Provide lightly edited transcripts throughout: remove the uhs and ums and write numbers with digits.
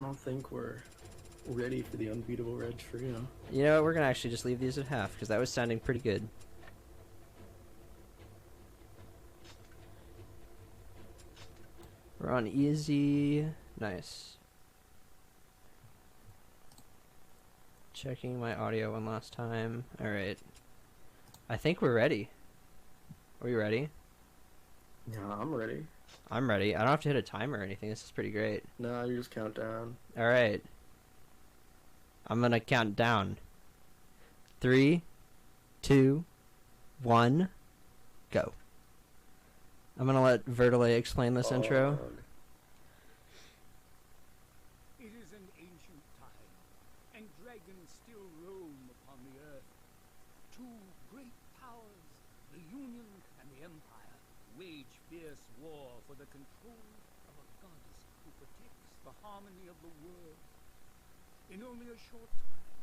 don't think we're ready for the unbeatable RodG for you. You know, we're gonna actually just leave these at half because that was sounding pretty good. We're on easy. Nice. Checking my audio one last time. Alright. I think we're ready. Are you ready? Yeah, I'm ready. I'm ready. I don't have to hit a timer or anything. This is pretty great. No, you just count down. Alright. I'm gonna count down. 3, 2, 1, go. I'm gonna let Vertile explain this intro. It is an ancient time, and dragons still roam upon the earth. Two great powers, the Union and the Empire, wage fierce war for the control of a goddess who protects the harmony of the world. In only a short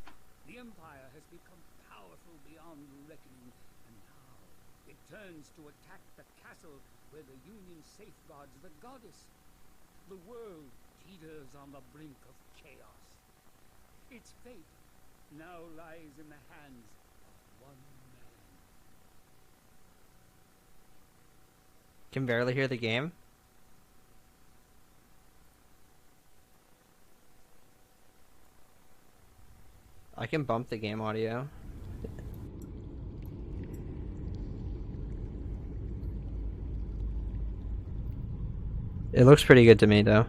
time, the Empire has become powerful beyond reckoning, and now it turns to attack the castle where the Union safeguards the goddess. The world teeters on the brink of chaos. Its fate now lies in the hands of one man. Can barely hear the game. I can bump the game audio. It looks pretty good to me, though.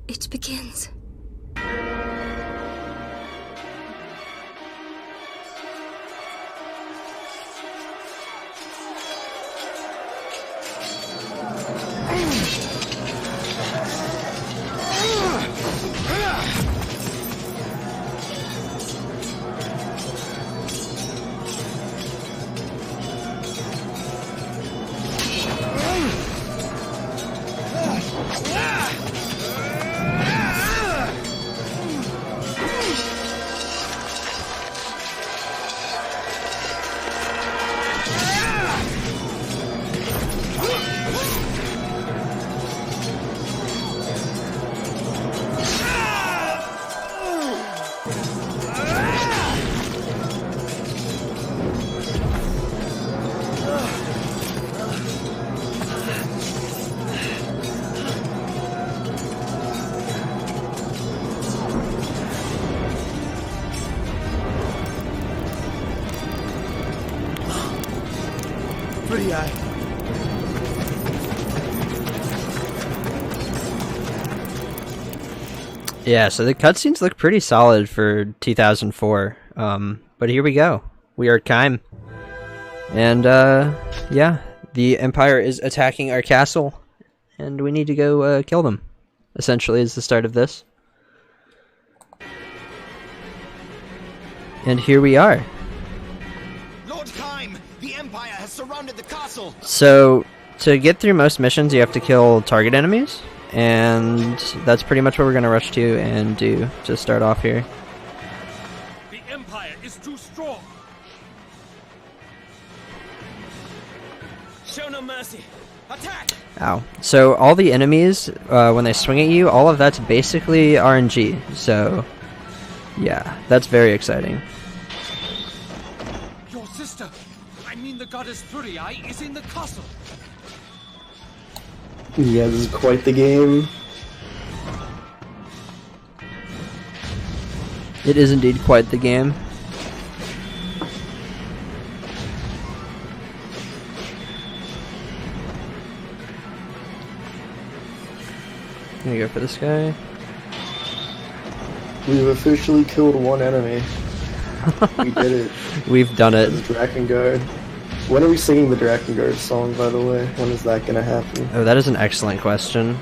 It begins. Pretty eye. Yeah, so the cutscenes look pretty solid for 2004. But here we go. We are at Kime. And, yeah, the Empire is attacking our castle. And we need to go kill them, essentially, is the start of this. And here we are. Lord Kime, the Empire has surrounded the castle. So, to get through most missions, you have to kill target enemies. And that's pretty much what we're going to rush to and do to start off here. The Empire is too strong. Show no mercy. Attack! Ow. So all the enemies, when they swing at you, all of that's basically RNG. So, yeah, that's very exciting. Your sister, I mean the goddess Furiai, is in the castle. Yeah, this is quite the game. It is indeed quite the game. I'm gonna go for this guy. We've officially killed one enemy. We did it. We've done it. It's Drakengard. When are we singing the Drakengard song, by the way? When is that gonna happen? Oh, that is an excellent question.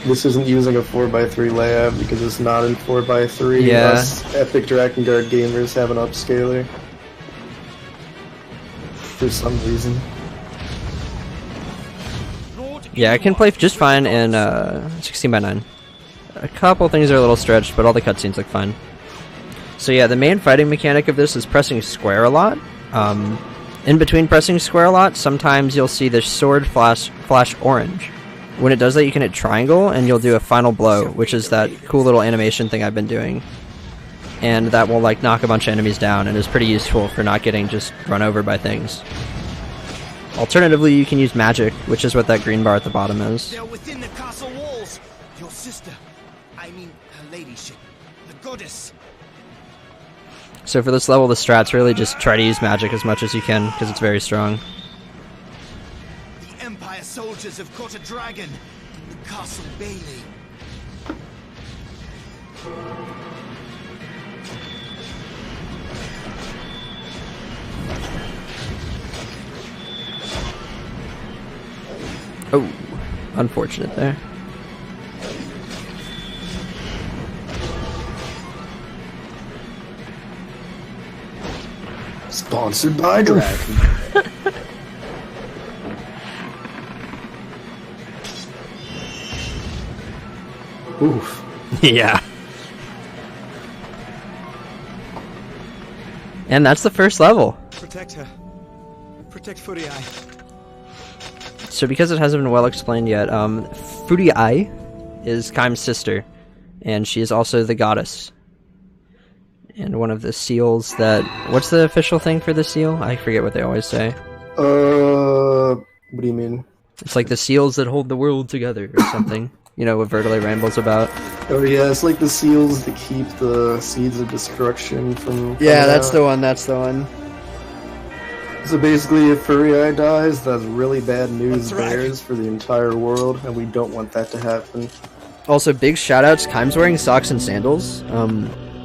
This isn't using a 4x3 layout because it's not in 4x3. Yeah. Us epic Drakengard gamers have an upscaler. For some reason. Yeah, I can play just fine in 16:9. A couple things are a little stretched, but all the cutscenes look fine. So yeah, the main fighting mechanic of this is pressing square a lot. In between pressing square a lot, sometimes you'll see the sword flash orange. When it does that, you can hit triangle, and you'll do a final blow, which is that cool little animation thing I've been doing. And that will like knock a bunch of enemies down, and is pretty useful for not getting just run over by things. Alternatively, you can use magic, which is what that green bar at the bottom is. They're within the castle walls. Your sister, I mean her ladyship, the goddess. So for this level, the strats really just try to use magic as much as you can, because it's very strong. The Empire soldiers have caught a dragon in the castle bailey. Oh, unfortunate there. Sponsored by Dragon. Oof. Yeah. And that's the first level. Protect her. Protect Furii. So because it hasn't been well explained yet, Furii is Kaim's sister, and she is also the goddess. And one of the seals that... What's the official thing for the seal? I forget what they always say. What do you mean? It's like the seals that hold the world together, or something. You know what Vertile rambles about. Oh yeah, it's like the seals that keep the seeds of destruction from Yeah, coming that's out. the one, that's the one. So basically, if Furii dies, that's really bad news That's right. bears for the entire world, and we don't want that to happen. Also, big shoutouts, Kaim's wearing socks and sandals.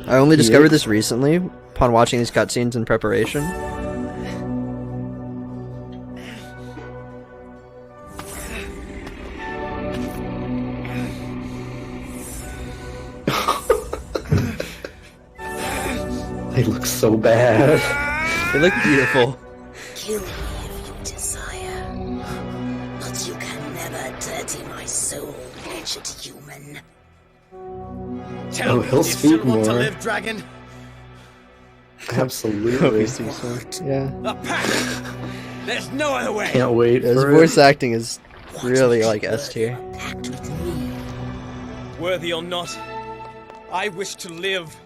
I only discovered this recently, upon watching these cutscenes in preparation. They look so bad. They look beautiful. Kill me if you desire, but you can never dirty my soul, wretched human. Tell Oh, me, he'll do you still speak want to more. live, dragon? Absolutely. Yeah. A pact. There's no other way. Can't wait His for voice it. acting is really like S tier. Pact with me. Worthy or not, I wish to live.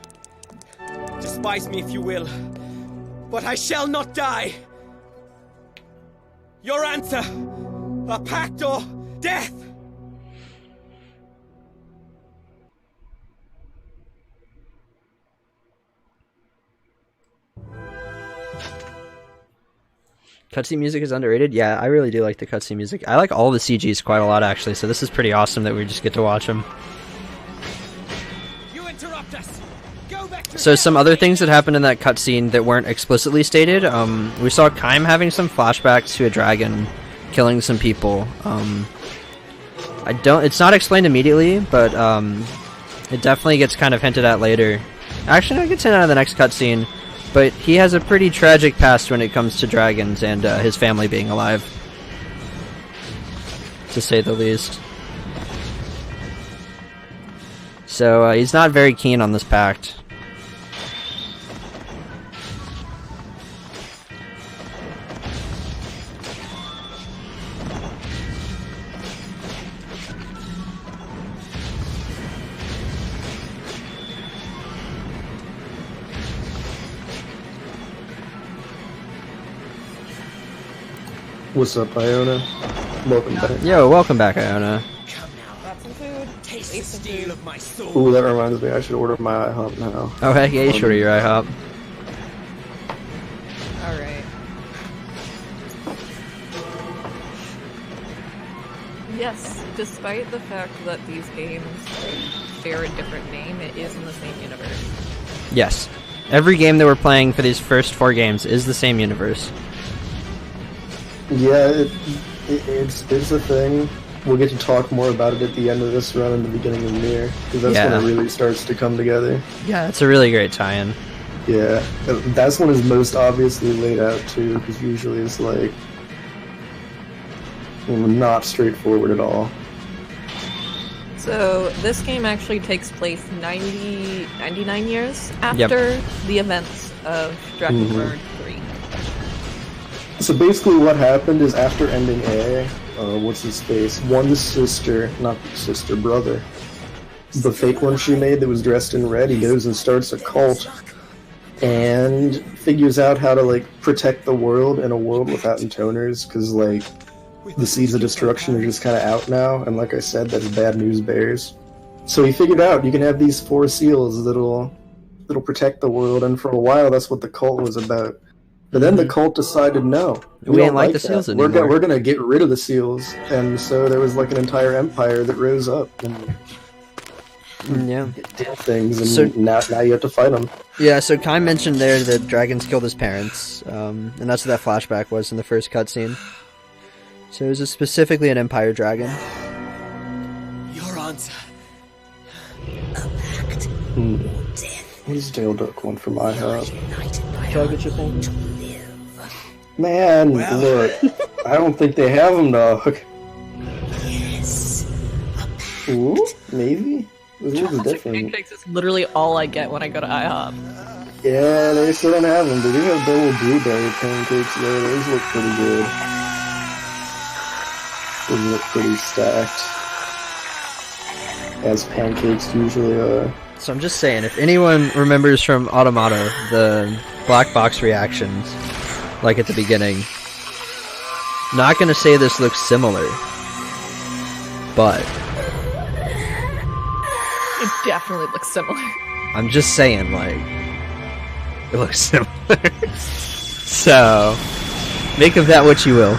Despise me if you will, but I shall not die. Your answer, a pact or death. Cutscene music is underrated? Yeah, I really do like the cutscene music. I like all the CGs quite a lot, actually, so this is pretty awesome that we just get to watch them. You interrupt us. Go back to So some other things that happened in that cutscene that weren't explicitly stated, we saw Kaim having some flashbacks to a dragon, killing some people. It's not explained immediately, but it definitely gets kind of hinted at later. Actually, no, it gets hinted at in the next cutscene, but he has a pretty tragic past when it comes to dragons and his family being alive, to say the least. So he's not very keen on this pact. What's up, Iona? Welcome back. Yo, welcome back, Iona. Come now, Got some food. taste Ate the some steel food. of my soul. Ooh, that reminds me, I should order my IHOP now. Oh heck yeah, you should order your IHOP. Alright. Yes, despite the fact that these games share a different name, it is in the same universe. Yes. Every game that we're playing for these first 4 games is the same universe. Yeah, it's a thing. We'll get to talk more about it at the end of this run and the beginning of Nier, because that's when Yeah. it really starts to come together. Yeah, it's a really great tie-in. Yeah, that's when it's most obviously laid out too, because usually it's like Not straightforward at all. So this game actually takes place 99 years after the events of Drakengard 3. So basically what happened is after ending A, what's his face? One sister, not sister, brother. The fake one she made that was dressed in red, he goes and starts a cult and figures out how to, like, protect the world in a world without intoners, because, like, the seeds of destruction are just kind of out now, and like I said, that's bad news bears. So he figured out you can have these 4 seals that'll protect the world, and for a while that's what the cult was about. But then the cult decided, no, We don't ain't like the seals that. anymore. We're gonna get rid of the seals, and so there was like an entire empire that rose up and Yeah. did things, and So- now you have to fight them. Yeah, so Kai mentioned there that dragons killed his parents, and that's what that flashback was in the first cutscene. So it was specifically an Empire dragon. Your answer. A pact Hmm. or death. What does Dale Duck want for my heart? United by Can I our get your phone? will to live. Man, Well. look, I don't think they have them, dog. Yes. A pact. Ooh, maybe? This is different. Pancakes is literally all I get when I go to IHOP. Yeah, they still don't have them, but they have double blueberry pancakes there. Those look pretty good. Those look pretty stacked. As pancakes usually are. So I'm just saying, if anyone remembers from Automata the black box reactions, like at the beginning, not gonna say this looks similar, but It definitely looks similar. I'm just saying, like, it looks similar. So, make of that what you will.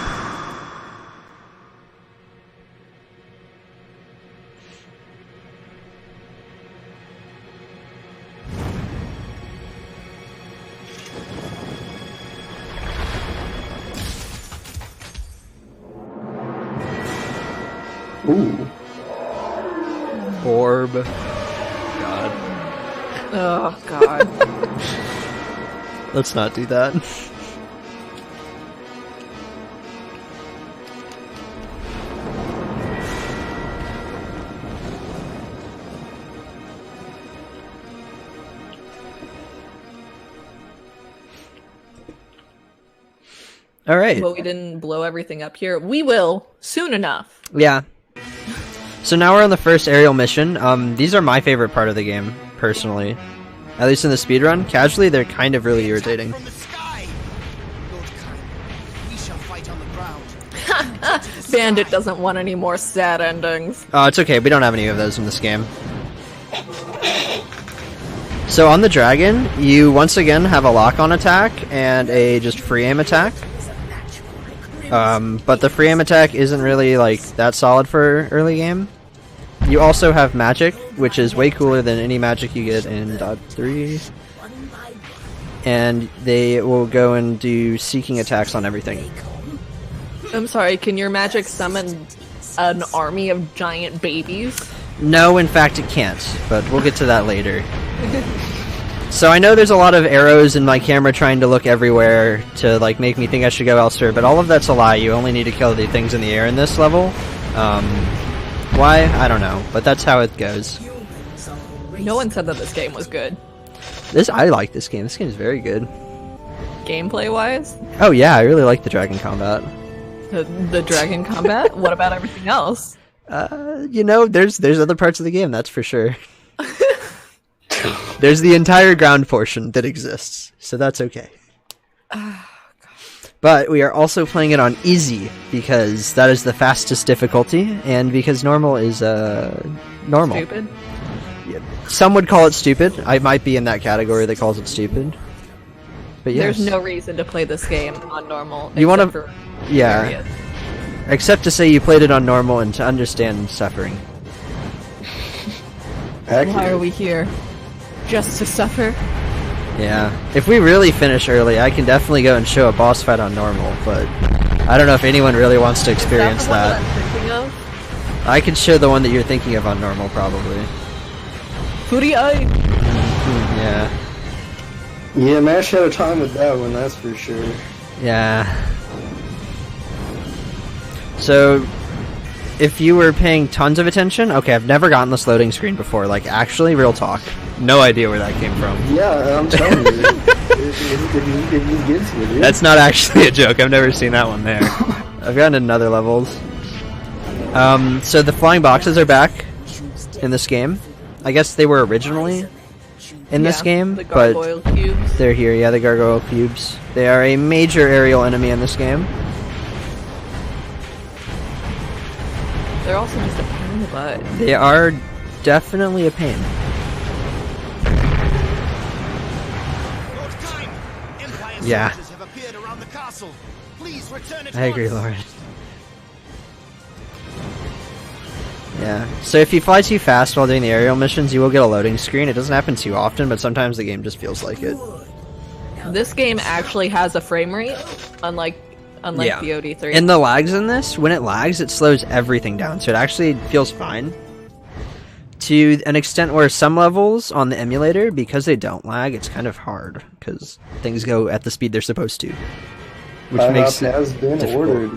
Ooh. Orb. God. Oh god. Let's not do that. All right. But we didn't blow everything up here. We will soon enough. Yeah. So now we're on the first aerial mission. These are my favorite part of the game, personally. At least in the speedrun. Casually, they're kind of really irritating. From the sky. Lord Kine, we shall fight on the ground. Bandit doesn't want any more sad endings. Oh, it's okay. We don't have any of those in this game. So on the dragon, you once again have a lock-on attack and a just free aim attack. But the free aim attack isn't really like that solid for early game. You also have magic, which is way cooler than any magic you get in Dot 3. And they will go and do seeking attacks on everything. I'm sorry, can your magic summon an army of giant babies? No, in fact it can't, but we'll get to that later. So I know there's a lot of arrows in my camera trying to look everywhere to like make me think I should go elsewhere, but all of that's a lie. You only need to kill the things in the air in this level. Why? I don't know, but that's how it goes. No one said that this game was good. I like this game. This game is very good. Gameplay wise? Oh yeah, I really like the dragon combat. The dragon combat? What about everything else? You know, there's other parts of the game, that's for sure. There's the entire ground portion that exists, so that's okay. But we are also playing it on easy, because that is the fastest difficulty, and because normal is, normal. Stupid? Some would call it stupid. I might be in that category that calls it stupid. But yes. There's no reason to play this game on normal. You wanna- except for Yeah. areas. Except to say you played it on normal and to understand suffering. Why are we here? Just to suffer? Yeah. If we really finish early, I can definitely go and show a boss fight on normal, but I don't know if anyone really wants to experience Is that. that. The one that I'm thinking of? I could show the one that you're thinking of on normal, probably. Footy Eye! Yeah. Yeah, Mash had a time with that one, that's for sure. Yeah. So, if you were paying tons of attention, okay, I've never gotten this loading screen before. Like, actually, real talk. No idea where that came from. Yeah, I'm telling you. it just gets you, dude. That's not actually a joke. I've never seen that one there. I've gotten into other levels. So the flying boxes are back in this game. I guess they were originally in this game, the but gargoyle cubes. they're here. Yeah, the gargoyle cubes. They are a major aerial enemy in this game. They're also just a pain in the butt. They are definitely a pain. Yeah. I agree, Lauren. Yeah. So if you fly too fast while doing the aerial missions, you will get a loading screen. It doesn't happen too often, but sometimes the game just feels like it. This game actually has a frame rate, unlike Yeah. the OD3. And the lags in this, when it lags, it slows everything down, so it actually feels fine. To an extent where some levels on the emulator, because they don't lag, it's kind of hard, because things go at the speed they're supposed to. Which makes it has been difficult. ordered.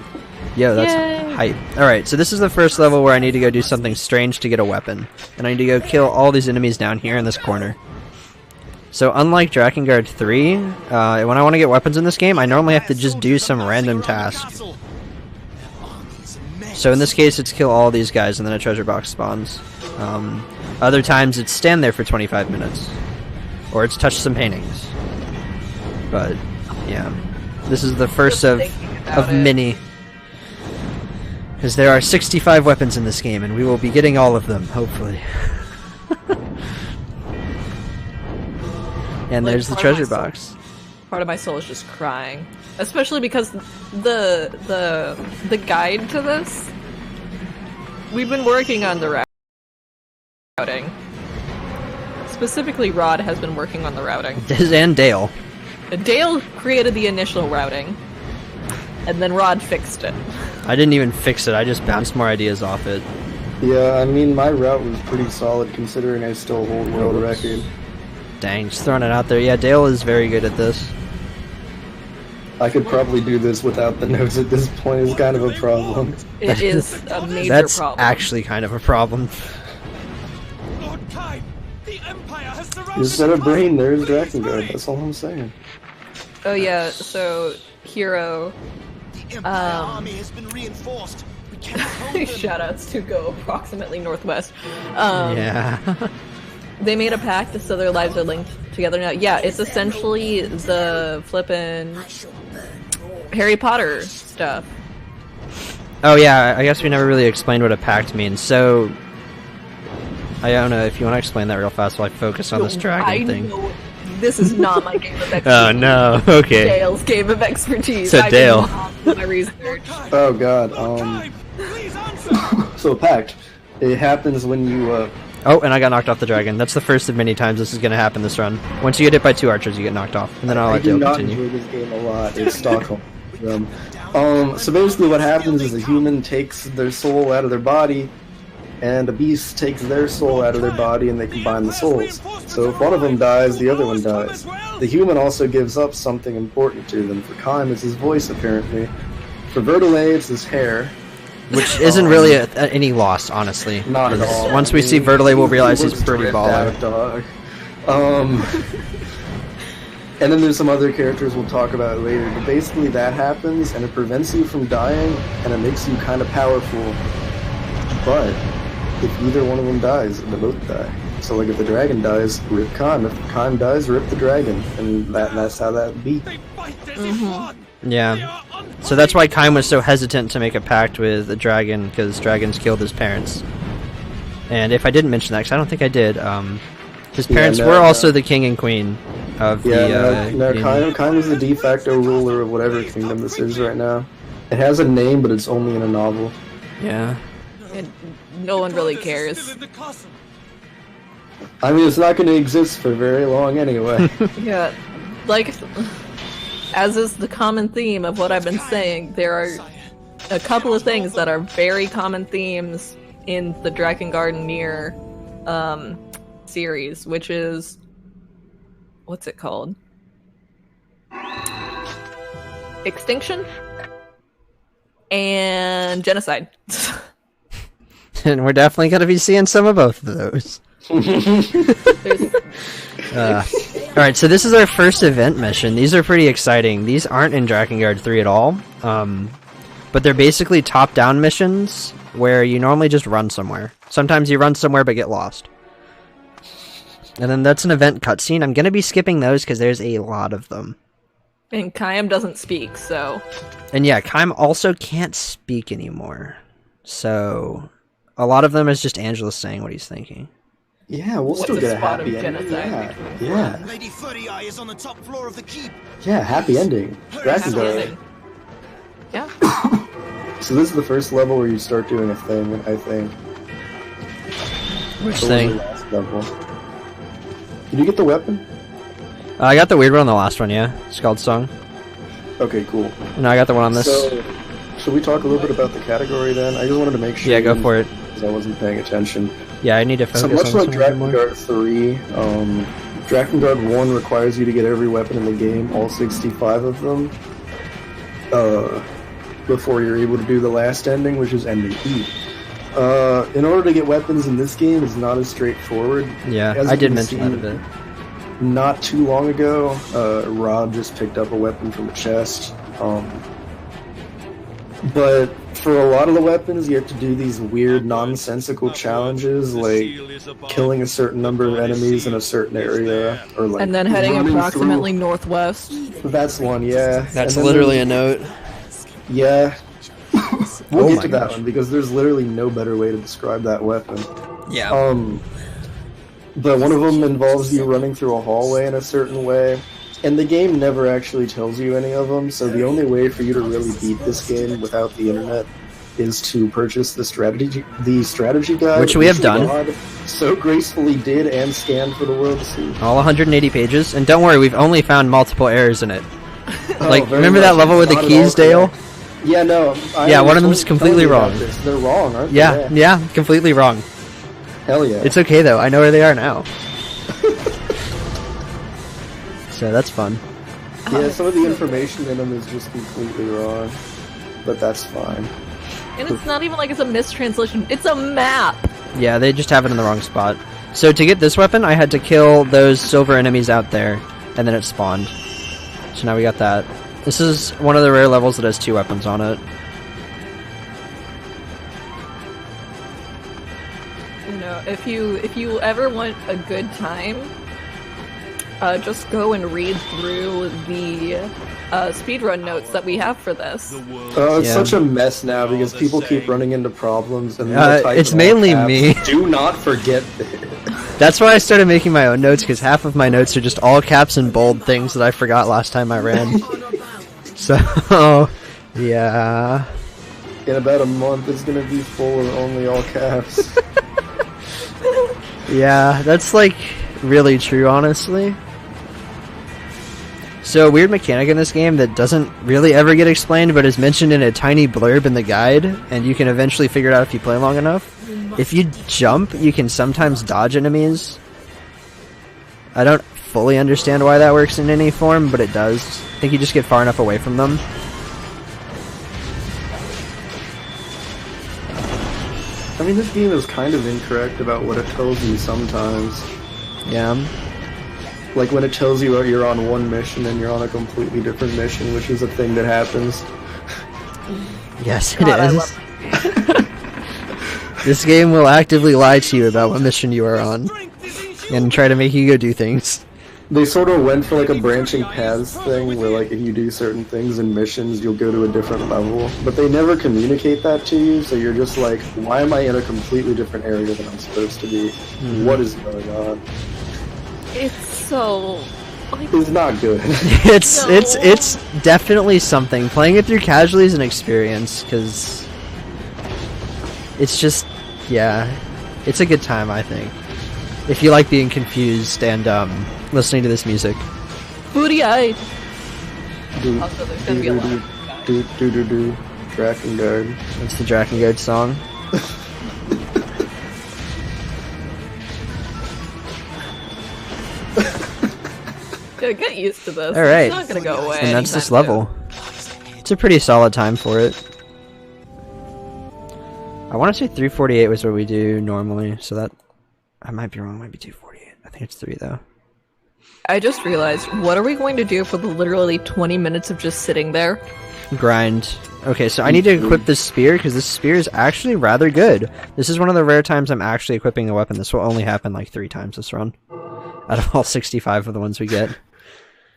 Yeah, that's Yay. hype. Alright, so this is the first level where I need to go do something strange to get a weapon. And I need to go kill all these enemies down here in this corner. So unlike Drakengard 3, when I want to get weapons in this game, I normally have to just do some random task. So in this case, it's kill all these guys and then a treasure box spawns. Other times, it's stand there for 25 minutes. Or it's touch some paintings. But, yeah. This is the first of many. Because there are 65 weapons in this game, and we will be getting all of them, hopefully. And there's the treasure box. Part of my soul is just crying, especially because the guide to this. We've been working on the routing. Specifically, Rod has been working on the routing. And Dale. Dale created the initial routing, and then Rod fixed it. I didn't even fix it, I just bounced more ideas off it. Yeah, I mean, my route was pretty solid considering I still hold world record. Dang, just throwing it out there. Yeah, Dale is very good at this. I could probably do this without the notes at this point. It's kind of a problem. It is a major That's problem. actually kind of a problem. Lord Kain, the Empire has surrounded Instead of the brain, there's Drakengard. That's all I'm saying. Oh yeah, so Hero. The Empire army has been reinforced. We cannot hold them. Shoutouts to go approximately northwest. Yeah. They made a pact so their lives are linked together now. Yeah, it's essentially the flippin' Harry Potter stuff. Oh yeah, I guess we never really explained what a pact means, so... I don't know if you want to explain that real fast while I focus on this dragon thing. Know this is not my game of expertise. Oh no, okay. Dale's game of expertise. So I Dale. did not do my research. Oh god, Please answer. so pact. It happens when you, Oh, and I got knocked off the dragon. That's the first of many times this is going to happen this run. Once you get hit by 2 archers, you get knocked off. And then I'll I let do Dale not continue. enjoy this game a lot. It's Stockholm. So basically what happens is a human takes their soul out of their body, and a beast takes their soul out of their body, and they combine the souls. So if one of them dies, the other one dies. The human also gives up something important to them. For Kaim, it's his voice, apparently. For Vertile, it's his hair. Which isn't really any loss, honestly. Not at all. Once we see Vertile, we'll realize he's looks pretty ripped baller. out, dog. And then there's some other characters we'll talk about later. But basically that happens, and it prevents you from dying, and it makes you kind of powerful. But if either one of them dies, they both die. So like if the dragon dies, rip Kaim. If Kaim dies, rip the dragon. And that's how that would be. They fight as if one. They Yeah. are So that's why Kaim was so hesitant to make a pact with the dragon, because dragons killed his parents. And if I didn't mention that, because I don't think I did, his parents were also the king and queen of the... Kaim is the de facto ruler of whatever kingdom this is right now. It has a name, but it's only in a novel. Yeah. And no one really Brothers are still cares. in the castle. I mean, it's not going to exist for very long anyway. Yeah, like, as is the common theme of what I've been saying, there are a couple of things that are very common themes in the Drakengard Nier series, which is, what's it called? Extinction? and genocide. And we're definitely going to be seeing some of both of those. Alright, so this is our first event mission. These are pretty exciting. These aren't in Drakengard 3 at all. But they're basically top-down missions where you normally just run somewhere. Sometimes you run somewhere but get lost. And then that's an event cutscene. I'm going to be skipping those because there's a lot of them. And Kayam doesn't speak, so... And yeah, Kayam also can't speak anymore. So, a lot of them is just Angelus saying what he's thinking. Yeah, we'll What's still a get a spot of happy ending. genocide? Yeah. Lady Furry Eye is on the top floor of the keep. Yeah, happy ending. Happy Drakengard. ending. Yeah. So this is the first level where you start doing a thing, I think. Which Or was thing? the last level? Did you get the weapon? I got the weird one on the last one, yeah. Scald Song. Okay, cool. No, I got the one on this. So, should we talk a little bit about the category then? I just wanted to make sure. Yeah, go for it. Because I wasn't paying attention. Yeah, I need to focus So much on like this one more. Drakengard 3, Drakengard 1 requires you to get every weapon in the game, all 65 of them, before you're able to do the last ending, which is ending E. In order to get weapons in this game, it's not as straightforward. Yeah, As I you did can mention see, that a bit. Not too long ago, Rod just picked up a weapon from a chest. But for a lot of the weapons, you have to do these weird, nonsensical challenges, like killing a certain number of enemies in a certain area, or like And then heading running approximately northwest. through. That's one, yeah. That's And then literally a there's- note. Yeah. We'll Oh get my to that gosh. one because there's literally no better way to describe that weapon. Yeah. But one of them involves you running through a hallway in a certain way, and the game never actually tells you any of them, so the only way for you to really beat this game without the internet is to purchase the strategy guide, Which we have done. Rod so gracefully did and scanned for the world to see. All 180 pages. And don't worry, we've only found multiple errors in it. Like, very remember that much. level with the Not at keys, all Dale? correct. Yeah, no. Yeah, one of them's completely wrong. They're wrong, aren't Yeah, they? yeah, completely wrong. Hell yeah. It's okay though, I know where they are now. So that's fun. Yeah, some of the information in them is just completely wrong, but that's fine. And it's not even like it's a mistranslation. It's a map! Yeah, they just have it in the wrong spot. So to get this weapon, I had to kill those silver enemies out there, and then it spawned. So now we got that. This is one of the rare levels that has 2 weapons on it. You know, if you ever want a good time, just go and read through the speedrun notes that we have for this. It's Yeah. such a mess now because people keep running into problems and It's mainly me. Do not forget this. That's why I started making my own notes, because half of my notes are just all caps and bold things that I forgot last time I ran. So, yeah. In about a month, it's gonna be full of only all caps. Yeah, that's like really true, honestly. So, a weird mechanic in this game that doesn't really ever get explained, but is mentioned in a tiny blurb in the guide, and you can eventually figure it out if you play long enough. If you jump, you can sometimes dodge enemies. I don't fully understand why that works in any form, but it does. I think you just get far enough away from them. I mean, this game is kind of incorrect about what it tells you sometimes. Yeah. Like when it tells you you're on one mission and you're on a completely different mission, which is a thing that happens. Yes, it God, I is. love This game will actively lie to you about what mission you are on, and try to make you go do things. They sort of went for like a branching paths thing, where like if you do certain things in missions, you'll go to a different level. But they never communicate that to you, so you're just like, why am I in a completely different area than I'm supposed to be? What is going on? It's so... like, It's not good. It's definitely something. Playing it through casually is an experience, because it's just, yeah, it's a good time, I think. If you like being confused and listening to this music. booty-eyed! do, Also, there's gonna be a lot of do, Drakengard. That's the Drakengard song. Gotta get used to this. Alright. It's not gonna go away. And that's this anytime level. It's a pretty solid time for it. I want to say 348 was what we do normally, so that I might be wrong. It might be 248. I think it's 3 though. I just realized, what are we going to do for the literally 20 minutes of just sitting there? Grind. Okay, so I need to equip this spear because this spear is actually rather good. This is one of the rare times I'm actually equipping a weapon. This will only happen like 3 times this run, out of all 65 of the ones we get.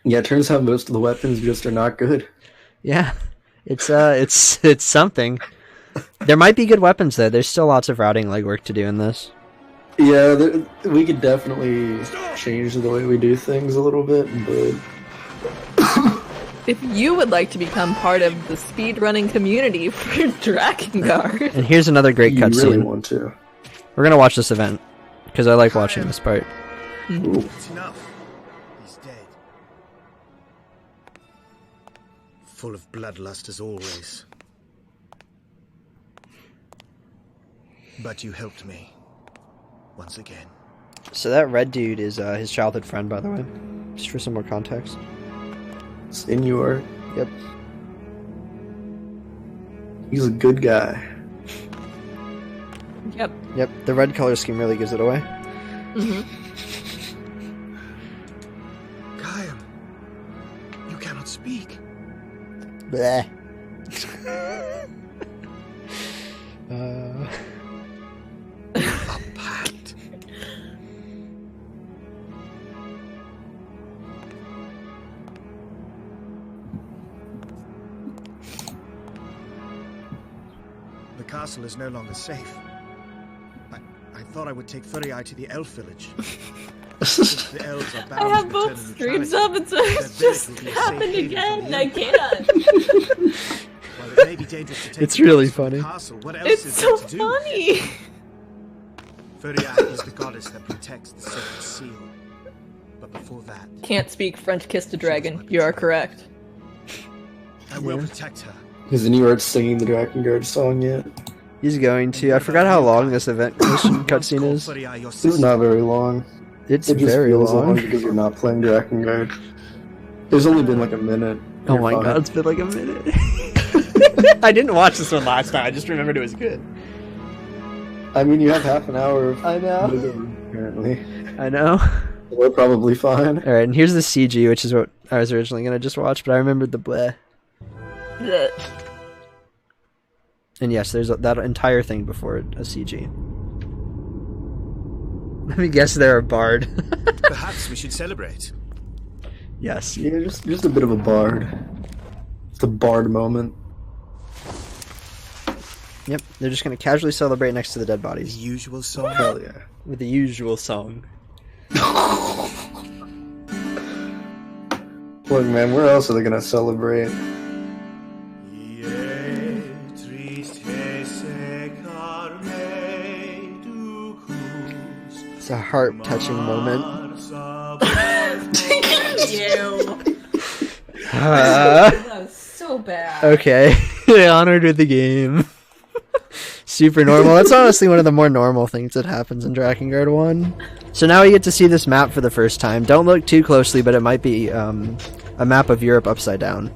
Yeah, it turns out most of the weapons just are not good. Yeah, it's something. There might be good weapons though. There's still lots of routing legwork to do in this. Yeah, we could definitely change the way we do things a little bit, but If you would like to become part of the speedrunning community for Drakengard, And here's another great you cutscene. really want to. We're gonna watch this event because I like watching this part. Ooh. It's enough. He's dead. Full of bloodlust as always. But you helped me. Once again. So that red dude is his childhood friend, by the way, just for some more context. Senor. Yep. He's a good guy. yep. Yep. The red color scheme really gives it away. hmm Kyle, you cannot speak. Bleh. A pact. The castle is no longer safe. I thought I would take Furiai to the elf village. The elves are bound I have to both return streams neutrality. up and so it's Their just village will be a safe happened haven again from and the I Empire. can't. While it may be dangerous to take It's the really elves from the funny. castle, what else It's is so there to do? funny. Furiai is the goddess that protects the sacred seal. But before that, Can't speak French kiss to dragon. You are correct. I will Yeah. protect her. Has anyone singing the Drakengard song yet? He's going to. I forgot how long this event cutscene is. Furiai your It's sister. not very long. It's It just very feels long. because you're not playing Drakengard. There's only been like a minute. Oh You're my fine. god, it's been like a minute. I didn't watch this one last time. I just remembered it was good. I mean, you have half an hour of I know. moving, apparently. I know. We're probably fine. All right, and here's the CG, which is what I was originally gonna just watch, but I remembered the bleh. Ugh. And yes, there's that entire thing before a CG. Let me guess, they're a bard. Perhaps we should celebrate. Yes. Yeah, just a bit of a bard. It's a bard moment. Yep. They're just gonna casually celebrate next to the dead The bodies usual song. Hell yeah. with the usual song. Look, man, where else are they gonna celebrate? It's a heart-touching moment. That was so bad. Okay. Honored with the game. Super normal. That's honestly one of the more normal things that happens in Drakengard 1. So now we get to see this map for the first time. Don't look too closely, but it might be a map of Europe upside down.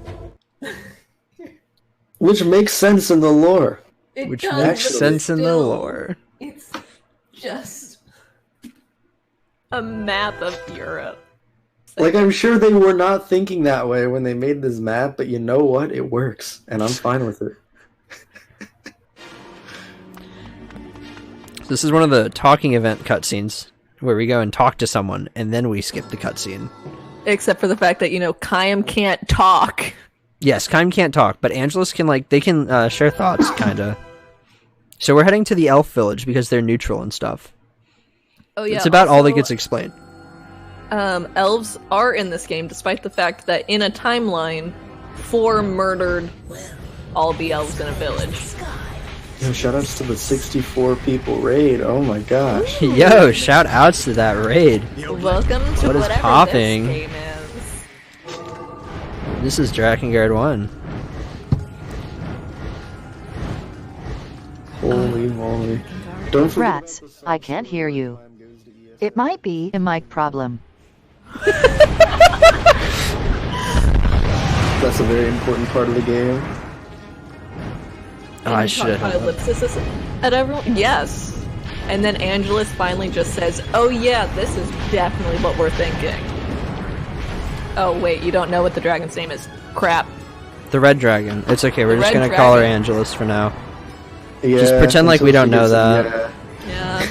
Which makes sense in the lore. It Which does, makes but sense in the still, lore. It's just a map of Europe. Like, I'm sure they were not thinking that way when they made this map, but you know what? It works, and I'm fine with it. This is one of the talking event cutscenes where we go and talk to someone, and then we skip the cutscene. Except for the fact that, Kayam can't talk. Yes, Kaim can't talk, but Angelus can, they can share thoughts, kinda. So we're heading to the elf village because they're neutral and stuff. Oh yeah. It's about all that also, gets explained. Elves are in this game, despite the fact that in a timeline, 4 murdered all the elves in a village. Yo, shoutouts to the 64 people raid. Oh my gosh. Yo, shout outs to that raid. Welcome to What is whatever popping? this game is. This is Drakengard 1. Holy moly. Don't forget Rats, I can't hear you. It might be a mic problem. that's a very important part of the game. Oh, I should have. ellipsis at everyone. Yes. And then Angelus finally just says, "Oh yeah, this is definitely what we're thinking." Oh wait, you don't know what the dragon's name is. Crap. The red dragon. It's okay. We're The just red gonna call her dragon. Angelus for now. Yeah, Just pretend like we until don't she know gets- that. Yeah.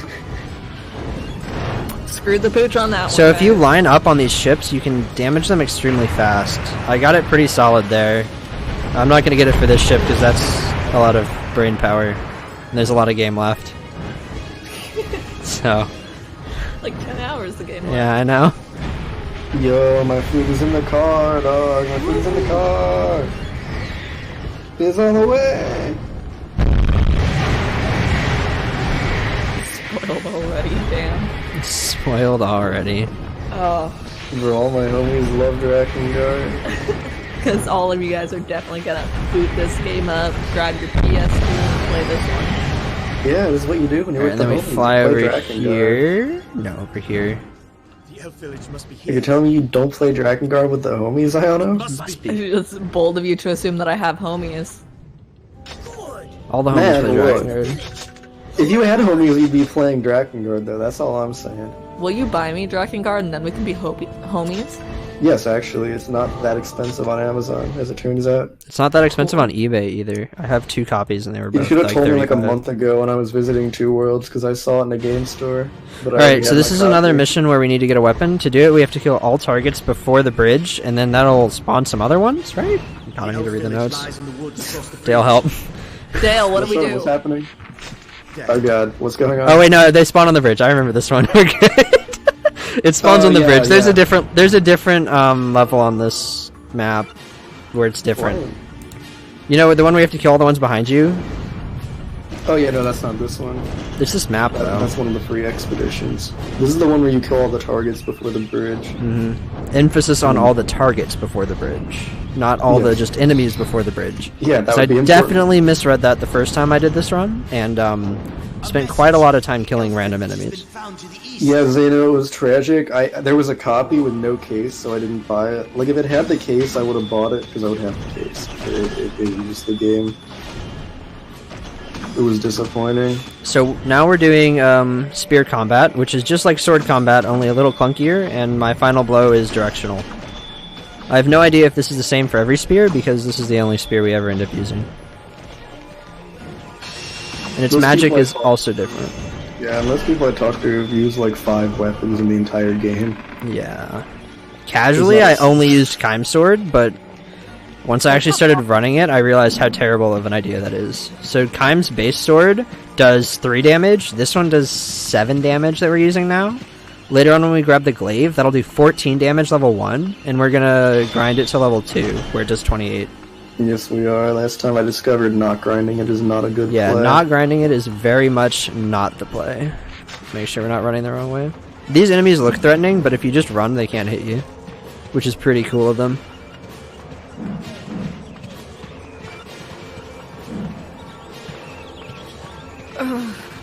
Screwed the pooch on that So one. if you line up on these ships, you can damage them extremely fast. I got it pretty solid there. I'm not gonna get it for this ship because that's a lot of brain power. And there's a lot of game left. So. like 10 hours the game. Yeah, I know. Yo, my food is in the car, dog. My food is in the car. It's on the way. Spoiled already, damn. Spoiled already. Oh, Bro, all my homies love Drakengard. because all of you guys are definitely gonna boot this game up, grab your PS2 and play this one. Yeah, this is what you do when you're Alright, with and the then we homies. fly You over play Drakengard. here. No, over here. The elf village must be You're here. telling me you don't play Drakengard with the homies, Iono? Must be. It's bold of you to assume that I have homies. All the homies Man, play look. Drakengard. If you had homies, you'd be playing Drakengard, though. That's all I'm saying. Will you buy me Drakengard and then we can be homies? Yes, actually, it's not that expensive on Amazon, as it turns out. It's not that expensive on eBay either. I have 2 copies and they were You both should have like told me like a 35. month ago when I was visiting Two Worlds, because I saw it in a game store. But I Alright, already so had this my is another copy. mission where we need to get a weapon. To do it, we have to kill all targets before the bridge, and then that'll spawn some other ones, right? I don't need to read the notes. Dale, help. Dale, what do we What's do? happening? Oh god, what's going on? Oh wait, no, they spawn on the bridge. I remember this one. We're good. It spawns Oh, on the yeah, bridge. There's yeah. a different level on this map where it's different. You know, the one where you have to kill all the ones behind you? Oh yeah, no, that's not this one. There's this map though. That's one of the free expeditions. This is the one where you kill all the targets before the bridge. Emphasis on all the targets before the bridge, not all the Yes. just enemies before the bridge. Yeah, that So I would be important. definitely misread that the first time I did this run, and spent quite a lot of time killing random enemies. Yeah, Zeno, it was tragic. There was a copy with no case, so I didn't buy it. Like, if it had the case, I would have bought it, because I would have the case. It was just the game. It was disappointing. So now we're doing spear combat, which is just like sword combat, only a little clunkier, and my final blow is directional. I have no idea if this is the same for every spear, because this is the only spear we ever end up using. And its Most magic people I is talk- also different. Yeah, most people I talk to have used like 5 weapons in the entire game. Yeah. Casually, I only used Keim Sword, but once I actually started running it, I realized how terrible of an idea that is. So Keim's base sword does 3 damage. This one does 7 damage that we're using now. Later on when we grab the glaive, that'll do 14 damage level 1, and we're gonna grind it to level 2, where it does 28. Yes, we are. Last time I discovered not grinding it is not a good Yeah, play. not grinding it is very much not the play. Make sure we're not running the wrong way. These enemies look threatening, but if you just run, they can't hit you. Which is pretty cool of them.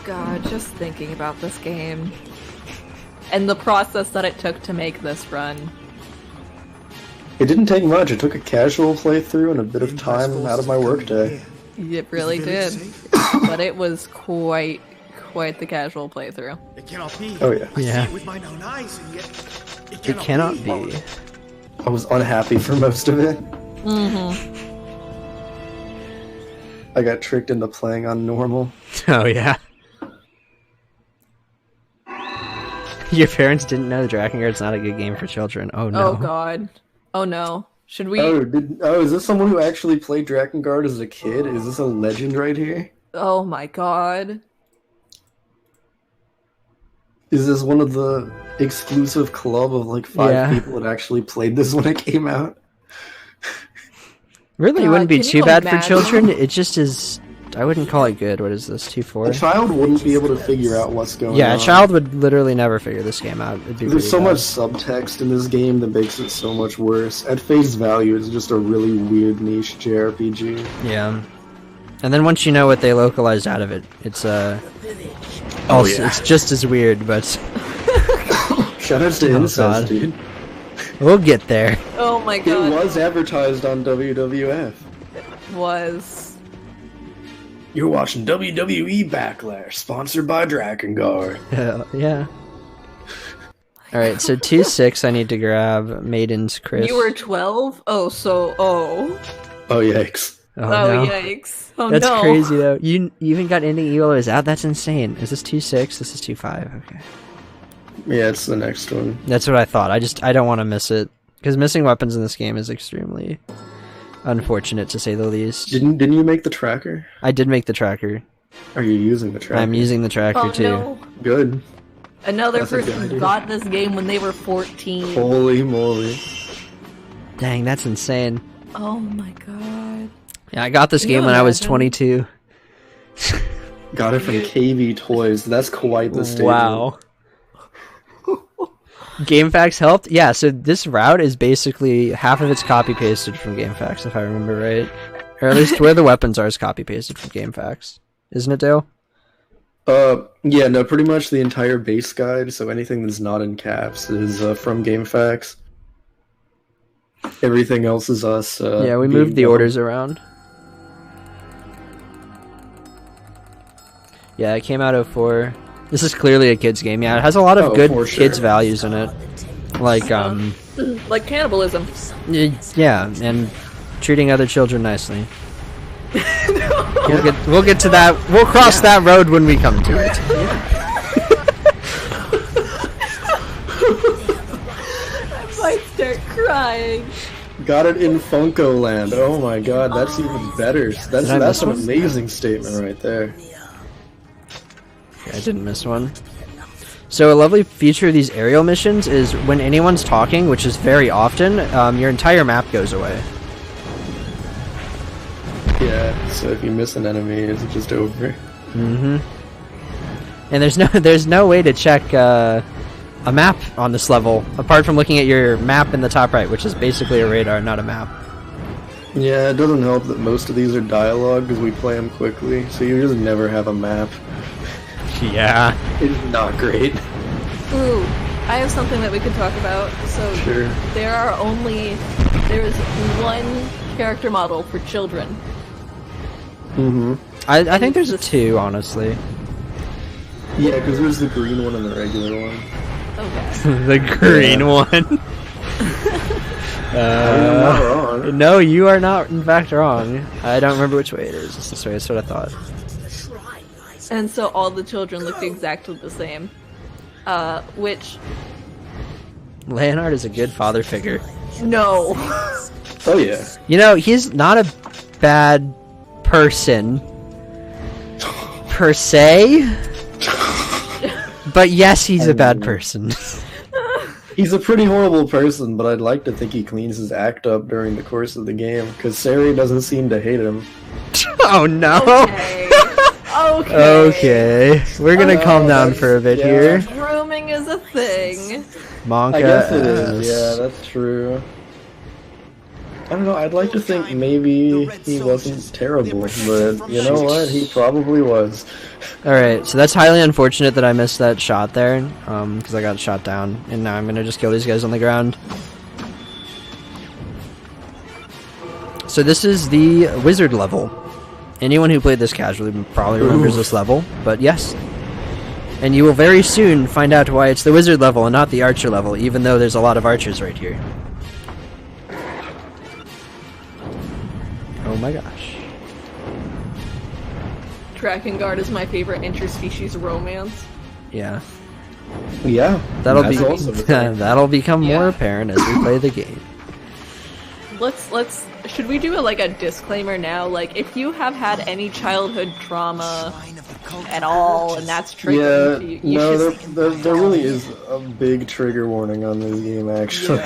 God, just thinking about this game. And the process that it took to make this run. It didn't take much. It took a casual playthrough and a bit of time out of my workday. It really did. But it was quite the casual playthrough. It cannot be. Oh yeah. I Yeah. see it with my own eyes, and yet It cannot be. I was unhappy for most of it. Mm-hmm. I got tricked into playing on normal. Oh, yeah. Your parents didn't know Drakengard's not a good game for children. Oh, no. Oh god. Oh no. Should we? Is this someone who actually played Drakengard as a kid? Is this a legend right here? Oh my god. Is this one of the exclusive club of like 5 Yeah. people that actually played this when it came out? Really, it God, wouldn't be can too you bad for imagine? children. It just is... I wouldn't call it good. What is this, 2-4? A child wouldn't be able to figure out what's going on. Yeah, a child would literally never figure this game out. It'd be There's pretty so bad. much subtext in this game that makes it so much worse. At face value, it's just a really weird niche JRPG. Yeah. And then once you know what they localized out of it, it's also, it's just as weird, but Shoutouts to Oh, Incest, God. dude. we'll get there. Oh my It god. was advertised on WWF. Was. You're watching WWE Backlash, sponsored by Drakengard. Yeah. All right, so 2-6 I need to grab Maiden's Chris. You were 12? Oh, Oh, yikes. Oh, no. yikes. Oh, That's no. crazy, though. You even got ending elos out? That's insane. Is this 2-6? This is 2-5. Okay. Yeah, it's the next one. That's what I thought. I don't want to miss it. Because missing weapons in this game is extremely unfortunate, to say the least. Didn't you make the tracker? I did make the tracker. Are you using the tracker? I'm using the tracker, too. No. Good. Another That's a good person idea. got this game when they were 14. Holy moly. Dang, that's insane. Oh my god. Yeah, I got this Can game you when I was imagine? 22. Got it from KV Toys. That's quite the statement. Wow. GameFAQs helped? Yeah, so this route is basically half of it's copy-pasted from GameFAQs, if I remember right. Or at least where the weapons are is copy-pasted from GameFAQs. Isn't it, Dale? Yeah, no, pretty much the entire base guide, so anything that's not in caps is from GameFAQs. Everything else is us. Yeah, we being moved the dumb. orders around. Yeah, it came out 04. This is clearly a kid's game. Yeah, it has a lot of good for kids' sure. values in it. Like, Like cannibalism. yeah, and treating other children nicely. We'll get to that. We'll cross that road when we come to it. I might start crying. Got it in Funko Land. Oh my god, that's even better. That's I miss an one? amazing statement right there. I didn't miss one. So a lovely feature of these aerial missions is when anyone's talking, which is very often, your entire map goes away. Yeah, so if you miss an enemy, it's just over. Mm-hmm. And there's no way to check a map on this level apart from looking at your map in the top right, which is basically a radar, not a map. Yeah, it doesn't help that most of these are dialogue because we play them quickly, so you just never have a map. Yeah. It's not great. Ooh, I have something that we could talk about. So Sure. there is one character model for children. Mm-hmm. I think there's a 2, honestly. Yeah, because there's the green one and the regular one. Okay. The green one. I'm not wrong. No, you are not, in fact, wrong. I don't remember which way it is. It's this way. That's what I thought. And so all the children look exactly the same. Which, Leonard is a good father figure. no. Oh yeah. You know, he's not a bad person, per se. But yes, he's a bad person. He's a pretty horrible person, but I'd like to think he cleans his act up during the course of the game, because Sari doesn't seem to hate him. Oh no! Okay. Okay, we're gonna calm down for a bit yeah. here. Grooming is a thing. Monka I guess it is, S. yeah, that's true. I don't know, I'd like to think maybe he wasn't terrible, but you know what? He probably was. Alright, so that's highly unfortunate that I missed that shot there, because I got shot down, and now I'm gonna just kill these guys on the ground. So this is the wizard level. Anyone who played this casually probably remembers this level, but yes. And you will very soon find out why it's the wizard level and not the archer level, even though there's a lot of archers right here. Oh my gosh. Drakengard is my favorite interspecies romance. Yeah. Yeah, That'll that's be also the thing. that'll become more Yeah. apparent as we play the game. Should we do a disclaimer now? Like, if you have had any childhood trauma at all, and that's triggering to you, you no, should there really is a big trigger warning on this game, actually.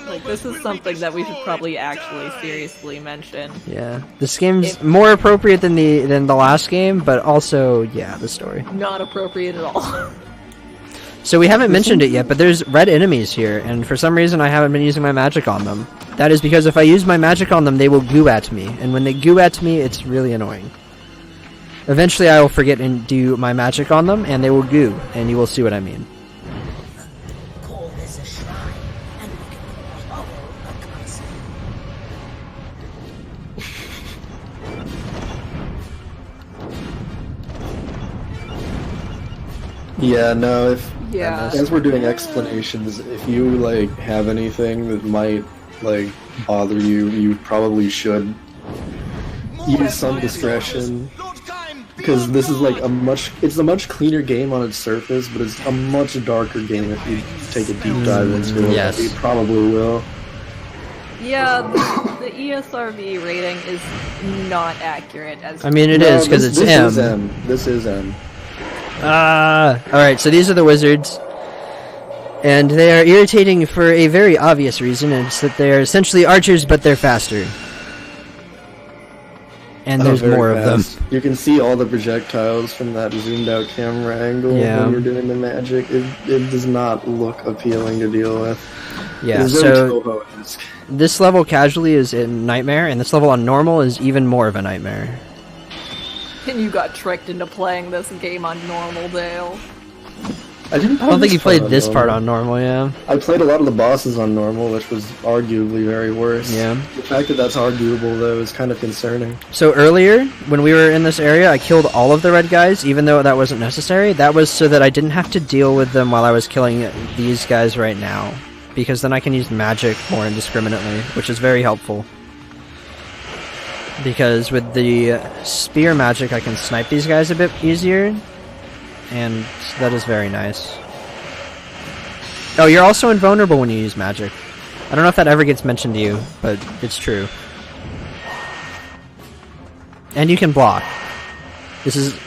like, this is something that we should probably actually seriously mention. Yeah. This game's more appropriate than the last game, but also, yeah, the story. Not appropriate at all. So we haven't mentioned it yet, but there's red enemies here, and for some reason I haven't been using my magic on them. That is because if I use my magic on them, they will goo at me, and when they goo at me, it's really annoying. Eventually I will forget and do my magic on them, and they will goo, and you will see what I mean. Call this a shrine, and we can call a castle. Yeah, no, if Yeah. as we're doing explanations, if you like have anything that might like bother you, you probably should use some discretion. Because this is like it's a much cleaner game on its surface, but it's a much darker game if you take a deep dive into it. Yes. You probably will. Yeah, the ESRB rating is not accurate as I mean, it No, is because it's this M. Is M. This is M. Alright, so these are the wizards. And they are irritating for a very obvious reason, and it's that they're essentially archers, but they're faster. And there's Very more of them. fast. You can see all the projectiles from that zoomed out camera angle Yeah. when you're doing the magic. It does not look appealing to deal with. Yeah, It's very so Toho-esque. this level casually is a nightmare, and this level on normal is even more of a nightmare. And you got tricked into playing this game on normal, Dale. I don't think you played this part on normal, yeah. I played a lot of the bosses on normal, which was arguably very worse. Yeah. The fact that that's arguable, though, is kind of concerning. So earlier, when we were in this area, I killed all of the red guys, even though that wasn't necessary. That was so that I didn't have to deal with them while I was killing these guys right now. Because then I can use magic more indiscriminately, which is very helpful. Because with the spear magic, I can snipe these guys a bit easier. And that is very nice. Oh, you're also invulnerable when you use magic. I don't know if that ever gets mentioned to you, but it's true. And you can block.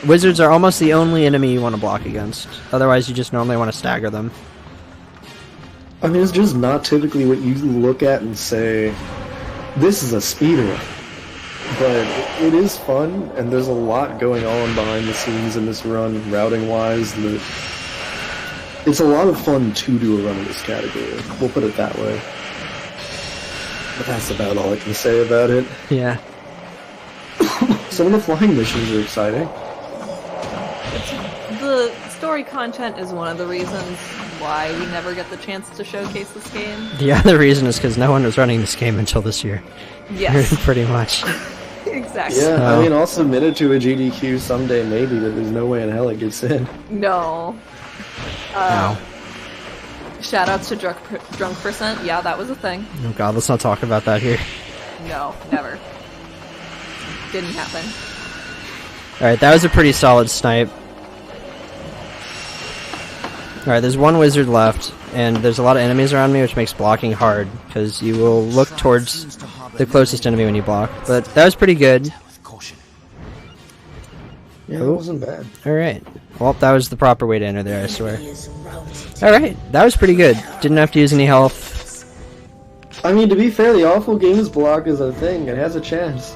Wizards are almost the only enemy you want to block against. Otherwise, you just normally want to stagger them. I mean, it's just not typically what you look at and say, this is a speedrun. But it is fun, and there's a lot going on behind the scenes in this run, routing-wise. It's a lot of fun to do a run in this category. We'll put it that way. But that's about all I can say about it. Yeah. Some of the flying missions are exciting. The story content is one of the reasons why we never get the chance to showcase this game. The other reason is because no one was running this game until this year. Yes, Pretty much. exactly. Yeah, Oh. I mean, I'll submit it to a GDQ someday, maybe, but there's no way in hell it gets in. No. Wow. Shoutouts to Drunk Percent. Yeah, that was a thing. Oh god, let's not talk about that here. No, never. Didn't happen. Alright, that was a pretty solid snipe. Alright, there's one wizard left, and there's a lot of enemies around me, which makes blocking hard, because you will look towards the closest enemy when you block. But that was pretty good. Yeah, it wasn't bad. Alright. Well, that was the proper way to enter there, I swear. Is routed. Alright, that was pretty good. Didn't have to use any health. I mean, to be fair, the awful games block is a thing. It has a chance.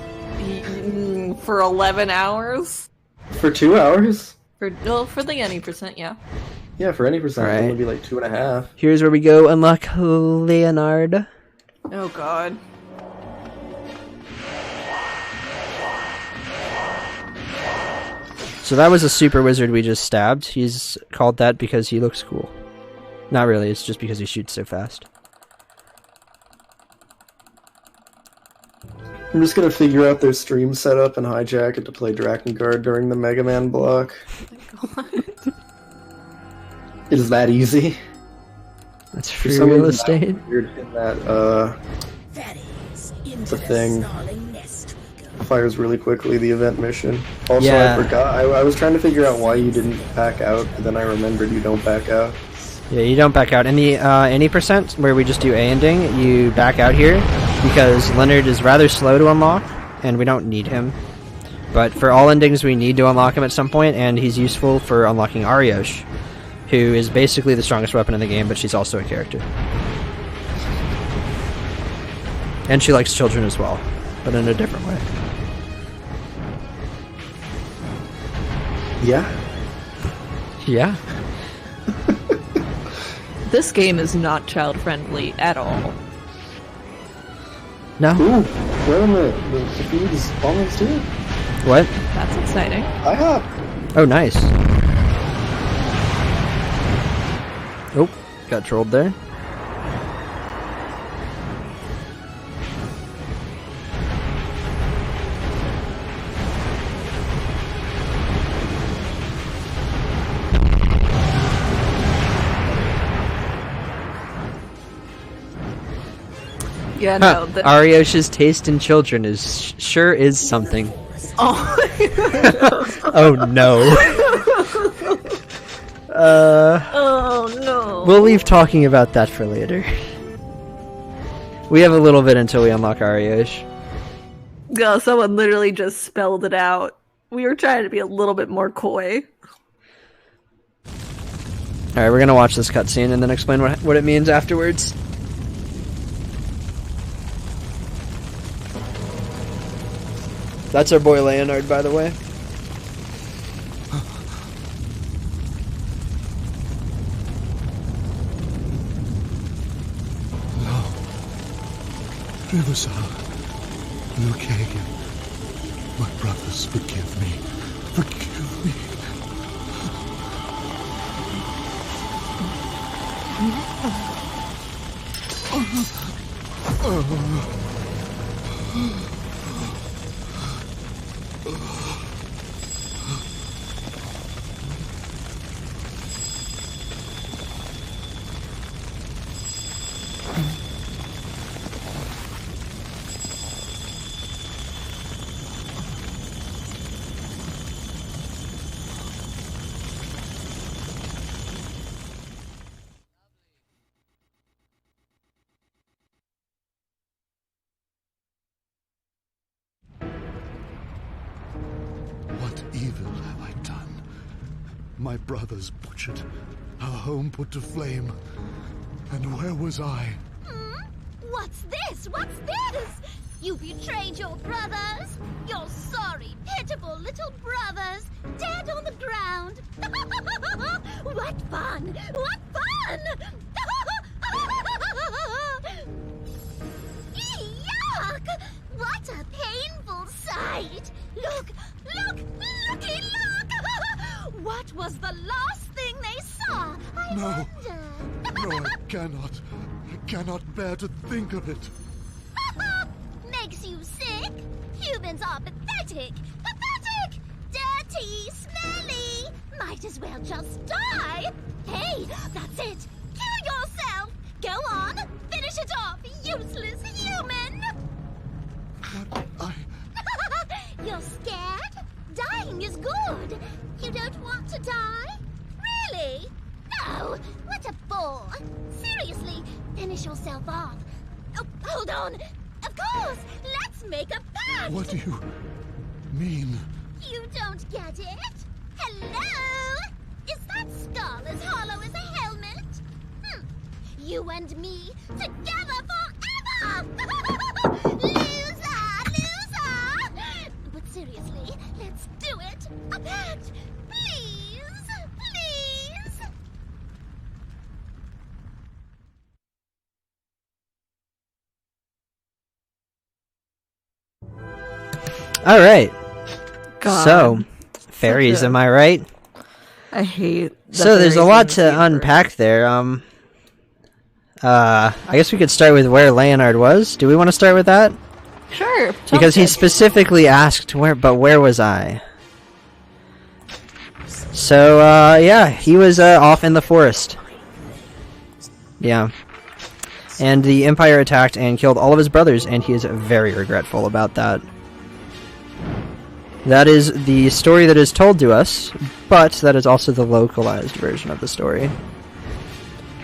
For 11 hours? For 2 hours? For the any percent, yeah. Yeah, for any percent, Alright. it would be like 2.5. Here's where we go unlock Leonard. Oh god. So that was a super wizard we just stabbed. He's called that because he looks cool. Not really, it's just because he shoots so fast. I'm just gonna figure out their stream setup and hijack it to play Drakengard during the Mega Man block. It is that easy. That's For free some real reason, that estate. was weird in that, That is, into The the thing. snarling nest we go. fires really quickly, the event mission. Also, Yeah. I forgot, I was trying to figure out why you didn't back out, but then I remembered you don't back out. Yeah, you don't back out. In the any percent, where we just do A ending, you back out here, because Leonard is rather slow to unlock, and we don't need him. But for all endings, we need to unlock him at some point, and he's useful for unlocking Ariosh, who is basically the strongest weapon in the game, but she's also a character. And she likes children as well, but in a different way. Yeah? Yeah. This game is not child friendly at all. No? Ooh, where am I? The food is almost here. What? That's exciting. I hop. Oh, nice. Oh, got trolled there. Yeah, no. Ariosh's taste in children is sure is something. Oh. Oh no. Oh no. We'll leave talking about that for later. We have a little bit until we unlock Ariosh. Yeah, someone literally just spelled it out. We were trying to be a little bit more coy. Alright, we're gonna watch this cutscene and then explain what it means afterwards. That's our boy Leonard, by the way. Luke Hagen, my brothers, forgive me. Forgive me. What evil have I done? My brothers butchered, our home put to flame. And where was I? What's this? What's this? You betrayed your brothers? Your sorry, pitiful little brothers, dead on the ground. What fun! What fun! Yuck! What a painful sight! Look! Look! Looky look! What was the last thing they saw? I No. wonder. No, I cannot. I cannot bear to think of it. Makes you sick? Humans are pathetic! Pathetic! Dirty! Smelly! Might as well just die! Hey, that's it! Kill yourself! Go on! Finish it off, useless human! But I... You're scared? Dying is good! You don't want to die? Really? No! What a bore! Seriously, finish yourself off. Oh, hold on! Of course! Let's make a pact! What do you mean? You don't get it? Hello? Is that skull as hollow as a helmet? You and me, together forever! Loser! Loser! But seriously, let's do it! A pact! Please! Please! Alright. God. So, fairies, Such a- am I right? I hate. the So there's a fairies lot in this to universe. unpack there. I guess we could start with where Leonard was. Do we want to start with that? Sure. Because he sounds good. specifically asked where was I? So, yeah, he was off in the forest. Yeah. And the Empire attacked and killed all of his brothers, and he is very regretful about that. That is the story that is told to us, but that is also the localized version of the story.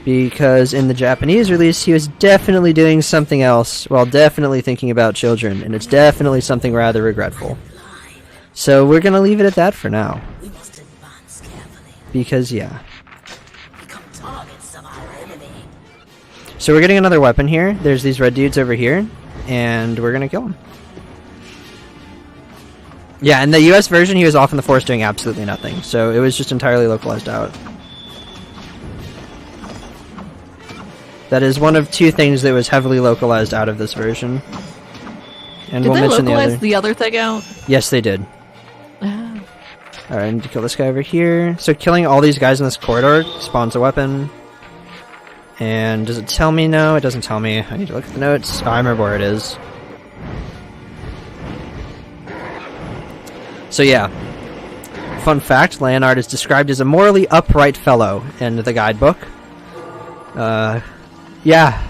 Because in the Japanese release, he was definitely doing something else, while definitely thinking about children, and it's definitely something rather regretful. So we're gonna leave it at that for now. We must advance carefully. Because, yeah. Become targets of our enemy. So we're getting another weapon here. There's these red dudes over here, and we're gonna kill them. Yeah, in the US version, he was off in the forest doing absolutely nothing, so it was just entirely localized out. That is one of two things that was heavily localized out of this version. And Did we'll they mention the localize other. the other thing out? Yes, they did. Ah. Alright, I need to kill this guy over here. So killing all these guys in this corridor spawns a weapon. And does it tell me? No, it doesn't tell me. I need to look at the notes. Oh, I remember where it is. So yeah. Fun fact, Leonard is described as a morally upright fellow in the guidebook. Yeah.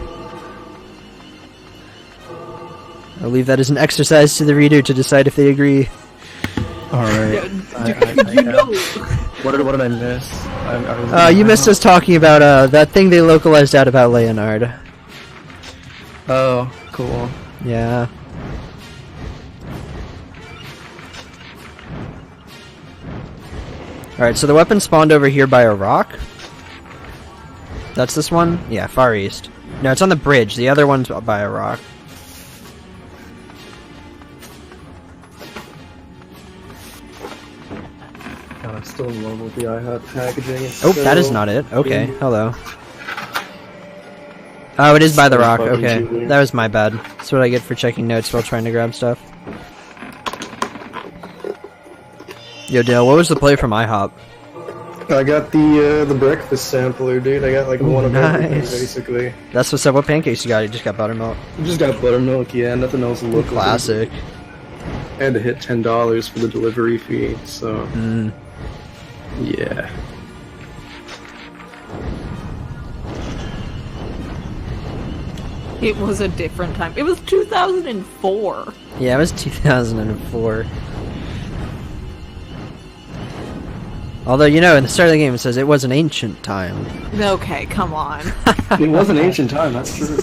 I'll leave that as an exercise to the reader to decide if they agree. Alright. You know. What did I miss? You missed us talking about that thing they localized out about Leonard. Oh, cool. Yeah. Alright, so the weapon spawned over here by a rock. That's this one? Yeah, far east. No, it's on the bridge. The other one's by a rock. God, I'm still in love with the iHot packaging. It's Oh, that is not it. Okay, hello. Oh, it is by the rock. Okay, that was my bad. That's what I get for checking notes while trying to grab stuff. Yo, Dale, what was the play from IHOP? I got the breakfast sampler, dude. I got like one of everything, Nice. basically. That's what's up. What pancakes you got? You just got buttermilk. I just got buttermilk, yeah, nothing else to look like. Classic. I had to hit $10 for the delivery fee, so yeah. It was a different time. It was 2004. Yeah, it was 2004. Although, you know, in the start of the game it says it was an ancient time. Okay, come on. It was an ancient time, that's true.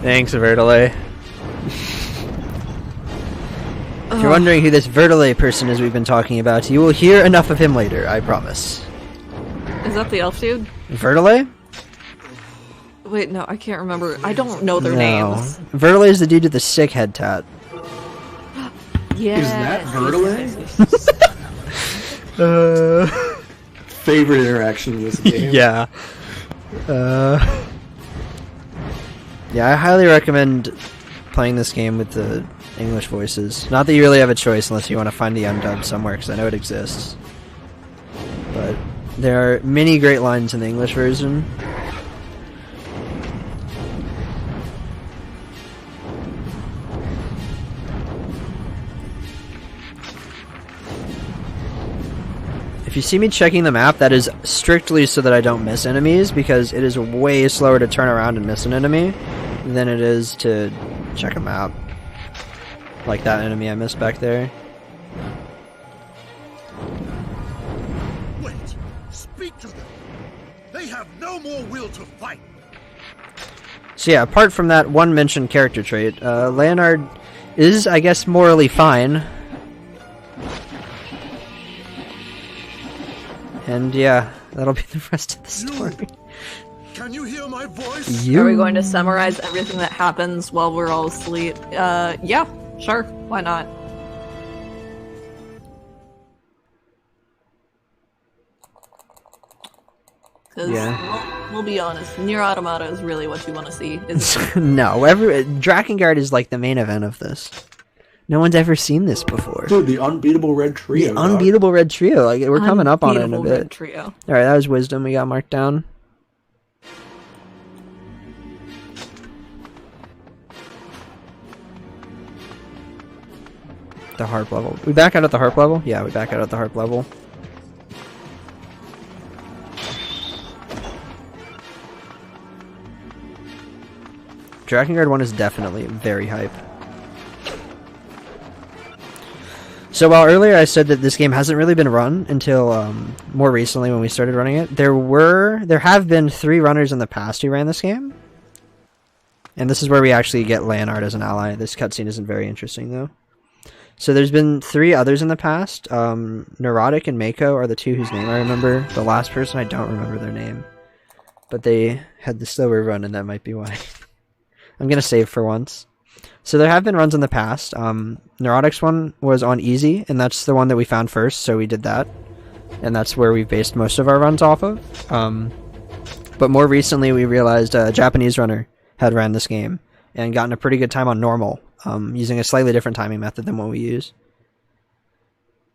Thanks, Vertile. If you're wondering who this Vertile person is we've been talking about, you will hear enough of him later, I promise. Is that the elf dude? Vertile? Wait, no, I can't remember. I don't know their No. names. Vertile is the dude with the sick head tat. Yeah. Is that Vertile? Favorite interaction in this game. Yeah. Yeah, I highly recommend playing this game with the English voices. Not that you really have a choice unless you want to find the undubbed somewhere, because I know it exists. But there are many great lines in the English version. If you see me checking the map, that is strictly so that I don't miss enemies, because it is way slower to turn around and miss an enemy than it is to check a map. Like that enemy I missed back there. Wait! Speak to them! They have no more will to fight! So yeah, apart from that one mentioned character trait, Leonard is, I guess, morally fine. And yeah, that'll be the rest of the story. Can you hear my voice? Are we going to summarize everything that happens while we're all asleep? Yeah, sure. Why not? Because, we'll be honest, Nier Automata is really what you want to see. No, Drakengard is like the main event of this. No one's ever seen this before. Dude, the unbeatable red trio. The unbeatable red trio. Like, we're coming up on it in a Red bit. Trio. Alright, that was wisdom we got marked down. The harp level. We back out at the harp level? Yeah, we back out at the harp level. Drakengard 1 is definitely very hype. So while earlier I said that this game hasn't really been run until more recently when we started running it, there have been 3 runners in the past who ran this game. And this is where we actually get Leonard as an ally. This cutscene isn't very interesting though. So there's been 3 others in the past. Neurotic and Mako are the 2 whose name I remember. The last person, I don't remember their name. But they had the slower run and that might be why. I'm going to save for once. So there have been runs in the past. Neurotic's one was on easy, and that's the one that we found first, so we did that. And that's where we've based most of our runs off of. But more recently we realized a Japanese runner had ran this game and gotten a pretty good time on normal, using a slightly different timing method than what we use.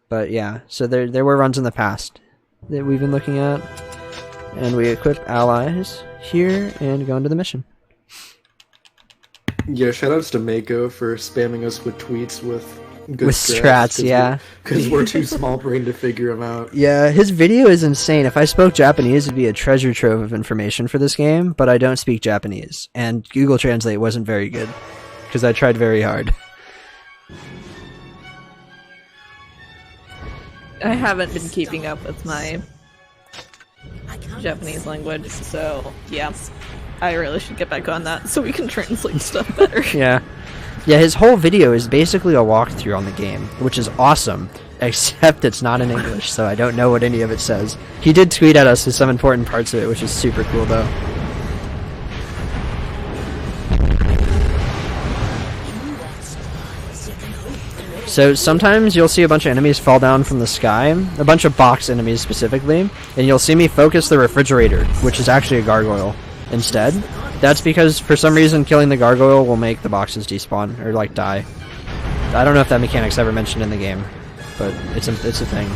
But yeah, so there were runs in the past that we've been looking at. And we equip allies here and go into the mission. Yeah, shoutouts to Mako for spamming us with tweets with good With strats, yeah. Because we're too small-brained to figure them out. Yeah, his video is insane. If I spoke Japanese, it'd be a treasure trove of information for this game, but I don't speak Japanese, and Google Translate wasn't very good. because I tried very hard. I haven't been keeping up with my Japanese language, so yeah. I really should get back on that so we can translate stuff better. Yeah. Yeah, his whole video is basically a walkthrough on the game, which is awesome, except it's not in English, so I don't know what any of it says. He did tweet at us with some important parts of it, which is super cool, though. So sometimes you'll see a bunch of enemies fall down from the sky, a bunch of box enemies specifically, and you'll see me focus the refrigerator, which is actually a gargoyle, instead. That's because for some reason killing the gargoyle will make the boxes despawn, or like die. I don't know if that mechanic's ever mentioned in the game, but it's a thing.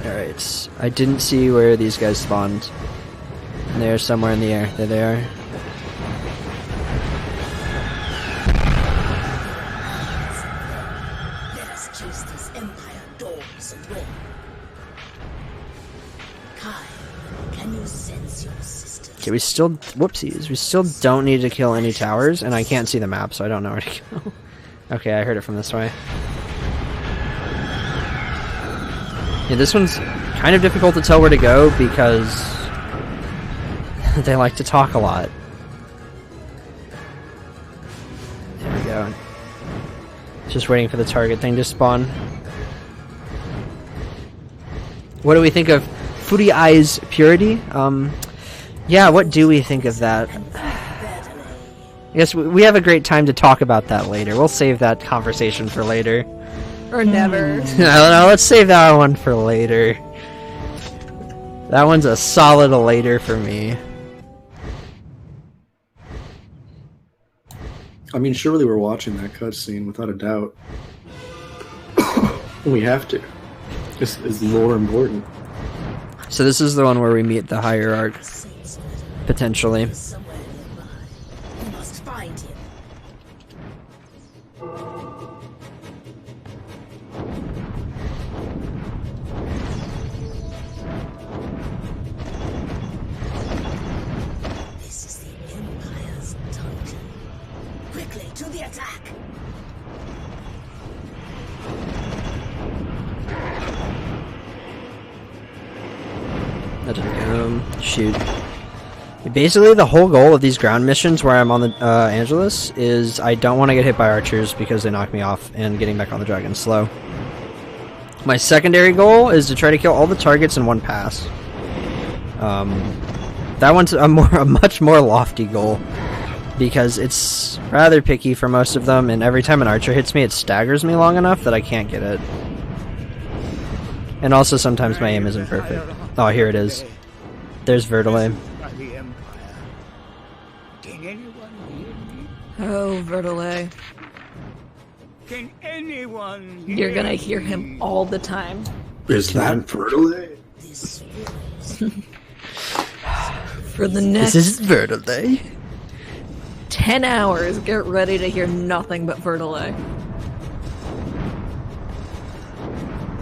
Alright, I didn't see where these guys spawned. They're somewhere in the air. There they are. Okay, we still, whoopsies, we still don't need to kill any towers, and I can't see the map, so I don't know where to go. Okay, I heard it from this way. Yeah, this one's kind of difficult to tell where to go, because they like to talk a lot. There we go. Just waiting for the target thing to spawn. What do we think of Footy Eye's Purity? Yeah, what do we think of that? Yes, we have a great time to talk about that later. We'll save that conversation for later. Or never. No, let's save that one for later. That one's a solid later for me. I mean, surely we're watching that cutscene without a doubt. We have to. This is more important. So this is the one where we meet the hierarch. Potentially. Somewhere nearby. We must find him. This is the Empire's dungeon. Quickly, to the attack! That didn't go. Shoot. Basically, the whole goal of these ground missions where I'm on the Angelus is I don't want to get hit by archers because they knock me off, and getting back on the dragon slow. My secondary goal is to try to kill all the targets in one pass. That one's a much more lofty goal because it's rather picky for most of them, and every time an archer hits me, it staggers me long enough that I can't get it. And also sometimes my aim isn't perfect. Oh, here it is. There's Vertile. Oh, Vertile. Can anyone You're gonna hear him all the time. Is that Vertile? For the next This is Vertile. 10 hours, get ready to hear nothing but Vertile.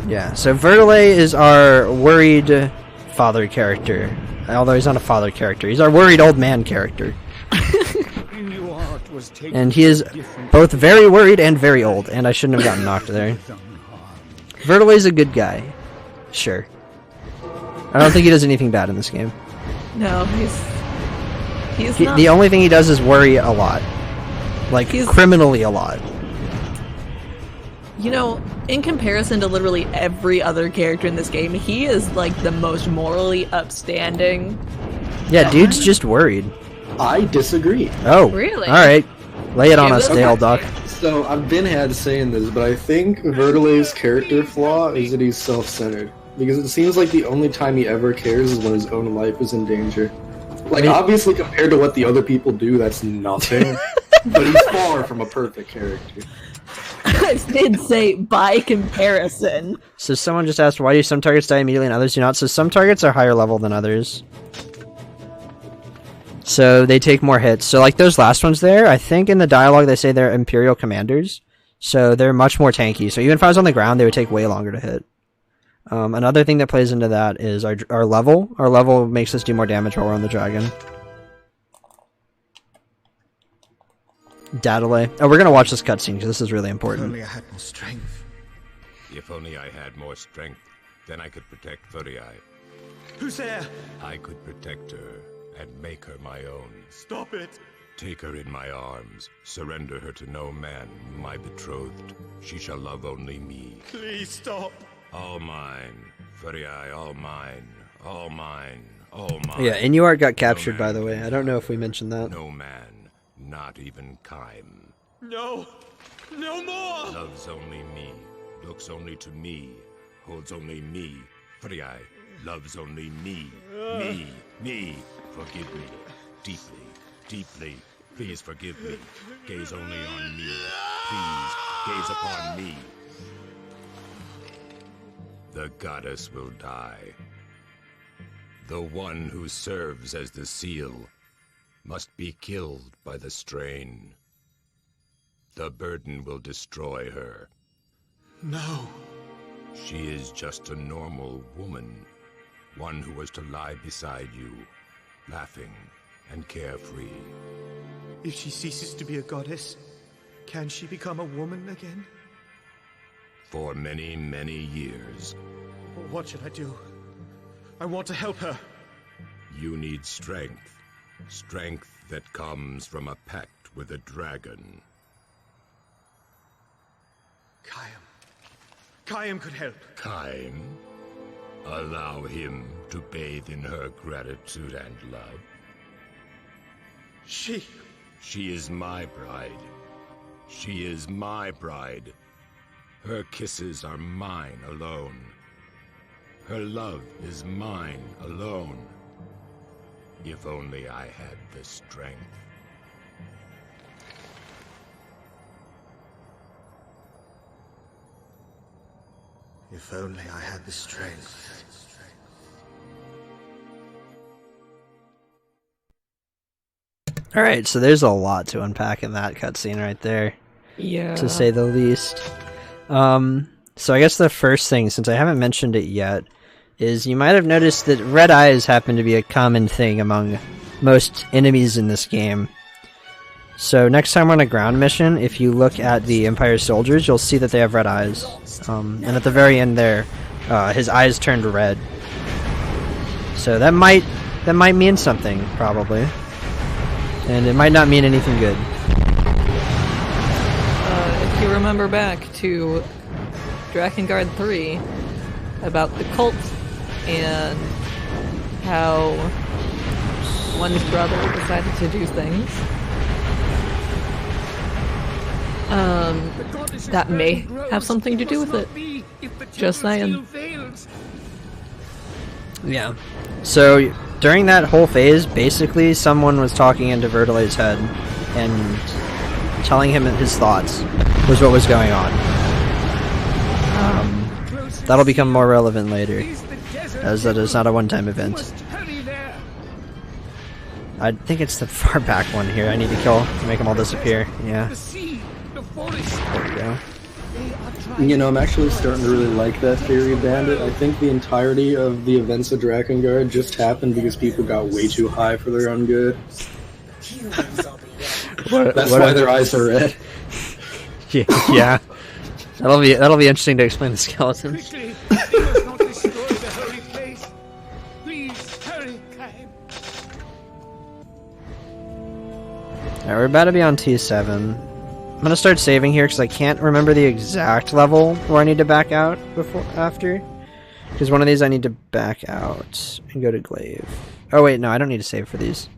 Yeah, so Vertile is our worried father character. Although he's not a father character, he's our worried old man character. And he is both very worried and very old, and I shouldn't have gotten knocked there. Vertile's a good guy. Sure. I don't think he does anything bad in this game. No, he's not. The only thing he does is worry a lot. Like, criminally a lot. You know, in comparison to literally every other character in this game, he is like the most morally upstanding. Yeah, dude's just worried. I disagree. Oh, really? Alright. Lay it on us, Dale Duck. So, I've been had saying this, but I think Vertile's character flaw is that he's self-centered. Because it seems like the only time he ever cares is when his own life is in danger. Like, obviously, compared to what the other people do, that's nothing. But he's far from a perfect character. I did say by comparison. So someone just asked, why do some targets die immediately and others do not? So some targets are higher level than others. So they take more hits. So like those last ones there, I think in the dialogue they say they're Imperial commanders. So they're much more tanky. So even if I was on the ground, they would take way longer to hit. Another thing that plays into that is our level. Our level makes us do more damage while we're on the dragon. Dadale. Oh, we're gonna watch this cutscene because this is really If important. only I had more strength. If only I had more strength, then I could protect Thurii. Who's there? I could protect her and make her my own. Stop it! Take her in my arms, surrender her to no man, my betrothed. She shall love only me. Please stop. All mine, Thurii, all mine, all mine, all mine. Yeah, Inuart got captured, by the way. I don't know if we mentioned that. No man, not even Kaim. No! No more! Loves only me, looks only to me, holds only me. Thurii loves only me. Me. Forgive me. Deeply, deeply. Please forgive me. Gaze only on me. Please, gaze upon me. The goddess will die. The one who serves as the seal must be killed by the strain. The burden will destroy her. No. She is just a normal woman. One who was to lie beside you, laughing and carefree. If she ceases to be a goddess, can she become a woman again? For many, many years. What should I do? I want to help her. You need strength. Strength that comes from a pact with a dragon. Kaim could help. Kaim? Allow him to bathe in her gratitude and love. She is my bride. She is my bride. Her kisses are mine alone. Her love is mine alone. If only I had the strength. If only I had the strength. Alright, so there's a lot to unpack in that cutscene right there. Yeah. To say the least. So I guess the first thing, since I haven't mentioned it yet, is you might have noticed that red eyes happen to be a common thing among most enemies in this game. So next time we're on a ground mission, if you look at the Empire soldiers, you'll see that they have red eyes. And at the very end there, his eyes turned red. So that might mean something, probably. And it might not mean anything good. If you remember back to Drakengard 3, about the cult and how one's brother decided to do things, that may have something to do with it. Just saying. Yeah. So during that whole phase, basically someone was talking into Verdelay's head and telling him his thoughts was what was going on. That'll become more relevant later, as that is not a one-time event. I think it's the far back one here. I need to kill to make them all disappear. Yeah. There we go. You know, I'm actually starting to really like that theory, Bandit. I think the entirety of the events of Drakengard just happened because people got way too high for their own good. That's why their eyes are red. Yeah. That'll be interesting to explain the skeletons. Alright, we're about to be on T7. I'm gonna start saving here because I can't remember the exact level where I need to back out after. Because one of these I need to back out and go to Glaive. Oh wait, no, I don't need to save for these.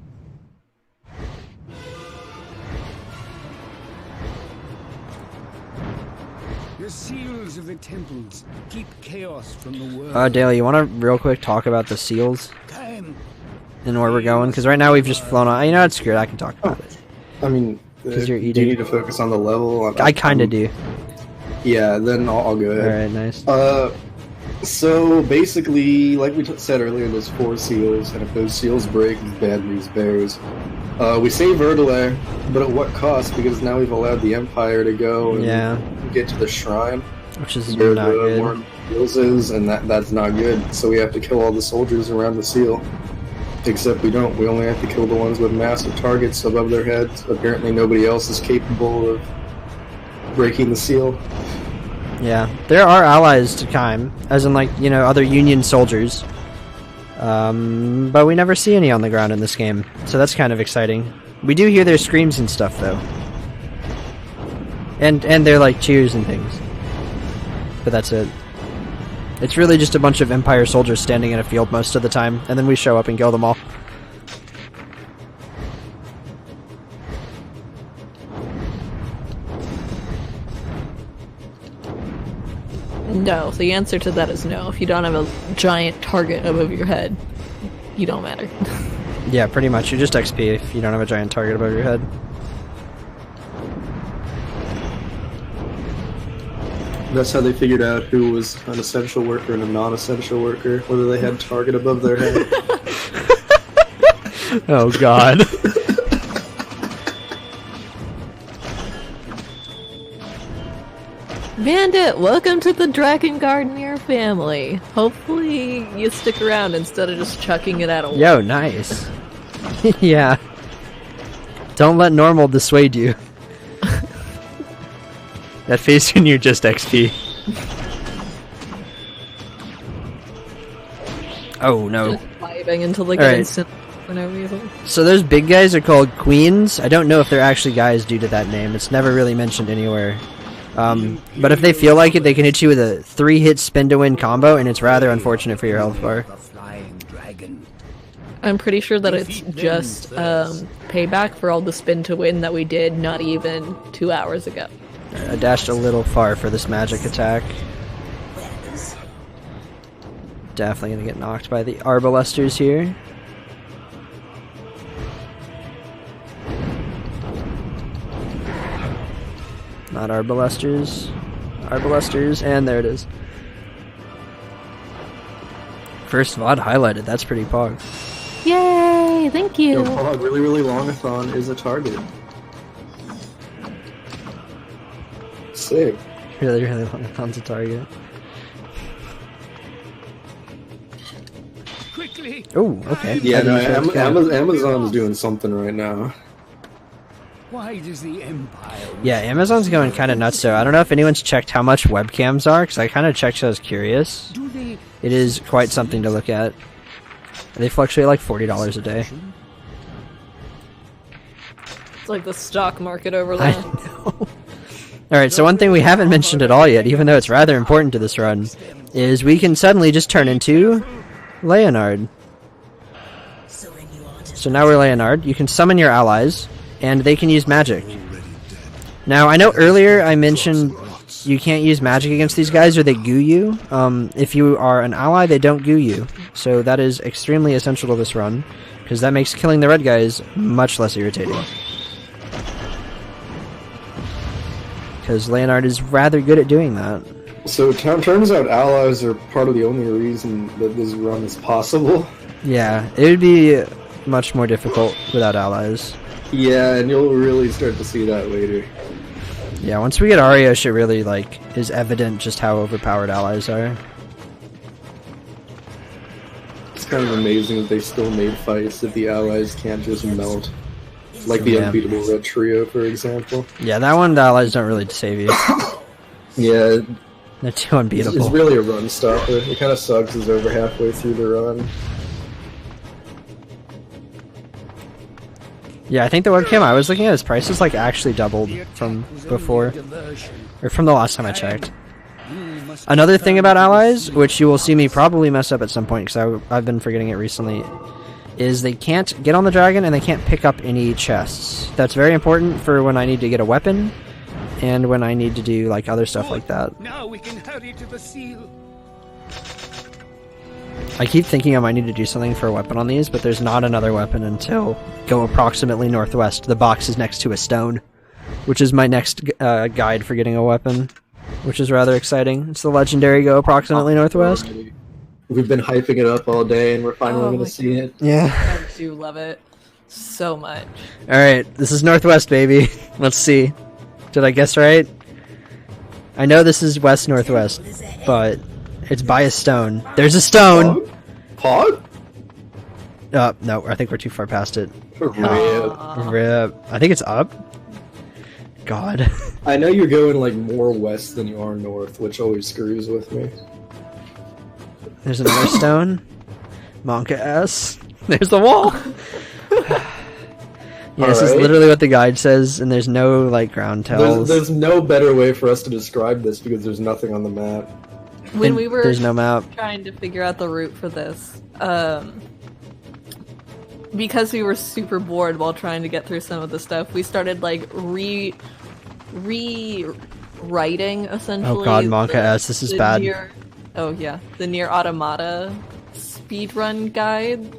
The seals of the temples keep chaos from the world. Dale, you want to real quick talk about the seals and where we're going? Because right now we've just flown on. You know, it's screwed. I can talk about it. I mean, because you're eating. Do you need to focus on the level? I kind of do. Yeah, then I'll go ahead. Alright, nice. So basically, like we said earlier, there's 4 seals, and if those seals break, it's bad news bears. We save Verdelay, but at what cost? Because now we've allowed the Empire to go and get to the shrine. which is where not good. one of the seals is, and that's not good. So we have to kill all the soldiers around the seal. Except we don't. We only have to kill the ones with massive targets above their heads. Apparently nobody else is capable of breaking the seal. Yeah, there are allies to Kaim, as in, like, you know, other Union soldiers. But we never see any on the ground in this game, so that's kind of exciting. We do hear their screams and stuff, though. And their, like, cheers and things. But that's it. It's really just a bunch of Empire soldiers standing in a field most of the time, and then we show up and kill them all. No, the answer to that is no. If you don't have a giant target above your head, you don't matter. Yeah, pretty much. You're just XP if you don't have a giant target above your head. That's how they figured out who was an essential worker and a non-essential worker, whether they had target above their head. Oh god. Bandit, welcome to the Drakengard near family. Hopefully you stick around instead of just chucking it at a wall. Yo, nice. Yeah. Don't let normal dissuade you. That face when you're just XP. Oh no. Just vibing until they All get right. instant for no reason. So those big guys are called queens. I don't know if they're actually guys due to that name. It's never really mentioned anywhere. But if they feel like it, they can hit you with a 3-hit spin to win combo, and it's rather unfortunate for your health bar. I'm pretty sure that it's just payback for all the spin to win that we did not even 2 hours ago. I dashed a little far for this magic attack. Definitely gonna get knocked by the arbalesters here. Not arbalesters. Arbalesters, and there it is. First VOD highlighted, that's pretty pog. Yay! Thank you! Yo, Pog, really, really long-a-thon is a target. Sick. Really, really long tons of target. Quickly! Oh, okay. Yeah, no, Amazon's doing something right now. Why does the Empire... Yeah, Amazon's going kind of nuts, though. I don't know if anyone's checked how much webcams are, because I kind of checked so I was curious. Do they... It is quite something to look at. They fluctuate like $40 a day. It's like the stock market over I there. know. Alright, so one thing we haven't mentioned at all yet, even though it's rather important to this run, is we can suddenly just turn into Leonard. So now we're Leonard. You can summon your allies, and they can use magic. Now, I know earlier I mentioned you can't use magic against these guys or they goo you. If you are an ally, they don't goo you. So that is extremely essential to this run, because that makes killing the red guys much less irritating. Because Leonard is rather good at doing that. So it turns out allies are part of the only reason that this run is possible. Yeah, it would be much more difficult without allies. Yeah, and you'll really start to see that later. Yeah, once we get Ariosh, it really, like, is evident just how overpowered allies are. It's kind of amazing that they still made fights that the allies can't just melt. Like the unbeatable Red Trio, for example. Yeah, that one, the allies don't really save you. Yeah. They're too unbeatable. It's really a run stopper. It kind of sucks it's over halfway through the run. Yeah, I think the webcam I was looking at, its price is like actually doubled from before. Or from the last time I checked. Another thing about allies, which you will see me probably mess up at some point because I've been forgetting it recently, is they can't get on the dragon and they can't pick up any chests. That's very important for when I need to get a weapon and when I need to do like other stuff like that. Now we can hurry to the seal. I keep thinking I might need to do something for a weapon on these, but there's not another weapon until go approximately northwest. The box is next to a stone, which is my next guide for getting a weapon, which is rather exciting. It's the legendary go approximately northwest. We've been hyping it up all day, and we're finally going to see it. Yeah. I do love it so much. Alright, this is northwest, baby. Let's see. Did I guess right? I know this is west-northwest, but it's by a stone. There's a stone! Pog? No, I think we're too far past it. Rip. Rip. I think it's up. God. I know you're going like more west than you are north, which always screws with me. There's another stone. Monka S. There's the wall! Yeah, this is literally what the guide says, and there's no, like, ground tells. There's no better way for us to describe this because there's nothing on the map. When we were there's no map. trying to figure out the route for this, because we were super bored while trying to get through some of the stuff, we started, like, rewriting, essentially. Oh god, Monka S, this is bad. The Near Automata speedrun guide,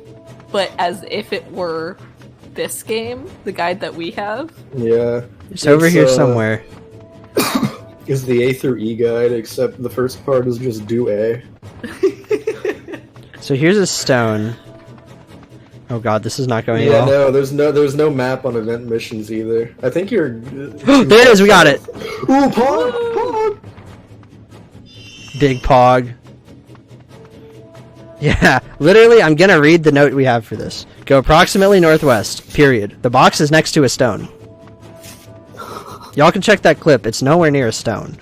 but as if it were this game, the guide that we have. Yeah. It's over here somewhere. Is the A through E guide, except the first part is just do A. So here's a stone. Oh god, this is not going well. No, there's no map on event missions either. I think you're... There it is, we got it! Ooh, Pog! Big Pog. Yeah, literally, I'm gonna read the note we have for this. Go approximately northwest, period. The box is next to a stone. Y'all can check that clip, it's nowhere near a stone.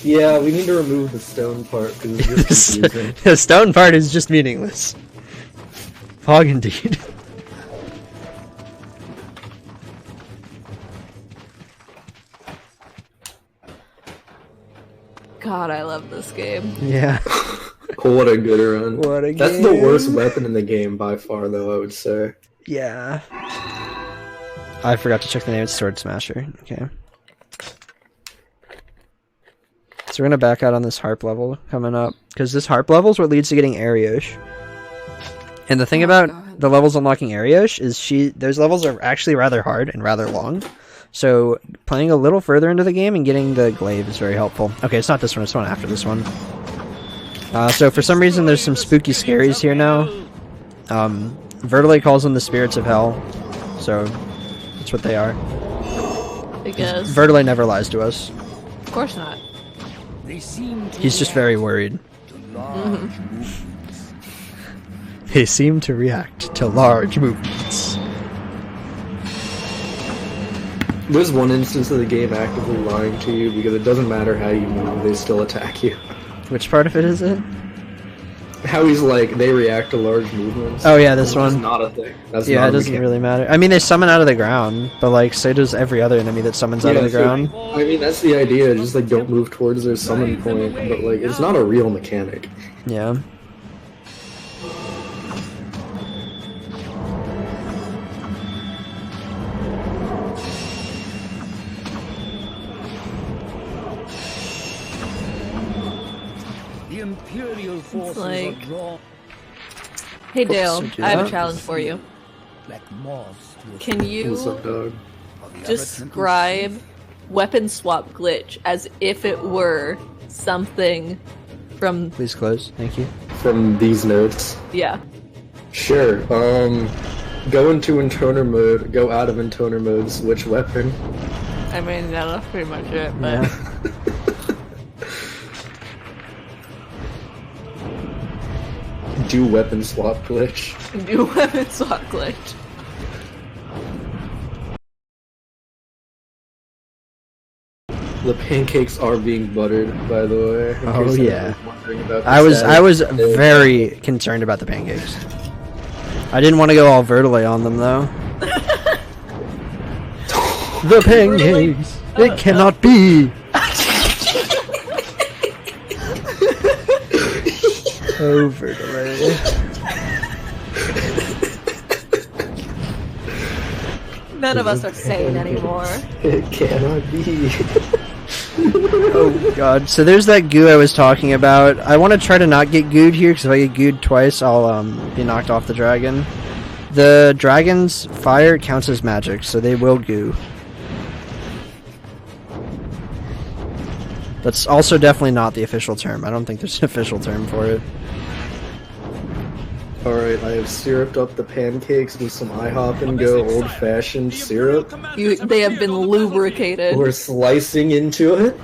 Yeah, we need to remove the stone part, because it's just confusing. The stone part is just meaningless. Fog indeed. God, I love this game. Yeah. What a good run. What a That's game. the worst weapon in the game by far, though, I would say. Yeah. I forgot to check the name. It's Sword Smasher. Okay. So we're gonna back out on this harp level coming up, because this harp level is what leads to getting Ariosh. And the thing about the levels unlocking Ariosh is those levels are actually rather hard and rather long. So playing a little further into the game and getting the glaive is very helpful. Okay, it's not this one, it's the one after this one. So for some reason there's some spooky scaries here now. Vertile calls them the spirits of hell. So that's what they are. I guess. Vertile never lies to us. Of course not. He's just very worried. They seem to react to large movements. There's one instance of the game actively lying to you because it doesn't matter how you move, they still attack you. Which part of it is it? How he's like, they react to large movements. Oh yeah, this one. That's not a thing. That's yeah, not it doesn't really matter. I mean, they summon out of the ground, but like, so does every other enemy that summons out of the ground. I mean, that's the idea, just like, don't move towards their summon point, but like, it's not a real mechanic. Yeah. It's like, hey Dale, I have a challenge for you. Can you What's up, dog? describe weapon swap glitch as if it were something from... Please close, thank you. From these notes? Yeah. Sure, go into intoner mode, go out of intoner mode, switch weapon. I mean, that's pretty much it, but... Yeah. Do weapon swap glitch. Do weapon swap glitch. The pancakes are being buttered, by the way. Oh yeah. I was very concerned about the pancakes. I didn't want to go all Vertile on them though. The pancakes! It cannot be! Oh, Vertile. None of us are sane anymore. It cannot be. Oh god, so there's that goo I was talking about. I want to try to not get gooed here, because if I get gooed twice, I'll be knocked off the dragon. The dragon's fire counts as magic, so they will goo. That's also definitely not the official term. I don't think there's an official term for it. Alright, I have syruped up the pancakes with some IHOP and Go old-fashioned syrup. They have been lubricated. We're slicing into it.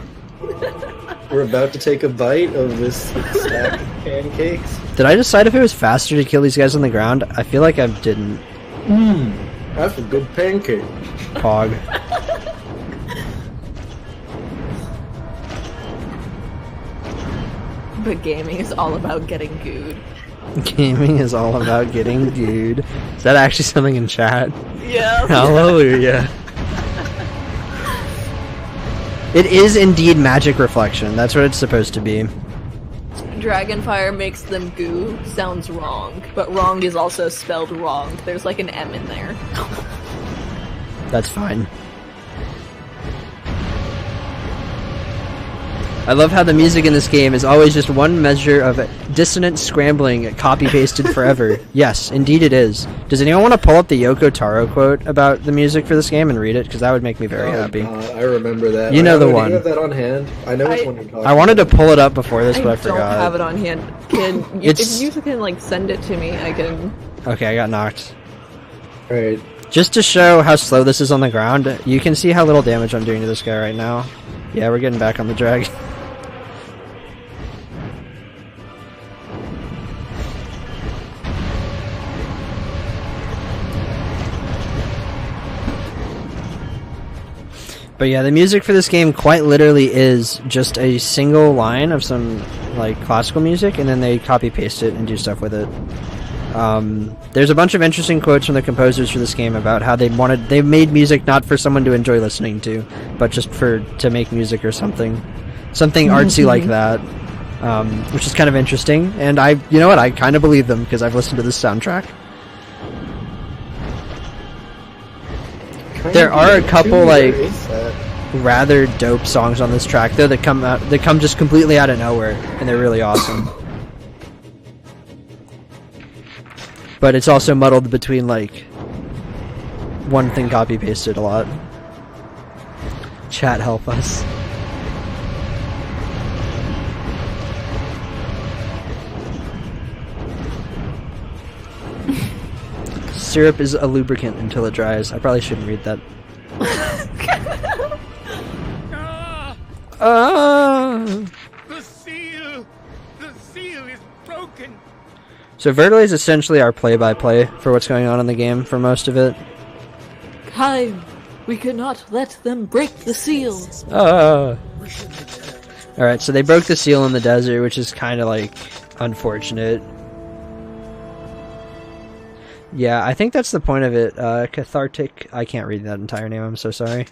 We're about to take a bite of this stack of pancakes. Did I decide if it was faster to kill these guys on the ground? I feel like I didn't. That's a good pancake. Pog. But gaming is all about getting gooed. Gaming is all about getting gooed. Is that actually something in chat? Yeah. Hallelujah. It is indeed magic reflection. That's what it's supposed to be. Dragonfire makes them goo sounds wrong, but wrong is also spelled wrong. There's like an M in there. That's fine. I love how the music in this game is always just one measure of dissonant scrambling, copy-pasted forever. Yes, indeed it is. Does anyone want to pull up the Yoko Taro quote about the music for this game and read it? Because that would make me very happy. I remember that. You know the one. Do you have that on hand? I know which one you're talking about. I wanted to pull it up before this, but I forgot. I don't have it on hand. If you can like send it to me, I can... Okay, I got knocked. Alright. Just to show how slow this is on the ground, you can see how little damage I'm doing to this guy right now. Yeah, we're getting back on the drag. But yeah, the music for this game quite literally is just a single line of some like classical music, and then they copy paste it and do stuff with it. There's a bunch of interesting quotes from the composers for this game about how they made music not for someone to enjoy listening to, but just to make music or something artsy like that, which is kind of interesting. And you know what, I kind of believe them because I've listened to this soundtrack. There are a couple like rather dope songs on this track though that come just completely out of nowhere, and they're really awesome. But it's also muddled between like one thing copy pasted a lot. Chat, help us. Syrup is a lubricant until it dries. I probably shouldn't read that. The seal is broken. So Vertile is essentially our play-by-play for what's going on in the game for most of it. Time. We cannot let them break the seal. Alright, so they broke the seal in the desert, which is kind of like unfortunate. Yeah, I think that's the point of it. Cathartic. I can't read that entire name, I'm so sorry.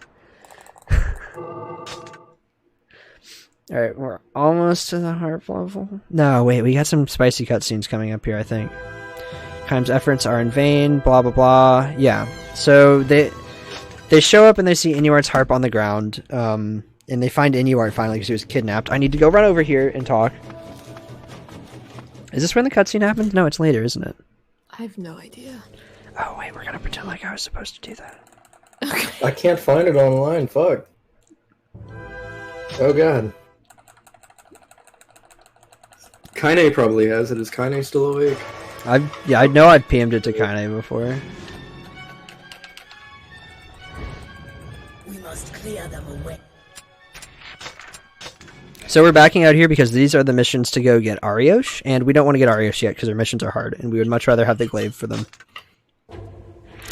Alright, we're almost to the harp level. No, wait, we got some spicy cutscenes coming up here, I think. Kaim's efforts are in vain, blah blah blah. Yeah, so they show up and they see Inuart's harp on the ground, and they find Inuart finally because he was kidnapped. I need to go run over here and talk. Is this when the cutscene happens? No, it's later, isn't it? I have no idea. Oh wait, we're gonna pretend like I was supposed to do that. Okay. I can't find it online, fuck. Oh god. Kaine probably has it. Is Kaine still awake? I know I've PM'd it to Kaine before. We must clear them away. So we're backing out here because these are the missions to go get Ariosh, and we don't want to get Ariosh yet because their missions are hard, and we would much rather have the glaive for them.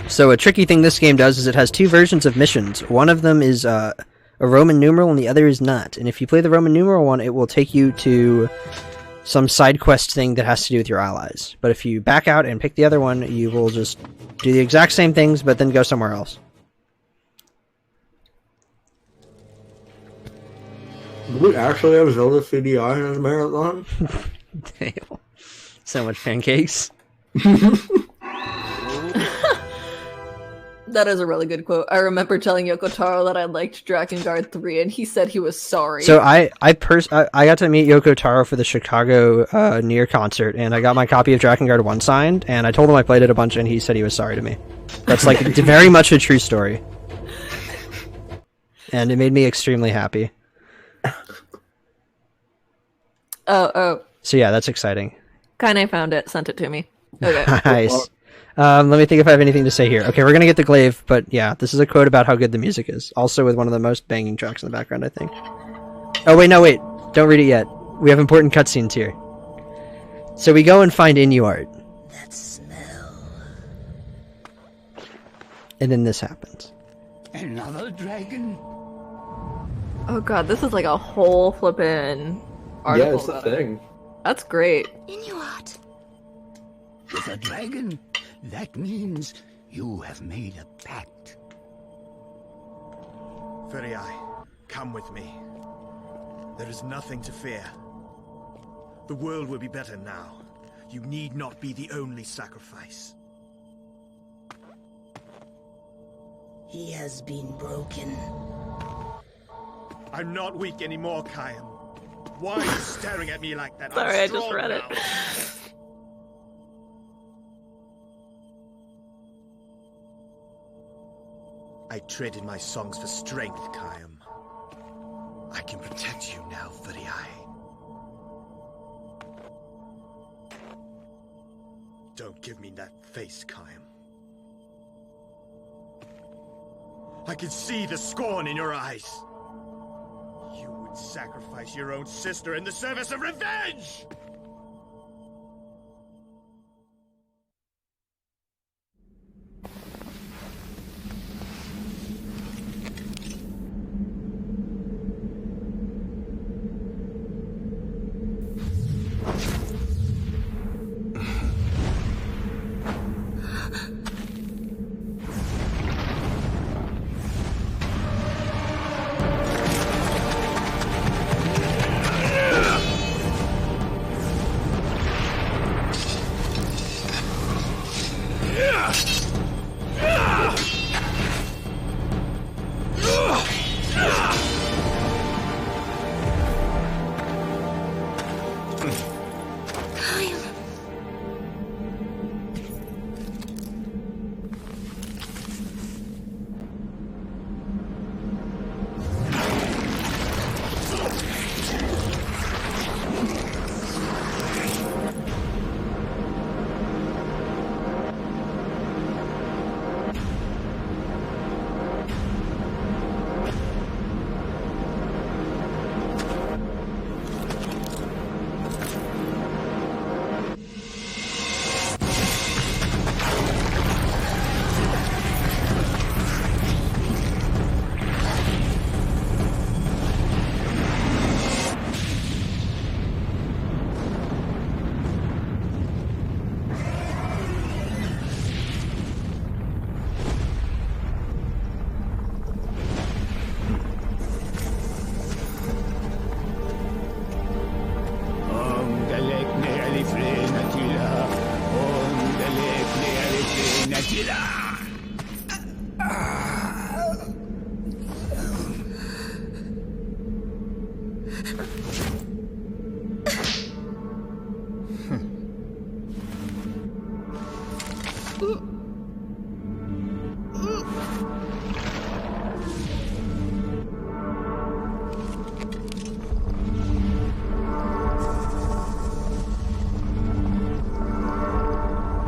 So a tricky thing this game does is it has two versions of missions. One of them is a Roman numeral, and the other is not. And if you play the Roman numeral one, it will take you to some side quest thing that has to do with your allies. But if you back out and pick the other one, you will just do the exact same things, but then go somewhere else. Do we actually have Zelda CDI in this marathon? Damn. So much pancakes. That is a really good quote. I remember telling Yoko Taro that I liked Drakengard 3, and he said he was sorry. So I got to meet Yoko Taro for the Chicago Near concert, and I got my copy of Drakengard 1 signed, and I told him I played it a bunch, and he said he was sorry to me. That's like very much a true story. And it made me extremely happy. Oh. So yeah, that's exciting. Kaine found it, sent it to me. Okay. Nice. Let me think if I have anything to say here. Okay, we're gonna get the glaive, but yeah, this is a quote about how good the music is. Also with one of the most banging tracks in the background, I think. Oh wait, no, wait. Don't read it yet. We have important cutscenes here. So we go and find Inuart. That smell. And then this happens. Another dragon? Oh god, this is like a whole flippin' article. Yeah, it's the about it. thing. That's great. Inuart. With a dragon? That means you have made a pact. Furi, come with me. There is nothing to fear. The world will be better now. You need not be the only sacrifice. He has been broken. I'm not weak anymore, Kayam. Why are you staring at me like that? Sorry, I'm I just strong read it. now. I traded my songs for strength, Kayam. I can protect you now, Furi. Don't give me that face, Kayam. I can see the scorn in your eyes. You would sacrifice your own sister in the service of revenge!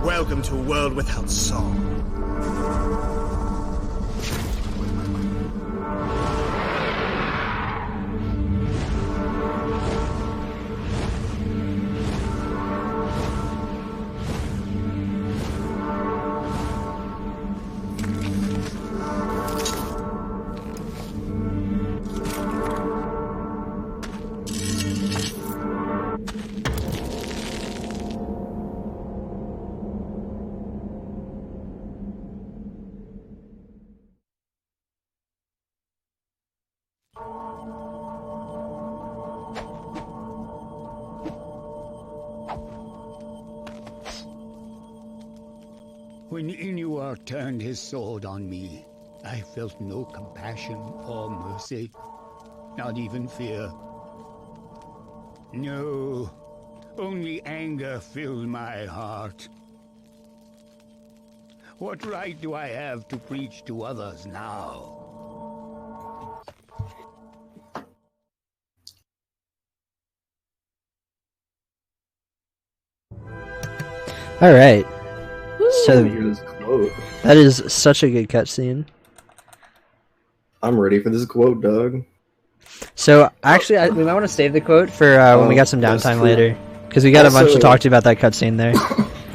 Welcome to a world without song. When Inuart turned his sword on me, I felt no compassion or mercy, not even fear. No, only anger filled my heart. What right do I have to preach to others now? All right. So Hear this quote. that is such a good cutscene. I'm ready for this quote, Doug. So actually, we might want to save the quote for when we got some that's downtime cool. later, because we got a bunch to Also- talk to you about that cutscene there.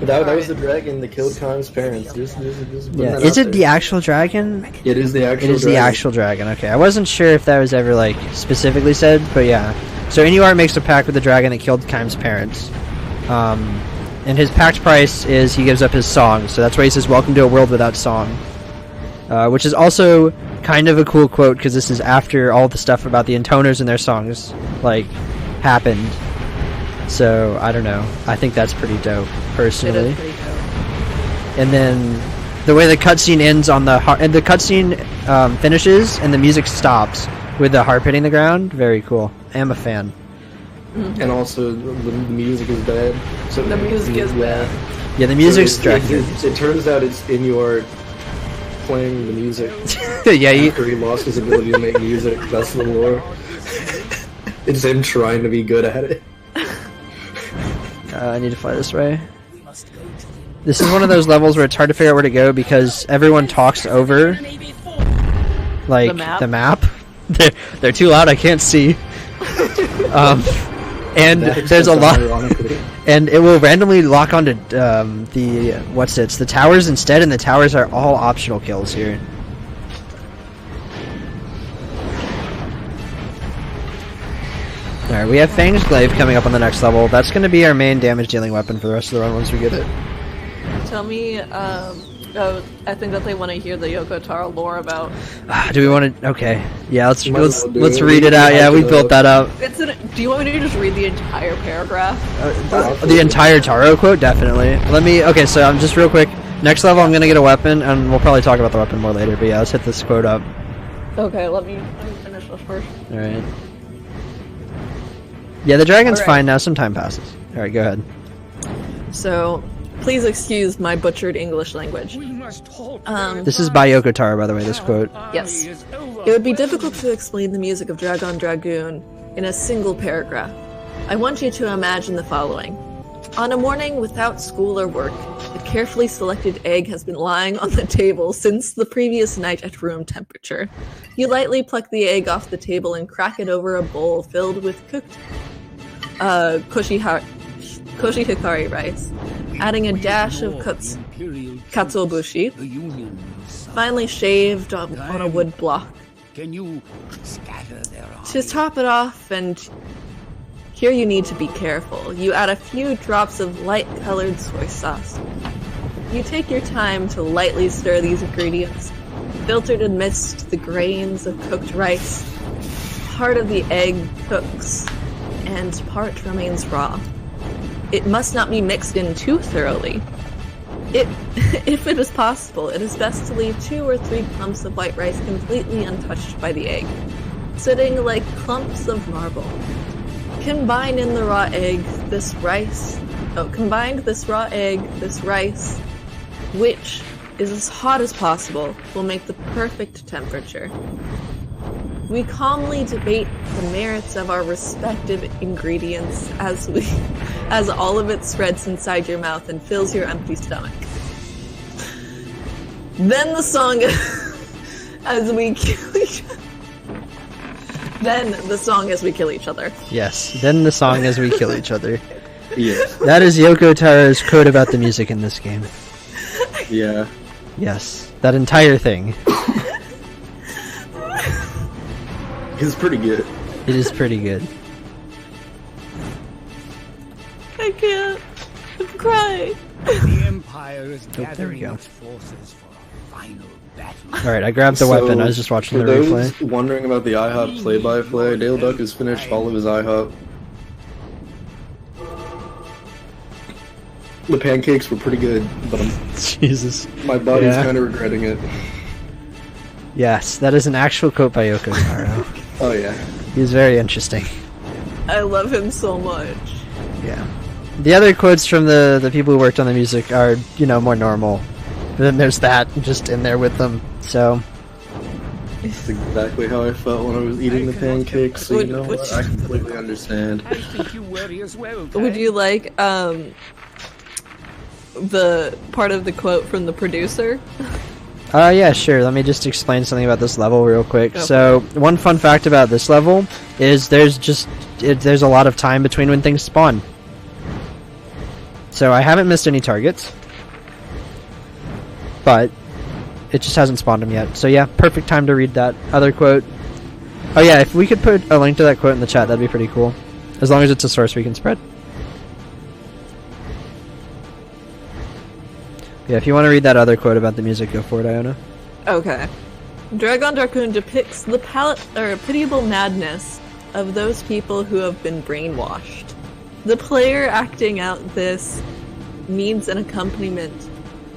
That was the dragon that killed Khan's parents. Just putting Yeah, that is out it the there. actual dragon? It is the actual. It is the dragon. actual dragon. Okay, I wasn't sure if that was ever like specifically said, but yeah. So Inuar makes a pact with the dragon that killed Kaim's parents, and his pact price is he gives up his song. So that's why he says, "Welcome to a world without song," which is also kind of a cool quote because this is after all the stuff about the intoners and their songs like happened. So I don't know. I think that's pretty dope, It personally. is pretty dope. And then the way the cutscene ends on the and the cutscene finishes and the music stops with the harp hitting the ground. Very cool. I am a fan. And also, the music is bad. So The music is bad. Yeah, the music's so directed. it turns out it's Inuar playing the music. Yeah, After he lost his ability to make music. That's the lore. It's him trying to be good at it. I need to fly this way. This is one of those levels where it's hard to figure out where to go because everyone talks over like The map? They're too loud. I can't see. And That there's a lot, ironically. and it will randomly lock onto the towers instead, and the towers are all optional kills here. Alright, we have Fang's Glaive coming up on the next level. That's going to be our main damage dealing weapon for the rest of the run once we get it. Tell me, I think that they want to hear the Yoko Taro lore about. Do we want to? Okay, yeah. Let's Might as well do let's it. read it out. Yeah, we built that up. Do you want me to just read the entire paragraph? The entire Taro quote, definitely. Let me. Okay, so I'm just real quick. Next level, I'm gonna get a weapon, and we'll probably talk about the weapon more later. But yeah, let's hit this quote up. Okay, let me finish this first. All right. Yeah, the dragon's All right. fine now. Some time passes. All right, go ahead. So, please excuse my butchered English language. This is by Yoko Taro, by the way. This quote. Yes. It would be difficult to explain the music of Dragon Dragoon in a single paragraph. I want you to imagine the following. On a morning without school or work, a carefully selected egg has been lying on the table since the previous night at room temperature. You lightly pluck the egg off the table and crack it over a bowl filled with cooked koshihikari rice, adding a dash of katsuobushi, finely shaved on a wood block. Can you scatter their To top it off, and here you need to be careful, you add a few drops of light-colored soy sauce. You take your time to lightly stir these ingredients, filtered amidst the grains of cooked rice. Part of the egg cooks, and part remains raw. It must not be mixed in too thoroughly. If it is possible, it is best to leave 2 or 3 clumps of white rice completely untouched by the egg, sitting like clumps of marble. Combine this raw egg, this rice, which is as hot as possible, will make the perfect temperature. We calmly debate the merits of our respective ingredients as all of it spreads inside your mouth and fills your empty stomach. Then the song as we kill each other. Then the song as we kill each other. Yes. Then the song as we kill each other. Yeah. That is Yoko Taro's quote about the music in this game. Yeah. Yes. That entire thing. It's pretty good. It is pretty good. I can't. I'm crying. The Empire is there we gathering go. its forces for a final battle. Alright, I grabbed the weapon. I was just watching for the those replay. wondering about the IHOP play-by-play, Dale Duck has finished all of his IHOP. The pancakes were pretty good, but Jesus. my body's Yeah. kind of regretting it. Yes, that is an actual quote by Yoko Taro. Oh yeah. He's very interesting. I love him so much. Yeah. The other quotes from the people who worked on the music are, more normal. But then there's that just in there with them. So, That's exactly how I felt when I was eating the pancakes, so you know what? I completely understand. I think you worry as well. Would you like the part of the quote from the producer? Yeah, sure. Let me just explain something about this level real quick. Okay. So, one fun fact about this level is there's a lot of time between when things spawn. So I haven't missed any targets, but it just hasn't spawned them yet. So yeah, perfect time to read that other quote. Oh yeah, if we could put a link to that quote in the chat, that'd be pretty cool. As long as it's a source we can spread. Yeah, if you want to read that other quote about the music, go for it, Iona. Okay. Dragon Dracoon depicts the pitiable madness of those people who have been brainwashed. The player acting out this needs an accompaniment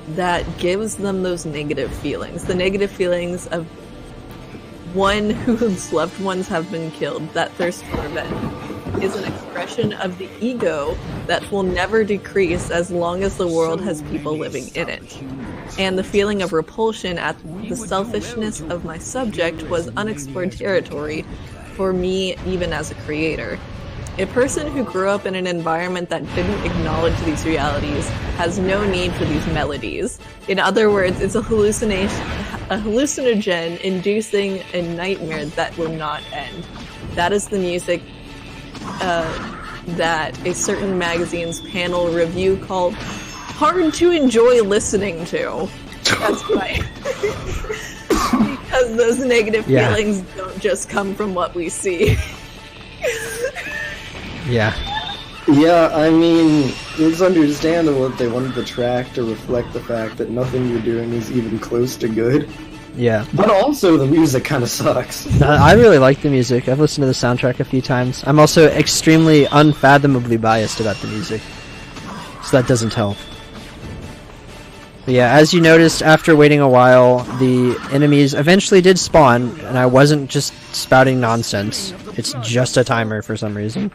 that gives them those negative feelings. The negative feelings of one whose loved ones have been killed, that thirst for revenge, is an expression of the ego that will never decrease as long as the world has people living in it. And the feeling of repulsion at the selfishness of my subject was unexplored territory for me, even as a creator. A person who grew up in an environment that didn't acknowledge these realities has no need for these melodies. In other words, it's a hallucinogen inducing a nightmare that will not end. That is the music that a certain magazine's panel review called hard to enjoy listening to. That's right. Because those negative feelings don't just come from what we see. Yeah. Yeah, I mean, it's understandable that they wanted the track to reflect the fact that nothing you're doing is even close to good. Yeah. But also, the music kind of sucks. I really like the music. I've listened to the soundtrack a few times. I'm also extremely unfathomably biased about the music, so that doesn't help. But yeah, as you noticed, after waiting a while, the enemies eventually did spawn, and I wasn't just spouting nonsense. It's just a timer for some reason.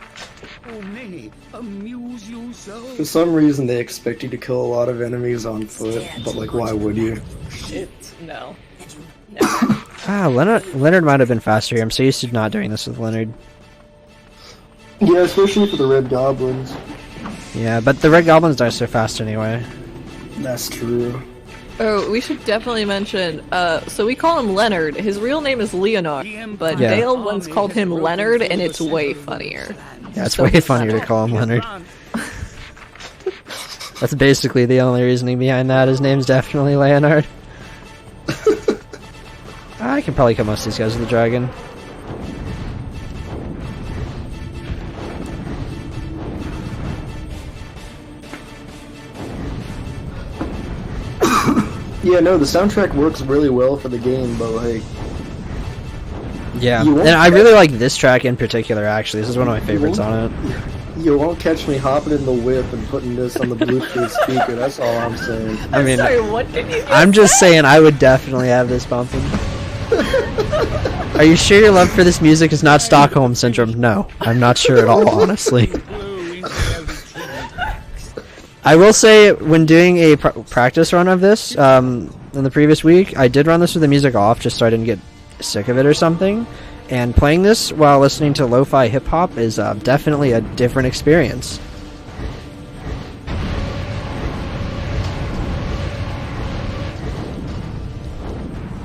For some reason, they expect you to kill a lot of enemies on foot, but like, why would you? No. Leonard might have been faster here. I'm so used to not doing this with Leonard. Yeah, especially for the red goblins. Yeah, but the red goblins die so fast anyway. That's true. Oh, we should definitely mention, so we call him Leonard. His real name is Leonard, but Dale once called him Leonard, and it's way funnier. Yeah, it's way funnier to call him Leonard. That's basically the only reasoning behind that. His name's definitely Leonard. I can probably kill most of these guys with the dragon. Yeah, no, the soundtrack works really well for the game, but like... Yeah, and I really like this track in particular, actually. This is one of my favorites on it. You won't catch me hopping in the whip and putting this on the Bluetooth speaker, that's all I'm saying. I mean, sorry, what did you I'm just saying I would definitely have this bumping. Are you sure your love for this music is not Stockholm Syndrome? No, I'm not sure at all, honestly. I will say, when doing a practice run of this, in the previous week, I did run this with the music off, just so I didn't get sick of it or something. And playing this while listening to lo-fi hip-hop is definitely a different experience.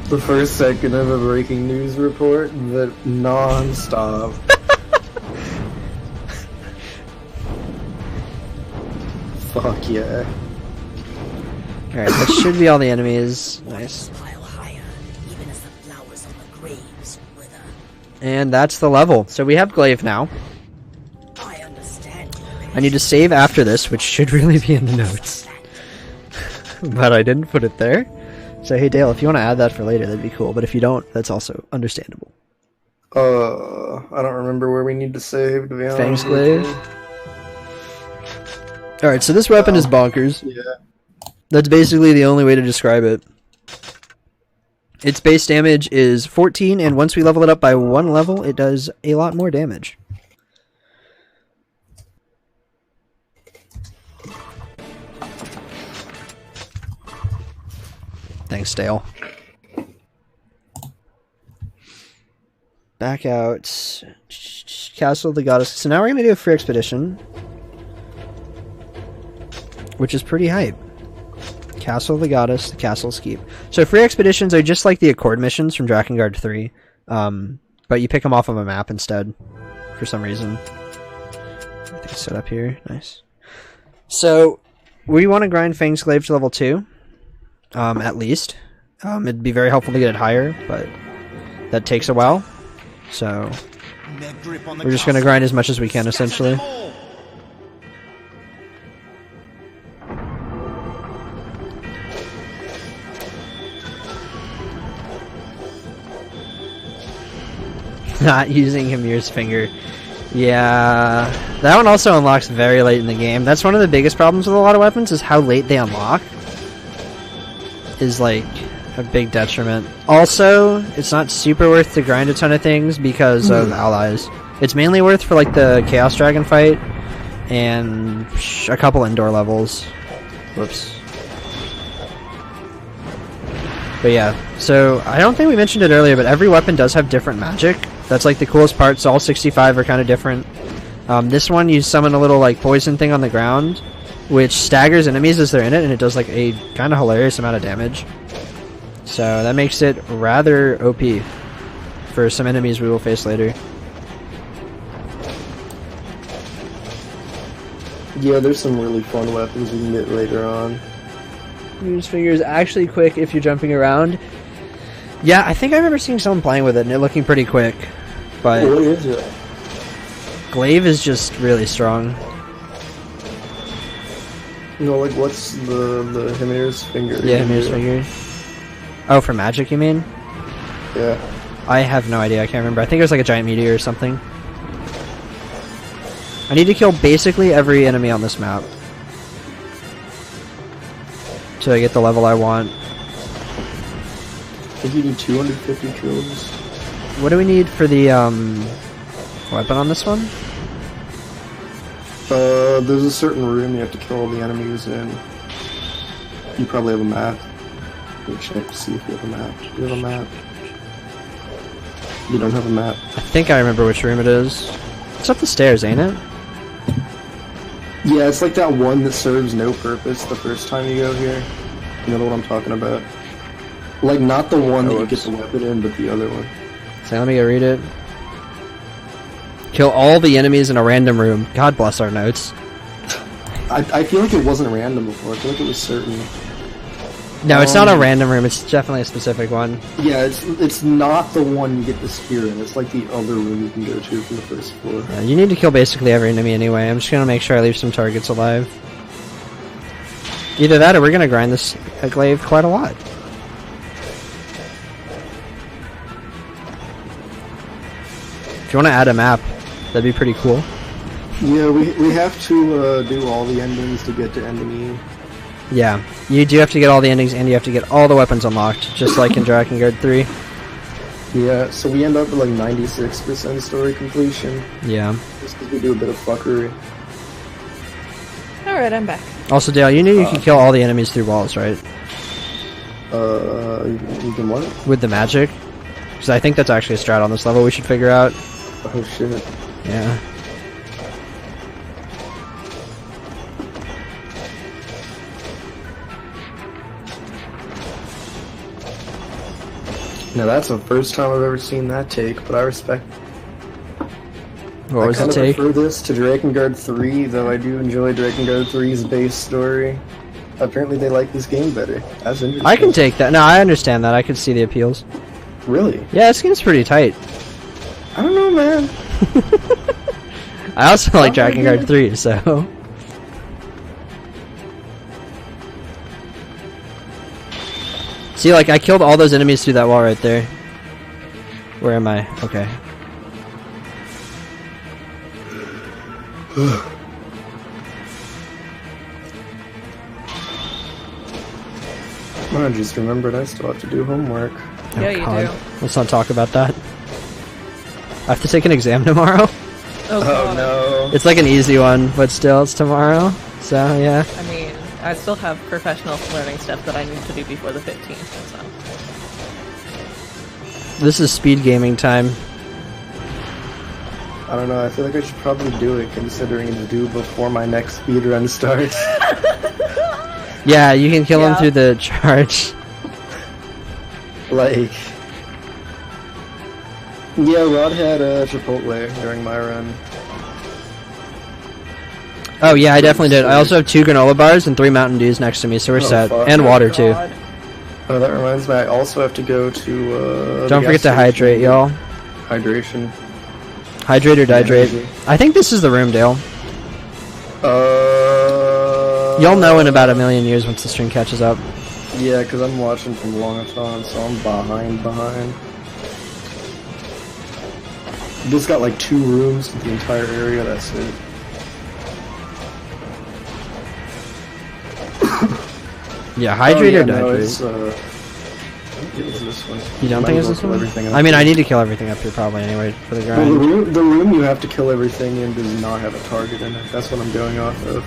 The first second of a breaking news report, but non-stop. Fuck yeah. Alright, that should be all the enemies. Nice. And that's the level. So we have Glaive now. I need to save after this, which should really be in the notes. But I didn't put it there. So hey Dale, if you want to add that for later, that'd be cool. But if you don't, that's also understandable. I don't remember where we need to save, to be honest. Fangs Glaive. Alright, so this weapon is bonkers. Yeah. That's basically the only way to describe it. Its base damage is 14, and once we level it up by 1 level, it does a lot more damage. Thanks, Dale. Back out. Castle of the Goddess. So now we're going to do a free expedition, which is pretty hype. Castle of the Goddess, the Castle's Keep. So free expeditions are just like the Accord missions from Drakengard 3, but you pick them off of a map instead, for some reason. Everything's set up here, nice. So, we want to grind Fang's Glaive to level 2, at least. It'd be very helpful to get it higher, but that takes a while. So, we're just going to grind as much as we can, essentially. Not using Hymir's Finger. Yeah, that one also unlocks very late in the game. That's one of the biggest problems with a lot of weapons, is how late they unlock. Is like a big detriment. Also, it's not super worth to grind a ton of things because of allies. It's mainly worth for like the Chaos Dragon fight and a couple indoor levels. Whoops. But yeah, so I don't think we mentioned it earlier, but every weapon does have different magic. That's like the coolest part, so all 65 are kind of different. This one, you summon a little like poison thing on the ground, which staggers enemies as they're in it, and it does like a kind of hilarious amount of damage. So that makes it rather OP for some enemies we will face later. Yeah, there's some really fun weapons we can get later on. Use Finger is actually quick if you're jumping around. Yeah, I think I remember seeing someone playing with it and it looking pretty quick. But what is it? Glaive is just really strong. You know, like what's the Hymir's Finger? Yeah, Hymir's Finger. Oh, for magic you mean? Yeah. I have no idea, I can't remember. I think it was like a giant meteor or something. I need to kill basically every enemy on this map till I get the level I want. I think you need 250 kills. What do we need for the weapon on this one? There's a certain room you have to kill all the enemies in. You probably have a map. Let me check to see if you have a map. Do you have a map? You don't have a map. I think I remember which room it is. It's up the stairs, ain't it? Yeah, it's like that one that serves no purpose the first time you go here. You know what I'm talking about? Like, not the one that you get the weapon in, but the other one. So let me go read it. Kill all the enemies in a random room. God bless our notes. I feel like it wasn't random before. I feel like it was certain. No, it's not a random room. It's definitely a specific one. Yeah, it's not the one you get the spear in. It's like the other room you can go to from the first floor. Yeah, you need to kill basically every enemy anyway. I'm just going to make sure I leave some targets alive. Either that or we're going to grind this glaive quite a lot. If you want to add a map, that'd be pretty cool. Yeah, we have to do all the endings to get to ending E. Yeah, you do have to get all the endings and you have to get all the weapons unlocked, just like in Drakengard 3. Yeah, so we end up with like 96% story completion. Yeah. Just because we do a bit of fuckery. Alright, I'm back. Also, Dale, you knew you could kill all the enemies through walls, right? You can what? With the magic? Because I think that's actually a strat on this level we should figure out. Oh shit. Yeah. Now that's the first time I've ever seen that take, but I respect. What was the take? I prefer this to Drakengard 3, though I do enjoy Drakengard 3's base story. Apparently they like this game better. That's interesting. I can take that. No, I understand that. I could see the appeals. Really? Yeah, this game's pretty tight. I don't know, man. I also like Drakengard 3, so... See, like, I killed all those enemies through that wall right there. Where am I? Okay. I just remembered I still have to do homework. Yeah, you do. Let's not talk about that. I have to take an exam tomorrow. Oh no. It's like an easy one, but still, it's tomorrow. So, yeah. I mean, I still have professional learning stuff that I need to do before the 15th, so... This is speed gaming time. I don't know, I feel like I should probably do it, considering it's due before my next speedrun starts. Yeah, you can kill him through the charge. Like, yeah, Rod had Chipotle during my run. Oh yeah, I definitely did. I also have 2 granola bars and 3 Mountain Dews next to me, so we're set. Fuck. And water too. Oh, that reminds me, I also have to go to. Don't forget to hydrate, y'all. Hydration. Hydrate or dihydrate. I think this is the room, Dale. You'll know in about a million years once the stream catches up. Yeah, because I'm watching from Thon, so I'm behind. This got like 2 rooms for the entire area, that's it. Yeah, hydrate or no, dihydrate. It was this one. You don't think it's this one? I mean, I need to kill everything up here probably anyway for the grind. Well, the room you have to kill everything in does not have a target in it. That's what I'm going off of.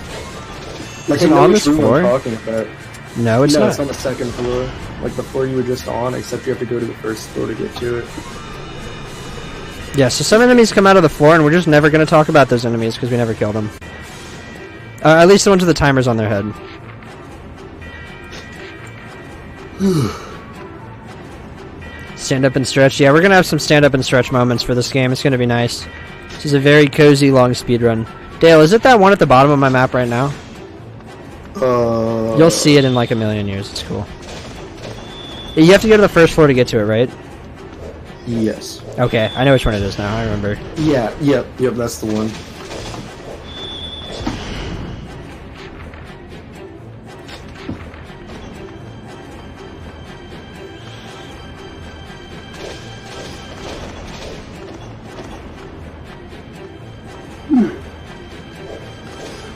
Like, Is it on this floor? I'm talking about. No, it's not. It's on the 2nd floor. Like the floor you were just on, except you have to go to the 1st floor to get to it. Yeah, so some enemies come out of the floor, and we're just never going to talk about those enemies because we never kill them. At least the ones with the timers on their head. Stand up and stretch. Yeah, we're going to have some stand up and stretch moments for this game. It's going to be nice. This is a very cozy, long speedrun. Dale, is it that one at the bottom of my map right now? You'll see it in like a million years. It's cool. You have to go to the 1st floor to get to it, right? Yes. Okay, I know which one it is now. I remember. Yeah, yep, that's the one.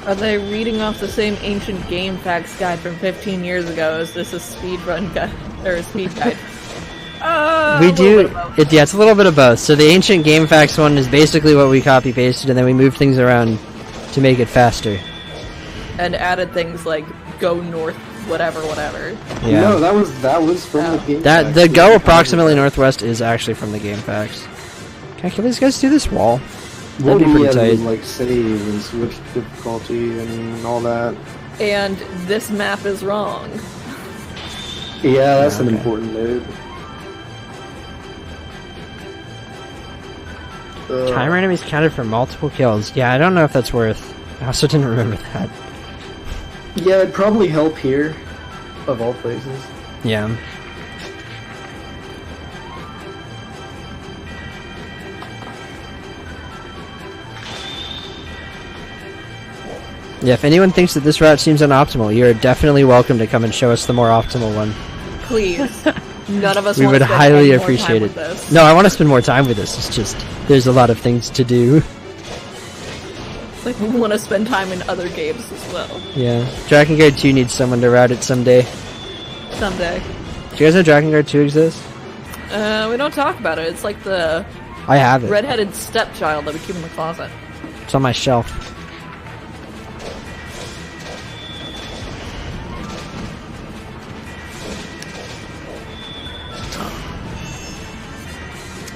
Are they reading off the same ancient game facts guide from 15 years ago as this is speedrun guide or a speed guide? We do. Yeah, it's a little bit of both. So the ancient game facts one is basically what we copy pasted, and then we move things around to make it faster. And added things like go north, whatever. Yeah. No, that was from the game. The go approximately northwest is actually from the game facts. Can I kill these guys through this wall? That'd be pretty tight. Like save and switch difficulty and all that. And this map is wrong. Yeah, that's an important note. Timer enemies counted for multiple kills. Yeah, I don't know if that's worth. I also didn't remember that. Yeah, it'd probably help here, of all places. Yeah. Yeah, if anyone thinks that this route seems unoptimal, you're definitely welcome to come and show us the more optimal one. Please. None of us we want would to spend highly any more appreciate time it. with this. No, I want to spend more time with this. It's just there's a lot of things to do. It's like we want to spend time in other games as well. Yeah, Drakengard 2 needs someone to route it someday. Someday. Do you guys know Drakengard 2 exists? We don't talk about it. It's like the I have it. redheaded stepchild that we keep in the closet. It's on my shelf.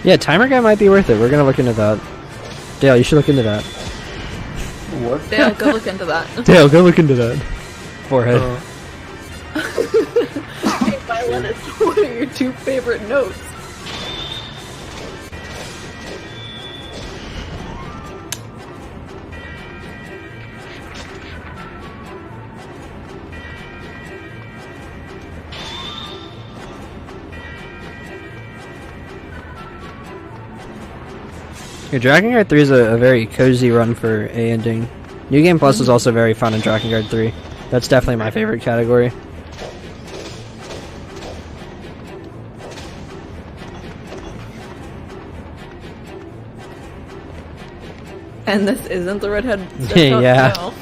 Yeah, timer guy might be worth it. We're gonna look into that. Dale, you should look into that. What? Dale, go look into that. Dale, go look into that. Forehead. Hey, Violet, it's one of your 2 favorite notes. Yeah, Drakengard 3 is a very cozy run for A ending. New Game Plus is also very fun in Drakengard 3. That's definitely my favorite category. And this isn't the redhead Yeah. No.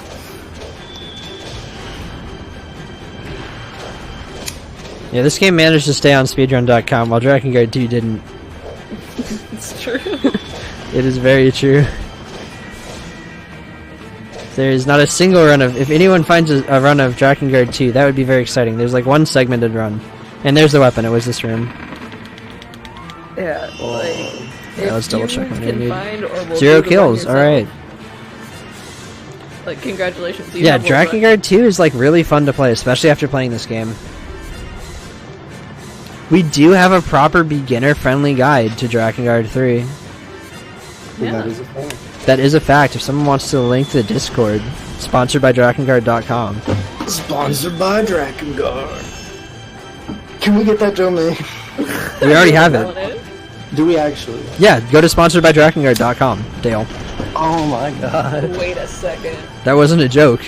Yeah, this game managed to stay on speedrun.com while Drakengard 2 didn't. It's true. It is very true. There is not a single run of... If anyone finds a run of Drakengard 2, that would be very exciting. There's like one segmented run. And there's the weapon. It was this room. Yeah, like... Yeah, let's double check what I need. 0 0 kills, alright. Like, congratulations. You Yeah, have leveled up. Drakengard 2 is like really fun to play, especially after playing this game. We do have a proper beginner-friendly guide to Drakengard 3. Yeah. That is a fact. That is a fact. If someone wants to link to the Discord, sponsored by Drakengard.com. Sponsored by Drakengard. Can we get that domain? We already have it. Do we actually? Yeah, go to sponsored by Drakengard.com, Dale. Oh my god. Wait a second. That wasn't a joke.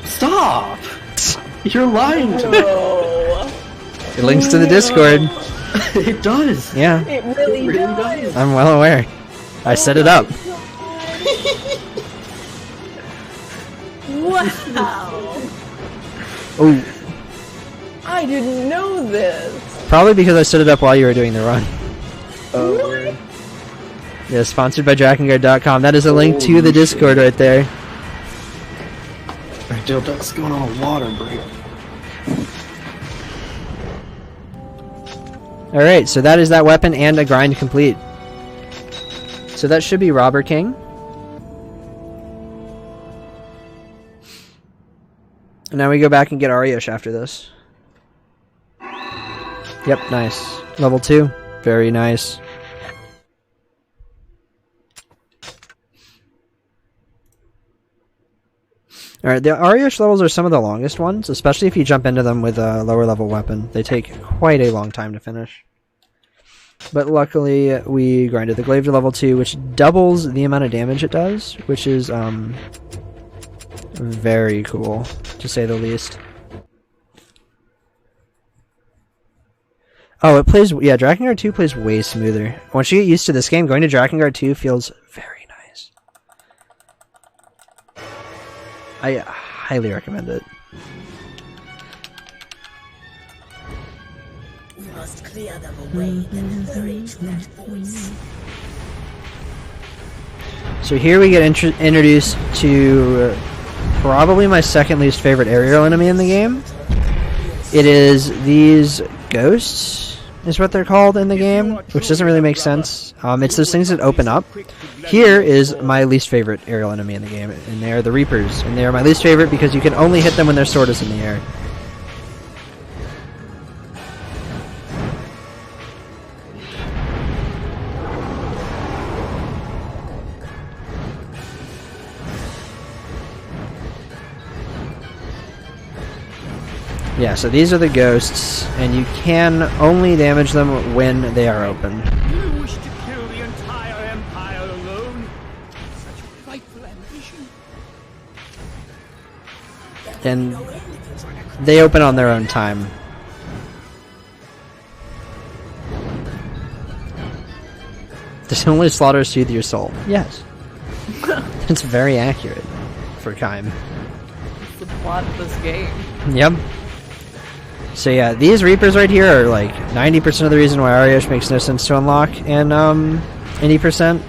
Stop! You're lying to me. Whoa. It links to the Discord. It does. Yeah, It really does. I'm well aware. I set it up. Wow. Oh, I didn't know this. probably because I set it up while you were doing the run. Oh, Yeah, sponsored by Drakengard.com. That is a link to the Discord right there. Alright, Jill, Duck's going on a water break. Alright, so that is that weapon and a grind complete. So that should be Robber King. And now we go back and get Ariosh after this. Yep, nice. Level 2. Very nice. Alright, the Ariosh levels are some of the longest ones, especially if you jump into them with a lower level weapon. They take quite a long time to finish. But luckily, we grinded the glaive to level 2, which doubles the amount of damage it does, which is very cool, to say the least. Oh, it plays... Yeah, Drakengard 2 plays way smoother. Once you get used to this game, going to Drakengard 2 feels very nice. I highly recommend it. We must clear them away and hurry to that voice. So here we get introduced to probably my second least favorite aerial enemy in the game. It is these ghosts, is what they're called in the game, which doesn't really make sense. It's those things that open up. Here is my least favorite aerial enemy in the game, and they are the Reapers. And they are my least favorite because you can only hit them when their sword is in the air. Yeah, so these are the ghosts, and you can only damage them when they are open. You wish to kill the entire empire alone? Such frightful ambition. And they open on their own time. Does only slaughter soothe your soul? Yes. It's very accurate for Kaim. It's the plot of this game. Yep. So yeah, these Reapers right here are like 90% of the reason why Ariosh makes no sense to unlock, and 80%.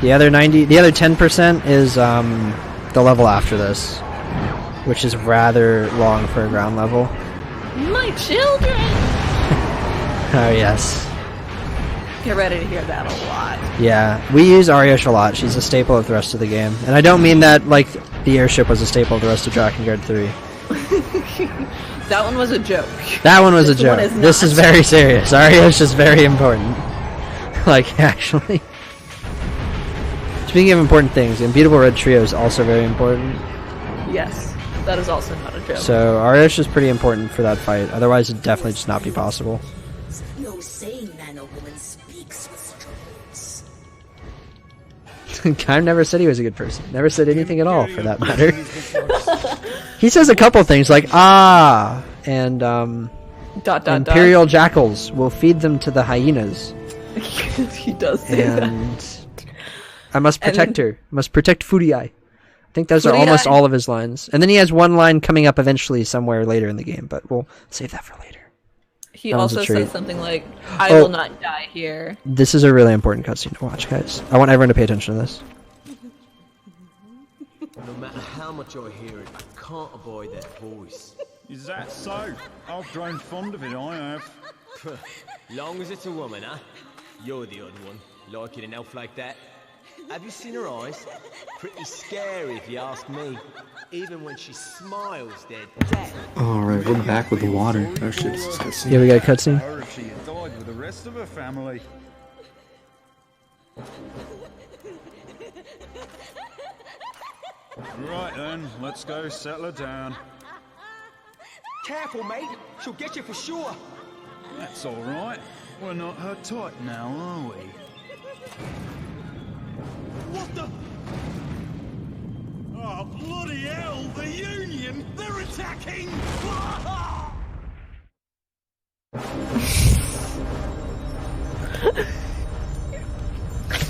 The other 10% is the level after this, which is rather long for a ground level. My children! Oh yes. Get ready to hear that a lot. Yeah, we use Ariosh a lot. She's a staple of the rest of the game. And I don't mean that like the airship was a staple of the rest of Drakengard 3. That one was a joke. That one was a This joke. one is This is very serious. Ariosh is very important. Like, actually. Speaking of important things, the Unbeatable Red Trio is also very important. Yes, that is also not a joke. So Ariosh is pretty important for that fight. Otherwise, it'd definitely just not be possible. No sane man or woman speaks with such words. Kaim never said he was a good person. Never said anything at all, for that matter. He says a couple things like, and Imperial jackals will feed them to the hyenas. He does say And that. I must protect her. Must protect Furiai. I think those are Furiai. almost all of his lines. And then he has one line coming up eventually somewhere later in the game, but we'll save that for later. He That was a also treat. says something like, I will not die here. This is a really important cutscene to watch, guys. I want everyone to pay attention to this. No matter how much I hear it, I can't avoid that voice. Is that so? I've grown fond of it, I have. Long as it's a woman, huh? You're the odd one, liking an elf like that. Have you seen her eyes? Pretty scary if you ask me. Even when she smiles, they're dead. Alright, we're back with the water. Oh shit, this is cutscene. Yeah, we got a cutscene. I heard she had died with the rest of her family. Right then, let's go settle her down. Careful, mate. She'll get you for sure. That's alright. We're not her type now, are we? What the? Oh, bloody hell! The Union! They're attacking!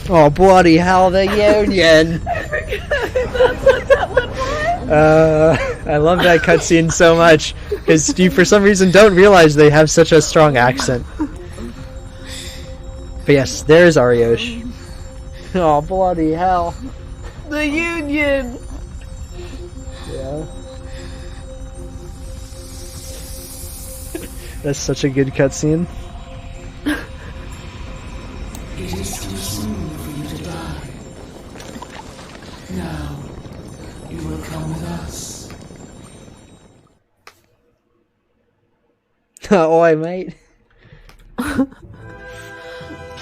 Oh bloody hell, the Union! I love that cutscene so much because you, for some reason, don't realize they have such a strong accent. But yes, there's Ariosh. Oh bloody hell! The Union! Yeah. That's such a good cutscene. It is too soon for you to die. Now, you will come with us. Oi, mate.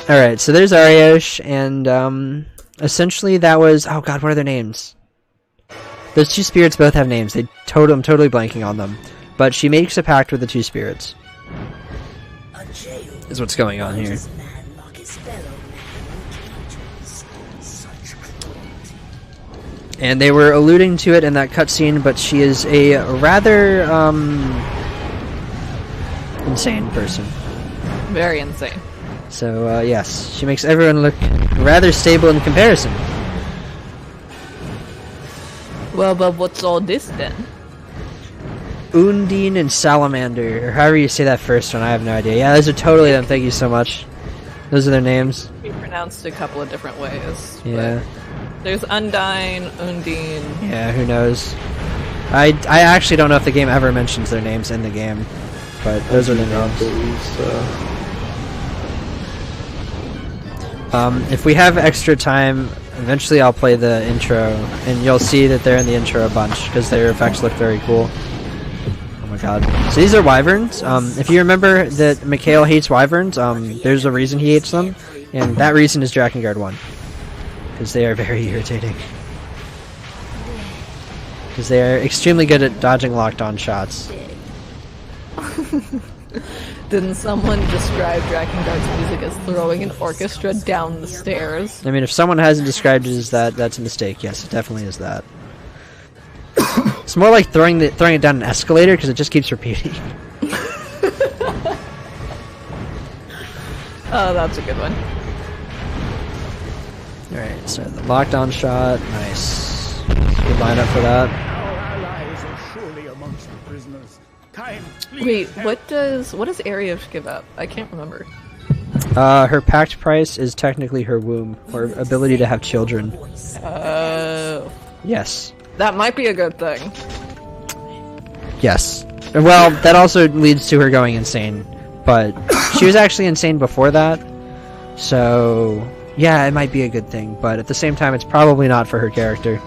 Alright, so there's Ariosh, and essentially that was... Oh god, what are their names? Those two spirits both have names. I'm totally blanking on them. But she makes a pact with the two spirits. Is what's going on here. And they were alluding to it in that cutscene, but she is a rather insane person. Very insane. So yes, she makes everyone look rather stable in comparison. Well, but what's all this then? Undine and Salamander, or however you say that first one, I have no idea. Yeah, those are totally them, thank you so much. Those are their names. Be pronounced a couple of different ways. Yeah. There's Undine, Undine. Yeah, who knows? I actually don't know if the game ever mentions their names in the game, but those are the names. If we have extra time, eventually I'll play the intro, and you'll see that they're in the intro a bunch, because their effects look very cool. Oh my god. So these are wyverns. If you remember that Mikhail hates wyverns, there's a reason he hates them, and that reason is Drakengard 1. Because they are very irritating. Because they are extremely good at dodging locked-on shots. Didn't someone describe Drakengard's music as throwing an orchestra down the stairs? I mean, if someone hasn't described it as that, that's a mistake. Yes, it definitely is that. It's more like throwing it down an escalator because it just keeps repeating. Oh, that's a good one. Alright, so the lockdown shot, nice. Good lineup for that. Our allies are surely amongst the prisoners. Time, please. Wait, what does Ariosh give up? I can't remember. Her pact price is technically her womb, or ability to have children. Yes. That might be a good thing. Yes. Well, that also leads to her going insane, but she was actually insane before that, so yeah, it might be a good thing, but at the same time, it's probably not for her character.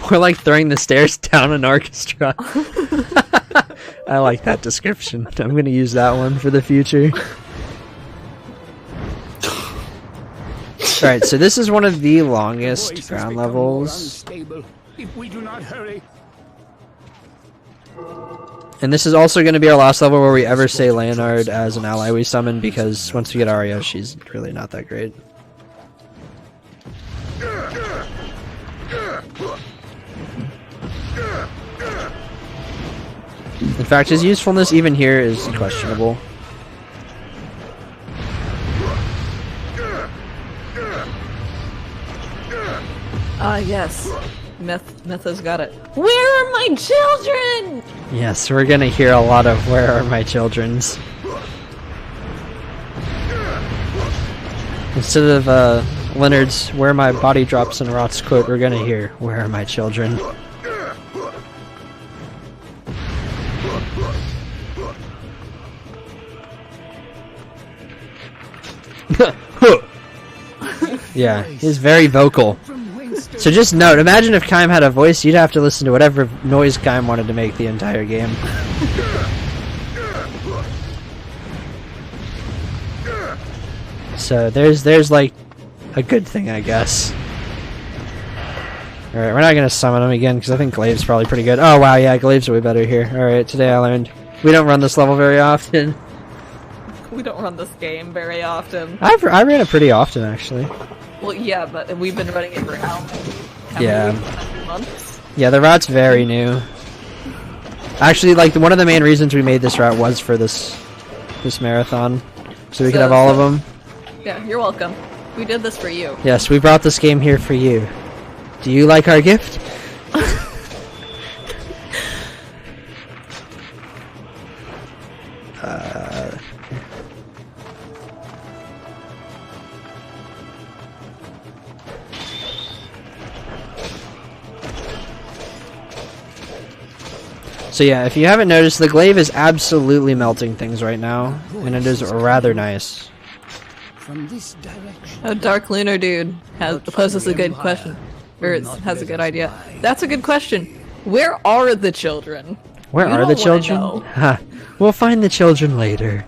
We're like throwing the stairs down an orchestra. I like that description. I'm going to use that one for the future. Alright, so this is one of the longest ground levels. If we do not hurry. And this is also going to be our last level where we ever say Leonard as an ally we summon, because once we get Ariosh, she's really not that great. In fact, his usefulness even here is questionable. Yes. Meth has got it. Where are my children? Yes, we're gonna hear a lot of "Where are my children's?" Instead of Leonard's "Where my body drops and rots" quote, we're gonna hear "Where are my children?" Yeah, he's very vocal. So just note, imagine if Kaim had a voice, you'd have to listen to whatever noise Kaim wanted to make the entire game. So there's like a good thing, I guess. Alright, we're not gonna summon him again because I think Glaive's probably pretty good. Oh wow, yeah, Glaive's way better here. Alright, today I learned we don't run this level very often. We don't run this game very often. I ran it pretty often, actually. Well, yeah, but we've been running it for how many months? Yeah, the route's very new. Actually, like, one of the main reasons we made this route was for this marathon. So we could have all of them. Yeah, you're welcome. We did this for you. Yes, we brought this game here for you. Do you like our gift? So yeah, if you haven't noticed, the glaive is absolutely melting things right now, and it is rather nice. From this direction. Oh, Dark Lunar Dude poses a good question. Or has a good idea. That's a good question. Where are the children? Where are the children? Ha. We'll find the children later.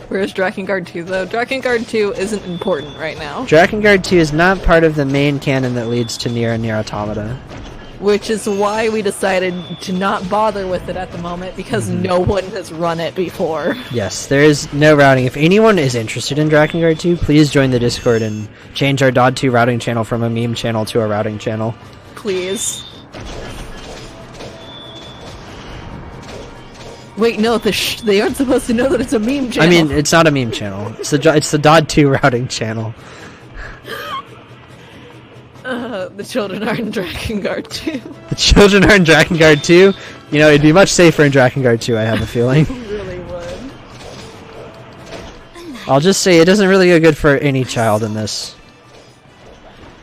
Where's Drakengard 2 though? Drakengard 2 isn't important right now. Drakengard 2 is not part of the main canon that leads to Nier and Nier Automata. Which is why we decided to not bother with it at the moment, because no one has run it before. Yes, there is no routing. If anyone is interested in Drakengard 2, please join the Discord and change our Dod 2 routing channel from a meme channel to a routing channel. Please. Wait, no, they aren't supposed to know that it's a meme channel. I mean, it's not a meme channel. It's the Dod 2 routing channel. The children are in Drakengard 2. The children are in Drakengard 2? You know, it'd be much safer in Drakengard 2, I have a feeling. It really would. I'll just say, it doesn't really go good for any child in this.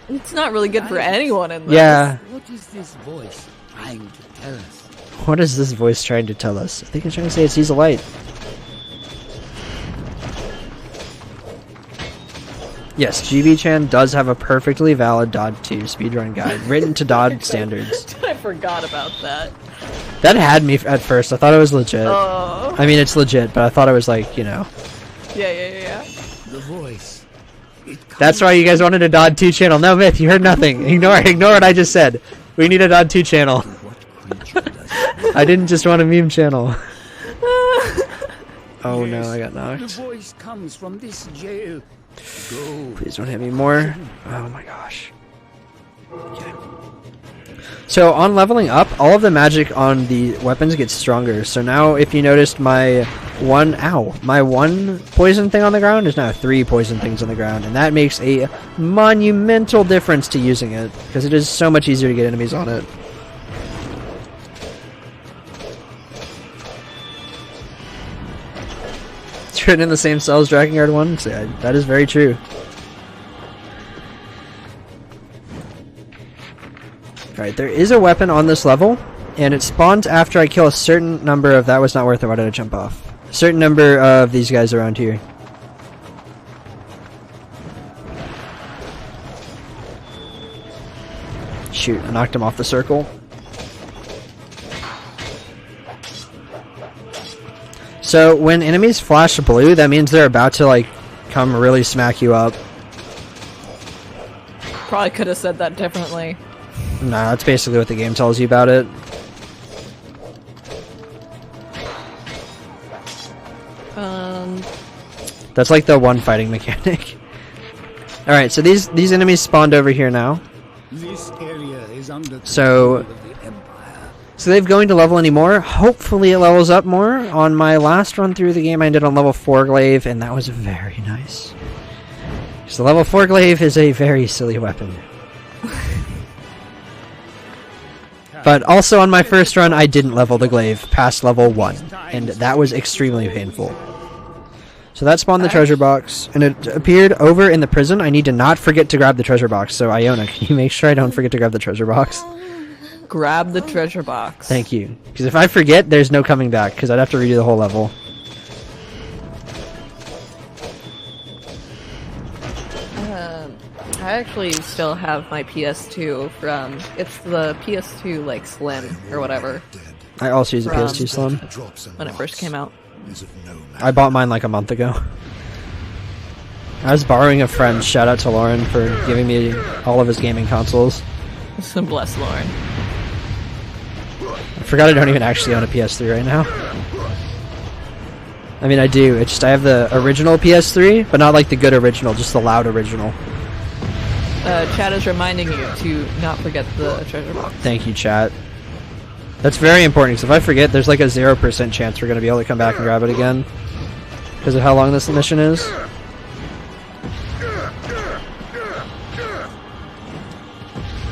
It's not really good for anyone in this. Yeah. What is this voice trying to tell us? What is this voice trying to tell us? I think it's trying to say it sees a light. Yes, GB-chan does have a perfectly valid Dod 2 speedrun guide, written to Dod standards. I forgot about that. That had me at first. I thought it was legit. Oh. I mean, it's legit, but I thought it was like, you know. Yeah. The voice. That's why you guys wanted a Dod 2 channel. No, Myth, you heard nothing. Ignore what I just said. We need a Dod 2 channel. I didn't just want a meme channel. Oh no, I got knocked. The voice comes from this jail. Go. Please don't hit me more. Oh my gosh. Okay. So on leveling up, all of the magic on the weapons gets stronger. So now if you noticed my one poison thing on the ground is now 3 poison things on the ground. And that makes a monumental difference to using it, because it is so much easier to get enemies on it. It's written in the same cell as Drakengard 1? So yeah, that is very true. Alright, there is a weapon on this level, and it spawns after I kill a certain number of... That was not worth it, why did I jump off? A certain number of these guys around here. Shoot, I knocked him off the circle. So when enemies flash blue, that means they're about to like come really smack you up. Probably could have said that differently. Nah, that's basically what the game tells you about it. That's like the one fighting mechanic. Alright, so these enemies spawned over here now. This area is under So they've going to level anymore. Hopefully it levels up more. On my last run through the game I did on level 4 glaive, and that was very nice. So level 4 glaive is a very silly weapon. But also on my first run I didn't level the glaive past level 1, and that was extremely painful. So that spawned the treasure box, and it appeared over in the prison. I need to not forget to grab the treasure box, so Iona, can you make sure I don't forget to grab the treasure box? grab the treasure box. Thank you. Because if I forget, there's no coming back, because I'd have to redo the whole level. I actually still have my PS2 from... It's the PS2, like, Slim, or whatever. I also use a from PS2 Slim. when it first came out. I bought mine like a month ago. I was borrowing a friend. Shout out to Lauren for giving me all of his gaming consoles. Bless Lauren. I forgot I don't even actually own a PS3 right now. I mean, I do. It's just I have the original PS3, but not like the good original, just the loud original. Chat is reminding you to not forget the treasure box. Thank you, chat. That's very important, because if I forget, there's like a 0% chance we're going to be able to come back and grab it again. Because of how long this mission is.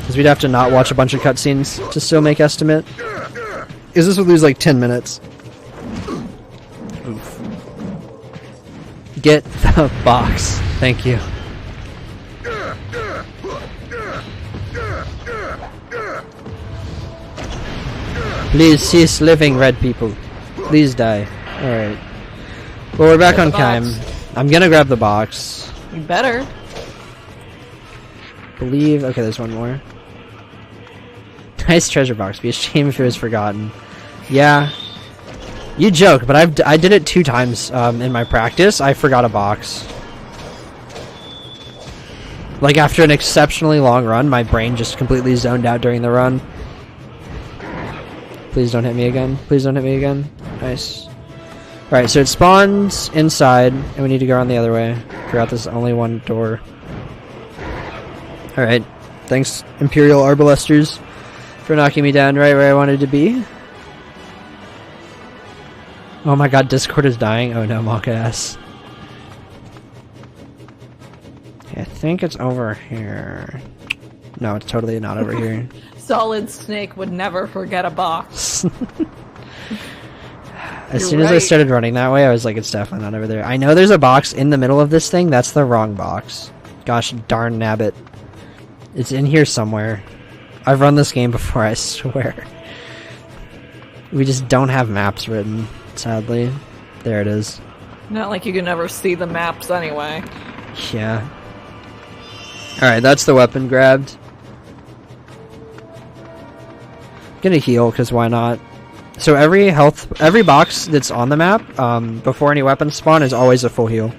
Because we'd have to not watch a bunch of cutscenes to still make estimate. Because this would lose like 10 minutes. Oof. Get the box. Thank you. Please cease living, red people. Please die. Alright. Well, we're back on Kaim. I'm gonna grab the box. You better. Believe. Okay, there's one more. Nice treasure box. Be a shame if it was forgotten. Yeah. You joke, but I did it 2 times in my practice. I forgot a box. Like, after an exceptionally long run, my brain just completely zoned out during the run. Please don't hit me again. Please don't hit me again. Nice. Alright, so it spawns inside, and we need to go around the other way. Forgot there's only one door. Alright. Thanks, Imperial Arbalesters, for knocking me down right where I wanted to be. Oh my god, Discord is dying. Oh no, Monka ass. I think it's over here. No, it's totally not over here. Solid Snake would never forget a box. As soon as I started running that way, I was like, it's definitely not over there. I know there's a box in the middle of this thing. That's the wrong box. Gosh darn nabbit. It's in here somewhere. I've run this game before, I swear. We just don't have maps written, sadly. There it is. Not like you can never see the maps anyway. Yeah. Alright, that's the weapon grabbed. Gonna heal, because why not? So every box that's on the map, before any weapons spawn, is always a full heal.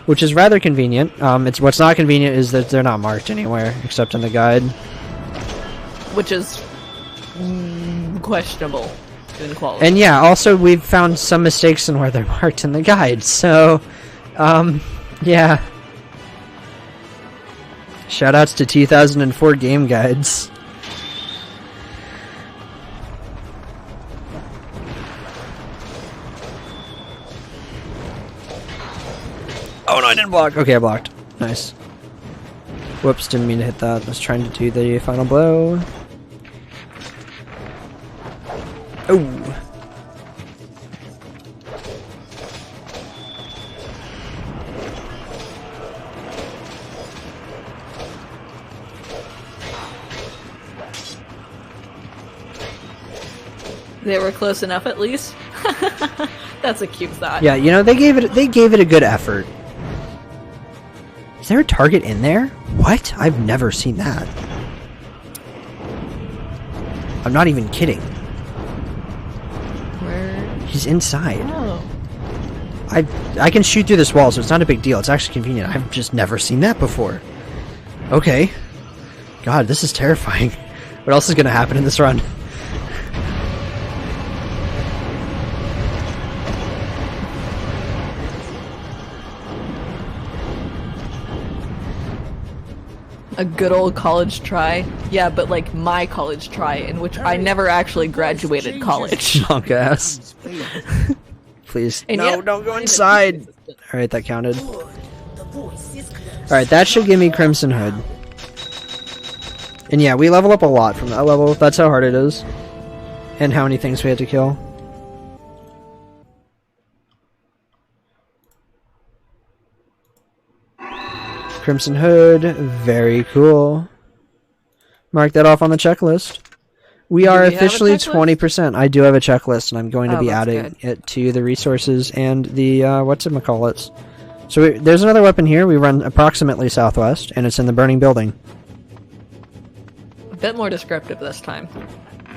Which is rather convenient. What's not convenient is that they're not marked anywhere, except in the guide. Which is questionable in quality. And yeah, also we've found some mistakes in where they're marked in the guide, so, yeah. Shoutouts to 2004 game guides. Oh no, I didn't block. Okay, I blocked. Nice. Whoops, didn't mean to hit that. I was trying to do the final blow. Oh. They were close enough, at least. That's a cute thought. Yeah, you know, they gave it a good effort. Is there a target in there? What? I've never seen that. I'm not even kidding. Where? He's inside. Oh. I can shoot through this wall, so it's not a big deal. It's actually convenient. I've just never seen that before. Okay. God, this is terrifying. What else is going to happen in this run? A good old college try. Yeah, but like my college try, in which I never actually graduated college. Monk ass. Please. And no, yet, don't go inside. Alright, that counted. Alright, that should give me Crimson Hood. And yeah, we level up a lot from that level. That's how hard it is. And how many things we had to kill. Crimson Hood, very cool. Mark that off on the checklist. We Do are we have a officially checklist? 20%. I do have a checklist, and I'm going to Oh, be that's adding good. it to the resources and the, whatchamacallits. So there's another weapon here. We run approximately southwest, and it's in the burning building. A bit more descriptive this time.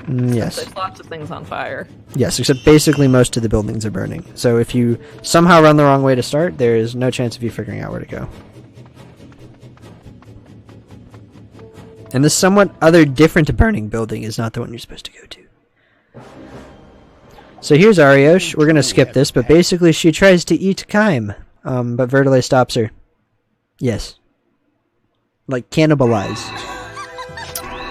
Yes. There's lots of things on fire. Yes, except basically most of the buildings are burning. So if you somehow run the wrong way to start, there is no chance of you figuring out where to go. And this somewhat other different burning building is not the one you're supposed to go to. So here's Ariosh. We're going to skip this, but basically she tries to eat Kaim. But Vertile stops her. Yes. Like, cannibalize.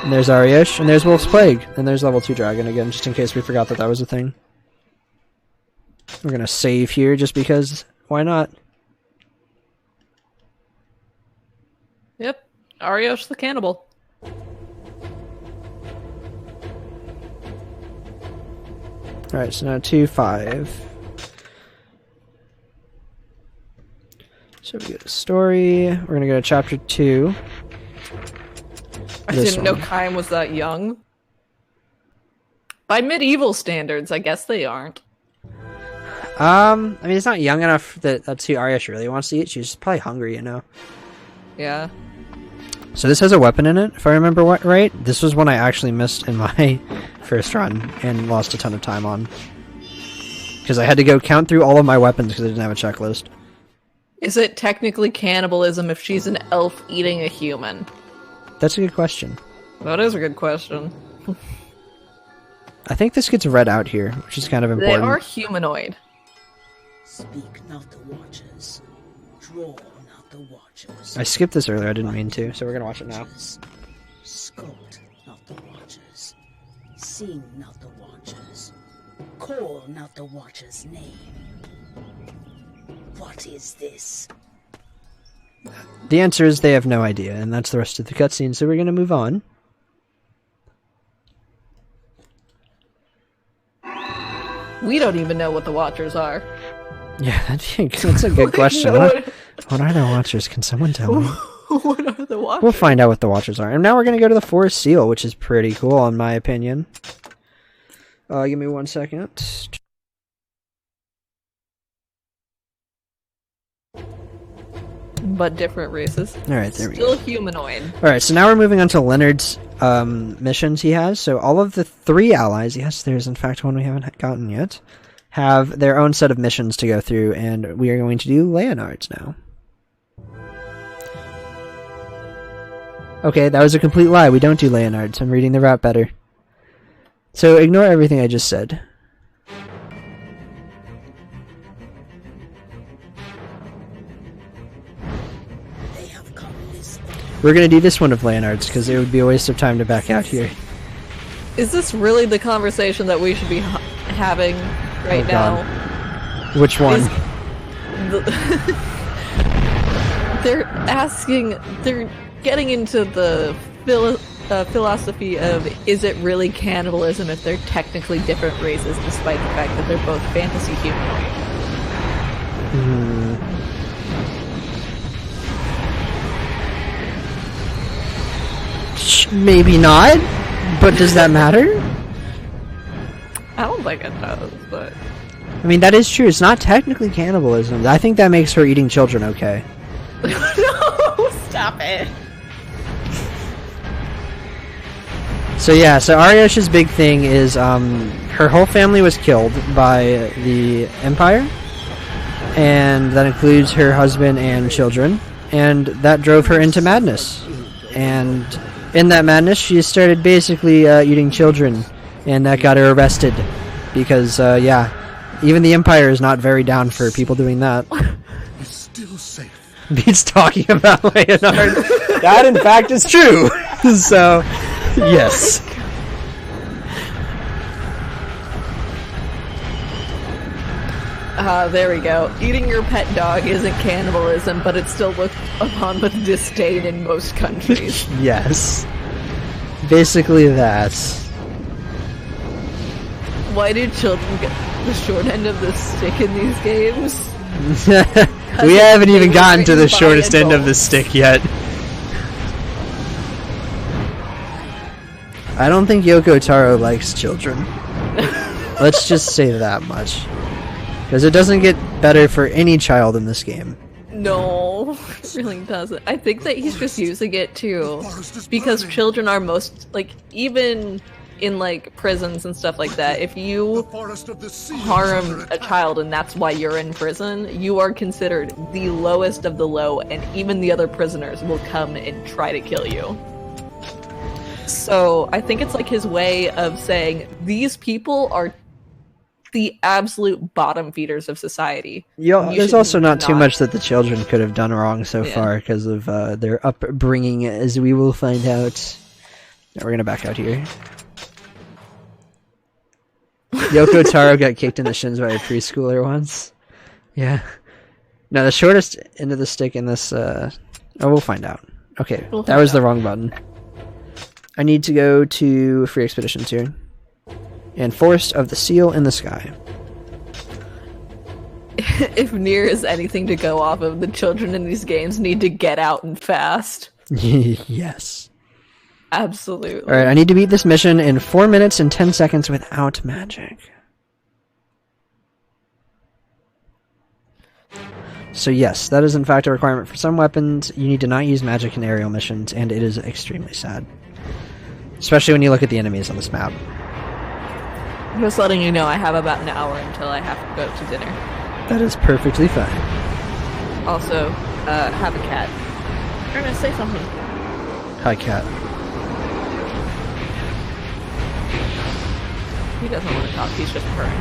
And there's Ariosh, and there's Wolf's Plague, and there's level 2 dragon again, just in case we forgot that that was a thing. We're gonna save here, just because, why not? Yep. Ariosh the cannibal. Alright, so now 2-5. So we go to story, we're gonna go to chapter 2. I This didn't know one. Kaim was that young. By medieval standards, I guess they aren't. I mean, it's not young enough that that's who Ariosh really wants to eat. She's probably hungry, you know. Yeah. So this has a weapon in it, if I remember right. This was one I actually missed in my first run and lost a ton of time on. Because I had to go count through all of my weapons because I didn't have a checklist. Is it technically cannibalism if she's an elf eating a human? That's a good question. That is a good question. I think this gets read out here, which is kind of They important. are humanoid. Speak not the watchers. Draw not the watchers. I skipped this earlier, I didn't mean to, so we're gonna watch it now. Scold not the watchers. Sing not the watchers. Call not the watcher's name. What is this? The answer is they have no idea, and that's the rest of the cutscene, so we're gonna move on. We don't even know what the Watchers are. Yeah, that's a good question. What are the Watchers? Can someone tell me? What are the Watchers? We'll find out what the Watchers are. And now we're gonna go to the Forest Seal, which is pretty cool, in my opinion. Give me 1 second. But different races. Alright, there we go. Still humanoid. Alright, so now we're moving on to Leonard's missions he has. So all of the 3 allies, yes, there's in fact one we haven't gotten yet, have their own set of missions to go through, and we are going to do Leonard's now. Okay, that was a complete lie. We don't do Leonard's. I'm reading the route better. So ignore everything I just said. We're gonna do this one of Leonard's, because it would be a waste of time to back out here. Is this really the conversation that we should be having right now? Which one? They're getting into the philosophy of, is it really cannibalism if they're technically different races despite the fact that they're both fantasy humanoid? Maybe not, but does that matter? I don't think it does, but... I mean, that is true. It's not technically cannibalism. I think that makes her eating children okay. No! Stop it! So yeah, so Ariosh's big thing is her whole family was killed by the Empire, and that includes her husband and children, and that drove her into madness. And in that madness, she started basically eating children, and that got her arrested, because yeah, even the Empire is not very down for people doing that. It's still safe. Beats talking about Leonard. That in fact is true. So, yes. There we go. Eating your pet dog isn't cannibalism, but it's still looked upon with disdain in most countries. Yes. Basically that. Why do children get the short end of the stick in these games? We haven't even gotten to the shortest end of the stick yet. I don't think Yoko Taro likes children. Let's just say that much. Because it doesn't get better for any child in this game. No, it really doesn't. I think that he's just using it too, because children are most, like, even in, like, prisons and stuff like that, if you harm a child and that's why you're in prison, you are considered the lowest of the low, and even the other prisoners will come and try to kill you. So, I think it's like his way of saying, these people are the absolute bottom feeders of society. There's also not too much that the children could have done wrong so far because of their upbringing, as we will find out. Now we're gonna back out here. Yoko Taro got kicked in the shins by a preschooler once. Yeah. Now the shortest end of the stick in this. Oh, we'll find out. Okay, that was the wrong button. I need to go to Free Expeditions here. And Forest of the Seal in the Sky. If Nier is anything to go off of, the children in these games need to get out and fast. Yes. Absolutely. Alright, I need to beat this mission in 4 minutes and 10 seconds without magic. So yes, that is in fact a requirement for some weapons. You need to not use magic in aerial missions, and it is extremely sad. Especially when you look at the enemies on this map. Just letting you know I have about an hour until I have to go to dinner. That is perfectly fine. Also, have a cat. I'm gonna say something. Hi, cat. He doesn't want to talk, he's just purring.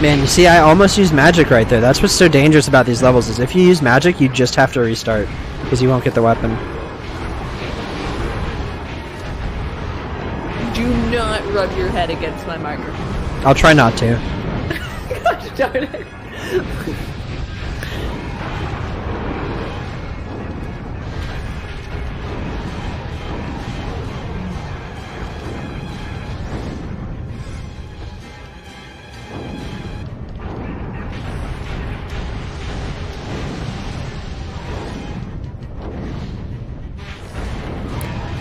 Man, you see, I almost used magic right there. That's what's so dangerous about these levels, is if you use magic, you just have to restart, because you won't get the weapon. Do not rub your head against my microphone. I'll try not to. Gosh darn it.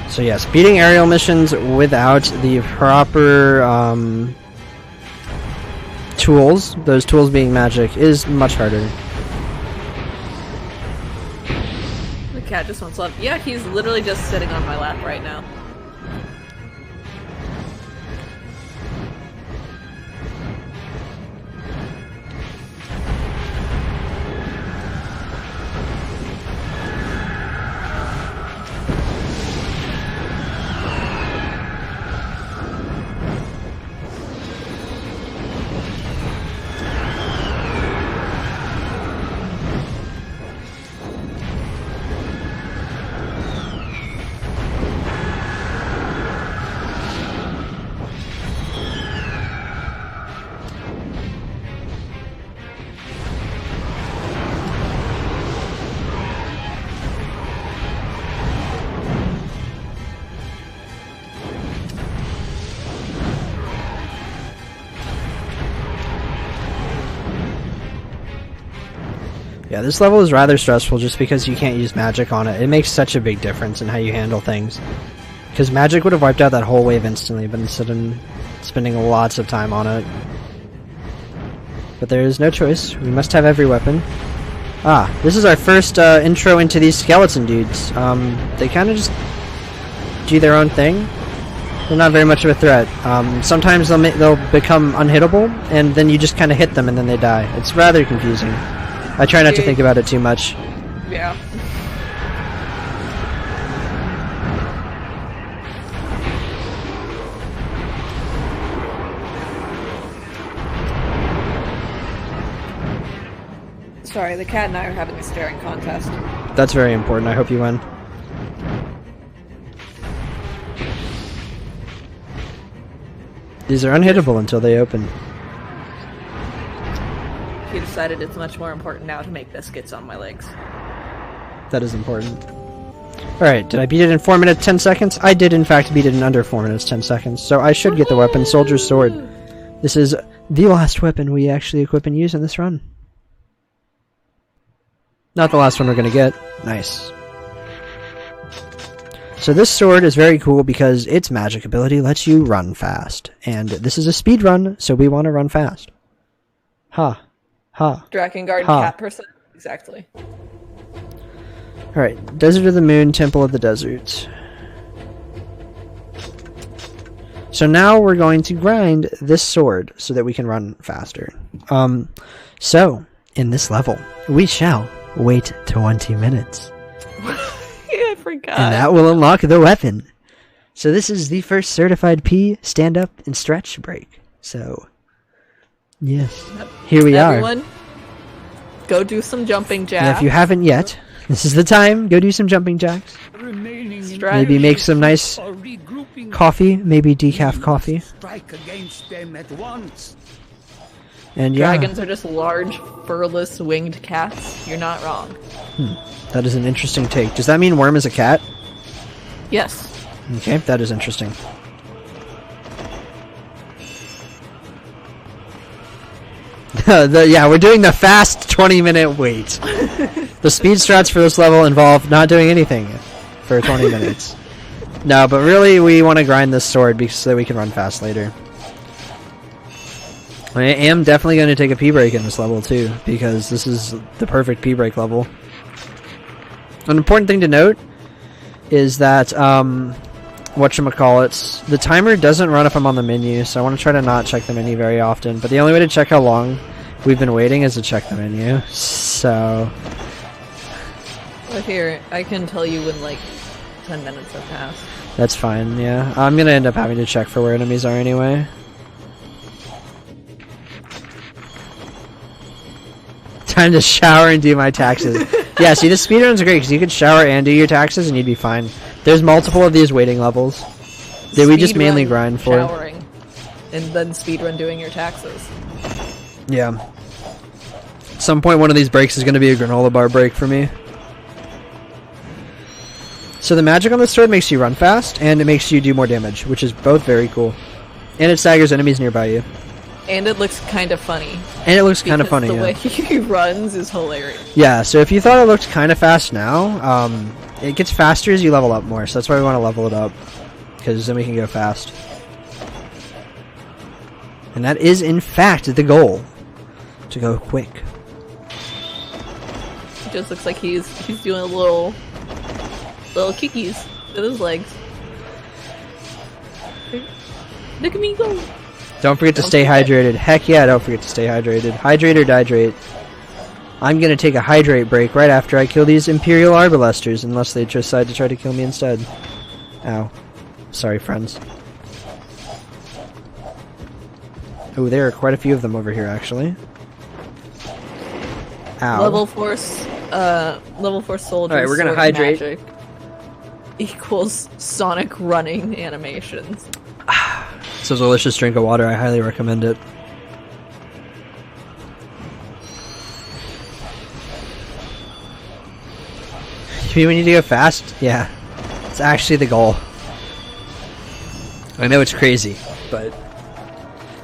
So yes, beating aerial missions without the proper tools, those tools being magic, is much harder. The cat just wants love. Yeah, he's literally just sitting on my lap right now. Yeah, this level is rather stressful just because you can't use magic on it. It makes such a big difference in how you handle things. Because magic would have wiped out that whole wave instantly, but instead of spending lots of time on it. But there is no choice. We must have every weapon. Ah, this is our first intro into these skeleton dudes. They kind of just do their own thing. They're not very much of a threat. Sometimes they'll become unhittable, and then you just kind of hit them and then they die. It's rather confusing. I try not to think about it too much. Yeah. Sorry, the cat and I are having a staring contest. That's very important. I hope you win. These are unhittable until they open. He decided it's much more important now to make biscuits on my legs. That is important. Alright, did I beat it in 4 minutes 10 seconds? I did in fact beat it in under 4 minutes 10 seconds, so I should get the weapon Soldier's Sword. This is the last weapon we actually equip and use in this run. Not the last one we're going to get. Nice. So this sword is very cool because its magic ability lets you run fast. And this is a speed run, so we want to run fast. Ha. Ha. Drakengard Ha. cat person. Exactly. Alright, Desert of the Moon, Temple of the Desert. So now we're going to grind this sword so that we can run faster. So, in this level, we shall wait 20 minutes. Yeah, I forgot. And that will unlock the weapon. So this is the first certified P stand up and stretch break. So, yes. Here we are. Everyone, go do some jumping jacks. And if you haven't yet, this is the time. Go do some jumping jacks. Maybe make some nice coffee. Maybe decaf coffee. Strike against them at once. And yeah. Dragons are just large, furless, winged cats. You're not wrong. That is an interesting take. Does that mean Worm is a cat? Yes. Okay, that is interesting. Yeah, we're doing the fast 20-minute wait. The speed strats for this level involve not doing anything for 20 minutes. No, but really we want to grind this sword because so that we can run fast later. I am definitely going to take a P-break in this level too, because this is the perfect P-break level. An important thing to note is that, whatchamacallits, the timer doesn't run if I'm on the menu, so I want to try to not check the menu very often, but the only way to check how long we've been waiting is to check the menu, so... Well, here, I can tell you when, like, 10 minutes have passed. That's fine, yeah. I'm going to end up having to check for where enemies are anyway. Time to shower and do my taxes. Yeah, see, this speedrun's great because you could shower and do your taxes and you'd be fine. There's multiple of these waiting levels that we just mainly grind for. Showering, and then speedrun doing your taxes. Yeah. At some point, one of these breaks is going to be a granola bar break for me. So the magic on this sword makes you run fast, and it makes you do more damage, which is both very cool. And it staggers enemies nearby you. And it looks kind of funny. And it looks kind of funny, the yeah. way he runs is hilarious. Yeah, so if you thought it looked kind of fast now, it gets faster as you level up more, so that's why we want to level it up, because then we can go fast. And that is, in fact, the goal, to go quick. It just looks like he's doing little kickies with his legs. Look at me go! Don't forget to stay hydrated. Heck yeah, don't forget to stay hydrated. Hydrate or dihydrate. I'm gonna take a hydrate break right after I kill these Imperial Arbalesters, unless they decide to try to kill me instead. Ow. Sorry, friends. Oh, there are quite a few of them over here, actually. Ow. Level 4 soldier. Alright, we're gonna sword hydrate. Magic equals Sonic running animations. It's a delicious drink of water. I highly recommend it. You mean we need to go fast? Yeah. It's actually the goal. I know it's crazy, but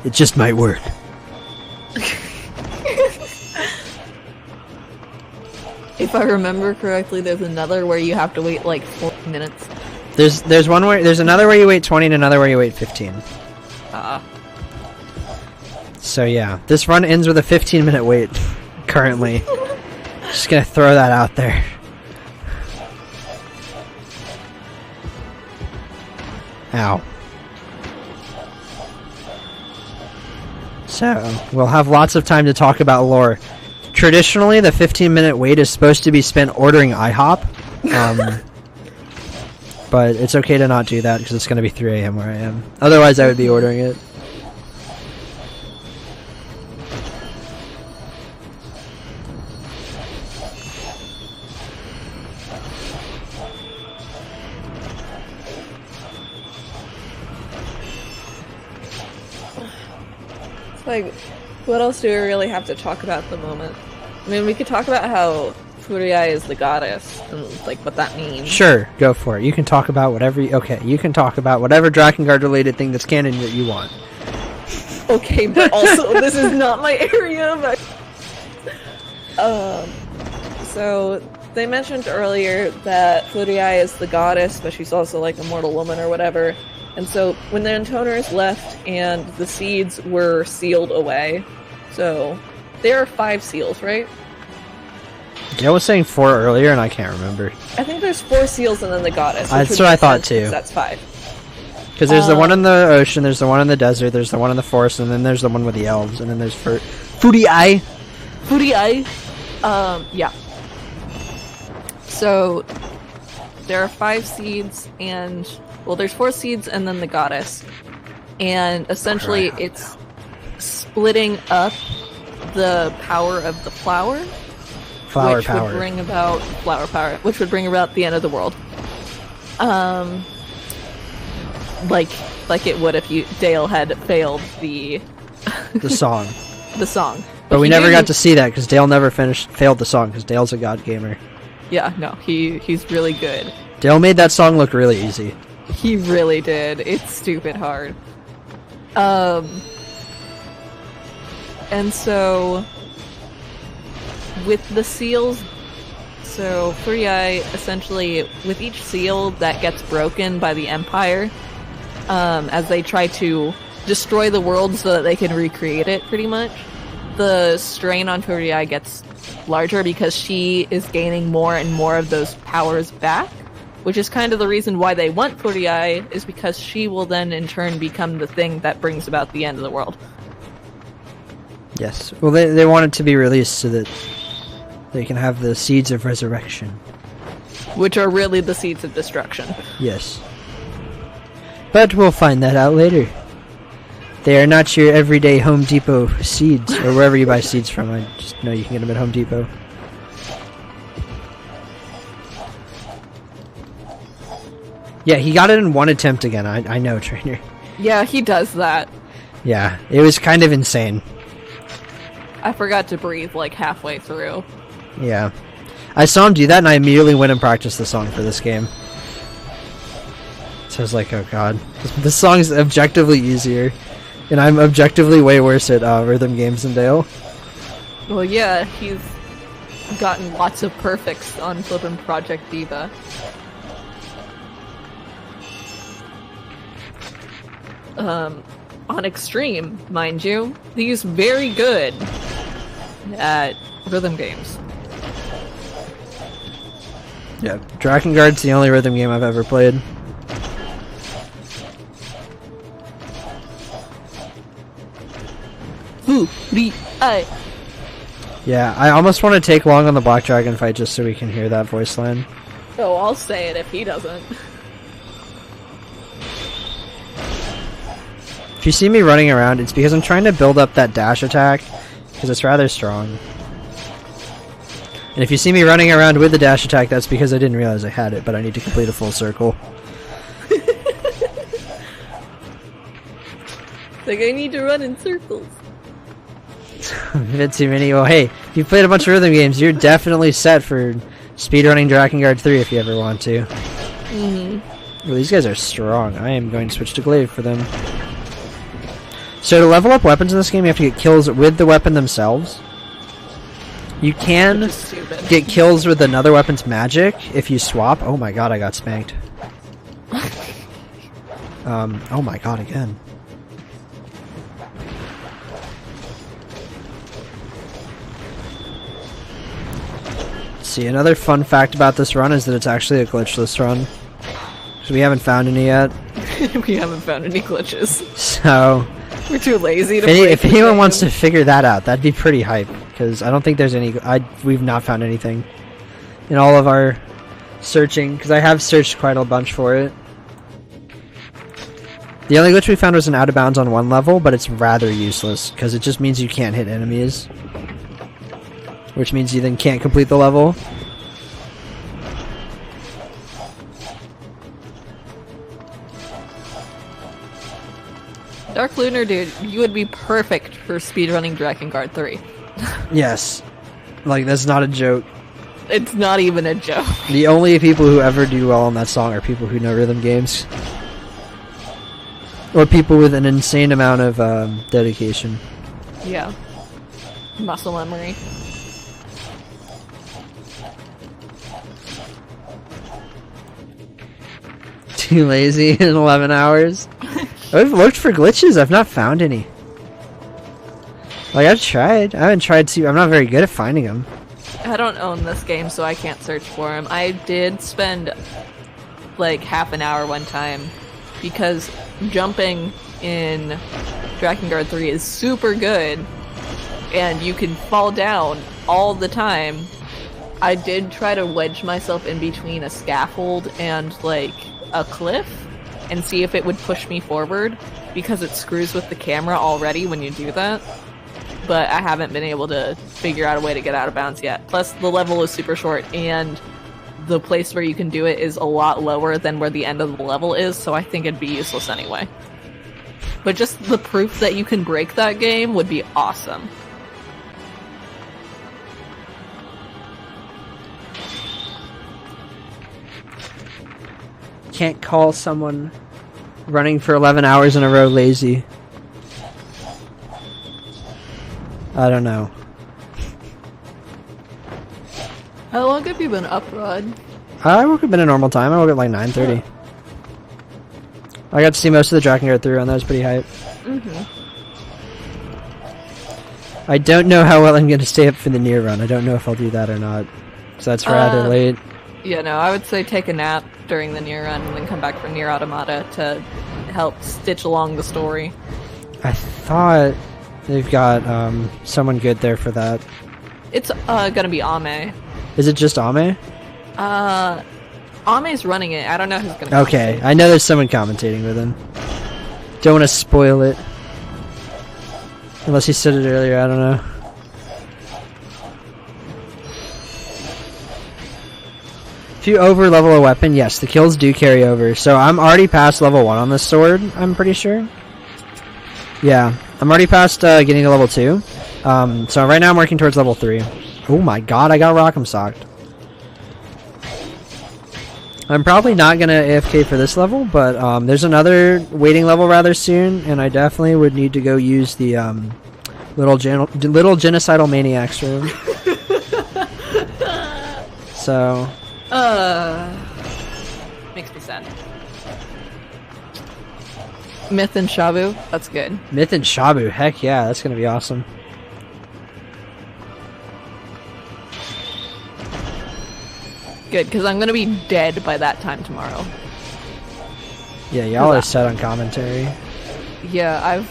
it just might work. If I remember correctly, there's another where you have to wait like 4 minutes. There's another where you wait 20 and another where you wait 15. So yeah, this run ends with a 15-minute wait, currently. Just gonna throw that out there. Ow. So, we'll have lots of time to talk about lore. Traditionally, the 15-minute wait is supposed to be spent ordering IHOP. But it's okay to not do that because it's going to be 3 AM where I am. Otherwise, I would be ordering it. It's like, what else do we really have to talk about at the moment? I mean, we could talk about how Furiai is the goddess and like what that means. Sure, go for it. You can talk about whatever. You can talk about whatever Drakengard related thing that's canon that you want. Okay, but also this is not my area. But so they mentioned earlier that Flutii is the goddess, but she's also like a mortal woman or whatever. And so when the Intoners left and the seeds were sealed away, so there are 5 seals, right? Dale was saying 4 earlier, and I can't remember. I think there's 4 seals and then the goddess. That's what I thought too. That's 5. Because there's the one in the ocean, there's the one in the desert, there's the one in the forest, and then there's the one with the elves, and then there's Flutii. Yeah. So there are 5 seeds, and well, there's 4 seeds and then the goddess, and essentially it's splitting up the power of the flower, which would bring about which would bring about the end of the world. Like it would if Dale had failed the song. The song. But we never got to see that because Dale never failed the song because Dale's a god gamer. Yeah, no, he's really good. Dale made that song look really easy. He really did. It's stupid hard. And so with the seals, so Flutii essentially with each seal that gets broken by the Empire, as they try to destroy the world so that they can recreate it, pretty much, the strain on Flutii gets larger because she is gaining more and more of those powers back, which is kind of the reason why they want Flutii, is because she will then in turn become the thing that brings about the end of the world. Yes. Well, they want it to be released so that they can have the seeds of resurrection. Which are really the seeds of destruction. Yes. But we'll find that out later. They are not your everyday Home Depot seeds, or wherever you buy seeds from. I just know you can get them at Home Depot. Yeah, he got it in one attempt again. I know, Trainer. Yeah, he does that. Yeah, it was kind of insane. I forgot to breathe like halfway through. Yeah. I saw him do that and I immediately went and practiced the song for this game. So I was like, oh god. This song is objectively easier. And I'm objectively way worse at rhythm games than Dale. Well, yeah, he's gotten lots of perfects on flippin' Project Diva. On Extreme, mind you, he's very good at rhythm games. Yeah, Drakengard's the only rhythm game I've ever played. Yeah, I almost want to take long on the Black Dragon fight just so we can hear that voice line. Oh, I'll say it if he doesn't. If you see me running around, it's because I'm trying to build up that dash attack, because it's rather strong. And if you see me running around with the dash attack, that's because I didn't realize I had it, but I need to complete a full circle. Like, I need to run in circles. A bit too many. Well, hey, if you've played a bunch of rhythm games, you're definitely set for speedrunning Drakengard 3 if you ever want to. Mm-hmm. Well, these guys are strong. I am going to switch to Glaive for them. So to level up weapons in this game, you have to get kills with the weapon themselves. You can get kills with another weapon's magic if you swap. Oh my god, I got spanked. Oh my god, again. See, another fun fact about this run is that it's actually a glitchless run. So we haven't found any yet. We haven't found any glitches. So we're too lazy to play. If anyone wants to figure that out, that'd be pretty hype. Because I don't think there's any. We've not found anything in all of our searching. Because I have searched quite a bunch for it. The only glitch we found was an out of bounds on one level, but it's rather useless because it just means you can't hit enemies, which means you then can't complete the level. Dark Lunar, dude, you would be perfect for speedrunning Drakengard 3. Yes. Like, that's not a joke. It's not even a joke. The only people who ever do well on that song are people who know rhythm games. Or people with an insane amount of dedication. Yeah. Muscle memory. Too lazy in 11 hours. I've looked for glitches. I've not found any. Like, I've tried. I haven't tried to. I'm not very good at finding them. I don't own this game, so I can't search for them. I did spend like half an hour one time because jumping in Drakengard 3 is super good and you can fall down all the time. I did try to wedge myself in between a scaffold and like a cliff and see if it would push me forward because it screws with the camera already when you do that. But I haven't been able to figure out a way to get out of bounds yet. Plus, the level is super short, and the place where you can do it is a lot lower than where the end of the level is, so I think it'd be useless anyway. But just the proof that you can break that game would be awesome. Can't call someone running for 11 hours in a row lazy. I don't know. How long have you been up, Rod? I woke up in a normal time. I woke up like 9:30. I got to see most of the Drakengard 3 run. That was pretty hype. I don't know how well I'm going to stay up for the near run. I don't know if I'll do that or not. Because that's rather late. Yeah, no, I would say take a nap during the near run and then come back for Nier Automata to help stitch along the story. I thought they've got someone good there for that. It's gonna be Ame. Is it just Ame? Ame's running it. I don't know who's gonna Okay, I know there's someone commentating with him. Don't want to spoil it. Unless he said it earlier, I don't know. If you over level a weapon, yes, the kills do carry over. So I'm already past level 1 on this sword, I'm pretty sure. Yeah, I'm already past getting to level 2. So right now I'm working towards level 3. Oh my god, I got rock'em socked. I'm probably not going to AFK for this level, but there's another waiting level rather soon, and I definitely would need to go use the little genocidal maniacs room. So... makes me sad. Myth and Shabu, that's good. Myth and Shabu, heck yeah, that's gonna be awesome. Good, because I'm gonna be dead by that time tomorrow. Yeah, y'all are set on commentary. Yeah,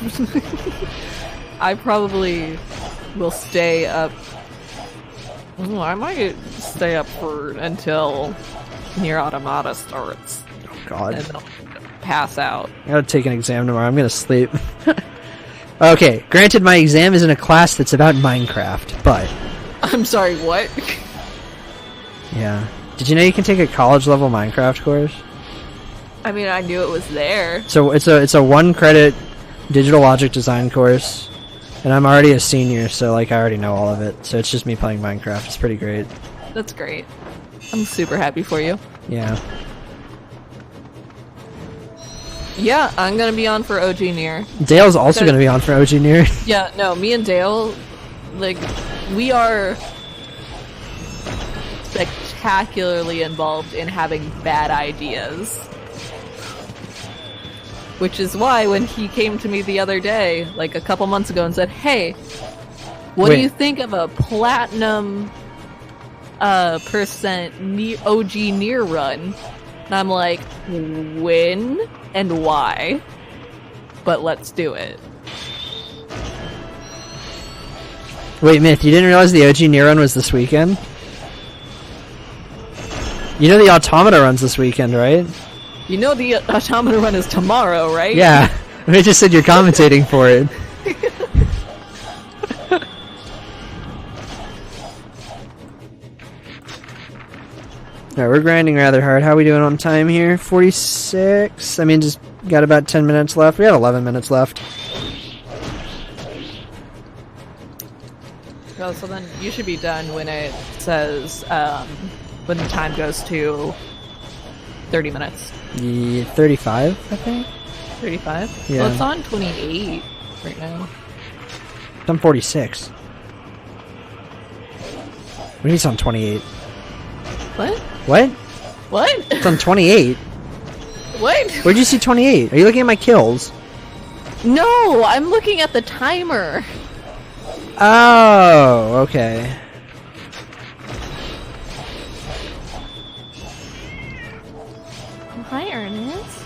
I probably will stay up. Ooh, I might stay up until Nier Automata starts. Oh god. And then I'll pass out. I gotta take an exam tomorrow, I'm gonna sleep. Okay, granted my exam is in a class that's about Minecraft, but... I'm sorry, what? Yeah. Did you know you can take a college level Minecraft course? I mean, I knew it was there. So it's a 1 credit digital logic design course. And I'm already a senior, so like I already know all of it. So it's just me playing Minecraft. It's pretty great. That's great. I'm super happy for you. Yeah. Yeah, I'm gonna be on for OG Nier. Dale's also gonna be on for OG Nier. Yeah, no, me and Dale, like, we are spectacularly involved in having bad ideas. Which is why when he came to me the other day, like a couple months ago, and said, hey, what do you think of a platinum percent OG Nier run? And I'm like, when and why? But let's do it. Wait, Myth, you didn't realize the OG Nier run was this weekend? You know the Automata run's this weekend, right? You know the Automata run is tomorrow, right? Yeah, I just said you're commentating for it. Alright, we're grinding rather hard. How are we doing on time here? 46? I mean, just got about 10 minutes left. We got 11 minutes left. Well, so then you should be done when it says, when the time goes to 30 minutes. Yeah, 35, I think? 35? Yeah. Well, it's on 28 right now. I'm 46. When he's on 28. What? What? What? It's on 28. What? Where'd you see 28? Are you looking at my kills? No, I'm looking at the timer. Oh, okay. Hi, Ernest.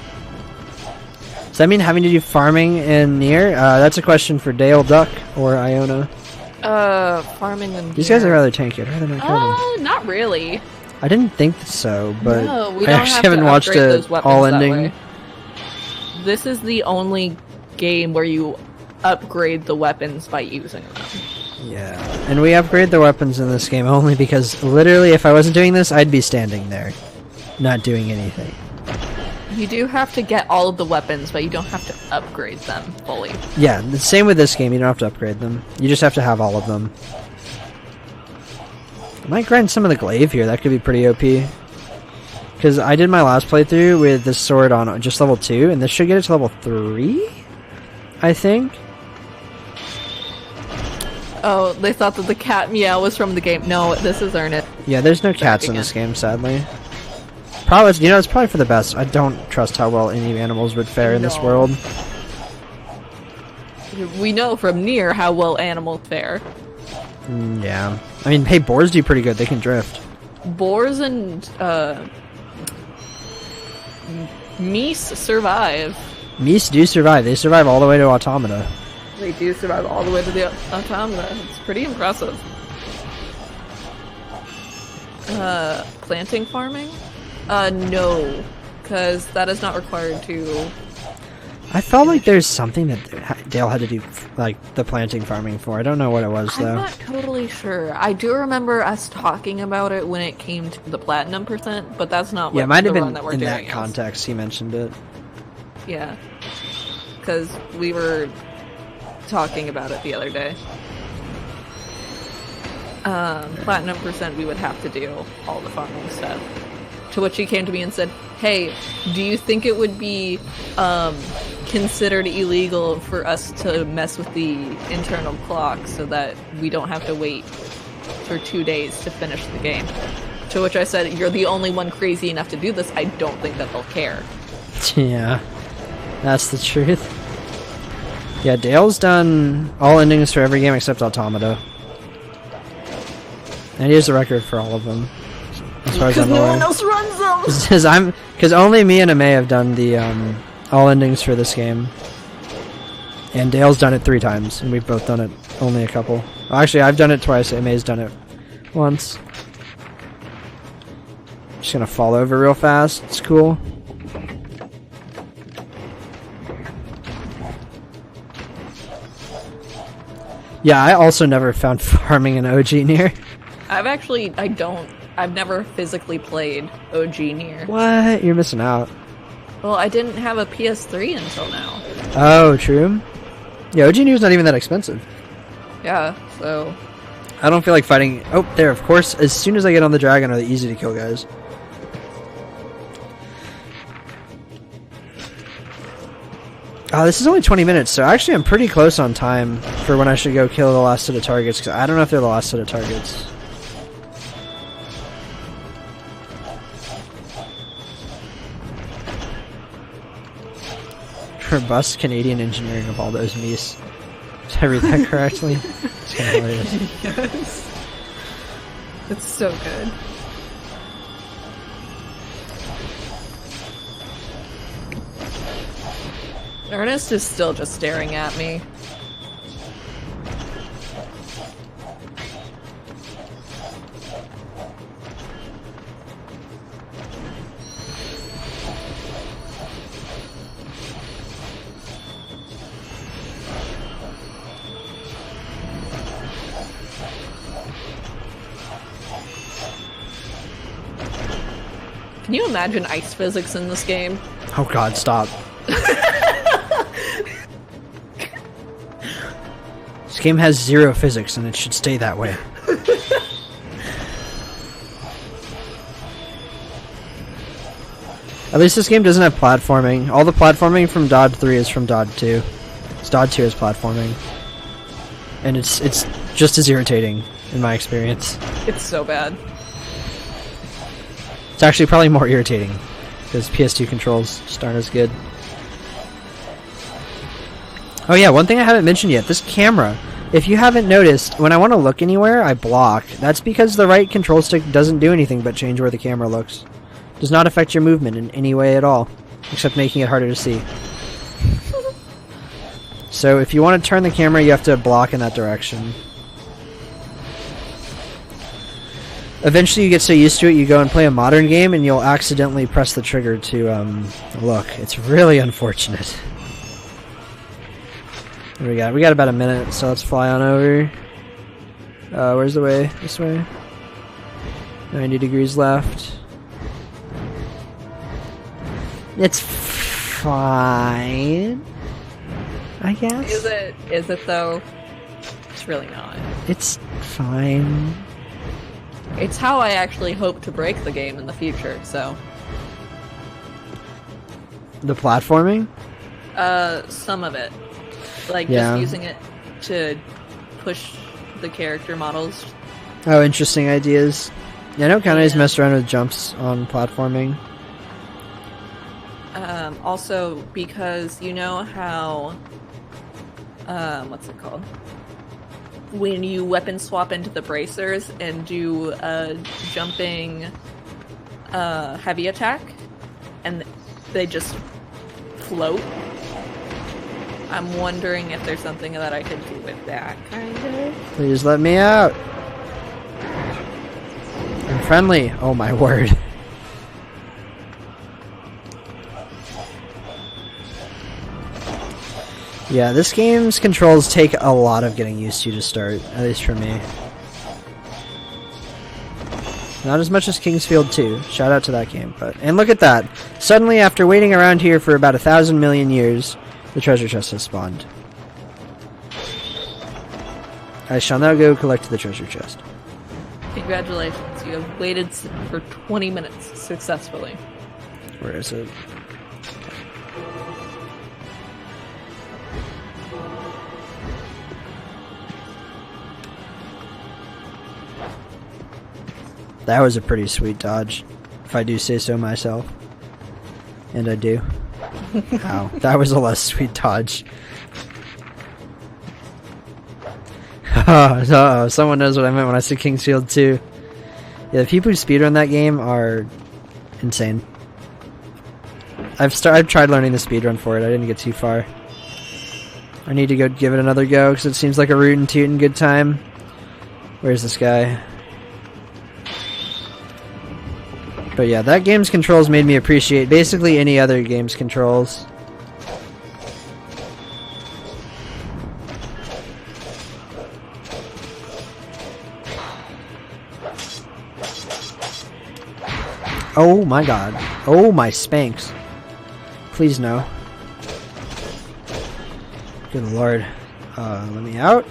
Does that mean having to do farming in Nier? That's a question for Dale Duck or Iona. Farming and These guys are rather tanky. I'd rather not kill them. Oh, not really. I didn't think so, but No, we I don't actually have to haven't watched upgrade it those weapons all that ending. way. This is the only game where you upgrade the weapons by using them. Yeah, and we upgrade the weapons in this game only because literally if I wasn't doing this, I'd be standing there, not doing anything. You do have to get all of the weapons, but you don't have to upgrade them fully. Yeah, the same with this game, you don't have to upgrade them. You just have to have all of them. I might grind some of the glaive here, that could be pretty OP. Because I did my last playthrough with this sword on just level 2, and this should get it to level 3, I think. Oh, they thought that the cat meow was from the game. No, this is Ernest. Yeah, there's no cats in this game, sadly. Probably, you know, it's probably for the best. I don't trust how well any animals would fare in this world. We know from Nier how well animals fare. Yeah. I mean, hey, boars do pretty good. They can drift. Boars and, meese survive. Meese do survive. They survive all the way to Automata. They do survive all the way to the Automata. It's pretty impressive. Planting farming? No. Because that is not required to... I felt like there's something that Dale had to do, like, the planting farming for. I don't know what it was, though. I'm not totally sure. I do remember us talking about it when it came to the platinum percent, but that's not what Yeah, it might have the been run that we're in doing that is. context he mentioned it. Yeah. Because we were talking about it the other day. Platinum percent, we would have to do all the farming stuff. To which he came to me and said, hey, do you think it would be considered illegal for us to mess with the internal clock so that we don't have to wait for 2 days to finish the game? To which I said, you're the only one crazy enough to do this. I don't think that they'll care. Yeah, that's the truth. Yeah, Dale's done all endings for every game except Automata. And he has the record for all of them. As far as I'm aware. No one else runs them! Because only me and Ame have done the all endings for this game. And Dale's done it 3 times, and we've both done it only a couple. Well, actually, I've done it twice, Ame's done it once. Just gonna fall over real fast, it's cool. Yeah, I also never found farming in OG Nier. I've never physically played OG Nier. What? You're missing out. Well, I didn't have a PS3 until now. Oh, true. Yeah, OG Nier's not even that expensive. Yeah, so... I don't feel like fighting... Oh, there, of course. As soon as I get on the dragon, are they easy to kill guys. Oh, this is only 20 minutes, so actually I'm pretty close on time for when I should go kill the last set of targets, because I don't know if they're the last set of targets. Robust Canadian engineering of all those meese. Did I read that correctly? It's hilarious. Yes. It's so good. Ernest is still just staring at me. Can you imagine ice physics in this game? Oh god, stop. This game has 0 physics and it should stay that way. At least this game doesn't have platforming. All the platforming from Dod 3 is from Dod 2. Dod 2 is platforming. And it's just as irritating, in my experience. It's so bad. It's actually probably more irritating, because PS2 controls just aren't as good. Oh yeah, one thing I haven't mentioned yet, this camera. If you haven't noticed, when I want to look anywhere, I block. That's because the right control stick doesn't do anything but change where the camera looks. Does not affect your movement in any way at all, except making it harder to see. So if you want to turn the camera, you have to block in that direction. Eventually you get so used to it, you go and play a modern game, and you'll accidentally press the trigger to look. It's really unfortunate. What do we got? We got about a minute, so let's fly on over. Where's the way? This way? 90 degrees left. It's fine, I guess. Is it? Is it though? It's really not. It's fine. It's how I actually hope to break the game in the future, so. The platforming? Some of it. Like, yeah. just using it to push the character models. Oh, interesting ideas. Yeah, I know Kanye's messed around with jumps on platforming. Also, because you know how... what's it called? When you weapon swap into the bracers and do a jumping heavy attack, and they just float. I'm wondering if there's something that I could do with that, kind of. Please let me out. I'm friendly. Oh my word. Yeah, this game's controls take a lot of getting used to start, at least for me. Not as much as Kingsfield 2. Shout out to that game. And look at that. Suddenly, after waiting around here for about 1,000 million years, the treasure chest has spawned. I shall now go collect the treasure chest. Congratulations, you have waited for 20 minutes successfully. Where is it? That was a pretty sweet dodge, if I do say so myself. And I do. Wow, that was a less sweet dodge. Oh, someone knows what I meant when I said Kingsfield 2. Yeah, the people who speedrun that game are insane. I've tried learning the speedrun for it. I didn't get too far. I need to go give it another go because it seems like a rootin' tootin' good time. Where's this guy? But yeah, that game's controls made me appreciate basically any other game's controls. Oh my god. Oh my spanks. Please no. Good lord. Let me out.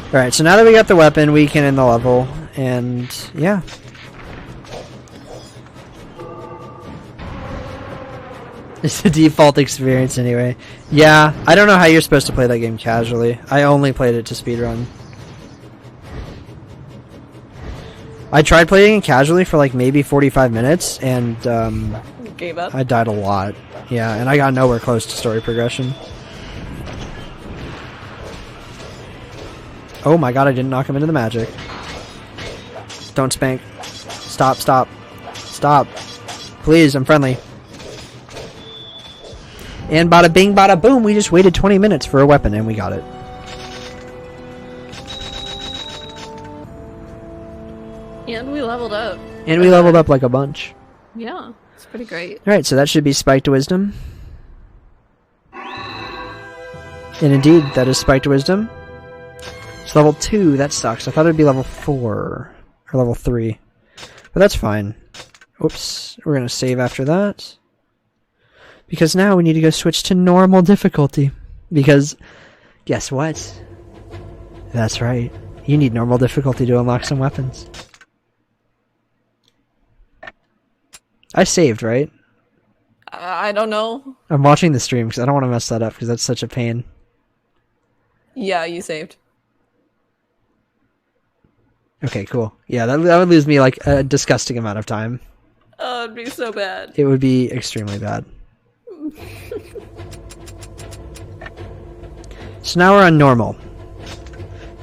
Alright, so now that we got the weapon, we can end the level, and yeah. It's the default experience anyway. Yeah, I don't know how you're supposed to play that game casually. I only played it to speedrun. I tried playing it casually for like maybe 45 minutes, and gave up? I died a lot. Yeah, and I got nowhere close to story progression. Oh my god, I didn't knock him into the magic. Don't spank. Stop, stop. Stop. Please, I'm friendly. And bada bing, bada boom, we just waited 20 minutes for a weapon and we got it. And we leveled up. And we leveled up like a bunch. Yeah, it's pretty great. Alright, so that should be Spiked Wisdom. And indeed, that is Spiked Wisdom. It's level 2, that sucks. I thought it would be level 4. Or level 3. But that's fine. Oops, we're going to save after that. Because now we need to go switch to normal difficulty. Because, guess what? That's right. You need normal difficulty to unlock some weapons. I saved, right? I don't know. I'm watching the stream because I don't want to mess that up because that's such a pain. Yeah, you saved. Okay, cool. Yeah, that would lose me like a disgusting amount of time. Oh, it'd be so bad. It would be extremely bad. So now we're on normal.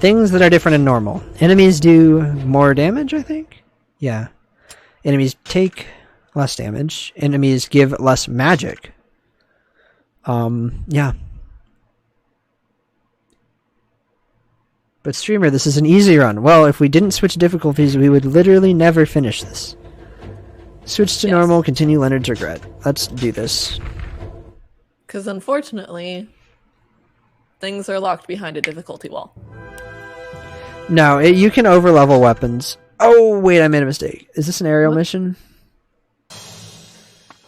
Things that are different in normal. Enemies do more damage, I think? Yeah. Enemies take less damage. Enemies give less magic. Yeah. But streamer, this is an easy run. Well, if we didn't switch difficulties, we would literally never finish this. Switch to normal, continue Leonard's regret. Let's do this. Because unfortunately, things are locked behind a difficulty wall. No, you can overlevel weapons. Oh, wait, I made a mistake. Is this an aerial mission?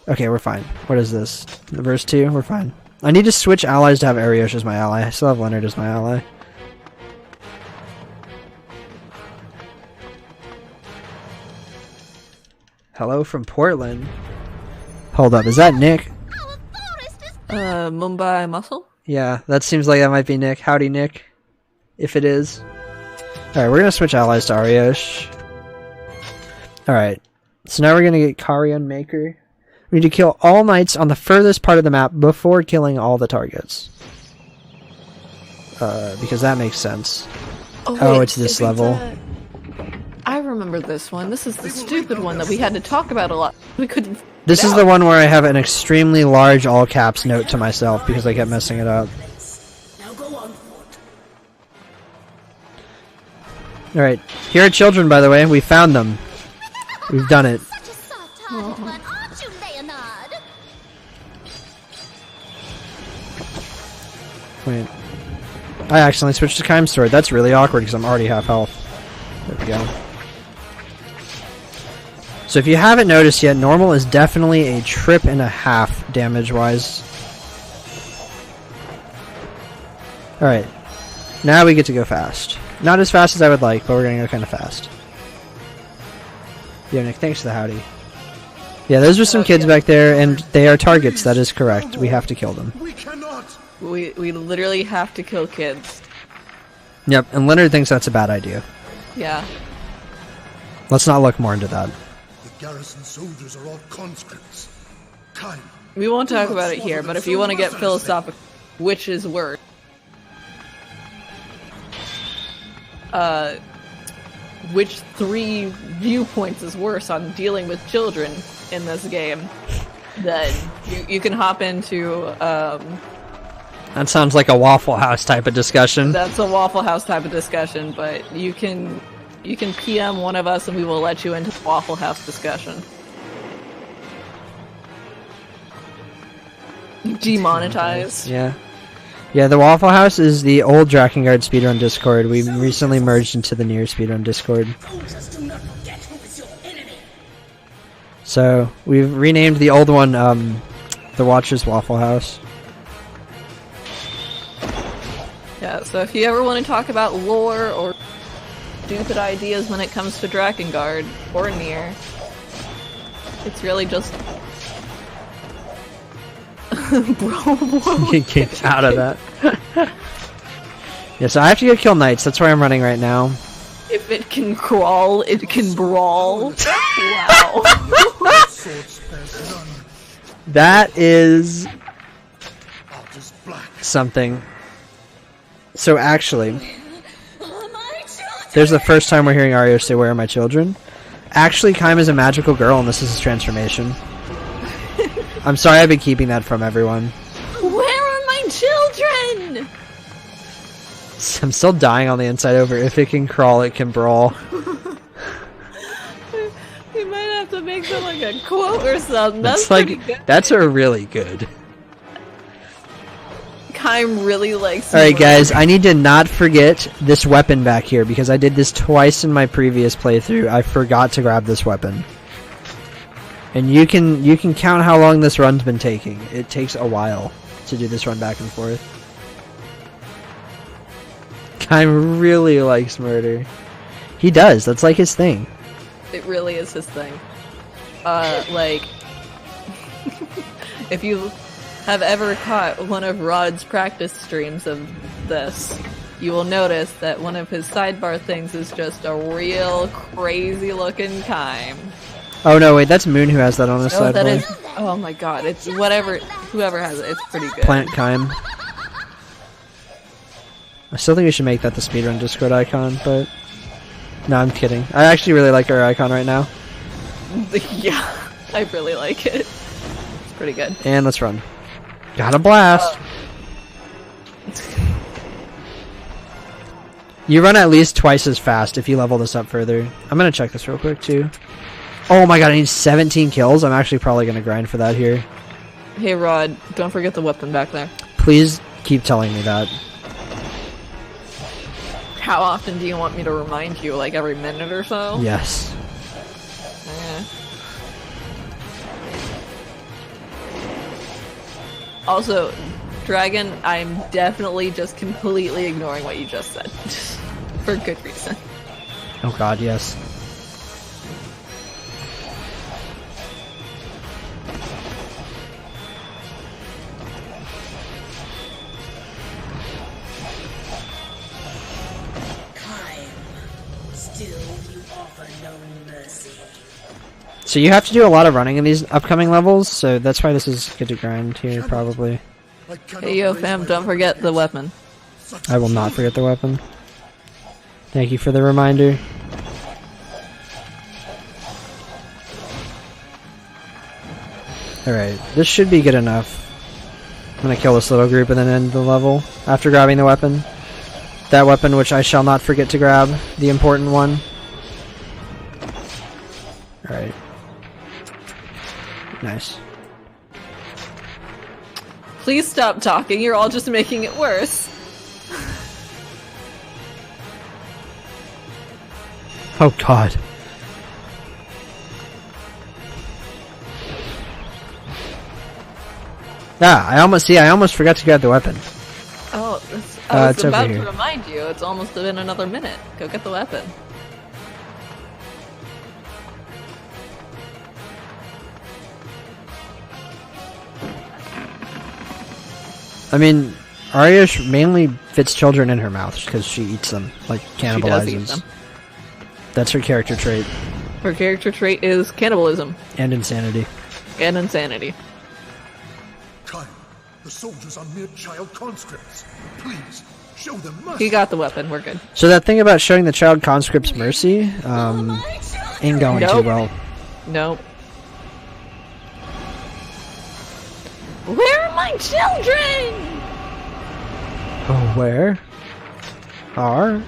Okay, we're fine. What is this? Verse 2? We're fine. I need to switch allies to have Ariosh as my ally. I still have Leonard as my ally. Hello from Portland. Hold up, is that Nick? Mumbai Muscle? Yeah, that seems like that might be Nick. Howdy, Nick. If it is. Alright, we're gonna switch allies to Ariosh. Alright, so now we're gonna get Carrion Maker. We need to kill all knights on the furthest part of the map before killing all the targets. Because that makes sense. Oh, it's this level. I remember this one. This is the stupid one that we had to talk about a lot. We couldn't. This is the one where I have an extremely large all caps note to myself because I kept messing it up. Alright, here are children, by the way. We found them. We've done it. Aren't you, Leonard? Wait. I accidentally switched to Keim's sword. That's really awkward because I'm already half health. There we go. So if you haven't noticed yet, normal is definitely a trip and a half damage-wise. Alright. Now we get to go fast. Not as fast as I would like, but we're gonna go kind of fast. Yo, Nick, thanks for the howdy. Yeah, those are some kids back there, and they are targets. That is correct. We have to kill them. We literally have to kill kids. Yep, and Leonard thinks that's a bad idea. Yeah. Let's not look more into that. The garrison soldiers are all conscripts. Kind. We won't talk about it here, but if you want to get philosophical, which is worse? Which 3 viewpoints is worse on dealing with children in this game? Then you can hop into. That sounds like a Waffle House type of discussion. That's a Waffle House type of discussion, but you can PM one of us and we will let you into the Waffle House discussion. Demonetized. Yeah. Yeah, the Waffle House is the old Drakengard Speedrun Discord. We recently merged into the near Speedrun Discord. So, we've renamed the old one, the Watcher's Waffle House. Yeah, so if you ever want to talk about lore or stupid ideas when it comes to Drakengard or Nier, it's really just... Bro, get out of that. Yeah, so I have to go kill knights. That's where I'm running right now. If it can crawl, it can brawl. Wow. That is something. So actually, there's the first time we're hearing Ariosh say, "Where are my children?" Actually, Keim is a magical girl, and this is his transformation. I'm sorry I've been keeping that from everyone. Where are my children? I'm still dying on the inside over if it can crawl, it can brawl. We might have to make that like a quote or something. That's like pretty good. that's a really good. Keim really likes. Alright guys, I need to not forget this weapon back here because I did this twice in my previous playthrough. I forgot to grab this weapon. And you can count how long this run's been taking. It takes a while to do this run back and forth. Kaim really likes murder. He does. That's like his thing. It really is his thing. Like, if you have ever caught one of Rod's practice streams of this, you will notice that one of his sidebar things is just a real crazy looking Kaim. Oh no, wait, that's Moon who has that on his Oh, that sidebar. is. Oh my god, it's whatever. Whoever has it, it's pretty good. Plant Kaim. I still think we should make that the Speedrun Discord icon, but no, I'm kidding. I actually really like our icon right now. Yeah, I really like it. It's pretty good. And let's run. Got a blast. You run at least twice as fast if you level this up further. I'm gonna check this real quick too. Oh my god, I need 17 kills. I'm actually probably gonna grind for that here. Hey Rod, don't forget the weapon back there. Please keep telling me that. How often do you want me to remind you? Like every minute or so? Yes. Also, Dragon, I'm definitely just completely ignoring what you just said. For good reason. Oh god, yes. Still, you offer no mercy. So you have to do a lot of running in these upcoming levels, so that's why this is good to grind here, probably. Hey yo fam, don't forget the weapon. I will not forget the weapon. Thank you for the reminder. Alright, this should be good enough. I'm gonna kill this little group and then end the level after grabbing the weapon. That weapon which I shall not forget to grab, the important one. Alright. Nice. Please stop talking, you're all just making it worse. Oh god. Ah, I almost forgot to grab the weapon. Oh, I was it's about over to here. remind you, it's almost been another minute. Go get the weapon. I mean, Ariosh mainly fits children in her mouth because she eats them, like cannibalizes. She does eat them. That's her character trait. Her character trait is cannibalism. And insanity. And insanity. Kaim, the soldiers are mere child conscripts. Please, show them mercy. He got the weapon, we're good. So that thing about showing the child conscripts mercy, ain't going too Nope. well. Nope. Where are my children? Oh, where? Are?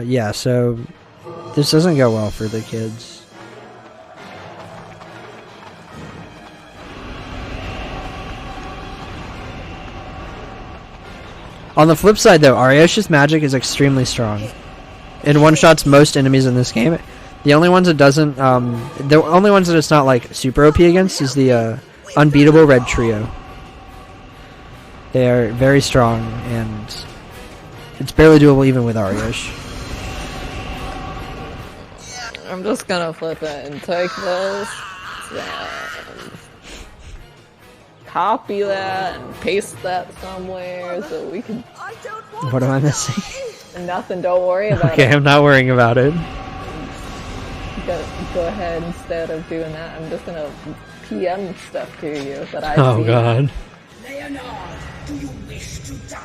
Yeah, so this doesn't go well for the kids. On the flip side, though, Ariosh's magic is extremely strong. It one-shots most enemies in this game. The only ones it doesn't, the only ones that it's not like super OP against is the unbeatable red trio. They are very strong, and it's barely doable even with Ariosh. I'm just gonna flip it and take this. And copy that and paste that somewhere so we can. What am I missing? Nothing, don't worry about Okay, it. I'm not worrying about it. Go ahead, instead of doing that, I'm just gonna PM stuff to you that I Oh see. god. Leonard, do you wish to die?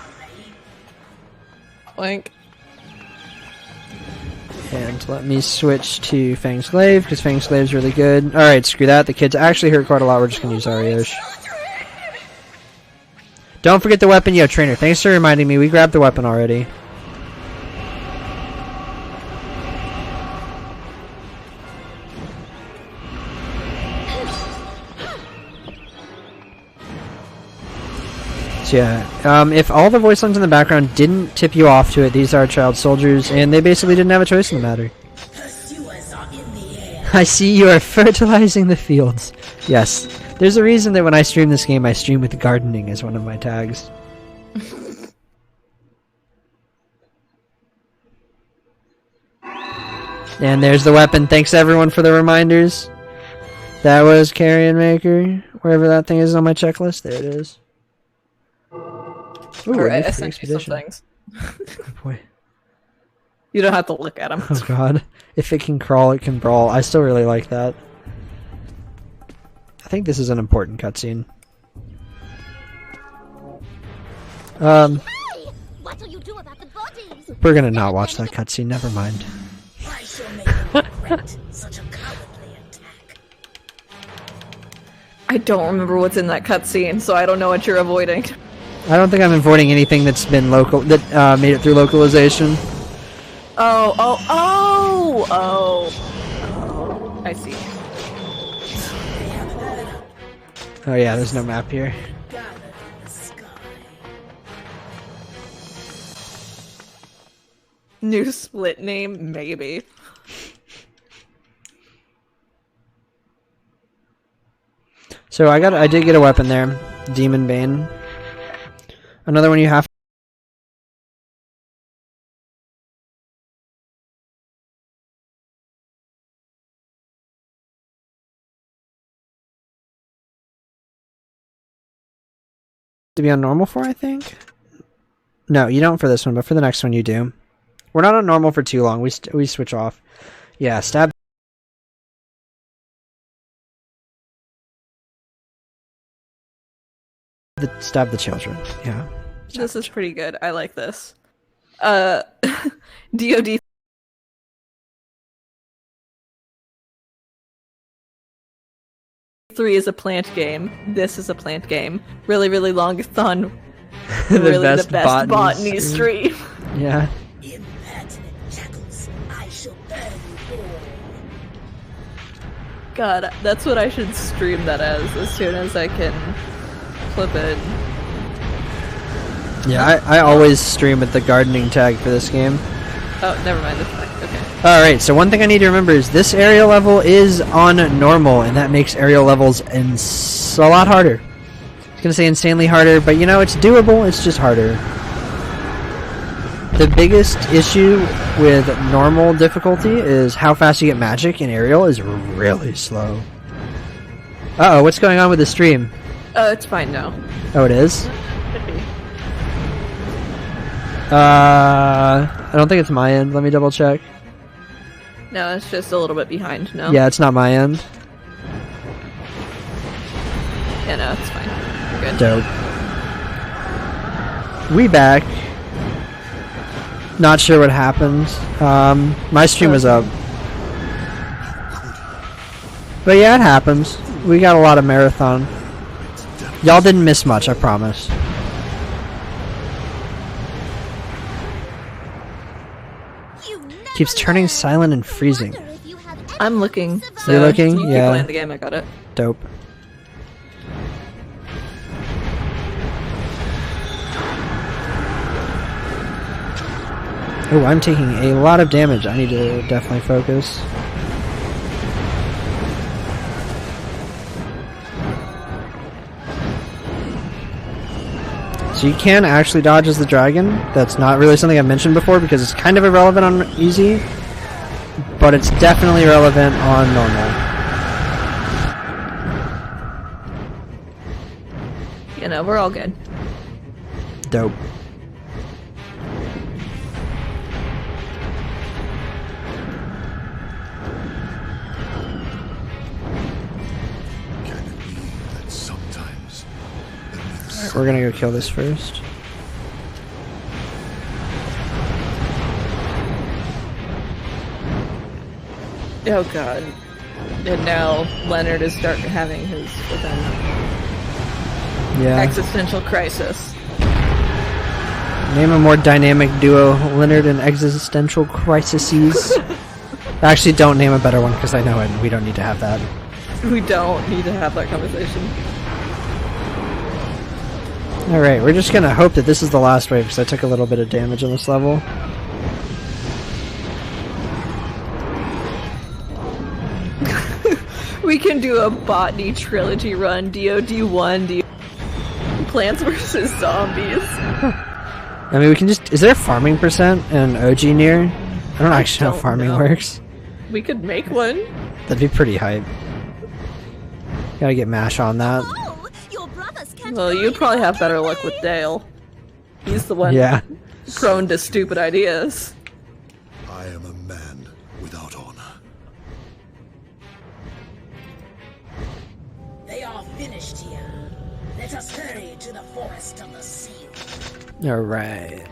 Link. And let me switch to Fang's Glaive, because Fang's Glaive's really good. Alright, screw that. The kids actually hurt quite a lot. We're just gonna use Ariosh. Don't forget the weapon. Yo, trainer, thanks for reminding me. We grabbed the weapon already. So yeah, if all the voice lines in the background didn't tip you off to it, these are child soldiers, and they basically didn't have a choice in the matter. Pursuers are in the air. I see you are fertilizing the fields. Yes, There's a reason that when I stream this game, I stream with gardening as one of my tags. And there's the weapon. Thanks everyone for the reminders. That was Carrion Maker. Wherever that thing is on my checklist. There it is. Ooh, Alright, I sent you some things. Oh boy. You don't have to look at them. Oh god. If it can crawl, it can brawl. I still really like that. I think this is an important cutscene. Hey! What'll you do about the bodies? We're gonna not watch that cutscene, never mind. I shall make them regret such a cowardly attack. I don't remember what's in that cutscene, so I don't know what you're avoiding. I don't think I'm avoiding anything that's been local, that made it through localization. Oh, I see. Oh yeah, there's no map here. New split name, maybe. So I did get a weapon there, Demon Bane. Another one you have. To be on normal for, I think. No, you don't for this one, but for the next one you do. We're not on normal for too long. We switch off. Yeah, stab. Stab the children. Yeah. This is pretty good. I like this. DoD. Three is a plant game. This is a plant game. Really, really long Thon. Really the best botany stream. Yeah. Impertinent jackals, I shall burn you all. God, that's what I should stream that as soon as I can clip it. Yeah, I always stream with the gardening tag for this game. Oh, never mind. That's fine. Okay. Alright, so one thing I need to remember is this aerial level is on normal, and that makes aerial levels a lot harder. I was gonna say insanely harder, but you know, it's doable, it's just harder. The biggest issue with normal difficulty is how fast you get magic, and aerial is really slow. Uh-oh, what's going on with the stream? It's fine now. Oh, it is? Could be. I don't think it's my end. Let me double check. No, it's just a little bit behind now. Yeah, it's not my end. Yeah, no, it's fine. We're good. Dope. We back. Not sure what happened. My stream was up. But yeah, it happens. We got a lot of marathon. Y'all didn't miss much, I promise. Keeps turning silent and freezing. I'm looking. So You're looking? you keep Yeah. playing the game, I got it. Dope. Oh, I'm taking a lot of damage. I need to definitely focus. So you can actually dodge as the dragon. That's not really something I've mentioned before because it's kind of irrelevant on easy, but it's definitely relevant on normal. You know, we're all good. Dope. Alright, we're gonna go kill this first. Oh god. And now Leonard is starting having his existential crisis. Name a more dynamic duo, Leonard and Existential Crises. Actually, don't name a better one because I know it. We don't need to have that. We don't need to have that conversation. Alright, we're just gonna hope that this is the last wave because I took a little bit of damage on this level. We can do a botany trilogy run, DOD 1, Plants vs. Zombies. I mean, we can just... Is there a farming percent and an OG near? I don't actually know how farming works. We could make one. That'd be pretty hype. Gotta get MASH on that. Well, you'd probably have better luck with Dale. He's the one prone to stupid ideas. I am a man without honor. They are finished here. Let us hurry to the forest of the seal. Alright.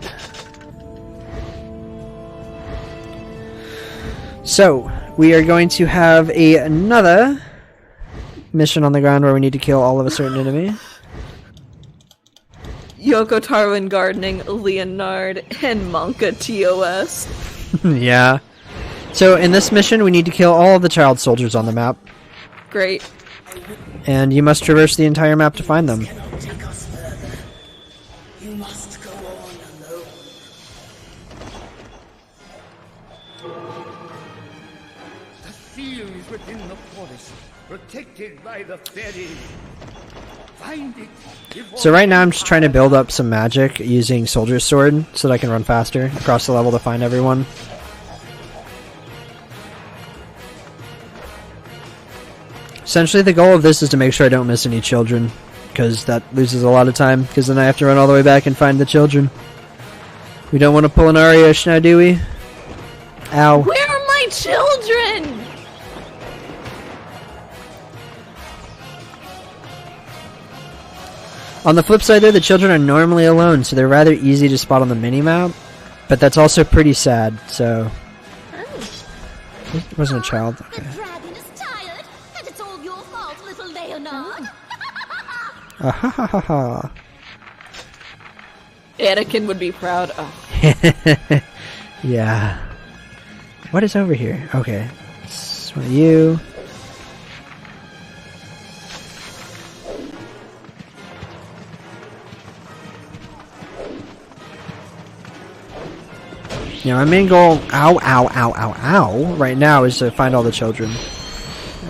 So, we are going to have another mission on the ground where we need to kill all of a certain enemy. Yoko Taro in gardening, Leonard, and Monka TOS. Yeah. So, in this mission, we need to kill all of the child soldiers on the map. Great. And you must traverse the entire map to find them. You must go on alone. The seal is within the forest, protected by the fairy. Find it. So right now I'm just trying to build up some magic using Soldier's Sword so that I can run faster across the level to find everyone. Essentially the goal of this is to make sure I don't miss any children, because that loses a lot of time, because then I have to run all the way back and find the children. We don't want to pull an Ariosh now, do we? Ow. Where are my children? On the flip side though, the children are normally alone, so they're rather easy to spot on the minimap, but that's also pretty sad, so... It wasn't a child, okay. The dragon is tired, and it's all your fault, little Leonard. Ah ha ha ha ha. Anakin would be proud. Oh. Yeah. What is over here? Okay. It's one of you. Yeah, my main goal, ow, right now is to find all the children.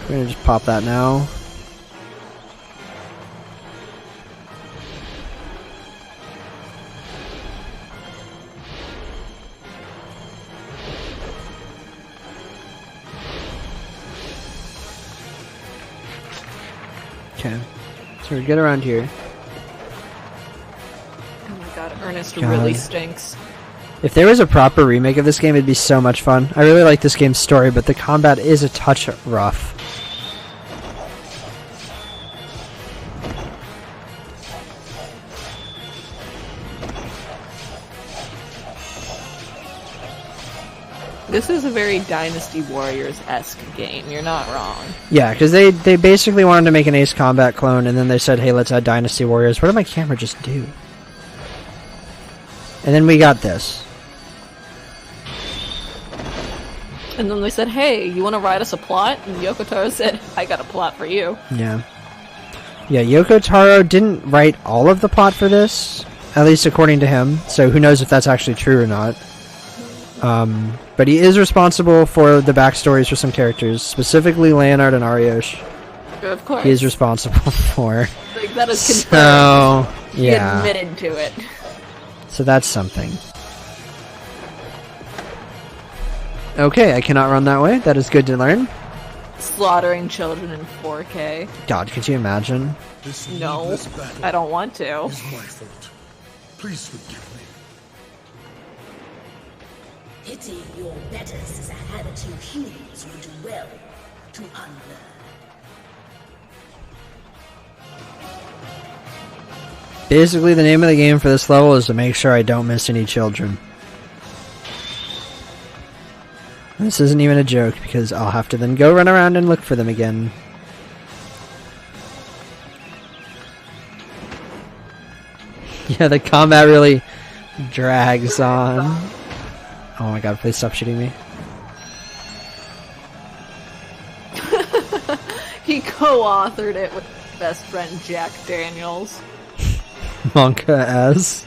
We're gonna just pop that now. Okay, so we get around here. Oh my god, Ernest really stinks. If there was a proper remake of this game, it'd be so much fun. I really like this game's story, but the combat is a touch rough. This is a very Dynasty Warriors-esque game, you're not wrong. Yeah, because they basically wanted to make an Ace Combat clone, and then they said, hey, let's add Dynasty Warriors. What did my camera just do? And then we got this. And then they said, hey, you want to write us a plot? And Yoko Taro said, I got a plot for you. Yeah. Yeah, Yoko Taro didn't write all of the plot for this, at least according to him, so who knows if that's actually true or not. But he is responsible for the backstories for some characters, specifically Leonard and Ariosh. Of course. He is responsible for. Like, that is confirmed. So, yeah. He admitted to it. So that's something. Okay, I cannot run that way. That is good to learn. Slaughtering children in 4K. God, could you imagine? No, I don't want to. It's my fault. Please forgive me. Pity your betters is a habit you humans would do well to unlearn. Basically, the name of the game for this level is to make sure I don't miss any children. This isn't even a joke, because I'll have to then go run around and look for them again. Yeah, the combat really drags on. Oh my god, please stop shooting me. He co-authored it with best friend Jack Daniels. Monka as.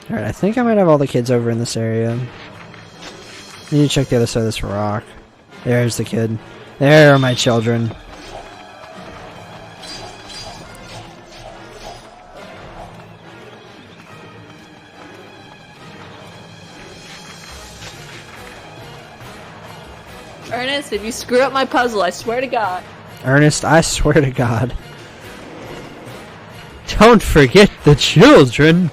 Alright, I think I might have all the kids over in this area. I need to check the other side of this rock. There's the kid. There are my children. Ernest, if you screw up my puzzle, I swear to God. Ernest, I swear to God. Don't forget the children!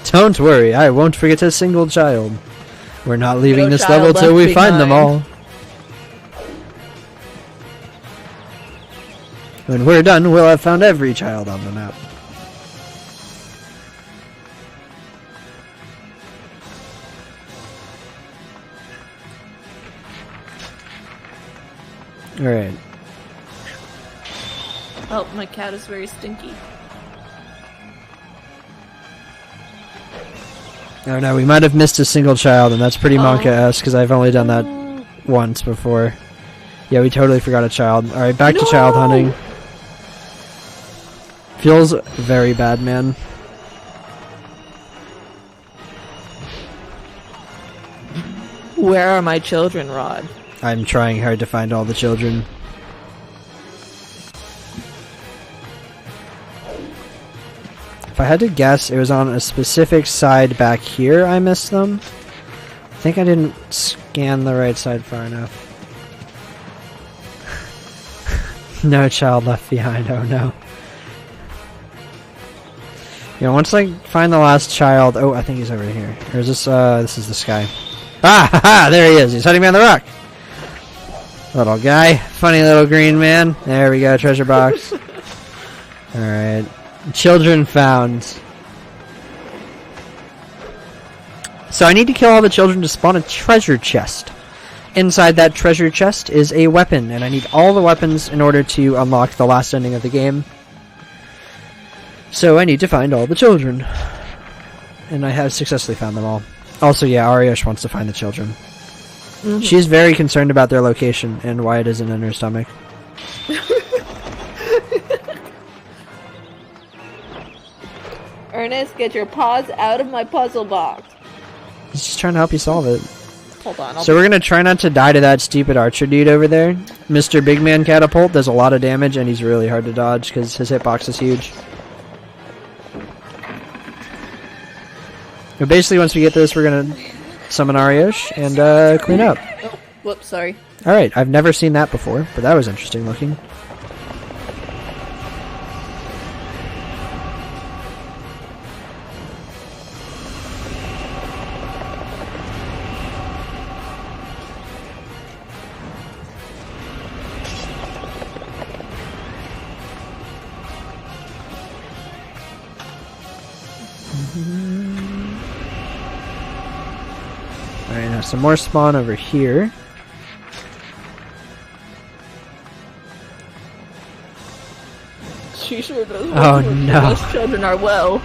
Don't worry, I won't forget a single child. We're not leaving No this child level till left we find them all. behind. When we're done, we'll have found every child on the map. Alright. Oh, my cat is very stinky. Oh no, we might have missed a single child, and that's pretty Monka-esque, because I've only done that once before. Yeah, we totally forgot a child. Alright, back to child hunting. Feels very bad, man. Where are my children, Rod? I'm trying hard to find all the children. If I had to guess, it was on a specific side back here I missed them. I think I didn't scan the right side far enough. No child left behind, oh no. You know, once I find the last child... Oh, I think he's over here. Or is this, this is this guy. Ah, ha, ha, there he is. He's hiding behind the rock. Little guy. Funny little green man. There we go, treasure box. Alright. Children found. So I need to kill all the children to spawn a treasure chest. Inside that treasure chest is a weapon, and I need all the weapons in order to unlock the last ending of the game. So I need to find all the children. And I have successfully found them all. Also, yeah, Ariosh wants to find the children. Mm-hmm. She's very concerned about their location and why it isn't in her stomach. Ernest, get your paws out of my puzzle box. He's just trying to help you solve it. Hold on. So we're gonna try not to die to that stupid archer dude over there. Mr. Big Man Catapult does a lot of damage and he's really hard to dodge because his hitbox is huge. But basically, once we get this, we're gonna summon Ariosh and clean up. Oh, whoops, sorry. Alright, I've never seen that before, but that was interesting looking. Alright, now some more spawn over here. She sure does. Oh no. Those children are well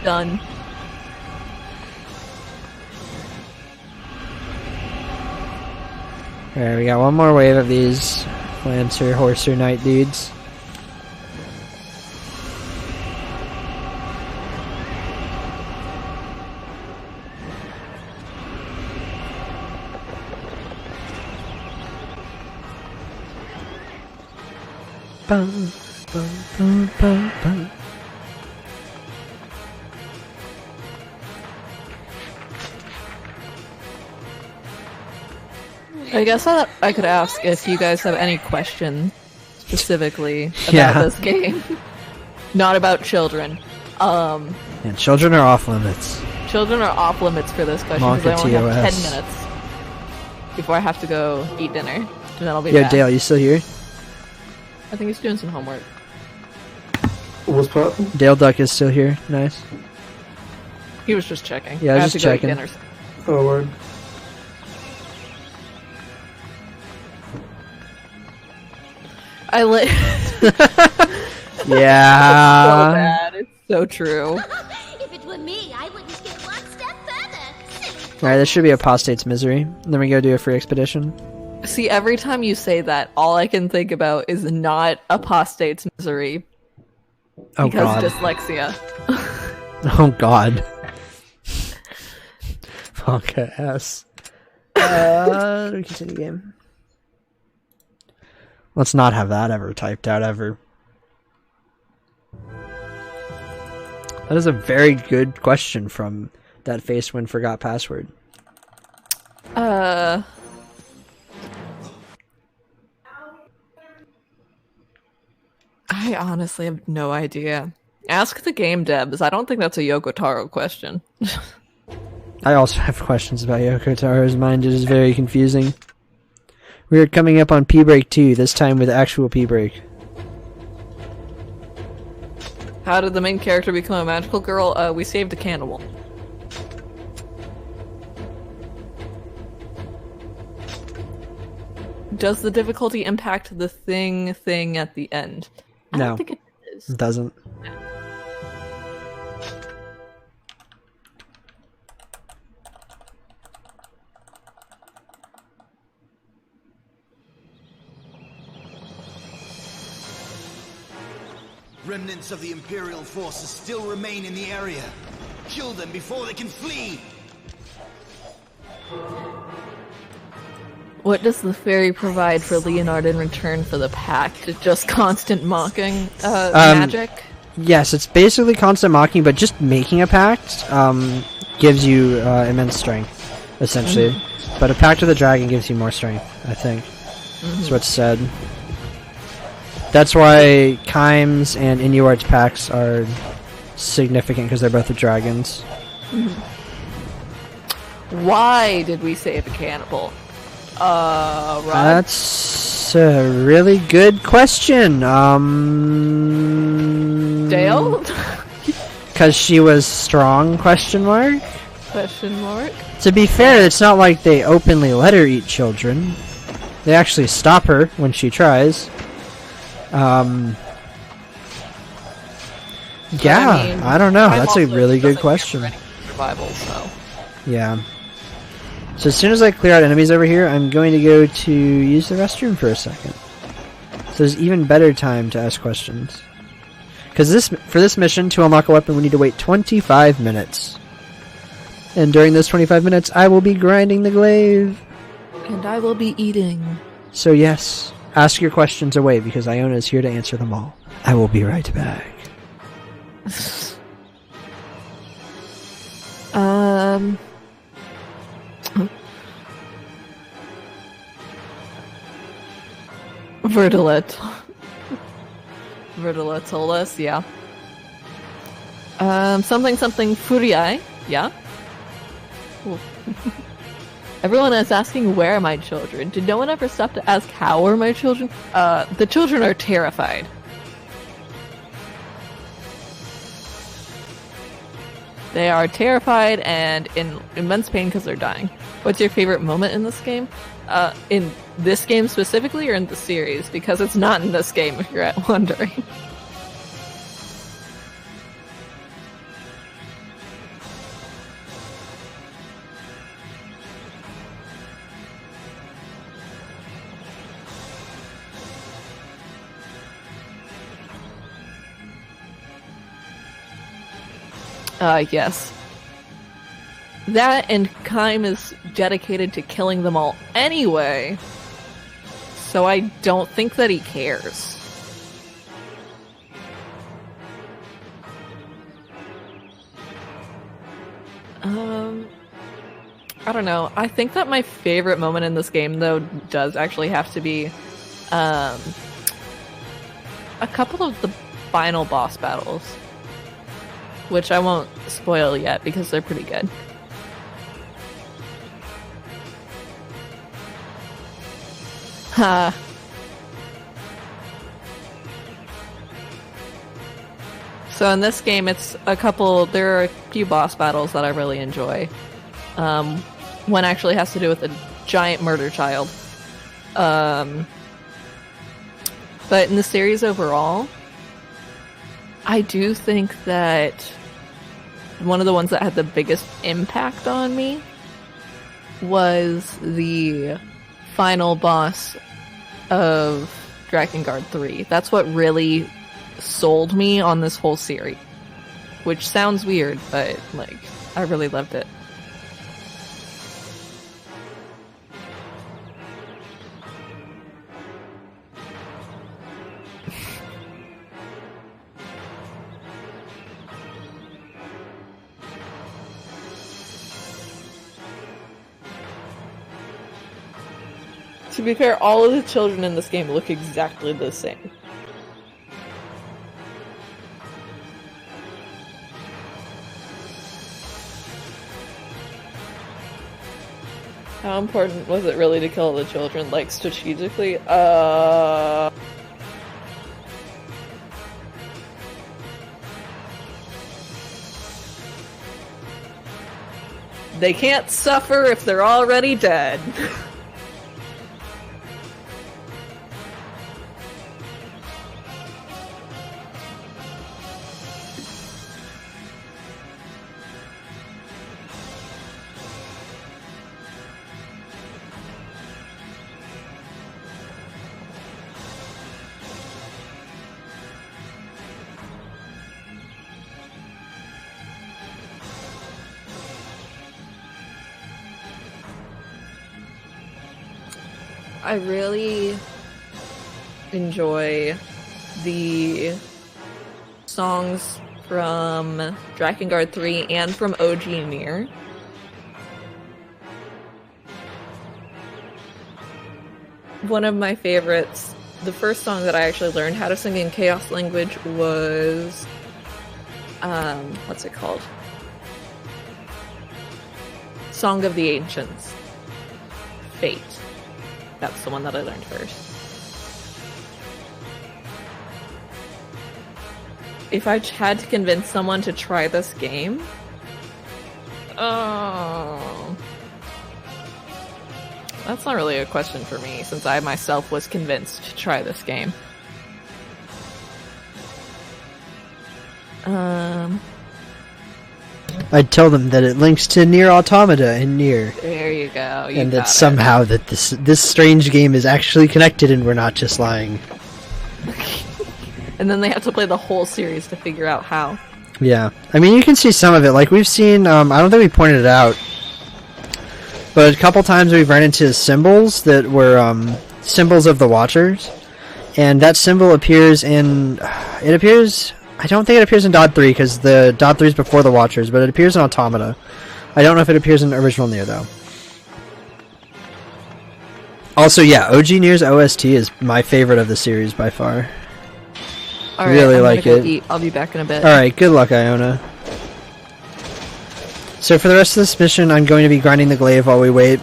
done. Alright, we got one more wave of these Lancer, Horser, Knight dudes. Bum, bum, bum, bum, bum. I guess I could ask if you guys have any question specifically about Yeah. this game. Not about children. And children are off limits. Children are off limits for this question because I Monka only have 10 TOS. minutes before I have to go eat dinner. And then I'll be Yo, back. Dale, you still here? I think he's doing some homework. What's poppin'? Dale Duck is still here. Nice. He was just checking. Yeah, I was have just to go eat checking. dinner. Oh, word. I lit. Yeah. So bad. It's so true. If it were me, I wouldn't get one step further. Silly. Alright, this should be Apostate's Misery. And then we go do a free expedition. See, every time you say that, all I can think about is not Apostate's Misery. Oh because god. dyslexia. Oh god. Honka S. We continue game. Let's not have that ever typed out ever. That is a very good question from that face when forgot password. I honestly have no idea. Ask the game devs. I don't think that's a Yoko Taro question. I also have questions about Yoko Taro's mind. It is very confusing. We are coming up on P-Break 2, this time with actual P-Break. How did the main character become a magical girl? We saved a cannibal. Does the difficulty impact the thing at the end? I don't think it does. It doesn't. Remnants of the Imperial forces still remain in the area. Kill them before they can flee! What does the fairy provide for Leonard in return for the pact? Just constant mocking? Magic? Yes, it's basically constant mocking, but just making a pact gives you immense strength, essentially. But a pact with a dragon gives you more strength, I think. That's what's said. That's why Kaims and Inuart's pacts are significant, because they're both the dragons. Why did we save a cannibal? Rod? That's a really good question. Dale? Because she was strong, question mark? Question mark? To be fair, it's not like they openly let her eat children. They actually stop her when she tries. Yeah, I don't know. That's a really good question. Survival, so. Yeah. So as soon as I clear out enemies over here, I'm going to go to use the restroom for a second. So there's even better time to ask questions. Because for this mission, to unlock a weapon, we need to wait 25 minutes. And during those 25 minutes, I will be grinding the glaive. And I will be eating. So yes, ask your questions away, because Iona is here to answer them all. I will be right back. Vertilet. Vertilet told us, yeah. Something Furiai, yeah. Cool. Everyone is asking, where are my children? Did no one ever stop to ask, how are my children? The children are terrified. They are terrified and in immense pain because they're dying. What's your favorite moment in this game? In this game specifically, or in the series? Because it's not in this game, if you're wondering. Yes. That, and Kaim is dedicated to killing them all anyway, so I don't think that he cares. I don't know. I think that my favorite moment in this game, though, does actually have to be a couple of the final boss battles, which I won't spoil yet because they're pretty good. Ha. So in this game, there are a few boss battles that I really enjoy. One actually has to do with a giant murder child. But in the series overall, I do think that one of the ones that had the biggest impact on me was the final boss of Drakengard 3. That's what really sold me on this whole series. Which sounds weird, but, I really loved it. To be fair, all of the children in this game look exactly the same. How important was it really to kill the children, like, strategically? They can't suffer if they're already dead. I really enjoy the songs from Drakengard 3 and from OG Nier. One of my favorites, the first song that I actually learned how to sing in Chaos language was, what's it called? Song of the Ancients. Fate. That's the one that I learned first. If I had to convince someone to try this game... Oh... That's not really a question for me, since I myself was convinced to try this game. I'd tell them that it links to Nier Automata in Nier. There you go. You and got that somehow that this strange game is actually connected and we're not just lying. And then they have to play the whole series to figure out how. Yeah. I mean, you can see some of it. Like, we've seen, I don't think we pointed it out, but a couple times we've run into symbols that were symbols of the Watchers. And that symbol appears in... It appears... I don't think it appears in Dot 3, because the Dot 3 is before the Watchers, but it appears in Automata. I don't know if it appears in original Nier, though. Also, yeah, OG Nier's OST is my favorite of the series by far. Alright, really I'm like gonna it. go eat. I'll be back in a bit. Alright, good luck, Iona. So for the rest of this mission, I'm going to be grinding the glaive while we wait.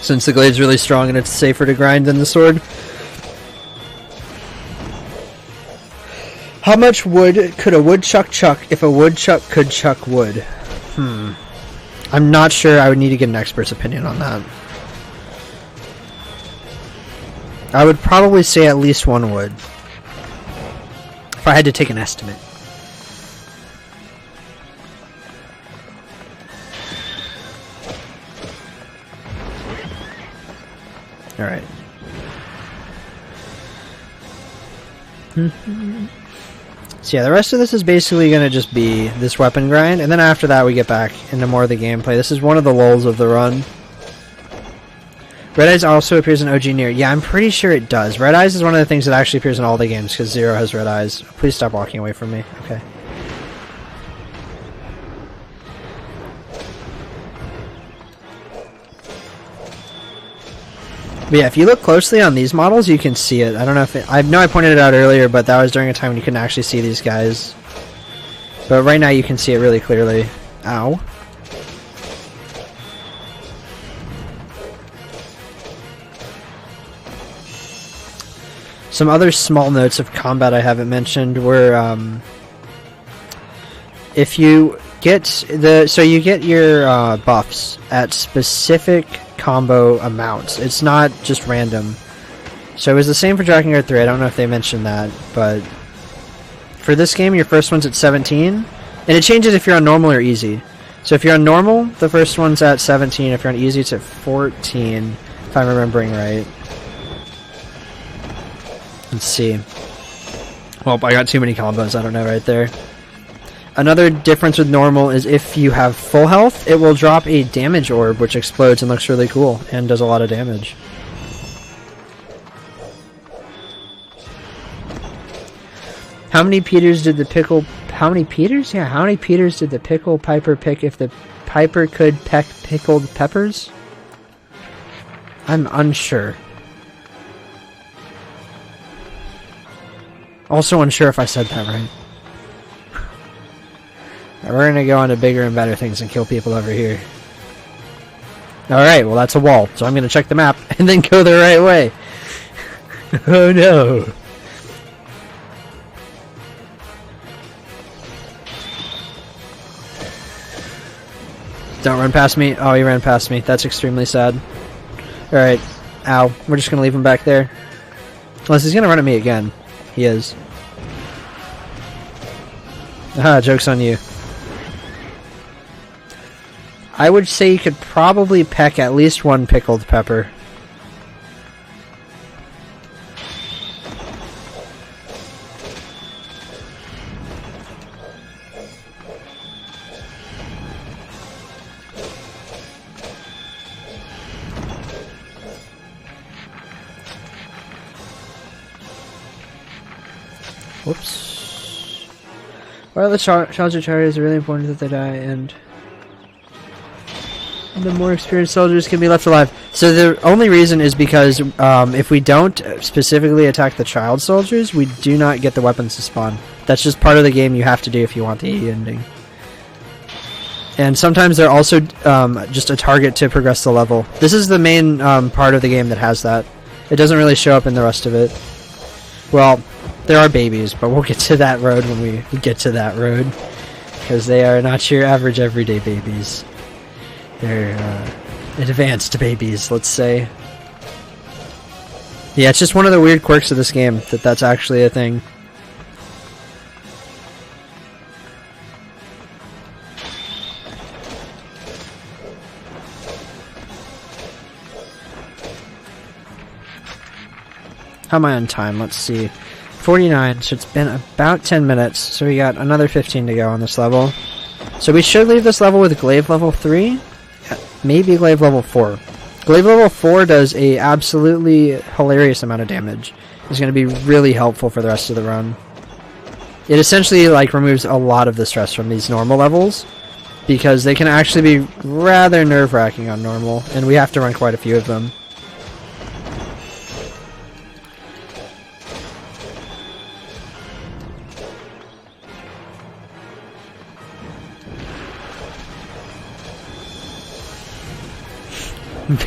Since the glaive's really strong and it's safer to grind than the sword. How much wood could a woodchuck chuck if a woodchuck could chuck wood? I'm not sure. I would need to get an expert's opinion on that. I would probably say at least one wood. If I had to take an estimate. Alright. So yeah, the rest of this is basically going to just be this weapon grind, and then after that we get back into more of the gameplay. This is one of the lulls of the run. Red Eyes also appears in OG Nier. Yeah, I'm pretty sure it does. Red Eyes is one of the things that actually appears in all the games, because Zero has Red Eyes. Please stop walking away from me. Okay. But yeah, if you look closely on these models, you can see it. I don't know if I know I pointed it out earlier, but that was during a time when you couldn't actually see these guys. But right now you can see it really clearly. Ow. Some other small notes of combat I haven't mentioned were, if you get so you get your buffs at specific combo amounts. It's not just random. So it was the same for Drakengard 3. I don't know if they mentioned that, but for this game, your first one's at 17, and it changes if you're on normal or easy. So if you're on normal, the first one's at 17. If you're on easy, it's at 14, if I'm remembering right. Let's see. Well, I got too many combos. I don't know right there. Another difference with normal is if you have full health, it will drop a damage orb, which explodes and looks really cool and does a lot of damage. How many Peters did the pickle... How many Peters? Yeah, how many Peters did the pickle piper pick if the piper could peck pickled peppers? I'm unsure. Also unsure if I said that right. We're gonna go on to bigger and better things and kill people over here. Alright, well that's a wall, so I'm gonna check the map and then go the right way. Oh no. Don't run past me. Oh, he ran past me. That's extremely sad. Alright. Ow. We're just gonna leave him back there. Unless he's gonna run at me again. He is. Aha, joke's on you. I would say you could probably peck at least one pickled pepper. Whoops. While the charge are is really important that they die, and the more experienced soldiers can be left alive. So the only reason is because if we don't specifically attack the child soldiers, we do not get the weapons to spawn. That's just part of the game you have to do if you want the E ending. And sometimes they're also just a target to progress the level. This is the main part of the game that has that. It doesn't really show up in the rest of it. Well, there are babies, but we'll get to that road when we get to that road. Because they are not your average everyday babies. They're advanced babies, let's say. Yeah, it's just one of the weird quirks of this game, that's actually a thing. How am I on time? Let's see. 49, so it's been about 10 minutes, so we got another 15 to go on this level. So we should leave this level with Glaive level 3, maybe Glaive level 4. Glaive level 4 does a absolutely hilarious amount of damage. It's going to be really helpful for the rest of the run. It essentially removes a lot of the stress from these normal levels, because they can actually be rather nerve-wracking on normal, and we have to run quite a few of them.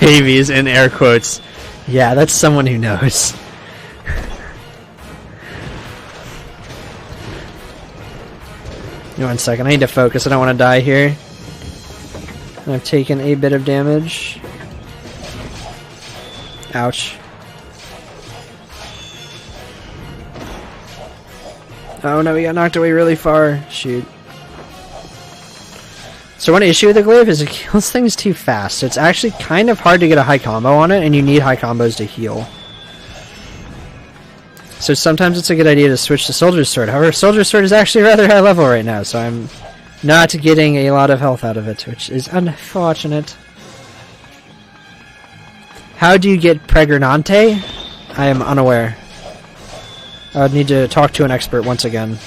Babies in air quotes. Yeah, that's someone who knows. One second, I need to focus. I don't want to die here. I've taken a bit of damage. Ouch. Oh no, we got knocked away really far. Shoot. So one issue with the glaive is it kills things too fast. It's actually kind of hard to get a high combo on it, and you need high combos to heal. So sometimes it's a good idea to switch to Soldier's Sword. However, Soldier's Sword is actually rather high level right now, so I'm not getting a lot of health out of it, which is unfortunate. How do you get Pregnante? I am unaware. I would need to talk to an expert once again.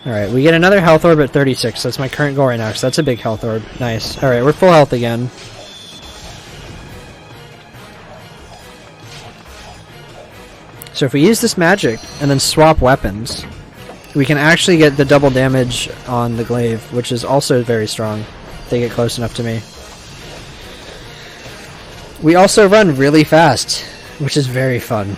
Alright, we get another health orb at 36. That's my current goal right now, so that's a big health orb. Nice. Alright, we're full health again. So if we use this magic and then swap weapons, we can actually get the double damage on the glaive, which is also very strong if they get close enough to me. We also run really fast, which is very fun.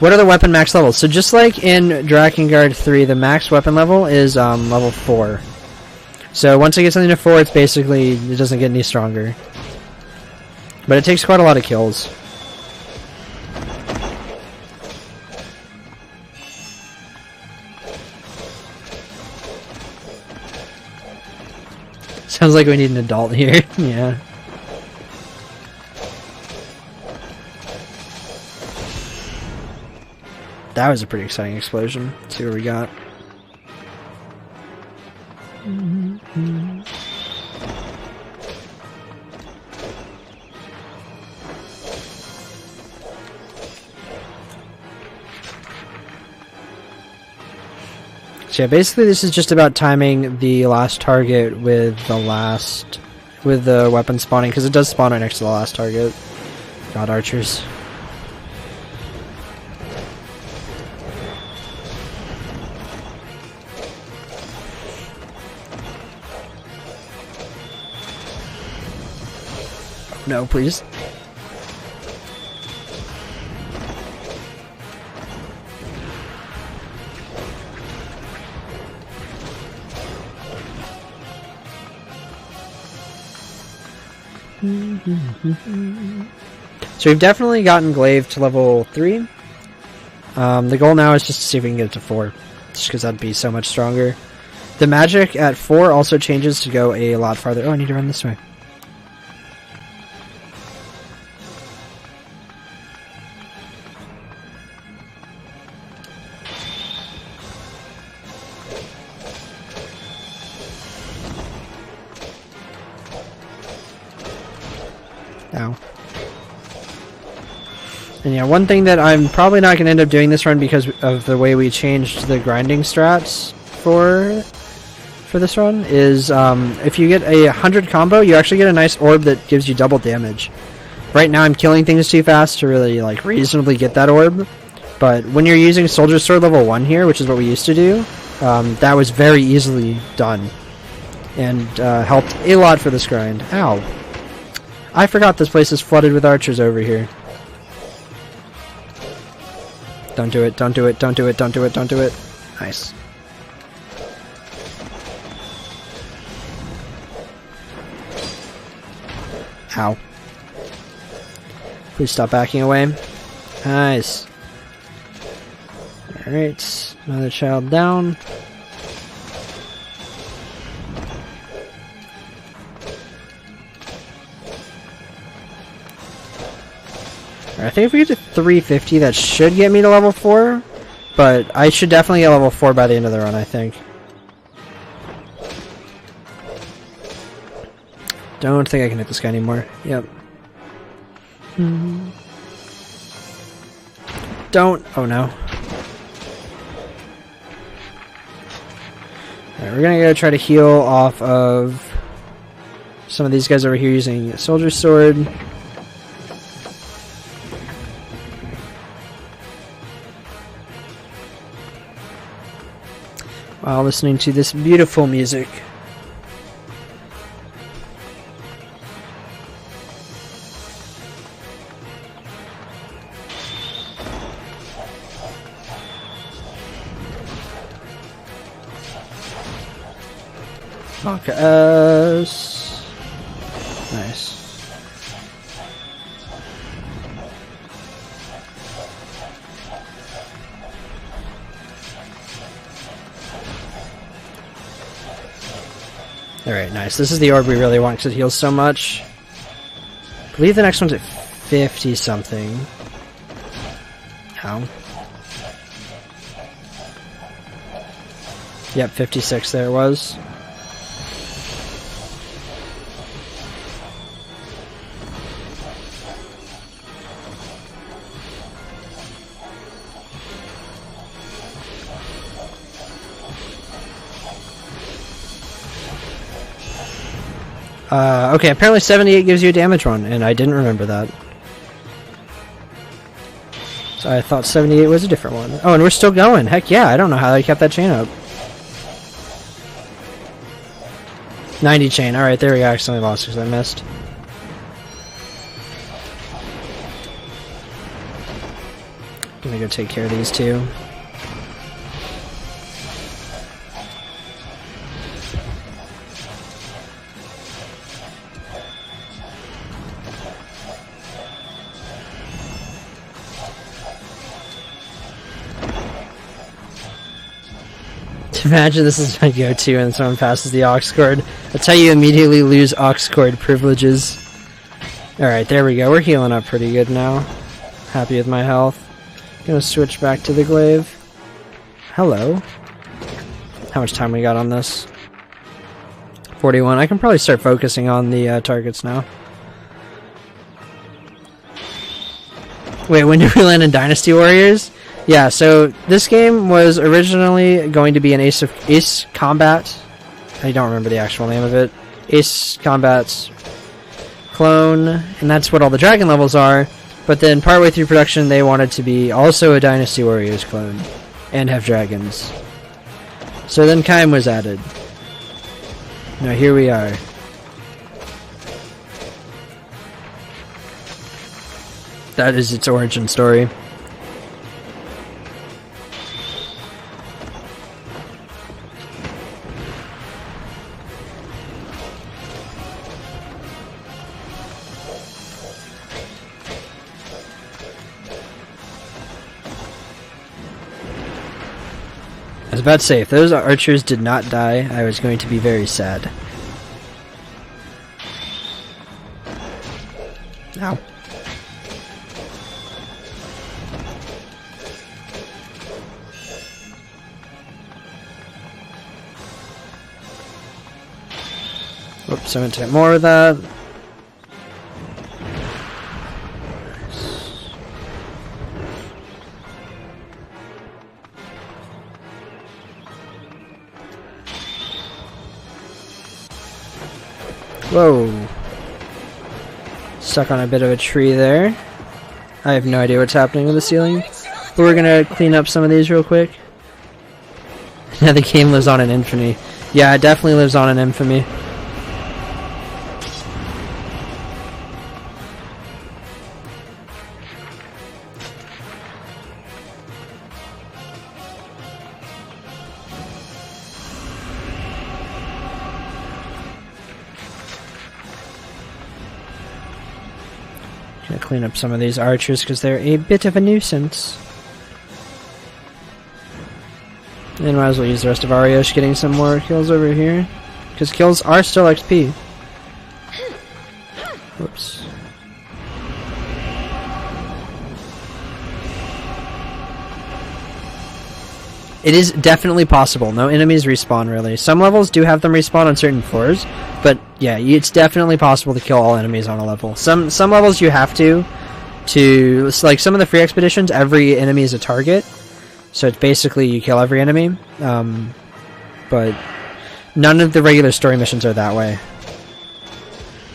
What are the weapon max levels? So just like in Drakengard 3, the max weapon level is level 4. So once it gets something to 4, it's basically, it doesn't get any stronger. But it takes quite a lot of kills. Sounds like we need an adult here. Yeah. That was a pretty exciting explosion. Let's see what we got. So yeah, basically this is just about timing the last target with the weapon spawning, because it does spawn right next to the last target. God, archers. No, please. So we've definitely gotten Glaive to level 3. The goal now is just to see if we can get it to 4. Just because that'd be so much stronger. The magic at 4 also changes to go a lot farther. Oh, I need to run this way. Ow. And yeah, one thing that I'm probably not going to end up doing this run because of the way we changed the grinding strats for this run is if you get a 100 combo, you actually get a nice orb that gives you double damage. Right now I'm killing things too fast to really like reasonably get that orb, but when you're using Soldier Sword level 1 here, which is what we used to do, that was very easily done and helped a lot for this grind. Ow. I forgot this place is flooded with archers over here. Don't do it, don't do it, don't do it, don't do it, don't do it. Nice. Ow. Please stop backing away. Nice. Alright, another child down. I think if we get to 350, that should get me to level 4, but I should definitely get level 4 by the end of the run, I think. Don't think I can hit this guy anymore. Yep. Don't. Oh no. Alright, we're gonna go try to heal off of some of these guys over here using Soldier Sword. While listening to this beautiful music. Focus. Nice. Alright, nice. This is the orb we really want because it heals so much. I believe the next one's at 50 something. Ow. Yep, 56 there it was. Okay, apparently 78 gives you a damage one, and I didn't remember that. So I thought 78 was a different one. Oh, and we're still going. Heck yeah, I don't know how they kept that chain up. 90 chain. Alright, there we go. I accidentally lost because I missed. Gonna go take care of these two. Imagine this is my go-to and someone passes the aux cord. That's how you immediately lose aux cord privileges. Alright, there we go. We're healing up pretty good now. Happy with my health. Gonna switch back to the glaive. Hello. How much time we got on this? 41. I can probably start focusing on the targets now. Wait, when do we land in Dynasty Warriors? Yeah, so this game was originally going to be an Ace Combat. I don't remember the actual name of it. Ace Combat's clone, and that's what all the dragon levels are. But then partway through production, they wanted to be also a Dynasty Warriors clone and have dragons. So then Kaim was added. Now here we are. That is its origin story. I was about to say, if those archers did not die, I was going to be very sad. Ow. Whoops, I meant to get more of that. Whoa. Stuck on a bit of a tree there. I have no idea what's happening with the ceiling. But we're gonna clean up some of these real quick. Now the game lives on in infamy. Yeah, it definitely lives on in infamy. Gonna clean up some of these archers because they're a bit of a nuisance. And might as well use the rest of Ariosh getting some more kills over here. Because kills are still XP. Whoops. It is definitely possible. No enemies respawn, really. Some levels do have them respawn on certain floors. But, yeah, it's definitely possible to kill all enemies on a level. Some levels you have to... Like, some of the free expeditions, every enemy is a target. So it's basically you kill every enemy. But none of the regular story missions are that way.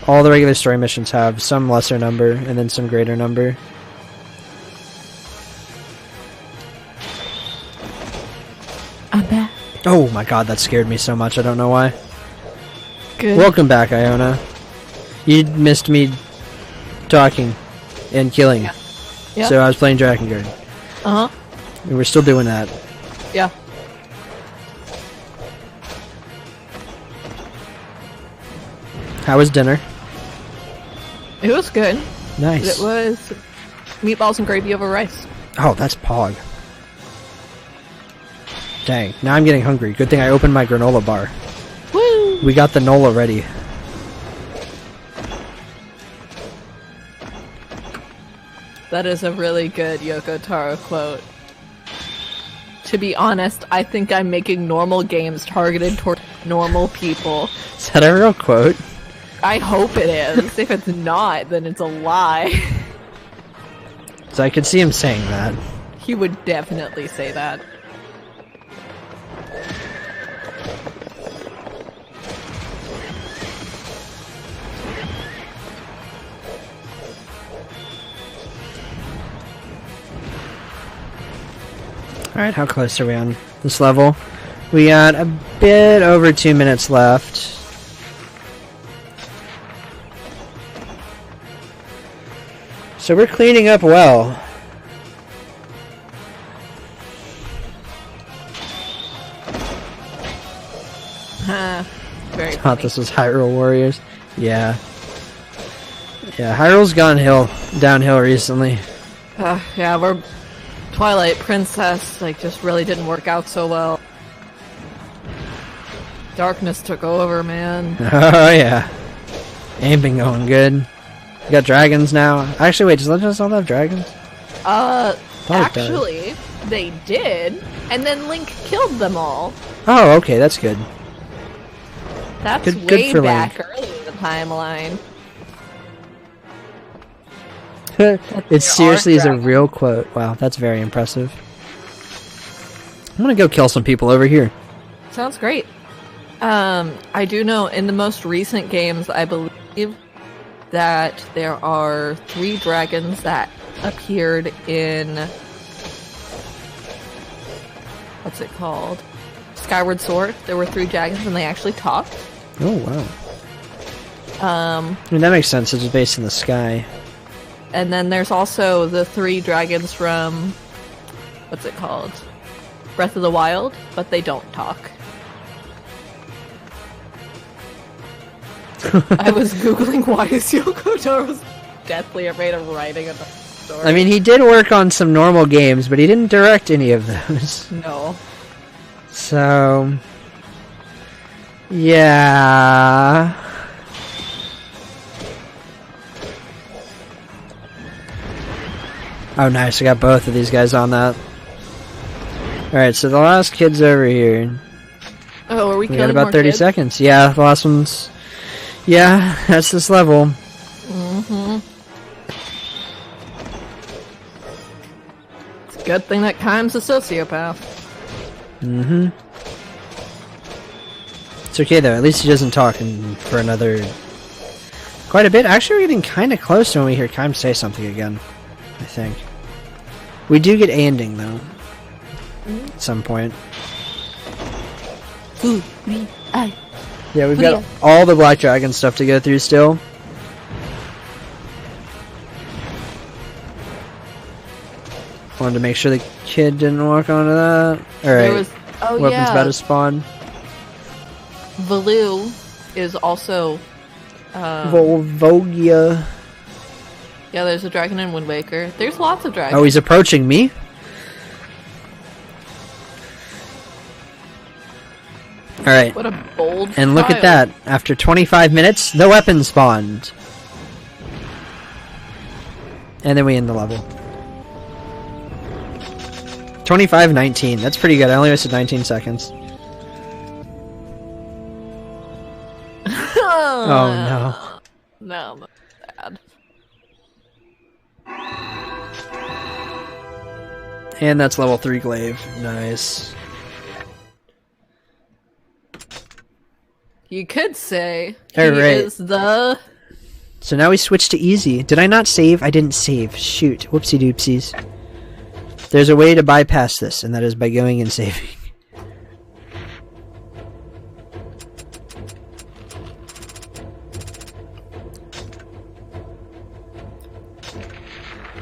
All the regular story missions have some lesser number and then some greater number. I'm back. Oh my god, that scared me so much. I don't know why. Good. Welcome back, Iona. You missed me talking and killing. Yeah. So I was playing Drakengard. Uh-huh. And we're still doing that. Yeah. How was dinner? It was good. Nice. It was meatballs and gravy over rice. Oh, that's pog. Dang, now I'm getting hungry. Good thing I opened my granola bar. Woo! We got the Nola ready. That is a really good Yoko Taro quote. To be honest, I think I'm making normal games targeted toward normal people. Is that a real quote? I hope it is. If it's not, then it's a lie. So I could see him saying that. He would definitely say that. Alright, how close are we on this level? We got a bit over 2 minutes left. So we're cleaning up well. Very I thought this was Hyrule Warriors. Yeah. Yeah, Hyrule's gone downhill recently. Yeah, we're... Twilight Princess, like, just really didn't work out so well. Darkness took over, man. Oh, yeah. Ain't been going good. We got dragons now. Actually, wait, does Legend of Zelda have dragons? Actually, they did, and then Link killed them all. Oh, okay, that's good. That's Good way for back Link. early in the timeline. It seriously is a real quote. Wow, that's very impressive. I'm gonna go kill some people over here. Sounds great. I do know in the most recent games, I believe that there are 3 dragons that appeared in... what's it called? Skyward Sword. There were 3 dragons and they actually talked. Oh, wow. I mean, that makes sense. It's based in the sky. And then there's also the 3 dragons from... what's it called? Breath of the Wild, but they don't talk. I was googling why is Yoko Toro's deathly afraid of writing a story. I mean, he did work on some normal games, but he didn't direct any of those. No. So... yeah... Oh, nice. I got both of these guys on that. Alright, so the last kid's over here. Oh, are we got about 30 seconds. Yeah, the last one's... yeah, that's this level. Mm-hmm. It's a good thing that Kime's a sociopath. Mm-hmm. It's okay, though. At least he doesn't talk for another... quite a bit. Actually, we're getting kind of close to when we hear Kime say something again. I think. We do get ending, though. At some point. Yeah, we've got all the Black Dragon stuff to go through still. Wanted to make sure the kid didn't walk onto that. Alright. Weapons about to spawn. Valu is also... Volvogia. Yeah, there's a dragon in Wind Waker. There's lots of dragons. Oh, he's approaching me? Alright. What a bold And look at that. After 25 minutes, the weapon spawned. And then we end the level. 25:19. That's pretty good. I only wasted 19 seconds. Oh no. No, that's bad. And that's level 3 glaive. Nice. You could say he Alright. is the... So now we switch to easy. Did I not save? I didn't save. Shoot. Whoopsie doopsies. There's a way to bypass this, and that is by going and saving.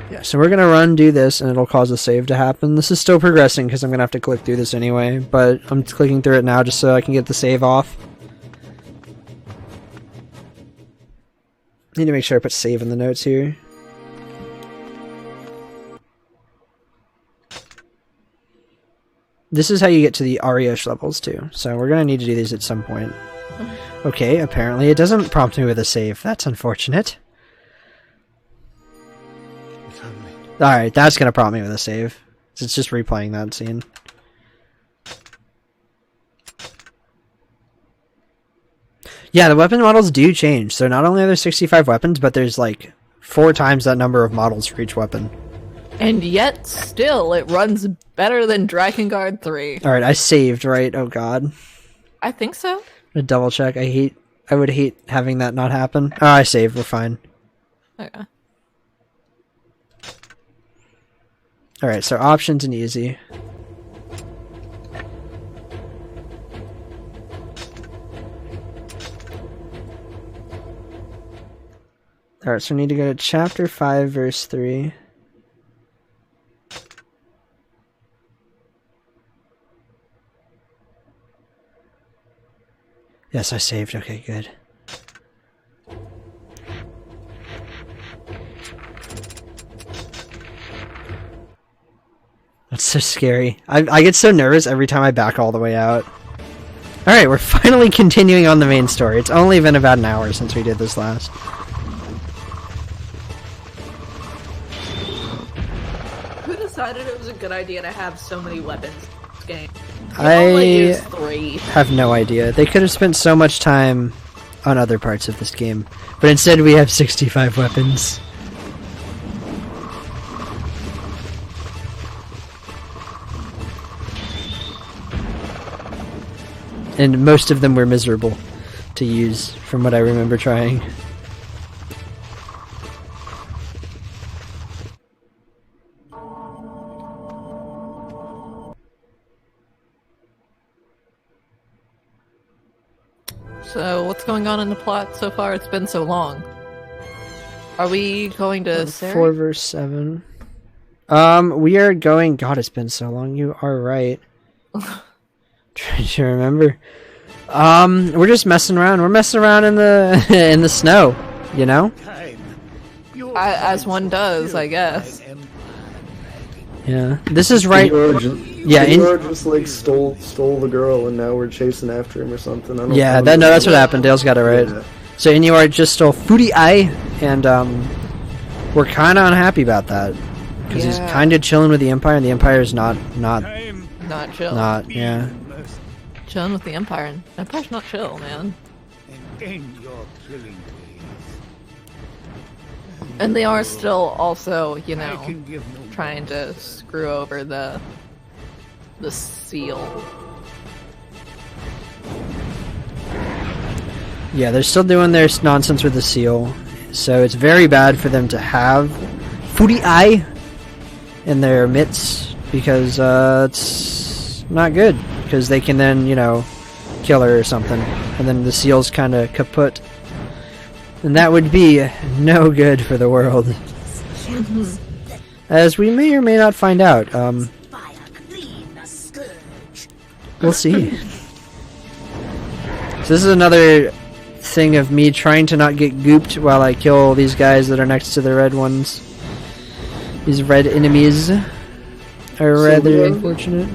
Yeah, so we're gonna do this, and it'll cause a save to happen. This is still progressing, because I'm gonna have to click through this anyway, but I'm clicking through it now just so I can get the save off. Need to make sure I put save in the notes here. This is how you get to the Ariosh levels too, so we're gonna need to do these at some point. Okay, apparently it doesn't prompt me with a save. That's unfortunate. Alright, that's gonna prompt me with a save. It's just replaying that scene. Yeah, the weapon models do change. So not only are there 65 weapons, but there's like 4 times that number of models for each weapon. And yet, still, it runs better than Drakengard 3. Alright, I saved, right? Oh god. I think so. I'm gonna double check. I would hate having that not happen. Oh, I saved. We're fine. Okay. Alright, so options and easy. Alright, so we need to go to chapter 5, verse 3. Yes, I saved. Okay, good. That's so scary. I get so nervous every time I back all the way out. Alright, we're finally continuing on the main story. It's only been about an hour since we did this last. Who decided it was a good idea to have so many weapons in this game? I 3. have no idea. They could have spent so much time on other parts of this game. But instead we have 65 weapons. and most of them were miserable to use, from what I remember trying. So, what's going on in the plot so far? It's been so long. Are we going to 4 verse 7. We are going. God, it's been so long. You are right. Trying to remember. We're just messing around. We're messing around in the in the snow. You know. As one does, I guess. Yeah. This is right. Yeah. Leonard just like stole the girl, and now we're chasing after him or something. I don't Yeah. know. That's what happened. Dale's got it right. Yeah. So Inuart just stole Foodie Eye, and we're kind of unhappy about that because he's kind of chilling with the Empire, and the Empire's not chill. Yeah. Chilling with the Empire, and Empire's not chill, man. End your killing, And they are still also, you know, trying to screw over the seal. Yeah, they're still doing their nonsense with the seal, so it's very bad for them to have Foodie Eye in their midst, because it's not good, because they can then, you know, kill her or something, and then the seal's kind of kaput, and that would be no good for the world. As we may or may not find out. We'll see. So this is another thing of me trying to not get gooped while I kill these guys that are next to the red ones. These red enemies are rather unfortunate.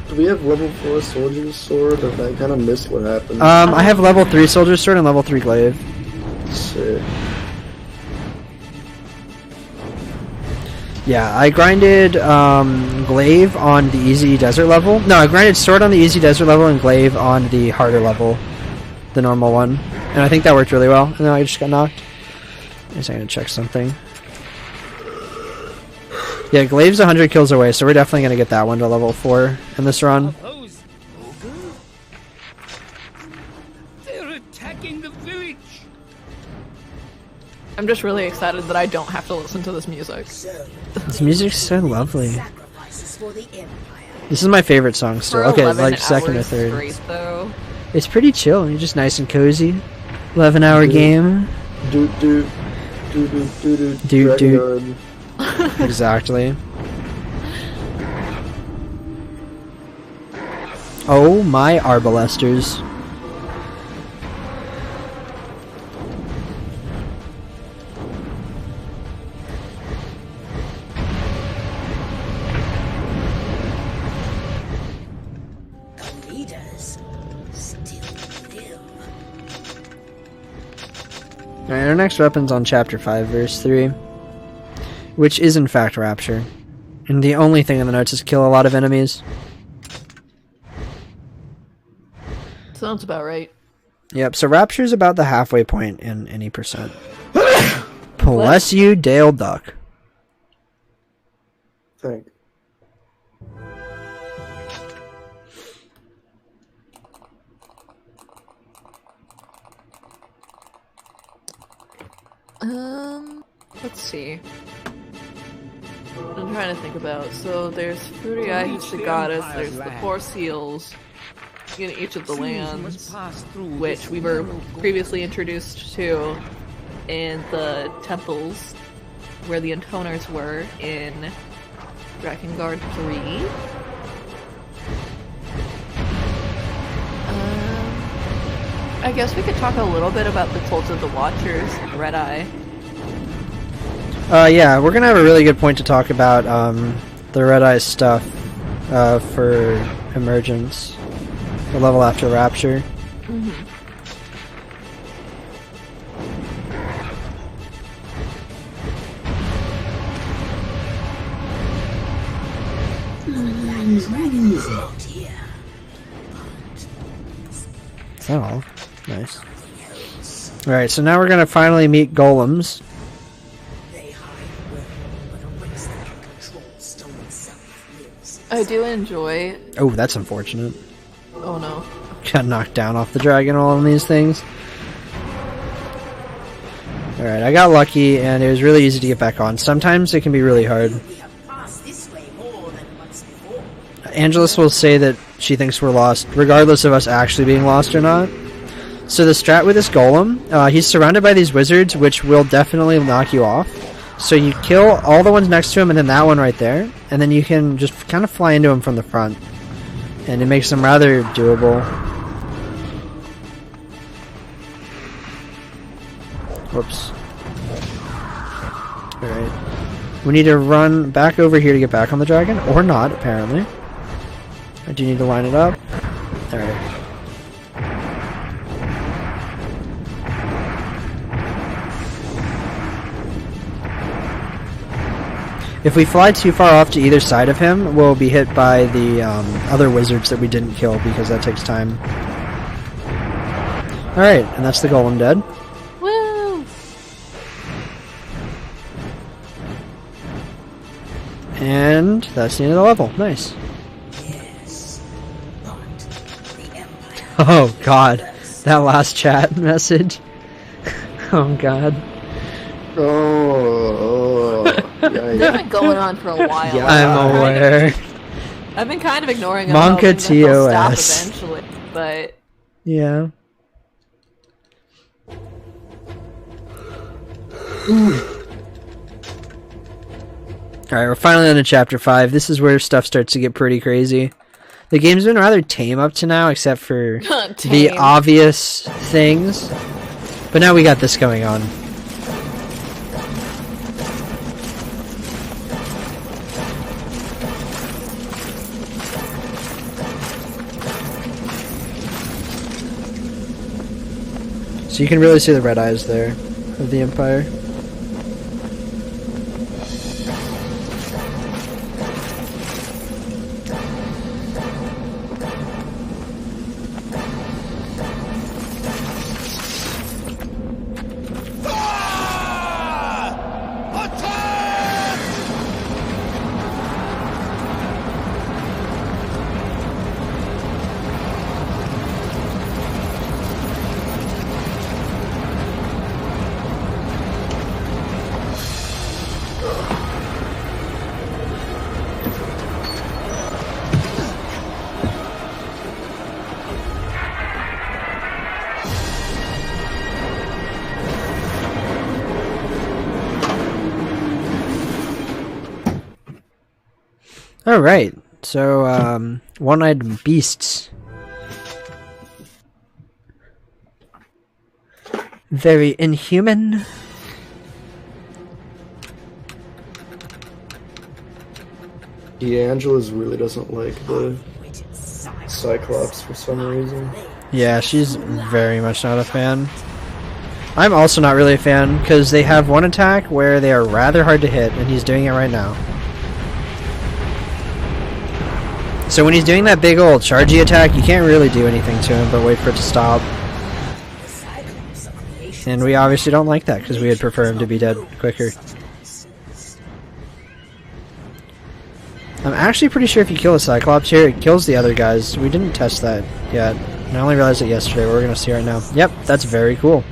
Do we have level 4 soldier's sword? Or I kind of missed what happened. I have level 3 soldier's sword and level 3 glaive. Sick. Yeah, I grinded glaive on the easy desert level. No, I grinded sword on the easy desert level and glaive on the harder level, the normal one. And I think that worked really well. And then I just got knocked. I guess I'm gonna check something. Yeah, glaive's 100 kills away, so we're definitely gonna get that one to level 4 in this run. They're attacking the village. I'm just really excited that I don't have to listen to this music. This music's so lovely. This is my favorite song still. Okay, it's like second or third. Straight, though. It's pretty chill. You're just nice and cozy. 11-hour game. Doot. Exactly. Oh my arbalesters. Alright, our next weapon's on chapter 5, verse 3. Which is in fact Rapture. And the only thing in the notes is kill a lot of enemies. Sounds about right. Yep, so Rapture's about the halfway point in any percent. Bless you, Dale Duck. Thank. Let's see. I'm trying to think about. So there's Furia, who's the goddess. There's the 4 seals in each of the lands, which we were previously introduced to in the temples where the intoners were in Drakengard 3. I guess we could talk a little bit about the Cult of the Watchers, Red Eye. Yeah, we're gonna have a really good point to talk about the Red Eye stuff for Emergence, the level after Rapture. Is that all? Nice. Alright, so now we're gonna finally meet golems. I do enjoy... Oh, that's unfortunate. Oh no. got knocked down off the dragon all on these things. Alright, I got lucky and it was really easy to get back on. Sometimes it can be really hard. Angelus will say that she thinks we're lost, regardless of us actually being lost or not. So the strat with this golem, he's surrounded by these wizards, which will definitely knock you off. So you kill all the ones next to him and then that one right there, and then you can just kind of fly into him from the front. And it makes them rather doable. Whoops. Alright. We need to run back over here to get back on the dragon, or not, apparently. I do need to line it up. Alright. If we fly too far off to either side of him, we'll be hit by the other wizards that we didn't kill, because that takes time. Alright, and that's the golem dead. Woo! And that's the end of the level. Nice. Oh god, that last chat message. Oh god. Oh, They've been going on for a while. Yeah, I'm aware. I've been kind of ignoring them. Monka hoping that they'll stop TOS. eventually, but Yeah. Alright, we're finally on to chapter 5. This is where stuff starts to get pretty crazy. The game's been rather tame up to now, except for the obvious things. But now we got this going on. So you can really see the red eyes there of the Empire. Alright, so, one-eyed beasts. Very inhuman. Yeah, Angela's really doesn't like the Cyclops for some reason. Yeah, she's very much not a fan. I'm also not really a fan, because they have one attack where they are rather hard to hit, and he's doing it right now. So when he's doing that big old chargey attack, you can't really do anything to him but wait for it to stop. And we obviously don't like that, because we would prefer him to be dead quicker. I'm actually pretty sure if you kill a Cyclops here, it kills the other guys. We didn't test that yet. And I only realized it yesterday, but we're going to see right now. Yep, that's very cool.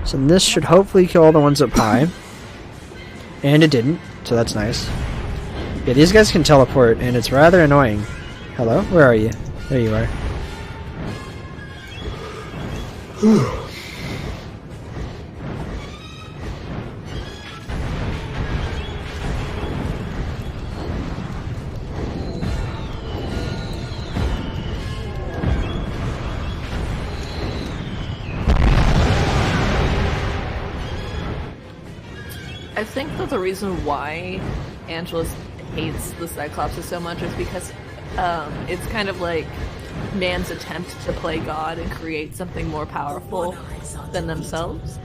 So this should hopefully kill all the ones up high. And it didn't, so that's nice. Yeah, these guys can teleport, and it's rather annoying. Hello? Where are you? There you are. I think that the reason why Angelus hates the Cyclops so much is because it's kind of like man's attempt to play God and create something more powerful than themselves.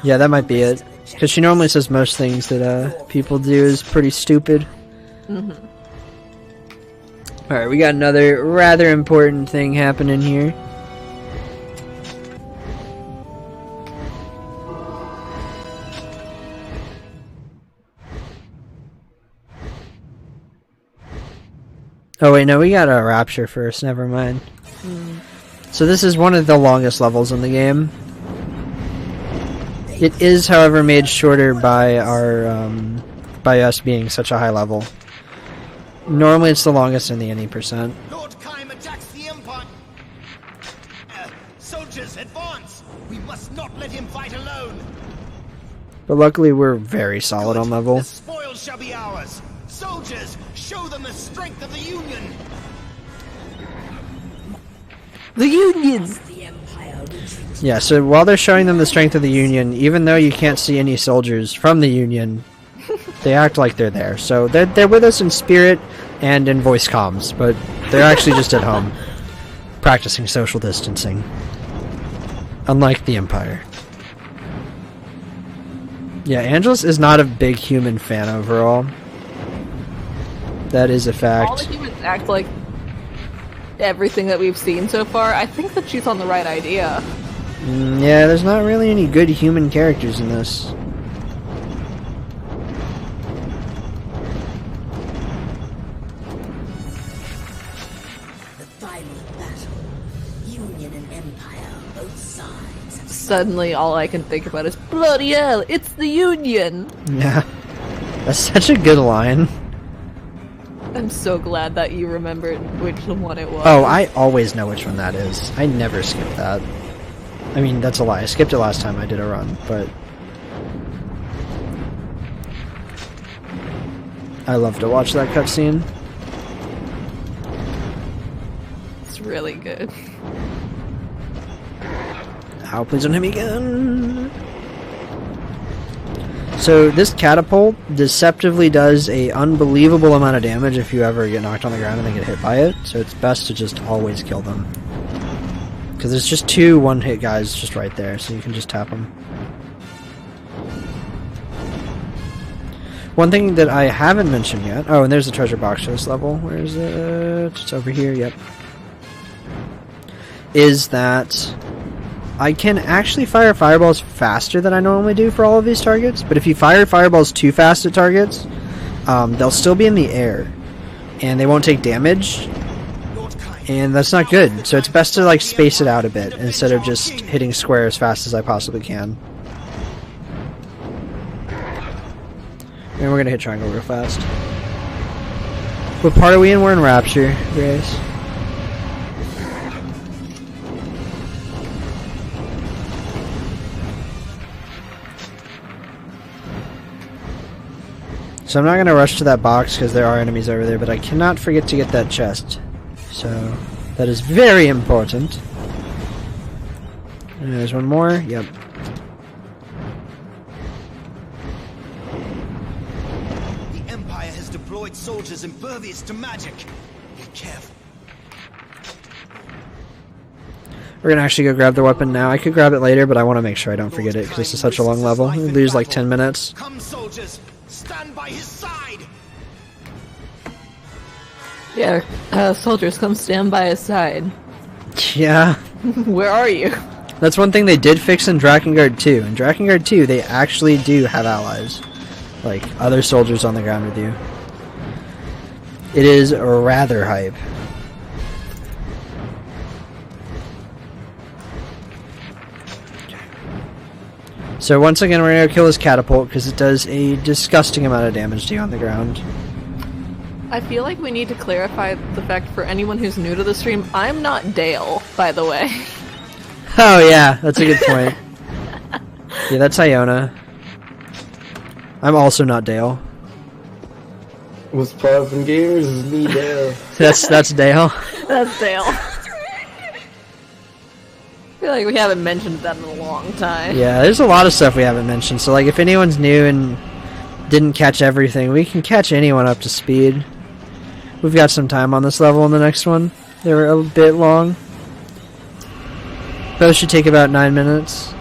Yeah, that might be it. Because she normally says most things that people do is pretty stupid. Alright, we got another rather important thing happening here. Oh wait, no, we got a Rapture first, never mind. So this is one of the longest levels in the game. It is, however, made shorter by our by us being such a high level. Normally it's the longest in the any percent. Lord Kaim attacks the Empire. Soldiers, advance! We must not let him fight alone. But luckily we're very solid on level. The spoils shall be ours. Soldiers, show them the strength of the Union. The Union! Yeah, so while they're showing them the strength of the Union, even though you can't see any soldiers from the Union, they act like they're there. So they're with us in spirit and in voice comms, but they're actually just at home, practicing social distancing. Unlike the Empire. Yeah, Angelus is not a big human fan overall. That is a fact. All the humans act like everything that we've seen so far. I think that she's on the right idea. Yeah, there's not really any good human characters in this. The final battle. Union and Empire, both sides. Suddenly all I can think about is, bloody hell, it's the Union! Yeah. That's such a good line. I'm so glad that you remembered which one it was. Oh, I always know which one that is. I never skip that. I mean, that's a lie. I skipped it last time I did a run, but... I love to watch that cutscene. It's really good. Ow, please don't hit me again. So this catapult deceptively does a unbelievable amount of damage if you ever get knocked on the ground and then get hit by it. So it's best to just always kill them. Because there's just two one-hit guys just right there, so you can just tap them. One thing that I haven't mentioned yet... Oh, and there's a treasure box for this level. Where is it? It's over here, yep. Is that... I can actually fire fireballs faster than I normally do for all of these targets, but if you fire fireballs too fast at targets, they'll still be in the air, and they won't take damage, and that's not good. So it's best to like space it out a bit instead of just hitting square as fast as I possibly can. And we're gonna hit triangle real fast. What part are we in? We're in Rapture, Grace. So I'm not going to rush to that box because there are enemies over there, but I cannot forget to get that chest. So that is very important. And there's one more. Yep. The Empire has deployed soldiers impervious to magic. Be careful. We're going to actually go grab the weapon now. I could grab it later, but I want to make sure I don't forget it because this is such a long level. We lose like 10 minutes. Come, soldiers, stand by his side. Yeah, soldiers, come stand by his side. Yeah. Where are you? That's one thing they did fix in Drakengard 2. In Drakengard 2, they actually do have allies. Like, other soldiers on the ground with you. It is rather hype. So once again, we're going to kill this catapult because it does a disgusting amount of damage to you on the ground. I feel like we need to clarify the fact for anyone who's new to the stream, I'm not Dale, by the way. Oh yeah, that's a good point. Yeah, that's Iona. I'm also not Dale. What's poppin' gamers is me, Dale. That's Dale. That's Dale. I feel like we haven't mentioned that in a long time. Yeah, there's a lot of stuff we haven't mentioned, so like if anyone's new and didn't catch everything, we can catch anyone up to speed. We've got some time on this level in the next one. They were a bit long. Both should take about 9 minutes.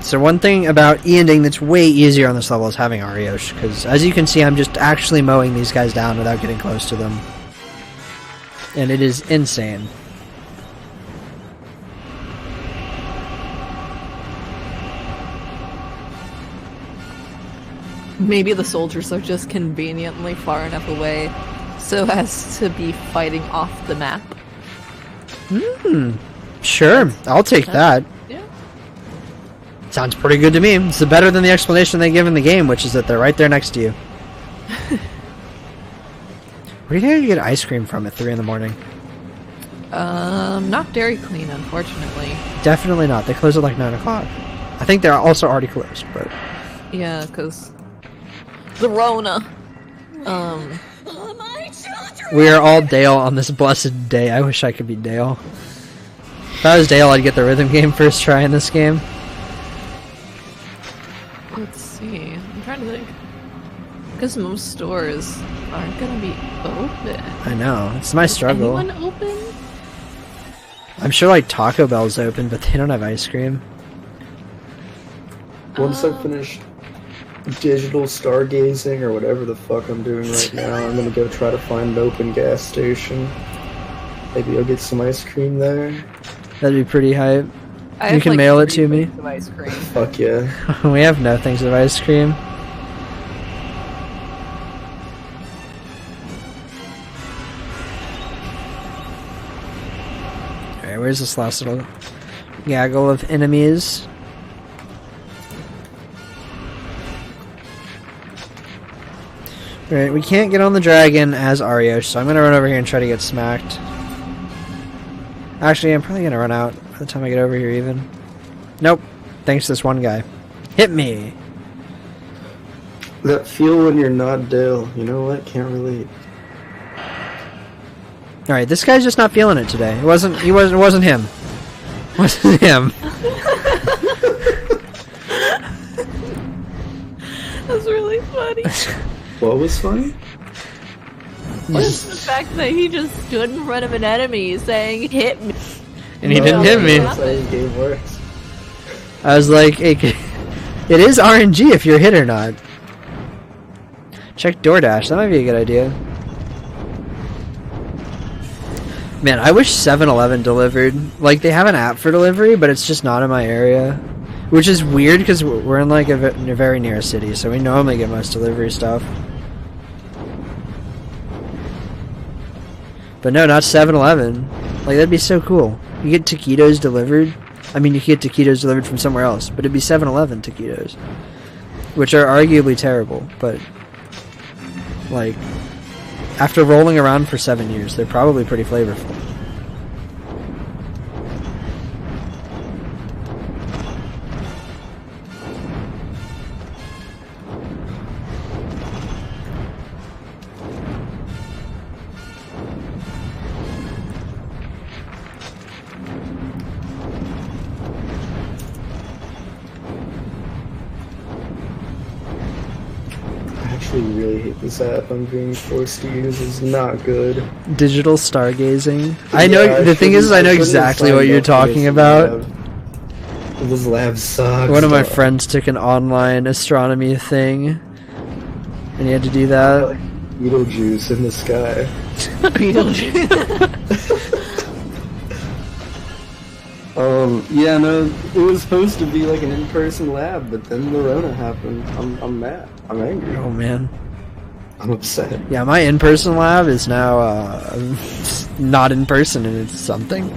So one thing about ending that's way easier on this level is having Ariosh, because as you can see, I'm just actually mowing these guys down without getting close to them. And it is insane. Maybe the soldiers are just conveniently far enough away so as to be fighting off the map. Sure, I'll take that. Yeah. Sounds pretty good to me. It's better than the explanation they give in the game, which is that they're right there next to you. Where do you think you get ice cream from at 3 in the morning? Not Dairy Queen, unfortunately. Definitely not. They close at like 9 o'clock. I think they're also already closed, but... Yeah, because... the Rona. We are all Dale on this blessed day. I wish I could be Dale. If I was Dale, I'd get the rhythm game first try in this game. Let's see. I'm trying to think. Because most stores aren't going to be open. I know. It's my struggle. Is anyone open? I'm sure like Taco Bell's open, but they don't have ice cream. Once I finish digital stargazing or whatever the fuck I'm doing right now, I'm gonna go try to find an open gas station. Maybe I'll get some ice cream there. That'd be pretty hype. I You can like mail it 3 to me. things of ice cream. Fuck yeah. We have no things of ice cream. Alright, where's this last little gaggle of enemies? Alright, we can't get on the dragon as Ariosh, so I'm gonna run over here and try to get smacked. Actually, I'm probably gonna run out by the time I get over here even. Nope. Thanks to this one guy. Hit me! That feel when you're not Dale, you know what? Can't relate. Alright, this guy's just not feeling it today. It wasn't him. It wasn't him. That's really funny. What was funny? Just the fact that he just stood in front of an enemy saying, "Hit me." And he didn't hit me. That's how this game works. I was like, it is RNG if you're hit or not. Check DoorDash, that might be a good idea. Man, I wish 7-Eleven delivered. Like, they have an app for delivery, but it's just not in my area. Which is weird, because we're in like a very near a city, so we normally get most delivery stuff. But no, not 7-Eleven. Like, that'd be so cool. You get taquitos delivered. I mean, you could get taquitos delivered from somewhere else, but it'd be 7-Eleven taquitos. Which are arguably terrible, but... like... after rolling around for 7 years, they're probably pretty flavorful. I really hate this app I'm being forced to use. It's not good. Digital stargazing. I know, the thing is, I know exactly what you're talking about. This lab sucks. One of my friends took an online astronomy thing, and he had to do that. Beetlejuice in the sky. Yeah, no, it was supposed to be like an in-person lab, but then the Rona happened. I'm mad. I'm angry. Oh man. I'm upset. Yeah, my in-person lab is now not in person, and it's something.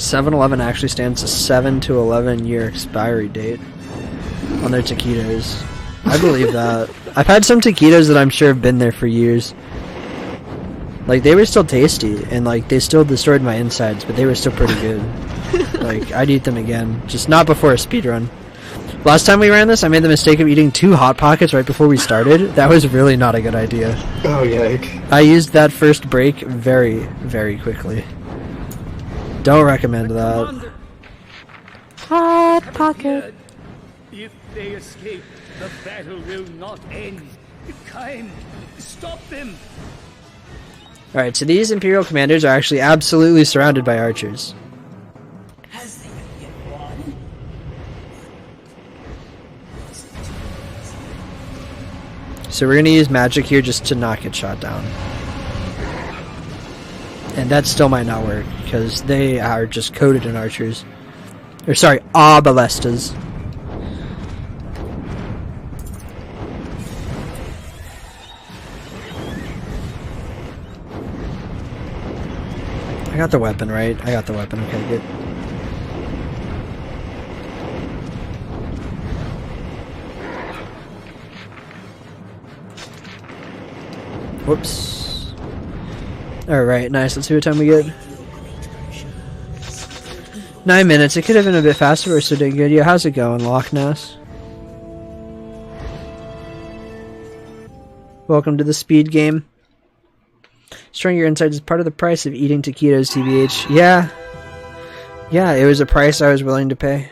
"7-Eleven actually stands a 7 to 11 year expiry date on their taquitos." I believe that. I've had some taquitos that I'm sure have been there for years. Like, they were still tasty, and like, they still destroyed my insides, but they were still pretty good. Like, I'd eat them again, just not before a speedrun. Last time we ran this, I made the mistake of eating 2 Hot Pockets right before we started. That was really not a good idea. Oh, yike. I used that first break very, very quickly. Don't recommend that. Hot Pocket. If they escape, the battle will not end. Time, stop them. Alright, so these Imperial commanders are actually absolutely surrounded by archers. So we're gonna use magic here just to not get shot down. And that still might not work, because they are just coated in archers. Or sorry, ballestas. I got the weapon, right? I got the weapon, okay, good. Whoops. Alright, nice. Let's see what time we get. 9 minutes. It could have been a bit faster, but we're still doing good. Yeah, how's it going, Loch Ness? Welcome to the speed game. Storing your insides is part of the price of eating taquitos, TBH. Yeah. Yeah, it was a price I was willing to pay.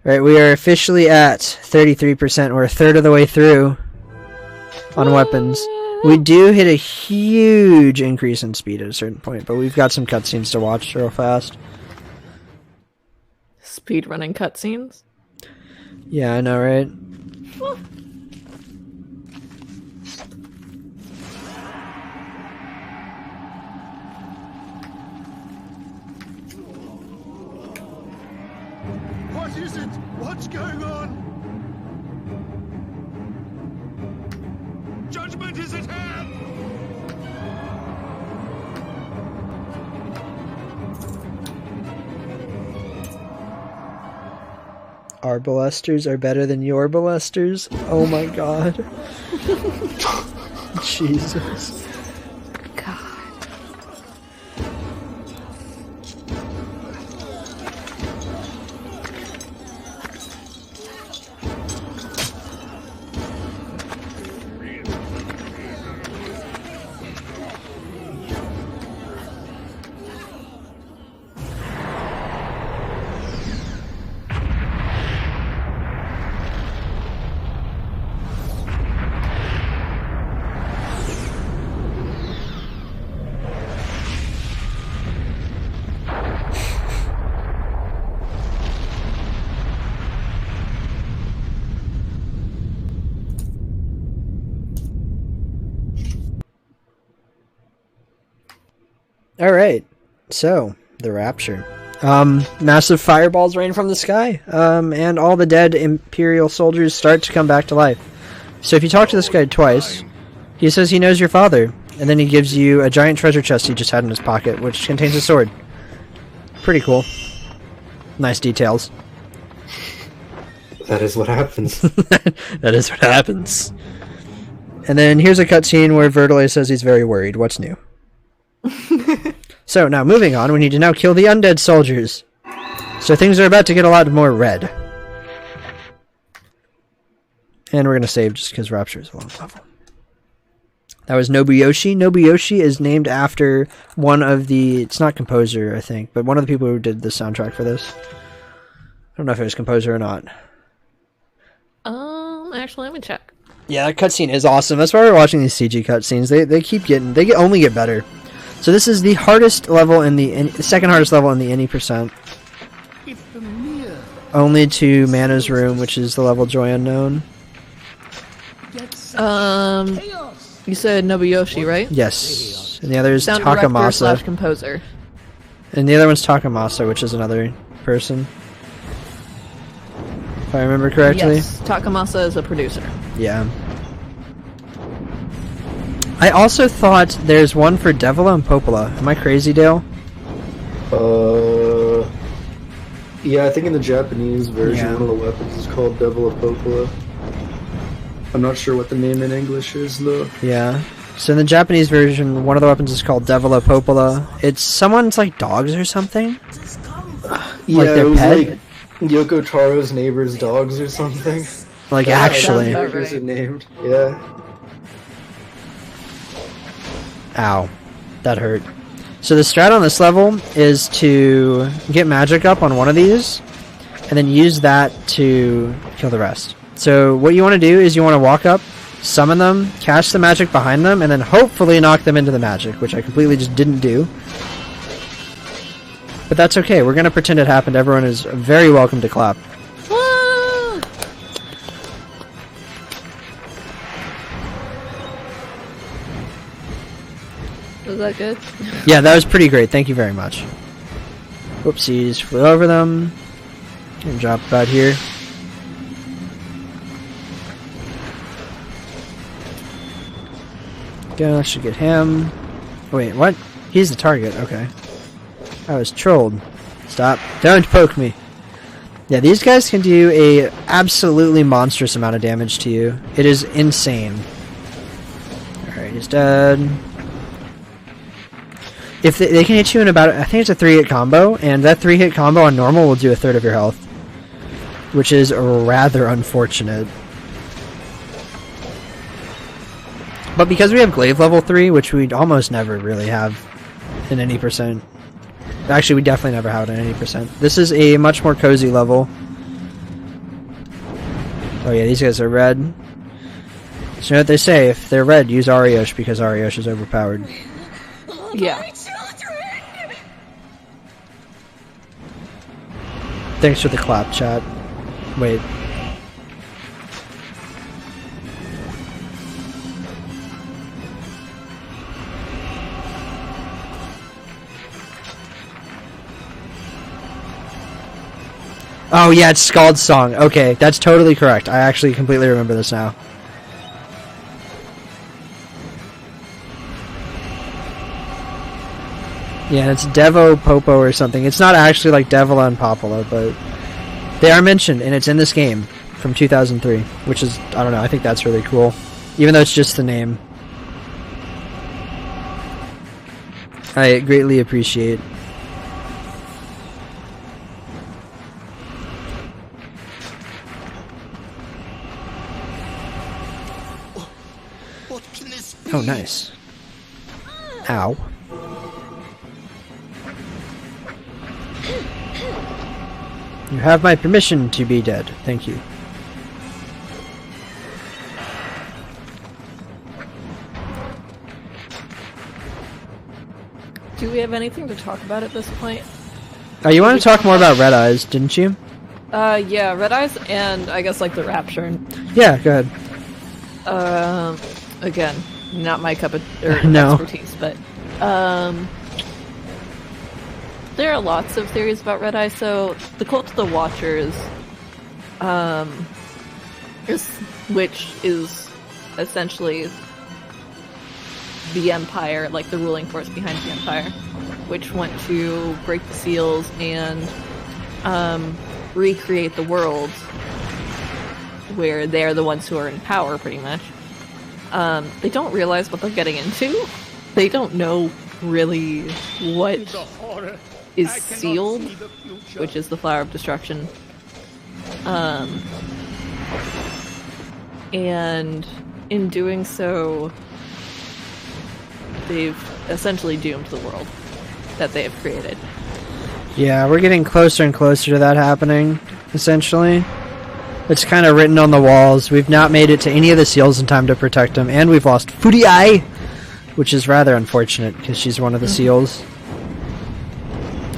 Right, we are officially at 33%. We're a third of the way through on weapons. We do hit a huge increase in speed at a certain point, but we've got some cutscenes to watch real fast. Speedrunning cutscenes? Yeah, I know, right? What is it? What's going on? Judgment is at hand! Our ballesters are better than your ballesters? Oh my god. Jesus. Alright, so, the Rapture. Massive fireballs rain from the sky, and all the dead Imperial soldiers start to come back to life. So if you talk to this guy twice, he says he knows your father, and then he gives you a giant treasure chest he just had in his pocket, which contains a sword. Pretty cool. Nice details. That is what happens. That is what happens. And then here's a cutscene where Vertile says he's very worried. What's new? So now moving on, we need to now kill the undead soldiers. So things are about to get a lot more red. And we're going to save just because Rapture is a long level. That was Nobuyoshi. Nobuyoshi is named after one of the... It's not composer, I think, but one of the people who did the soundtrack for this. I don't know if it was composer or not. Actually, let me check. Yeah, that cutscene is awesome. That's why we're watching these CG cutscenes. They only get better. So this is the hardest level in the second hardest level in the any percent. Only to Mana's room, which is the level Joy Unknown. You said Nobuyoshi, right? Yes. And the other is Sound Takamasa. / composer. And the other one's Takamasa, which is another person. If I remember correctly. Yes, Takamasa is a producer. Yeah. I also thought there's one for Devila and Popola. Am I crazy, Dale? Yeah, I think in the Japanese version, one of the weapons is called Devila Popola. I'm not sure what the name in English is, though. Yeah. So in the Japanese version, one of the weapons is called Devila Popola. It's someone's like dogs or something? Yeah, like their it was pet? like Yoko Taro's neighbor's dogs or something. Like actually. Characters are named. Yeah. Ow. That hurt. So the strat on this level is to get magic up on one of these, and then use that to kill the rest. So what you want to do is you want to walk up, summon them, cast the magic behind them, and then hopefully knock them into the magic, which I completely just didn't do. But that's okay. We're going to pretend it happened. Everyone is very welcome to clap. What? that good? Yeah, that was pretty great. Thank you very much. Whoopsies, flew over them. And drop about here. Go, should get him. Wait, what? He's the target, okay. I was trolled. Stop. Don't poke me. Yeah, these guys can do a absolutely monstrous amount of damage to you. It is insane. Alright, he's dead. If they can hit you in about, I think it's a 3-hit combo, and that 3-hit combo on normal will do a third of your health. Which is rather unfortunate. But because we have glaive level 3, which we almost never really have in any percent. Actually, we definitely never have it in any percent. This is a much more cozy level. Oh yeah, these guys are red. So you know what they say, if they're red, use Ariosh because Ariosh is overpowered. Yeah. Thanks for the clap, chat. Wait. Oh yeah, it's Scald's song. Okay, that's totally correct. I actually completely remember this now. Yeah, it's Devo Popo or something. It's not actually like Devil and Popolo, but they are mentioned, and it's in this game from 2003, which is, I don't know, I think that's really cool. Even though it's just the name. I greatly appreciate. What can this be? Oh, nice. Ow. You have my permission to be dead. Thank you. Do we have anything to talk about at this point? Oh, you want to talk more about Red Eyes, didn't you? Yeah, Red Eyes and I guess like the Rapture. Yeah, go ahead. Again, not my cup of No. expertise, but there are lots of theories about Red Eyes. So the cult of the Watchers, which is essentially the Empire, like the ruling force behind the Empire, which want to break the seals and recreate the world where they're the ones who are in power, pretty much. They don't realize what they're getting into. They don't know really what is sealed, which is the Flower of Destruction. And in doing so, they've essentially doomed the world that they have created. Yeah, we're getting closer and closer to that happening, essentially. It's kind of written on the walls. We've not made it to any of the seals in time to protect them, and we've lost Footy Eye, which is rather unfortunate because she's one of the seals.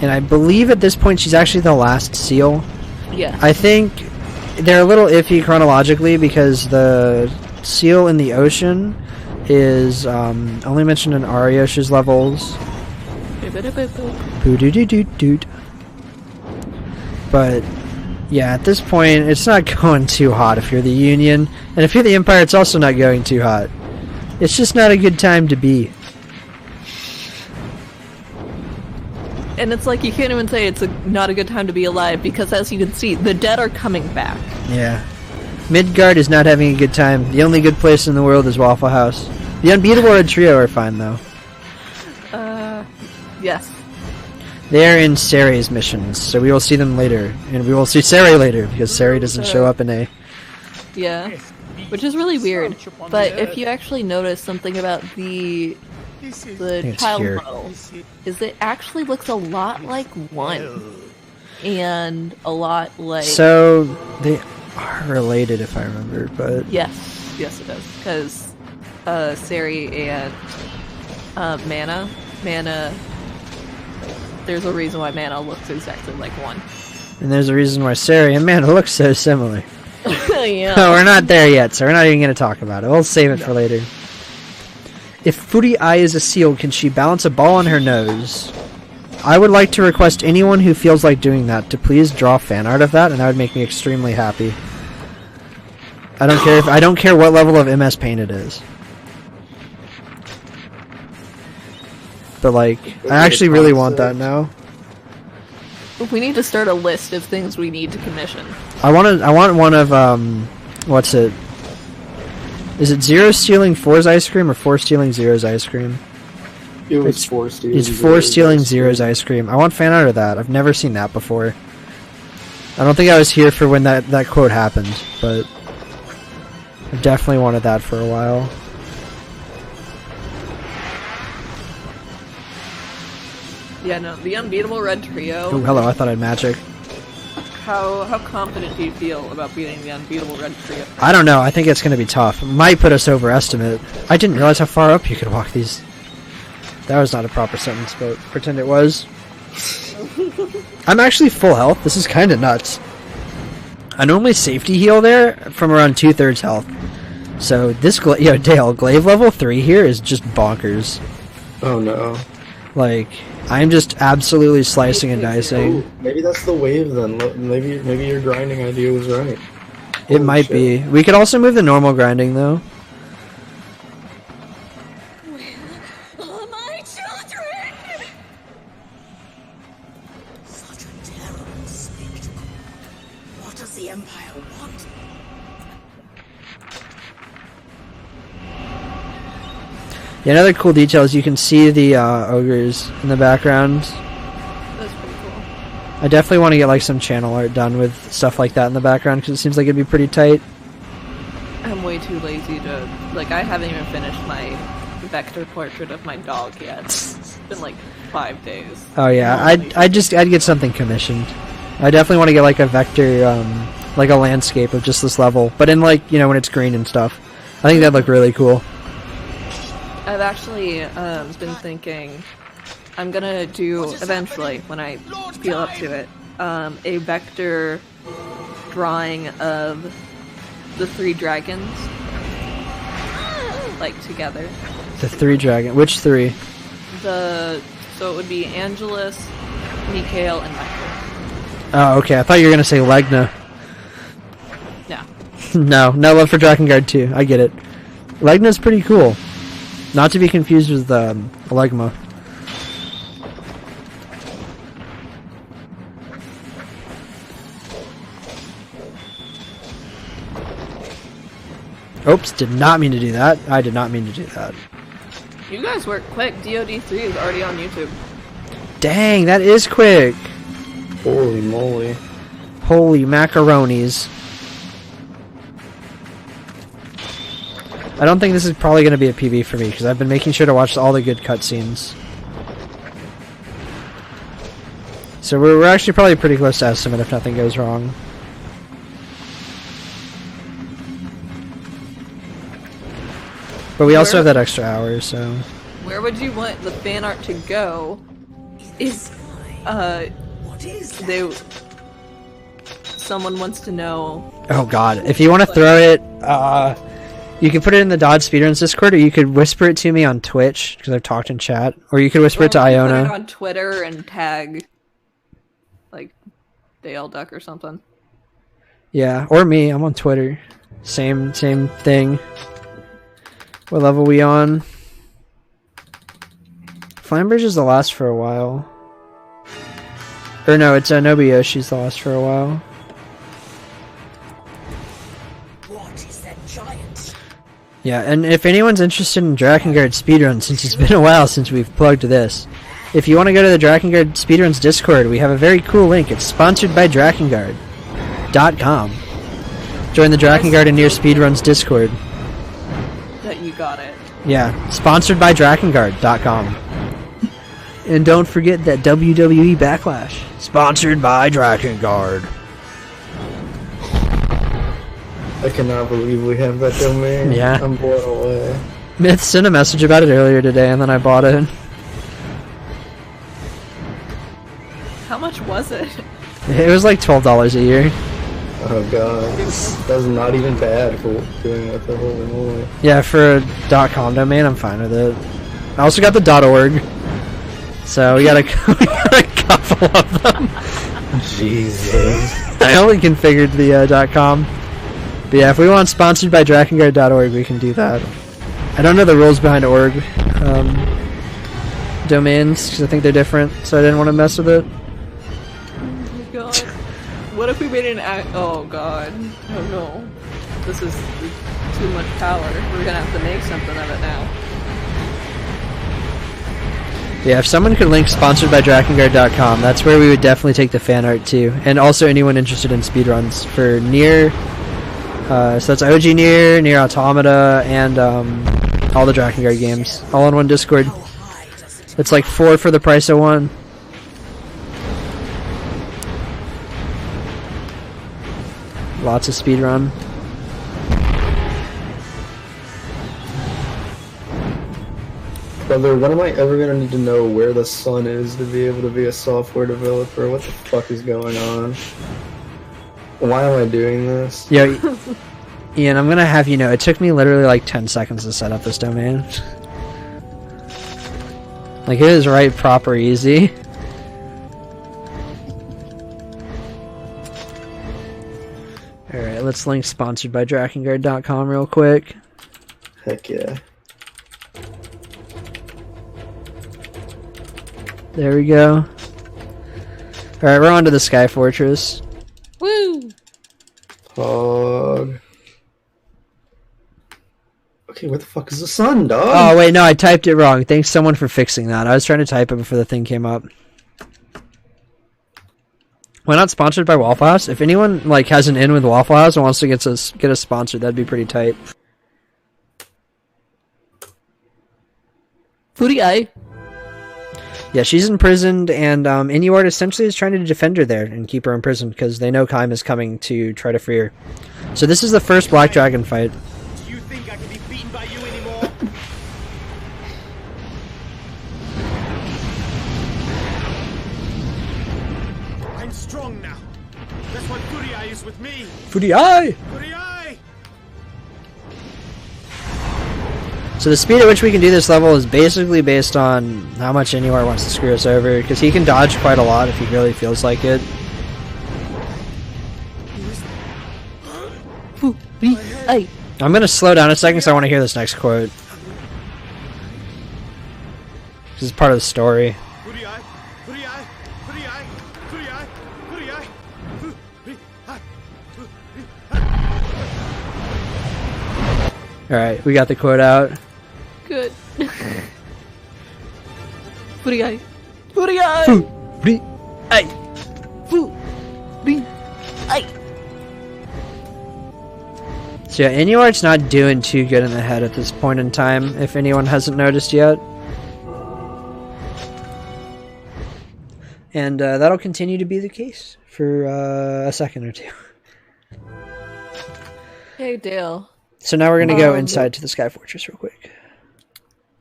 And I believe at this point she's actually the last seal. Yeah. I think they're a little iffy chronologically because the seal in the ocean is only mentioned in Ariosh's levels. Boo-doo-doo-doo-doot. But yeah, at this point, it's not going too hot if you're the Union, and if you're the Empire, it's also not going too hot. It's just not a good time to be. And it's like you can't even say it's not a good time to be alive because, as you can see, the dead are coming back. Yeah. Midgard is not having a good time. The only good place in the world is Waffle House. The Unbeatable Red Trio are fine, though. Yes. They're in Seri's missions, so we will see them later. And we will see Seri later, because Seri doesn't show up in A. Yeah. Which is really weird. But if you actually notice something about the child model, is it actually looks a lot like one. And a lot like... So, they are related, if I remember, but... Yes. Yes, it does. Because Seri and Mana... There's a reason why Mana looks exactly like one. And there's a reason why Seri and Mana look so similar. Yeah. No, we're not there yet, so we're not even going to talk about it. We'll save it for later. If Furi Ai is a seal, can she balance a ball on her nose? I would like to request anyone who feels like doing that to please draw fan art of that, and that would make me extremely happy. I don't care what level of MS Paint it is. But like, I actually really want that now. We need to start a list of things we need to commission. I want one of what's it? Is it Zero stealing 4's ice cream or 4 stealing 0's ice cream? It's 4 stealing. It's 4 stealing 0's ice cream. I want fan art of that. I've never seen that before. I don't think I was here for when that quote happened, but I definitely wanted that for a while. Yeah, no, the Unbeatable Red Trio. Oh, hello, I thought I had magic. How confident do you feel about beating the Unbeatable Red Trio? I don't know, I think it's going to be tough. Might put us over estimate. I didn't realize how far up you could walk these. That was not a proper sentence, but pretend it was. I'm actually full health. This is kind of nuts. I normally safety heal there from around 2/3 health. So this Dale, glaive level 3 here is just bonkers. Oh no. Like, I'm just absolutely slicing and dicing. Oh, maybe that's the wave then. Maybe your grinding idea was right. It might be. We could also move the normal grinding though. Oh, my children! Such a terrible spectacle. What does the Empire want? Yeah, another cool detail is you can see the ogres in the background. That's pretty cool. I definitely want to get like some channel art done with stuff like that in the background because it seems like it'd be pretty tight. I'm way too lazy to... Like, I haven't even finished my vector portrait of my dog yet. It's been like 5 days. Oh yeah, I'd get something commissioned. I definitely want to get like a vector, like a landscape of just this level, but in like, you know, when it's green and stuff. I think that'd look really cool. I've actually been thinking I'm gonna do, eventually, when I feel up to it, a vector drawing of the 3 dragons, like, together. The 3 dragon. Which 3? So it would be Angelus, Mikhail, and Michael. Oh, okay. I thought you were gonna say Legna. No. No love for Drakengard 2. I get it. Legna's pretty cool. Not to be confused with Legma. Oops, did not mean to do that. I did not mean to do that. You guys work quick. DOD3 is already on YouTube. Dang, that is quick. Holy moly. Holy macaronis. I don't think this is probably going to be a PB for me because I've been making sure to watch all the good cutscenes. So we're actually probably pretty close to estimate if nothing goes wrong. But we also have that extra hour, so... Where would you want the fan art to go if, someone wants to know... Oh god, if you want to throw it, you can put it in the Dodge Speedruns Discord, or you could whisper it to me on Twitch, because I've talked in chat, or you could whisper it to Iona. Put it on Twitter and tag, like, Dale Duck or something. Yeah, or me, I'm on Twitter. Same thing. What level are we on? Flambridge is the last for a while. Or no, it's Nobuyoshi's the last for a while. What is that giant? Yeah, and if anyone's interested in Drakengard Speedrun, since it's been a while since we've plugged this, if you want to go to the Drakengard Speedruns Discord, we have a very cool link. It's sponsored by Drakengard.com. Join the Drakengard and Near Speedruns Discord. That you got it. Yeah, sponsored by Drakengard.com. And don't forget that WWE Backlash. Sponsored by Drakengard. I cannot believe we have that domain. Yeah. I'm blown away. Myth sent a message about it earlier today, and then I bought it. How much was it? It was like $12 a year. Oh god, that's not even bad for doing that the whole annoying. Yeah, for a .com domain, I'm fine with it. I also got the .org, so we got a couple of them. Jesus. I only configured the .com. But yeah, if we want sponsored by Drakengard.org, we can do that. I don't know the rules behind org domains, because I think they're different, so I didn't want to mess with it. Oh my god. What if we made an oh god. Oh no. This is too much power. We're gonna have to make something of it now. Yeah, if someone could link sponsored by Drakengard.com, that's where we would definitely take the fan art too. And also anyone interested in speedruns for Nier. So that's OG Nier Automata, and all the Drakengard games. All on one Discord. It's like 4 for the price of 1. Lots of speedrun. Brother, when am I ever gonna need to know where the sun is to be able to be a software developer? What the fuck is going on? Why am I doing this? Yo, Ian, I'm gonna have you know, it took me literally like 10 seconds to set up this domain. Like, it is right proper easy. Alright, let's link sponsored by Drakengard.com real quick. Heck yeah. There we go. Alright, we're on to the Sky Fortress. Woo! Hog. Okay, where the fuck is the sun, dog? Oh, wait, no, I typed it wrong. Thanks someone for fixing that. I was trying to type it before the thing came up. Why not sponsored by Waffle House? If anyone like has an in with Waffle House and wants to get us sponsored, that'd be pretty tight. Foodie Eye. Yeah, she's imprisoned, and Inuart essentially is trying to defend her there and keep her imprisoned because they know Kaim is coming to try to free her. So this is the first Black Dragon fight. Do you think I can be beaten by you anymore? I'm strong now. That's why Furiai is with me. Furiai! Furiai! So the speed at which we can do this level is basically based on how much Inuart wants to screw us over, because he can dodge quite a lot if he really feels like it. I'm gonna slow down a second because I want to hear this next quote. This is part of the story. Alright, we got the quote out. Good. Foodie Eye. Foodie Eye. Foodie Eye. Foodie Eye. So yeah, Inuart's not doing too good in the head at this point in time, if anyone hasn't noticed yet. And that'll continue to be the case for a second or two. Hey, Dale. So now we're gonna go inside to the Sky Fortress real quick.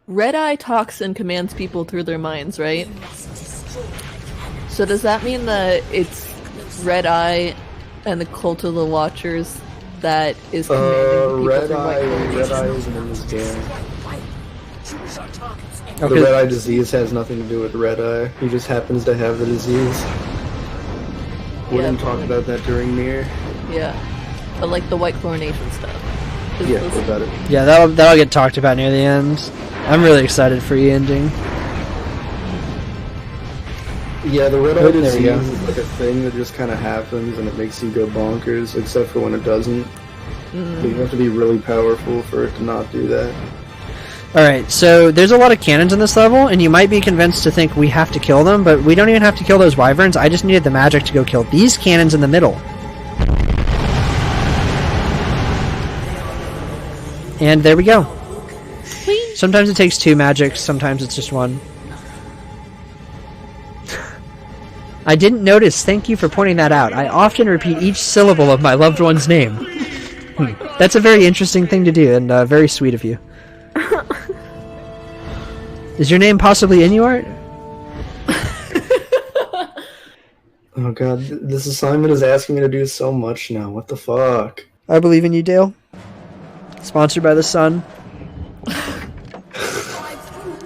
Red Eye talks and commands people through their minds, right? So does that mean that it's Red Eye and the Cult of the Watchers that is commanding people Red through Eye isn't in this game. The Okay. Red Eye disease has nothing to do with Red Eye. He just happens to have the disease. We didn't talk about that during Nier. Yeah. But like the White Coronation stuff. Yeah, what about it? Yeah, that'll get talked about near the end. I'm really excited for E-ending. Yeah, the Red Eye There we disease go. is like a thing that just kind of happens and it makes you go bonkers, except for when it doesn't. Mm. You have to be really powerful for it to not do that. Alright, so there's a lot of cannons in this level, and you might be convinced to think we have to kill them, but we don't even have to kill those wyverns. I just needed the magic to go kill these cannons in the middle. And there we go. Sometimes it takes 2 magics, sometimes it's just 1. I didn't notice. Thank you for pointing that out. I often repeat each syllable of my loved one's name. That's a very interesting thing to do, and very sweet of you. Is your name possibly Inuart? Oh god, this assignment is asking me to do so much now. What the fuck? I believe in you, Dale. Sponsored by the Sun.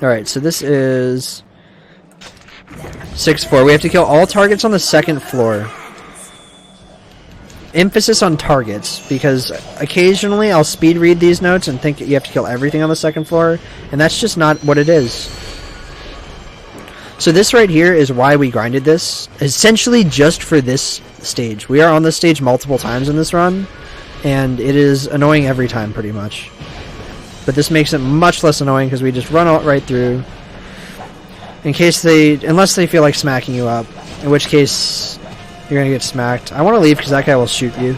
Alright, so this is 6-4. We have to kill all targets on the second floor. Emphasis on targets, because occasionally I'll speed read these notes and think you have to kill everything on the second floor, and that's just not what it is. So this right here is why we grinded this, essentially just for this stage. We are on this stage multiple times in this run, and it is annoying every time pretty much. But this makes it much less annoying because we just run right through. In case unless they feel like smacking you up, in which case you're gonna get smacked. I want to leave because that guy will shoot you.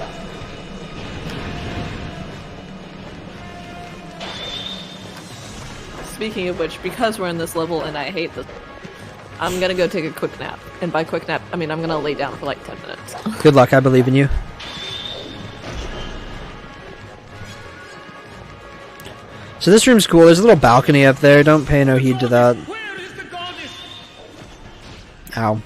Speaking of which, because we're in this level and I hate this, I'm gonna go take a quick nap. And by quick nap, I mean I'm gonna lay down for like 10 minutes. Good luck, I believe in you. So this room's cool. There's a little balcony up there. Don't pay no heed to that. Ow.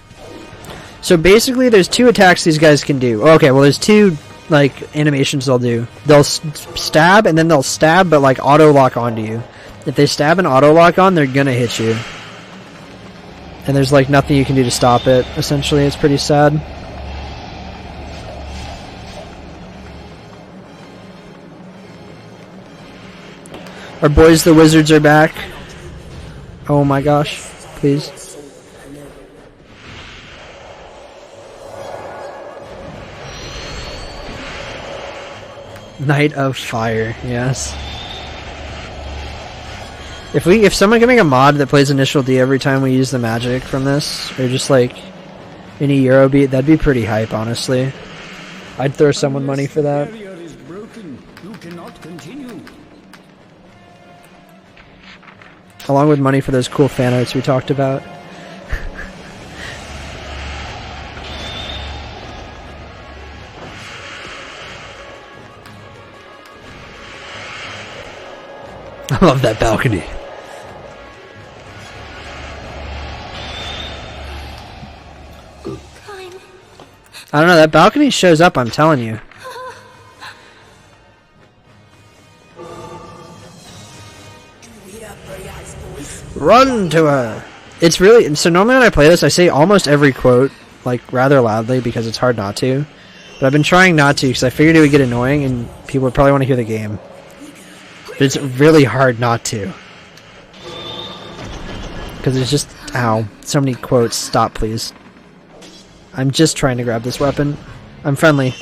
So basically there's two attacks these guys can do. Okay, well there's two like animations they'll do. They'll stab and then they'll stab but like auto lock onto you. If they stab and auto lock on, they're gonna hit you. And there's like nothing you can do to stop it. Essentially, it's pretty sad. Our boys the wizards are back. Oh my gosh, please. Knight of Fire, yes. If someone can make a mod that plays Initial D every time we use the magic from this, or just like any Eurobeat, that'd be pretty hype, honestly. I'd throw someone money for that. Along with money for those cool fan arts we talked about. I love that balcony. I don't know, that balcony shows up, I'm telling you. Run to her! It's really... So normally when I play this, I say almost every quote, like, rather loudly, because it's hard not to. But I've been trying not to, because I figured it would get annoying, and people would probably want to hear the game. But it's really hard not to. Because it's just... Ow. So many quotes. Stop, please. I'm just trying to grab this weapon. I'm friendly.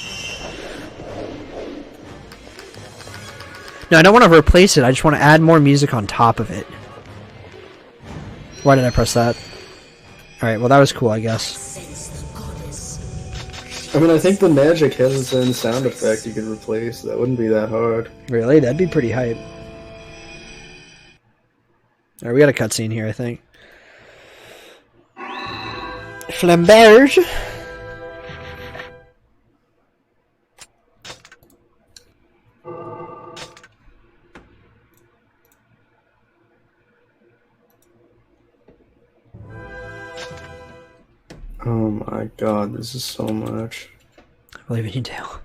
No, I don't want to replace it. I just want to add more music on top of it. Why did I press that? Alright, well that was cool, I guess. I mean, I think the magic has its own sound effect you could replace. That wouldn't be that hard. Really? That'd be pretty hype. Alright, we got a cutscene here, I think. Flamberge! Oh my god, this is so much. I believe in you, Dale.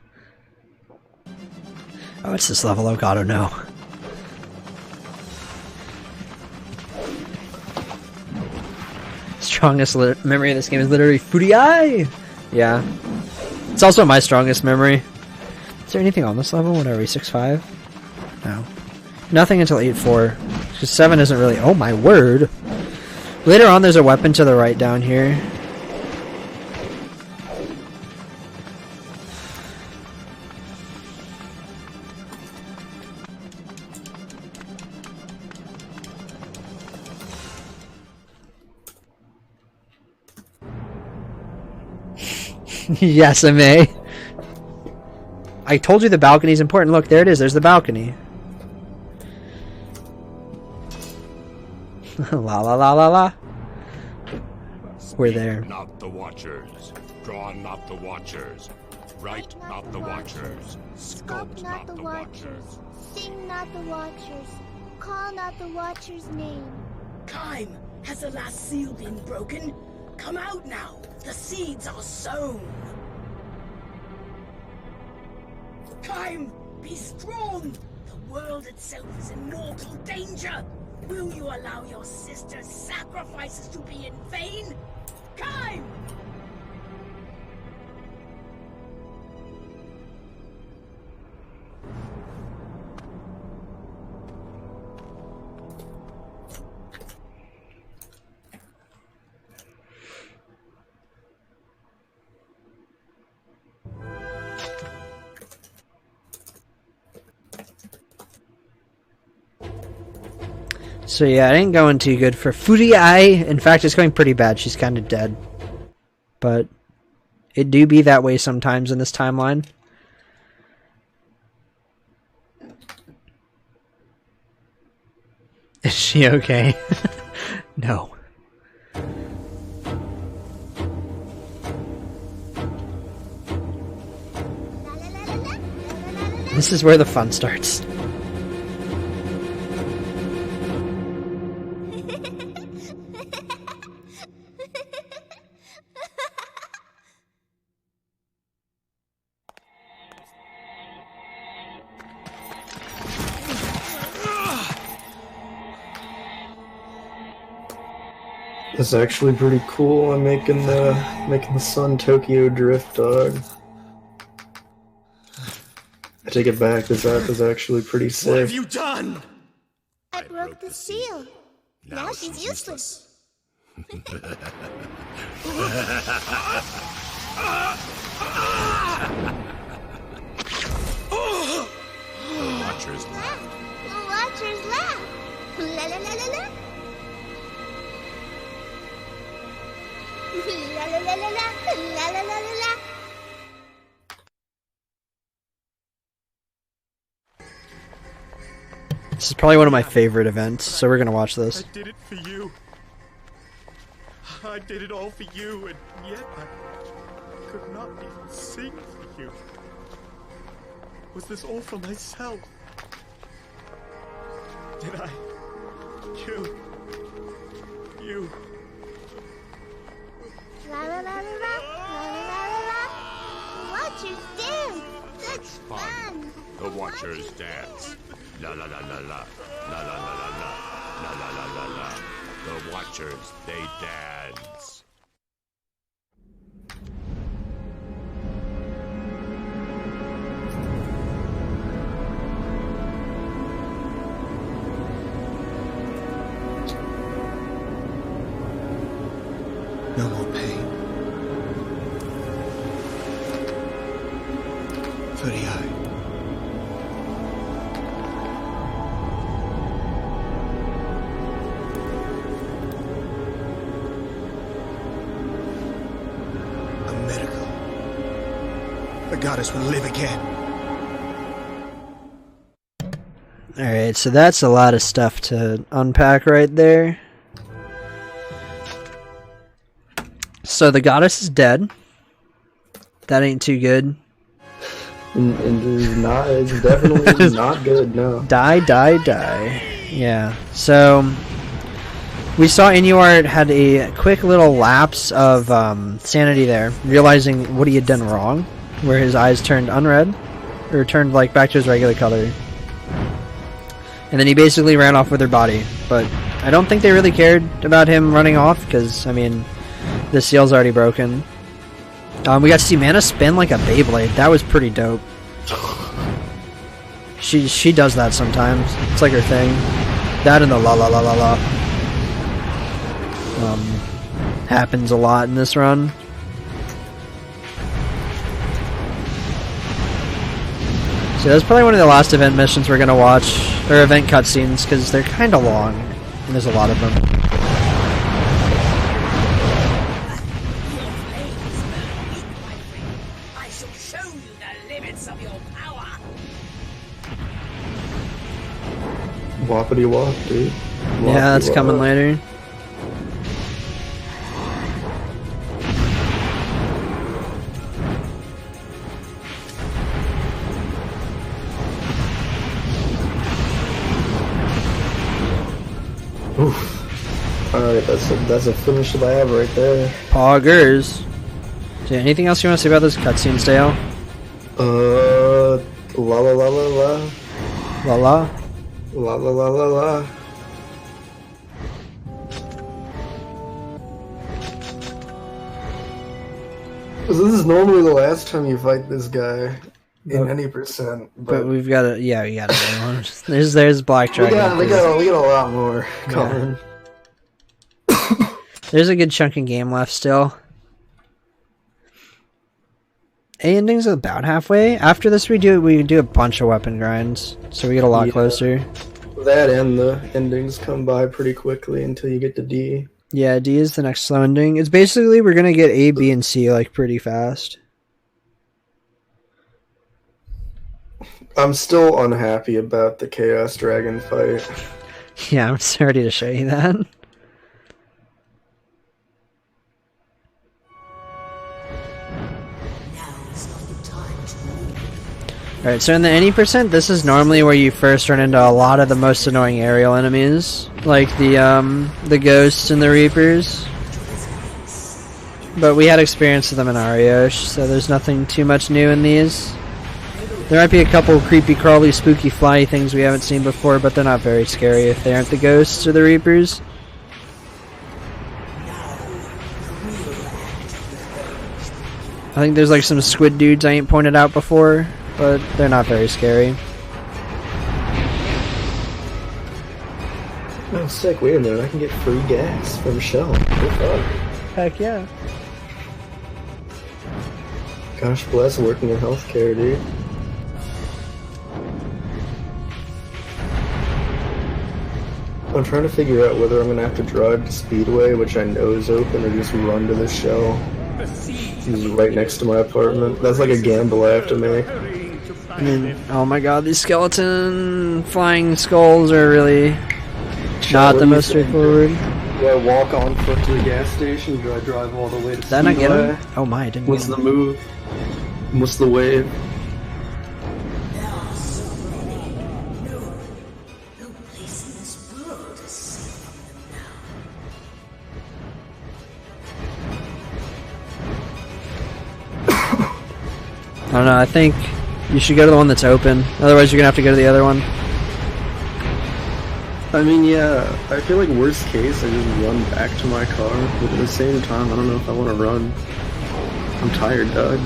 Oh, it's this level. Oh god, oh no. Strongest memory of this game is literally Furiai! Yeah. It's also my strongest memory. Is there anything on this level? What are we, 6-5? No. Nothing until 8-4. Because 7 isn't really... Oh my word! Later on there's a weapon to the right down here. Yes, I may. I told you the balcony's important. Look, there it is. There's the balcony. La la la la la. We're there. Not the Watchers. Draw not the Watchers. Write not the Watchers. Sculpt not the Watchers. Sing not the Watchers. Call not the Watcher's name. Kime, has the last seal been broken? Come out now. The seeds are sown. Time, be strong. The world itself is in mortal danger. Will you allow your sister's sacrifices to be in vain? Time! So yeah, it ain't going too good for Furiai. In fact, it's going pretty bad. She's kind of dead. But it do be that way sometimes in this timeline. Is she okay? No. This is where the fun starts. That's actually pretty cool. I'm making the sun Tokyo drift, dog. I take it back. This app is actually pretty sick. What have you done? I broke the seal. Now she's useless. The Watchers laugh. The Watchers laugh. La la la la la. La la la la la. La la la la la. This is probably one of my favorite events, so we're gonna watch this. I did it for you. I did it all for you, and yet I could not even sing for you. Was this all for myself? Did I? You. La la la la la. La la la la la. Watchers dance. Such fun. The Watchers dance. La la la la la. La la la la la. La la la la la. The Watchers, they dance. No more pain. For the eye. A miracle. The goddess will live again. Alright, so that's a lot of stuff to unpack right there. So the goddess is dead. That ain't too good. And it's definitely not good, no. Die. Yeah. So we saw Inuart had a quick little lapse of sanity there, realizing what he had done wrong, where his eyes turned unred, or turned like back to his regular color. And then he basically ran off with her body. But I don't think they really cared about him running off, because, I mean, the seal's already broken. We got to see Mana spin like a Beyblade. That was pretty dope. She does that sometimes. It's like her thing. That and the la la la la la. Happens a lot in this run. So that's probably one of the last event missions we're gonna watch, or event cutscenes, because they're kind of long, and there's a lot of them. I shall show you the limits of your power. Whoppity wop, dude. Yeah, that's coming later. Oof. Alright, that's a finished lab right there. Poggers. So, anything else you want to say about this cutscene, Dale? La la la la la. La la? La la la la la. This is normally the last time you fight this guy in any percent, but we've got to, yeah, we got to. There's Black Dragon. We got a lot more coming. Yeah. There's a good chunk of game left still. A ending's about halfway. After this, we do a bunch of weapon grinds, so we get a lot closer. That and the endings come by pretty quickly until you get to D. Yeah, D is the next slow ending. It's basically we're gonna get A, B, and C like pretty fast. I'm still unhappy about the Chaos Dragon fight. Yeah, I'm just ready to show you that. Alright, so in the any percent, this is normally where you first run into a lot of the most annoying aerial enemies, like the ghosts and the reapers. But we had experience with them in Ariosh, so there's nothing too much new in these. There might be a couple creepy, crawly, spooky, flyy things we haven't seen before, but they're not very scary if they aren't the ghosts or the reapers. I think there's like some squid dudes I ain't pointed out before, but they're not very scary. Oh, sick. Wait a minute. I can get free gas from Shell. Good fuck. Heck yeah. Gosh bless working in healthcare, dude. I'm trying to figure out whether I'm going to have to drive to Speedway, which I know is open, or just run to the Shell. It's right next to my apartment. That's like a gamble I have to make. I mean, oh my god, these skeleton flying skulls are really not the most straightforward. Do I walk on foot to the gas station? Do I drive all the way to Speedway? Did I not get him? Oh my, I didn't What's get him. the move? What's the wave? I don't know, I think you should go to the one that's open. Otherwise you're gonna have to go to the other one. I mean, yeah, I feel like worst case I just run back to my car, but at the same time I don't know if I want to run. I'm tired, dog.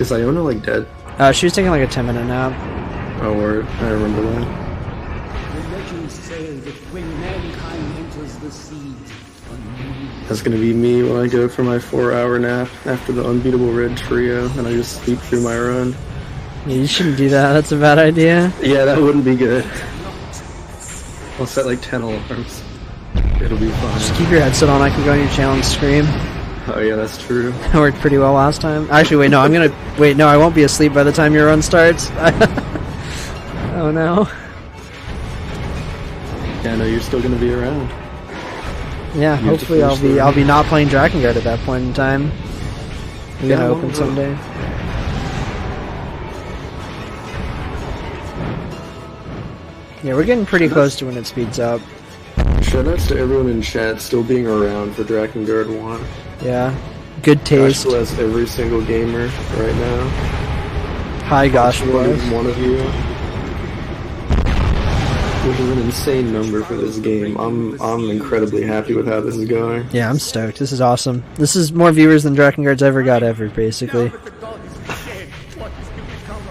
Is Iona like dead? She was taking like a 10-minute nap. Oh word, I remember that. The legends say that when mankind enters the sea, That's gonna be me when I go for my 4-hour nap after the Unbeatable Red Trio, and I just sleep through my run. Yeah, you shouldn't do that, that's a bad idea. Yeah, that wouldn't be good. I'll set like 10 alarms. It'll be fine. Just keep your headset on, I can go on your channel and scream. Oh yeah, that's true. That worked pretty well last time. Actually, wait, no, I won't be asleep by the time your run starts. Oh no. Yeah, no, you're still gonna be around. Yeah, hopefully I'll be not playing Drakengard at that point in time. We're gonna open someday. Yeah, we're getting pretty close to when it speeds up. Shoutouts to everyone in chat still being around for Drakengard 1. Yeah, good taste. Gosh bless every single gamer right now. Hi, gosh bless. One of you. Which is an insane number for this game. I'm incredibly happy with how this is going. Yeah, I'm stoked. This is awesome. This is more viewers than Drakengard's ever got basically. You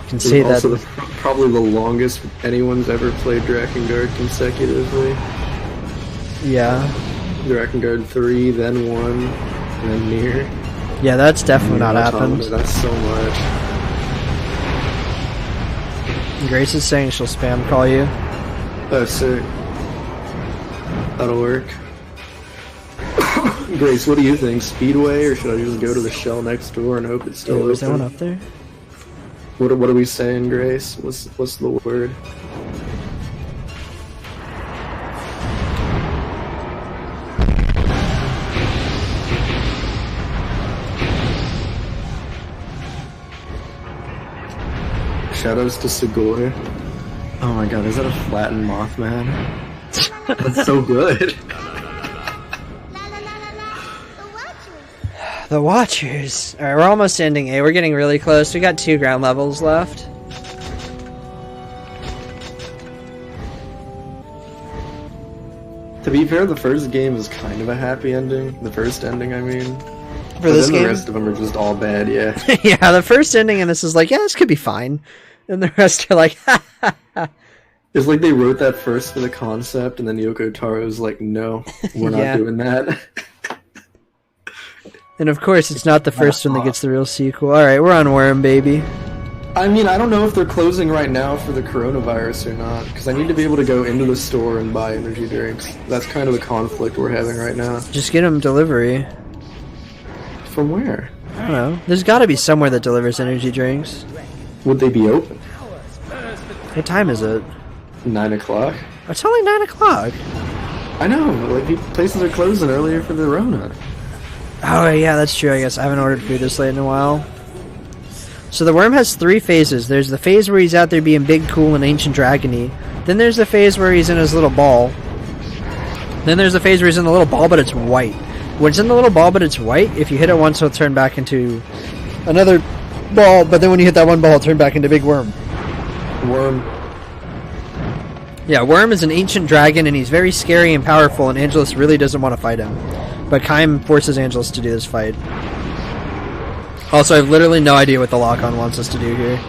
can see that. Also probably the longest anyone's ever played Drakengard consecutively. Yeah. Drakengard 3, then 1, and then Nier. Yeah, that's definitely not happened. That's so much. Grace is saying she'll spam call you. Oh, sick. That'll work. Grace, what do you think? Speedway, or should I just go to the Shell next door and hope it's still open? Is that one up there? What are we saying, Grace? What's the word? shoutouts to Segura. Oh my god, is that a flattened Mothman? That's so good. The Watchers. Alright, we're almost ending A. We're getting really close. We got 2 ground levels left. To be fair, the first game is kind of a happy ending. The first ending, I mean. For this game? The rest of them are just all bad, yeah. Yeah, the first ending in this is like, yeah, this could be fine. And the rest are like, ha ha ha. It's like they wrote that first for the concept, and then Yoko Taro's like, no, we're not doing that. And of course, it's not the first one that gets the real sequel. Alright, we're on Worm, baby. I mean, I don't know if they're closing right now for the coronavirus or not, because I need to be able to go into the store and buy energy drinks. That's kind of the conflict we're having right now. Just get them delivery. From where? I don't know. There's got to be somewhere that delivers energy drinks. Would they be open? What time is it? 9 o'clock? It's only 9 o'clock. I know, but like places are closing earlier for the Rona. Oh yeah, that's true. I guess I haven't ordered food this late in a while. So the worm has 3 phases. There's the phase where he's out there being big, cool, and ancient dragony. Then there's the phase where he's in his little ball. Then there's the phase where he's in the little ball, but it's white. When it's in the little ball, but it's white, if you hit it once, it'll turn back into another ball. But then when you hit that one ball, it'll turn back into big worm. Worm. Yeah, Worm is an ancient dragon, and he's very scary and powerful, and Angelus really doesn't want to fight him. But Kaim forces Angelus to do this fight. Also, I have literally no idea what the lock-on wants us to do here.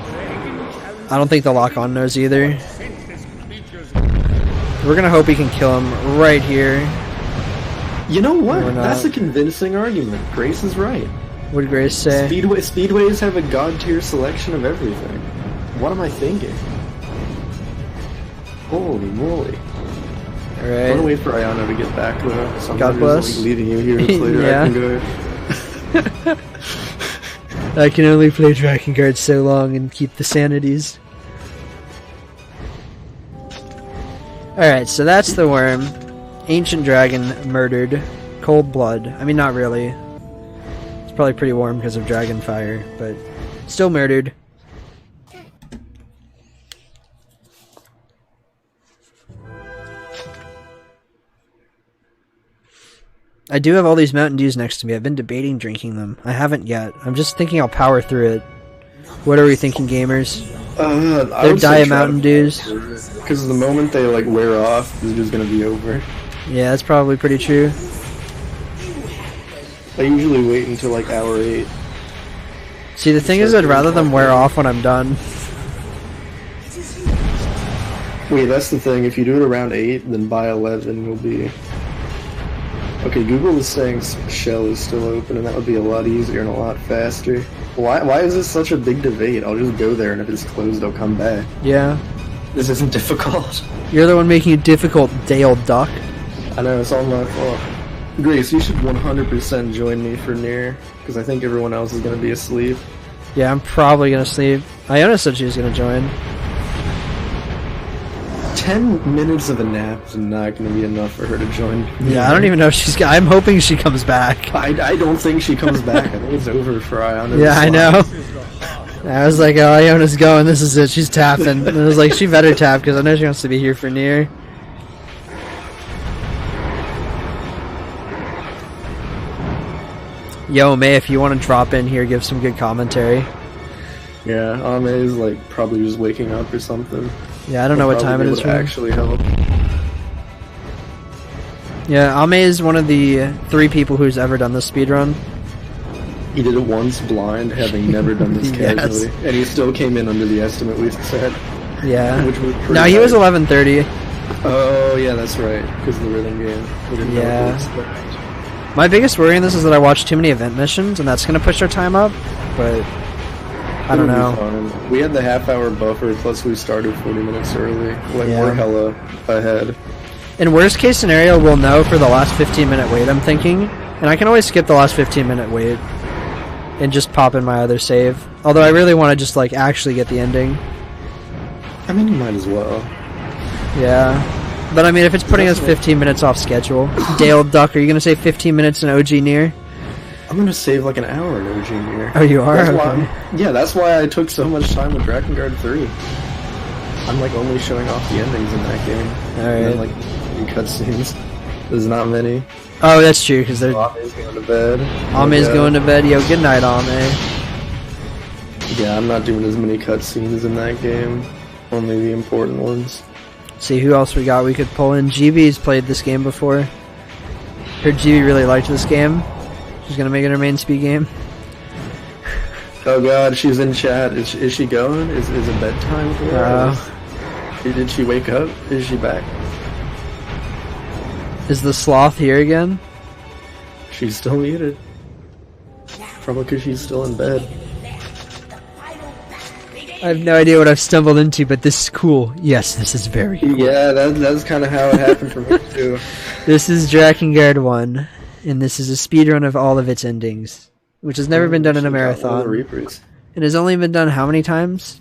I don't think the lock-on knows either. We're gonna hope we can kill him right here. You know what? That's a convincing argument. Grace is right. What did Grace say? Speedways have a god-tier selection of everything. What am I thinking? Holy moly. Alright. I'm gonna wait for Ayana to get back though. So God bless. Like, leaving you here later. Yeah. I can go. I can only play Drakengard so long and keep the sanities. Alright, so that's the worm. Ancient dragon murdered. Cold blood. I mean, not really. It's probably pretty warm because of dragon fire, but still murdered. I do have all these Mountain Dews next to me. I've been debating drinking them. I haven't yet. I'm just thinking I'll power through it. What are we thinking, gamers? They're Diet Mountain Dews. Because the moment they like wear off, it's just gonna be over. Yeah, that's probably pretty true. I usually wait until like hour 8. See, the thing is, I'd rather them wear off when I'm done. Wait, that's the thing. If you do it around 8, then by 11 you'll be... Okay, Google is saying Shell is still open, and that would be a lot easier and a lot faster. Why is this such a big debate? I'll just go there, and if it's closed, I'll come back. Yeah. This isn't difficult. You're the one making it difficult, Dale Duck. I know, it's all my fault. Grace, you should 100% join me for Nier, because I think everyone else is going to be asleep. Yeah, I'm probably going to sleep. Iona said she was going to join. 10 minutes of a nap is not going to be enough for her to join. Yeah, I don't even know if she's... I'm hoping she comes back. I don't think she comes back. I think it's over for Iona. Yeah, I know. I was like, oh, Iona's going. This is it. She's tapping. And I was like, she better tap, because I know she wants to be here for Nier. Yo, May, if you want to drop in here, give some good commentary. Yeah, Ame is like probably just waking up or something. Yeah, I don't know what time it is. Actually help. Yeah, Ame is one of the 3 people who's ever done this speedrun. He did it once blind, having never done this casually, and he still came in under the estimate we said. Yeah. Which was no, he was 11:30. Oh yeah, that's right, because of the rhythm game. Yeah. My biggest worry in this is that I watched too many event missions, and that's going to push our time up, but I don't know. We had the half-hour buffer, plus we started 40 minutes early. Like, Yeah. we're hella ahead. In worst case scenario, we'll know for the last 15-minute wait, I'm thinking. And I can always skip the last 15-minute wait and just pop in my other save. Although I really want to just, like, actually get the ending. I mean, you might as well. Yeah. But, I mean, if it's putting us 15 minutes off schedule. Dale Duck, are you going to say 15 minutes in OG Nier? I'm gonna save like an hour in OG here. Oh, you are? Yeah, that's why I took so much time with Drakengard 3. I'm like only showing off the endings in that game. Alright. And then, like, in cutscenes. There's not many. Oh, that's true, because they're... Ame's going to bed. Ame's going to bed. Yo, good night, Ame. Yeah, I'm not doing as many cutscenes in that game. Only the important ones. See who else we got we could pull in. GB's played this game before. Heard GB really liked this game. She's gonna make it her main speed game. Oh god, she's in chat. Is she going? Is it bedtime for her? Did she wake up? Is she back? Is the sloth here again? She's still muted. Probably because she's still in bed. I have no idea what I've stumbled into, but this is cool. Yes, this is very cool. Yeah, that's kind of how it happened for me too. This is Drakengard 1, and this is a speedrun of all of its endings, which has never been done in a marathon. It has only been done how many times?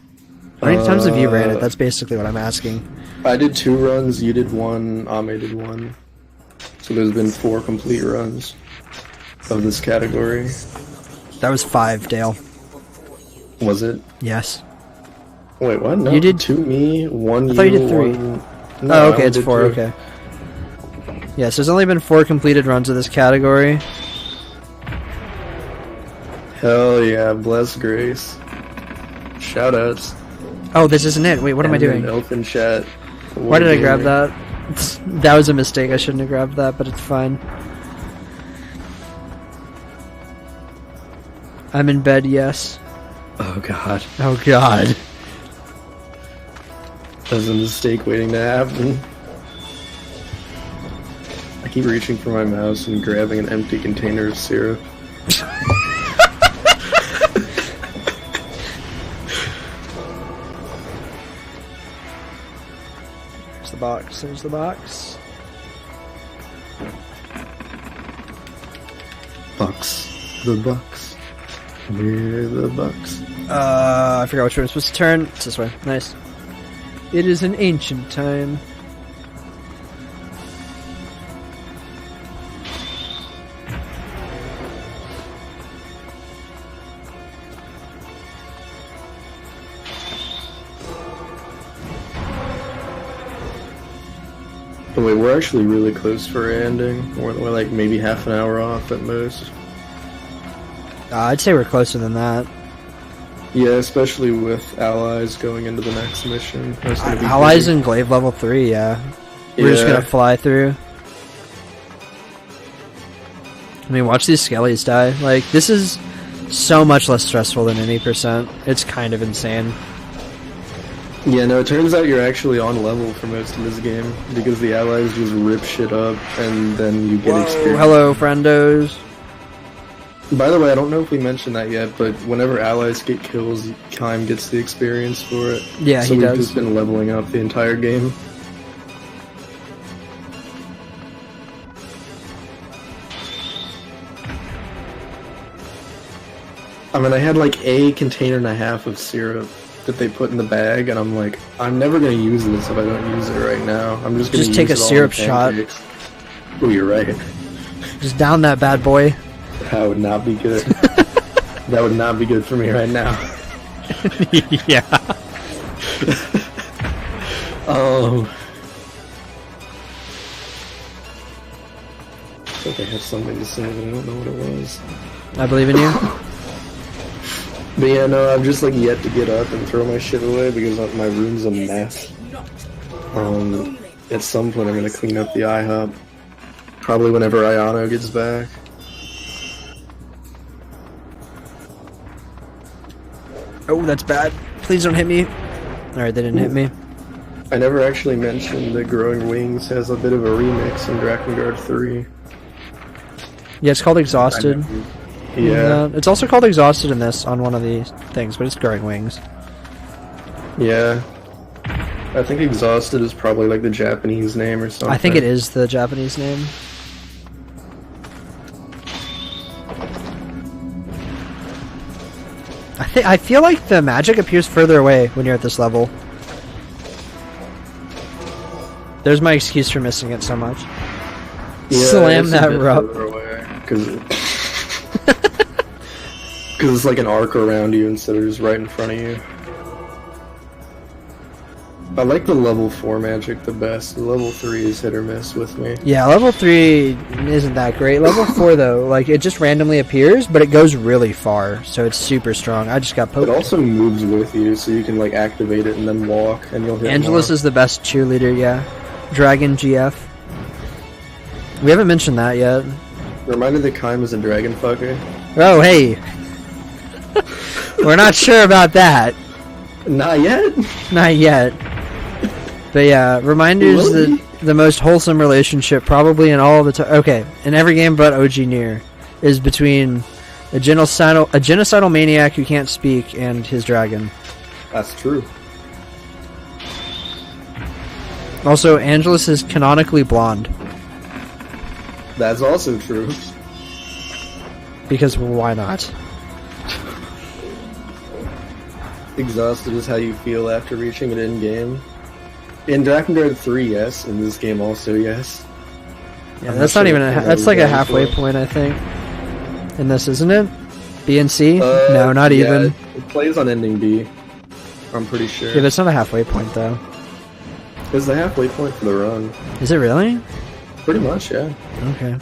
How many times have you ran it? That's basically what I'm asking. I did 2 runs, you did 1, Ame did 1. So there's been 4 complete runs of this category. That was 5, Dale. Was it? Yes. Wait, what? No, you did 2 me, 1 I thought you did 3. 1... No, oh, okay, it's 4, okay. Yeah, so there's only been 4 completed runs of this category. Hell yeah, bless Grace. Shoutouts. Oh, this isn't it. Wait, what am I doing? Elfin chat. Why did I grab that? That was a mistake. I shouldn't have grabbed that, but it's fine. I'm in bed, yes. Oh god. Oh god. That was a mistake waiting to happen. I keep reaching for my mouse and grabbing an empty container of syrup. There's the box. There's the box. Bucks. The Bucks. We're the Bucks. I forgot which way I'm supposed to turn. It's this way. Nice. It is an ancient time. Oh wait, we're actually really close for a ending. We're like maybe half an hour off at most. I'd say we're closer than that. Yeah, especially with allies going into the next mission. Allies in Glaive level 3, yeah. We're just gonna fly through. I mean, watch these skellies die. Like, this is so much less stressful than any percent. It's kind of insane. Yeah, no, it turns out you're actually on level for most of this game, because the allies just rip shit up, and then you get experience. Hello, friendos. By the way, I don't know if we mentioned that yet, but whenever allies get kills, Kaim gets the experience for it. Yeah, so he does. we've just been leveling up the entire game. I mean, I had like a container and a half of syrup that they put in the bag, and I'm like, I'm never gonna use this if I don't use it right now. I'm just gonna take a syrup shot. Oh, you're right. Just down that bad boy. That would not be good. That would not be good for me right now. Yeah. Oh. I think I had something to say, but I don't know what it was. I believe in you. But yeah, no, I'm just like yet to get up and throw my shit away because my room's a mess. At some point I'm gonna clean up the IHOP. Probably whenever Ayano gets back. Oh, that's bad. Please don't hit me. Alright, they didn't hit me. I never actually mentioned that Growing Wings has a bit of a remix in Drakengard 3. Yeah, it's called Exhausted. Yeah. It's also called Exhausted in this, on one of these things, but it's Growing Wings. Yeah. I think Exhausted is probably like the Japanese name or something. I think it is the Japanese name. I feel like the magic appears further away when you're at this level. There's my excuse for missing it so much. Yeah, Slam that rub. Because it's like an arc around you instead of just right in front of you. I like the level 4 magic the best. The level 3 is hit or miss with me. Yeah, level 3 isn't that great. Level 4 though, like it just randomly appears, but it goes really far, so it's super strong. I just got poked. It also moves with you, so you can like activate it and then walk, and you'll hit Angelus more. is the best cheerleader, yeah. Dragon GF. We haven't mentioned that yet. Reminded that Kaim is a dragon fucker. Oh, hey. We're not sure about that. Not yet? Not yet. But yeah, reminders that the most wholesome relationship probably in all of the time. Okay, in every game but OG Nier is between a genocidal maniac who can't speak and his dragon. That's true. Also, Angelus is canonically blonde. That's also true. Because why not? Exhausted is how you feel after reaching it in game. In Drakengard 3, yes. In this game, also, yes. Yeah, that's not even that's like a halfway point, I think. In this, isn't it? B and C? No, not yeah, even. It plays on ending B. I'm pretty sure. Yeah, but it's not a halfway point, though. It's the halfway point for the run. Is it really? Pretty much, yeah. Okay.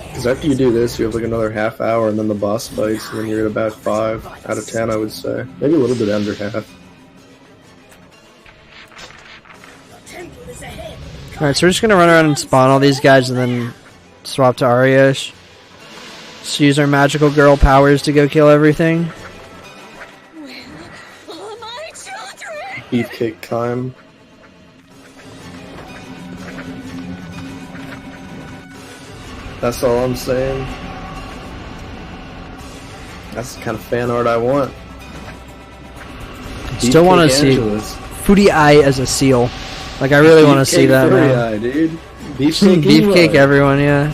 Because after you do this, you have like another half hour, and then the boss fights, and then you're at about 5 out of 10, I would say. Maybe a little bit under half. Alright, so we're just gonna run around and spawn all these guys and then swap to Ariosh. Just use our magical girl powers to go kill everything. Beefcake time. That's all I'm saying. That's the kind of fan art I want. Still want to see Foodie Eye as a seal. Like, I really want to see that, man. Dude. Beefcake, Beefcake everyone, yeah.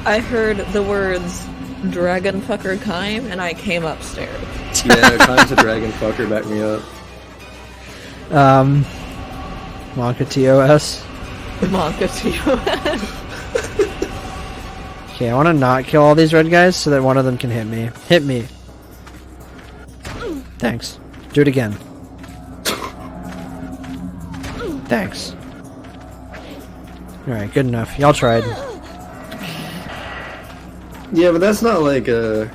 I heard the words dragon fucker Kaim and I came upstairs. Yeah, Kaim's a dragon fucker, back me up. Monka TOS. Monka TOS. Okay, I want to not kill all these red guys so that one of them can hit me. Hit me. Thanks. Do it again. Thanks. Alright, good enough. Y'all tried. Yeah, but that's not like a...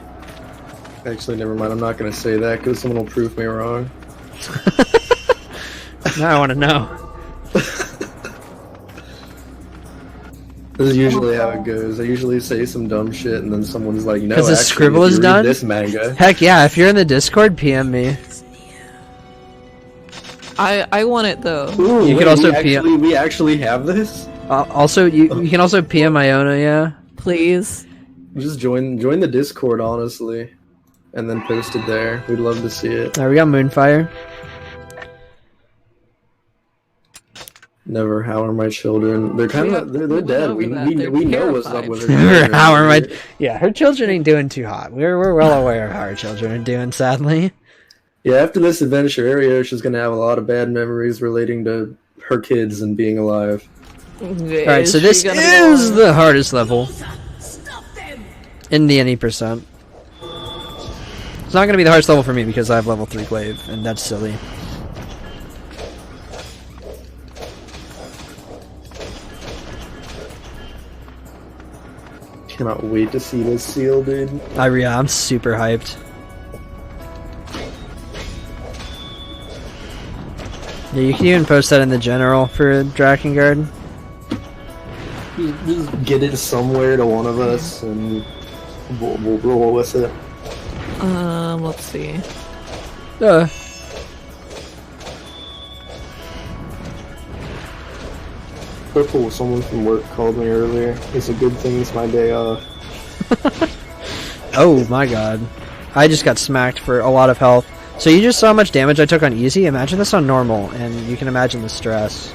Actually, never mind. I'm not going to say that because someone will prove me wrong. Now I want to know. This is usually how it goes. I usually say some dumb shit and then someone's like, you know, Because the scribble is done? This manga. Heck yeah, if you're in the Discord, PM me. I want it though. Ooh, you wait, can also PM. We actually have this? Also, you can also PM Iona, yeah? Please. Just join the Discord, honestly. And then post it there. We'd love to see it. Alright, we got Moonfire. Never, how are my children? They're kind of they're dead. We know what's up with her. Never, how are my... Yeah, her children ain't doing too hot. We're well aware of how her children are doing, sadly. Yeah, after this adventure, Ariosh is gonna have a lot of bad memories relating to her kids and being alive. Alright, so this is the hardest level. In the any percent. It's not gonna be the hardest level for me because I have level 3 glaive, and that's silly. Cannot wait to see this seal, dude. Yeah, I'm super hyped. Yeah, you can even post that in the general for Drakengard. Just get it somewhere to one of us, and we'll roll with it. Let's see. Purple, someone from work called me earlier. It's a good thing it's my day off. Oh my god. I just got smacked for a lot of health. So you just saw how much damage I took on easy? Imagine this on normal, and you can imagine the stress.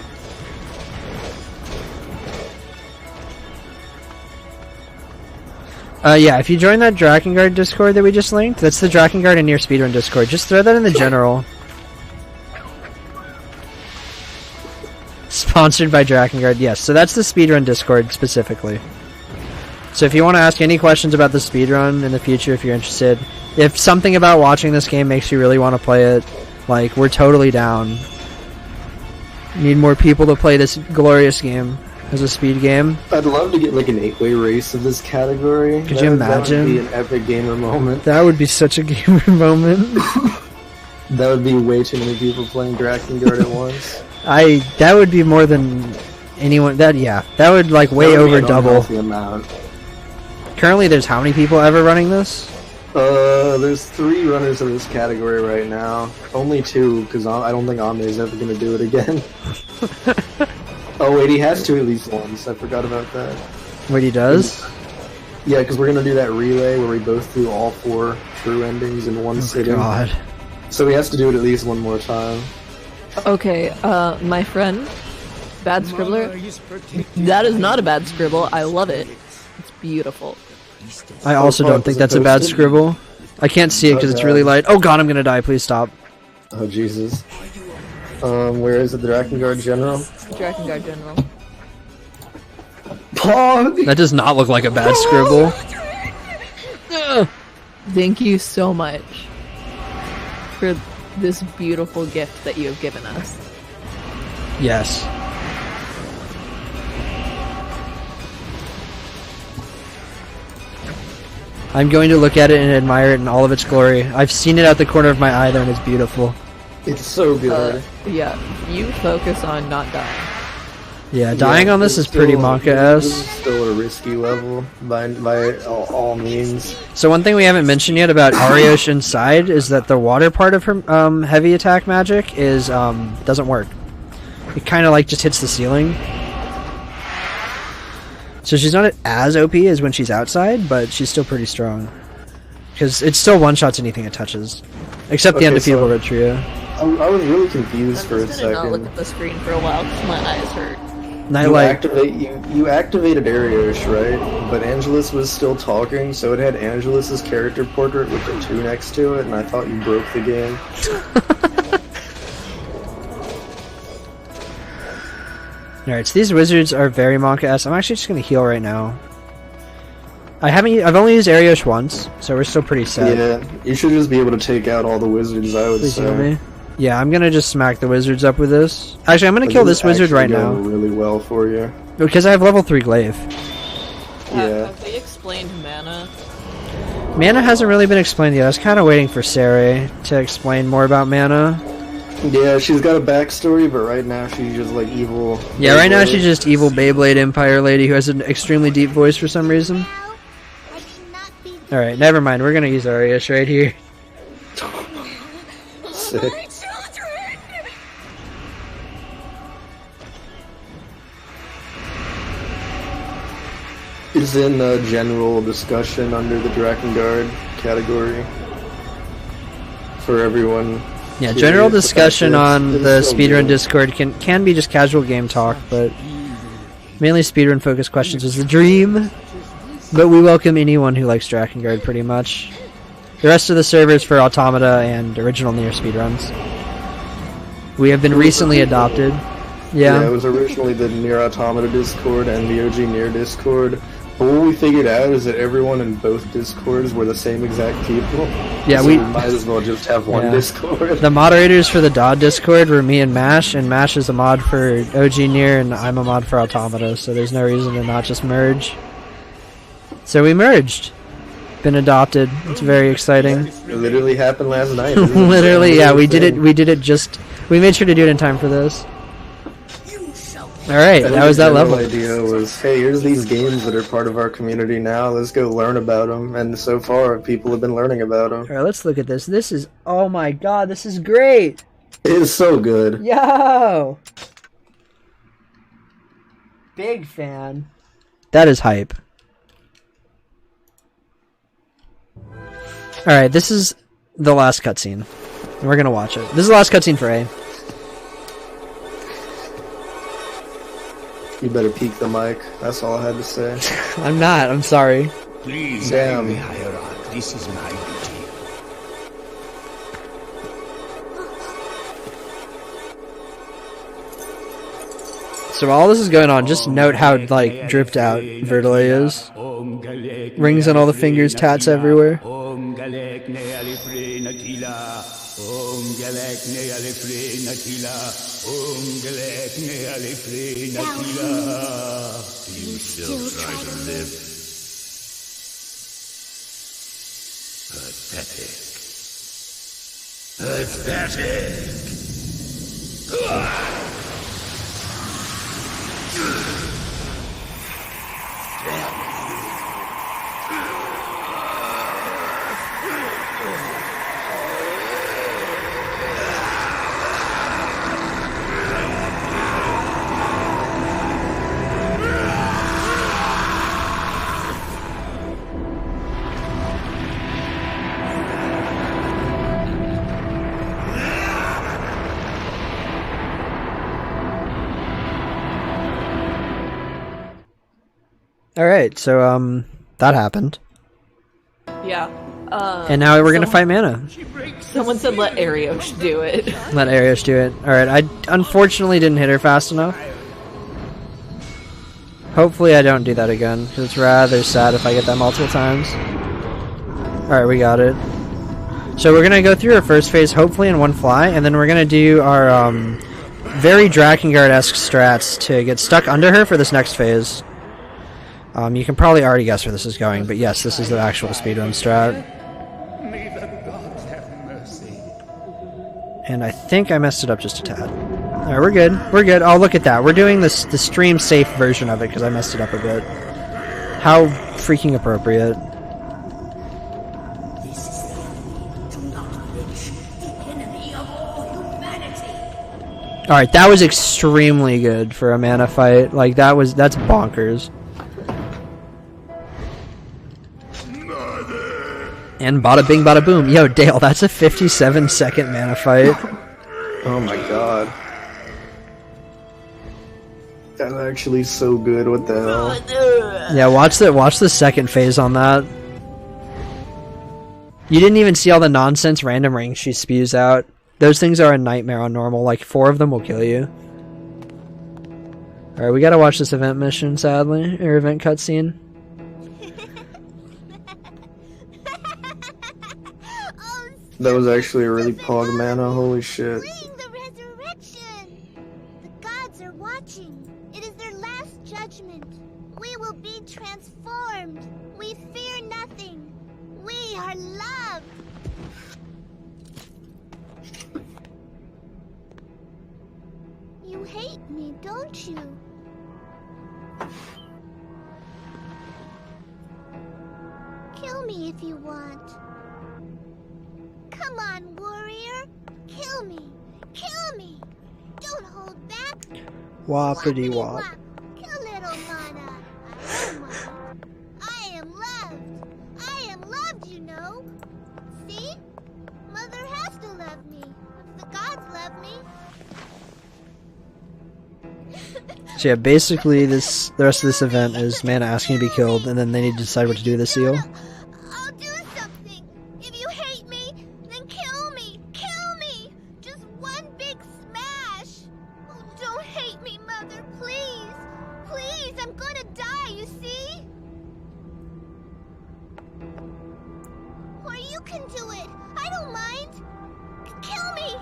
Yeah, if you join that Drakengard Discord that we just linked, that's the Drakengard and Near Speedrun Discord. Just throw that in the general. Sponsored by Drakengard, yes. So that's the Speedrun Discord specifically. So if you want to ask any questions about the speedrun in the future, if you're interested, if something about watching this game makes you really want to play it, like, we're totally down. Need more people to play this glorious game as a speed game. I'd love to get like an 8-way race of this category. Could you imagine? That would be an epic gamer moment. That would be such a gamer moment. That would be way too many people playing Drakengard at once. That would be more than anyone. That would like way over double. Amount. Currently, there's how many people ever running this? There's 3 runners of this category right now. Only 2, because I don't think Ame's ever going to do it again. Oh wait, he has to at least once. I forgot about that. Wait, he does? Yeah, because we're going to do that relay where we both do all 4 true endings in one sitting. God. So he has to do it at least one more time. Okay, my friend, Bad Scribbler, that is not a bad scribble. I love it. It's beautiful. I also don't think that's a bad scribble. I can't see it because it's really light. Oh god, I'm gonna die. Please stop. Oh Jesus. Where is it? The Drakengard General? Drakengard General. That does not look like a bad scribble. Thank you so much for this beautiful gift that you have given us. Yes. I'm going to look at it and admire it in all of its glory. I've seen it out the corner of my eye though, and it's beautiful. It's so good. Yeah, you focus on not dying. Yeah, dying on this is pretty manga-esque. This is still a risky level by all means. So one thing we haven't mentioned yet about Ariosh inside is that the water part of her heavy attack magic is doesn't work. It kind of like just hits the ceiling. So she's not as OP as when she's outside, but she's still pretty strong. Because it still one-shots anything it touches. Except the undefeatable Red Trio. I was really confused for a I'm just gonna not look second. at the screen for a while because my eyes hurt. You activated Ariosh, right? But Angelus was still talking, so it had Angelus's character portrait with the 2 next to it, and I thought you broke the game. Alright, so these wizards are very Monka-esque. I'm actually just gonna heal right now. I've only used Ariosh once, so we're still pretty set. Yeah, you should just be able to take out all the wizards, I would Please heal say. me. Yeah, I'm gonna just smack the wizards up with this. Actually, I'm gonna kill this wizard right now. Really well for you. Because I have level 3 glaive. Yeah. Have they explained mana? Mana hasn't really been explained yet. I was kind of waiting for Sarai to explain more about mana. Yeah, she's got a backstory, but right now she's just like evil. Yeah, right now she's just evil Beyblade Empire lady who has an extremely deep voice for some reason. Alright, never mind. We're gonna use Ariosh right here. Sick. Is in a general discussion under the Drakengard category for everyone. Yeah, general curious discussion about on this. the It's so Speedrun good. Discord can be just casual game talk, but mainly Speedrun focused questions is the dream. But we welcome anyone who likes Drakengard pretty much. The rest of the servers for Automata and original Nier speedruns. We have been recently adopted. Yeah. It was originally the Nier Automata Discord and the OG Nier Discord. But what we figured out is that everyone in both Discords were the same exact people. Yeah, so we might as well just have one Yeah. Discord. The moderators for the DOD Discord were me and Mash is a mod for OG Nier, and I'm a mod for Automata, so there's no reason to not just merge. So we merged. Been adopted. It's very exciting. It literally happened last night. Literally, yeah, we did it. We made sure to do it in time for this. Alright, that was that level. The idea was, hey, here's these games that are part of our community now. Let's go learn about them. And so far, people have been learning about them. Alright, let's look at this. This is, oh my god, this is great. It is so good. Yo! Big fan. That is hype. Alright, this is the last cutscene. We're gonna watch it. This is the last cutscene for A. You better peek the mic. That's all I had to say. I'm not, I'm sorry. Please, Damn. the hierarch. This is my duty. So while all this is going on, just note how, like, dripped out Verdelet is. Rings on all the fingers, tats everywhere. You still try to live. Pathetic. Alright, so, that happened. Yeah. And now we're gonna fight Mana. Someone said let Ariosh do it. Let Ariosh do it. Alright, I unfortunately didn't hit her fast enough. Hopefully I don't do that again, because it's rather sad if I get that multiple times. Alright, we got it. So we're gonna go through our first phase, hopefully in one fly, and then we're gonna do our, very Drakengard-esque strats to get stuck under her for this next phase. You can probably already guess where this is going, but yes, this is the actual speedrun strat. May the gods have mercy. And I think I messed it up just a tad. Alright, we're good. We're good. Oh, look at that. We're doing the stream safe version of it because I messed it up a bit. How freaking appropriate. Alright, that was extremely good for a mana fight. Like, that's bonkers. And bada bing bada boom. Yo, Dale, that's a 57-second mana fight. Oh my god. That's actually so good, what the hell? Yeah, watch the second phase on that. You didn't even see all the nonsense random rings she spews out. Those things are a nightmare on normal, like 4 of them will kill you. Alright, we gotta watch this event mission, sadly, or event cutscene. That was actually a really pog mana, holy shit. The resurrection! The gods are watching. It is their last judgment. We will be transformed. We fear nothing. We are loved. You hate me, don't you? Kill me if you want. Come on, warrior. Kill me. Kill me. Don't hold back. Whoppity wop. Kill little Mana. I don't mind. I am loved. I am loved, you know. See? Mother has to love me. If the gods love me. So yeah, basically the rest of this event is Mana asking to be killed, and then they need to decide what to do with the seal. I'll do something. If you hate me, then kill me. Kill me. Just one big smash. Oh, don't hate me, Mother, please. Please, I'm gonna die, you see? Or you can do it. I don't mind. Kill me.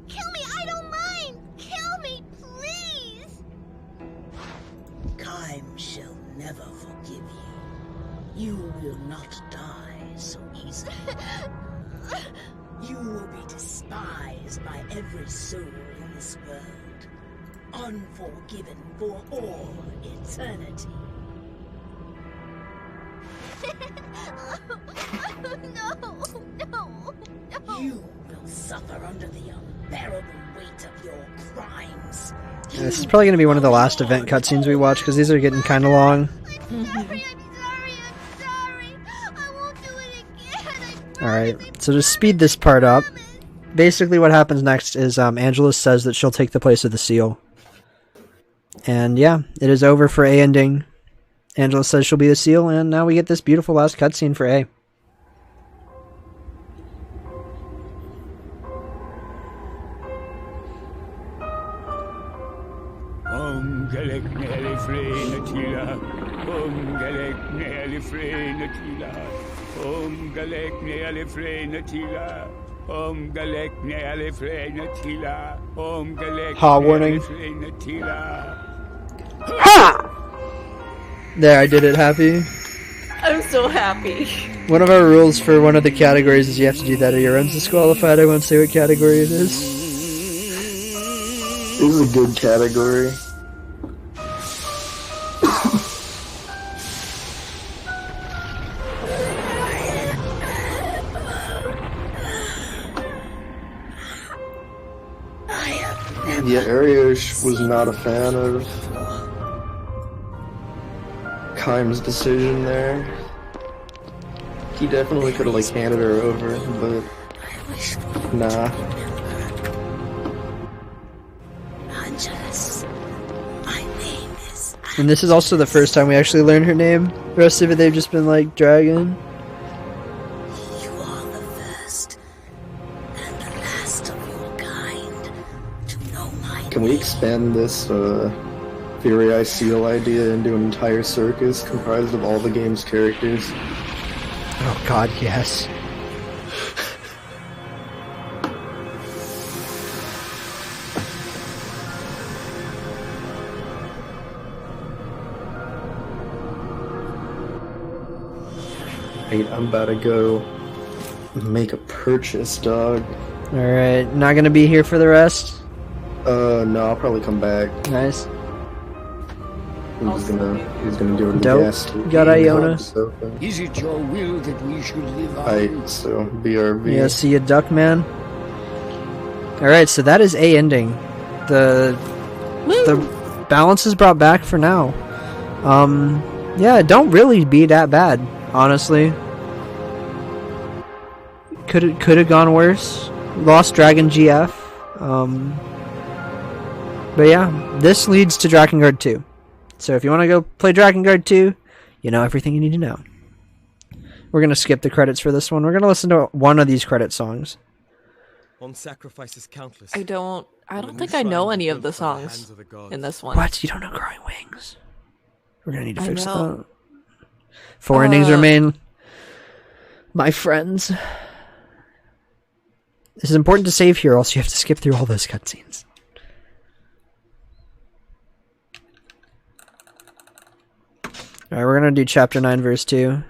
Kill me. I don't mind. Kill me, please. Time shall never forgive you. You will not die so easily. You will be despised by every soul in this world. Unforgiven for all eternity. No. You will suffer under the unbearable weight of your crimes. Yeah, this is probably going to be one of the last event cutscenes we watch, because these are getting kind of long. Alright, so to speed this part up, basically what happens next is Angela says that she'll take the place of the seal. And yeah, it is over for A ending. Angela says she'll be the seal, and now we get this beautiful last cutscene for A. Galek Nealifrenatila. Galek Nealifrenatila. Galek Nealifrenatila. Galek Ha warning. Nealifrenatila. There, I did it. Happy. I'm so happy. One of our rules for one of the categories is you have to do that or your run's disqualified. I won't say what category it is. This is a good category. Yeah, Ariosh was not a fan of Kaim's decision there. He definitely could have like handed her over, but nah. Angelus, my name is. And this is also the first time we actually learn her name. The rest of it they've just been like Dragon. You are the first and the last of your kind to know my. Can we expand this Fury Eye Seal idea into an entire circus comprised of all the game's characters? Oh god, yes. Wait, I'm about to go make a purchase, dog. Alright, not gonna be here for the rest? No, I'll probably come back. Nice. He's gonna go to the Dope. gas station. Got Iona. Is it your will that we should live on? Alright, so BRB. Yeah, see ya, Duckman. Alright, so that is A ending. The balance is brought back for now. Yeah, it don't really be that bad, honestly. Could have gone worse. Lost Dragon GF. But yeah, this leads to Drakengard 2. So if you want to go play Drakengard 2, you know everything you need to know. We're going to skip the credits for this one. We're going to listen to one of these credit songs. On sacrifices countless. I don't think I know any of the songs in this one. What? You don't know Growing Wings? We're going to need to fix know. that. 4 endings remain. My friends. This is important to save here, else you have to skip through all those cutscenes. Alright, we're gonna do chapter 9, verse 2.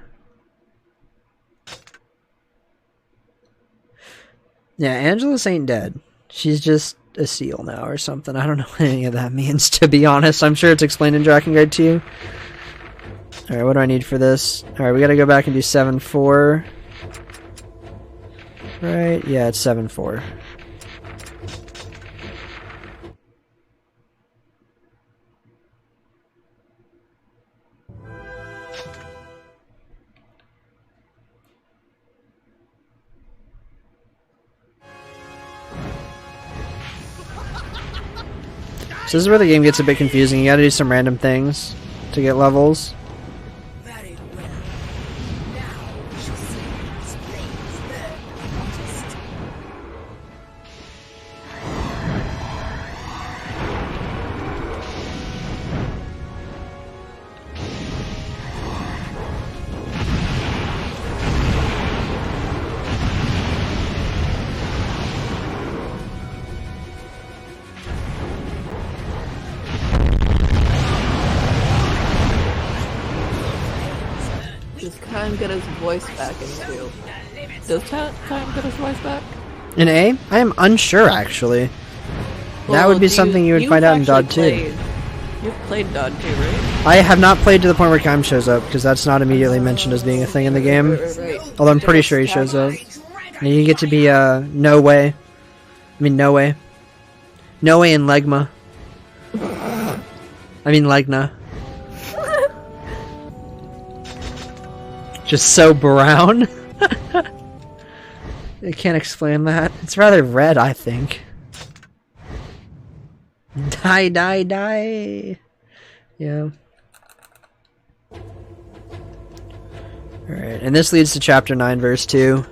Yeah, Angelus ain't dead. She's just a seal now or something. I don't know what any of that means, to be honest. I'm sure it's explained in Drakengard 2. Alright, what do I need for this? Alright, we gotta go back and do 7-4. Right? Yeah, it's 7-4. So this is where the game gets a bit confusing. You gotta do some random things to get levels. Very well. Now we shall see these flames burn hottest. Does Kaim get his voice back in 2? Does Kaim get his voice back? In A? I am unsure, actually. That would be something you would find out in Dod 2. You've played Dod 2, right? I have not played to the point where Kaim shows up, because that's not immediately mentioned as being a thing in the game. Although I'm pretty sure he shows up. And you get to be, No Way. No Way and Legma. Legna. Just so brown. I can't explain that. It's rather red, I think. Die. Yeah. Alright, and this leads to chapter 9, verse 2.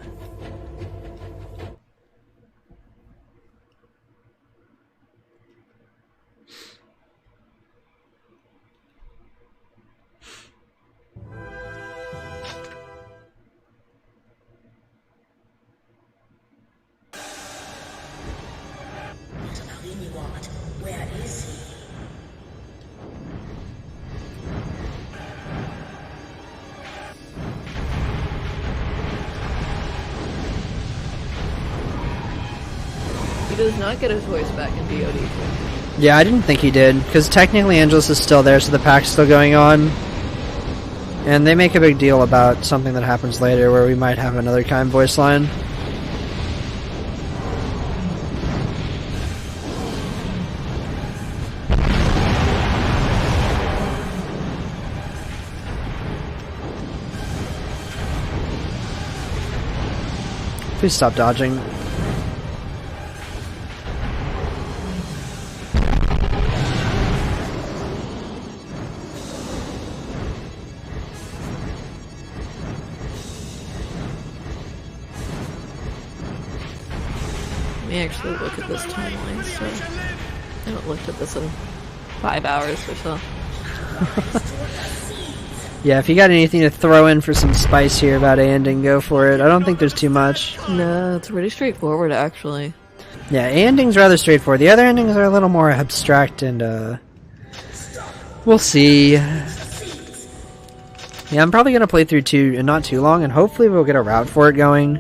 does not get his voice back in DOD. Yeah, I didn't think he did, because technically Angelus is still there, so the pact's still going on. And they make a big deal about something that happens later where we might have another Kaim voice line. Please stop dodging. Let me actually look at this timeline, so I haven't looked at this in 5 hours or so. Yeah, if you got anything to throw in for some spice here about A ending, go for it. I don't think there's too much. No, it's pretty straightforward, actually. Yeah, A ending's rather straightforward. The other endings are a little more abstract, and we'll see. Yeah, I'm probably gonna play through 2 in not too long, and hopefully we'll get a route for it going.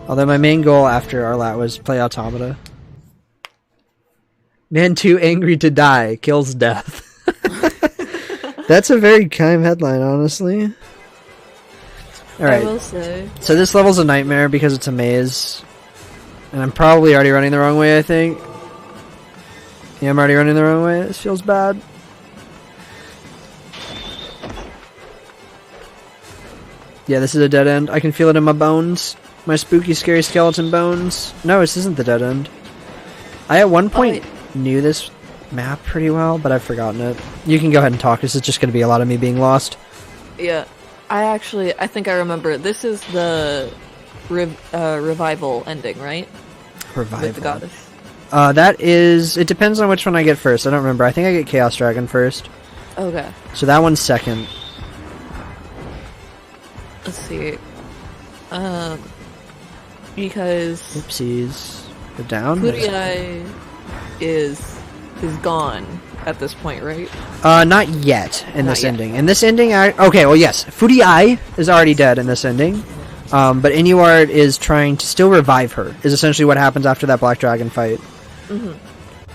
Although my main goal after Arlat was play Automata. Man too angry to die kills death. That's a very Kaim headline, honestly. Alright. I will say. So this level's a nightmare because it's a maze. And I'm probably already running the wrong way, I think. Yeah, I'm already running the wrong way. This feels bad. Yeah, this is a dead end. I can feel it in my bones. My spooky, scary skeleton bones. No, this isn't the dead end. I at one point knew this map pretty well, but I've forgotten it. You can go ahead and talk. This is just going to be a lot of me being lost. Yeah, I think I remember. This is the revival ending, right? Revival. With the goddess. That is... It depends on which one I get first. I don't remember. I think I get Chaos Dragon first. Okay. So that one's second. Let's see. Because... Oopsies. Go down? Furiai is gone at this point, right? Not yet in this ending. In this ending, okay, well, yes. Furiai is already dead in this ending. But Inuart is trying to still revive her, is essentially what happens after that Black Dragon fight. Mm-hmm.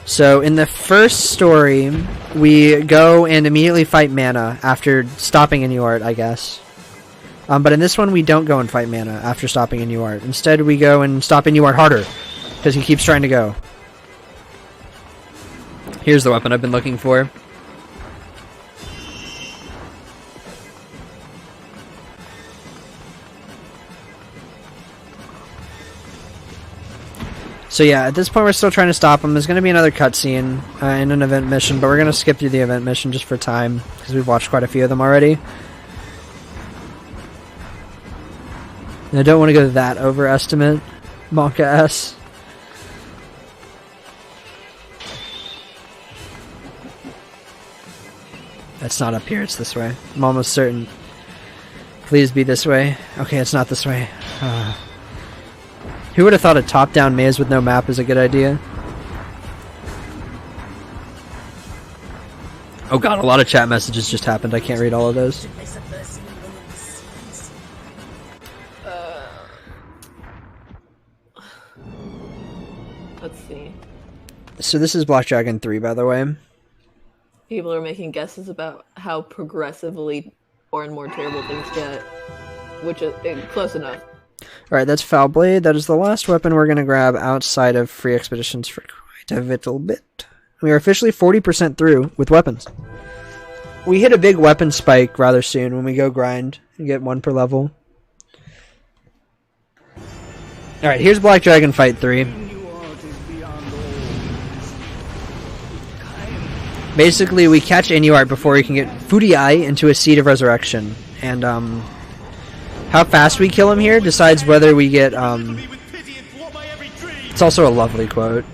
So in the first story, we go and immediately fight Mana after stopping Inuart, I guess. But in this one, we don't go and fight Mana after stopping Inuart. Instead, we go and stop Inuart harder, because he keeps trying to go. Here's the weapon I've been looking for. So yeah, at this point we're still trying to stop him. There's going to be another cutscene in an event mission, but we're going to skip through the event mission just for time, because we've watched quite a few of them already. And I don't want to go that overestimate Monka S. That's not up here, it's this way. I'm almost certain. Please be this way. Okay, it's not this way. Who would have thought a top-down maze with no map is a good idea? Oh god, a lot of chat messages just happened. I can't read all of those. Let's see. So this is Black Dragon 3, by the way. People are making guesses about how progressively more and more terrible things get, which is close enough. Alright, that's Foul Blade. That is the last weapon we're going to grab outside of free expeditions for quite a little bit. We are officially 40% through with weapons. We hit a big weapon spike rather soon when we go grind and get 1 per level. Alright, here's Black Dragon Fight 3. Basically, we catch Inuart before we can get Furiai into a Seed of Resurrection. And, how fast we kill him here decides whether we get, It's also a lovely quote.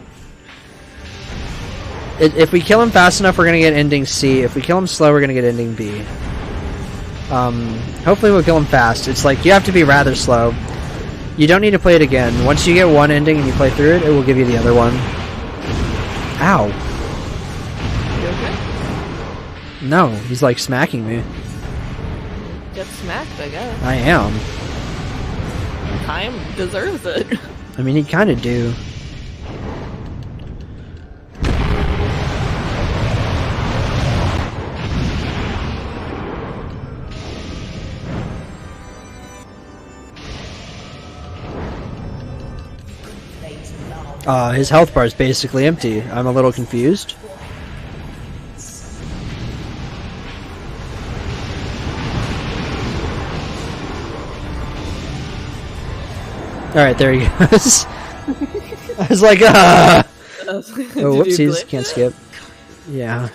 If we kill him fast enough, we're gonna get ending C. If we kill him slow, we're gonna get ending B. Hopefully we'll kill him fast. It's like, you have to be rather slow. You don't need to play it again. Once you get one ending and you play through it, it will give you the other one. Ow. You okay? No, he's like smacking me. Get smacked, I guess. I am. Kaim deserves it. I mean, he kind of do. His health bar is basically empty. I'm a little confused. Alright, there he goes. I was like, ah! Oh, whoopsies. Can't skip. Yeah.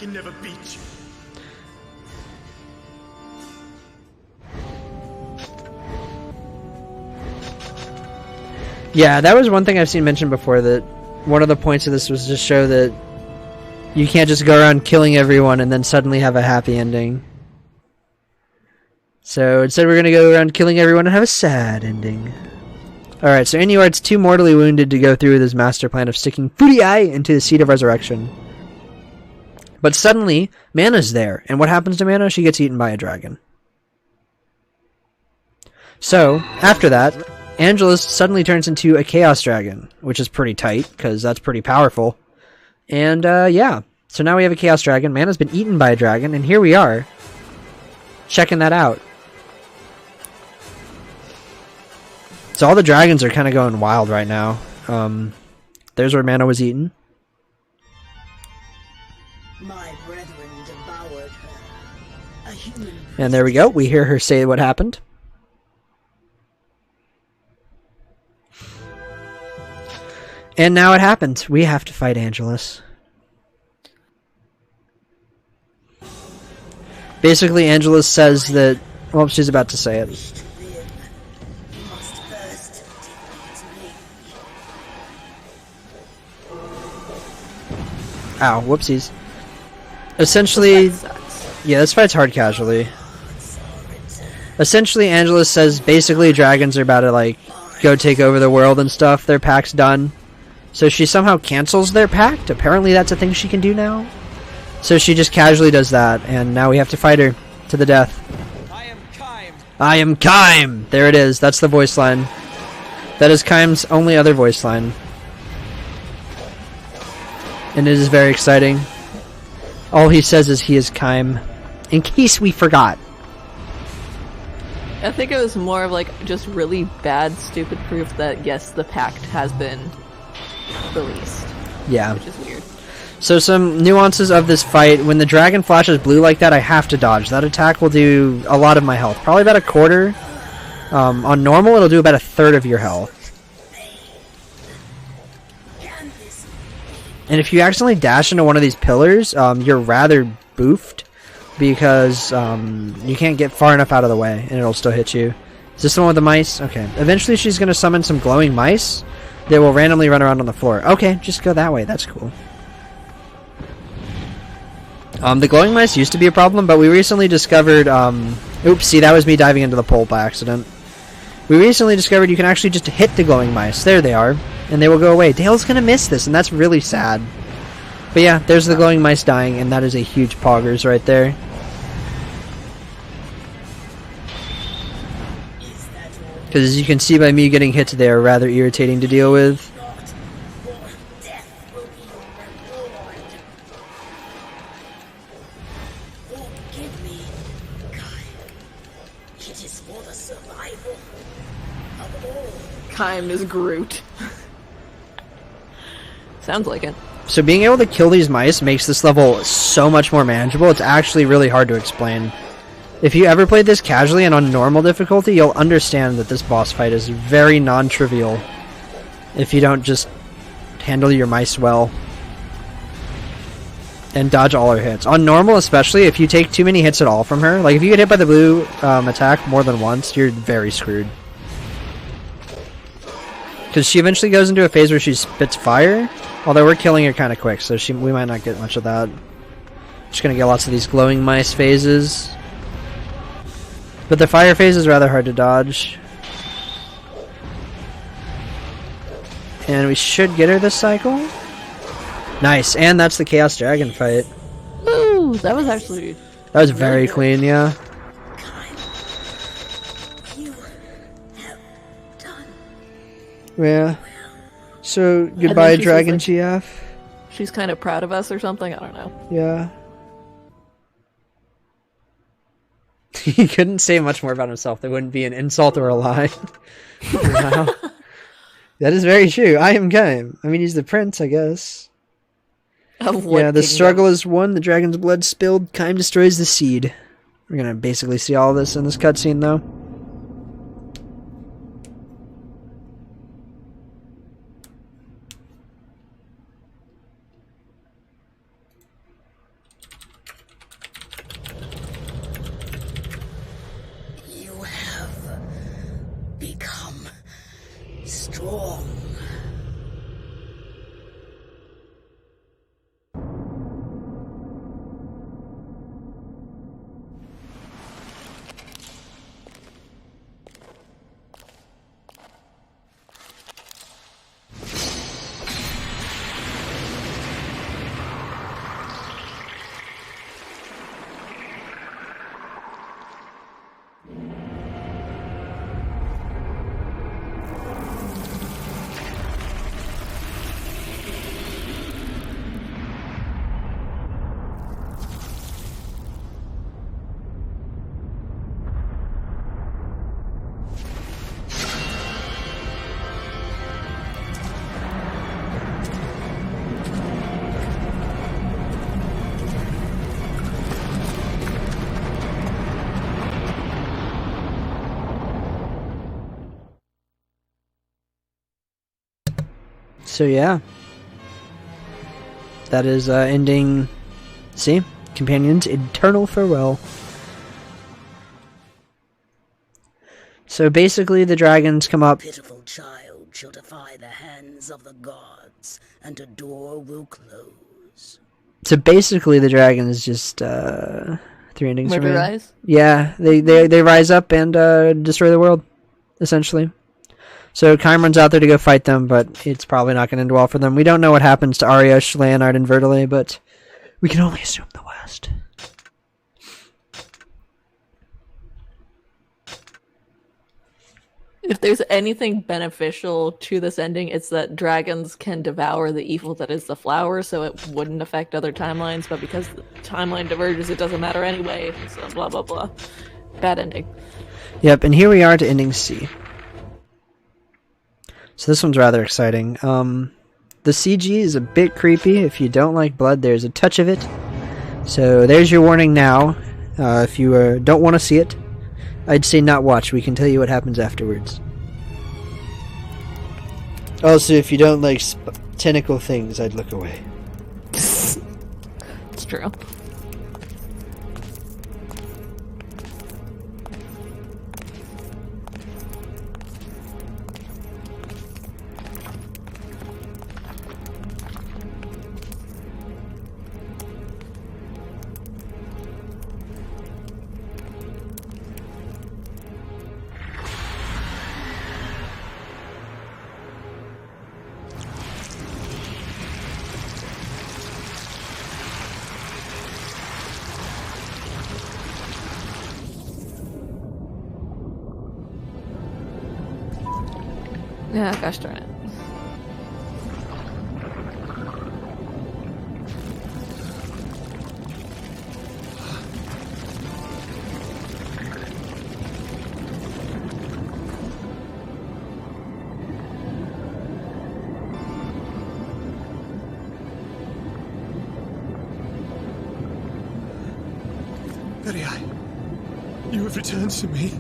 Yeah, that was one thing I've seen mentioned before, that one of the points of this was to show that you can't just go around killing everyone and then suddenly have a happy ending. So instead we're going to go around killing everyone and have a sad ending. Alright, so Inuart's too mortally wounded to go through with his master plan of sticking Furiai into the Seat of Resurrection. But suddenly, Mana's there, and what happens to Mana? She gets eaten by a dragon. So, after that, Angelus suddenly turns into a Chaos Dragon, which is pretty tight, because that's pretty powerful. And, yeah. So now we have a Chaos Dragon, Mana's been eaten by a dragon, and here we are, checking that out. So all the dragons are kind of going wild right now. There's where Mana was eaten. My brethren devoured her. A human. And there we go. We hear her say what happened. And now it happened. We have to fight Angelus. Basically, Angelus says that... Well, she's about to say it. Ow, whoopsies. Essentially... Yeah, this fight's hard casually. Essentially, Angelus says basically dragons are about to, like, go take over the world and stuff. Their pact's done. So she somehow cancels their pact. Apparently that's a thing she can do now. So she just casually does that, and now we have to fight her to the death. I am Kaim! There it is. That's the voice line. That is Kaim's only other voice line. And it is very exciting. All he says is he is Kaim. In case we forgot. I think it was more of like just really bad, stupid proof that yes, the pact has been released. Yeah. Which is weird. So some nuances of this fight. When the dragon flashes blue like that, I have to dodge. That attack will do a lot of my health. Probably about a quarter. On normal, it'll do about a third of your health. And if you accidentally dash into one of these pillars, you're rather boofed. Because you can't get far enough out of the way, and it'll still hit you. Is this the one with the mice? Okay. Eventually she's going to summon some glowing mice. They will randomly run around on the floor. Okay, just go that way. That's cool. The glowing mice used to be a problem, but we recently discovered... Oops, see, that was me diving into the pole by accident. We recently discovered you can actually just hit the glowing mice. There they are. And they will go away. Dale's going to miss this, and that's really sad. But yeah, there's the glowing mice dying, and that is a huge poggers right there. Because as you can see by me getting hit, they are rather irritating to deal with. Kaim is Groot. Sounds like it. So being able to kill these mice makes this level so much more manageable. It's actually really hard to explain. If you ever played this casually and on normal difficulty, you'll understand that this boss fight is very non-trivial if you don't just handle your mice well and dodge all her hits. On normal especially, if you take too many hits at all from her, like if you get hit by the blue attack more than once, you're very screwed. Because she eventually goes into a phase where she spits fire, although we're killing her kind of quick, so we might not get much of that. Just gonna get lots of these glowing mice phases. But the fire phase is rather hard to dodge. And we should get her this cycle. Nice, and that's the Chaos Dragon fight. Ooh, that was actually... That was very clean, yeah. Yeah. So, goodbye, Dragon GF. She's kind of proud of us or something, I don't know. Yeah. He couldn't say much more about himself. There wouldn't be an insult or a lie. Wow. That is very true. I am Kaim. I mean, he's the prince, I guess. Of what Yeah, the kingdom? struggle is won. The dragon's blood spilled. Kaim destroys the seed. We're gonna basically see all this in this cutscene, though. You have become strong. So yeah, that is ending. See, companions, eternal farewell. So basically, the dragons come up. Pitiful child shall defy the hands of the gods, and a door will close. So basically, the dragons just 3 endings. Murder remain. rise? Yeah, they rise up and destroy the world, essentially. So Kaim runs out there to go fight them, but it's probably not going to end well for them. We don't know what happens to Ariosh, Leonard, and Vertile, but we can only assume the worst. If there's anything beneficial to this ending, it's that dragons can devour the evil that is the flower, so it wouldn't affect other timelines, but because the timeline diverges, it doesn't matter anyway, so blah blah blah. Bad ending. Yep, and here we are to ending C. So this one's rather exciting. The CG is a bit creepy. If you don't like blood, there's a touch of it. So there's your warning now. If you don't want to see it, I'd say not watch. We can tell you what happens afterwards. Also, if you don't like tentacle things, I'd look away. It's true. Yeah, gosh darn it. Beria, you have returned to me.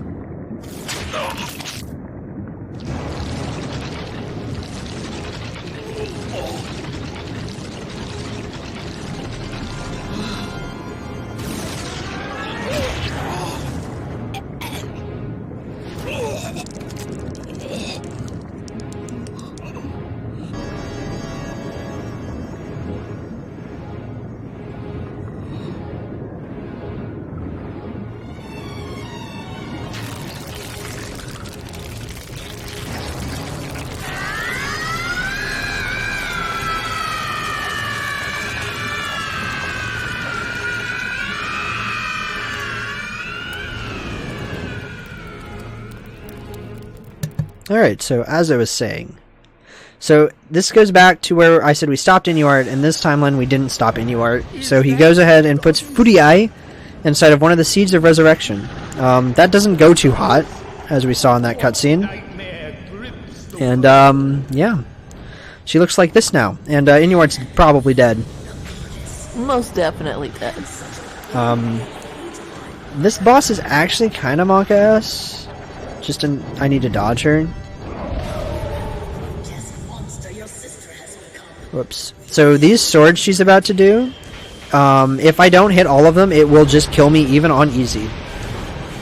Alright, so as I was saying, so this goes back to where I said we stopped Inuart, and this timeline we didn't stop Inuart. So he goes ahead and puts Furiai inside of one of the Seeds of Resurrection. That doesn't go too hot, as we saw in that cutscene. And yeah, she looks like this now. And Inuart's probably dead. Most definitely dead. This boss is actually kind of monk-ass. I need to dodge her. Whoops. So these swords she's about to do, if I don't hit all of them, it will just kill me even on easy.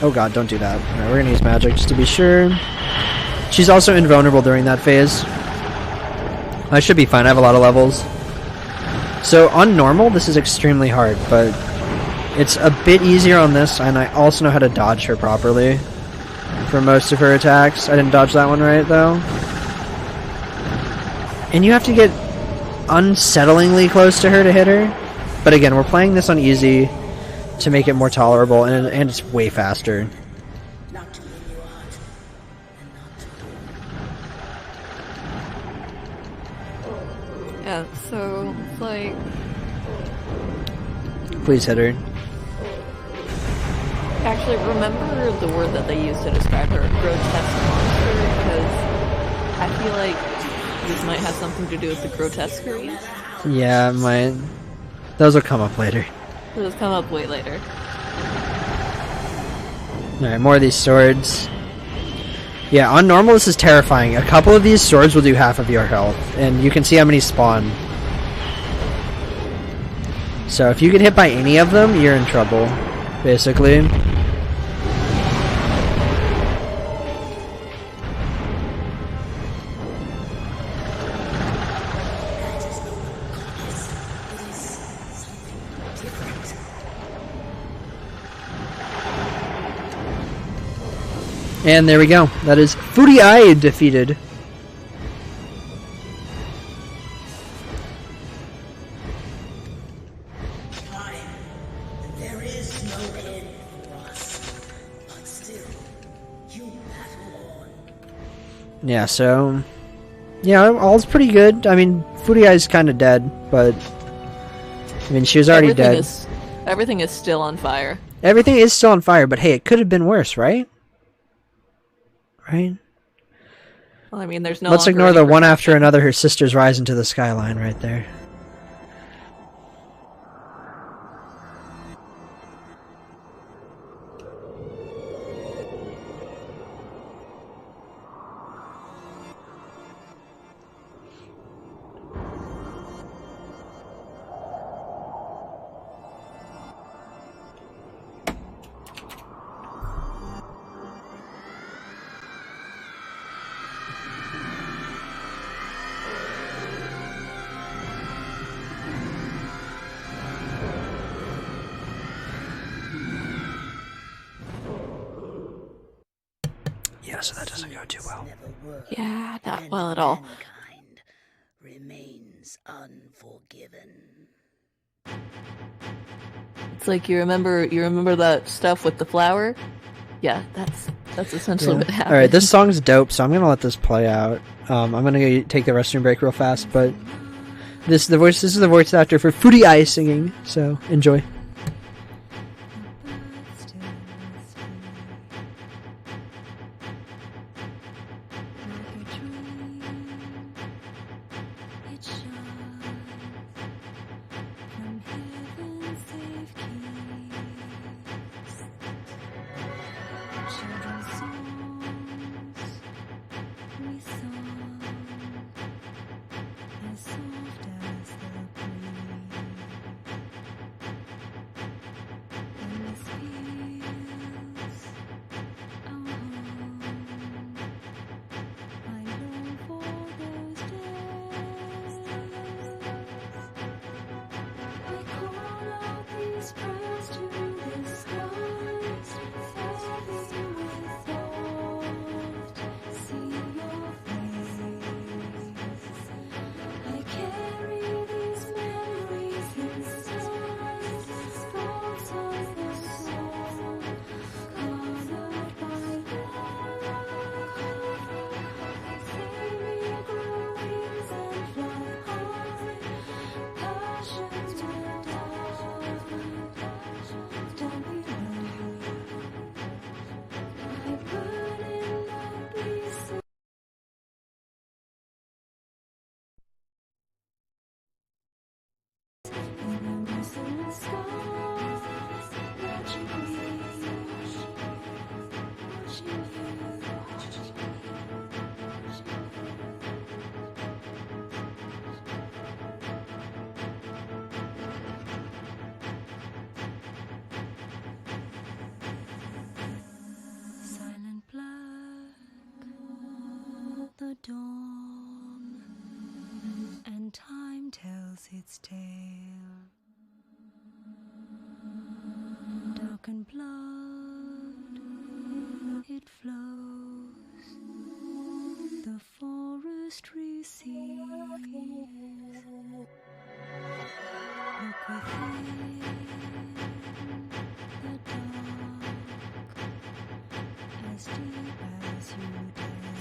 Oh god, don't do that. Alright, we're gonna use magic just to be sure. She's also invulnerable during that phase. I should be fine, I have a lot of levels. So on normal, this is extremely hard, but it's a bit easier on this, and I also know how to dodge her properly for most of her attacks. I didn't dodge that one right, though. And you have to get unsettlingly close to her to hit her. But again, we're playing this on easy to make it more tolerable, and it's way faster. Yeah, so it's like... Please hit her. Actually, remember the word that they used to describe her, grotesque monster, because I feel like this might have something to do with the grotesquerie. Yeah, it might. Those will come up later. Those come up way later. Alright, more of these swords. Yeah, on normal this is terrifying. A couple of these swords will do half of your health, and you can see how many spawn. So if you get hit by any of them, you're in trouble, basically. And there we go. That is Furiai defeated. There is no end for us, but still, you battle on. Yeah, so... Yeah, all's pretty good. I mean, Furiai's kind of dead, but... I mean, she was already dead. Everything is still on fire. Everything is still on fire, but hey, it could have been worse, right? Right? Well, I mean, there's no. Let's ignore the one after another her sisters rise into the skyline right there. Yeah, so that doesn't go too well. Yeah, not well at all. Mankind remains unforgiven. It's like you remember that stuff with the flower? Yeah, that's essentially what happened. Alright, this song's dope, so I'm gonna let this play out. I'm gonna go take the restroom break real fast, but this is the voice actor for Furiai singing, so enjoy. its tail. Dark and blood, it flows. The forest recedes. Look within the dark, as deep as you dare.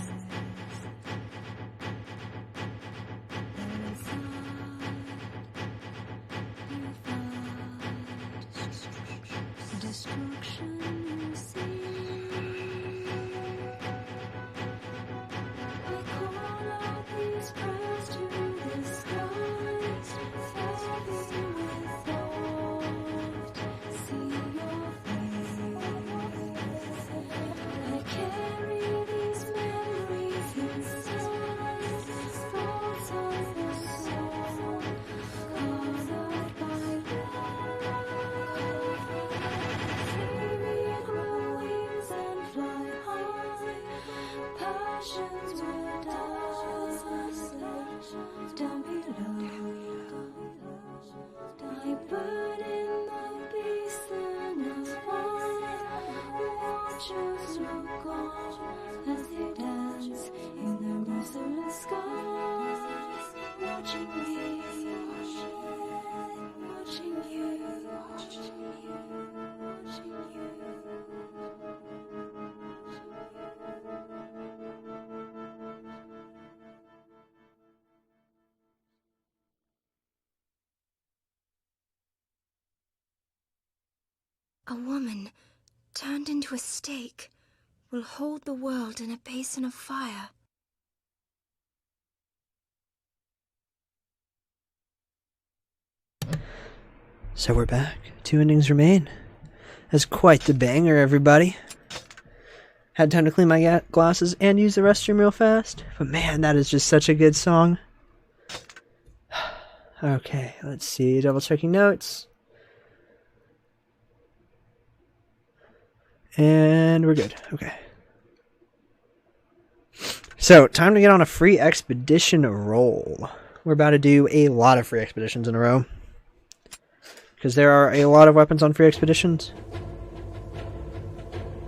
There is you find destruction you see. I call out these prayers to the skies, fill me with thought, see your face. I carry these memories inside, thoughts of the soul, colored by love. See me grow wings and fly high, passions will die down below. I burn in the basin of fire, watchers look on as they dance in the merciless skies, watching me, watching you, watching you, watching you. A woman, turned into a stake, will hold the world in a basin of fire. So we're back. 2 endings remain. That's quite the banger, everybody. Had time to clean my glasses and use the restroom real fast. But man, that is just such a good song. Okay, let's see. Double checking notes. And we're good. Okay. So, time to get on a free expedition roll. We're about to do a lot of free expeditions in a row. Because there are a lot of weapons on free expeditions.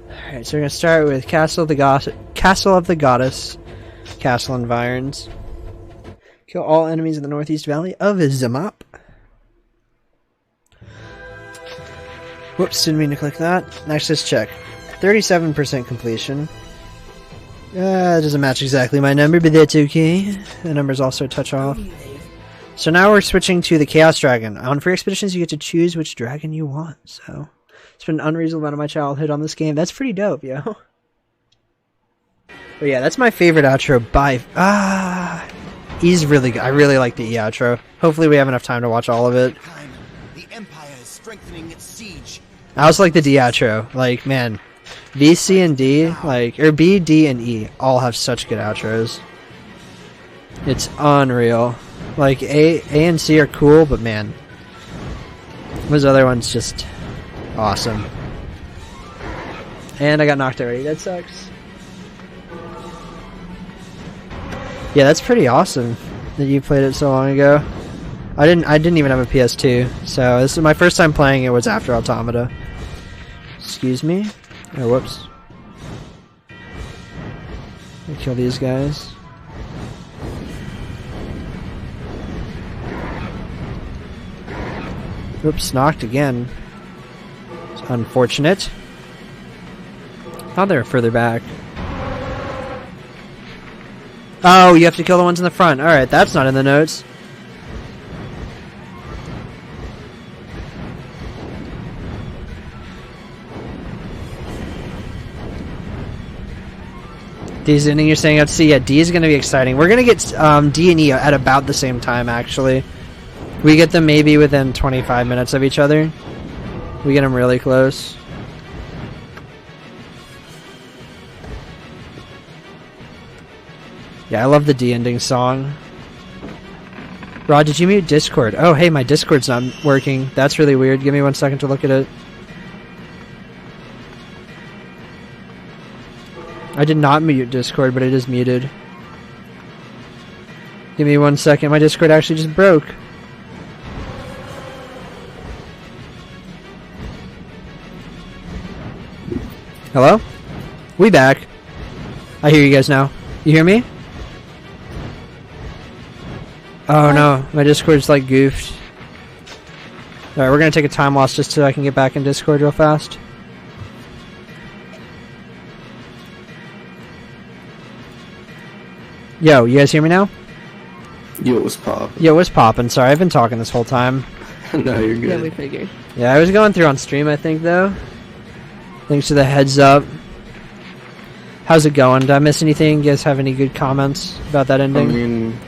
Alright, so we're going to start with Castle of the Goddess. Castle environs. Kill all enemies in the northeast valley of Zamap. Whoops, didn't mean to click that. Next, let's check. 37% completion. That doesn't match exactly my number, but that's okay. The number's also a touch off. So now we're switching to the Chaos Dragon. On free expeditions, you get to choose which dragon you want. So, spent an unreasonable amount of my childhood on this game. That's pretty dope, yo. But yeah, that's my favorite outro by... he's really good. I really like the E outro. Hopefully we have enough time to watch all of it. The Empire is strengthening its siege. I also like the D outro. Like, man, B, C, and D, like, or B, D, and E all have such good outros. It's unreal. Like, A and C are cool, but man, those other ones just awesome. And I got knocked already. That sucks. Yeah, that's pretty awesome that you played it so long ago. I didn't even have a PS2, so this is my first time playing it was after Automata. Excuse me. Oh, whoops. Let me kill these guys. Oops, knocked again. It's unfortunate. Oh, they're further back. Oh, you have to kill the ones in the front. Alright, that's not in the notes. D's ending, you're saying, let's see, yeah, D is going to be exciting. We're going to get D and E at about the same time, actually. We get them maybe within 25 minutes of each other. We get them really close. Yeah, I love the D ending song. Rod, did you mute Discord? Oh, hey, my Discord's not working. That's really weird. Give me 1 second to look at it. I did not mute Discord, but it is muted. Give me 1 second. My Discord actually just broke. Hello? We back. I hear you guys now. You hear me? Oh no, my Discord's like goofed. Alright, we're gonna take a time loss just so I can get back in Discord real fast. Yo, you guys hear me now? Yo, what's poppin'? Yo, what's poppin'? Sorry, I've been talking this whole time. No, you're good. Yeah, we figured. Yeah, I was going through on stream, I think, though. Thanks for the heads up. How's it going? Did I miss anything? You guys have any good comments about that ending? I mean,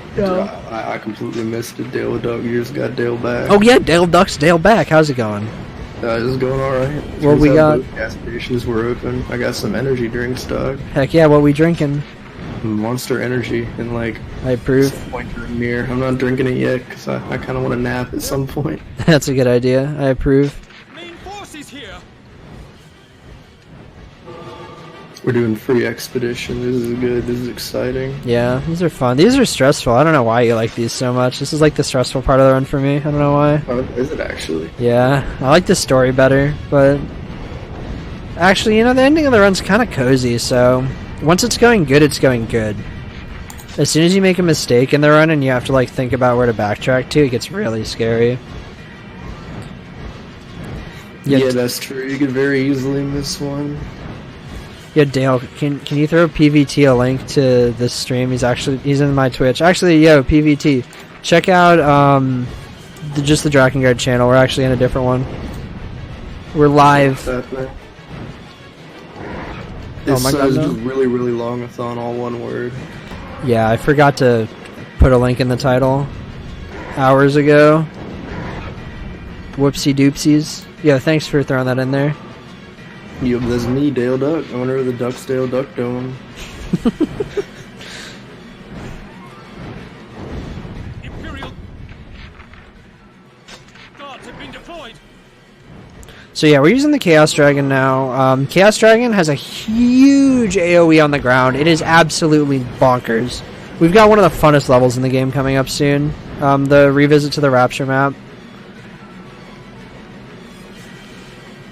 I completely missed it. Dale Duck, you just got Dale back. Oh yeah, Dale Duck's Dale back. How's it going? It's going alright. What we got? Gas stations were open. I got some energy drinks, dog. Heck yeah, what we drinking? Monster Energy and like I approve. Pointer and mirror. I'm not drinking it yet because I kind of want to nap at some point. That's a good idea. I approve. Main forces here. We're doing free expedition. This is good. This is exciting. Yeah, these are fun. These are stressful. I don't know why you like these so much. This is like the stressful part of the run for me. I don't know why. Oh, is it actually? Yeah, I like the story better, but actually, you know, the ending of the run's kind of cozy, so once it's going good, it's going good. As soon as you make a mistake in the run and you have to like think about where to backtrack to, it gets really scary. Yeah, that's true. You could very easily miss one. Yeah, Dale, can you throw PVT a link to this stream? He's in my Twitch. Actually, yo, PVT, check out just the Drakengard channel. We're actually in a different one. We're live. Oh my god, just really, really long. A Thon, all one word. Yeah, I forgot to put a link in the title hours ago. Whoopsie doopsies. Yeah, thanks for throwing that in there. Yo, that's me, Dale Duck, owner of the Ducksdale Duck Dome. Imperial guards have been deployed. So yeah, we're using the Chaos Dragon now. Chaos Dragon has a huge AoE on the ground. It is absolutely bonkers. We've got one of the funnest levels in the game coming up soon. The revisit to the Rapture map.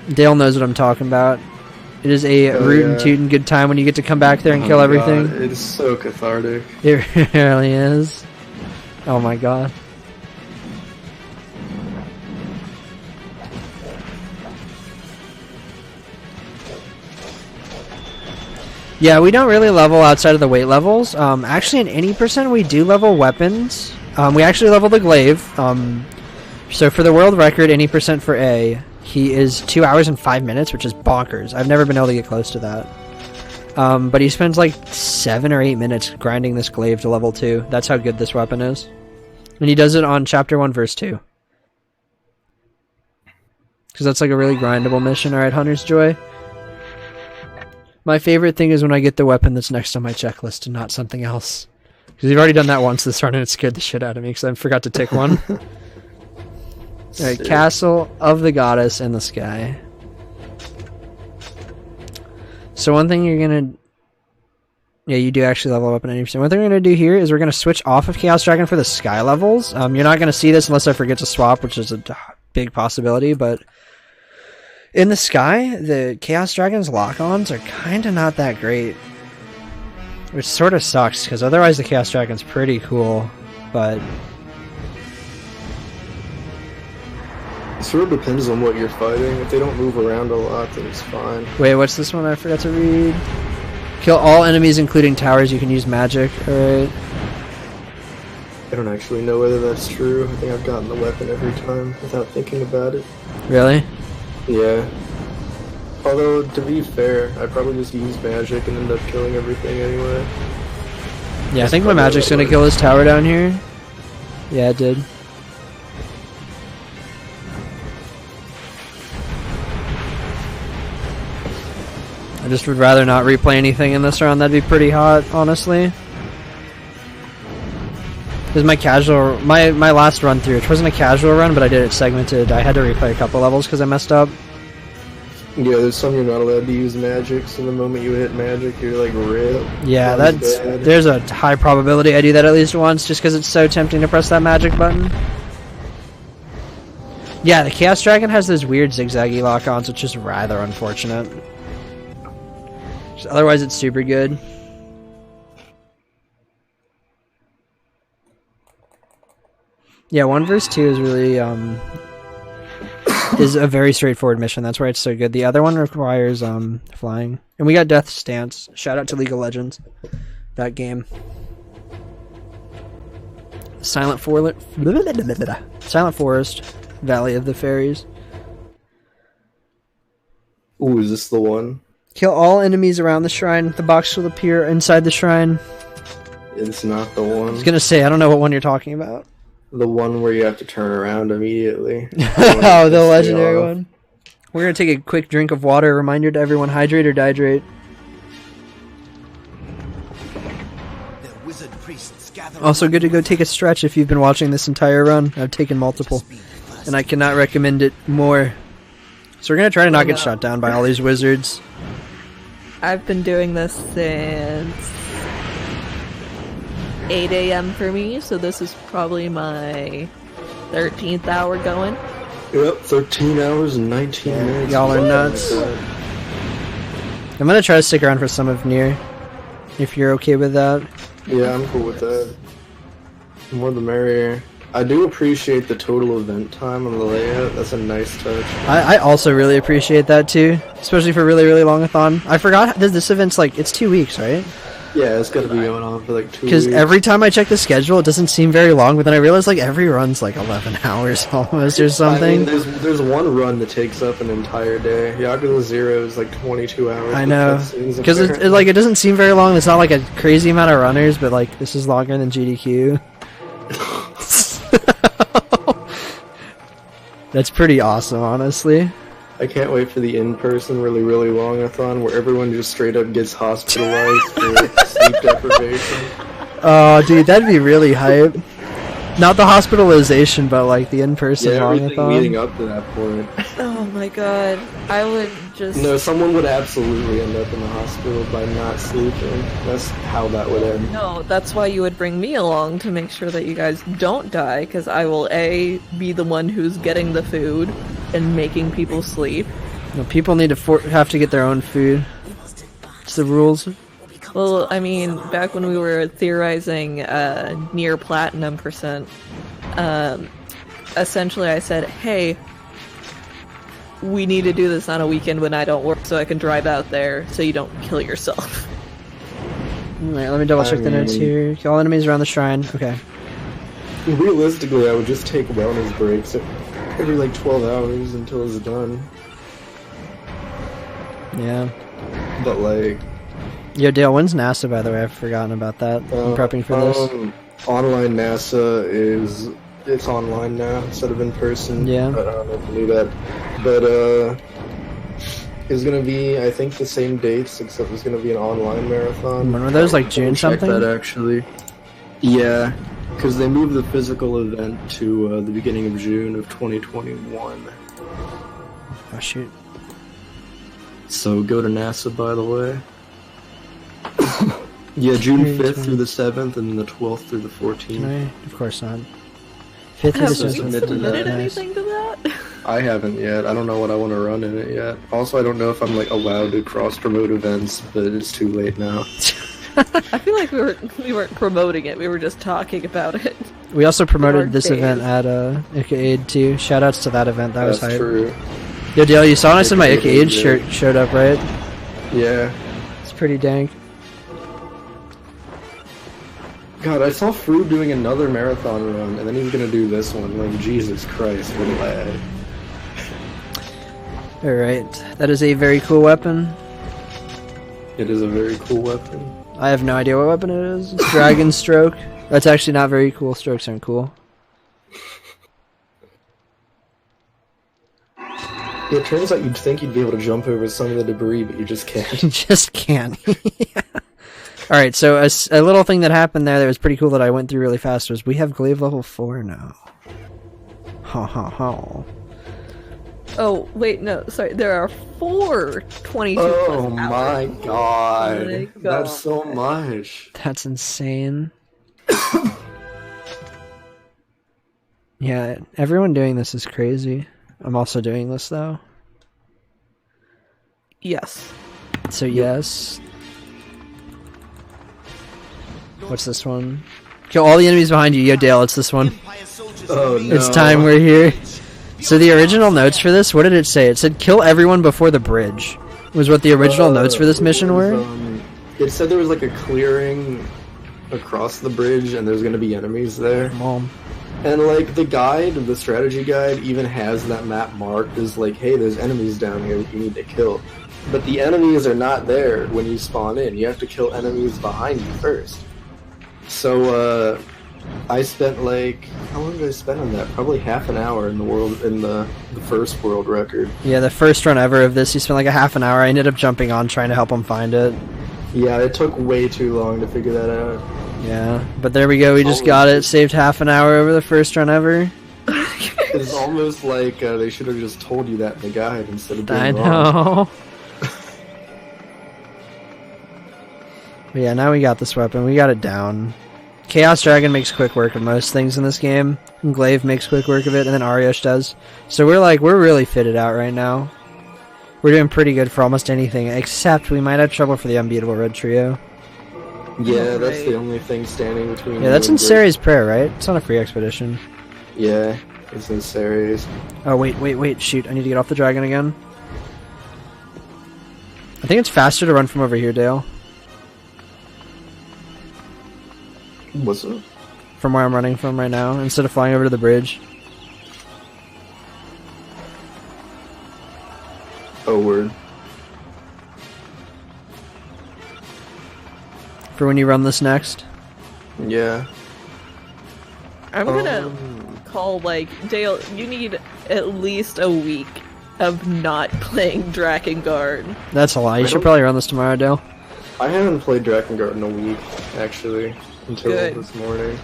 Dale knows what I'm talking about. It is a rootin' tootin' good time when you get to come back there and kill everything. God, it's so cathartic. It really is. Oh my god. Yeah, we don't really level outside of the weight levels. Actually, in any percent, we do level weapons. We actually level the glaive. So for the world record, any percent for A, he is 2 hours and 5 minutes, which is bonkers. I've never been able to get close to that. But he spends like 7 or 8 minutes grinding this glaive to level 2. That's how good this weapon is. And he does it on chapter 1, verse 2. Because that's like a really grindable mission. Alright, Hunter's Joy. My favorite thing is when I get the weapon that's next on my checklist and not something else. Because you've already done that once this run and it scared the shit out of me because I forgot to tick one. Alright, Castle of the Goddess in the Sky. So one thing you're gonna... Yeah, you do actually level up at 90%. One thing we're gonna do here is we're gonna switch off of Chaos Dragon for the Sky levels. You're not gonna see this unless I forget to swap, which is a big possibility, but... In the Sky, the Chaos Dragon's lock-ons are kinda not that great. Which sort of sucks, because otherwise the Chaos Dragon's pretty cool, but... It sort of depends on what you're fighting. If they don't move around a lot, then it's fine. Wait, what's this one I forgot to read? Kill all enemies including towers, you can use magic. Alright. I don't actually know whether that's true. I think I've gotten the weapon every time without thinking about it. Really? Yeah. Although, to be fair, I probably just use magic and end up killing everything anyway. Yeah, I think my magic's gonna kill this tower down here. Yeah, it did. I just would rather not replay anything in this round. That'd be pretty hot, honestly. This is my casual, my last run through, which wasn't a casual run, but I did it segmented. I had to replay a couple levels because I messed up. Yeah, there's some you're not allowed to use magic, so the moment you hit magic, you're like, RIP. Yeah, there's a high probability I do that at least once, just because it's so tempting to press that magic button. Yeah, the Chaos Dragon has those weird zigzaggy lock-ons, which is rather unfortunate. Otherwise, it's super good. Yeah, 1 vs 2 is really is a very straightforward mission. That's why it's so good. The other one requires flying, and we got Death Stance. Shout out to League of Legends, that game. Silent Forest, Valley of the Fairies. Ooh, is this the one? Kill all enemies around the shrine. The box will appear inside the shrine. It's not the one. I was gonna say, I don't know what one you're talking about. The one where you have to turn around immediately. Oh, the legendary one. We're gonna take a quick drink of water. Reminder to everyone: hydrate or dehydrate. Also, good to go take a stretch if you've been watching this entire run. I've taken multiple, and I cannot recommend it more. So we're gonna try to not get shot down by all these wizards. I've been doing this since 8 a.m. for me, so this is probably my 13th hour going. Yep, 13 hours and 19 minutes. Y'all are nuts. I'm gonna try to stick around for some of Nier, if you're okay with that. Yeah, I'm cool with that. The more the merrier. I do appreciate the total event time on the layout. That's a nice touch. I also really appreciate that too, especially for really, really long-a-thon. I forgot this event's like, it's 2 weeks, right? Yeah, it's gotta be going on for like 2 weeks. Because every time I check the schedule, it doesn't seem very long, but then I realize like every run's like 11 hours almost or something. I mean, there's one run that takes up an entire day. Yakuza 0 is like 22 hours. I know, because it doesn't seem very long. It's not like a crazy amount of runners, but like this is longer than GDQ. That's pretty awesome, honestly. I can't wait for the in-person really, really long-a-thon where everyone just straight up gets hospitalized for sleep deprivation. Oh, dude, that'd be really hype. Not the hospitalization, but like the in-person everything long-a-thon. leading up to that point. Oh my god, I would just... No, someone would absolutely end up in the hospital by not sleeping. That's how that would end. No, that's why you would bring me along, to make sure that you guys don't die, because I will A, be the one who's getting the food and making people sleep. No, people need to have to get their own food. It's the rules. Well, I mean, back when we were theorizing near platinum %, essentially I said, hey, we need to do this on a weekend when I don't work so I can drive out there so you don't kill yourself. Alright, let me double check the notes here. Kill all enemies around the shrine. Okay. Realistically, I would just take wellness breaks every like 12 hours until it's done. Yeah. But like... Yo, Dale, when's NASA, by the way? I've forgotten about that. I'm prepping for this. Online NASA it's online now instead of in person. Yeah. But I don't know if you knew that. But, it's gonna be, I think, the same dates, except it's gonna be an online marathon. When were those, like June something? Check that, actually. Yeah, because they moved the physical event to the beginning of June of 2021. Oh, shoot. So go to NASA, by the way. Yeah, June 5th through the 7th, and then the 12th through the 14th. No, of course not. 5th through the 7th. Submitted anything to that? I haven't yet. I don't know what I want to run in it yet. Also, I don't know if I'm like allowed to cross-promote events, but it's too late now. I feel like we weren't promoting it. We were just talking about it. We also promoted this event at Ikaid too. Shoutouts to that event. That was hype. True. Yo, Dale, you saw when I said my Ikaid shirt showed up, right? Yeah. It's pretty dank. God, I saw Fruit doing another marathon run, and then he's gonna do this one. Like, Jesus Christ, what a lad. Alright, that is a very cool weapon. It is a very cool weapon. I have no idea what weapon it is. It's Dragon Stroke. That's actually not very cool. Strokes aren't cool. Yeah, it turns out you'd think you'd be able to jump over some of the debris, but you just can't. You just can't. Yeah. Alright, so a little thing that happened there that was pretty cool that I went through really fast was we have Glaive level 4 now. Ha ha ha. Oh, wait, no, sorry, there are 4 22 Oh plus my hours. god. Oh my That's so much. That's insane. Yeah, everyone doing this is crazy. I'm also doing this though. Yes. So yes. What's this one? Kill all the enemies behind you. Yo, Dale, it's this one. Oh no. It's time we're here. So the original notes for this, what did it say? It said kill everyone before the bridge. Was what the original notes for this mission were? It said there was like a clearing across the bridge and there's gonna be enemies there. Mom. And like the guide, the strategy guide, even has that map marked as like, hey, there's enemies down here that you need to kill. But the enemies are not there when you spawn in. You have to kill enemies behind you first. So I spent like, how long did I spend on that? Probably half an hour in the first world record. Yeah, the first run ever of this, he spent like a half an hour. I ended up jumping on trying to help him find it. Yeah, it took way too long to figure that out. Yeah, but there we go. We just got it. Saved half an hour over the first run ever. It's almost like they should have just told you that in the guide instead of doing I wrong. know. But yeah, now we got this weapon. We got it down. Chaos Dragon makes quick work of most things in this game. And Glaive makes quick work of it, and then Ariosh does. So we're really fitted out right now. We're doing pretty good for almost anything, except we might have trouble for the unbeatable red trio. Yeah, that's the only thing standing between. Yeah, that's in Sari's Prayer, right? It's on a free expedition. Yeah, it's in Sari's. Oh, wait, shoot. I need to get off the dragon again. I think it's faster to run from over here, Dale. What's up? From where I'm running from right now, instead of flying over to the bridge. Oh, word. For when you run this next? Yeah. I'm gonna call, like, Dale, you need at least a week of not playing Drakengard. That's a lie. You should probably run this tomorrow, Dale. I haven't played Drakengard in a week, actually, until this morning.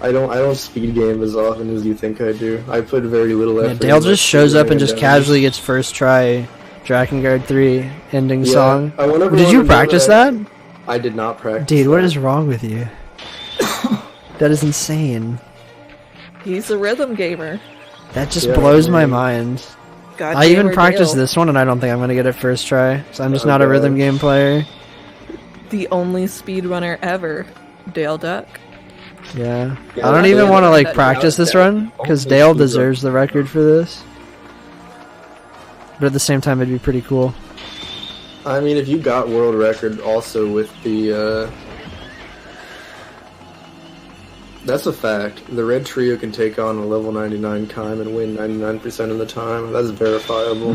I don't speed game as often as you think I do. I put very little effort. Yeah, Dale just shows up and just casually gets first try Drakengard 3 ending song. Did you practice that? I did not practice. Dude, what is wrong with you? That is insane. He's a rhythm gamer. That just blows my mind. I even practiced this one and I don't think I'm going to get it first try. So I'm just not a rhythm game player. The only speedrunner ever, Dale Duck. Yeah. I don't even want to like practice this run because Dale deserves the record for this. But at the same time, it'd be pretty cool. I mean, if you got world record also with the, that's a fact. The red trio can take on a level 99 Kime and win 99% of the time. That's verifiable.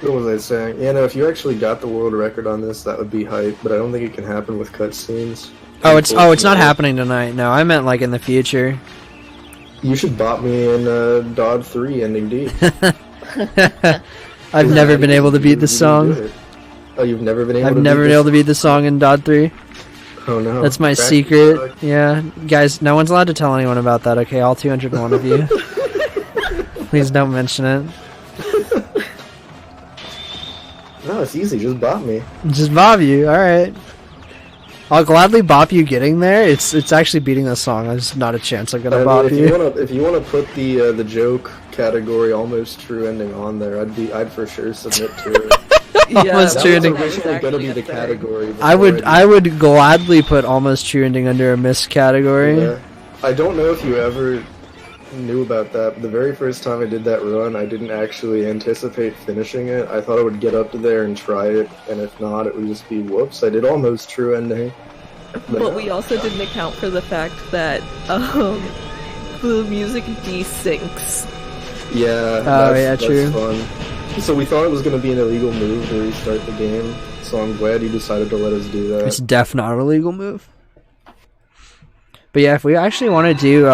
What was I saying? Yeah, no, if you actually got the world record on this, that would be hype, but I don't think it can happen with cutscenes. Oh, it's not happening tonight. No, I meant like in the future. You should bot me in Dodd 3 ending D. I've never been able to beat the song. Oh, you've never been able I've to never been able to beat the song in Dodd 3. Oh no. That's my secret. Yeah. Guys, no one's allowed to tell anyone about that, okay? All 201 of you. Please don't mention it. No, it's easy. Just bop me. Just bop you. Alright. I'll gladly bop you getting there. It's actually beating the song. There's not a chance I'm gonna bop you. If you wanna put the joke category almost true ending on there, I'd for sure submit to it. Almost true ending. Originally gonna be the category. I would gladly put almost true ending under a miss category. Yeah. I don't know if you ever knew about that, but the very first time I did that run, I didn't actually anticipate finishing it. I thought I would get up to there and try it, and if not, it would just be whoops, I did almost true ending. But we also didn't account for the fact that the music desyncs. Yeah, that's true. Fun. So we thought it was going to be an illegal move to restart the game, so I'm glad you decided to let us do that. It's definitely not a legal move. But yeah, if we actually want to do,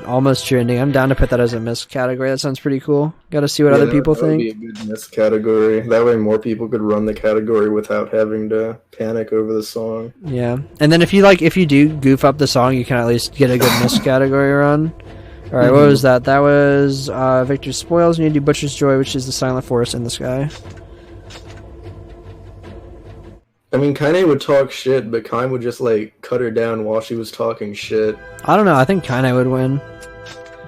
almost true ending, I'm down to put that as a miss category. That sounds pretty cool. Gotta see what other people think. That would be a good miss category. That way more people could run the category without having to panic over the song. Yeah. And then if you do goof up the song, you can at least get a good miss category run. Alright, what was that? That was Victor's Spoils. You need to do Butcher's Joy, which is the Silent Forest in the sky. I mean, Kaine would talk shit, but Kaine would just, like, cut her down while she was talking shit. I don't know, I think Kaine would win.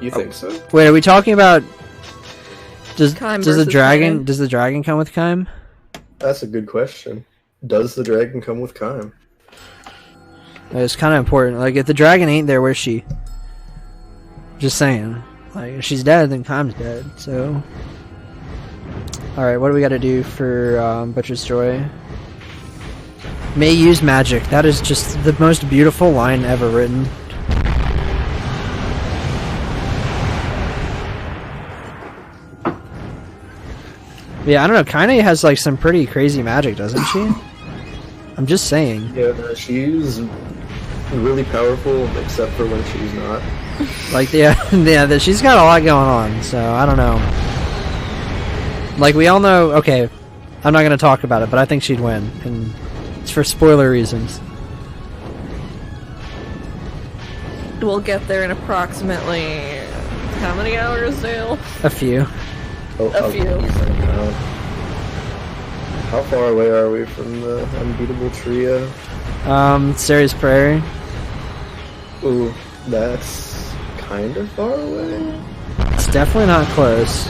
You think so? Wait, are we talking about... Does the dragon come with Kaine? That's a good question. Does the dragon come with Kime? It's kind of important. Like, if the dragon ain't there, where's she? Just saying. Like, if she's dead, then Kime's dead, so... Alright, what do we gotta do for Butcher's Joy? May use magic. That is just the most beautiful line ever written. Yeah, I don't know. Kaine has like some pretty crazy magic, doesn't she? I'm just saying. Yeah, she's really powerful, except for when she's not. Like, yeah, she's got a lot going on, so I don't know. Like, we all know, okay, I'm not going to talk about it, but I think she'd win, and it's for spoiler reasons. We'll get there in approximately... how many hours, Dale? A few. A few. How far away are we from the unbeatable trio? Ceres Prairie. Ooh, that's kind of far away. It's definitely not close.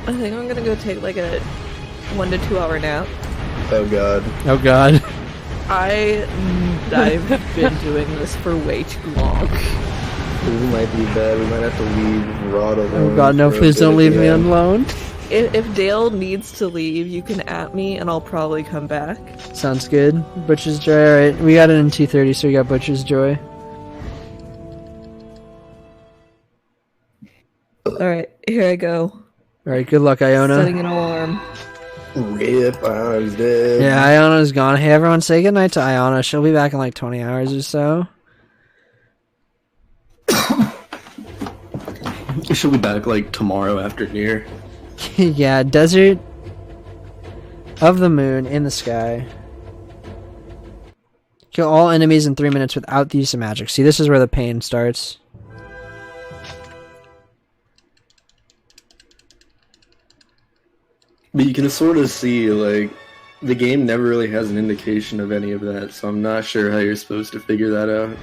I think I'm gonna go take like a 1 to 2 hour nap. Oh god. Oh god. I've been doing this for way too long. This might be bad. We might have to leave Rod alone. Oh god, no, please don't leave me alone. If Dale needs to leave, you can at me and I'll probably come back. Sounds good. Butcher's Joy, alright. We got it in 2:30, so we got Butcher's Joy. Alright, here I go. Alright, good luck, Iona. Setting an alarm. Rip, Iona's dead. Yeah, Iona's gone. Hey, everyone, say goodnight to Iona. She'll be back in like 20 hours or so. She'll be back like tomorrow after near. Yeah, Desert of the Moon in the sky. Kill all enemies in 3 minutes without the use of magic. See, this is where the pain starts. But you can sort of see, like, the game never really has an indication of any of that, so I'm not sure how you're supposed to figure that out.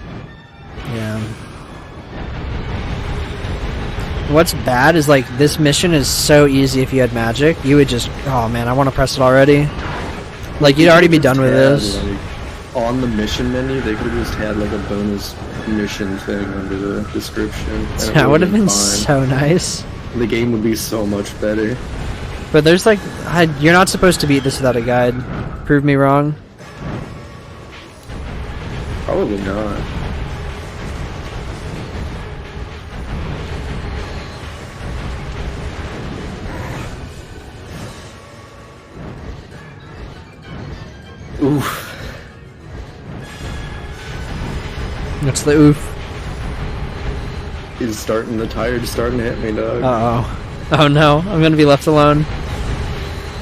Yeah. What's bad is, like, this mission is so easy if you had magic. You would just... Oh, man, I want to press it already. Like, you'd already be done with this. Like, on the mission menu, they could have just had, like, a bonus mission thing under the description. That would have been so nice. The game would be so much better. But there's, like... You're not supposed to beat this without a guide. Prove me wrong. Probably not. Oof. What's the oof? He's starting, the tire's starting to hit me, dog. Uh-oh. Oh no, I'm gonna be left alone.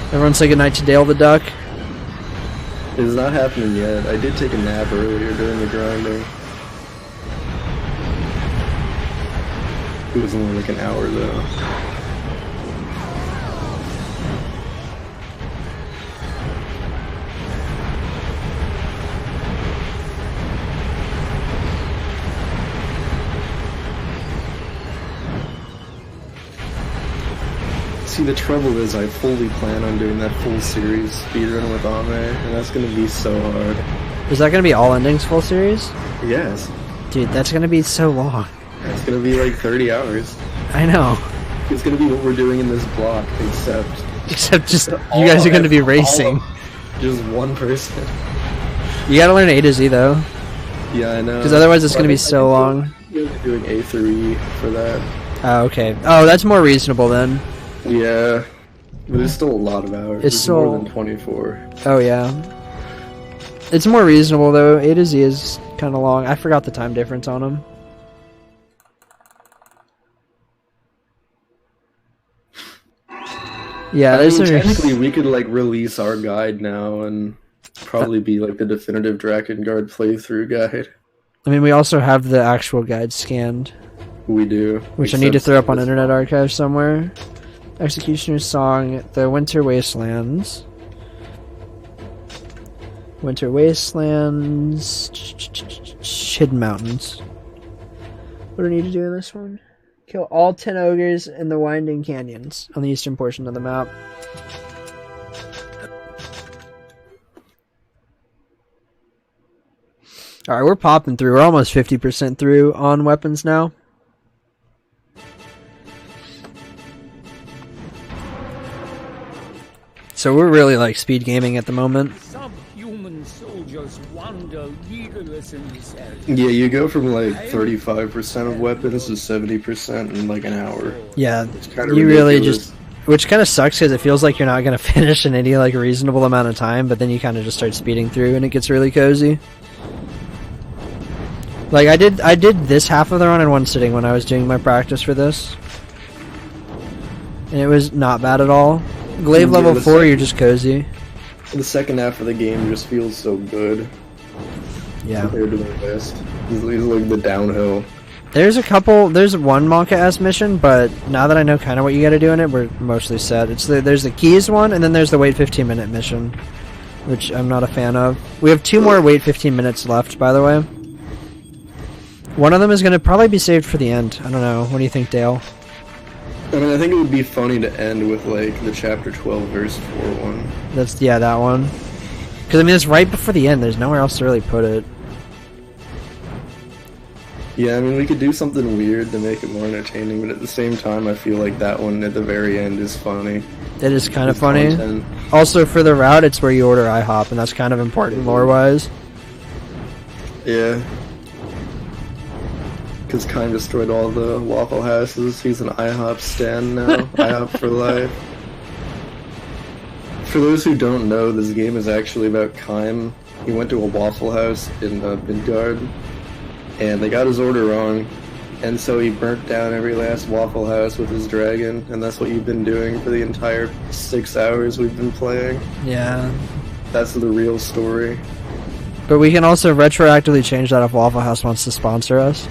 Everyone say goodnight to Dale the Duck. It's not happening yet. I did take a nap earlier during the grinding. It was only like an hour though. See, the trouble is I fully plan on doing that full series speedrun with Ame, and that's gonna be so hard. Is that gonna be all endings full series? Yes. Dude, that's gonna be so long. It's gonna be like 30 hours. I know. It's gonna be what we're doing in this block, except just, you guys are gonna be racing. Just one person. You gotta learn A to Z though. Yeah, I know. Because otherwise it's gonna be so long. You're doing A through E for that. Oh, okay. Oh, that's more reasonable then. Yeah, but it's still a lot of hours. It's still more than 24. Oh yeah. It's more reasonable though. A to Z is kind of long. I forgot the time difference on them. Yeah, I mean, technically we could like release our guide now and probably be like the definitive Drakengard playthrough guide. I mean, we also have the actual guide scanned. We do. Which I need to throw up on Internet Archive somewhere. Executioner's Song, The Winter Wastelands. Winter Wastelands. Hidden Mountains. What do I need to do in this one? Kill all 10 ogres in the winding canyons on the eastern portion of the map. Alright, we're popping through. We're almost 50% through on weapons now. So we're really like speed gaming at the moment. Subhuman soldiers wander leaderless in this area. Yeah, you go from like 35% of weapons to 70% in like an hour. Yeah, it's kind of you really just, which kind of sucks because it feels like you're not going to finish in any like reasonable amount of time, but then you kind of just start speeding through and it gets really cozy. Like I did this half of the run in one sitting when I was doing my practice for this, and it was not bad at all. Glaive level 4, you're just cozy. The second half of the game just feels so good. Yeah. Compared to the rest. It's like the downhill. There's one Monka-S mission, but now that I know kind of what you gotta do in it, we're mostly set. There's the keys one, and then there's the wait 15 minute mission, which I'm not a fan of. We have 2 more wait 15 minutes left, by the way. One of them is gonna probably be saved for the end. I don't know. What do you think, Dale? I mean, I think it would be funny to end with, like, the Chapter 12, Verse 4 one. Yeah, that one. Because, I mean, it's right before the end. There's nowhere else to really put it. Yeah, I mean, we could do something weird to make it more entertaining, but at the same time, I feel like that one at the very end is funny. It is kind of funny. Content. Also, for the route, it's where you order IHOP, and that's kind of important lore-wise. Yeah. Because Kine destroyed all the Waffle Houses. He's an IHOP stan now. IHOP for life. For those who don't know, this game is actually about Kine. He went to a Waffle House in Midgard, and they got his order wrong, and so he burnt down every last Waffle House with his dragon, and that's what you've been doing for the entire 6 hours we've been playing. Yeah. That's the real story. But we can also retroactively change that if Waffle House wants to sponsor us.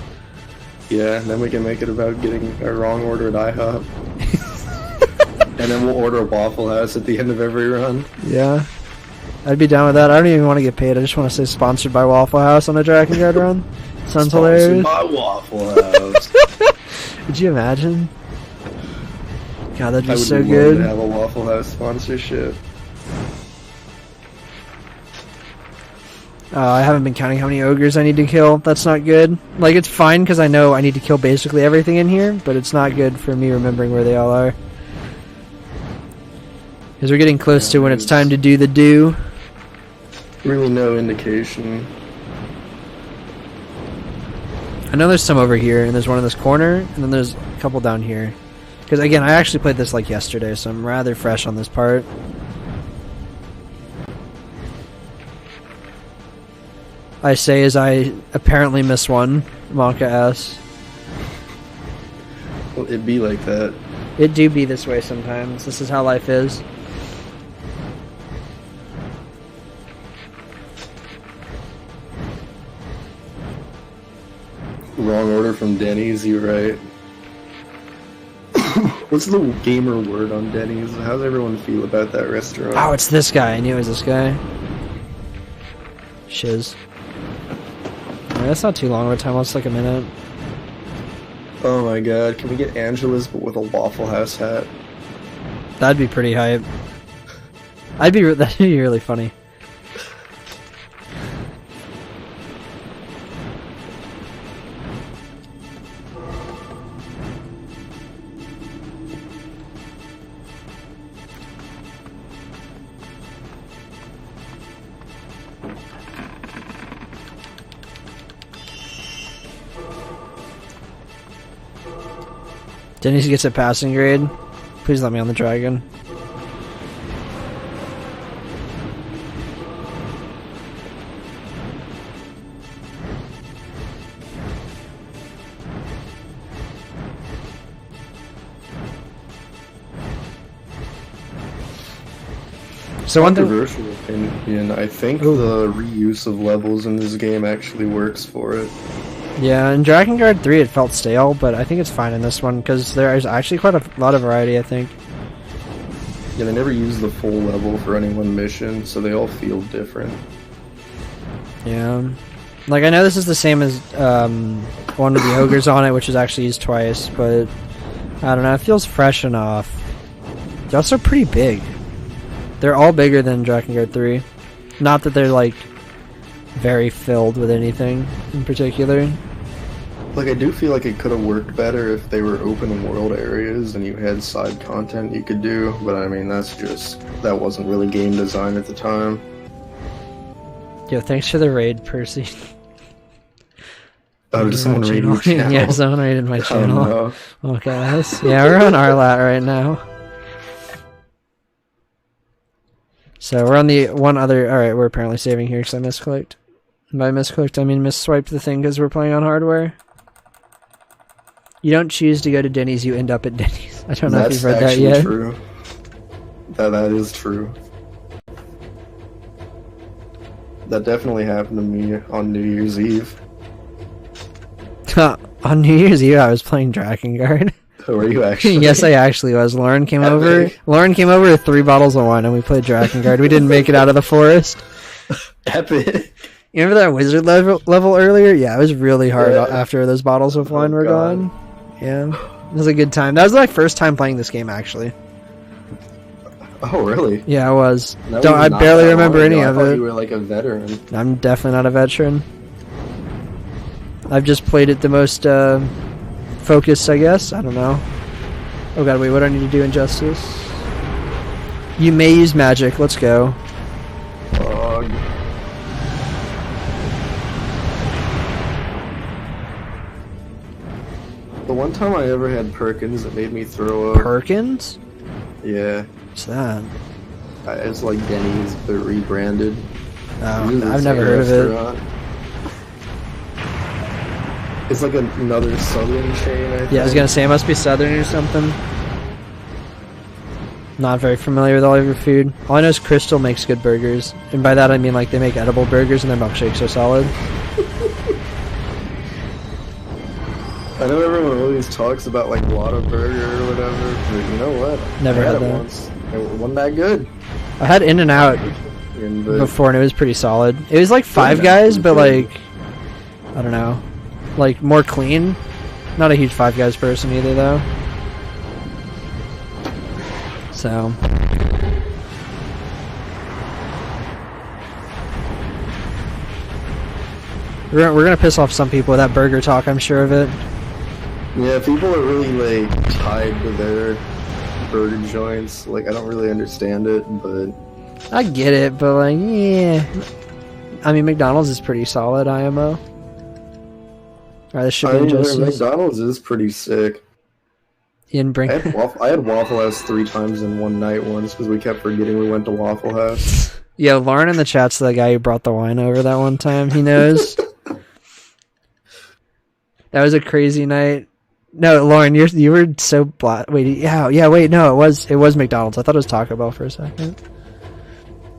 Yeah, and then we can make it about getting a wrong order at IHOP. And then we'll order a Waffle House at the end of every run. Yeah. I'd be down with that. I don't even want to get paid. I just want to say sponsored by Waffle House on a Drakengard run. Sounds hilarious. Sponsored by Waffle House. Could you imagine? God, that'd be so I would good. love to have a Waffle House sponsorship. I haven't been counting how many ogres I need to kill. That's not good. Like, it's fine because I know I need to kill basically everything in here, but it's not good for me remembering where they all are. Because we're getting close to when it's time to do the do. Really no indication. I know there's some over here, and there's one in this corner, and then there's a couple down here. Because, again, I actually played this like yesterday, so I'm rather fresh on this part. I say as I apparently miss one. Monka-S. Well, it'd be like that. It do be this way sometimes. This is how life is. Wrong order from Denny's, you're right. What's the gamer word on Denny's? How does everyone feel about that restaurant? Oh, it's this guy. I knew it was this guy. Shiz. Yeah, that's not too long of a time. It's like a minute. Oh my god, can we get Angela's but with a Waffle House hat? That'd be pretty hype. That'd be really funny. Denny's gets a passing grade. Please let me on the dragon. So controversial opinion, I think the reuse of levels in this game actually works for it. Yeah, in Drakengard 3 it felt stale, but I think it's fine in this one because there is actually quite a lot of variety, I think. Yeah, they never use the full level for any one mission, so they all feel different. Yeah. Like, I know this is the same as one with the ogres on it, which is actually used twice, but I don't know, it feels fresh enough. They're also pretty big. They're all bigger than Drakengard 3. Not that they're, like, very filled with anything in particular. Like, I do feel like it could have worked better if they were open world areas and you had side content you could do, but I mean, that wasn't really game design at the time. Yo, thanks for the raid, Percy. Oh, did someone raid your channel? Yeah, someone raided my channel. Oh, no. Okay, yeah, we're on Arlat right now. So we're on the one other... Alright, we're apparently saving here because I misclicked. And by misclicked, I mean misswiped the thing because we're playing on hardware. You don't choose to go to Denny's, you end up at Denny's. I don't know if you've read that yet. That's true. That is true. That definitely happened to me on New Year's Eve. On New Year's Eve, I was playing Drakengard. Were you actually? Yes, I actually was. Lauren came over. Lauren came over with 3 bottles of wine, and we played Drakengard. We didn't make it out of the forest. Epic. You remember that wizard level earlier? Yeah, it was really hard after those bottles of wine were gone. Yeah, it was a good time. That was my first time playing this game, actually. Oh, really? Yeah, I was. I barely remember any of it. You were like a veteran. I'm definitely not a veteran. I've just played it the most focused, I guess. I don't know. Oh god, wait, what do I need to do in Justice? You may use magic. Let's go. The one time I ever had Perkins that made me throw up. Perkins? Yeah. What's that? It's like Denny's, but rebranded. Oh, I've never heard of it. It's like another southern chain, I think. Yeah, I was gonna say it must be southern or something. Not very familiar with all of your food. All I know is Crystal makes good burgers. And by that I mean like they make edible burgers and their milkshakes are solid. I know everyone always talks about like Whataburger or whatever, but you know what? Never had it that. once. It wasn't that good. I had In-N-Out before and it was pretty solid. It was like Five Guys, but like, I don't know, like more clean. Not a huge Five Guys person either though. So. We're gonna piss off some people with that burger talk, I'm sure of it. Yeah, people are really like tied to their burger joints. Like, I don't really understand it, but I get it, but like, yeah. I mean, McDonald's is pretty solid, IMO. Alright, this should be just McDonald's is pretty sick. Ian, bring. I had Waffle House 3 times in one night once because we kept forgetting we went to Waffle House. Yeah, Lauren in the chat's the guy who brought the wine over that one time. He knows. That was a crazy night. No, Lauren, you were so wait, wait, no, it was McDonald's. I thought it was Taco Bell for a second.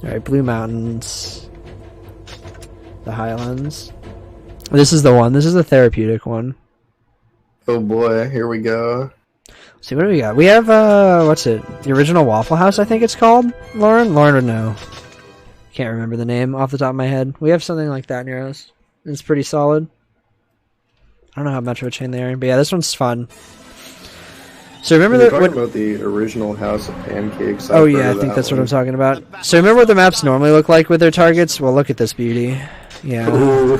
All right, Blue Mountains, the Highlands. This is the one. This is the therapeutic one. Oh boy, here we go. Let's see, what do we got? We have what's it? The original Waffle House, I think it's called. Lauren would know. Can't remember the name off the top of my head. We have something like that near us. It's pretty solid. I don't know how much of a chain they are, but yeah, this one's fun. So remember You're talking about the original House of Pancakes. Oh yeah, I think that's what I'm talking about. So remember what the maps normally look like with their targets? Well, look at this beauty. Yeah. Ooh.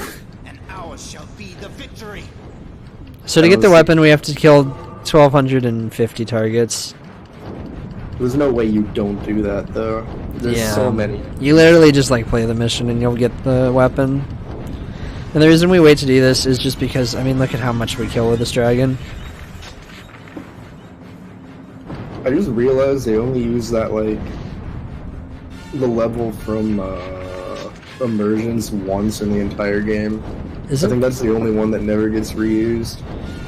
So to get the weapon, we have to kill 1,250 targets. There's no way you don't do that, though. There's so many. You literally just like play the mission and you'll get the weapon. And the reason we wait to do this is just because, I mean, look at how much we kill with this dragon. I just realized they only use that, like, the level from Immersions once in the entire game. I think that's the only one that never gets reused.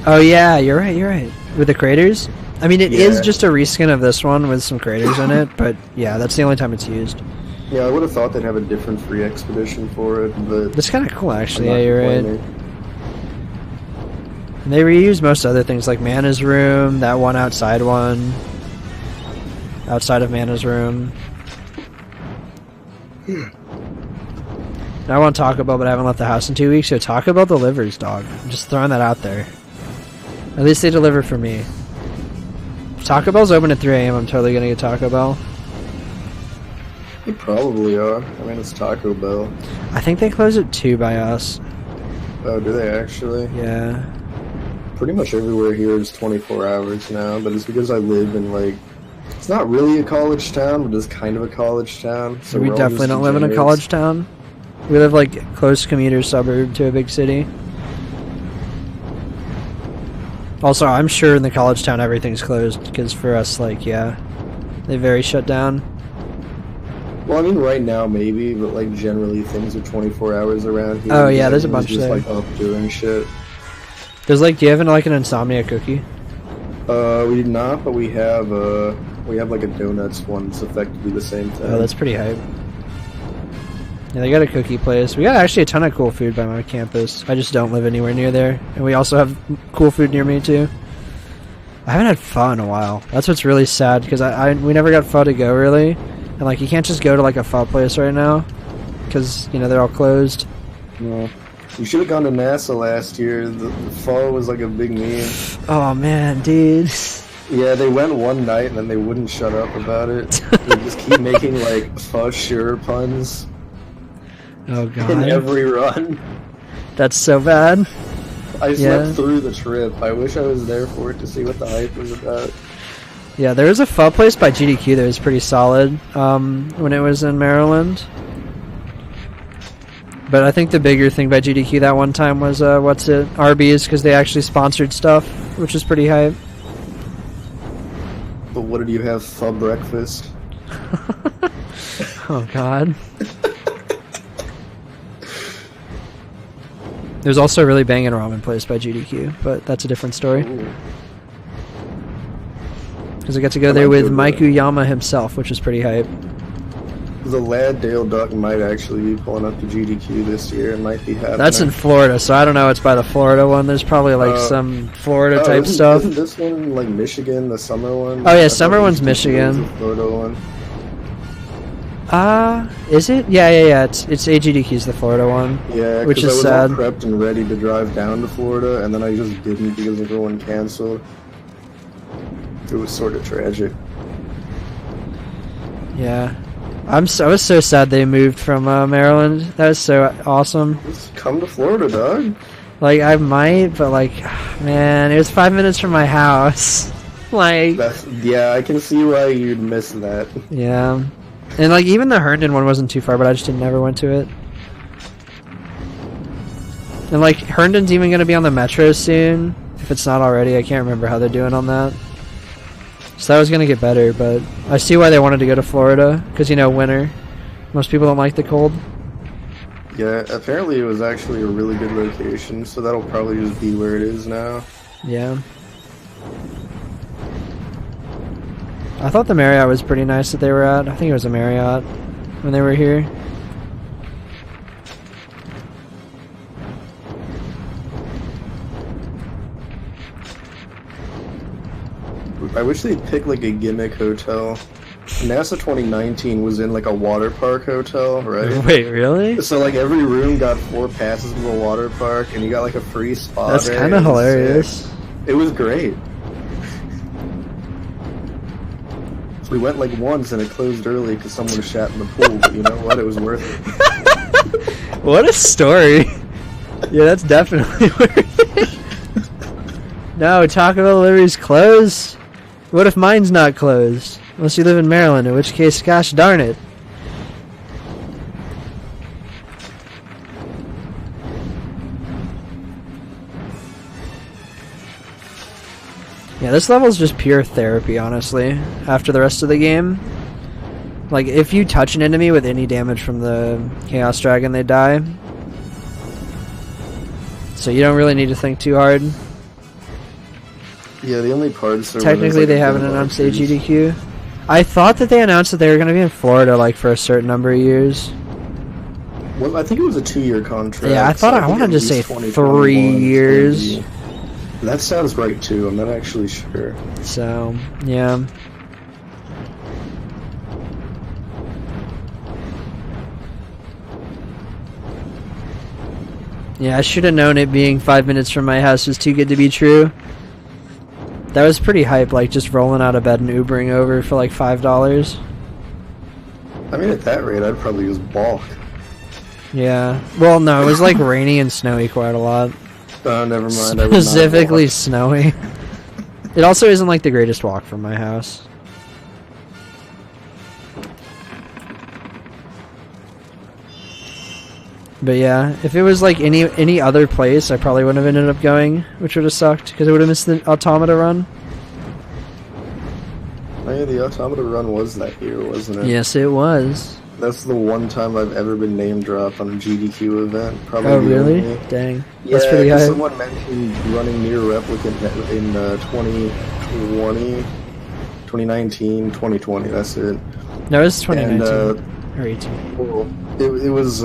Oh yeah, you're right. With the craters? I mean, it is just a reskin of this one with some craters in it, but yeah, that's the only time it's used. Yeah, I would have thought they'd have a different free expedition for it, but... That's kind of cool, actually, yeah, you're right. And they reuse most other things, like Mana's room, that one outside one. Outside of Mana's room. Now I want Taco Bell, but I haven't left the house in 2 weeks, so Taco Bell delivers, dog. I'm just throwing that out there. At least they deliver for me. If Taco Bell's open at 3 AM, I'm totally gonna get Taco Bell. They probably are. I mean, it's Taco Bell. I think they close at 2 by us. Oh, do they actually? Yeah. Pretty much everywhere here is 24 hours now, but it's because I live in, like, it's not really a college town, but it's kind of a college town. So we definitely don't live in a college town. We live, like, close commuter suburb to a big city. Also, I'm sure in the college town everything's closed, because for us, like, yeah, they very shut down. Well, I mean, right now maybe, but like generally things are 24 hours around here. Oh yeah, there's a bunch just there. like up doing shit. There's like, do you have like an insomnia cookie? We do not, but we have like a donuts one that's effectively the same thing. Oh, that's pretty hype. Yeah, they got a cookie place. We got actually a ton of cool food by my campus. I just don't live anywhere near there, and we also have cool food near me too. I haven't had pho in a while. That's what's really sad because we never got pho to go really. And, like, you can't just go to, like, a pho place right now. Because, you know, they're all closed. No. You should have gone to NASA last year. The pho was, like, a big meme. Oh, man, dude. Yeah, they went one night and then they wouldn't shut up about it. They just keep making, like, pho sure puns. Oh, God. In every run. That's so bad. I slept through the trip. I wish I was there for it to see what the hype was about. Yeah, there was a pho place by GDQ that was pretty solid when it was in Maryland. But I think the bigger thing by GDQ that one time was, Arby's, because they actually sponsored stuff, which is pretty hype. But what did you have for breakfast? Oh, God. There's also a really banging ramen place by GDQ, but that's a different story. Because I got to go there with Maiku Yama himself, which is pretty hype. The Lad Dale Duck might actually be pulling up to GDQ this year. It might be happening. That's in Florida, so I don't know. It's by the Florida one. There's probably like some Florida type stuff. Isn't this one like Michigan, the summer one? Oh yeah, summer one's Michigan. The Florida one. Is it? Yeah. It's AGDQ's the Florida one. Yeah, which is I sad. was all prepped and ready to drive down to Florida, and then I just didn't because everyone canceled. It was sort of tragic. Yeah. I was so sad they moved from Maryland. That was so awesome. Just come to Florida, dog. Like, I might, but like, man, it was 5 minutes from my house. Like, yeah, I can see why you'd miss that. Yeah. And like, even the Herndon one wasn't too far, but I just never went to it. And like, Herndon's even going to be on the metro soon. If it's not already, I can't remember how they're doing on that. So that was going to get better, but I see why they wanted to go to Florida, because, you know, winter. Most people don't like the cold. Yeah, apparently it was actually a really good location, so that'll probably just be where it is now. Yeah. I thought the Marriott was pretty nice that they were at. I think it was a Marriott when they were here. I wish they'd pick like a gimmick hotel. NASA 2019 was in like a water park hotel, right? Wait, really? So like every room got 4 passes to the water park, and you got like a free spa. That's kind of hilarious. It was great. We went like once and it closed early because someone shat in the pool, but you know what? It was worth it. What a story. Yeah, that's definitely worth it. No, Taco Bell delivery's closed. What if mine's not closed? Unless you live in Maryland, in which case, gosh darn it. Yeah, this level's just pure therapy, honestly, after the rest of the game. Like, if you touch an enemy with any damage from the Chaos Dragon, they die. So you don't really need to think too hard. Yeah, the only parts are technically they haven't announced AGDQ. I thought that they announced that they were going to be in Florida like for a certain number of years. Well, I think it was a 2-year contract. Yeah, I wanted to say 3 years. That sounds right too. I'm not actually sure. So, yeah. Yeah, I should have known it being 5 minutes from my house was too good to be true. That was pretty hype, like just rolling out of bed and Ubering over for like $5. I mean, at that rate, I'd probably use balk. Yeah. Well, no, it was like rainy and snowy quite a lot. Oh, never mind. I would not Specifically balk. snowy. It also isn't like the greatest walk from my house. But yeah, if it was like any other place, I probably wouldn't have ended up going, which would have sucked because I would have missed the Automata run. Oh yeah, the Automata run was that year, wasn't it? Yes, it was. That's the one time I've ever been name dropped on a GDQ event. Probably. Oh the really? only. Dang. Yeah, That's pretty high. someone mentioned running near Replicant in 2020, 2019, 2020. That's it. No, it was 2019 And, or 18. well, it was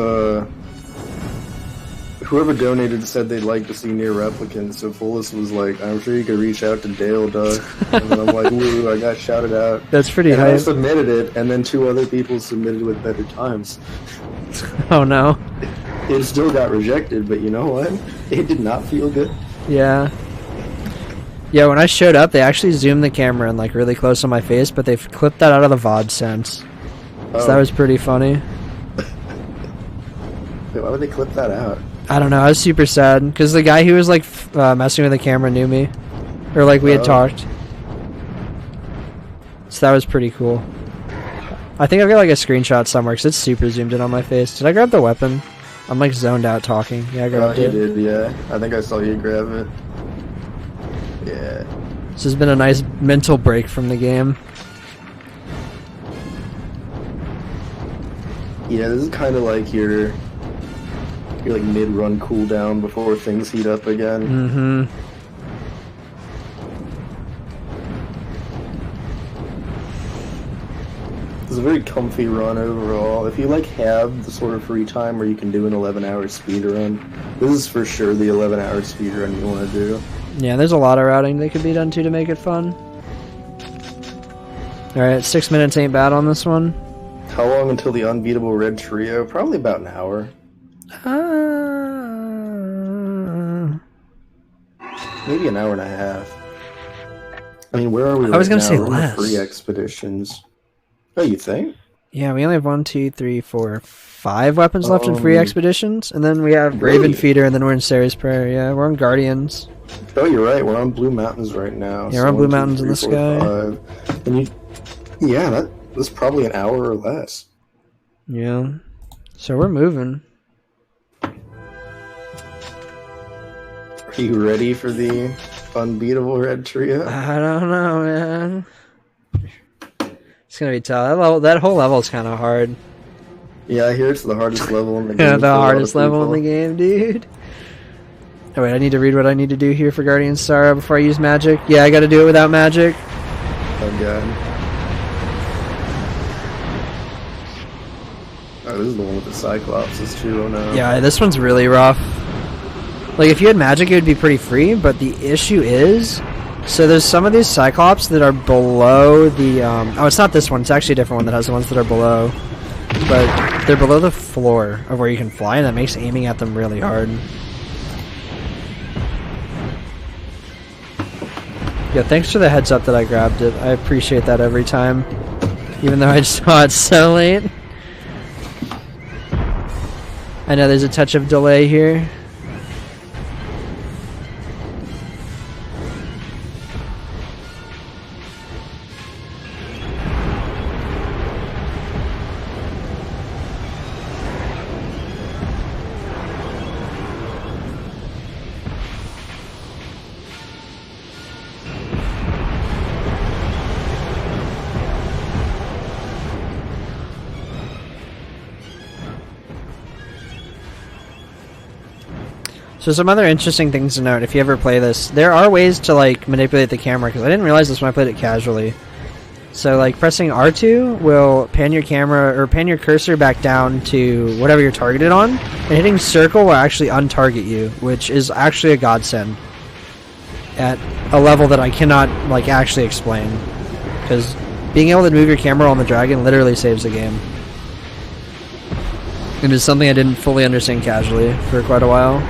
whoever donated said they'd like to see near Replicant. So Fullest was like, "I'm sure you could reach out to Dale, Doug." And then I'm like, "Ooh, I got shouted out." That's pretty and high. I submitted it, and then 2 other people submitted with better times. Oh no. It still got rejected, but you know what? It did not feel good. Yeah. Yeah, when I showed up, they actually zoomed the camera in like really close on my face, but they've clipped that out of the VOD sense. So that was pretty funny. Wait, why would they clip that out? I don't know, I was super sad, because the guy who was like messing with the camera knew me. Or like we had talked. So that was pretty cool. I think I've got like a screenshot somewhere, because it's super zoomed in on my face. Did I grab the weapon? I'm like zoned out talking. Yeah, I grabbed You it. did, yeah. I think I saw you grab it. Yeah. This has been a nice mental break from the game. Yeah, this is kind of like your like mid-run cooldown before things heat up again. Mm-hmm. It's a very comfy run overall. If you like have the sort of free time where you can do an 11-hour speedrun, this is for sure the 11-hour speedrun you want to do. Yeah, there's a lot of routing that could be done too to make it fun. Alright, 6 minutes ain't bad on this one. How long until the unbeatable red trio? Probably about an hour. Maybe an hour and a half. I mean, where are we? I was gonna say We're in the less. free expeditions. Oh, you think? Yeah, we only have 1, 2, 3, 4, 5 weapons left in free expeditions, and then we have really? Raven Feeder, and then we're in Ceres Prayer. Yeah, we're on Guardians. Oh, you're right. We're on Blue Mountains right now. Yeah, we're on Blue Mountains in the sky. 5. And yeah, that's probably an hour or less. Yeah, so we're moving. Are you ready for the unbeatable red trio? I don't know, man. It's gonna be tough. That whole level is kind of hard. Yeah, I hear it's the hardest level in the game. Yeah, the for a lot of hardest level in the people. game, dude. Oh wait, I need to read what I need to do here for Guardian Star before I use magic. Yeah, I gotta do it without magic. Oh god. Oh, this is the one with the Cyclopses too, oh no. Yeah, this one's really rough. Like, if you had magic, it would be pretty free, but the issue is... So there's some of these Cyclops that are below the... oh, it's not this one. It's actually a different one that has the ones that are below. But they're below the floor of where you can fly, and that makes aiming at them really hard. Yeah, thanks for the heads up that I grabbed it. I appreciate that every time. Even though I saw it so late. I know there's a touch of delay here. So some other interesting things to note if you ever play this. There are ways to like manipulate the camera, because I didn't realize this when I played it casually. So like pressing R2 will pan your camera or pan your cursor back down to whatever you're targeted on, and hitting circle will actually untarget you, which is actually a godsend at a level that I cannot like actually explain, because being able to move your camera on the dragon literally saves the game. It is something I didn't fully understand casually for quite a while.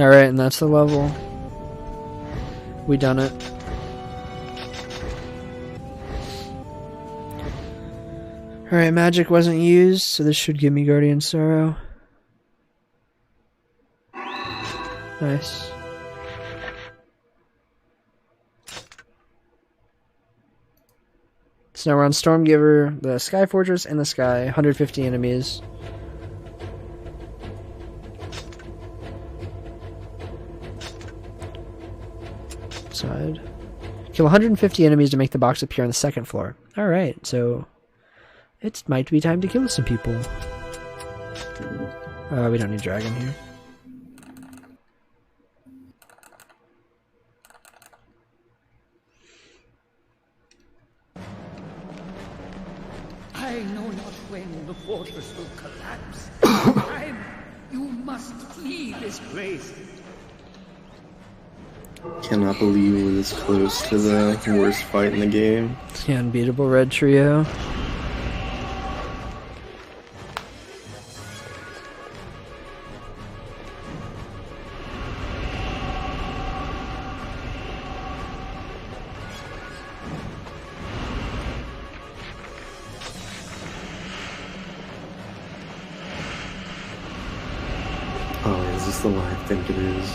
Alright, and that's the level. We done it. Alright, magic wasn't used, so this should give me Guardian Sorrow. Nice. So now we're on Stormgiver, the Sky Fortress, and the Sky. 150 enemies. Side. Kill 150 enemies to make the box appear on the second floor. Alright, so it might be time to kill some people. We don't need dragon here. I know not when the fortress will collapse. Time, you must flee this place. Cannot believe we're this close to the worst fight in the game. The unbeatable red trio. Oh, is this the one I think it is?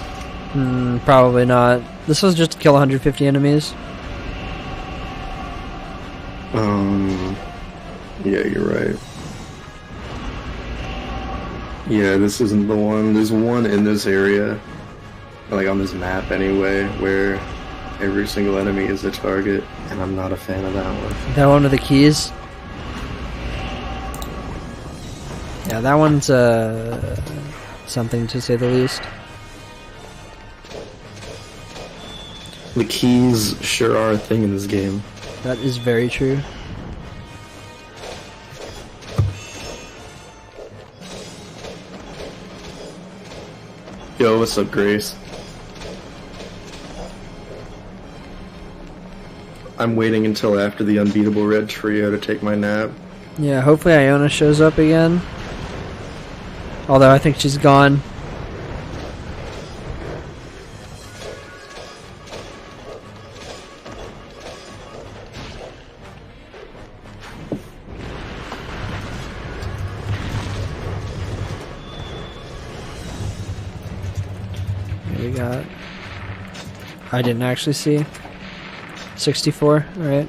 Probably not. This was just to kill 150 enemies. Yeah, you're right. Yeah, this isn't the one. There's one in this area, like on this map anyway, where every single enemy is a target, and I'm not a fan of that one. That one with the keys? Yeah, that one's something to say the least. The keys sure are a thing in this game. That is very true. Yo, what's up, Grace? I'm waiting until after the unbeatable red trio to take my nap. Yeah, hopefully Iona shows up again. Although I think she's gone. Here we got... I didn't actually see. 64, alright.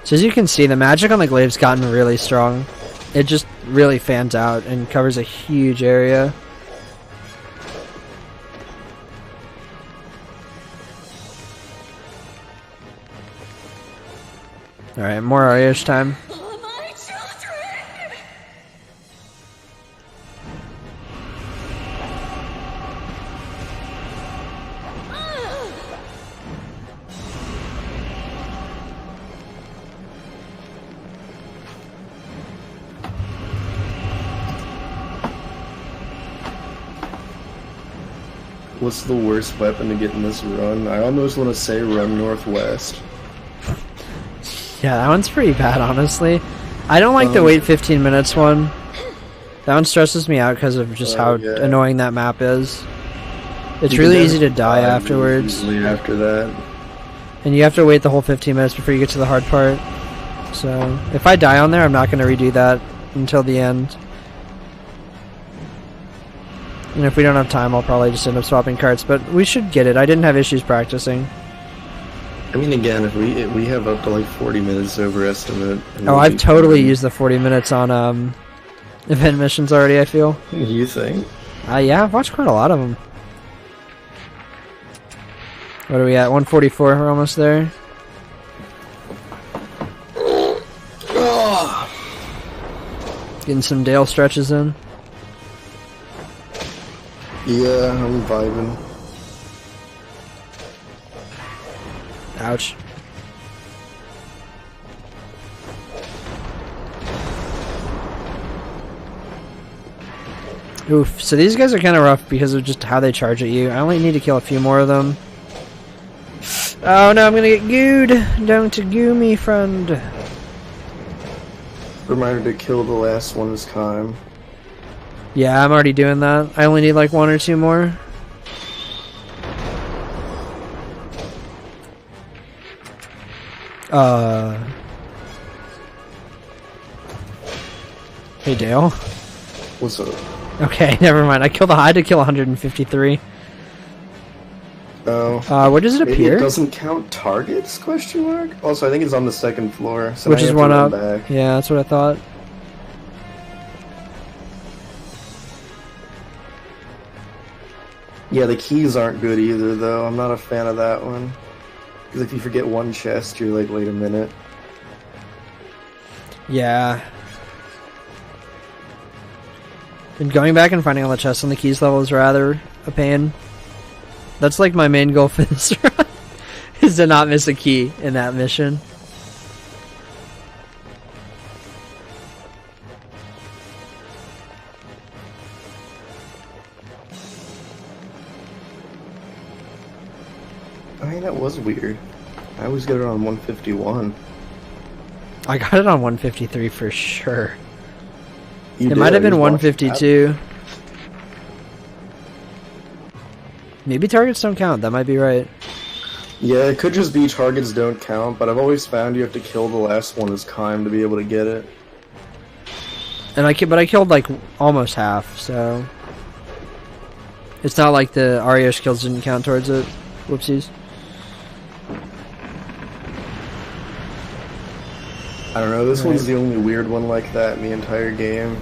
So as you can see, the magic on the glaive's gotten really strong. It just really fans out and covers a huge area. Alright, more Ariosh time. What's the worst weapon to get in this run? I almost want to say run northwest. Yeah, that one's pretty bad, honestly. I don't like the wait 15 minutes one. That one stresses me out because of just how annoying that map is. It's really easy to die afterwards. Easily after that. And you have to wait the whole 15 minutes before you get to the hard part. So, if I die on there, I'm not going to redo that until the end. And if we don't have time, I'll probably just end up swapping carts. But we should get it. I didn't have issues practicing. I mean, again, if we have up to like 40 minutes over estimate. Oh, I've totally used the 40 minutes on event missions already, I feel. You think? Yeah, I've watched quite a lot of them. What are we at? 144, we're almost there. Getting some Dale stretches in. Yeah, I'm vibing. Ouch. Oof, so these guys are kind of rough because of just how they charge at you. I only need to kill a few more of them. Oh no, I'm gonna get gooed. Don't goo me, friend. Reminder to kill the last one is Kime. Yeah, I'm already doing that. I only need like 1 or 2 more. Hey Dale. What's up? Okay, never mind. I had to kill 153. Oh. Where does it Maybe appear? It doesn't count targets? Question mark. Also, I think it's on the 2nd floor. So Which now is you have one to up. run back. Yeah, that's what I thought. Yeah, the keys aren't good either, though. I'm not a fan of that one. Because if you forget one chest, you're like, wait a minute. Yeah. And going back and finding all the chests on the keys level is rather a pain. That's like my main goal for this run, is to not miss a key in that mission. I mean, that was weird. I always get it on 151. I got it on 153 for sure. You It did, might have I been just watched 152. Maybe targets don't count. That might be right. Yeah, it could just be targets don't count, but I've always found you have to kill the last one as Kime to be able to get it. And I killed like almost half, so it's not like the Ariosh kills didn't count towards it. Whoopsies. I don't know, this Right. one's the only weird one like that in the entire game.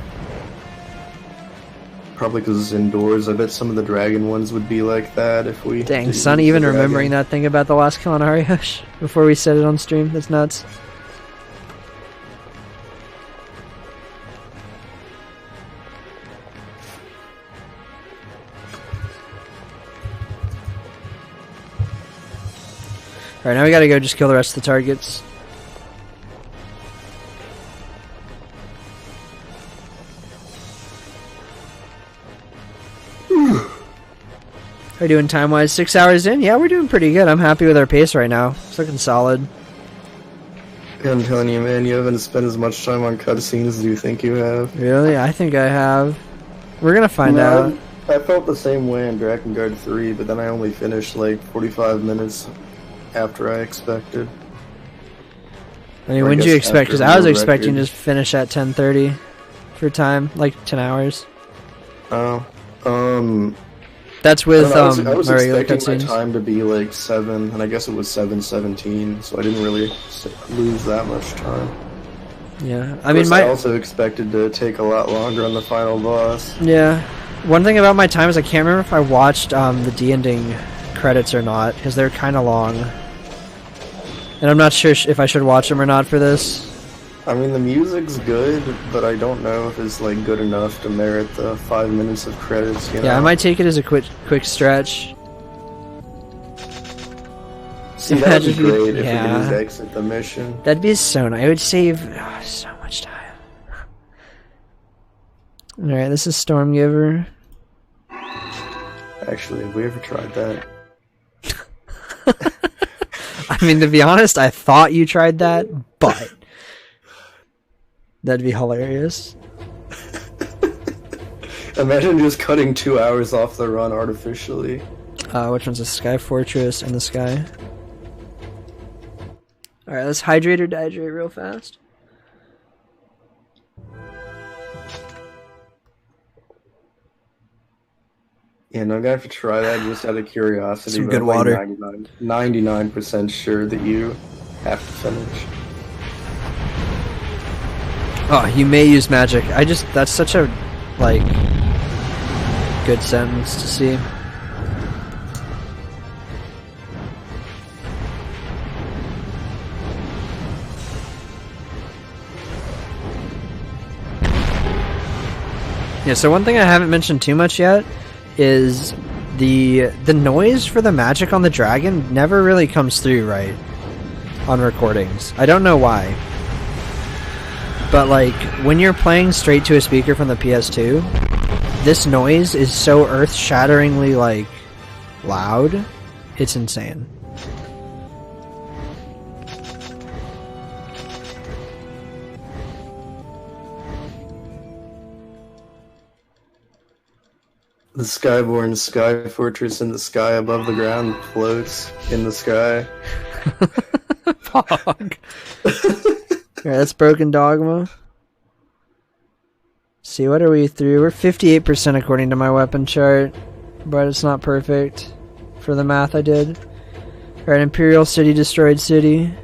Probably because it's indoors. I bet some of the dragon ones would be like that if we... Dang, didn't Son use the even dragon. remembering that thing about the last kill on Ariosh before we said it on stream. That's nuts. Alright, now we gotta go just kill the rest of the targets. How are we doing time-wise? 6 hours in? Yeah, we're doing pretty good. I'm happy with our pace right now. It's looking solid. Yeah, I'm telling you, man, you haven't spent as much time on cutscenes as you think you have. Really? I think I have. We're gonna find out. I felt the same way in Drakengard 3, but then I only finished like 45 minutes after I expected. I mean, Or when did guess you expect? Because after I was the expecting record. to finish at 10:30 for time, like 10 hours. Oh, That's with I was my regular expecting my cutscenes. time to be like 7, and I guess it was 7:17, so I didn't really lose that much time. Yeah, I Of mean, course, my I also expected to take a lot longer on the final boss. yeah. One thing about my time is I can't remember if I watched the D-ending credits or not because they're kind of long, and I'm not sure if I should watch them or not for this. I mean, the music's good, but I don't know if it's like good enough to merit the 5 minutes of credits. You know? Yeah, I might take it as a quick stretch. See, that'd be Imagine great if we yeah. could just exit the mission. That'd be so nice. It would save so much time. Alright, this is Stormgiver. Actually, have we ever tried that? I mean, to be honest, I thought you tried that, but that'd be hilarious. Imagine just cutting 2 hours off the run artificially. Which one's the Sky Fortress and the Sky? Alright, let's hydrate or dehydrate real fast. Yeah, no, I'm gonna have to try that just out of curiosity. Some but good I'm like water. 99% sure that you have to finish. Oh, you may use magic. That's such a, like, good sentence to see. Yeah, so one thing I haven't mentioned too much yet is the noise for the magic on the dragon never really comes through right on recordings. I don't know why. But like when you're playing straight to a speaker from the PS2, this noise is so earth-shatteringly like loud. It's insane. The Skyborn Sky Fortress in the sky above the ground floats in the sky. Pog. Alright, that's Broken Dogma. See, what are we through? We're 58% according to my weapon chart, but it's not perfect for the math I did. Alright, Imperial City, Destroyed City.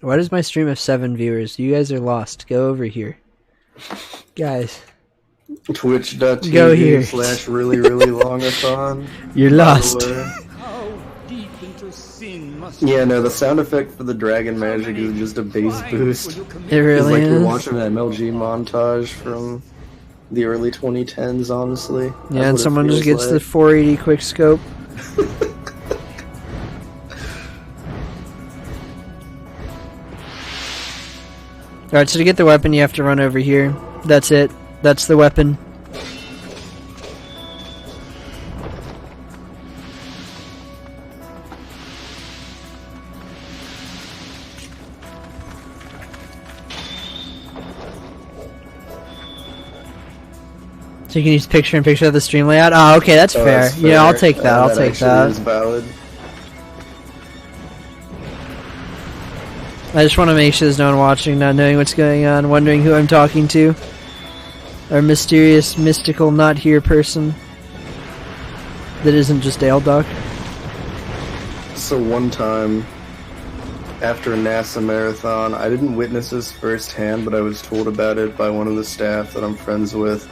Why does my stream have 7 viewers? You guys are lost. Go over here. Guys. Twitch.tv here. / really, really longathon. You're lost. How deep into sin must Yeah, no, the sound effect for the dragon magic is just a bass boost. It really it's like is. you're watching an MLG montage from the early 2010s, honestly. Yeah, and someone just gets the 480 quick scope. Alright, so to get the weapon you have to run over here. That's it. That's the weapon. So you can use picture-in-picture of the stream layout? Oh, okay, that's fair. That's Yeah, I'll fair. take that. I'll take actually that. is valid. I just want to make sure there's no one watching, not knowing what's going on, wondering who I'm talking to. Our mysterious, mystical, not here person that isn't just Dale Duck. So one time, after a NASA marathon, I didn't witness this firsthand, but I was told about it by one of the staff that I'm friends with.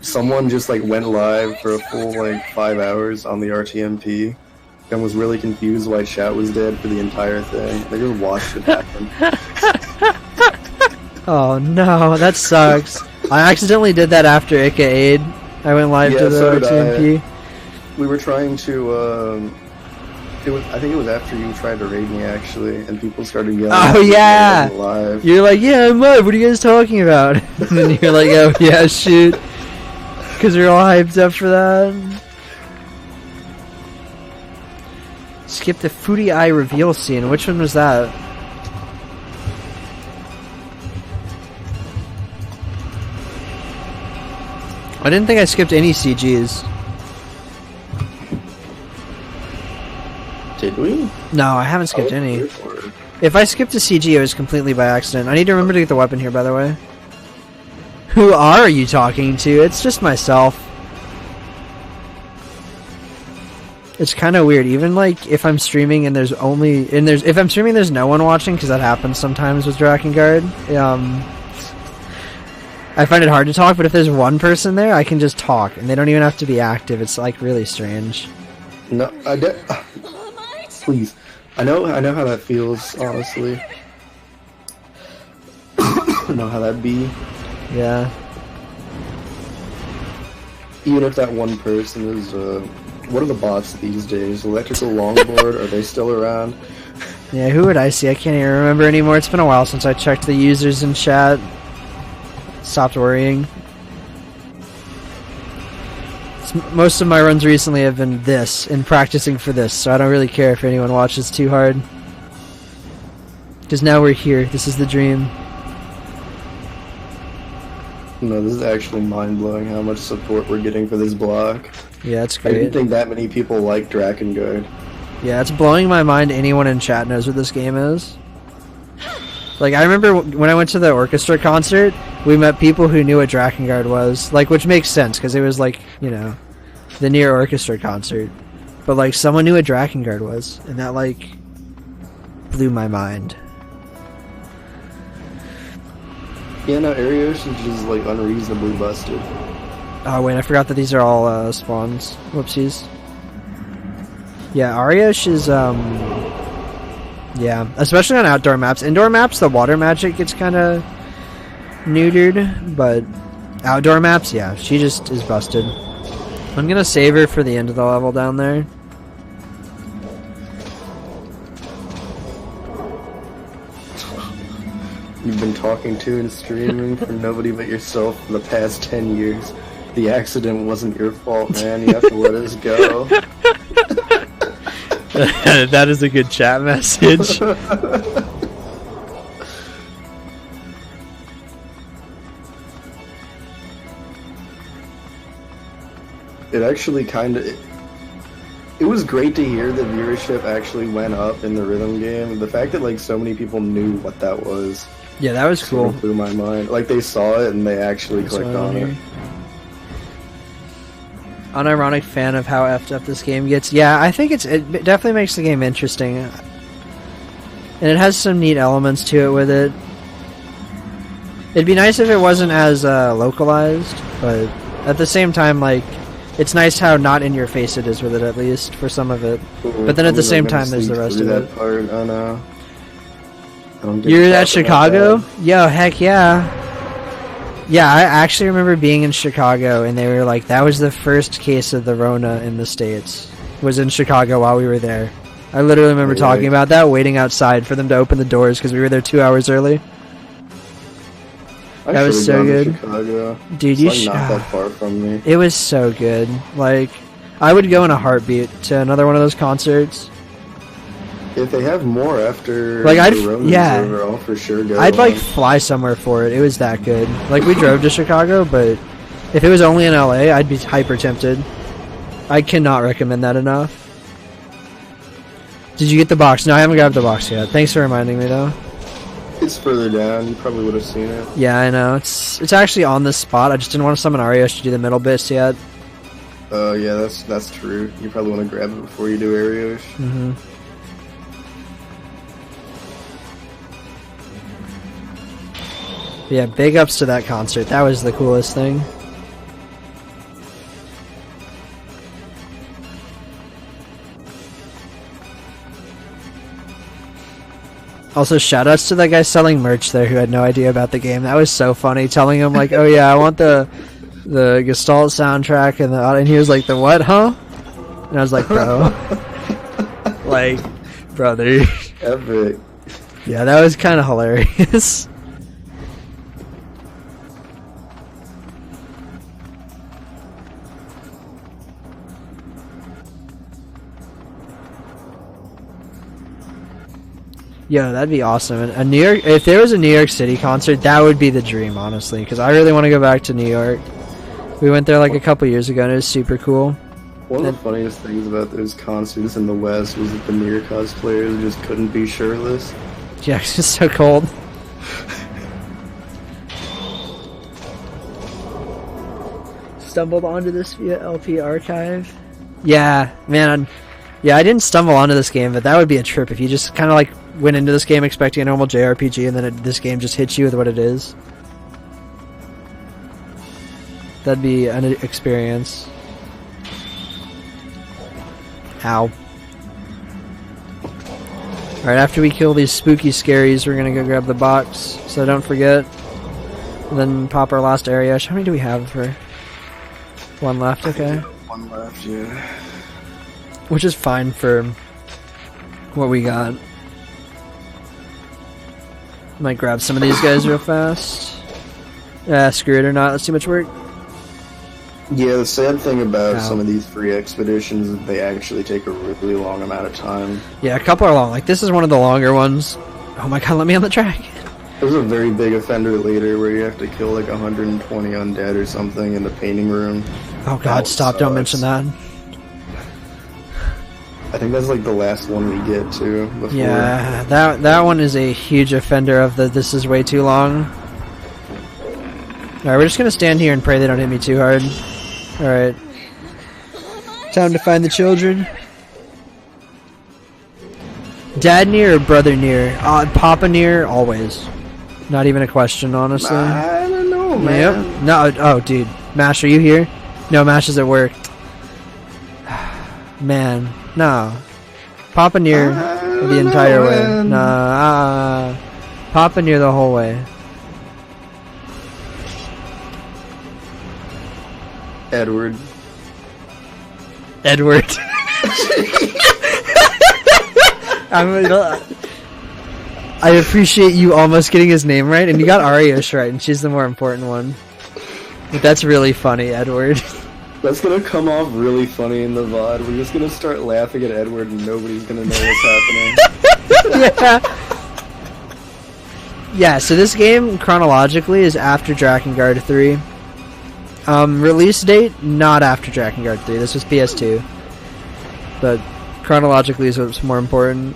Someone just like went live for a full 5 hours on the RTMP and was really confused why chat was dead for the entire thing. They just watched it happen. Oh no, that sucks. I accidentally did that after Ika Aid. I went live to the so did RTMP. We were trying to, I think it was after you tried to raid me, actually, and people started yelling. Oh yeah! Live. You're like, yeah, I'm live, what are you guys talking about? And then you're like, oh yeah, shoot. Because we're all hyped up for that. Skip the Foodie Eye reveal scene. Which one was that? I didn't think I skipped any CGs. Did we? No, I haven't skipped any. If I skipped a CG, it was completely by accident. I need to remember to get the weapon here, by the way. Who are you talking to? It's just myself. It's kind of weird. Even if I'm streaming and there's if I'm streaming, there's no one watching, because that happens sometimes with Drakengard. I find it hard to talk, but if there's one person there, I can just talk, and they don't even have to be active. It's really strange. No, please. I know how that feels, honestly. I know how that be. Yeah. Even if that one person is, what are the bots these days? Electrical Longboard, are they still around? Yeah, who would I see? I can't even remember anymore. It's been a while since I checked the users in chat. Stopped worrying. Most of my runs recently have been this, and practicing for this, so I don't really care if anyone watches too hard. Because now we're here. This is the dream. No, this is actually mind-blowing how much support we're getting for this block. Yeah, it's I great. didn't think that many people like Drakengard. Yeah, it's blowing my mind anyone in chat knows what this game is. I remember when I went to the orchestra concert, we met people who knew what Drakengard was. Which makes sense, because it was the near orchestra concert. But someone knew what Drakengard was, and that blew my mind. Yeah, no, Ariosh is just unreasonably busted. Oh wait, I forgot that these are all spawns. Whoopsies. Yeah, Ariosh is yeah, especially on outdoor maps. Indoor maps, the water magic gets kind of neutered, but outdoor maps, yeah, she just is busted. I'm gonna save her for the end of the level down there. You've been talking to and streaming for nobody but yourself for the past 10 years. The accident wasn't your fault, man. You have to let us go. That is a good chat message. It actually kind of... It was great to hear that viewership actually went up in the rhythm game. The fact that, like, so many people knew what that was. Yeah, that was cool. Blew my mind. Like, they saw it and they actually clicked on it. Unironic fan of how effed up this game gets. Yeah, I think it definitely makes the game interesting. And it has some neat elements to it with it. It'd be nice if it wasn't as localized, but at the same time, like, it's nice how not in your face it is with it, at least for some of it. But then at the same time, there's the rest of it. Part. Oh no. You're at Chicago? Yo, heck yeah. Yeah, I actually remember being in Chicago, and they were like, that was the first case of the Rona in the States. Was in Chicago while we were there. I literally remember talking about that, waiting outside for them to open the doors, because we were there 2 hours early. That was so good. Chicago. Dude, it's like not that far from me. It was so good. Like, I would go in a heartbeat to another one of those concerts. If they have more after like, over, I'll for sure go. I'd like fly somewhere for it. It was that good. Like, we drove to Chicago, but if it was only in LA, I'd be hyper tempted. I cannot recommend that enough. Did you get the box? No, I haven't grabbed the box yet. Thanks for reminding me, though. It's further down. You probably would have seen it. Yeah, I know. It's actually on this spot. I just didn't want to summon Ariosh to do the middle bits yet. Oh, yeah, that's true. You probably want to grab it before you do Ariosh. Mm-hmm. Yeah, big ups to that concert. That was the coolest thing. Also, shoutouts to that guy selling merch there who had no idea about the game. That was so funny. Telling him like, "Oh yeah, I want the Gestalt soundtrack," and he was like, "The what, huh?" And I was like, "Bro, like, brother." Epic. Yeah, that was kind of hilarious. Yo, that'd be awesome. And a New York, if there was a New York City concert, that would be the dream, honestly. Because I really want to go back to New York. We went there like a couple years ago, and it was super cool. One of the funniest things about those concerts in the West was that the Nier cosplayers just couldn't be shirtless. Yeah, it's just so cold. Stumbled onto this via LP archive. Yeah, man. Yeah, I didn't stumble onto this game, but that would be a trip if you just kind of like went into this game expecting a normal JRPG and then this game just hits you with what it is. That'd be an experience. Ow. Alright, after we kill these spooky scaries, we're gonna go grab the box, so don't forget. And then pop our last Ariosh. How many do we have for? One left, okay. One left, yeah. Which is fine for what we got. Might grab some of these guys real fast. Screw it or not, that's too much work. Yeah, the sad thing about some of these free expeditions is they actually take a really long amount of time. Yeah, a couple are long. Like, this is one of the longer ones. Oh my god, let me on the track. There's a very big offender later where you have to kill like 120 undead or something in the painting room. Oh god, stop, don't mention that. I think that's like the last one we get to. Before. Yeah, that one is a huge offender of the this is way too long. Alright, we're just gonna stand here and pray they don't hit me too hard. Alright. Time to find the children. Dad Nier or brother Nier? Papa Nier, always. Not even a question, honestly. I don't know, man. Yep. No, oh, dude. Mash, are you here? No, Mash is at work. Man, no. Papa Nier the entire way. Nah, Papa Nier the whole way. Edward. I appreciate you almost getting his name right, and you got Ariosh right, and she's the more important one. That's really funny, Edward. That's gonna come off really funny in the VOD. We're just gonna start laughing at Edward and nobody's gonna know what's happening. Yeah. Yeah, so this game chronologically is after Drakengard 3. Release date, not after Drakengard 3. This was PS2. But chronologically is what's more important.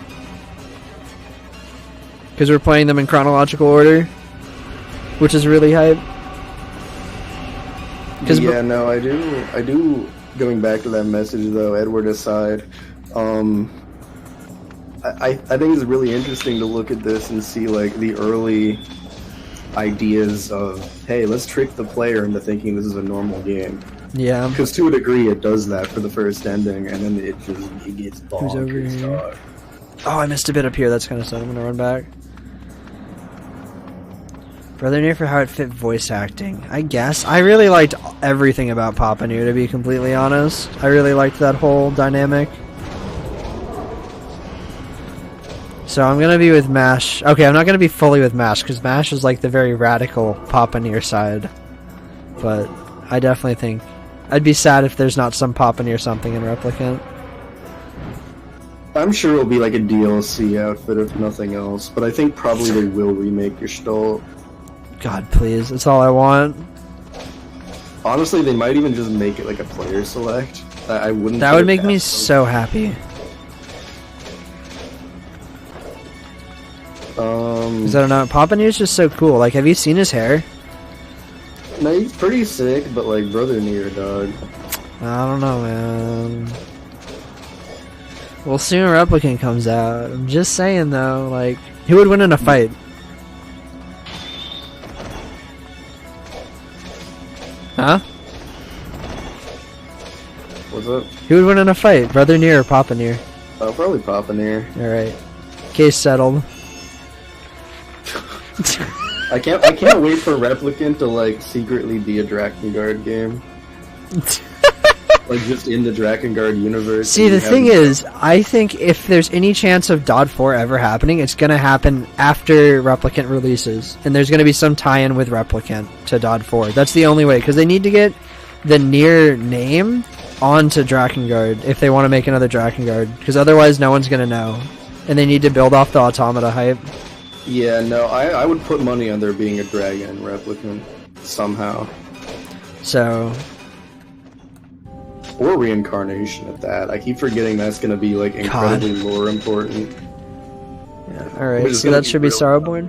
Because we're playing them in chronological order. Which is really hype. Yeah, no, I do, going back to that message though, Edward aside, I think it's really interesting to look at this and see like the early ideas of, hey, let's trick the player into thinking this is a normal game. Yeah. Because to a degree it does that for the first ending, and then it gets Who's over bonkers. here? Dog. Oh, I missed a bit up here. That's kind of sad. I'm gonna run back. Brother Near for how it fit voice acting. I guess. I really liked everything about Papa New, to be completely honest. I really liked that whole dynamic. So I'm gonna be with MASH. Okay, I'm not gonna be fully with MASH, because MASH is like the very radical Papa Near side. But I definitely think I'd be sad if there's not some Papa Near something in Replicant. I'm sure it'll be like a DLC outfit if nothing else, but I think probably they will remake Gestalt. God, please. That's all I want. Honestly, they might even just make it like a player select. I wouldn't. That would make me so happy. Because I don't know, Papa Near's just so cool. Like, have you seen his hair? No, he's pretty sick, but like Brother Near, dog. I don't know, man. Well, soon Replicant comes out. I'm just saying, though, like, who would win in a fight? Huh? What's up? Who would win in a fight? Brother Near or Papa Near? Oh, probably Papa Near. Alright. Case settled. I can't wait for Replicant to like secretly be a Drakengard game. Like just in the Drakengard universe. See, the thing is, I think if there's any chance of Dod 4 ever happening, it's gonna happen after Replicant releases. And there's gonna be some tie-in with Replicant to Dod 4. That's the only way, because they need to get the Near name onto Drakengard if they want to make another Drakengard. Because otherwise no one's gonna know. And they need to build off the Automata hype. Yeah, no, I would put money on there being a dragon Replicant somehow. So... Or reincarnation at that. I keep forgetting that's gonna be like incredibly lore important. Yeah, alright, so that should be Sorrowborn?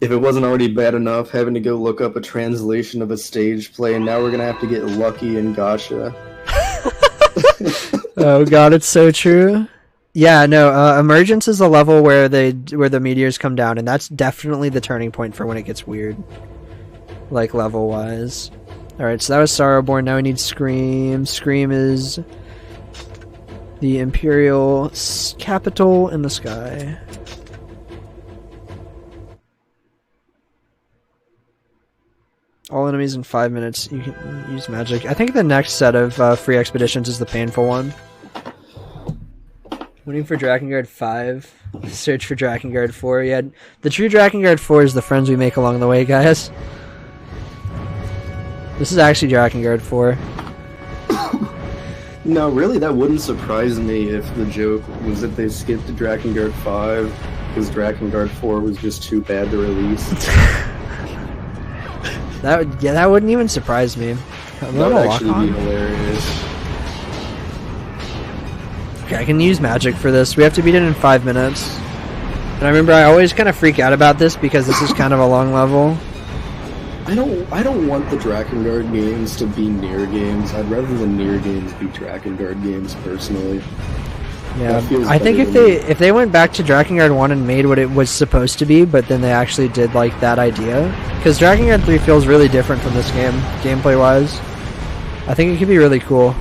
If it wasn't already bad enough having to go look up a translation of a stage play, and now we're gonna have to get lucky in Gacha. Oh god, it's so true. Yeah, no, Emergence is the level where the meteors come down, and that's definitely the turning point for when it gets weird. Like, level-wise. Alright, so that was Sorrowborn, now we need Scream. Scream is the Imperial capital in the sky. All enemies in 5 minutes, you can use magic. I think the next set of free expeditions is the painful one. Waiting for Drakengard 5. Search for Drakengard 4. Yeah, the true Drakengard 4 is the friends we make along the way, guys. This is actually Drakengard 4. No, really, that wouldn't surprise me if the joke was that they skipped to Drakengard 5 because Drakengard 4 was just too bad to release. That wouldn't even surprise me. That would actually be hilarious. Okay, I can use magic for this. We have to beat it in 5 minutes. And I remember I always kind of freak out about this because this is kind of a long level. I don't want the Drakengard games to be Nier games. I'd rather the Nier games be Drakengard games, personally. Yeah, I think if they went back to Drakengard 1 and made what it was supposed to be, but then they actually did like that idea, because Drakengard 3 feels really different from this game, gameplay-wise. I think it could be really cool.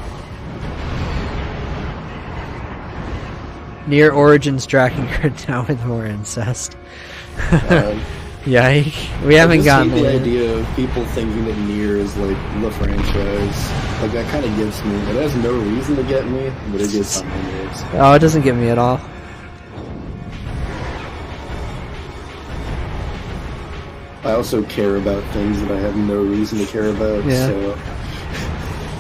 Nier Origins Drakengard now with more incest. Yike. We haven't gotten the idea of people thinking that Nier is like the franchise. Like, that kind of gets me. It has no reason to get me, but it gets on my nerves. Oh, it doesn't get me at all. I also care about things that I have no reason to care about. Yeah. So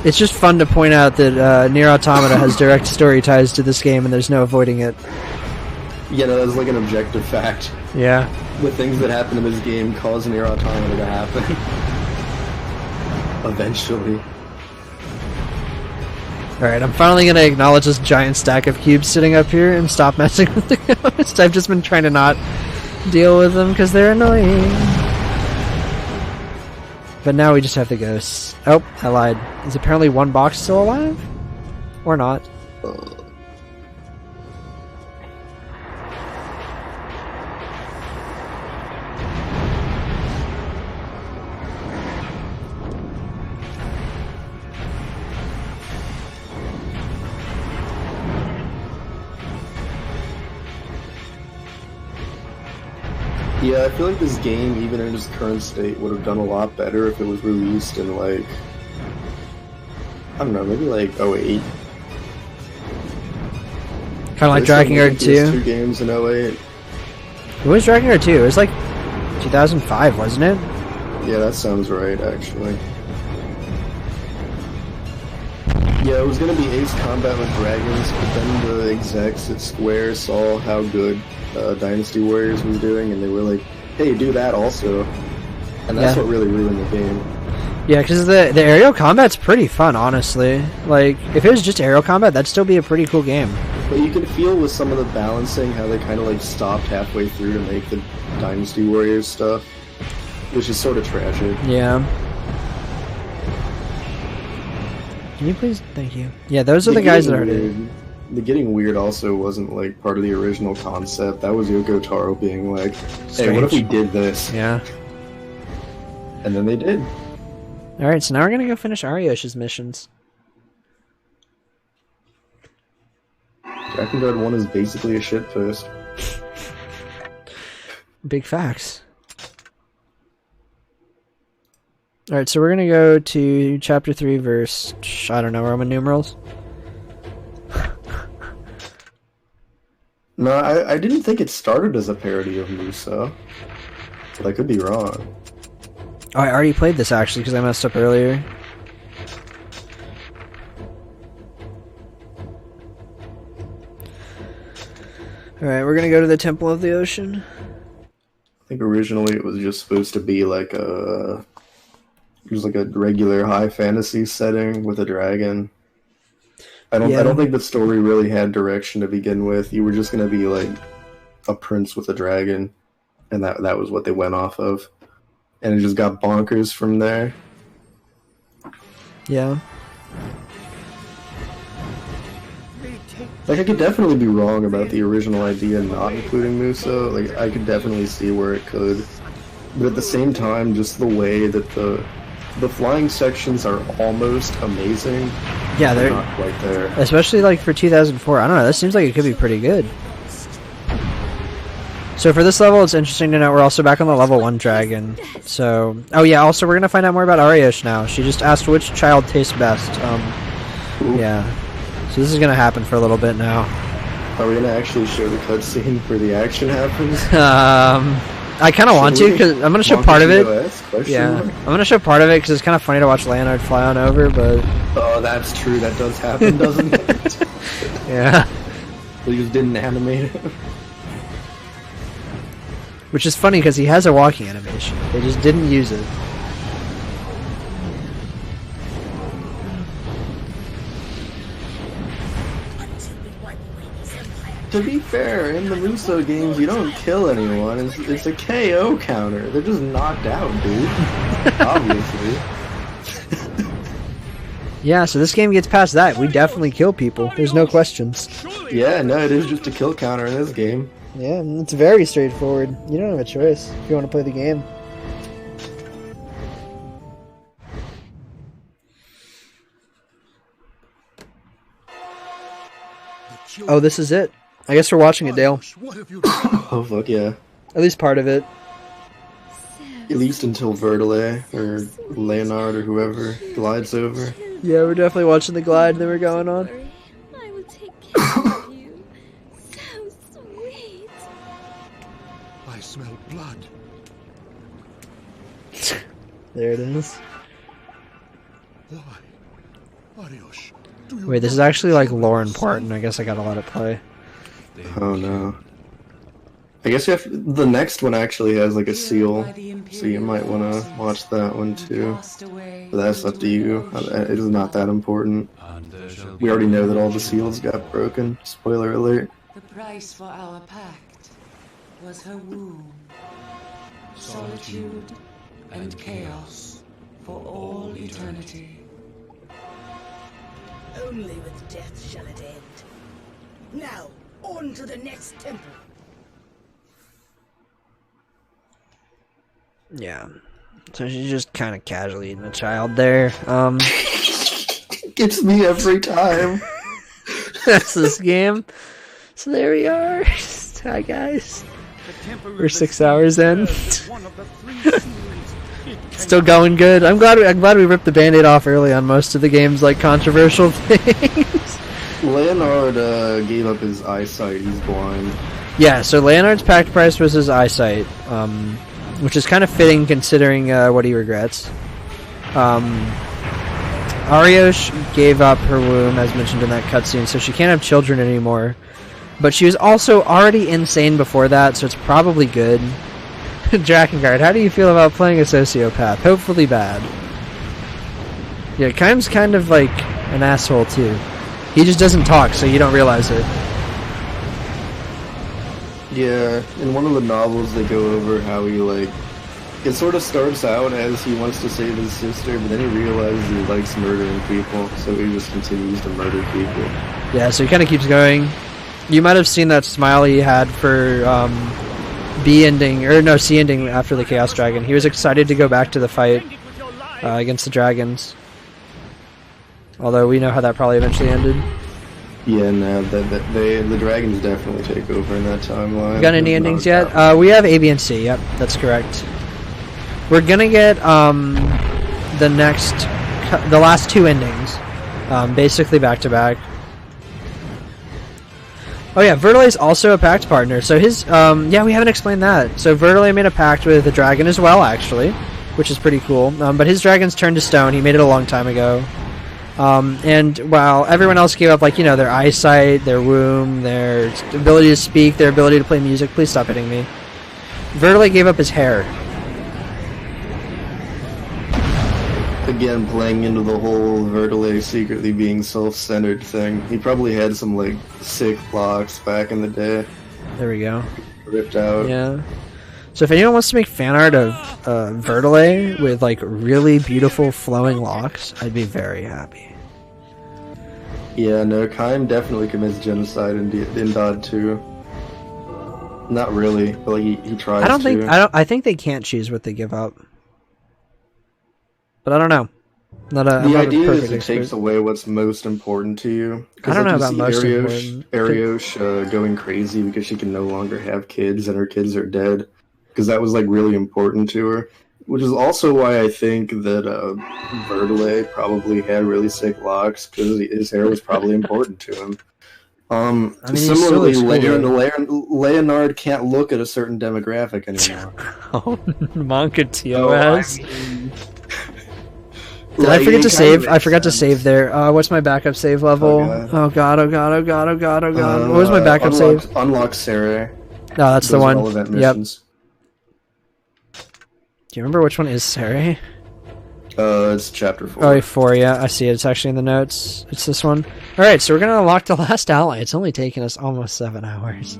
It's just fun to point out that Nier Automata has direct story ties to this game, and there's no avoiding it. yeah, no, that's like an objective fact. Yeah. The things that happen in this game cause Nier Automata to happen. Eventually. Alright, I'm finally gonna acknowledge this giant stack of cubes sitting up here and stop messing with the ghosts. I've just been trying to not deal with them because they're annoying. But now we just have the ghosts. Oh, I lied. Is apparently one box still alive? Or not? Yeah, I feel like this game, even in its current state, would have done a lot better if it was released in, like, I don't know, maybe like 08. Kind of like Drakengard 2. 2 games in 08. What was Drakengard 2? It was like 2005, wasn't it? Yeah, that sounds right, actually. Yeah, it was gonna be Ace Combat with Dragons, but then the execs at Square saw how good Dynasty Warriors was doing, and they were like, hey, do that also. And that's what really ruined the game. Yeah, because the aerial combat's pretty fun, honestly. Like, if it was just aerial combat, that'd still be a pretty cool game. But you can feel with some of the balancing how they kind of like stopped halfway through to make the Dynasty Warriors stuff, which is sort of tragic. Yeah. Can you please? Thank you. Yeah, those are the guys that are... The Getting Weird also wasn't like part of the original concept. That was Yoko Taro being like, hey, what if we did this? Yeah. And then they did. Alright, so now we're gonna go finish Ariosh's missions. Drakengard 1 is basically a shitpost. Big facts. Alright, so we're gonna go to chapter 3, verse, I don't know, Roman numerals? No, I didn't think it started as a parody of Musa. But I could be wrong. Oh, I already played this actually because I messed up earlier. Alright, we're gonna go to the Temple of the Ocean. I think originally it was just supposed to be like a... It was like a regular high fantasy setting with a dragon. I don't think the story really had direction to begin with. You were just gonna be like a prince with a dragon, and that was what they went off of. And it just got bonkers from there. Yeah. Like, I could definitely be wrong about the original idea not including Musa. Like, I could definitely see where it could. But at the same time, just the way that the flying sections are almost amazing. Yeah, they're not quite there. Especially like for 2004. I don't know, that seems like it could be pretty good. So for this level, it's interesting to note we're also back on the level 1 dragon. So, oh yeah, also we're gonna find out more about Ariosh now. She just asked which child tastes best. Yeah. So this is gonna happen for a little bit now. Are we gonna actually show the cutscene where the action happens? I kind of want to, because I'm gonna show part of it. Yeah, Mark? I'm gonna show part of it because it's kind of funny to watch Leonard fly on over, but... Oh, that's true. That does happen, doesn't it? Yeah. They just didn't animate it. Which is funny because he has a walking animation. They just didn't use it. To be fair, in the Muso games, you don't kill anyone. It's a KO counter. They're just knocked out, dude. Obviously. Yeah, so this game gets past that. We definitely kill people. There's no questions. Yeah, no, it is just a kill counter in this game. Yeah, it's very straightforward. You don't have a choice if you want to play the game. Oh, this is it. I guess we're watching it, Dale. Oh, fuck yeah. At least part of it. At least until Vertile or Leonard or whoever glides over. Yeah, we're definitely watching the glide that we're going on. I will take care of you. So sweet. I smell blood. There it is. Why? Ariosh, do you Wait, this is actually like lore important. I guess I gotta let it play. Oh no. I guess the next one actually has like a seal, so you might want to watch that one too. But that's up to you. It is not that important. We already know that all the seals got broken. Spoiler alert. The price for our pact was her womb. Solitude and chaos for all eternity. Only with death shall it end. Now, on to the next temple. Yeah. So she's just kind of casually eating a child there. Gets me every time. That's this game. So there we are. Hi guys. We're 6 hours in. Still going good. I'm glad we ripped the band-aid off early on most of the game's like controversial things. Leonard gave up his eyesight. He's blind. Yeah, so Leonard's pact price was his eyesight, which is kind of fitting considering what he regrets. Ariosh gave up her womb, as mentioned in that cutscene, so she can't have children anymore. But she was also already insane before that, so it's probably good. Drakengard, how do you feel about playing a sociopath? Hopefully bad. Yeah, Kaim's kind of like an asshole too. He just doesn't talk, so you don't realize it. Yeah, in one of the novels they go over how he like... It sort of starts out as he wants to save his sister, but then he realizes he likes murdering people, so he just continues to murder people. Yeah, so he kind of keeps going. You might have seen that smile he had for C ending after the Chaos Dragon. He was excited to go back to the fight against the dragons. Although we know how that probably eventually ended. Yeah, no, the dragons definitely take over in that timeline. Got any endings yet? We have A, B, and C. Yep, that's correct. We're gonna get the last two endings, basically back to back. Oh yeah, Verdelay's also a pact partner. So his yeah, we haven't explained that. So Verdelay made a pact with a dragon as well, actually, which is pretty cool. But his dragon's turned to stone. He made it a long time ago. And while everyone else gave up, like, you know, their eyesight, their womb, their ability to speak, their ability to play music, please stop hitting me. Verdelay gave up his hair. Again, playing into the whole Verdelay secretly being self-centered thing. He probably had some, like, sick locks back in the day. There we go. Ripped out. Yeah. So if anyone wants to make fan art of Verdelay with, like, really beautiful flowing locks, I'd be very happy. Yeah, no, Kaim definitely commits genocide in Dod 2. Not really, but like, he tries to. I think they can't choose what they give up. But I don't know. The idea is it takes away what's most important to you. I don't know about most important. Ariosh going crazy because she can no longer have kids and her kids are dead. Because that was like really important to her. Which is also why I think that Verdelay probably had really sick locks, because his hair was probably important to him. Similarly, Leonard can't look at a certain demographic anymore. Oh, Monka TOS. Did I forget to save? I forgot to save there. What's my backup save level? Oh god. What was my backup save? Unlock Sarah. No, that's the one. Yep. Do you remember which one is Sarah? It's chapter 4. Oh, 4, yeah, I see it. It's actually in the notes. It's this one. Alright, so we're gonna unlock the last ally. It's only taken us almost 7 hours.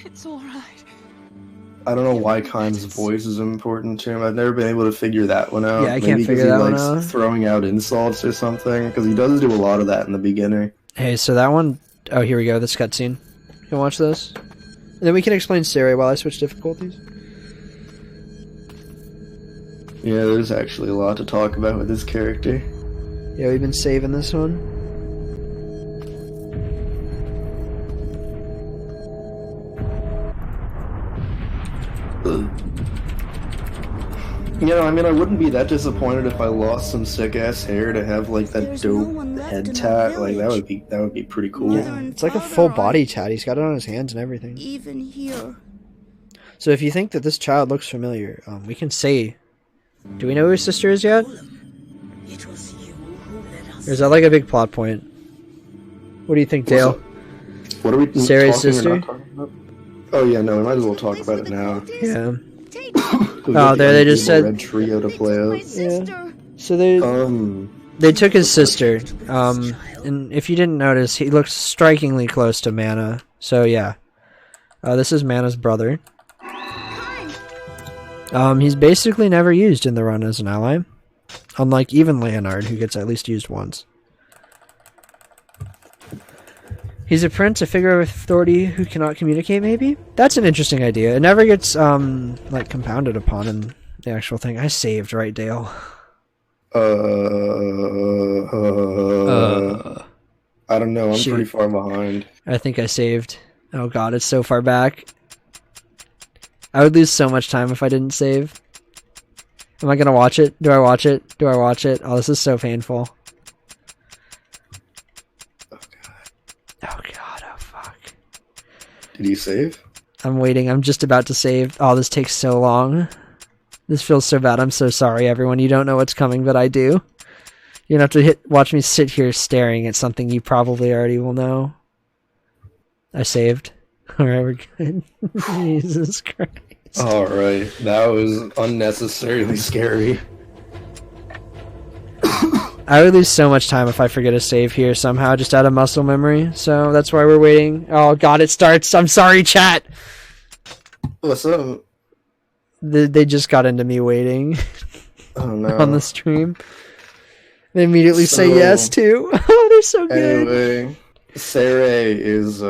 It's alright. I don't know why Kaim's voice is important to him. I've never been able to figure that one out. Yeah, I can't figure that one out. Throwing out insults or something, because he does do a lot of that in the beginning. Hey, so that one... Oh, here we go, this cutscene. You can watch this? And then we can explain Siri while I switch difficulties. Yeah, there's actually a lot to talk about with this character. Yeah, we've been saving this one. You know, I mean, I wouldn't be that disappointed if I lost some sick-ass hair to have, like, that dope head tat. Like, that would be pretty cool. Yeah, it's like a full body tat. He's got it on his hands and everything. Even here, So if you think that this child looks familiar, we can say, do we know who his sister is yet? It was you who led us. Or is that like a big plot point? What do you think, Dale? What are we Sarah's talking or sister? not talking about? Oh yeah, no, we might as well talk about it now. Yeah. We've Oh, got there the they just evil said. Red trio to play out. Yeah. So they took his sister. And if you didn't notice, he looks strikingly close to Mana. So yeah. This is Mana's brother. He's basically never used in the run as an ally. Unlike even Leonard, who gets at least used once. He's a prince, a figure of authority who cannot communicate, maybe? That's an interesting idea. It never gets, like, compounded upon in the actual thing. I saved, right, Dale? I don't know, I'm Shoot. pretty far behind. I think I saved. Oh god, it's so far back. I would lose so much time if I didn't save. Am I gonna watch it? Do I watch it? Do I watch it? Oh, this is so painful. Oh god, oh fuck. Did you save? I'm waiting, I'm just about to save. Oh, this takes so long. This feels so bad, I'm so sorry everyone. You don't know what's coming, but I do. You're gonna have to watch me sit here staring at something you probably already will know. I saved. Alright, we're good. Jesus Christ. Alright, that was unnecessarily scary. I would lose so much time if I forget to save here somehow, just out of muscle memory. So that's why we're waiting. Oh god, it starts. I'm sorry, chat. What's up? They just got into me waiting. Oh no. On the stream. They immediately say yes too. Oh, they're so good. Anyway, Sarah is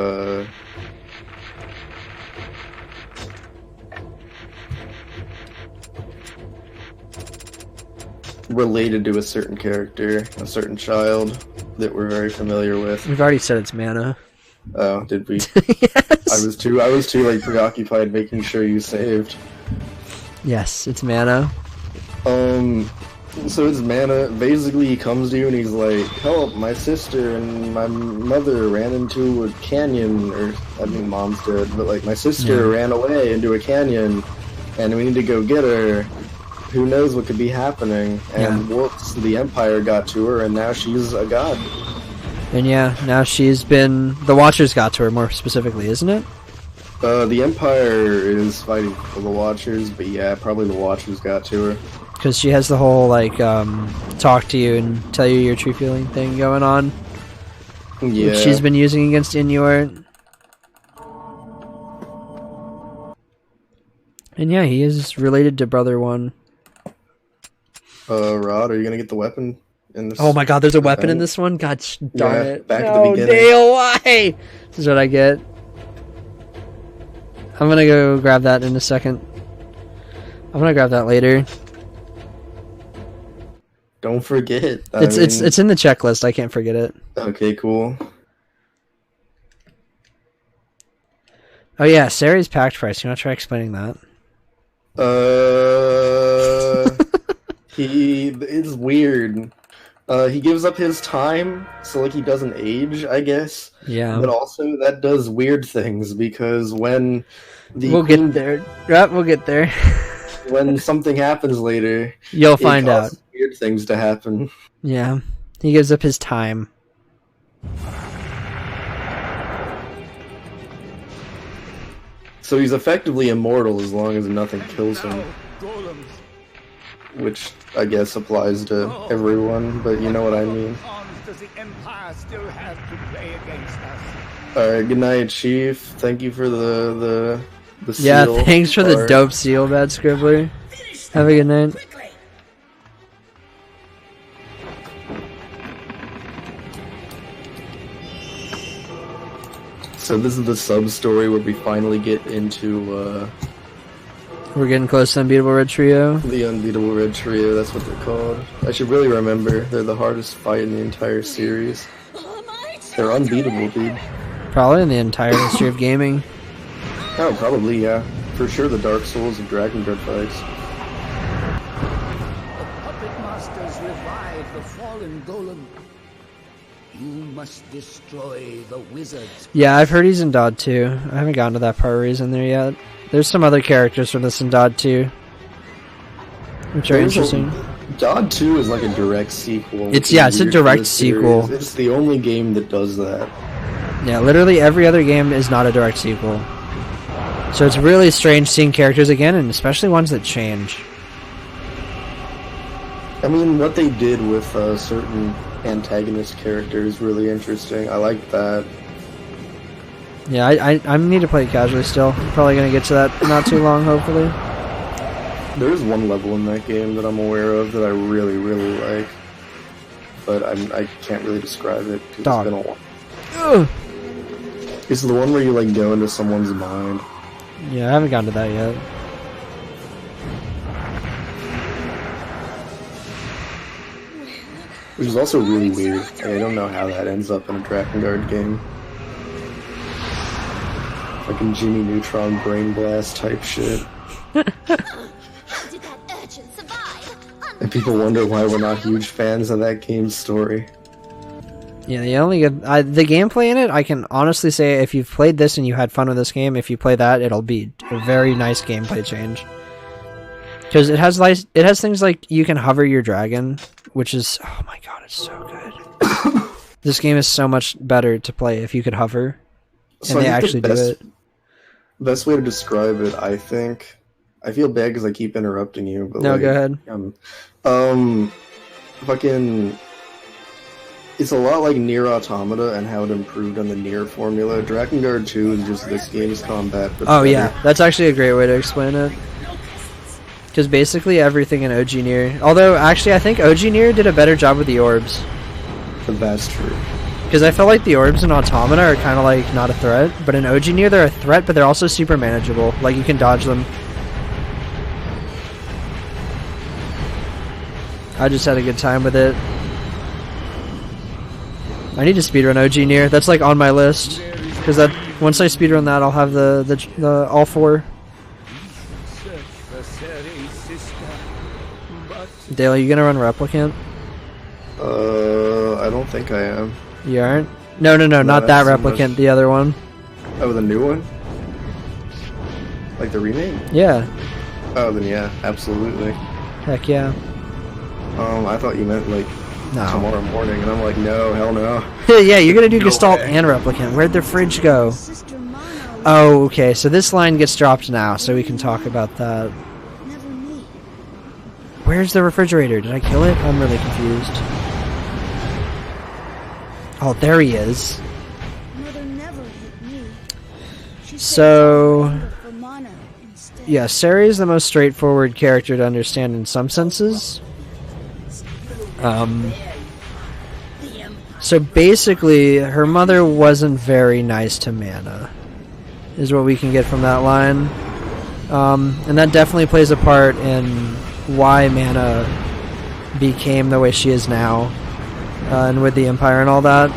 related to a certain character, a certain child that we're very familiar with. We've already said it's Mana. Oh, did we? Yes. I was too like preoccupied making sure you saved. Yes, it's Mana. So it's Mana. Basically, he comes to you and he's like, "Help! My sister and my mother ran into a canyon, or I mean, mom's dead, but like my sister ran away into a canyon, and we need to go get her. Who knows what could be happening?" And whoops, the Empire got to her, and now she's a god. And yeah, now she's been... The Watchers got to her, more specifically, isn't it? The Empire is fighting for the Watchers, but yeah, probably the Watchers got to her. Because she has the whole, like, talk to you and tell you your true feeling thing going on. Yeah. Which she's been using against Inuit. And yeah, he is related to Brother One. Rod, are you gonna get the weapon in this? Oh my god, there's a weapon in this one? God darn it. Back at the beginning. Dale, why? This is what I get. I'm gonna go grab that in a second. I'm gonna grab that later. Don't forget. It's in the checklist, I can't forget it. Okay, cool. Oh yeah, Sarah's pact price. You wanna try explaining that? It's weird. He gives up his time, so like he doesn't age, I guess. Yeah. But also that does weird things because when We'll get there. Yep, we'll get there. When something happens later, You'll find out. Weird things to happen. Yeah. He gives up his time. So he's effectively immortal as long as nothing kills him. Which I guess applies to everyone, but you know what I mean. Does the Empire still have to play against us? Alright, good night, Chief. Thank you for the seal. Yeah, thanks for the part. dope seal, Bad Scribbler. Have a good night. So this is the sub-story where we finally get into, We're getting close to Unbeatable Red Trio. the Unbeatable Red Trio, that's what they're called. I should really remember, they're the hardest fight in the entire series. They're unbeatable, dude. Probably in the entire history of gaming. Oh, probably, yeah. For sure the Dark Souls of Drakengard fights. The puppet masters revive the fallen golem. You must destroy the wizards. Yeah, I've heard he's in Dod 2. I haven't gotten to that part where he's in there yet. There's some other characters from this in Dod 2, which are interesting. Dod 2 is like a direct sequel. It's a direct sequel. It's the only game that does that. Yeah, literally every other game is not a direct sequel. So it's really strange seeing characters again, and especially ones that change. I mean, what they did with certain antagonist characters is really interesting. I like that. Yeah, I need to play it casually still. I'm probably going to get to that not too long, hopefully. There's one level in that game that I'm aware of that I really, really like. But I can't really describe it because it's been a while. Ugh. It's the one where you like go into someone's mind. Yeah, I haven't gotten to that yet. Which is also really weird. I don't know how that ends up in a Drakengard game. Fucking Jimmy Neutron Brain Blast type shit. And people wonder why we're not huge fans of that game's story. Yeah, the gameplay in it, I can honestly say if you've played this and you had fun with this game, if you play that, it'll be a very nice gameplay change. Because it has things like you can hover your dragon, which is, oh my god, it's so good. This game is so much better to play if you could hover, and they actually do it. Best way to describe it, I think. I feel bad because I keep interrupting you, but no, go ahead. Fucking. It's a lot like Nier Automata and how it improved on the Nier formula. Drakengard 2 is just this game's combat. But oh yeah, that's actually a great way to explain it. Because basically everything in OG Nier, although actually I think OG Nier did a better job with the orbs. That's true. Because I felt like the orbs in Automata are kind of like not a threat, but in OG Nier they're a threat, but they're also super manageable. Like you can dodge them. I just had a good time with it. I need to speedrun OG Nier. That's like on my list, because that once I speedrun that, I'll have the all four. Dale, are you gonna run Replicant? I don't think I am. You aren't? No, not that Replicant. The other one. Oh, the new one? Like the remake? Yeah. Oh, then yeah, absolutely. Heck yeah. I thought you meant like tomorrow morning, and I'm like, no, hell no. Yeah, you're gonna do Gestalt and Replicant. Where'd the fridge go? Oh, okay, so this line gets dropped now, so we can talk about that. Where's the refrigerator? Did I kill it? I'm really confused. Oh, there he is. So, yeah, Sari is the most straightforward character to understand in some senses. So basically, her mother wasn't very nice to Mana, is what we can get from that line. And that definitely plays a part in why Mana became the way she is now, and with the Empire and all that.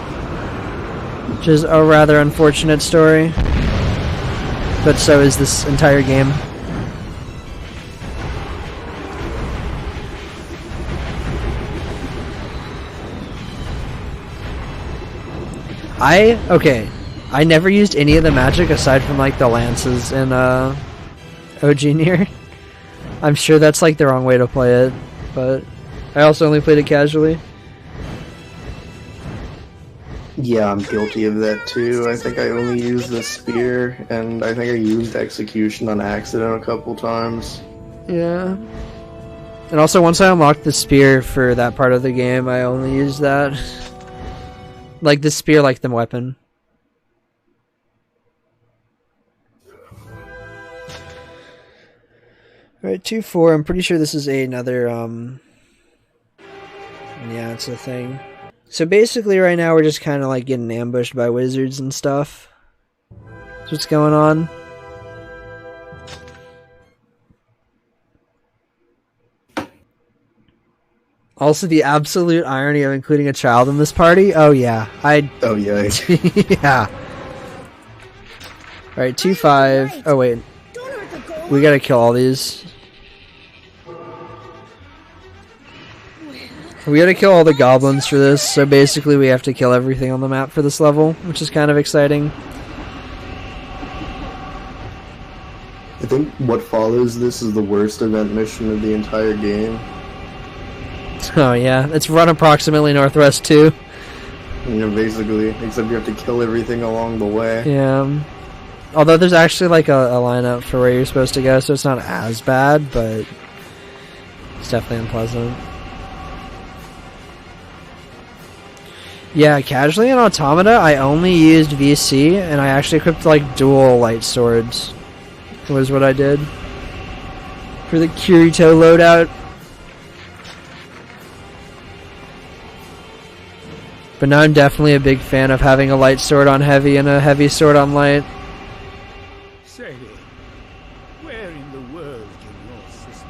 Which is a rather unfortunate story. But so is this entire game. I never used any of the magic aside from like the lances in OG Nier. I'm sure that's like the wrong way to play it, but I also only played it casually. Yeah, I'm guilty of that too. I think I only used the spear, and I think I used execution on accident a couple times. Yeah. And also once I unlocked the spear for that part of the game, I only used that. Like the spear, like the weapon. Alright, 2-4. I'm pretty sure this is another, yeah, it's a thing. So basically right now we're just kind of like getting ambushed by wizards and stuff. That's what's going on. Also, the absolute irony of including a child in this party. Oh yeah, Oh yeah. yeah. All right, 2-5. Oh wait, we gotta kill all these. We gotta kill all the goblins for this, so basically we have to kill everything on the map for this level, which is kind of exciting. I think what follows this is the worst event mission of the entire game. Oh yeah, it's run approximately northwest too. You know, basically, except you have to kill everything along the way. Yeah. Although there's actually like a lineup for where you're supposed to go, so it's not as bad, but it's definitely unpleasant. Yeah, casually in Automata, I only used VC, and I actually equipped like dual light swords. Was what I did for the Kirito loadout. But now I'm definitely a big fan of having a light sword on heavy and a heavy sword on light. Say, where in the world can your sister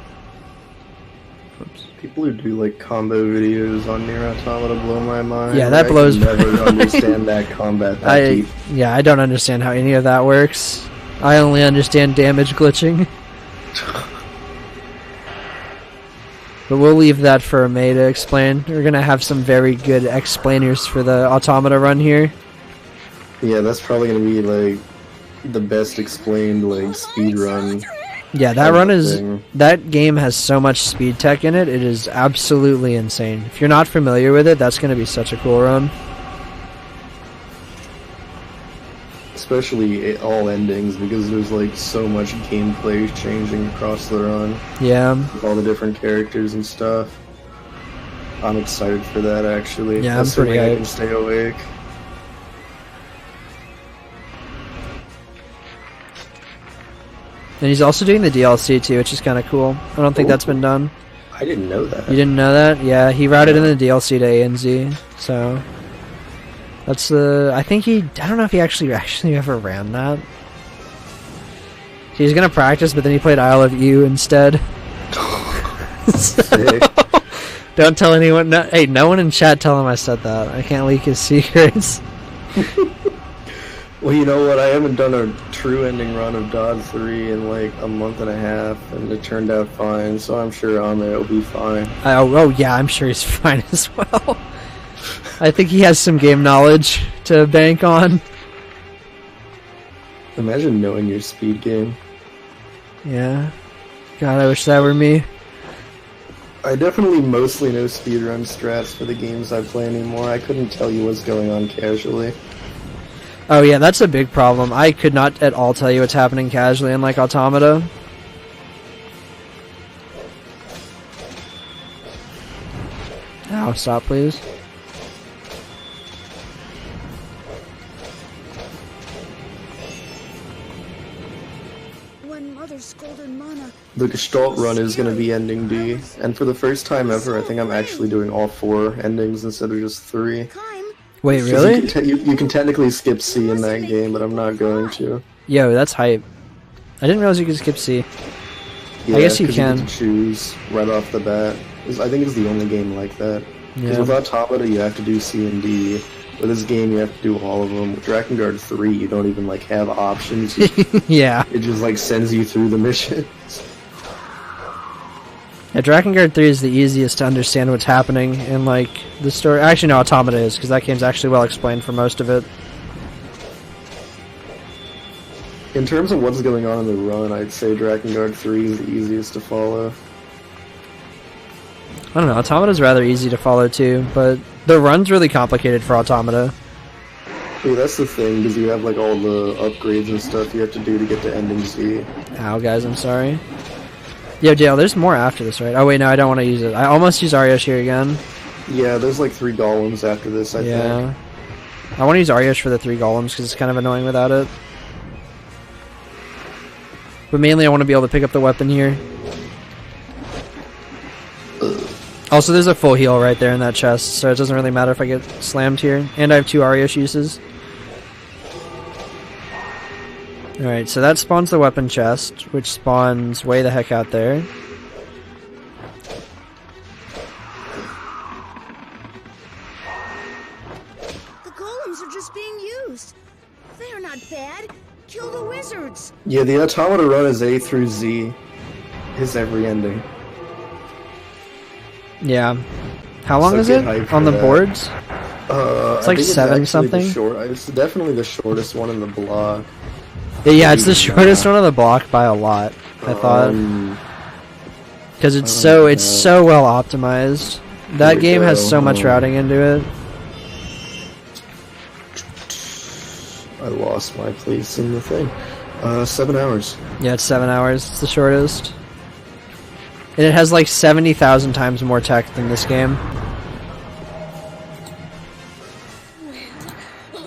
People who do like combo videos on Nier Automata blow my mind. Yeah, that I blows can never understand that combat that deep. Yeah, I don't understand how any of that works. I only understand damage glitching. But we'll leave that for May to explain. We're gonna have some very good explainers for the Automata run here. Yeah, that's probably gonna be like the best explained like speedrun. Yeah, that run is... That game has so much speed tech in it, it is absolutely insane. If you're not familiar with it, that's gonna be such a cool run. Especially all endings, because there's like so much gameplay changing across the run. Yeah. With all the different characters and stuff. I'm excited for that actually. Yeah, that's I'm pretty I hyped. can stay awake. And he's also doing the DLC too, which is kind of cool. I don't think that's been done. I didn't know that. You didn't know that? Yeah, he routed in the DLC to ANZ, so... That's the... I think he... I don't know if he actually ever ran that. He was gonna practice, but then he played Isle of You instead. Sick. Don't tell anyone... No, hey, no one in chat tell him I said that. I can't leak his secrets. Well, you know what? I haven't done a true ending run of Dod 3 in like a month and a half, and it turned out fine, so I'm sure Ame will be fine. Oh, yeah, I'm sure he's fine as well. I think he has some game knowledge to bank on. Imagine knowing your speed game. Yeah. God, I wish that were me. I definitely mostly know speedrun strats for the games I play anymore. I couldn't tell you what's going on casually. Oh yeah, that's a big problem. I could not at all tell you what's happening casually in like Automata. Ow, stop please. When Mother scolded Mana, The Gestalt run is going to be ending D, and for the first time ever, I think I'm actually doing all 4 endings instead of just 3. Wait, really? You can technically skip C in that game, but I'm not going to. Yo, that's hype. I didn't realize you could skip C. Yeah, I guess you 'cause can. You can choose right off the bat. I think it's the only game like that. Because Yeah. with Automata, you have to do C and D. With this game, you have to do all of them. With Drakengard 3, you don't even like have options. Yeah. It just like sends you through the missions. Yeah, Drakengard 3 is the easiest to understand what's happening in, like, the story. Actually, no, Automata is, because that game's actually well explained for most of it. In terms of what's going on in the run, I'd say Drakengard 3 is the easiest to follow. I don't know, Automata's rather easy to follow, too, but the run's really complicated for Automata. Yeah, that's the thing, because you have like all the upgrades and stuff you have to do to get to ending C. Ow, guys, I'm sorry. Yo, Dale, there's more after this, right? Oh, wait, no, I don't want to use it. I almost used Ariosh here again. Yeah, there's like 3 golems after this, I think. I want to use Ariosh for the 3 golems, because it's kind of annoying without it. But mainly I want to be able to pick up the weapon here. Also, there's a full heal right there in that chest, so it doesn't really matter if I get slammed here. And I have 2 Ariosh uses. Alright, so that spawns the weapon chest, which spawns way the heck out there. the golems are just being used. They are not bad. Kill the wizards. Yeah, the Automata run is A through Z. Is every ending. Yeah. How long So is get it hyped on for the that. boards? It's like I think 7 actually something. It's definitely the shortest one in the block. Yeah, it's the shortest one on the block by a lot. I thought because it's so well optimized. That we game has go. so much routing into it. I lost my place in the thing. 7 hours. Yeah, it's 7 hours. It's the shortest. And it has like 70,000 times more tech than this game.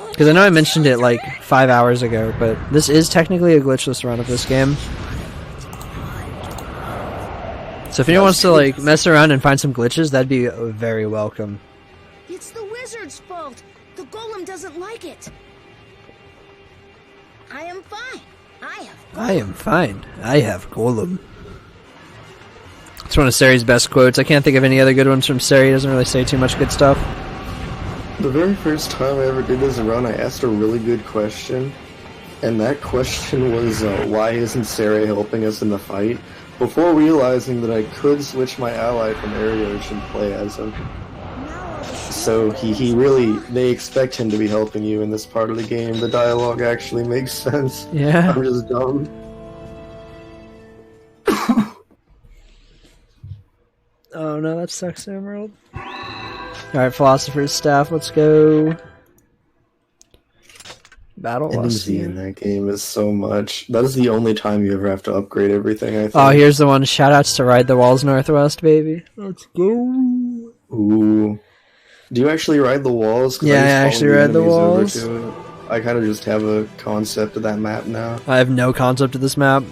Because I know I mentioned it like 5 hours ago, but this is technically a glitchless run of this game. So if anyone wants to like mess around and find some glitches, that'd be very welcome. It's the wizard's fault. The golem doesn't like it. I am fine. I am fine. I have Golem. It's one of Sari's best quotes. I can't think of any other good ones from Sari. He doesn't really say too much good stuff. The very first time I ever did this run, I asked a really good question. And that question was, why isn't Sari helping us in the fight? Before realizing that I could switch my ally from Ariosh and play as him. So he really, they expect him to be helping you in this part of the game. The dialogue actually makes sense. Yeah. I'm just dumb. Oh no, that sucks, Emerald. Alright, Philosopher's Staff, let's go. Battle Lost. Energy in that game is so much. That is the only time you ever have to upgrade everything, I think. Oh, here's the one. Shoutouts to Ride the Walls Northwest, baby. Let's go. Ooh. Do you actually ride the walls? 'Cause Yeah, I just actually follow ride the enemies over walls. to it. I kind of just have a concept of that map now. I have no concept of this map.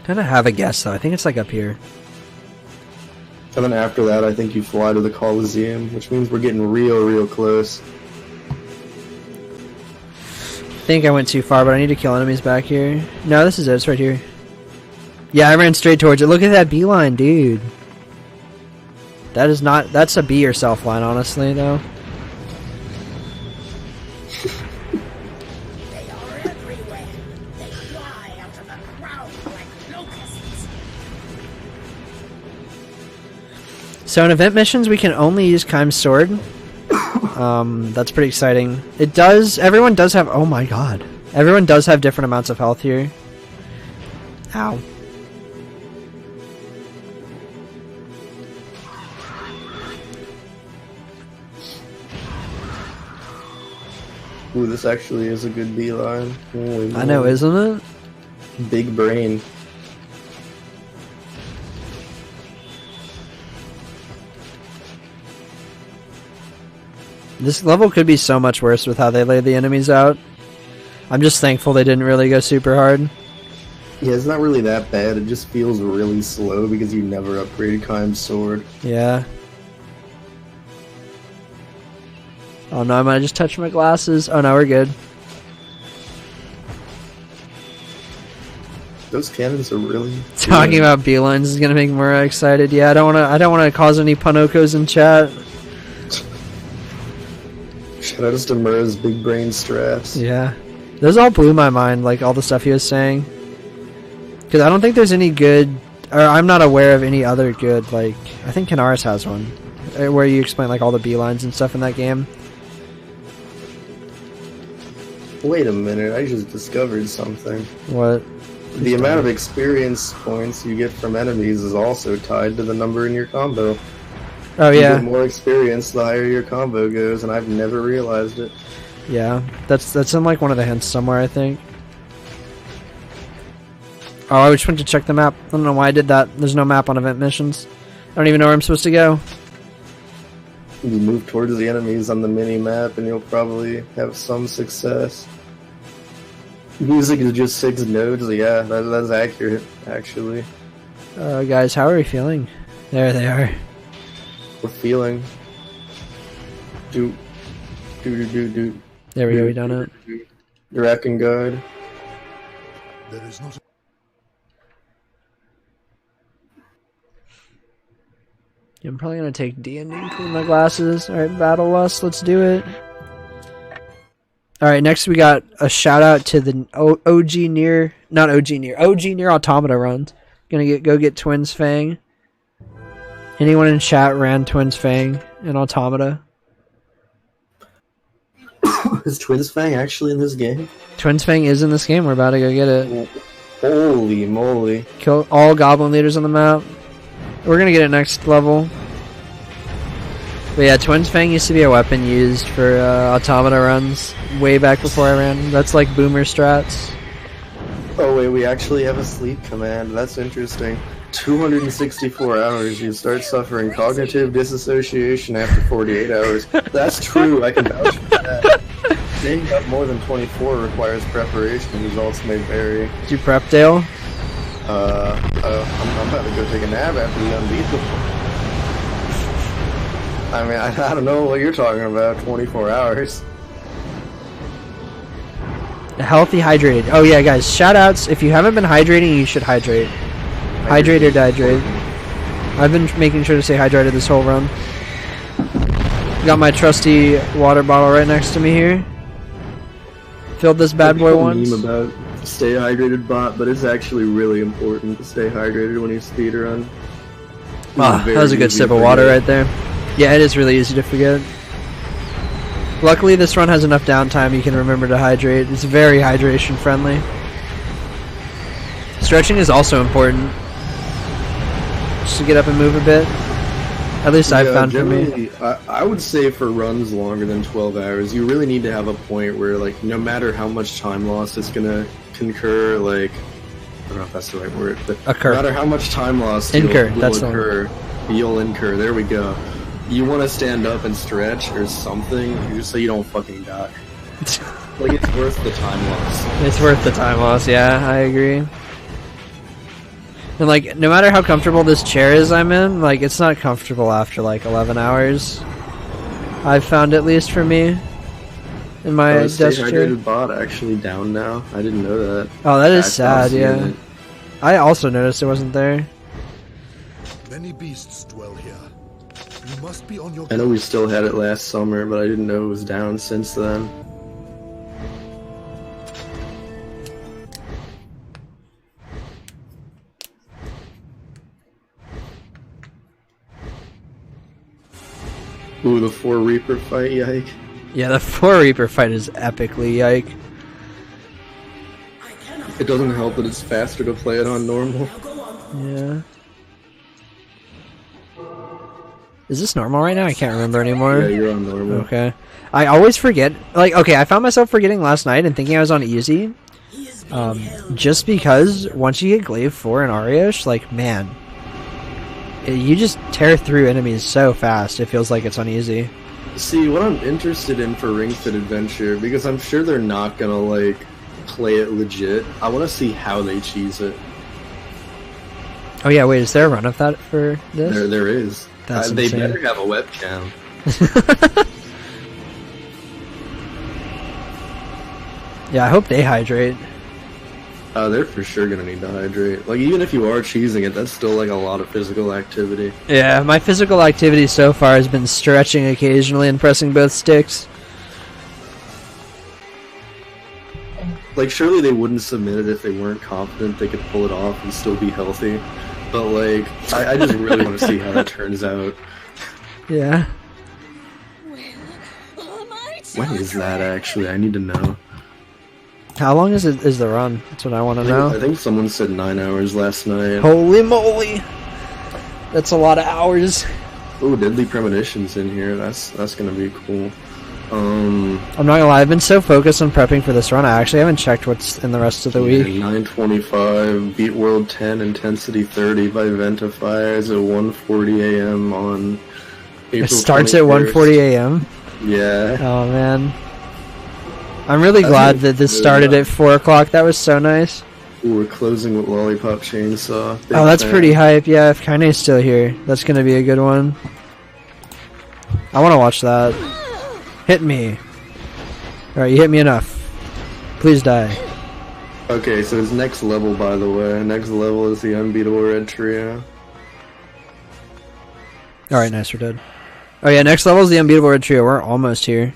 Kind of have a guess though. I think it's like up here. And then after that, I think you fly to the Coliseum, which means we're getting real close. I think I went too far, but I need to kill enemies back here. No, this is it. It's right here. Yeah, I ran straight towards it. Look at that beeline, dude. That is not... That's a be yourself line, honestly, though. They are everywhere. They fly out of the crowd like locusts. So in event missions, we can only use Kaim's sword. That's pretty exciting. It does... Everyone does have... Oh my god. Everyone does have different amounts of health here. Ow. Ooh, this actually is a good beeline. Holy I know, moly. isn't it? Big brain. This level could be so much worse with how they lay the enemies out. I'm just thankful they didn't really go super hard. Yeah, it's not really that bad. It just feels really slow because you never upgraded Kaim's sword. Yeah. Oh no, I might have just touched my glasses. Oh no, we're good. Those cannons are really Talking about beelines is gonna make Mura excited. Yeah, I don't wanna cause any panokos in chat. Shout out to Mura's big brain straps. Yeah. Those all blew my mind, like all the stuff he was saying. Because I don't think there's any good, or I'm not aware of any other good, like, I think Kanaris has one, where you explain like all the beelines and stuff in that game. Wait a minute, I just discovered something. What? The amount of experience points you get from enemies is also tied to the number in your combo. Oh You yeah. get more experience the higher your combo goes, and I've never realized it. Yeah, that's in like one of the hints somewhere, I think. Oh, I just went to check the map. I don't know why I did that. There's no map on event missions. I don't even know where I'm supposed to go. You move towards the enemies on the mini-map, and you'll probably have some success. Music is just 6 nodes, yeah, that's accurate, actually. Guys, how are we feeling? There they are. We're feeling. Do. There we go, we done it. Drakengard. There is not. Yeah, I'm probably gonna take D and clean my glasses. Alright, Battle Lust, let's do it. All right, next we got a shout out to the OG near Automata runs. Gonna go get Twins Fang. Anyone in chat ran Twins Fang in Automata? Is Twins Fang actually in this game? Twins Fang is in this game. We're about to go get it. Holy moly! Kill all goblin leaders on the map. We're gonna get it next level. But yeah, Twins Fang used to be a weapon used for Automata runs way back before I ran. That's like boomer strats. Oh wait, we actually have a sleep command. That's interesting. 264 hours, you start suffering cognitive disassociation after 48 hours. That's true, I can vouch for that. Staying up more than 24 requires preparation, results may vary. Did you prep, Dale? I'm about to go take a nap after the unbeatable. I mean, I don't know what you're talking about, 24 hours. Healthy, hydrated. Oh yeah, guys, shoutouts. If you haven't been hydrating, you should hydrate. Hydrate or dehydrate. I've been making sure to stay hydrated this whole run. Got my trusty water bottle right next to me here. Filled this bad boy once. Meme about stay hydrated bot, but it's actually really important to stay hydrated when you speedrun. Ah, that was a good sip of water right there. Yeah, it is really easy to forget. Luckily, this run has enough downtime you can remember to hydrate. It's very hydration friendly. Stretching is also important. Just to get up and move a bit. At least I've found for me. I would say for runs longer than 12 hours, you really need to have a point where, like, no matter how much time loss it's gonna concur, like, I don't know if that's the right word, but occur. No matter how much time loss incur, will occur, you'll incur. There we go. You want to stand up and stretch or something, just so you don't fucking die. Like, it's worth the time loss. It's worth the time loss, yeah, I agree. And, like, no matter how comfortable this chair is I'm in, like, it's not comfortable after, like, 11 hours. I've found, at least for me, in my desk chair. Hydrated bot actually down now. I didn't know that. Oh, that is sad, yeah. It. I also noticed it wasn't there. Many beasts dwell here. You must be on your I know we still had it last summer, but I didn't know it was down since then. Ooh, the 4 Reaper fight, yike. Yeah, the 4 Reaper fight is epically yike. It doesn't help that it's faster to play it on normal. Yeah. Is this normal right now? I can't remember anymore. Yeah, you're on normal. Okay. I always forget. Like, okay, I found myself forgetting last night and thinking I was on easy. Just because once you get Glaive 4 and Ariosh, like, man, you just tear through enemies so fast, it feels like it's on easy. See, what I'm interested in for Ring Fit Adventure, because I'm sure they're not gonna, like, play it legit, I want to see how they cheese it. Oh yeah, wait, is there a run of that for this? There is. That's they insane. better have a webcam. Yeah, I hope they hydrate. They're for sure gonna need to hydrate. Like, even if you are cheesing it, that's still, like, a lot of physical activity. Yeah, my physical activity so far has been stretching occasionally and pressing both sticks. Like, surely they wouldn't submit it if they weren't confident they could pull it off and still be healthy. But, like, I just really want to see how that turns out. Yeah. When is that, actually? I need to know. How long is the run? That's what I want to know. I think someone said 9 hours last night. Holy moly! That's a lot of hours. Ooh, Deadly Premonition's in here. That's gonna be cool. I'm not gonna lie, I've been so focused on prepping for this run, I actually haven't checked what's in the rest of the week. 9:25, Beat World 10, Intensity 30 by Ventifiers at 1:40 a.m. on April It starts 21st. at 1:40 a.m.? Yeah. Oh man. I'm really glad that this started at 4 o'clock, that was so nice. Ooh, we're closing with Lollipop Chainsaw. Big Oh, that's fan. pretty hype, yeah, if Kaine's still here, that's gonna be a good one. I wanna watch that. Hit me. Alright, you hit me enough. Please die. Okay, so it's next level, by the way. Next level is the Unbeatable Red Trio. Alright, nice, we're dead. Oh yeah, next level is the Unbeatable Red Trio. We're almost here.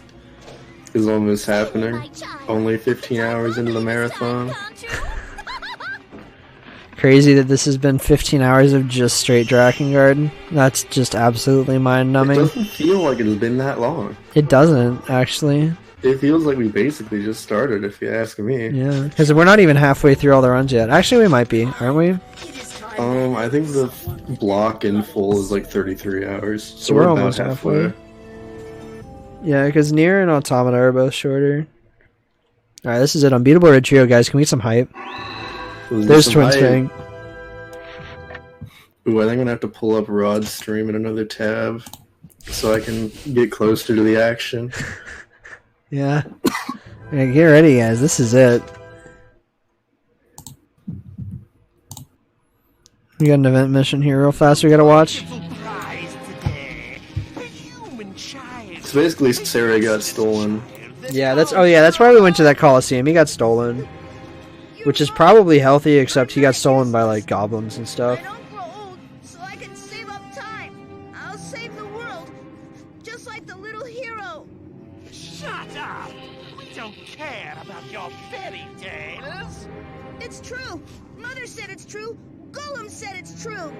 is almost happening. Only 15 hours into the marathon. Crazy that this has been 15 hours of just straight Drakengard. That's just absolutely It mind-numbing. doesn't feel like it's been that long. It doesn't, actually. It feels like we basically just started, if you ask me. Yeah, because we're not even halfway through all the runs yet. Actually, we might be, aren't we? I think the block in full is like 33 hours. So we're about almost halfway. Yeah, because Nier and Automata are both shorter. Alright, this is it. Unbeatable Red Trio, guys. Can we get some hype? There's Twin String. Ooh, I think I'm gonna have to pull up RodG's stream in another tab so I can get closer to the action. Yeah. Yeah, get ready, guys. This is it. We got an event mission here real fast we gotta watch. So basically, Sarah got stolen. Yeah, that's why we went to that Coliseum. He got stolen. Which is probably healthy, except he got stolen by, like, goblins and stuff. So I can save up time. I'll save the world, just like the little hero. Shut up! We don't care about your fairy tales. It's true. Mother said it's true. Golem said it's true.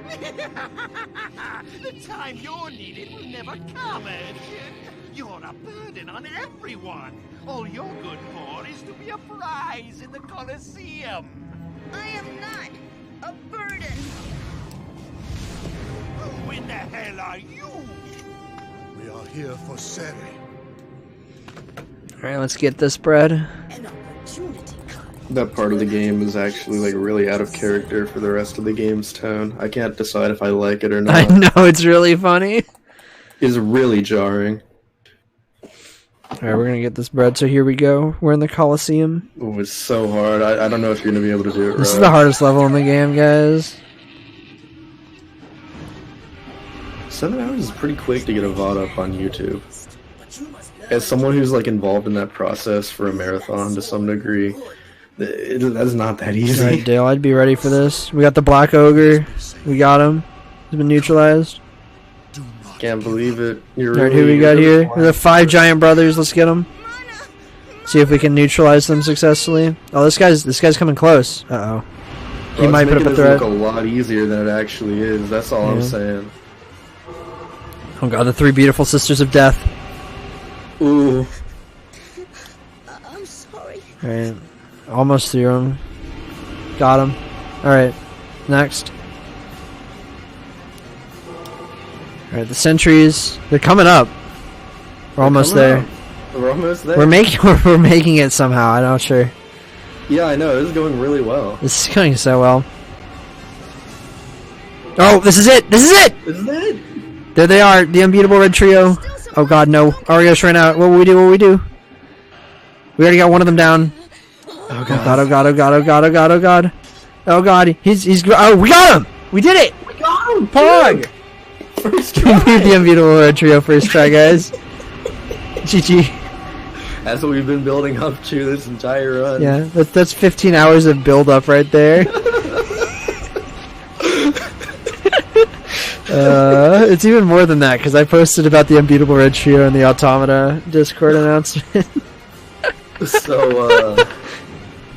The time you're needed will never come, Urchin. You're a burden on everyone. All you're good for is to be a prize in the Colosseum. I am not a burden. Who in the hell are you? We are here for Seri. Alright, let's get this bread. That part of the game is actually like really out of character for the rest of the game's tone. I can't decide if I like it or not. I know, it's really funny. It's really jarring. Alright, we're gonna get this bread, so here we go. We're in the Coliseum. Oh, it's so hard. I don't know if you're gonna be able to do it This right. is the hardest level in the game, guys. 7 hours is pretty quick to get a VOD up on YouTube. As someone who's like involved in that process for a marathon to some degree, that's not that easy. Alright, Dale, I'd be ready for this. We got the Black Ogre. We got him. He's been neutralized. Can't believe it. Alright, who we got here? The 5 giant brothers. Let's get them. See if we can neutralize them successfully. Oh, this guy's coming close. Uh oh. He might put up a threat. Look a lot easier than it actually is. That's all I'm Yeah. saying. Oh god, the 3 beautiful sisters of death. Ooh. I'm sorry. Alright. Almost through him. Got him. Alright. Next. Alright, the sentries. They're coming up. We're almost there. We're almost there. We're making it somehow. I'm not sure. Yeah, I know. This is going really well. This is going so well. Oh, this is it! This is it! This is it! There they are, the unbeatable red trio. Oh god, no. Ariosh ran out. What will we do? What will we do? We already got one of them down. Oh god, oh god, oh god, oh god, oh god, oh god. Oh god, he's oh, we got him! We did it! We got him! Pog! First try! We beat the unbeatable red trio first try, guys. GG. That's what we've been building up to this entire run. Yeah, that's 15 hours of build up right there. It's even more than that because I posted about the unbeatable red trio in the Automata Discord announcement. So,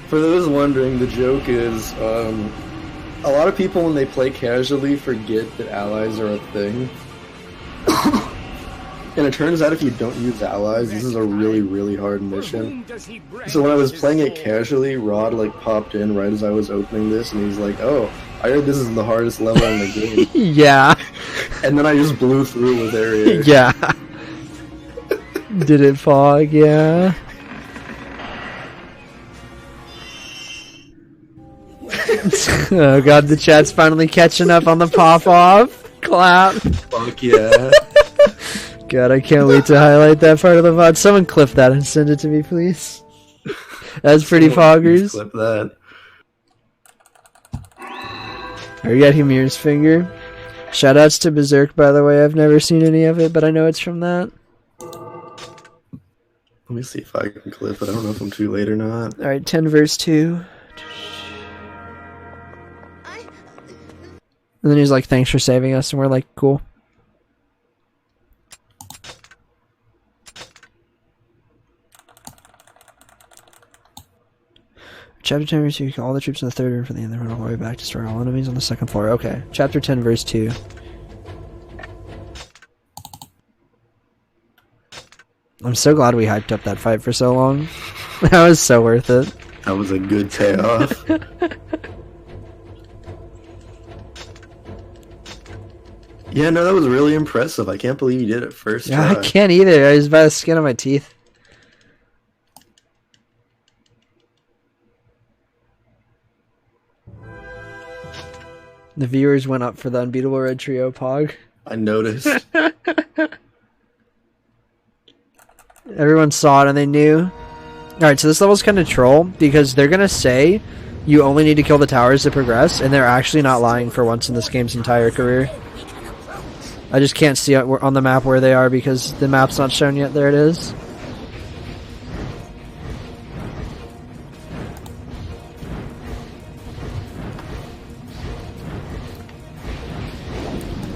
for those wondering, the joke is, a lot of people when they play casually forget that allies are a thing. And it turns out if you don't use allies, this is a really, really hard mission. So when I was playing it casually, Rod like popped in right as I was opening this, and he's like, "Oh, I heard this is the hardest level in the game." Yeah. And then I just blew through with area. Yeah. Did it fog? Yeah. Oh god, the chat's finally catching up on the pop-off. Clap. Fuck yeah. God, I can't wait to highlight that part of the VOD. Someone clip that and send it to me, please. That's pretty foggers. Clip that. We got Hymir's finger. Shoutouts to Berserk, by the way. I've never seen any of it, but I know it's from that. Let me see if I can clip it. I don't know if I'm too late or not. Alright, 10 verse 2. And then he's like, thanks for saving us, and we're like, cool. Chapter 10, verse 2, you call all the troops in the third room for the end, then run all the way back, destroy all enemies on the second floor. Okay. Chapter 10, verse 2. I'm so glad we hyped up that fight for so long. That was so worth it. That was a good payoff. Yeah, no, that was really impressive. I can't believe you did it first Yeah, try. I can't either. I was by the skin of my teeth. The viewers went up for the unbeatable red trio pog. I noticed. Everyone saw it and they knew. Alright, so this level's kind of troll because they're gonna say you only need to kill the towers to progress, and they're actually not lying for once in this game's entire career. I just can't see on the map where they are because the map's not shown yet. There it is.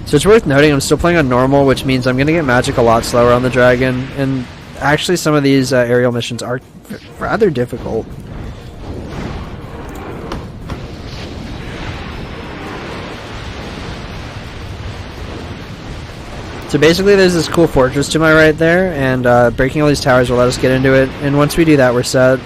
So it's worth noting I'm still playing on normal, which means I'm going to get magic a lot slower on the dragon, and actually some of these aerial missions are rather difficult. So basically there's this cool fortress to my right there, and breaking all these towers will let us get into it, and once we do that we're set.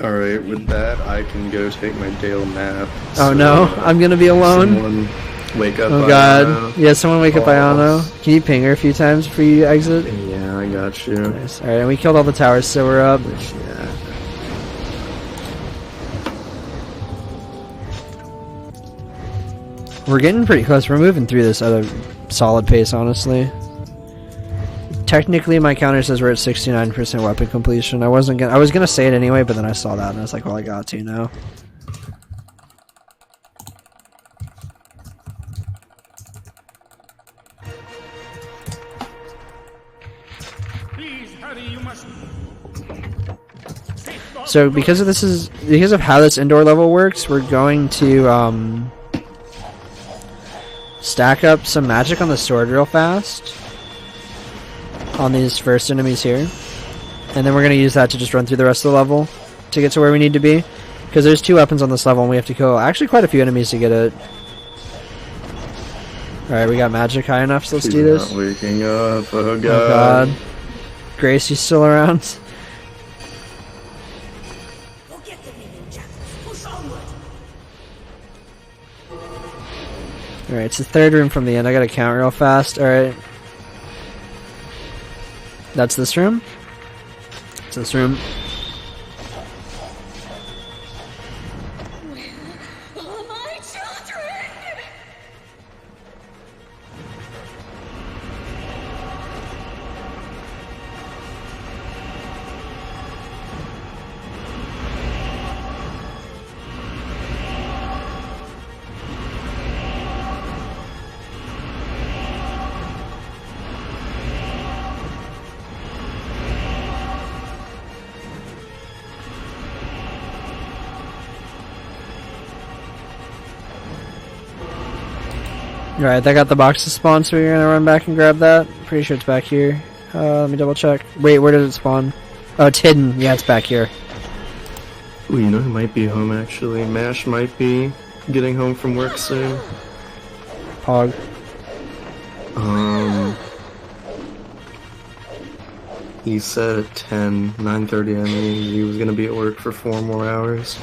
Alright, with that, I can go take my Dale nap. Oh no, I'm gonna be alone. Someone wake up. Oh Ayano. god. Yeah, someone wake up Ayano. Can you ping her a few times before you exit? Yeah, I got you. Nice. Alright, and we killed all the towers, so we're up. Yeah. We're getting pretty close. We're moving through this at a solid pace, honestly. Technically, my counter says we're at 69% weapon completion. I was gonna say it anyway, but then I saw that and I was like, well, I got to now. Please hurry, you must. So because of how this indoor level works, we're going to stack up some magic on the sword real fast on these first enemies here, and then we're going to use that to just run through the rest of the level to get to where we need to be, because there's 2 weapons on this level and we have to kill actually quite a few enemies to get it. Alright, we got magic high enough, so let's do this. Not waking up. Oh god. Oh god. Gracie's still around. Alright, it's the 3rd room from the end. I gotta count real fast. Alright. That's this room. It's this room. All my children! Alright, I got the boxes spawned, so we're gonna run back and grab that. Pretty sure it's back here. Let me double check. Wait, where did it spawn? Oh, it's hidden. Yeah, it's back here. Ooh, you know who might be home actually? Mash might be getting home from work soon. Pog. He said at 9:30 I mean, he was gonna be at work for 4 more hours.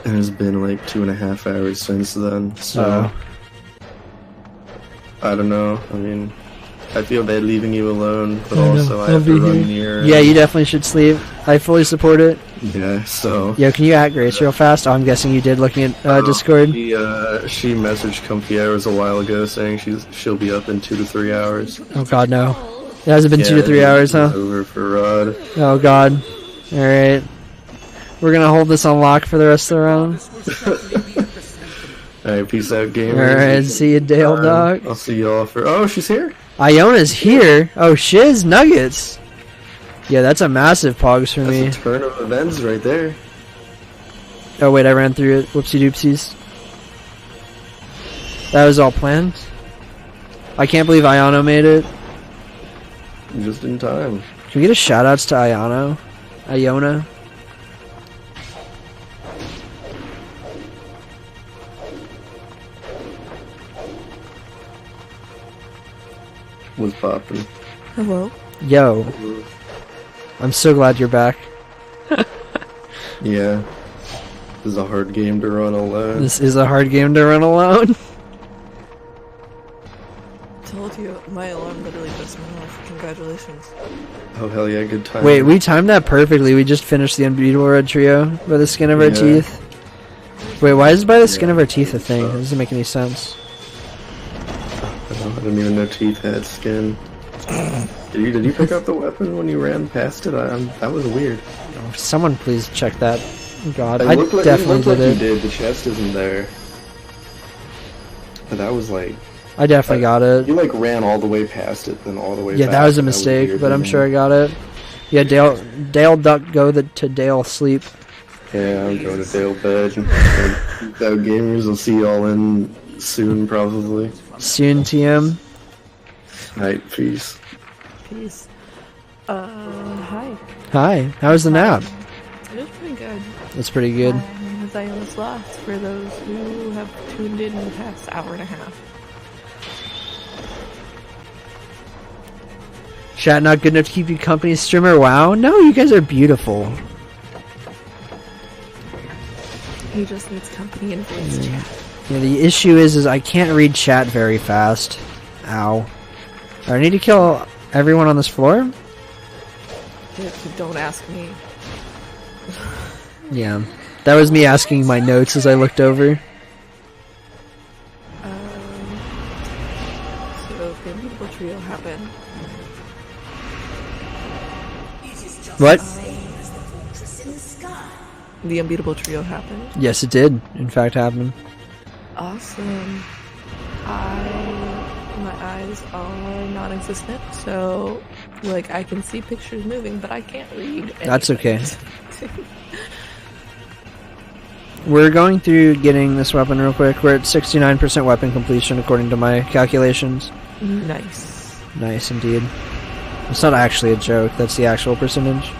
And it's been like 2.5 hours since then, so... I don't know, I mean, I feel bad leaving you alone, but also I have to run near... Yeah, you definitely should sleep. I fully support it. Yeah, so... Yo, can you at Grace real fast? Oh, I'm guessing you did looking at Discord. She messaged Comfy Hours a while ago saying she'll be up in 2 to 3 hours. Oh god, no. It hasn't been 2 to 3 hours, huh? Over for Rod. Oh god. Alright. We're gonna hold this on lock for the rest of the round. Alright, peace out, gamers. Alright, see you, Dale, dog. I'll see y'all for... Oh, she's here? Iona's here. Oh, shiz nuggets. Yeah, that's a massive pogs for me. That's a turn of events right there. Oh wait, I ran through it. Whoopsie doopsies. That was all planned. I can't believe Iono made it. Just in time. Can we get a shout outs to Iono? Iona? What's poppin'? Hello. Yo. I'm so glad you're back. Yeah. This is a hard game to run alone. This is a hard game to run alone. Told you, my alarm literally just went off. Congratulations. Oh hell yeah, good time. Wait, we timed that perfectly. We just finished the Unbeatable Red Trio by the skin of our Yeah. teeth. Wait, why is by the skin of our teeth a thing? That doesn't make any sense. I don't even know teeth had skin. Did you pick up the weapon when you ran past it? That was weird. Someone please check that. God, It I looked like, definitely it looked like did you it. did. The chest isn't there. But that was like... I definitely got it. You like ran all the way past it, then all the way Yeah, back. that was a and mistake, weird but I'm looking. sure I got it. Yeah, Dale duck go to Dale sleep. Yeah, I'm going to Dale bed. And Dale Gamers will see y'all in soon, probably. Soon, TM. Night, peace. Peace. Hi. Hi, how was the nap? It was pretty good. That's pretty good. My name is Iona's Lost for those who have tuned in the past hour and a half. Chat not good enough to keep you company, streamer? Wow. No, you guys are beautiful. He just needs company in voice chat. Yeah, the issue is I can't read chat very fast. Ow. I need to kill everyone on this floor? Don't ask me. Yeah. That was me asking my notes as I looked over. So the Unbeatable Trio happened. What? The Unbeatable Trio happened. Yes, it did, in fact, happen. Awesome. My eyes are non-existent, so like I can see pictures moving, but I can't read. That's okay. anything. We're going through getting this weapon real quick. We're at 69% weapon completion according to my calculations. Nice. Nice indeed. It's not actually a joke, that's the actual percentage.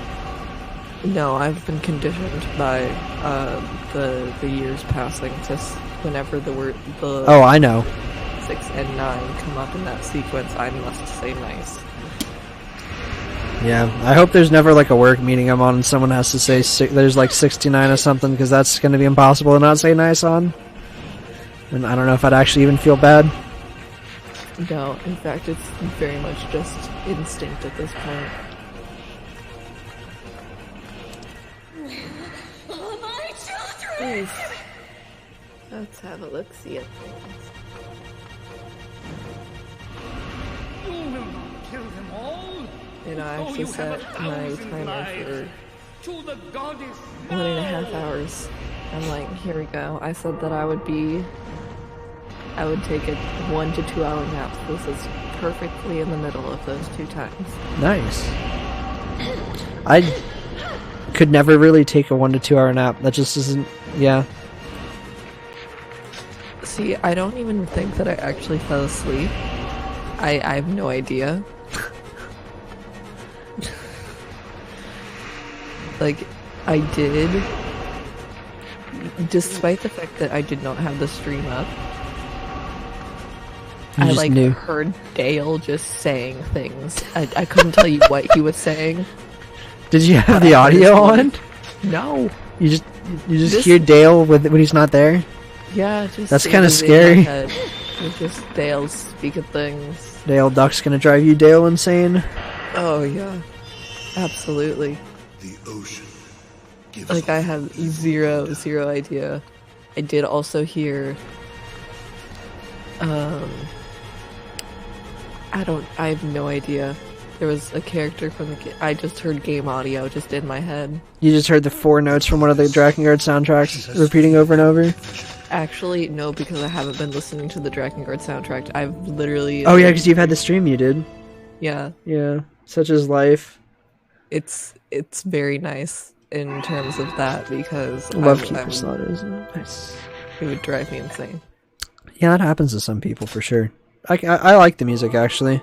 No, I've been conditioned by the years passing to whenever the Oh, I know. 6 and 9 come up in that sequence, I must say nice. Yeah, I hope there's never like a work meeting I'm on and someone has to say there's like 69 or something, because that's going to be impossible to not say nice on. And I don't know if I'd actually even feel bad. No, in fact, it's very much just instinct at this point. Oh, my children! Please. Let's have a look-see at things. You will not kill them all. You know, I Though actually you have set my 1,000 timer lives, for to the goddess 1.5 hours. I'm like, here we go. I said that I would take a 1 to 2 hour nap. This is perfectly in the middle of those 2 times. Nice. I could never really take a 1 to 2 hour nap. That just isn't, yeah. See, I don't even think that I actually fell asleep. I have no idea. Like, I did, despite the fact that I did not have the stream up, You I just like knew. heard Dale just saying things. I couldn't tell you what he was saying. Did you have the audio on? No. You just This- hear Dale when he's not there? Yeah, just That's it kinda was in my scary. head. It was just Dale speaking things. Dale Duck's gonna drive you Dale insane. Oh yeah, absolutely. The ocean. Like I have zero idea. I did also hear. I have no idea. There was a character from the. I just heard game audio just in my head. You just heard the 4 notes from one of the Drakengard soundtracks repeating over and over. Actually, no, because I haven't been listening to the Drakengard soundtrack. I've literally... Oh yeah, because you've had the stream you did. Yeah. Yeah, such is life. It's very nice in terms of that, because Love Keeper Slaughters. Nice. It would drive me insane. Yeah, that happens to some people for sure. I like the music actually.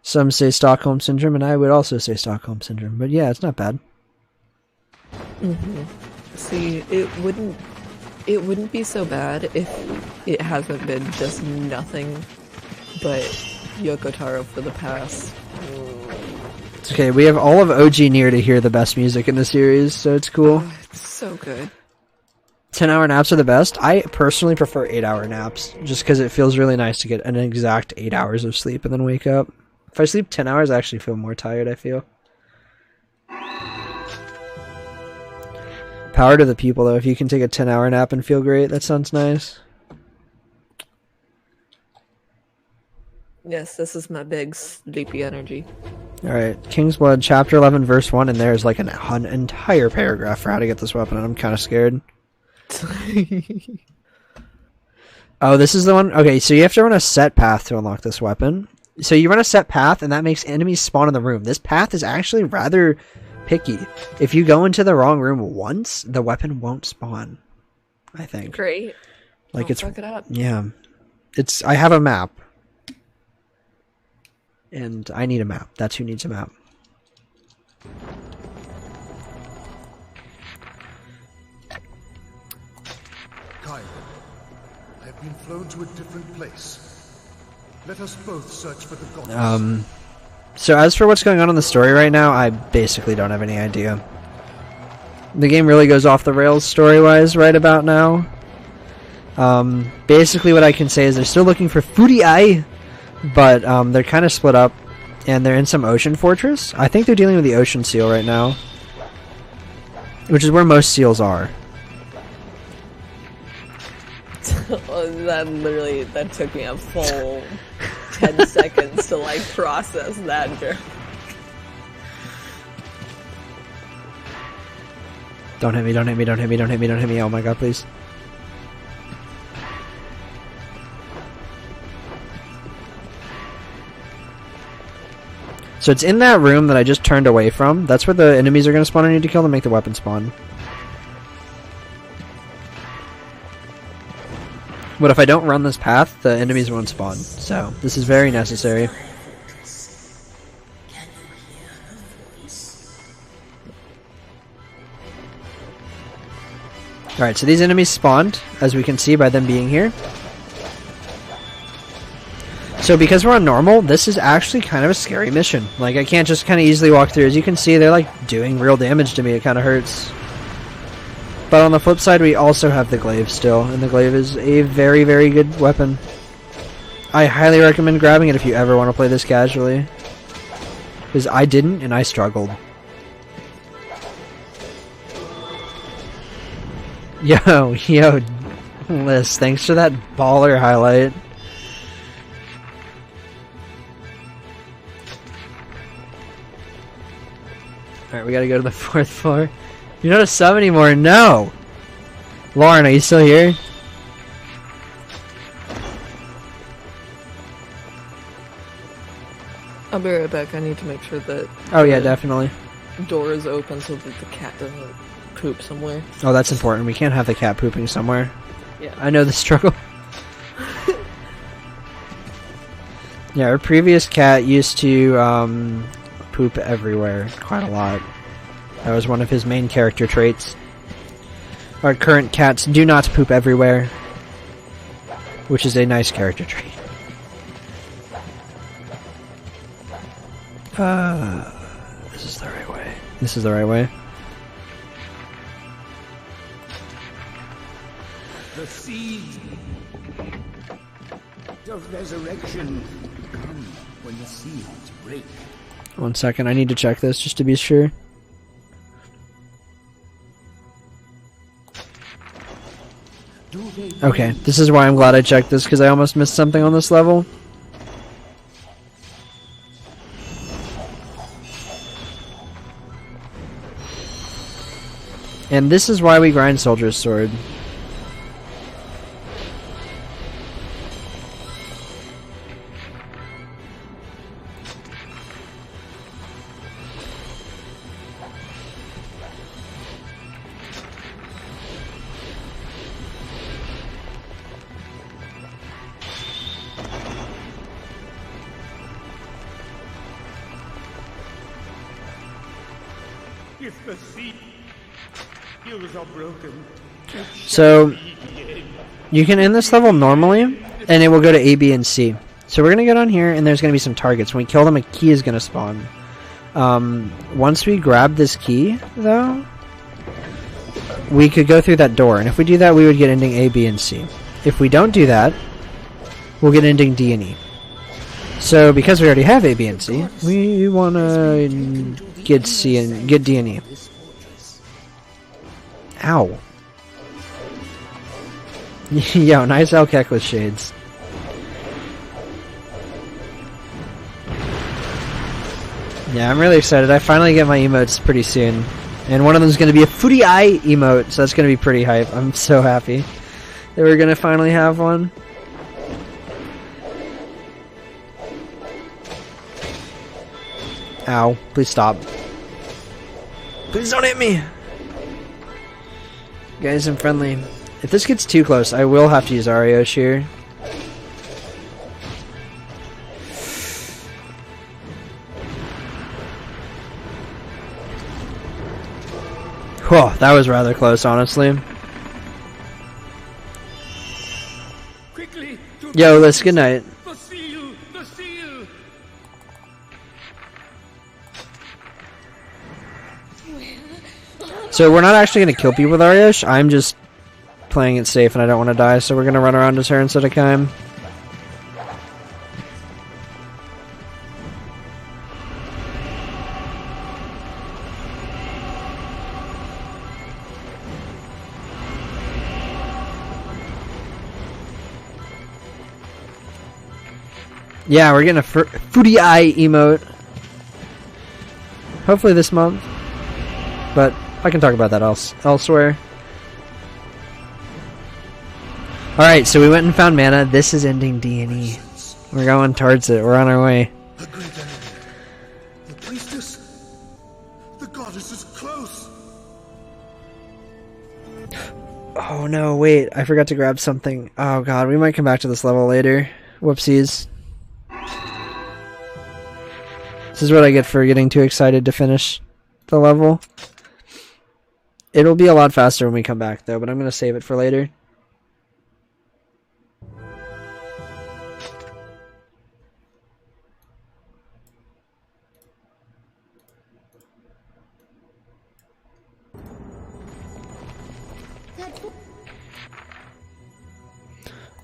Some say Stockholm Syndrome, and I would also say Stockholm Syndrome. But yeah, it's not bad. See, it wouldn't be so bad if it hasn't been just nothing but Yoko Taro for the past. It's okay, we have all of OG Nier to hear the best music in the series, so it's cool. Oh, it's so good. 10-hour naps are the best. I personally prefer 8-hour naps, just because it feels really nice to get an exact 8 hours of sleep and then wake up. If I sleep 10 hours, I actually feel more tired, I feel. Power to the people, though. If you can take a 10-hour nap and feel great, that sounds nice. Yes, this is my big sleepy energy. Alright, King's Blood, chapter 11, verse 1, and there's like an entire paragraph for how to get this weapon, and I'm kind of scared. Oh, this is the one? Okay, so you have to run a set path to unlock this weapon. So you run a set path, and that makes enemies spawn in the room. This path is actually rather picky. If you go into the wrong room once, the weapon won't spawn, I think. Great. Like, Don't fuck it up. Yeah. I have a map. And I need a map. That's who needs a map. Kai, I have been flown to a different place. Let us both search for the goddess. So as for what's going on in the story right now, I basically don't have any idea. The game really goes off the rails story-wise right about now. Basically what I can say is they're still looking for Furiai, but they're kind of split up, and they're in some ocean fortress. I think they're dealing with the ocean seal right now, which is where most seals are. That took me a full 10 seconds to like process that joke. Don't hit me, don't hit me, don't hit me, don't hit me, don't hit me. Oh my god, please. So it's in that room that I just turned away from. That's where the enemies are going to spawn. I need to kill them, make the weapon spawn. But if I don't run this path, the enemies won't spawn. So this is very necessary. Alright, so these enemies spawned, as we can see by them being here. So because we're on normal, this is actually kind of a scary mission. Like, I can't just kind of easily walk through. As you can see, they're like doing real damage to me. It kind of hurts. But on the flip side, we also have the glaive still, and the glaive is a very, very good weapon. I highly recommend grabbing it if you ever want to play this casually. Because I didn't, and I struggled. Yo, Liz, thanks for that baller highlight. Alright, we gotta go to the 4th floor. You're not a sub anymore, no! Lauren, are you still here? I'll be right back. I need to make sure that... Oh yeah, definitely. Door is open so that the cat doesn't poop somewhere. Oh, that's important. We can't have the cat pooping somewhere. Yeah. I know the struggle. Yeah, our previous cat used to poop everywhere quite a lot. That was one of his main character traits. Our current cats do not poop everywhere, which is a nice character trait. This is the right way. This is the right way. The seed of resurrection come when the seeds break. 1 second, I need to check this just to be sure. Okay, this is why I'm glad I checked this, because I almost missed something on this level. And this is why we grind Soldier's Sword. If the seals are broken, So you can end this level normally, and it will go to A, B, and C. So we're gonna get on here, and there's gonna be some targets. When we kill them, a key is gonna spawn. Once we grab this key, though, we could go through that door, and if we do that, we would get ending A, B, and C. If we don't do that, we'll get ending D and E. So because we already have A, B, and C, we wanna get C and get D and E. Ow. Yo, nice Elkek with shades. Yeah, I'm really excited. I finally get my emotes pretty soon. And one of them is going to be a Footy Eye emote, so that's going to be pretty hype. I'm so happy that we're going to finally have one. Ow, please stop. Please don't hit me! Guys, I'm friendly. If this gets too close, I will have to use Ariosh here. Whoa, that was rather close, honestly. Quickly, Yo, Liz, good night. the seal, the seal. So we're not actually going to kill people with Ariosh. I'm just playing it safe and I don't want to die, so we're going to run around as her instead of Kaim. Yeah, we're getting a Footy Eye emote. Hopefully this month. But I can talk about that elsewhere. Alright, so we went and found mana. This is ending D&E. We're going towards it. We're on our way. The great enemy. The priestess. The goddess is close. Oh no, wait. I forgot to grab something. Oh god, we might come back to this level later. Whoopsies. This is what I get for getting too excited to finish the level. It'll be a lot faster when we come back though, but I'm going to save it for later.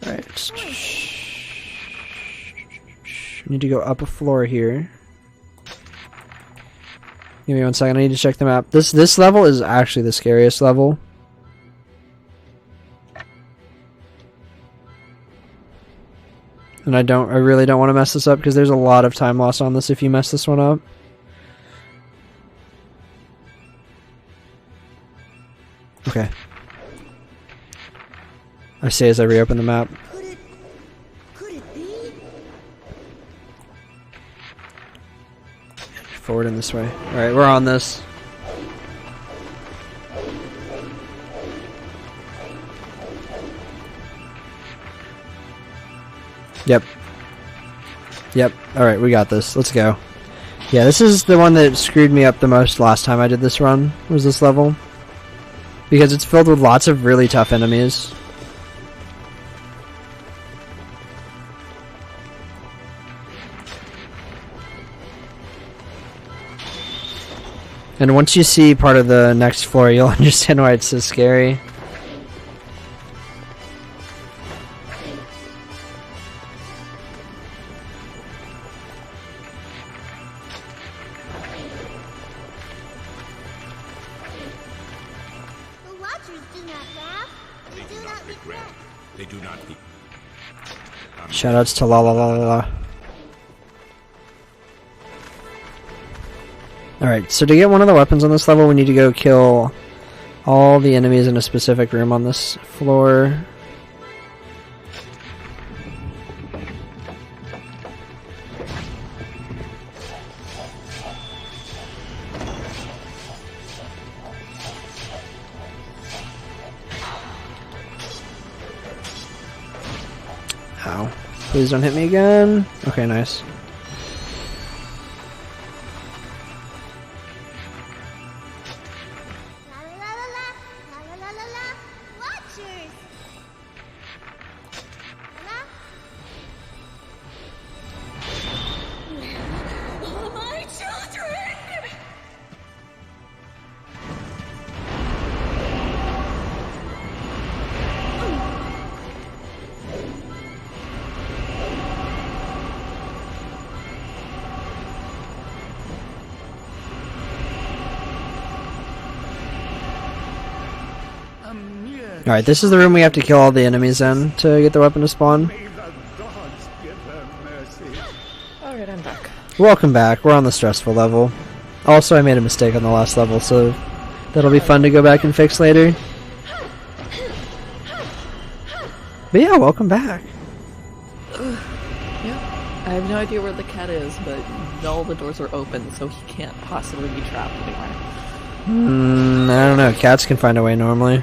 Alright. Need to go up a floor here. Give me 1 second, I need to check the map. This level is actually the scariest level. And I really don't want to mess this up because there's a lot of time loss on this if you mess this one up. Okay. I say as I reopen the map. Forward in this way. Alright, we're on this. Yep. Alright, we got this. Let's go. Yeah, this is the one that screwed me up the most last time I did this run, was this level. Because it's filled with lots of really tough enemies. And once you see part of the next floor, you'll understand why it's so scary. The Watchers do not laugh. They do not regret. They do not be. Shoutouts to La La La La La. Alright, so to get one of the weapons on this level, we need to go kill all the enemies in a specific room on this floor. Ow. Please don't hit me again. Okay, nice. Alright, this is the room we have to kill all the enemies in to get the weapon to spawn. Alright, I'm back. Welcome back. We're on the stressful level. Also, I made a mistake on the last level, so that'll be fun to go back and fix later. But yeah, welcome back. Yeah, I have no idea where the cat is, but all the doors are open, so he can't possibly be trapped anywhere. I don't know. Cats can find a way normally.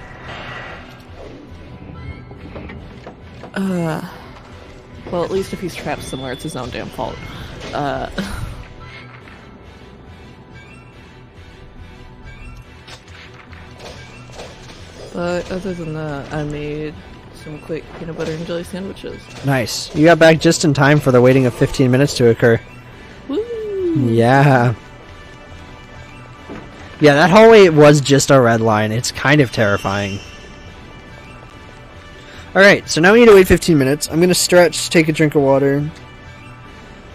Well, at least if he's trapped somewhere, it's his own damn fault. But other than that, I made some quick peanut butter and jelly sandwiches. Nice. You got back just in time for the waiting of 15 minutes to occur. Woo! Yeah. Yeah, that hallway was just a red line. It's kind of terrifying. Alright, so now we need to wait 15 minutes. I'm gonna stretch, take a drink of water,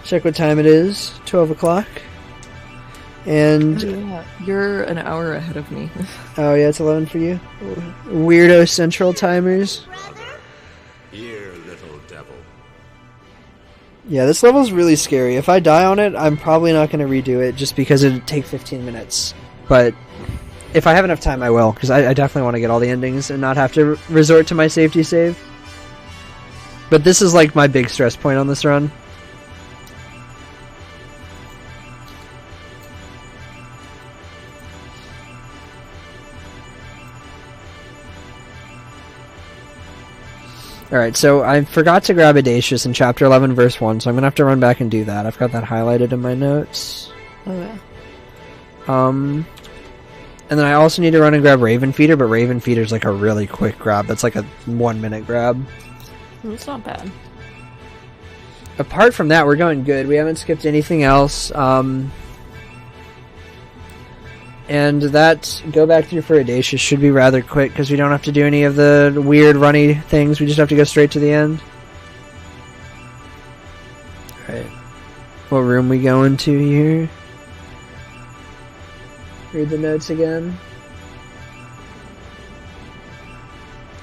check what time it is. 12 o'clock. And... Oh, yeah. You're an hour ahead of me. Oh yeah, it's 11 for you? Weirdo central timers. Here, little devil. Yeah, this level's really scary. If I die on it, I'm probably not going to redo it just because it'd take 15 minutes. But if I have enough time, I will, because I definitely want to get all the endings and not have to resort to my safety save. But this is like my big stress point on this run. Alright, so I forgot to grab Audacious in chapter 11 verse 1, so I'm gonna have to run back and do that. I've got that highlighted in my notes. Oh yeah. And then I also need to run and grab Raven Feeder, but Raven Feeder's like a really quick grab. That's like a 1 minute grab. It's not bad. Apart from that, we're going good. We haven't skipped anything else. And that go back through for Audacious should be rather quick because we don't have to do any of the weird runny things. We just have to go straight to the end. Alright. What room we going to here? Read the notes again.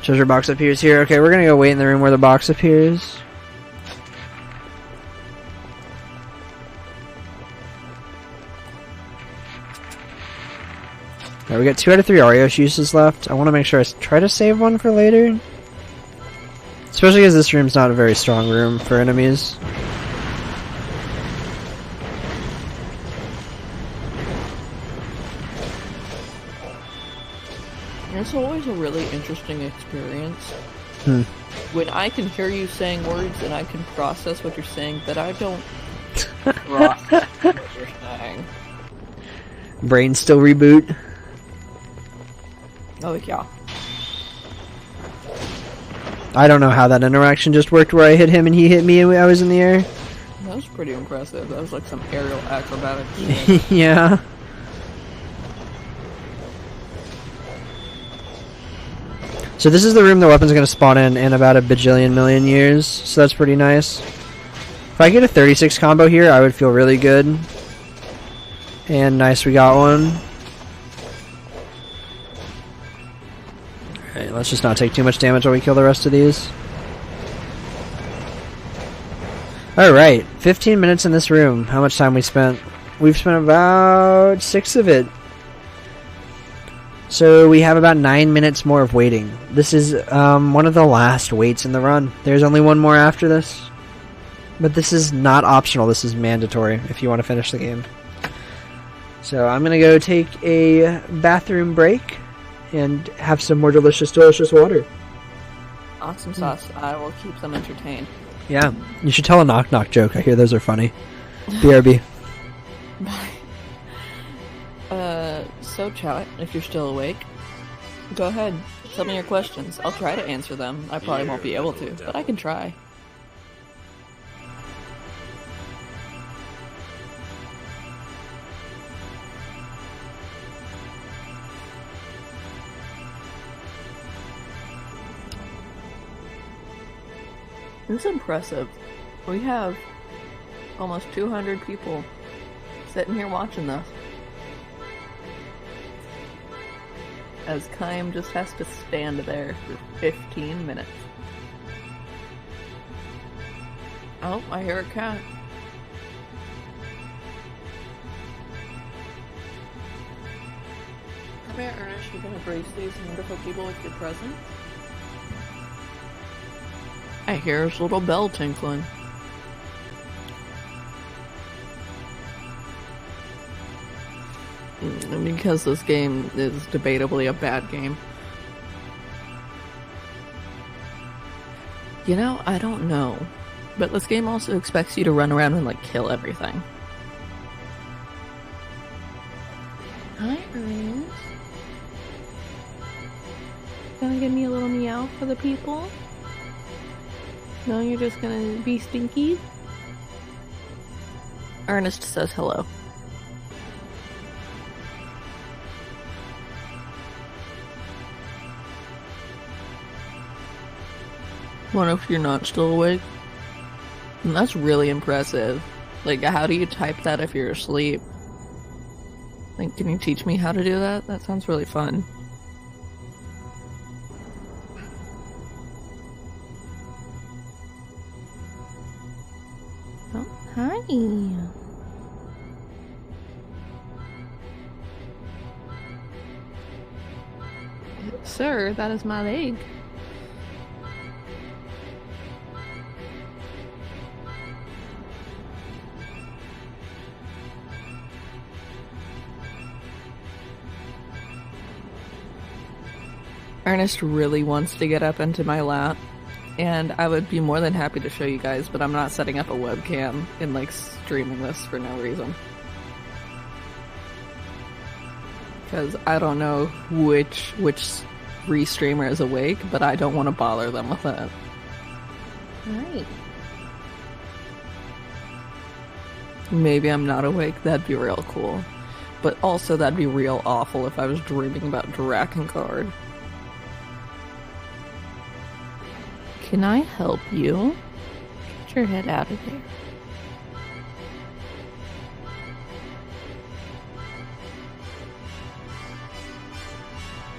Treasure box appears here. Okay, we're gonna go wait in the room where the box appears. Alright, we got 2 out of 3 Ariosh uses left. I want to make sure I try to save one for later. Especially because this room's not a very strong room for enemies. It's always a really interesting experience. Hmm. When I can hear you saying words and I can process what you're saying, but I don't process what you're saying. Brain still reboot. Oh, yeah. I don't know how that interaction just worked where I hit him and he hit me and I was in the air. That was pretty impressive. That was like some aerial acrobatic shit. Yeah. So this is the room the weapon's going to spawn in about a bajillion million years, so that's pretty nice. If I get a 36 combo here, I would feel really good. And nice, we got one. Alright, let's just not take too much damage while we kill the rest of these. Alright, 15 minutes in this room. How much time we spent? We've spent about 6 of it. So we have about 9 minutes more of waiting. This is one of the last waits in the run. There's only one more after this. But this is not optional, this is mandatory if you want to finish the game. So I'm going to go take a bathroom break and have some more delicious water. Awesome sauce. I will keep them entertained. Yeah, you should tell a knock-knock joke. I hear those are funny. BRB. Bye. So chat, if you're still awake, go ahead, tell me your questions. I'll try to answer them. I probably won't be able to, but I can try. It's impressive. We have almost 200 people sitting here watching this. as Kaim just has to stand there for 15 minutes. Oh, I hear a cat. Come here, Ernest. You're gonna grace these wonderful people with your presence? I hear his little bell tinkling. Because this game is debatably a bad game. You know, I don't know. But this game also expects you to run around and, like, kill everything. Hi, Ernest. Gonna give me a little meow for the people? No, you're just gonna be stinky? Ernest says hello. What if you're not still awake? And that's really impressive. Like, how do you type that if you're asleep? Like, can you teach me how to do that? That sounds really fun. Oh, hi. Sir, that is my leg. Ernest really wants to get up into my lap, and I would be more than happy to show you guys, but I'm not setting up a webcam and, like, streaming this for no reason. Because I don't know which restreamer is awake, but I don't want to bother them with that. Right. Maybe I'm not awake, that'd be real cool. But also that'd be real awful if I was dreaming about Drakengard. Can I help you? Get your head out of there.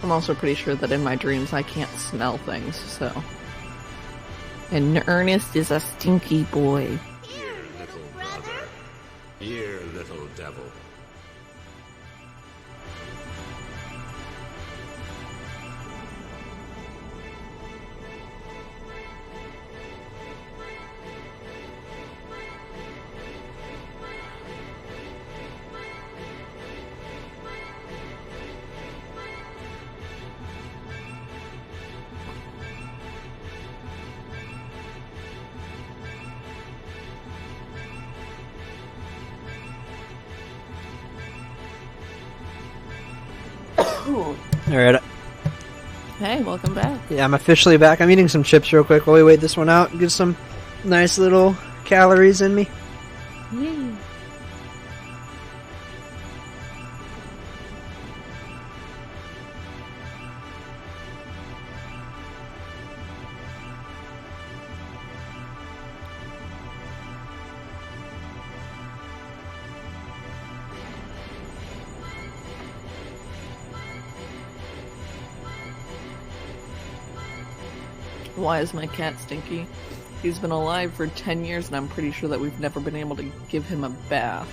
I'm also pretty sure that in my dreams I can't smell things, so. And Ernest is a stinky boy. Here, little brother. Here, little devil. Alright. Hey, welcome back. Yeah, I'm officially back. I'm eating some chips real quick while we wait this one out. Get some nice little calories in me. Yay. Why is my cat stinky? He's been alive for 10 years and I'm pretty sure that we've never been able to give him a bath.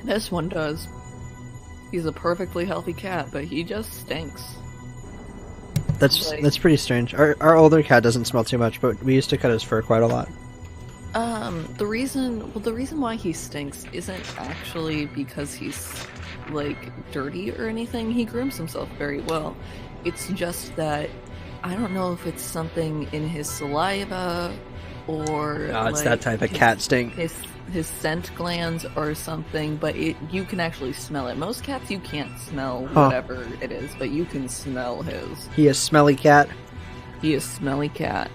This one does. He's a perfectly healthy cat, but he just stinks. That's pretty strange. Our older cat doesn't smell too much, but we used to cut his fur quite a lot. The reason why he stinks isn't actually because he's, like, dirty or anything. He grooms himself very well. It's just that, I don't know if it's something in his saliva, or, it's that type of cat stink. His scent glands or something, but you can actually smell it. Most cats you can't smell whatever it is, but you can smell his. He is smelly cat. He is smelly cat.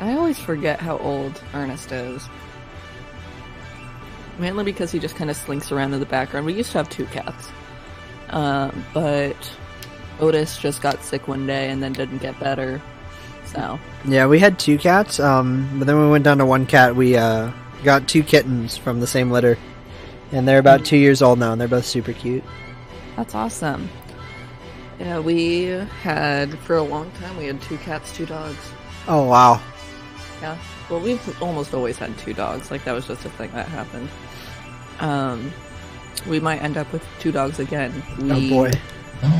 I always forget how old Ernest is. Mainly because he just kind of slinks around in the background. We used to have 2 cats. But Otis just got sick one day and then didn't get better. So. Yeah, we had 2 cats, but then we went down to 1 cat. We got 2 kittens from the same litter. And they're about 2 years old now, and they're both super cute. That's awesome. Yeah, we had, for a long time, we had 2 cats, 2 dogs. Oh, wow. Yeah. Well, we've almost always had 2 dogs. Like, that was just a thing that happened. We might end up with 2 dogs again. Oh, boy.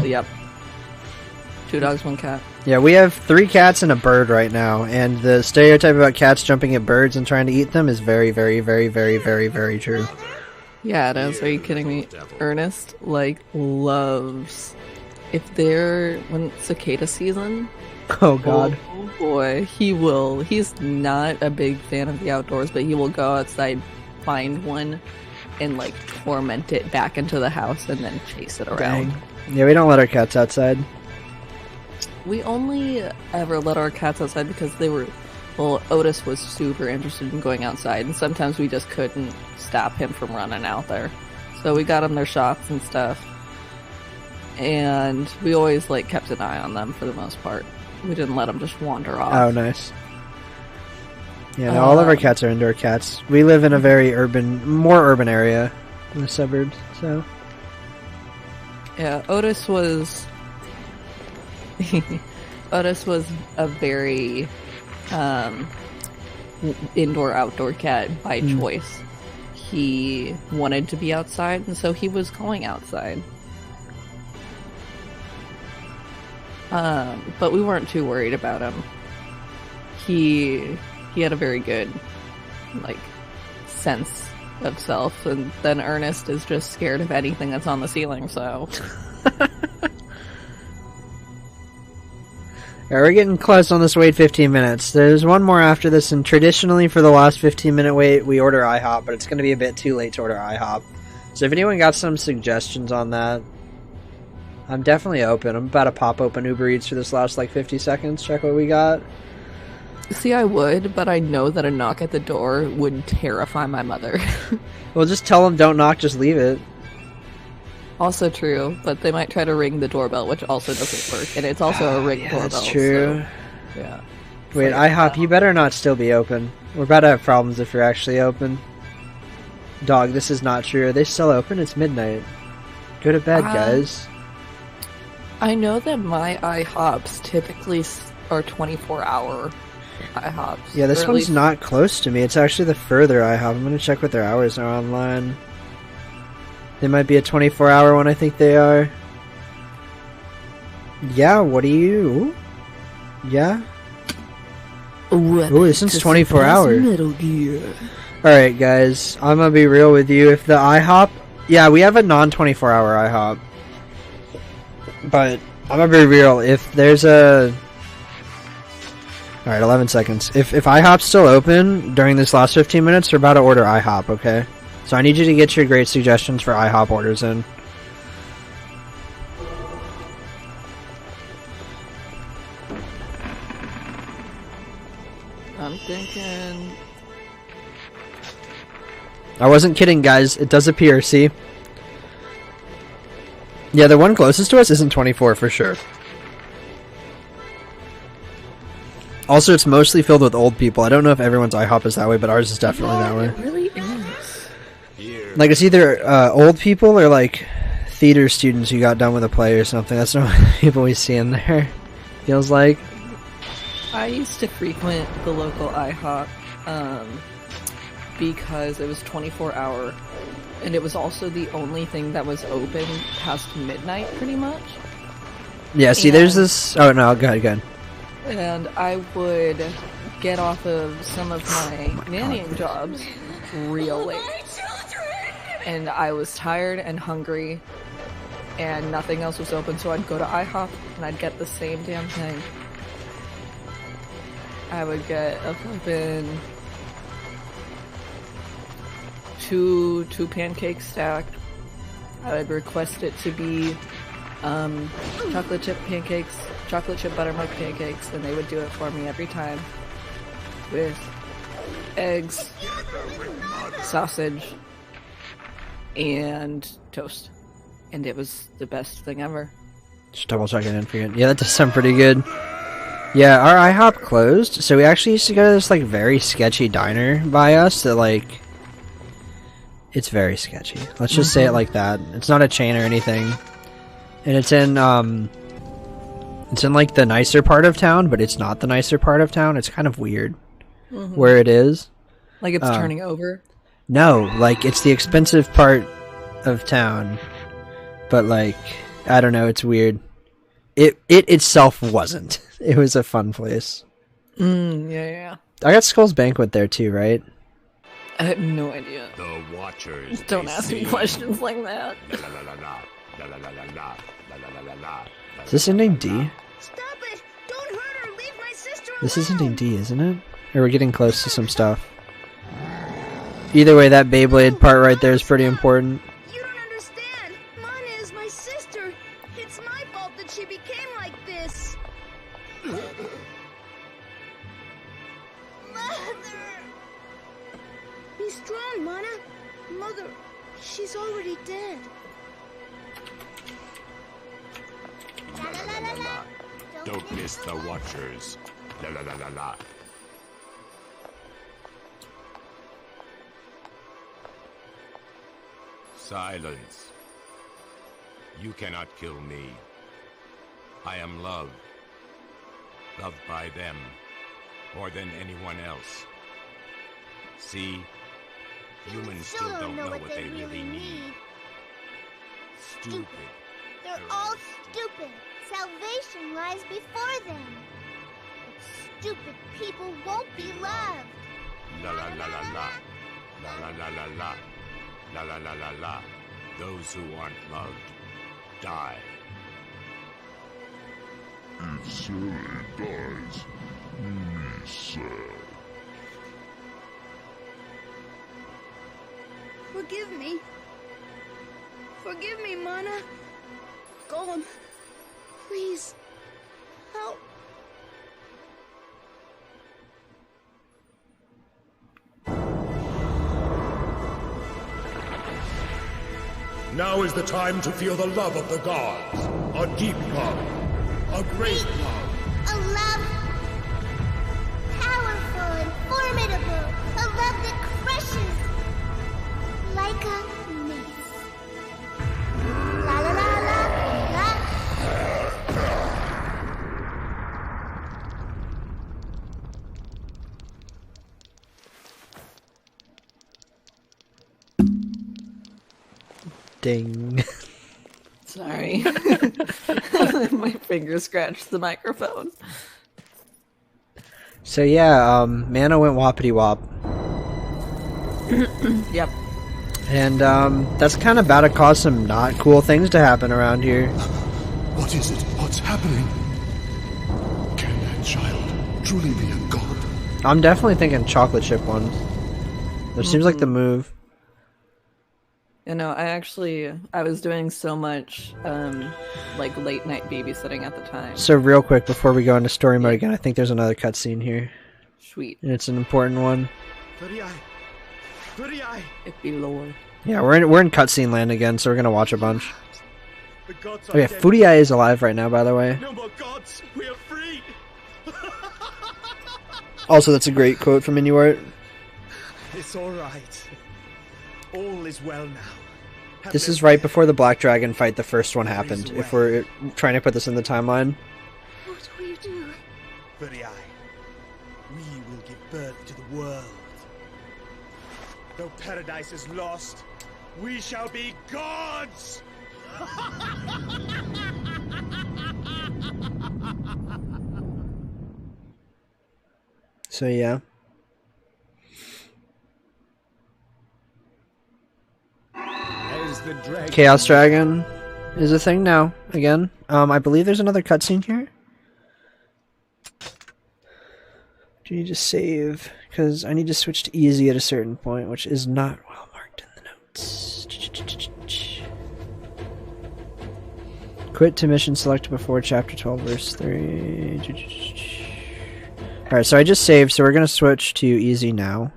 Yep. 2 dogs, 1 cat. Yeah, we have 3 cats and a bird right now, and the stereotype about cats jumping at birds and trying to eat them is very, very, very, very, very, very true. Yeah, it is. Are you kidding me? Ernest, like, loves... when cicada season... Oh, God. Oh, boy. He will... He's not a big fan of the outdoors, but he will go outside, find one, and, like, torment it back into the house and then chase it around. Dang. Yeah, we don't let our cats outside. We only ever let our cats outside because they were... Well, Otis was super interested in going outside, and sometimes we just couldn't stop him from running out there. So we got him their shots and stuff. And we always, like, kept an eye on them for the most part. We didn't let them just wander off. Oh, nice. Yeah, no, all of our cats are indoor cats. We live in a very more urban area in the suburbs, so... Yeah, Otis was... Otis was a very... indoor-outdoor cat by choice. He wanted to be outside, and so he was going outside. But we weren't too worried about him. He had a very good, like, sense of self, and then Ernest is just scared of anything that's on the ceiling, so... Alright, we're getting close on this wait 15 minutes. There's one more after this, and traditionally for the last 15-minute wait, we order IHOP, but it's going to be a bit too late to order IHOP. So if anyone got some suggestions on that, I'm definitely open. I'm about to pop open Uber Eats for this last, like, 50 seconds, check what we got. See, I would, but I know that a knock at the door would terrify my mother. Well, just tell them don't knock, just leave it. Also true, but they might try to ring the doorbell, which also doesn't work, and it's also a ring doorbell. That's true. So, yeah. Wait, IHOP, you better not still be open. We're about to have problems if you're actually open. Dog, this is not true. Are they still open? It's midnight. Go to bed, guys. I know that my IHOPs typically are 24-hour IHOPs. Yeah, this one's not close to me. It's actually the further IHOP. I'm going to check what their hours are online. They might be a 24-hour one, I think they are. Yeah, what do you... Yeah? Ooh, this one's 24 hours. Alright, guys. I'm gonna be real with you. If the IHOP... Yeah, we have a non-24-hour IHOP. But, I'm gonna be real. If there's a... Alright, 11 seconds. If IHOP's still open during this last 15 minutes, we're about to order IHOP, okay? So I need you to get your great suggestions for IHOP orders in. I'm thinking... I wasn't kidding, guys. It does appear, see? Yeah, the one closest to us isn't 24 for sure. Also, it's mostly filled with old people. I don't know if everyone's IHOP is that way, but ours is definitely that way. It really is. Like, it's either old people or, like, theater students who got done with a play or something. That's not what people we see in there. Feels like. I used to frequent the local IHOP because it was 24-hour, and it was also the only thing that was open past midnight, pretty much. Yeah, see, there's this... Oh, no, go ahead. And I would get off of some of my nannying jobs real late. And I was tired and hungry, and nothing else was open, so I'd go to IHOP, and I'd get the same damn thing. I would get a flippin' two pancakes stacked. I would request it to be chocolate chip pancakes, chocolate chip buttermilk pancakes, and they would do it for me every time. with eggs, sausage, and toast. And it was the best thing ever. Just double checking in for you. Yeah, that does sound pretty good. Yeah, our IHOP closed, so we actually used to go to this like very sketchy diner by us that like it's very sketchy. Let's just say it like that. It's not a chain or anything. And it's in like the nicer part of town, but it's not the nicer part of town. It's kind of weird where it is. Like it's turning over? No, like it's the expensive part of town. But like, I don't know, it's weird. It itself wasn't. It was a fun place. Yeah. I got Skull's Banquet there too, right? I have no idea. The Watchers. Don't ask me questions like that. Is this ending D? Stop it! Don't hurt her! Leave my sister alone! This is ending D, isn't it? Or we're getting close to some stuff. Either way, that Beyblade part right there is pretty important. You don't understand! Mana is my sister! It's my fault that she became like this! Mother! Be strong, Mana! Mother, she's already dead. La la la la la. Don't miss the Watchers. La la la la la. Silence. You cannot kill me. I am loved. Loved by them more than anyone else. See? Humans still don't know what they really need. Stupid. They're all stupid. Salvation lies before them. But stupid people won't be loved. La la la la la. La la la la la. La la la la la. Those who aren't loved die. If Sally dies, me sad. Forgive me. Forgive me, Mana. Golem, please, help. Now is the time to feel the love of the gods. A deep love. A great love. A love powerful and formidable. A love that crushes like a mace. La la la la la. Ding. Sorry. My finger scratched the microphone. So yeah, Mana went whoppity wop. Yep. And that's kind of about to cause some not cool things to happen around here. What is it? What's happening? Can that child truly be a god? I'm definitely thinking chocolate chip ones. That seems like the move. You know, I was doing so much, like, late night babysitting at the time. So real quick, before we go into story mode again, I think there's another cutscene here. Sweet. And it's an important one. It be Lord. Yeah, we're in cutscene land again, so we're gonna watch a bunch. Oh yeah, Fudiai is alive right now, by the way. No more gods, we are freed. Also, that's a great quote from Inuart. It's all right. All is well now. This is right before the Black Dragon fight, the first one happened, if we're trying to put this in the timeline. What will you do? Fudiai, we will give birth to the world. Though paradise is lost, we shall be gods! So yeah. Chaos Dragon is a thing now, again. I believe there's another cutscene here. Do you need to save? Because I need to switch to easy at a certain point, which is not well marked in the notes. Quit to mission selected before chapter 12 verse 3. Alright, so I just saved, so we're gonna switch to easy now.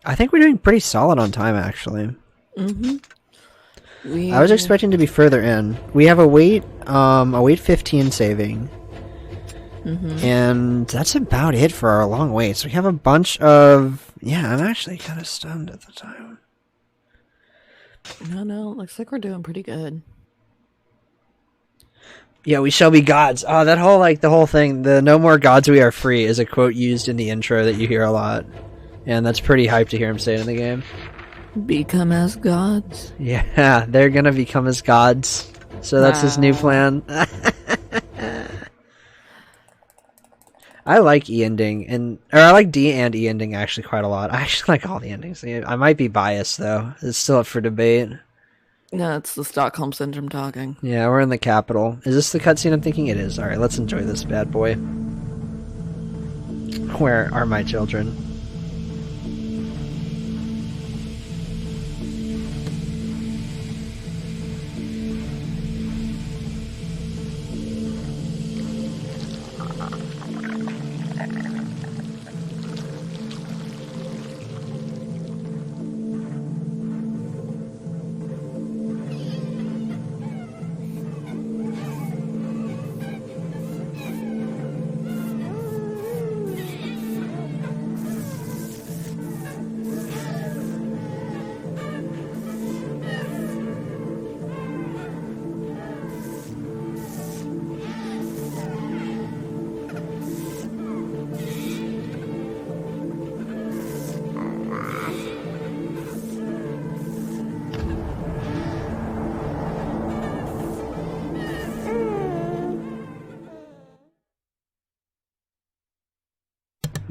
I think we're doing pretty solid on time, actually. I was expecting to be further in. We have a weight 15 saving. And that's about it for our long waits. We have a bunch of... Yeah, I'm actually kind of stunned at the time. No, looks like we're doing pretty good. Yeah, we shall be gods. Oh, that whole, the whole thing, the no more gods we are free is a quote used in the intro that you hear a lot. And that's pretty hype to hear him say it in the game. Become as gods. Yeah, they're gonna become as gods. So that's his new plan. I like E ending, or I like D and E ending actually quite a lot. I actually like all the endings. I might be biased though. It's still up for debate. No, it's the Stockholm Syndrome talking. Yeah, we're in the capital. Is this the cutscene I'm thinking it is? Alright, let's enjoy this bad boy. Where are my children?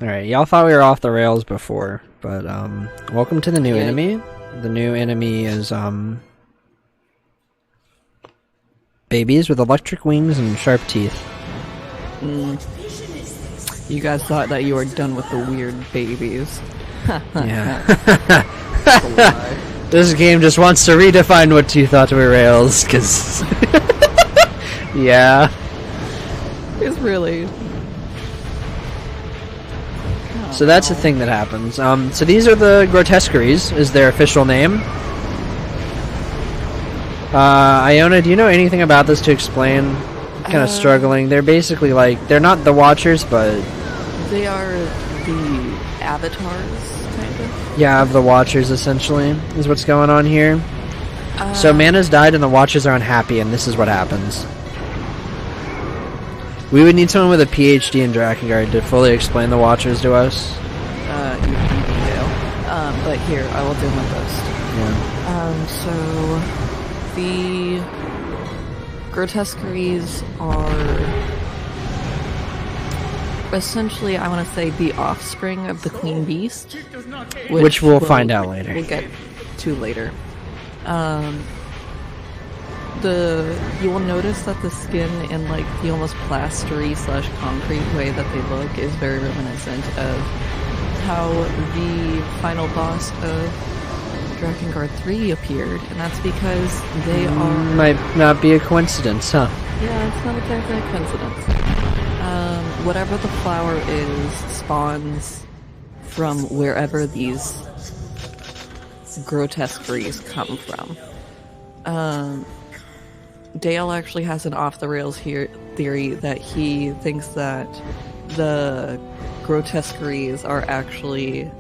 Alright, y'all thought we were off the rails before, but welcome to the new enemy. The new enemy is babies with electric wings and sharp teeth. You guys thought that you were done with the weird babies. Yeah. This game just wants to redefine what you thought were rails, cause yeah. It's really... So that's the thing that happens. So these are the Grotesqueries, is their official name. Iona, do you know anything about this to explain? I'm kind of struggling. They're basically they're not the Watchers, but... They are the avatars, kind of? Yeah, of the Watchers, essentially, is what's going on here. So Mana's died and the Watchers are unhappy, and this is what happens. We would need someone with a PhD in Drakengard to fully explain the Watchers to us. You can detail. But here, I will do my best. Yeah. So the Grotesqueries are essentially, I want to say, the offspring of the Queen Beast, which we'll find out later. We'll get to later. You will notice that the skin in the almost plastery / concrete way that they look is very reminiscent of how the final boss of Drakengard 3 appeared, and that's because they are... Might not be a coincidence, huh? Yeah, it's not exactly a coincidence. Whatever the flower is spawns from wherever these Grotesqueries come from. Dale actually has an off-the-rails theory that he thinks that the Grotesqueries are actually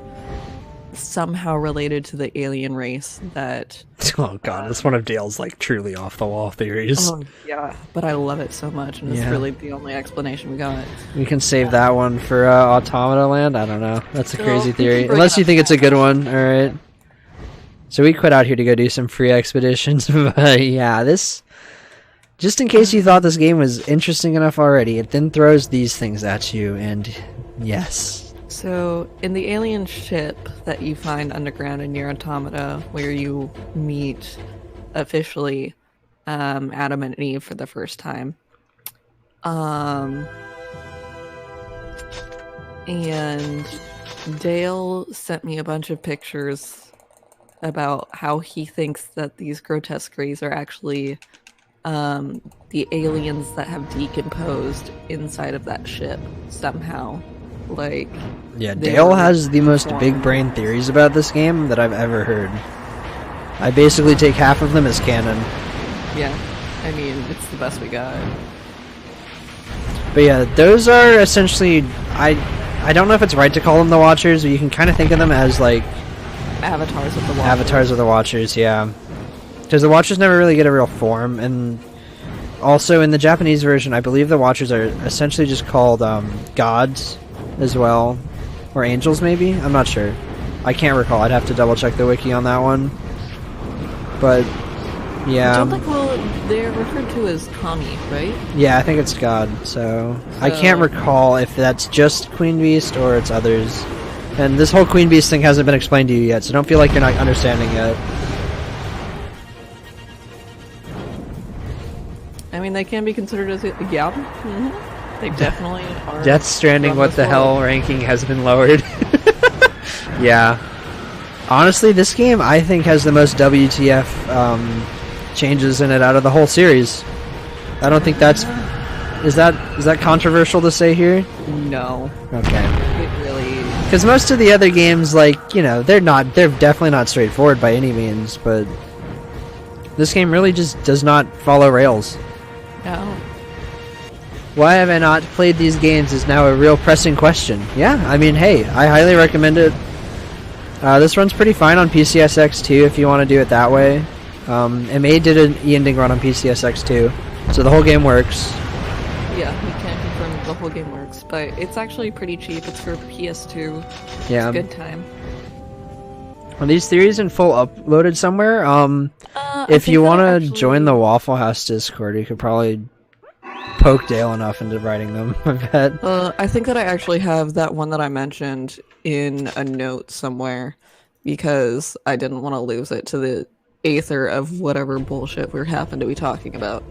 somehow related to the alien race that... Oh god, it's one of Dale's truly off-the-wall theories. Oh yeah, but I love it so much, and it's really the only explanation we got. We can save that one for Automata Land? I don't know. That's a crazy theory. Unless you think it's a good one, alright. So we quit out here to go do some free expeditions, but yeah, this... Just in case you thought this game was interesting enough already, it then throws these things at you, and yes. So, in the alien ship that you find underground in your Automata, where you meet, officially, Adam and Eve for the first time, and Dale sent me a bunch of pictures about how he thinks that these Grotesqueries are actually the aliens that have decomposed inside of that ship somehow. Like, Yeah, they Dale were has the most formed. big brain theories about this game that I've ever heard. I basically take half of them as canon. Yeah, I mean, it's the best we got. But yeah, those are essentially, I don't know if it's right to call them the Watchers, but you can kind of think of them as like Avatars of the Watchers. avatars of the Watchers, yeah. Because the Watchers never really get a real form, and also in the Japanese version, I believe the Watchers are essentially just called gods as well, or angels maybe. I'm not sure. I can't recall. I'd have to double check the wiki on that one. But yeah, Don't they call it, they're referred to as kami, right? yeah, I think it's God. So I can't recall if that's just Queen Beast or it's others. And this whole Queen Beast thing hasn't been explained to you yet, so don't feel like you're not understanding yet. I mean, they can be considered as yeah. They definitely are. Death Stranding, from what this the hell world. ranking has been lowered. Yeah. Honestly, this game I think has the most WTF changes in it out of the whole series. I don't think that's... Is that controversial to say here? No. Okay. It really... Because most of the other games, like, you know, they're definitely not straightforward by any means, but this game really just does not follow rails. No. Why have I not played these games is now a real pressing question. Yeah, I mean, hey, I highly recommend it. This runs pretty fine on PCSX too, if you want to do it that way. MA did an e-ending run on PCSX too, so the whole game works. Yeah, we can't confirm the whole game works, but it's actually pretty cheap. It's for PS2. Yeah. It's a good time. Are these theories in full uploaded somewhere? If you want to join the Waffle House Discord, you could probably poke Dale enough into writing them, I bet. I think that I actually have that one that I mentioned in a note somewhere, because I didn't want to lose it to the aether of whatever bullshit we happen to be talking about.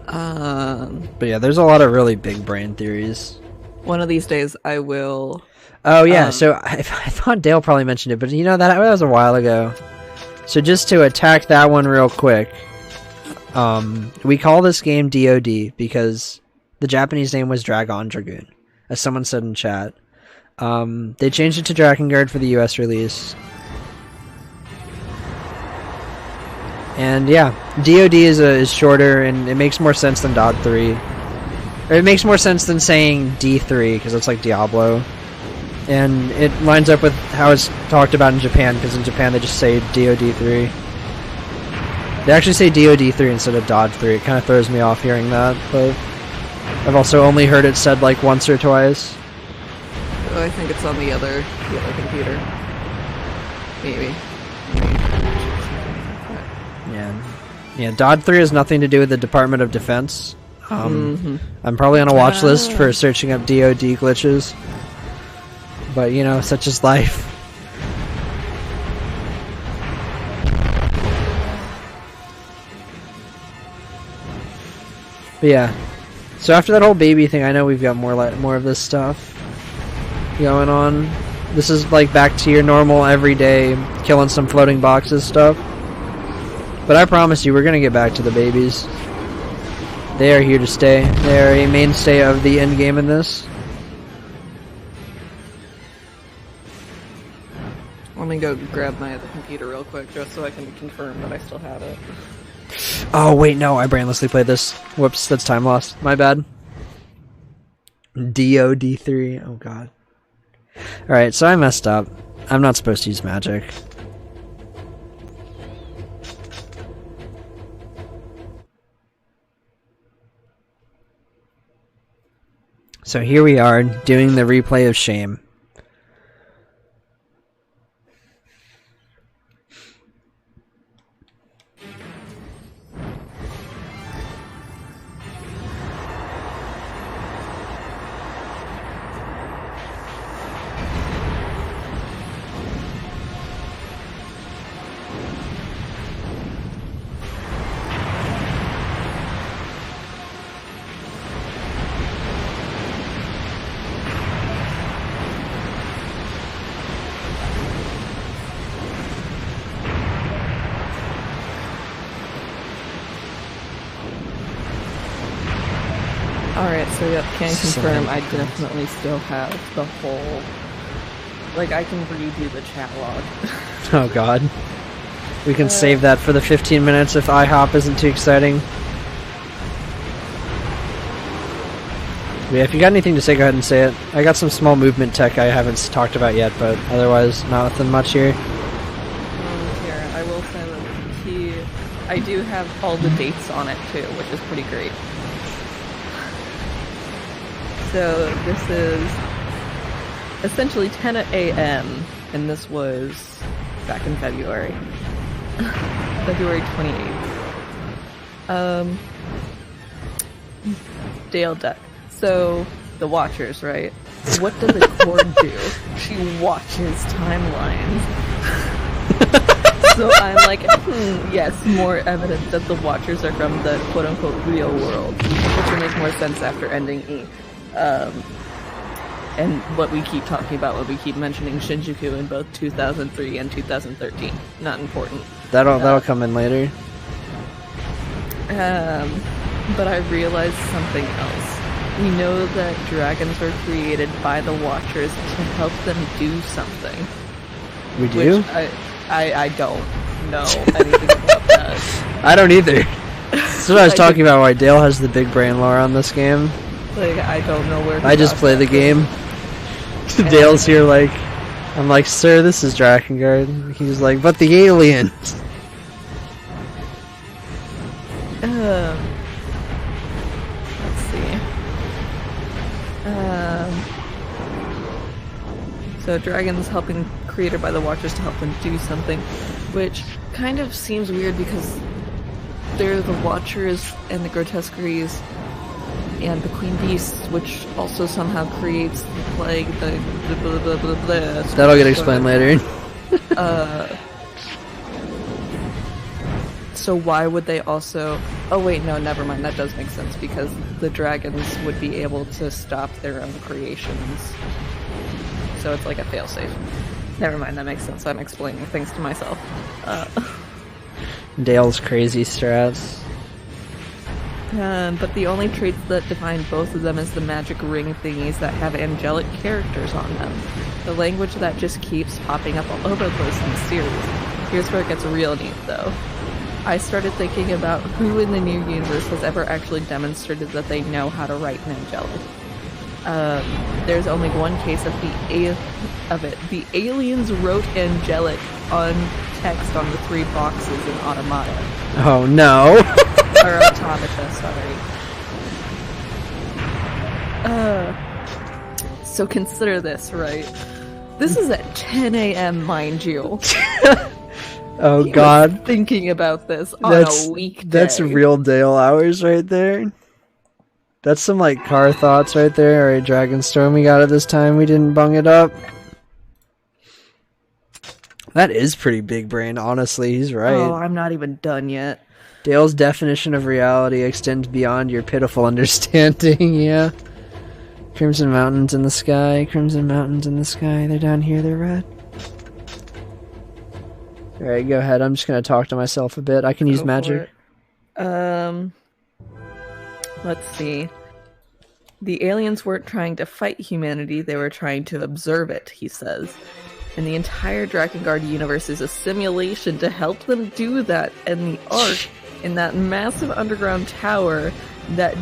But yeah, there's a lot of really big brain theories. One of these days I will... Oh yeah, so I thought Dale probably mentioned it, but you know, that was a while ago. So just to attack that one real quick, we call this game DOD because the Japanese name was Dragon Dragoon, as someone said in chat. They changed it to Drakengard for the US release. And yeah, DOD is shorter, and it makes more sense than DOD 3. Or it makes more sense than saying D3, because it's like Diablo. And it lines up with how it's talked about in Japan, because in Japan they just say DOD 3. They actually say DOD 3 instead of DOD 3. It kind of throws me off hearing that, but I've also only heard it said like once or twice. Oh, I think it's on the other computer. Maybe. Yeah, DOD 3 has nothing to do with the Department of Defense. I'm probably on a watch list for searching up DOD glitches. But, you know, such is life. But yeah, so after that whole baby thing, I know we've got more of this stuff going on. This is like back to your normal everyday killing some floating boxes stuff. But I promise you, we're gonna get back to the babies. They are here to stay. They are a mainstay of the end game in this. Let me go grab my other computer real quick, just so I can confirm that I still have it. Oh wait, no, I brainlessly played this. Whoops, that's time lost. My bad. DOD 3. Oh god. Alright, so I messed up. I'm not supposed to use magic. So here we are, doing the replay of shame. Alright, so yep, can confirm I definitely still have the whole... Like, I can redo the chat log. Oh god. We can save that for the 15 minutes if IHOP isn't too exciting. Yeah, if you got anything to say, go ahead and say it. I got some small movement tech I haven't talked about yet, but otherwise, nothing much here. Here, I will say that I do have all the dates on it too, which is pretty great. So this is essentially 10 a.m. and this was back in February. February 28th. Dale Duck. So, the Watchers, right? What does the Cord do? She watches timelines. So I'm like, yes, more evidence that the Watchers are from the quote-unquote real world, which would make more sense after ending E. And what we keep talking about when we keep mentioning Shinjuku in both 2003 and 2013. Not important. That'll come in later. But I realized something else. We know that dragons were created by the Watchers to help them do something. We do? Which I don't know anything about that. I don't either. That's what I was talking about, why Dale has the big brain lore on this game. Like, I don't know where to I just play the game. Dale's here like, I'm like, sir, this is Drakengard. He's like, but the aliens. Let's see. So dragons created by the Watchers to help them do something, which kind of seems weird because they're the Watchers and the Grotesqueries and the Queen Beasts, which also somehow creates the plague, the blah blah blah blah. That'll get explained later. So why would they also... Oh wait, no, never mind, that does make sense, because the dragons would be able to stop their own creations. So it's like a failsafe. Never mind, that makes sense, I'm explaining things to myself. Dale's crazy strats. But the only traits that define both of them is the magic ring thingies that have angelic characters on them. The language that just keeps popping up all over the place in the series. Here's where it gets real neat, though. I started thinking about who in the new universe has ever actually demonstrated that they know how to write an angelic. There's only one case of it. The aliens wrote angelic on text on the 3 boxes in Automata. Oh no! Or Automata, sorry. So consider this, right? This is at 10 a.m., mind you. Oh He god. was thinking about this on a weekday. That's real Dale hours right there. That's some like car thoughts right there. Alright, Dragonstorm, we got it this time. We didn't bung it up. That is pretty big brain, honestly. He's right. Oh, I'm not even done yet. Dale's definition of reality extends beyond your pitiful understanding, yeah. Crimson mountains in the sky, crimson mountains in the sky. They're down here, they're red. Alright, go ahead. I'm just gonna talk to myself a bit. I can use magic. Let's see. The aliens weren't trying to fight humanity, they were trying to observe it, he says. And the entire Drakengard universe is a simulation to help them do that, and the Ark in that massive underground tower that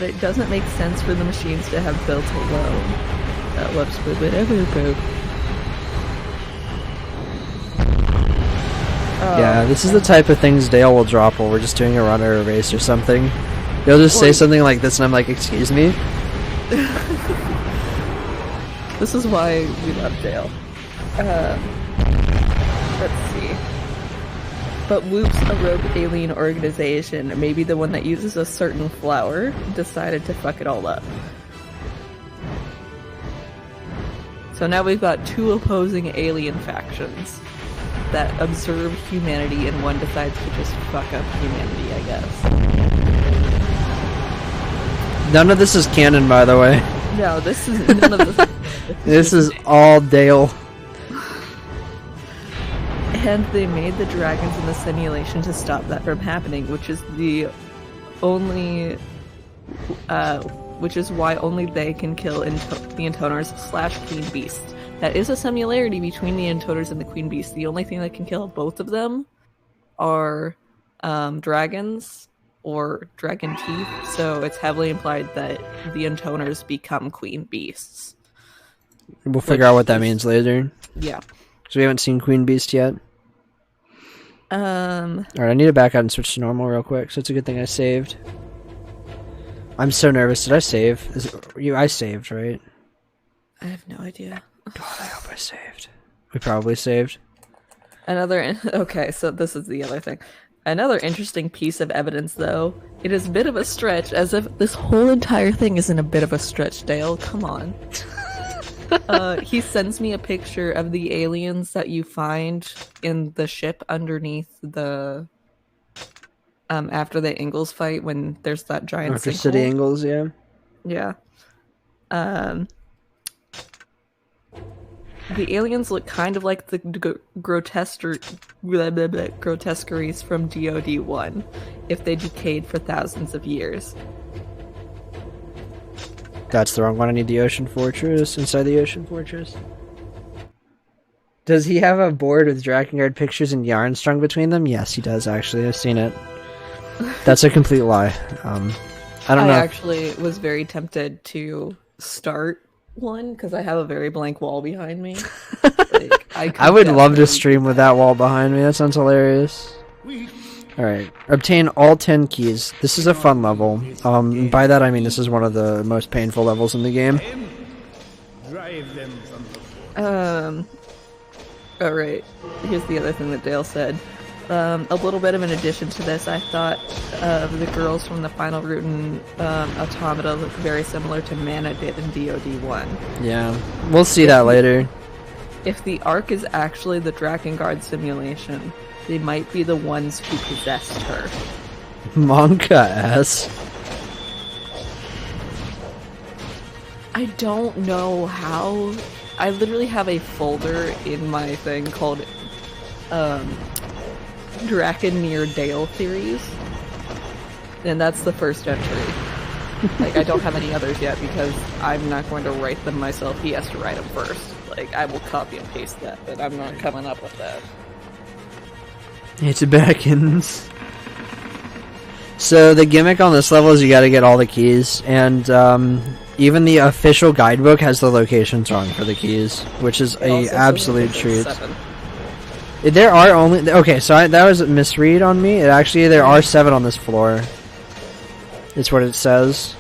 it doesn't make sense for the machines to have built alone. Whoops, boop, boop, boop, boop. Yeah, this is the type of things Dale will drop while we're just doing a run or a race or something. He'll just say something like this and I'm like, excuse me? This is why we love Dale. Let's see. But Whoops, a rogue alien organization, maybe the one that uses a certain flower, decided to fuck it all up. So now we've got 2 opposing alien factions that observe humanity, and one decides to just fuck up humanity, I guess. None of this is canon, by the way. No, this is none of this. This is all Dale. And they made the dragons in the simulation to stop that from happening, which is the only which is why only they can kill the Intoners / Queen Beasts. That is a similarity between the Intoners and the Queen Beasts. The only thing that can kill both of them are dragons or dragon teeth, so it's heavily implied that the Intoners become Queen Beasts. We'll figure out what that means later. Yeah. So we haven't seen Queen Beast yet. Alright, I need to back out and switch to normal real quick, so it's a good thing I saved. I'm so nervous. Did I save? I saved, right? I have no idea. God, I hope I saved. We probably saved. Okay, so this is the other thing. Another interesting piece of evidence, though, it is a bit of a stretch, as if this whole entire thing isn't a bit of a stretch, Dale. Come on. He sends me a picture of the aliens that you find in the ship underneath the... after the Ingalls fight, when there's that giant After sinkhole. City Ingalls, yeah. Yeah. The aliens look kind of like the grotesqueries from DoD 1, if they decayed for thousands of years. That's the wrong one. I need the Ocean Fortress. Inside the Ocean Fortress. Does he have a board with Drakengard pictures and yarn strung between them? Yes, he does, actually. I've seen it. That's a complete lie. I don't know. I actually was very tempted to start one because I have a very blank wall behind me. I would love to stream with that wall behind me. That sounds hilarious. Alright. Obtain all 10 keys. This is a fun level. By that I mean this is one of the most painful levels in the game. Alright. Here's the other thing that Dale said. A little bit of an addition to this, I thought the girls from the Final Routen Automata look very similar to Mana did in DoD 1. Yeah. We'll see that later. If the Ark is actually the Drakengard simulation, they might be the ones who possessed her. Monka-S. I don't know how. I literally have a folder in my thing called Drakengard Dale theories, and that's the first entry. Like, I don't have any others yet because I'm not going to write them myself. He has to write them first. Like, I will copy and paste that, but I'm not coming up with that. It's Backins. So the gimmick on this level is you gotta get all the keys, and even the official guidebook has the locations wrong for the keys, which is a absolute treat. 7. There are only... Okay, so that was a misread on me. There are 7 on this floor. It's what it says.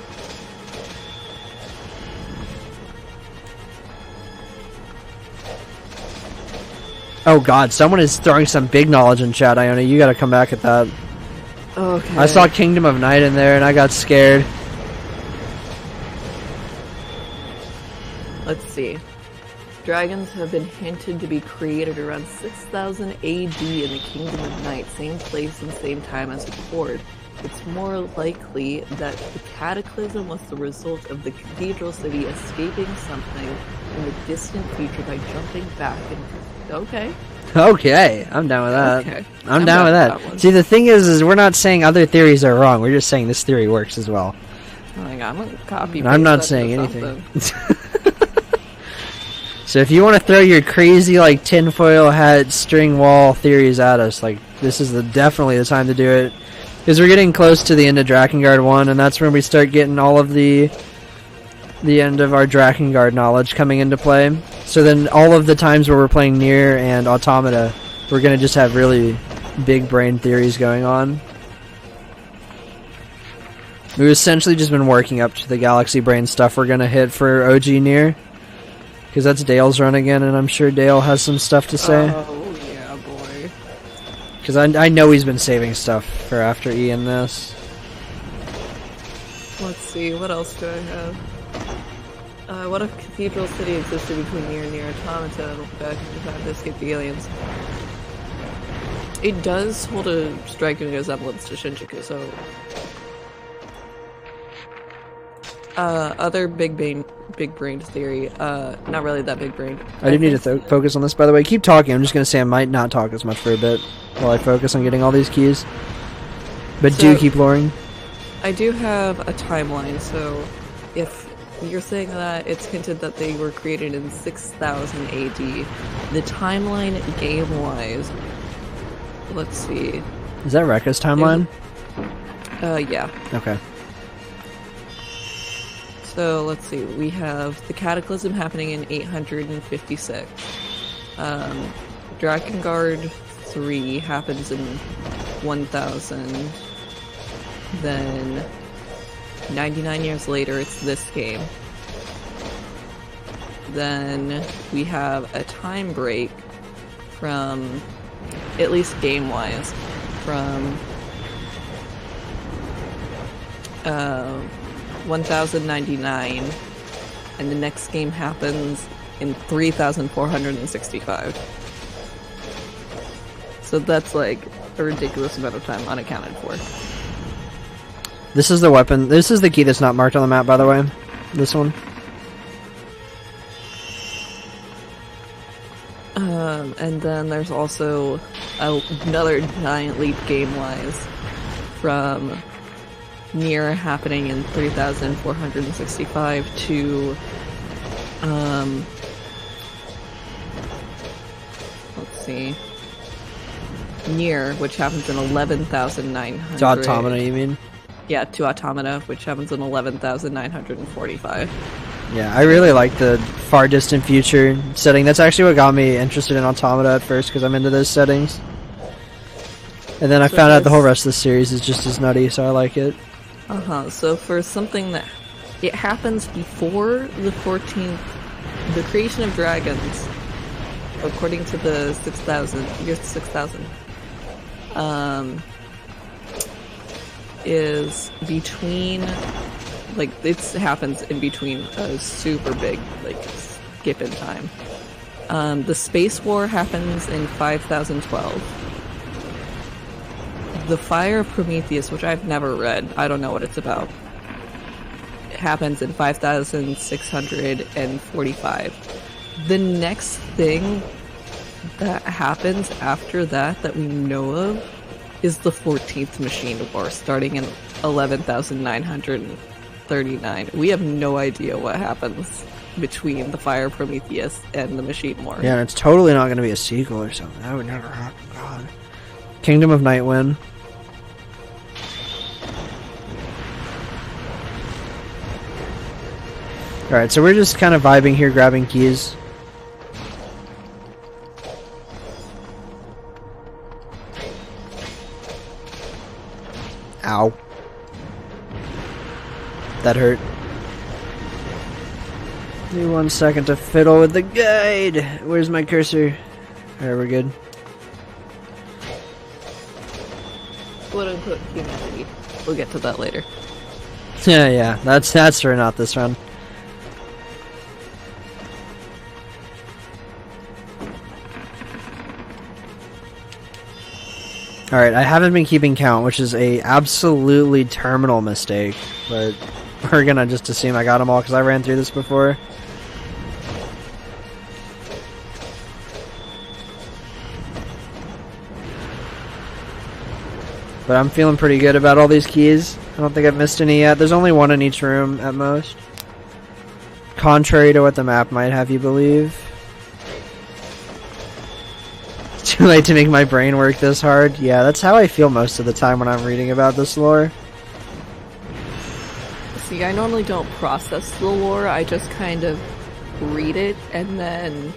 Oh god, someone is throwing some big knowledge in chat, Iona. You gotta come back at that. Okay. I saw Kingdom of Night in there and I got scared. Let's see. Dragons have been hinted to be created around 6000 AD in the Kingdom of Night, same place and same time as the Horde. It's more likely that the cataclysm was the result of the cathedral city escaping something in the distant future by jumping back and... Okay. Okay, I'm down with that. Okay. I'm down with that. See, the thing is we're not saying other theories are wrong. We're just saying this theory works as well. Like, I'm gonna copy. I'm not saying anything. So if you want to throw your crazy, like, tinfoil hat, string wall theories at us, like, this is definitely the time to do it. Because we're getting close to the end of Drakengard 1, and that's when we start getting all of the end of our Drakengard knowledge coming into play. So then all of the times where we're playing Nier and Automata, we're going to just have really big brain theories going on. We've essentially just been working up to the Galaxy Brain stuff we're going to hit for OG Nier. Because that's Dale's run again, and I'm sure Dale has some stuff to say. Oh, yeah, boy. Because I know he's been saving stuff for after E in this. Let's see, what else do I have? What if Cathedral City existed between Nier and Nier Automata back in time to escape the aliens? It does hold a striking resemblance to Shinjuku, so... other big brain theory, not really that big brain. I do need to focus on this, by the way. Keep talking. I'm just going to say I might not talk as much for a bit while I focus on getting all these keys. But do keep loring. I do have a timeline, so if you're saying that, it's hinted that they were created in 6000 AD. The timeline, game-wise, let's see. Is that Rekka's timeline? Yeah. Okay. So let's see. We have the Cataclysm happening in 856. Drakengard 3 happens in 1000. Then 99 years later, it's this game. Then we have a time break from, at least game-wise, from 1099, and the next game happens in 3465. So that's like a ridiculous amount of time unaccounted for. This is the weapon. This is the key that's not marked on the map, by the way. This one. And then there's also another giant leap game-wise from Nier happening in 3465 to let's see, Nier, which happens in 11,900. To Automata, you mean? Yeah, to Automata, which happens in 11,945. Yeah, I really like the far distant future setting. That's actually what got me interested in Automata at first, because I'm into those settings. And then I found out the whole rest of the series is just as nutty, so I like it. So for something that it happens before the 14th, the creation of dragons, according to the 6,000, year 6,000, is between, like, it happens in between a super big, like, skip in time. The Space War happens in 5012. The Fire of Prometheus, which I've never read, I don't know what it's about, it happens in 5645. The next thing that happens after that we know of is the 14th Machine War, starting in 11,939. We have no idea what happens between the Fire of Prometheus and the Machine War. Yeah, and it's totally not going to be a sequel or something. That would never happen. God. Kingdom of Nightwind. Alright, so we're just kind of vibing here, grabbing keys. Ow. That hurt. Give me 1 second to fiddle with the guide. Where's my cursor? Alright, we're good. Quote-unquote humanity. We'll get to that later. Yeah, that's for not this run. Alright, I haven't been keeping count, which is a absolutely terminal mistake, but we're gonna just assume I got them all because I ran through this before. But I'm feeling pretty good about all these keys. I don't think I've missed any yet. There's only one in each room at most. Contrary to what the map might have you believe. Too late to make my brain work this hard. Yeah, that's how I feel most of the time when I'm reading about this lore. See, I normally don't process the lore, I just kind of read it and then...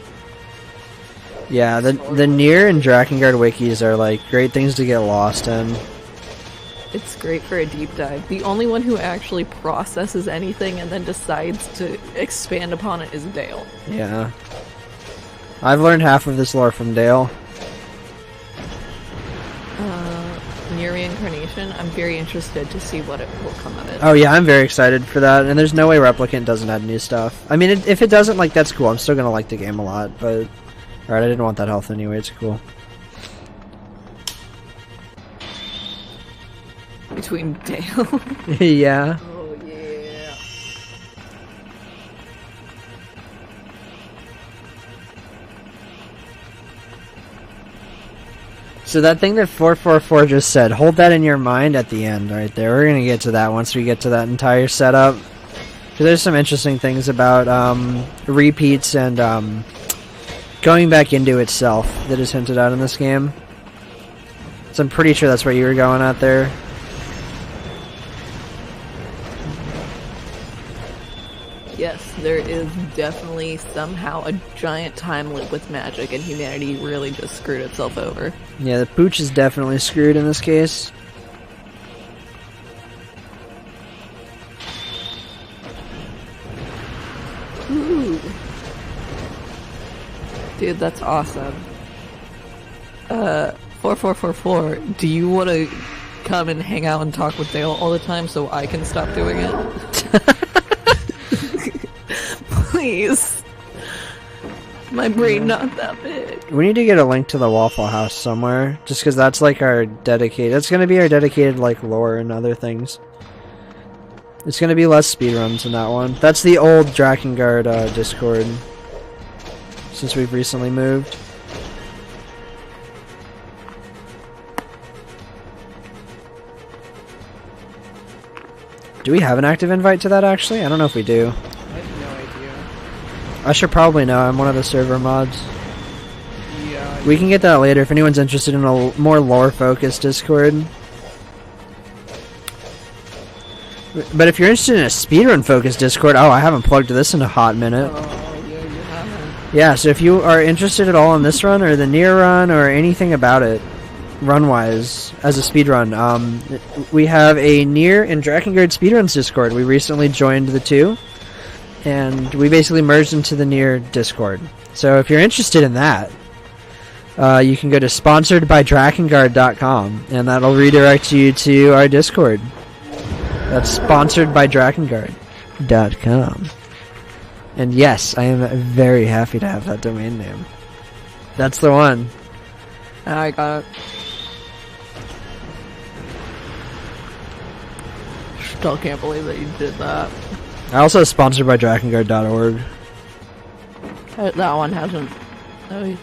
Yeah, the Nier and Drakengard wikis are like great things to get lost in. It's great for a deep dive. The only one who actually processes anything and then decides to expand upon it is Dale. Yeah. I've learned half of this lore from Dale. Nier Reincarnation, I'm very interested to see what it will come of it. Oh yeah, I'm very excited for that, and there's no way Replicant doesn't add new stuff. I mean, if it doesn't, like, that's cool. I'm still gonna like the game a lot, but... Alright, I didn't want that health anyway, it's cool. Between Dale. Yeah. Oh yeah. So that thing that 444 just said, hold that in your mind at the end right there. We're gonna get to that once we get to that entire setup. So there's some interesting things about repeats and going back into itself that is hinted at in this game. So I'm pretty sure that's what you were going at there. Yes, there is definitely somehow a giant time loop with magic, and humanity really just screwed itself over. Yeah, the pooch is definitely screwed in this case. Ooh. Dude, that's awesome. 4444, do you want to come and hang out and talk with Dale all the time so I can stop doing it? Please. My brain not that big. We need to get a link to the Waffle House somewhere, just because that's like our dedicated. That's going to be our dedicated like lore and other things. It's going to be less speedruns in that one. That's the old Drakengard Discord, since we've recently moved. Do we have an active invite to that actually? I don't know if we do. I have no idea. I should probably know. I'm one of the server mods. Yeah. We can get that later if anyone's interested in a more lore-focused Discord. But if you're interested in a speedrun-focused Discord, oh, I haven't plugged this in a hot minute. Oh, yeah, you haven't. Yeah, so if you are interested at all in this run or the near run or anything about it, run-wise, as a speedrun, we have a near and Drakengard speedruns Discord. We recently joined the two, and we basically merged into the near Discord. So if you're interested in that, you can go to sponsoredbydrakengard.com, and that'll redirect you to our Discord. That's sponsoredbydrakengard.com. And yes, I am very happy to have that domain name. That's the one. I got it. Still can't believe that you did that. I also sponsored by Drakengard.org. That one hasn't. Oh,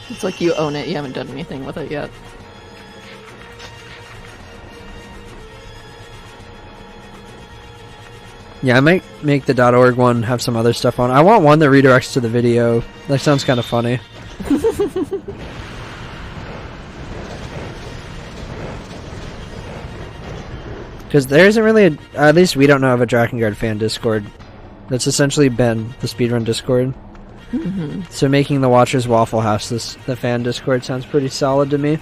it's like you own it, you haven't done anything with it yet. Yeah, I might make the .org one have some other stuff on. I want one that redirects to the video. That sounds kind of funny. Because there isn't really, at least we don't know of a Drakengard fan Discord. That's essentially been the speedrun Discord. Mm-hmm. So making the Watchers Waffle House the fan Discord sounds pretty solid to me.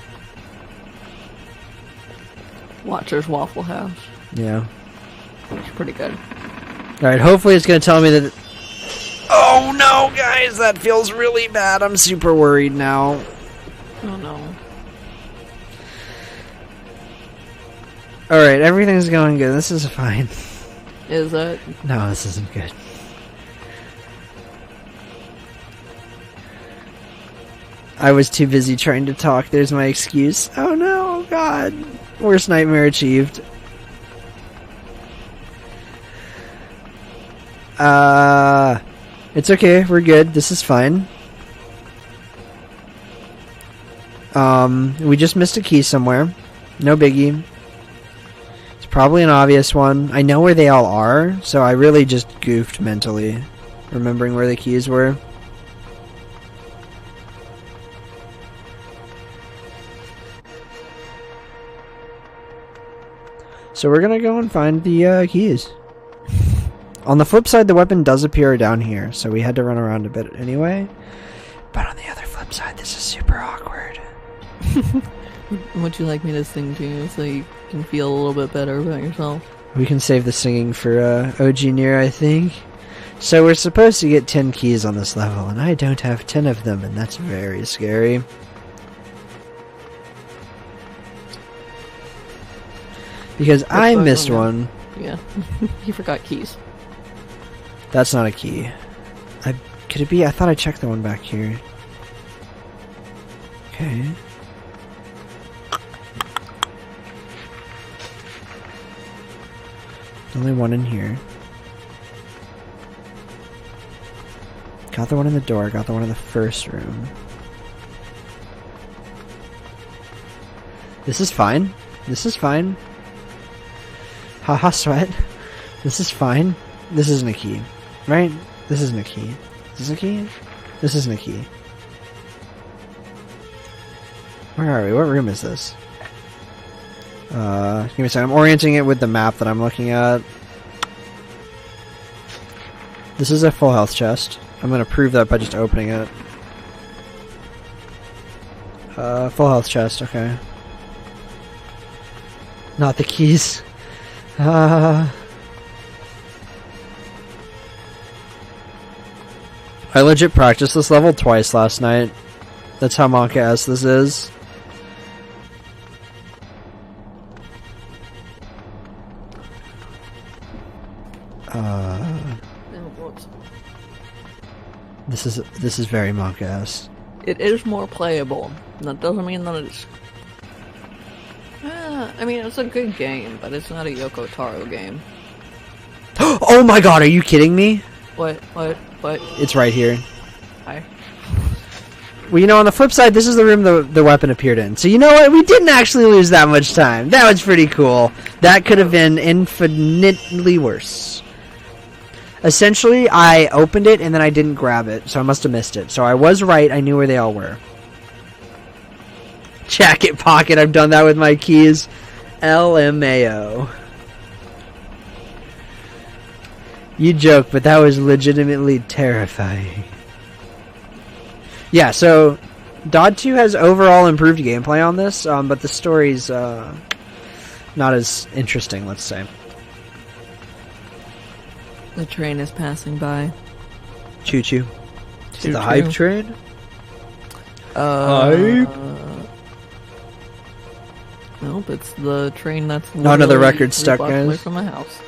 Watchers Waffle House. Yeah. It's pretty good. Alright, hopefully it's going to tell me that... Oh no, guys, that feels really bad. I'm super worried now. Oh no. Alright, everything's going good. This is fine. Is it? No, this isn't good. I was too busy trying to talk. There's my excuse. Oh no, God. Worst nightmare achieved. It's okay. We're good. This is fine. We just missed a key somewhere. No biggie. It's probably an obvious one. I know where they all are, so I really just goofed mentally, remembering where the keys were. So we're gonna go and find the keys. On the flip side, the weapon does appear down here, so we had to run around a bit anyway. But on the other flip side, this is super awkward. Would you like me to sing to you so you can feel a little bit better about yourself? We can save the singing for OG Nier, I think. So we're supposed to get 10 keys on this level, and I don't have 10 of them, and that's very scary. Because I missed one. Yeah, you forgot keys. That's not a key. Could it be? I thought I checked the one back here. Okay. Only one in here. Got the one in the door, got the one in the first room. This is fine. This is fine. Haha, sweat. This is fine. This isn't a key, right? This isn't a key. Is this a key? This isn't a key. Where are we? What room is this? Give me a second. I'm orienting it with the map that I'm looking at. This is a full health chest. I'm gonna prove that by just opening it. Full health chest, okay. Not the keys. I legit practiced this level twice last night. That's how Monka-esque this is. This is very Monka-esque. It is more playable. That doesn't mean that it's... I mean, it's a good game, but it's not a Yoko Taro game. Oh my god, are you kidding me? What? It's right here. Hi. Well, you know, on the flip side, this is the room the weapon appeared in. So you know what? We didn't actually lose that much time. That was pretty cool. That could have been infinitely worse. Essentially, I opened it and then I didn't grab it, so I must have missed it. So I was right. I knew where they all were. Jacket pocket. I've done that with my keys. LMAO. You joke, but that was legitimately terrifying. Yeah, so DOD 2 has overall improved gameplay on this, but the story's not as interesting, let's say. The train is passing by. Choo-choo. Is it the hype train? Hype? Nope, it's the train that's... No, another record 3 stuck, blocks away guys. from my house.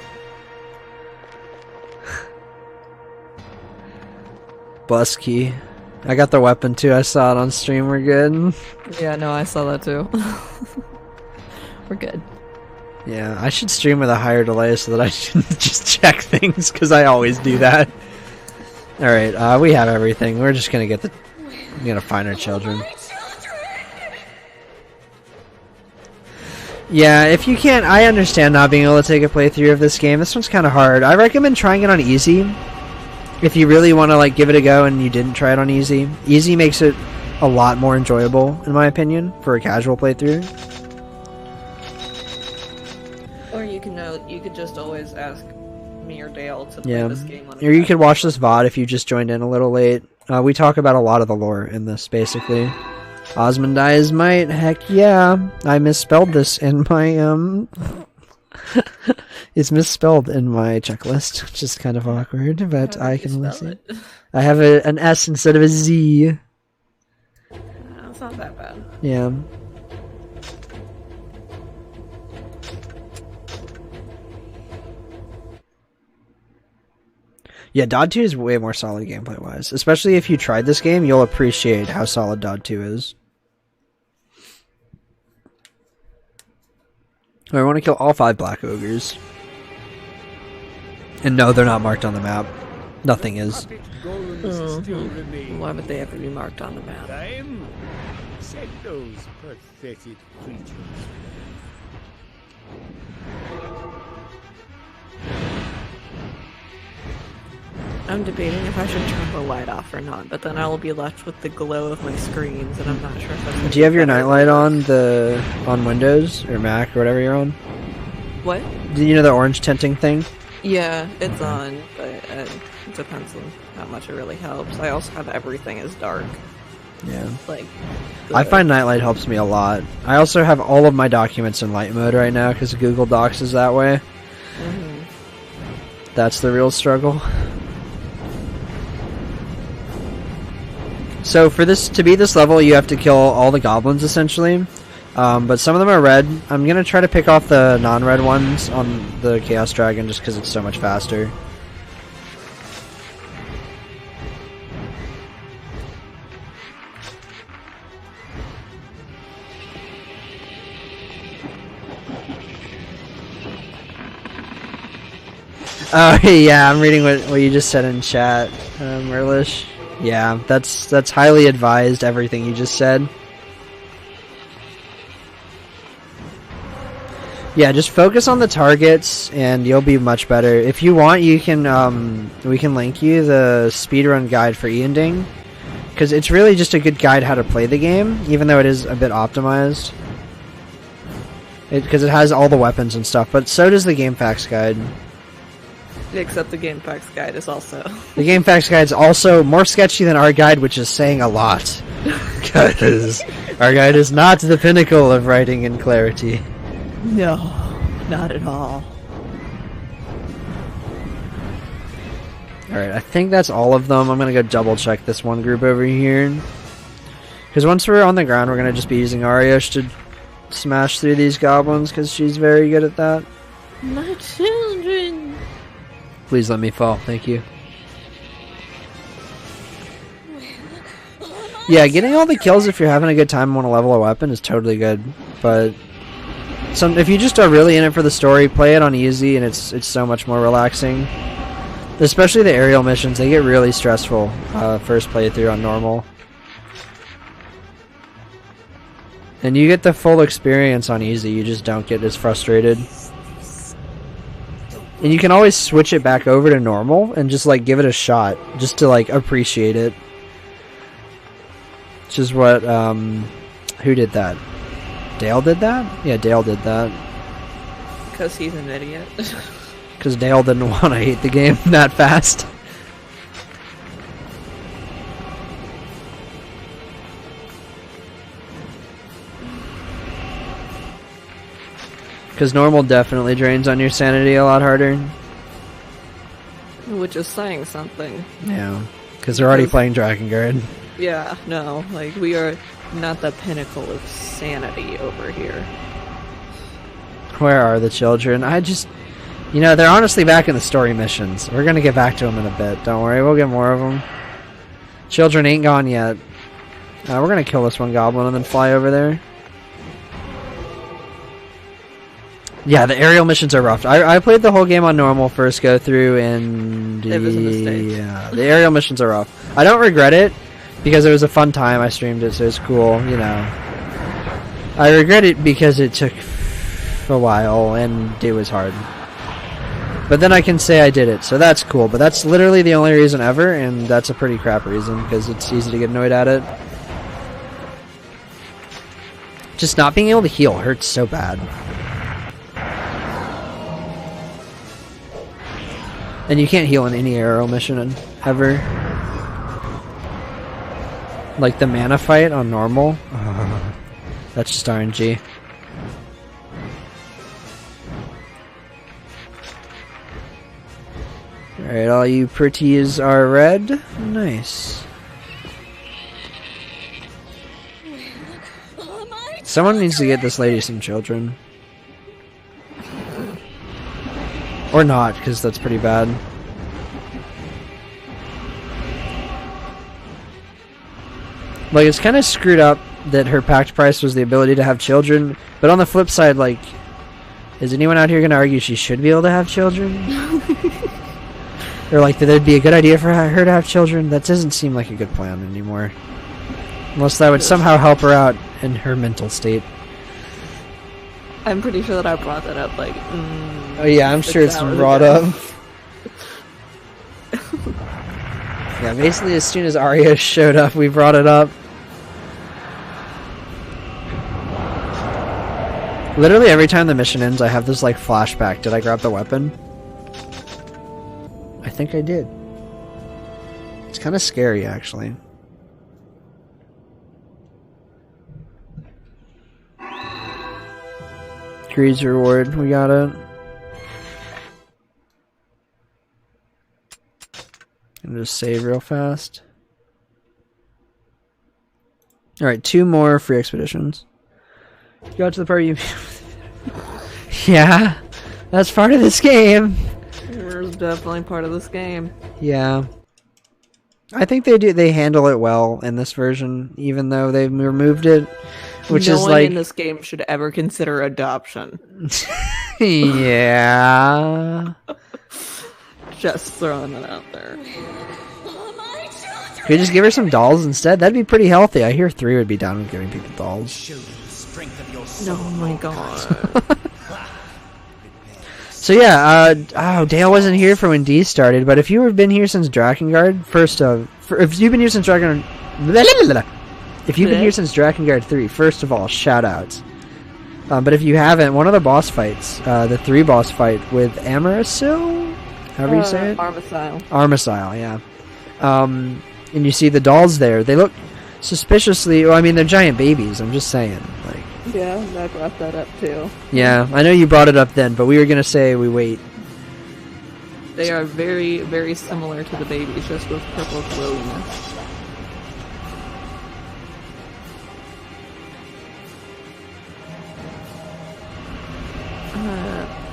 Bus key. I got the weapon too, I saw it on stream, we're good. Yeah, no, I saw that too. We're good. Yeah, I should stream with a higher delay so that I can just check things, because I always do that. Alright, we have everything. We're just gonna get we're gonna find our children. Yeah, if you can't, I understand not being able to take a playthrough of this game. This one's kind of hard. I recommend trying it on easy. If you really want to like give it a go and you didn't try it on easy. Easy makes it a lot more enjoyable, in my opinion, for a casual playthrough. Or you could just always ask me or Dale to play this game on Or you could watch this VOD if you just joined in a little late. We talk about a lot of the lore in this, basically. Osmondia's might, heck yeah. I misspelled this in my, it's misspelled in my checklist, which is kind of awkward, but I can listen. I have an S instead of a Z. It's not that bad. Yeah. Yeah, DOD 2 is way more solid gameplay-wise. Especially if you tried this game, you'll appreciate how solid DOD 2 is. I want to kill all 5 Black Ogres. And no, they're not marked on the map. Nothing is. Why would they ever be marked on the map? Time? Set those pathetic creatures. I'm debating if I should turn the light off or not, but then I will be left with the glow of my screens, and I'm not sure if that's... Do you have your nightlight on Windows or Mac or whatever you're on? What? Do you know the orange tinting thing? Yeah, it's on, but it depends on how much it really helps. I also have everything as dark. Yeah. Like, I find nightlight helps me a lot. I also have all of my documents in light mode right now because Google Docs is that way. That's the real struggle. So for this to beat this level, you have to kill all the goblins essentially, but some of them are red. I'm gonna try to pick off the non-red ones on the Chaos Dragon just because it's so much faster. Oh yeah, I'm reading what you just said in chat, Merlish. Yeah, that's highly advised, everything you just said. Yeah, just focus on the targets and you'll be much better. If you want, you can we can link you the speedrun guide for Ending, because it's really just a good guide how to play the game, even though it is a bit optimized. Because it has all the weapons and stuff, but so does the game facts guide. Except the game facts guide is also. The game facts guide is also more sketchy than our guide, which is saying a lot. Because our guide is not the pinnacle of writing and clarity. No, not at all. Alright, I think that's all of them. I'm gonna go double check this one group over here. Because once we're on the ground, we're gonna just be using Ariosh to smash through these goblins, because she's very good at that. My children! Please let me fall, thank you. Yeah, getting all the kills if you're having a good time and want to level a weapon is totally good, but if you just are really in it for the story, play it on easy and it's so much more relaxing. Especially the aerial missions, they get really stressful first playthrough on normal. And you get the full experience on easy, you just don't get as frustrated. And you can always switch it back over to normal and just like give it a shot, just to like appreciate it. Which is what, who did that? Dale did that? Yeah, Dale did that. Because he's an idiot. Because Dale didn't want to hate the game that fast. Because normal definitely drains on your sanity a lot harder. Which is saying something. Yeah, because they're already playing Drakengard. Yeah, no, like, we are not the pinnacle of sanity over here. Where are the children? You know, they're honestly back in the story missions. We're gonna get back to them in a bit. Don't worry, we'll get more of them. Children ain't gone yet. We're gonna kill this one goblin and then fly over there. Yeah, the aerial missions are rough. I played the whole game on normal first go through, and it was a mistake. Yeah, the aerial missions are rough. I don't regret it because it was a fun time. I streamed it, so it's cool. You know, I regret it because it took a while and it was hard. But then I can say I did it, so that's cool. But that's literally the only reason ever, and that's a pretty crap reason because it's easy to get annoyed at it. Just not being able to heal hurts so bad. And you can't heal in any aerial mission ever. Like the mana fight on normal. That's just RNG. Alright, all you pretties are red. Nice. Someone needs to get this lady some children. Or not, because that's pretty bad. Like, it's kind of screwed up that her pact price was the ability to have children, but on the flip side, like, is anyone out here going to argue she should be able to have children? Or, like, that it'd be a good idea for her to have children? That doesn't seem like a good plan anymore. Unless that would somehow help her out in her mental state. I'm pretty sure that I brought that up, like, oh yeah, I'm sure it's been brought up. Yeah, basically as soon as Ariosh showed up, we brought it up. Literally every time the mission ends, I have this, like, flashback. Did I grab the weapon? I think I did. It's kind of scary, actually. Greed's reward, we got it. And just save real fast. Alright, 2 more free expeditions. Go to the part you... Yeah, that's part of this game. It's definitely part of this game. Yeah. I think they handle it well in this version, even though they've removed it. Which no is one like in this game should ever consider adoption. Yeah. Just throwing that out there. Could we just give her some dolls instead? That'd be pretty healthy. I hear 3 would be down with giving people dolls. Oh my god. So yeah, Dale wasn't here for when D started, but if you've been here since Drakengard, if you've been here since Drakengard, if you've been here since Drakengard 3, first of all, shout outs. But if you haven't, one of the boss fights, the 3 boss fight with Amarasil, however you say it, Armasile, yeah. And you see the dolls there. They look suspiciously. Well, I mean, they're giant babies. I'm just saying, like. Yeah, I brought that up too. Yeah, I know you brought it up then, but we were gonna say we wait. They are very, very similar to the babies, just with purple glowiness.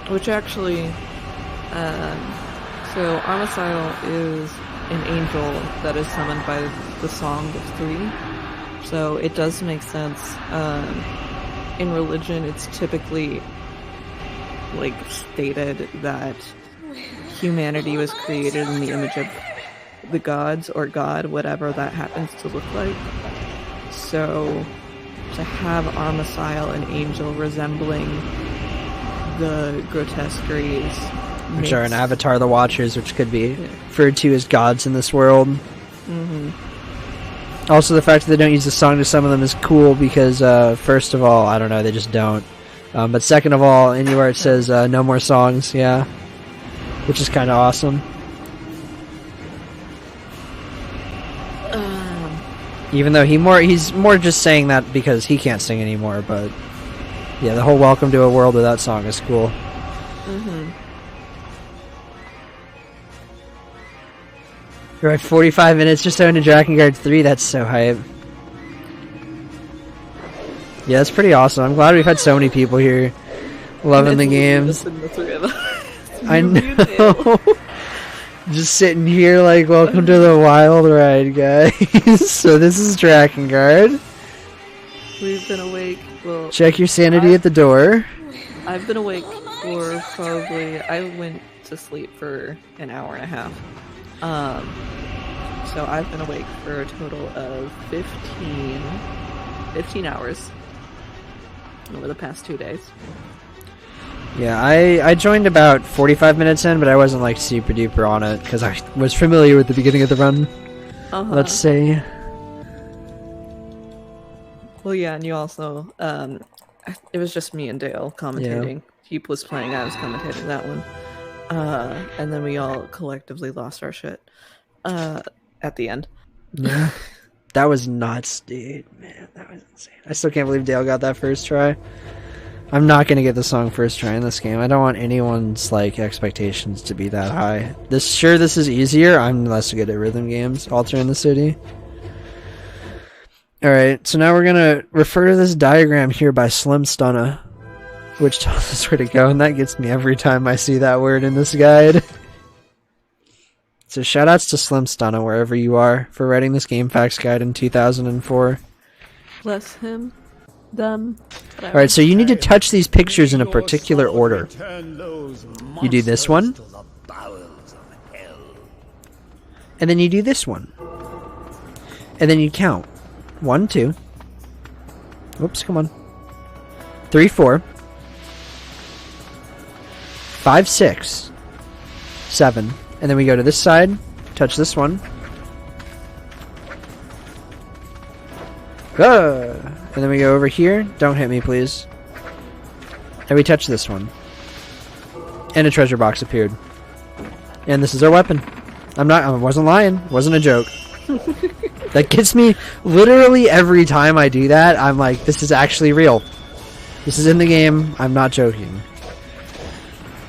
Which actually, so Armasile is an angel that is summoned by the Song of Three, so it does make sense. In religion, it's typically like stated that humanity was created in the image of the gods or God, whatever that happens to look like. So to have Armasile, an angel resembling the grotesqueries, which are an Avatar the Watchers, which could be referred to as gods in this world. Mm-hmm. Also, the fact that they don't use the song to summon them is cool because, first of all, I don't know, they just don't. But second of all, anywhere it says no more songs, yeah, which is kind of awesome. Even though he's more just saying that because he can't sing anymore, but yeah, the whole "Welcome to a World Without Song" is cool. Mm-hmm. You're at 45 minutes just going to Drakengard 3. That's so hype. Yeah, that's pretty awesome. I'm glad we've had so many people here loving the games. I know. Just sitting here like, welcome to the wild ride, guys. So this is Drakengard. We've been awake. Well, check your sanity at the door. I've been awake for probably... I went to sleep for an hour and a half. So I've been awake for a total of 15 hours over the past 2 days. Yeah, I joined about 45 minutes in, but I wasn't like super duper on it because I was familiar with the beginning of the run. Let's say. Well, yeah, and you also, it was just me and Dale commentating. Yeah. Heap was playing, I was commentating that one. And then we all collectively lost our shit at the end. Yeah. That was nuts, dude. Man, that was insane. I still can't believe Dale got that first try. I'm not gonna get the song first try in this game. I don't want anyone's like expectations to be that high. This is easier. I'm less good at rhythm games. Alter in the City. Alright, so now we're gonna refer to this diagram here by Slim Stunna, which tells us where to go, and that gets me every time I see that word in this guide. So shoutouts to Slim Stunna wherever you are for writing this game facts guide in 2004. Bless him. Them. Alright, so you need to touch these pictures in a particular order. You do this one. And then you do this one. And then you count. 1, 2. Whoops, come on. 3, 4. 5, 6. 7. And then we go to this side. Touch this one. And then we go over here. Don't hit me, please. And we touch this one. And a treasure box appeared. And this is our weapon. I wasn't lying. It wasn't a joke. That gets me literally every time I do that. I'm like, this is actually real. This is in the game. I'm not joking.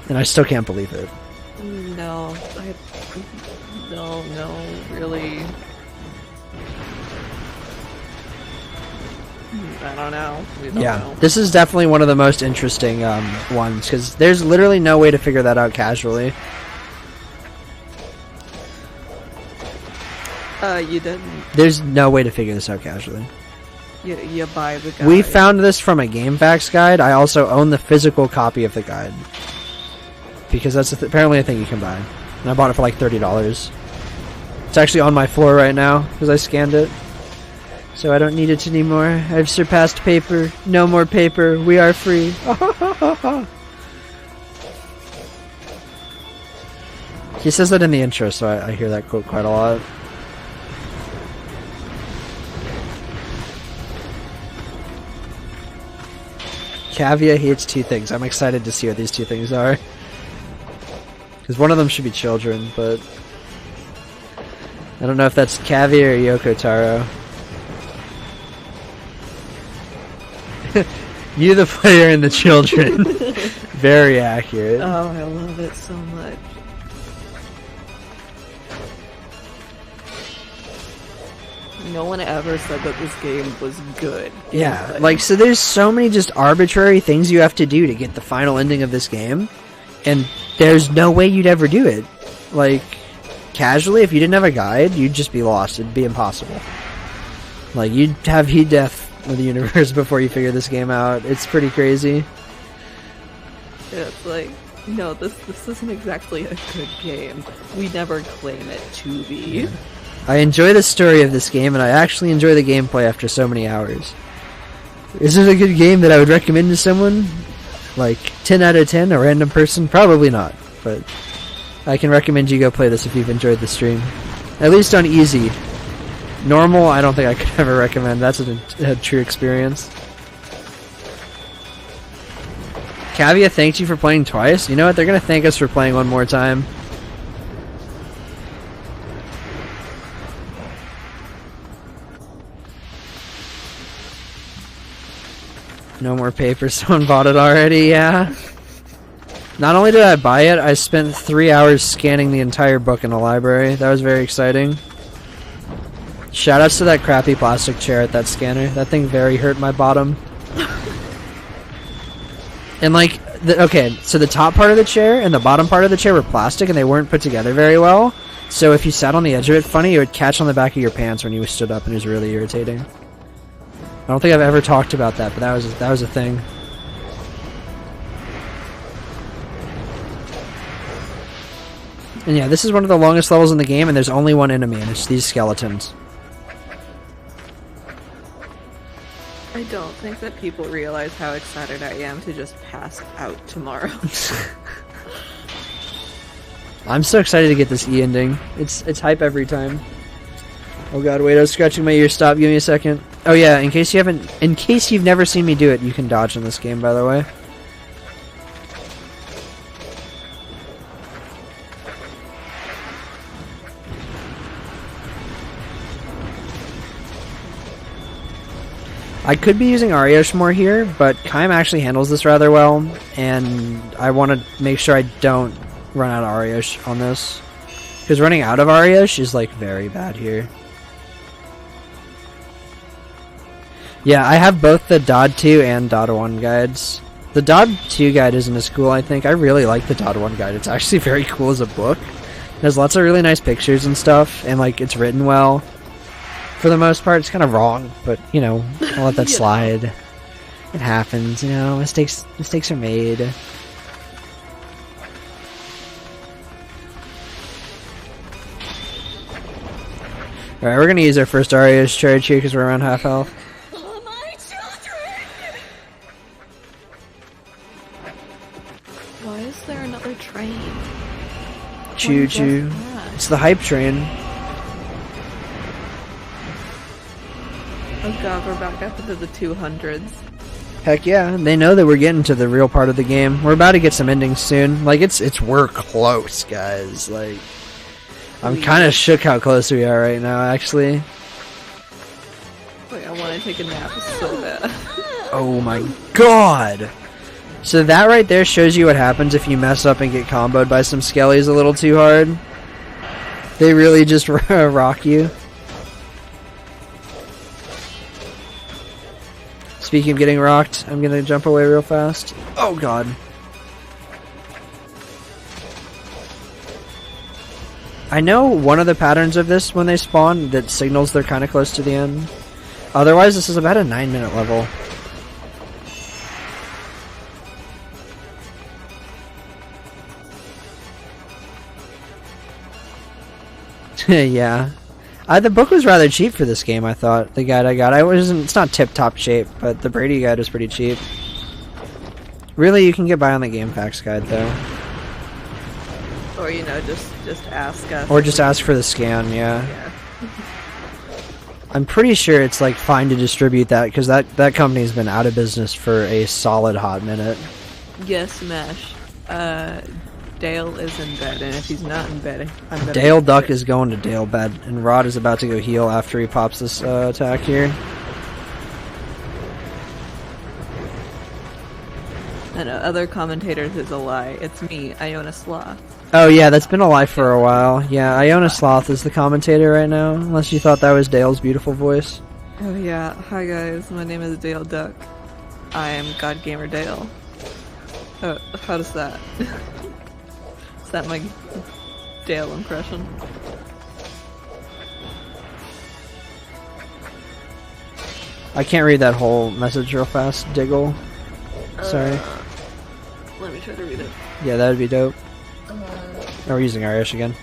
And I still can't believe it. No, really. I don't know. We don't know. This is definitely one of the most interesting ones, because there's literally no way to figure that out casually. You didn't. There's no way to figure this out casually. You buy the guide. We found this from a game facts guide. I also own the physical copy of the guide, because that's apparently a thing you can buy. And I bought it for like $30. It's actually on my floor right now, because I scanned it. So I don't need it anymore. I've surpassed paper. No more paper. We are free. He says that in the intro, so I hear that quote quite a lot. Kavia hates two things. I'm excited to see what these two things are. Because one of them should be children, but I don't know if that's Kavia or Yoko Taro. You the player and the children. Very accurate. Oh, I love it so much. No one ever said that this game was good. Yeah, like, so there's so many just arbitrary things you have to do to get the final ending of this game, and there's no way you'd ever do it. Like, casually, if you didn't have a guide, you'd just be lost. It'd be impossible. Like, you'd have heat death of the universe before you figure this game out. It's pretty crazy. It's like, no, this isn't exactly a good game. We never claim it to be. I enjoy the story of this game, and I actually enjoy the gameplay after so many hours. Is it a good game that I would recommend to someone? Like, 10 out of 10, a random person? Probably not, but I can recommend you go play this if you've enjoyed the stream. At least on easy. Normal, I don't think I could ever recommend. That's a true experience. Kavia thanked you for playing twice. You know what? They're going to thank us for playing one more time. No more paper. Someone bought it already, yeah. Not only did I buy it, I spent 3 hours scanning the entire book in the library. That was very exciting. Shoutouts to that crappy plastic chair at that scanner. That thing very hurt my bottom. And like, okay, so the top part of the chair and the bottom part of the chair were plastic and they weren't put together very well. So if you sat on the edge of it funny, it would catch on the back of your pants when you stood up and it was really irritating. I don't think I've ever talked about that, but that was a thing. And yeah, this is one of the longest levels in the game, and there's only one enemy, and it's these skeletons. I don't think that people realize how excited I am to just pass out tomorrow. I'm so excited to get this E ending. It's hype every time. Oh god, wait, I was scratching my ear. Stop, give me a second. Oh yeah, in case you've never seen me do it, you can dodge in this game, by the way. I could be using Ariosh more here, but Kaim actually handles this rather well, and I want to make sure I don't run out of Ariosh on this. Because running out of Ariosh is, like, very bad here. Yeah, I have both the Dodd 2 and Dodd 1 guides. The Dodd 2 guide isn't as cool, I think. I really like the Dodd 1 guide. It's actually very cool as a book. It has lots of really nice pictures and stuff, and, like, it's written well. For the most part, it's kind of wrong, but, you know, I'll let that slide. It happens, you know, mistakes are made. Alright, we're gonna use our first Ariosh charge here because we're around half health. Why is there another train? Choo choo. It's the hype train. Oh god, we're back up into the 200s. Heck yeah, they know that we're getting to the real part of the game. We're about to get some endings soon. Like, we're close, guys. Like, I'm kind of shook how close we are right now, actually. Wait, I want to take a nap so bad. Oh my god! So that right there shows you what happens if you mess up and get comboed by some skellies a little too hard. They really just rock you. Speaking of getting rocked, I'm gonna jump away real fast. Oh god. I know one of the patterns of this when they spawn that signals they're kind of close to the end. Otherwise, this is about a 9-minute level. Yeah. The book was rather cheap for this game, I thought. The guide I got. It's not tip-top shape, but the Brady guide was pretty cheap. Really, you can get by on the game packs guide, though. Or just ask us. Or just ask for the scan, yeah. I'm pretty sure it's like fine to distribute that because that company's been out of business for a solid hot minute. Yes, Mesh. Dale is in bed, and if he's not in bed, I'm gonna Dale Duck is going to Dale bed, and Rod is about to go heal after he pops this attack here. And other commentators is a lie. It's me, Iona Sloth. Oh yeah, that's been a lie for a while. Yeah, Iona Sloth is the commentator right now, unless you thought that was Dale's beautiful voice. Oh yeah, hi guys, my name is Dale Duck. I am God Gamer Dale. Oh, how does that? Is that my Dale impression? I can't read that whole message real fast, Diggle. Sorry. Let me try to read it. Yeah, that would be dope. Oh, we're using Ariosh again.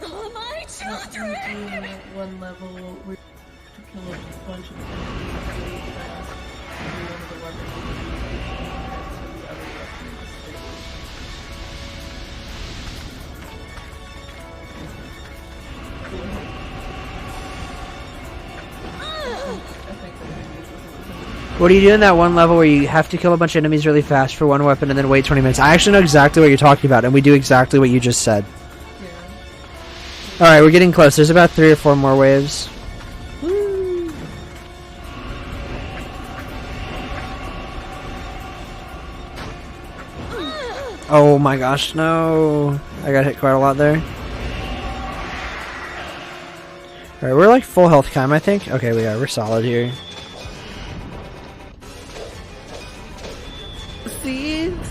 Oh, my children! One level where to kill a bunch of enemies really fast. And one of the weapons to the other weapon. What do you do in that one level where you have to kill a bunch of enemies really fast for one weapon and then wait 20 minutes? I actually know exactly what you're talking about, and we do exactly what you just said. Alright, we're getting close. There's about 3 or 4 more waves. Oh my gosh, no. I got hit quite a lot there. Alright, we're like full health Kime, I think. Okay, we are. We're solid here.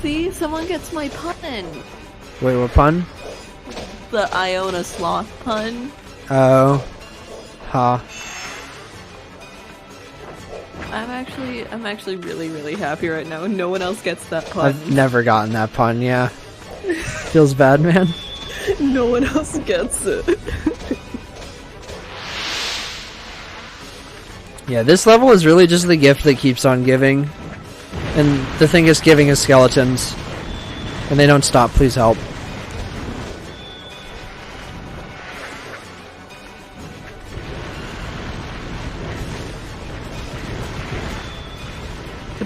See? Someone gets my pun. Wait, what pun? The Iona Sloth pun. Oh. Ha. I'm actually really happy right now. No one else gets that pun. I've never gotten that pun, yeah. Feels bad, man. No one else gets it. Yeah, this level is really just the gift that keeps on giving. And the thing is giving is skeletons. And they don't stop, please help.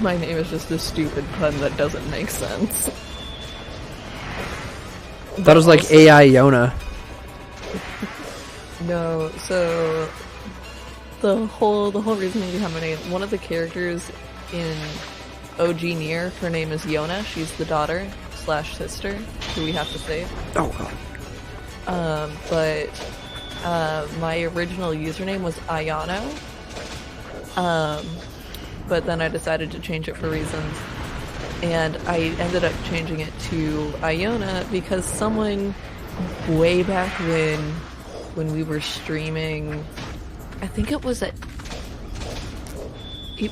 My name is just a stupid pun that doesn't make sense. That was like AI Yona. No, so the whole reasoning behind my name, one of the characters in OG Nier, her name is Yona. She's the daughter / sister who we have to save. Oh god. But my original username was Ayano. But then I decided to change it for reasons. And I ended up changing it to Iona because someone way back when we were streaming, I think it was it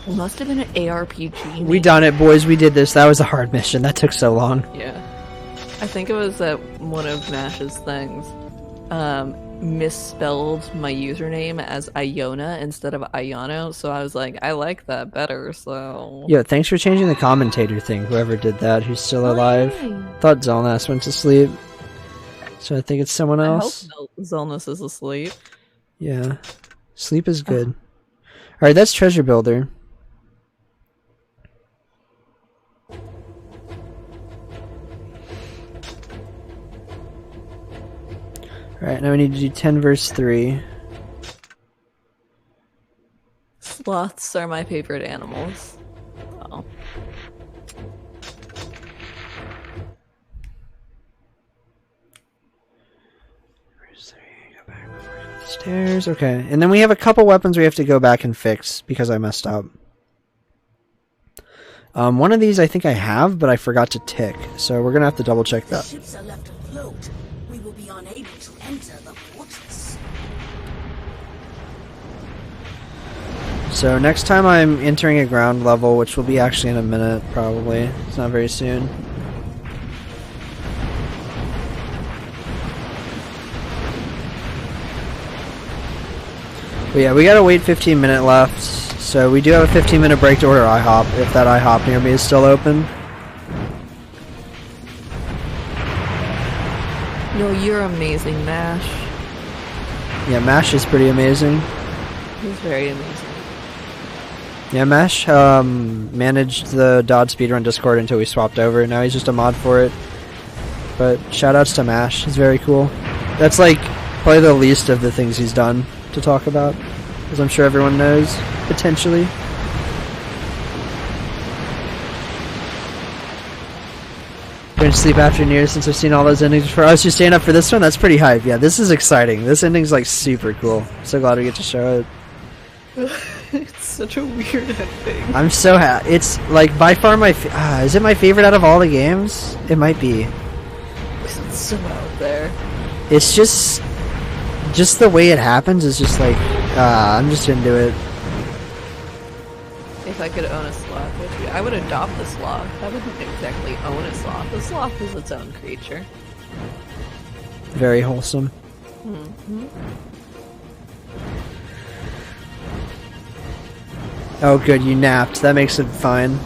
must have been an ARPG. We done it, boys. We did this. That was a hard mission. That took so long. Yeah. I think it was at one of Nash's things. Misspelled my username as Iona instead of Ayano, so I was like, I like that better, so... Yeah, thanks for changing the commentator thing, whoever did that, who's still alive. Thought Zelnas went to sleep. So I think it's someone else. I hope Zelnas is asleep. Yeah. Sleep is good. Alright, that's Treasure Builder. Alright, now we need to do 10 verse 3. Sloths are my favorite animals. Oh. Stairs, okay. And then we have a couple weapons we have to go back and fix because I messed up. One of these I think I have, but I forgot to tick. So we're gonna have to double check that. Ships are left afloat. We will be unable to enter the fortress. So next time I'm entering a ground level, which will be actually in a minute, probably. It's not very soon. But yeah, we gotta wait 15 minutes left. So we do have a 15-minute break to order IHOP, if that IHOP near me is still open. No, you're amazing, Mash. Yeah, Mash is pretty amazing. He's very amazing. Yeah, Mash managed the Dodd Speedrun Discord until we swapped over. Now he's just a mod for it. But shoutouts to Mash. He's very cool. That's like probably the least of the things he's done to talk about, as I'm sure everyone knows, potentially. Going to sleep after years since I've seen all those endings before. Oh, so you're staying up for this one? That's pretty hype. Yeah, this is exciting. This ending's like super cool. So glad we get to show it. It's such a weird ending. I'm so happy. It's like by far my. Is it my favorite out of all the games? It might be. It's so out there. It's just the way it happens is just like I'm just into it. If I could own a sloth with you, I would adopt the sloth. I wouldn't exactly own a sloth. The sloth is its own creature. Very wholesome. Mm-hmm. Oh, good, you napped. That makes it fine.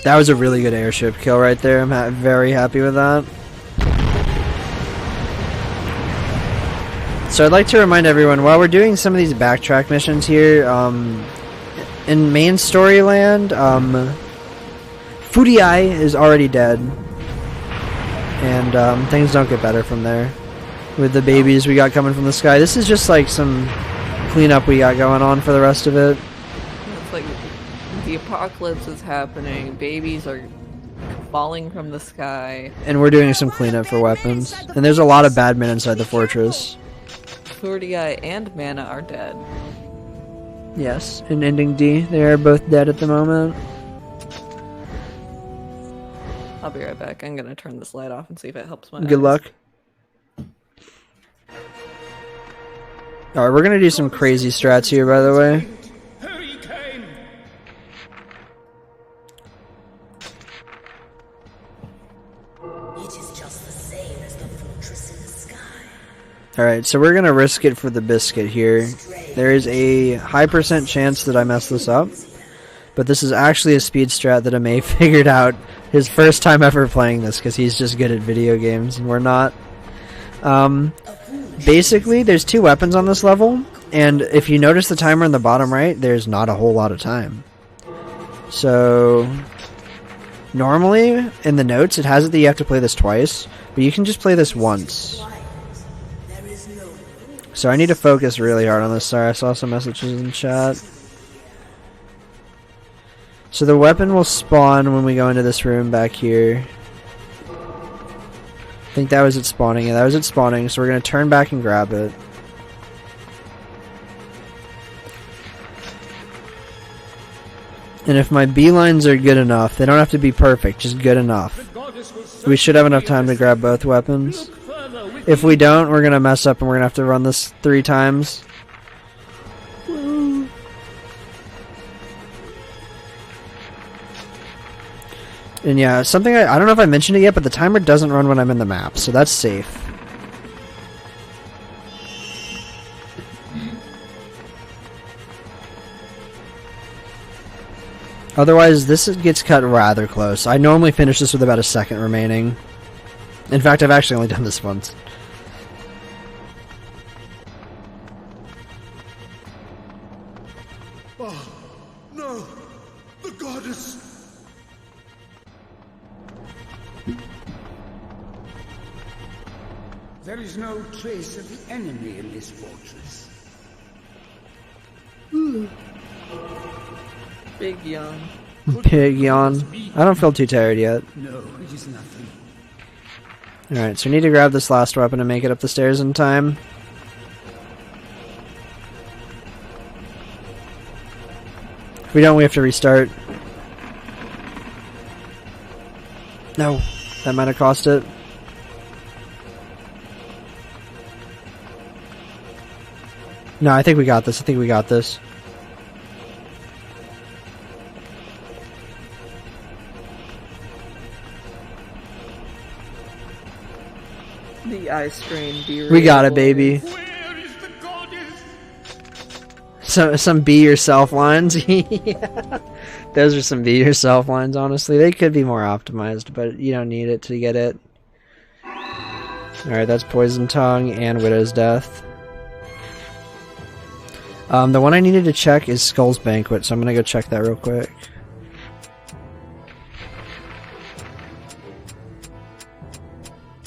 That was a really good airship kill right there. I'm very happy with that. So I'd like to remind everyone, while we're doing some of these backtrack missions here, in main storyland, Fudii is already dead. And things don't get better from there. With the babies we got coming from the sky. This is just like some cleanup we got going on for the rest of it. It's like the apocalypse is happening, babies are falling from the sky. And we're doing some cleanup for weapons. And there's a lot of bad men inside the fortress. Thordii and Mana are dead. Yes, in ending D, they are both dead at the moment. I'll be right back. I'm gonna turn this light off and see if it helps my Good eyes. luck. Alright, we're gonna do some crazy strats here, by the way. Alright, so we're gonna risk it for the biscuit here. There is a high % chance that I mess this up, but this is actually a speed strat that Amay figured out his first time ever playing this, because he's just good at video games, and we're not. Basically, there's 2 weapons on this level, and if you notice the timer in the bottom right, there's not a whole lot of time. So, normally, in the notes, it has it that you have to play this twice, but you can just play this once. So I need to focus really hard on this. Sorry, I saw some messages in chat. So the weapon will spawn when we go into this room back here. I think that was it spawning. Yeah, that was it spawning. So we're going to turn back and grab it. And if my beelines are good enough, they don't have to be perfect, just good enough. We should have enough time to grab both weapons. If we don't, we're going to mess up and we're going to have to run this 3 times. And yeah, something I don't know if I mentioned it yet, but the timer doesn't run when I'm in the map, so that's safe. Otherwise, this gets cut rather close. I normally finish this with about a second remaining. In fact, I've actually only done this once. Oh, no! The goddess! There is no trace of the enemy in this fortress. Big yawn. Big yawn. I don't feel too tired yet. No, it is nothing. Alright, so we need to grab this last weapon and make it up the stairs in time. If we don't, we have to restart. No, that might have cost it. No, I think we got this. I think we got this. The eye strain be real. We got it, baby. some be yourself lines. Yeah. Those are some be yourself lines, honestly. They could be more optimized, but you don't need it to get it. Alright, that's Poison Tongue and Widow's Death. The one I needed to check is Skull's Banquet, so I'm gonna go check that real quick.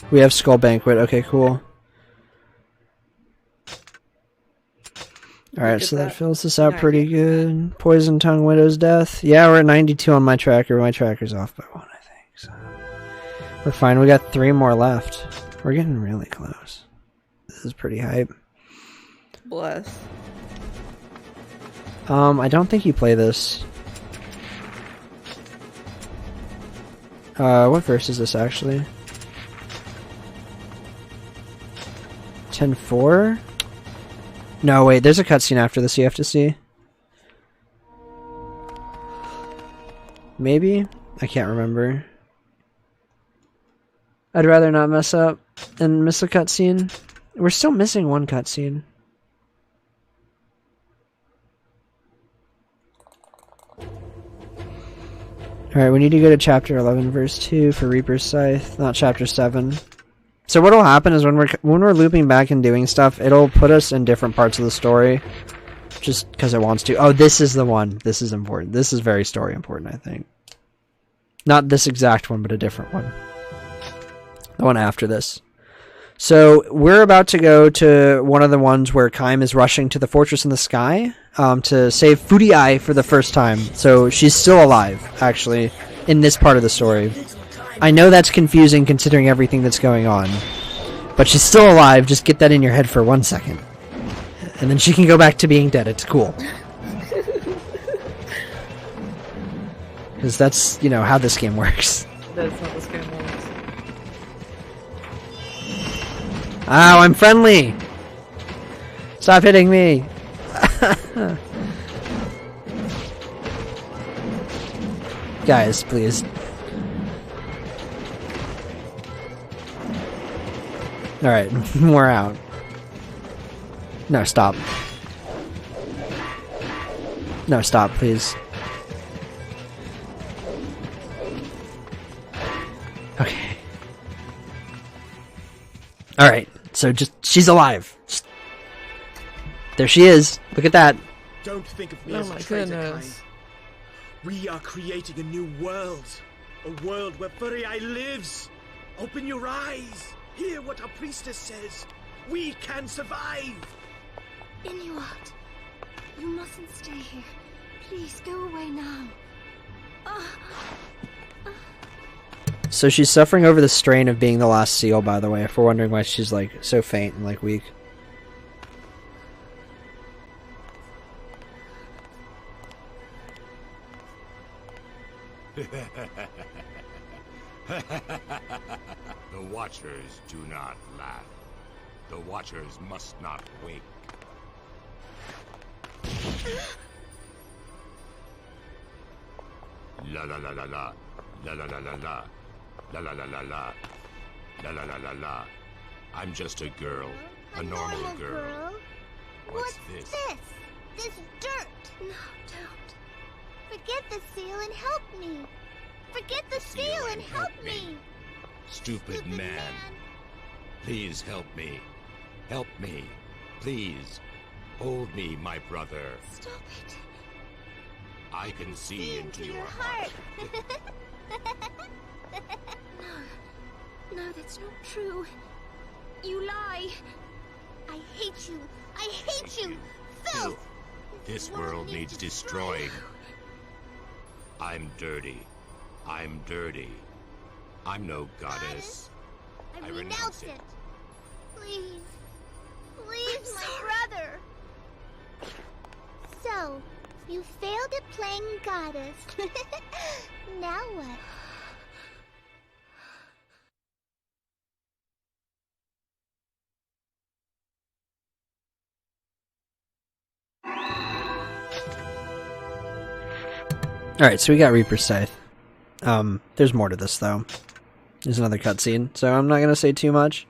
We have Skull Banquet, okay, cool. Alright, so that fills this out pretty good. Poison Tongue, Widow's Death. Yeah, we're at 92 on my tracker. My tracker's off by 1, I think. So we're fine. We got 3 more left. We're getting really close. This is pretty hype. Bless. I don't think you play this. What verse is this actually? 10-4? No, wait, there's a cutscene after this you have to see. Maybe? I can't remember. I'd rather not mess up and miss a cutscene. We're still missing one cutscene. Alright, we need to go to chapter 11 verse 2 for Reaper's Scythe, not chapter 7. So what'll happen is when we're looping back and doing stuff, it'll put us in different parts of the story. Just because it wants to. Oh, this is the one. This is important. This is very story important, I think. Not this exact one, but a different one. The one after this. So we're about to go to one of the ones where Kaim is rushing to the fortress in the sky to save Furiai for the first time. So she's still alive, actually, in this part of the story. I know that's confusing considering everything that's going on. But she's still alive, just get that in your head for 1 second. And then she can go back to being dead, it's cool. Because that's, you know, how this game works. That's how this game works. Ow, I'm friendly! Stop hitting me! Guys, please. Alright, we're out. No, stop. No, stop, please. Okay. Alright, so she's alive. There she is. Look at that. Don't think of me Oh as a my traitor, goodness. Kain. We are creating a new world. A world where Furiai lives. Open your eyes. Hear what our priestess says. We can survive. Inuart, you mustn't stay here. Please go away now. So she's suffering over the strain of being the last seal, by the way, if we're wondering why she's like so faint and like weak. The Watchers do not laugh. The Watchers must not wake. La la la la la. La la la la la. La la la la la. La la la la la. I'm just a girl. A normal girl. What's this? This dirt! No, don't. Forget the seal and help me! Forget the seal and help me! Stupid man. Please help me. Help me. Please. Hold me, my brother. Stop it. I can see into your heart. No, that's not true. You lie. I hate you! I hate you! Filth! This world needs destroying. I'm dirty. I'm dirty. I'm no goddess. I renounce it! Please. Please, my brother! So, you failed at playing goddess. Now what? Alright, so we got Reaper's Scythe. There's more to this, though. There's another cutscene, so I'm not gonna say too much.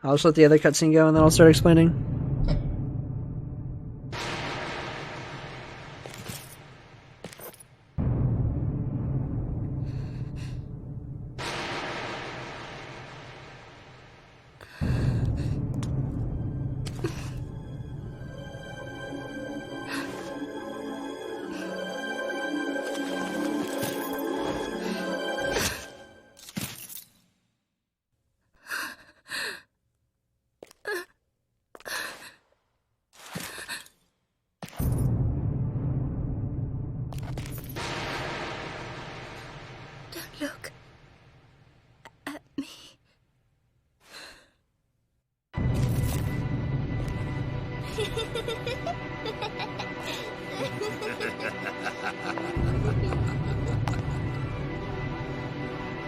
I'll just let the other cutscene go, and then I'll start explaining.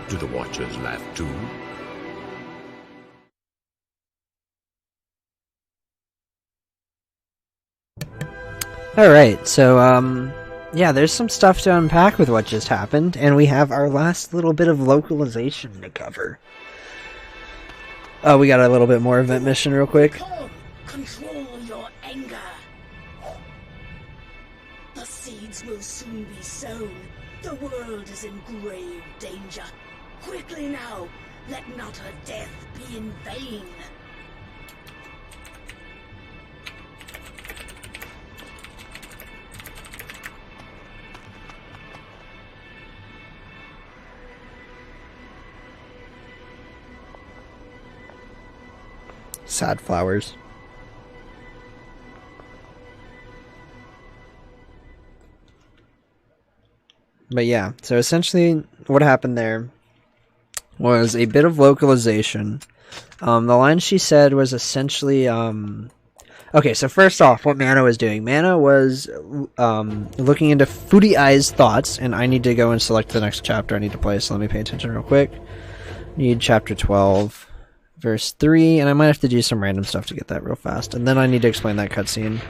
Do the Watchers laugh too? Alright, so, yeah, there's some stuff to unpack with what just happened, and we have our last little bit of localization to cover. Oh, we got a little bit more event mission real quick. Control your anger. The seeds will soon be sown. The world is in grave danger. Quickly now, let not her death be in vain. Sad flowers. But yeah, so essentially what happened there was a bit of localization. The line she said was essentially, okay, so first off, what Mana was doing. Mana was looking into Foodie Eye's thoughts, and I need to go and select the next chapter I need to play, so let me pay attention real quick. Need chapter 12. Verse 3, and I might have to do some random stuff to get that real fast. And then I need to explain that cutscene.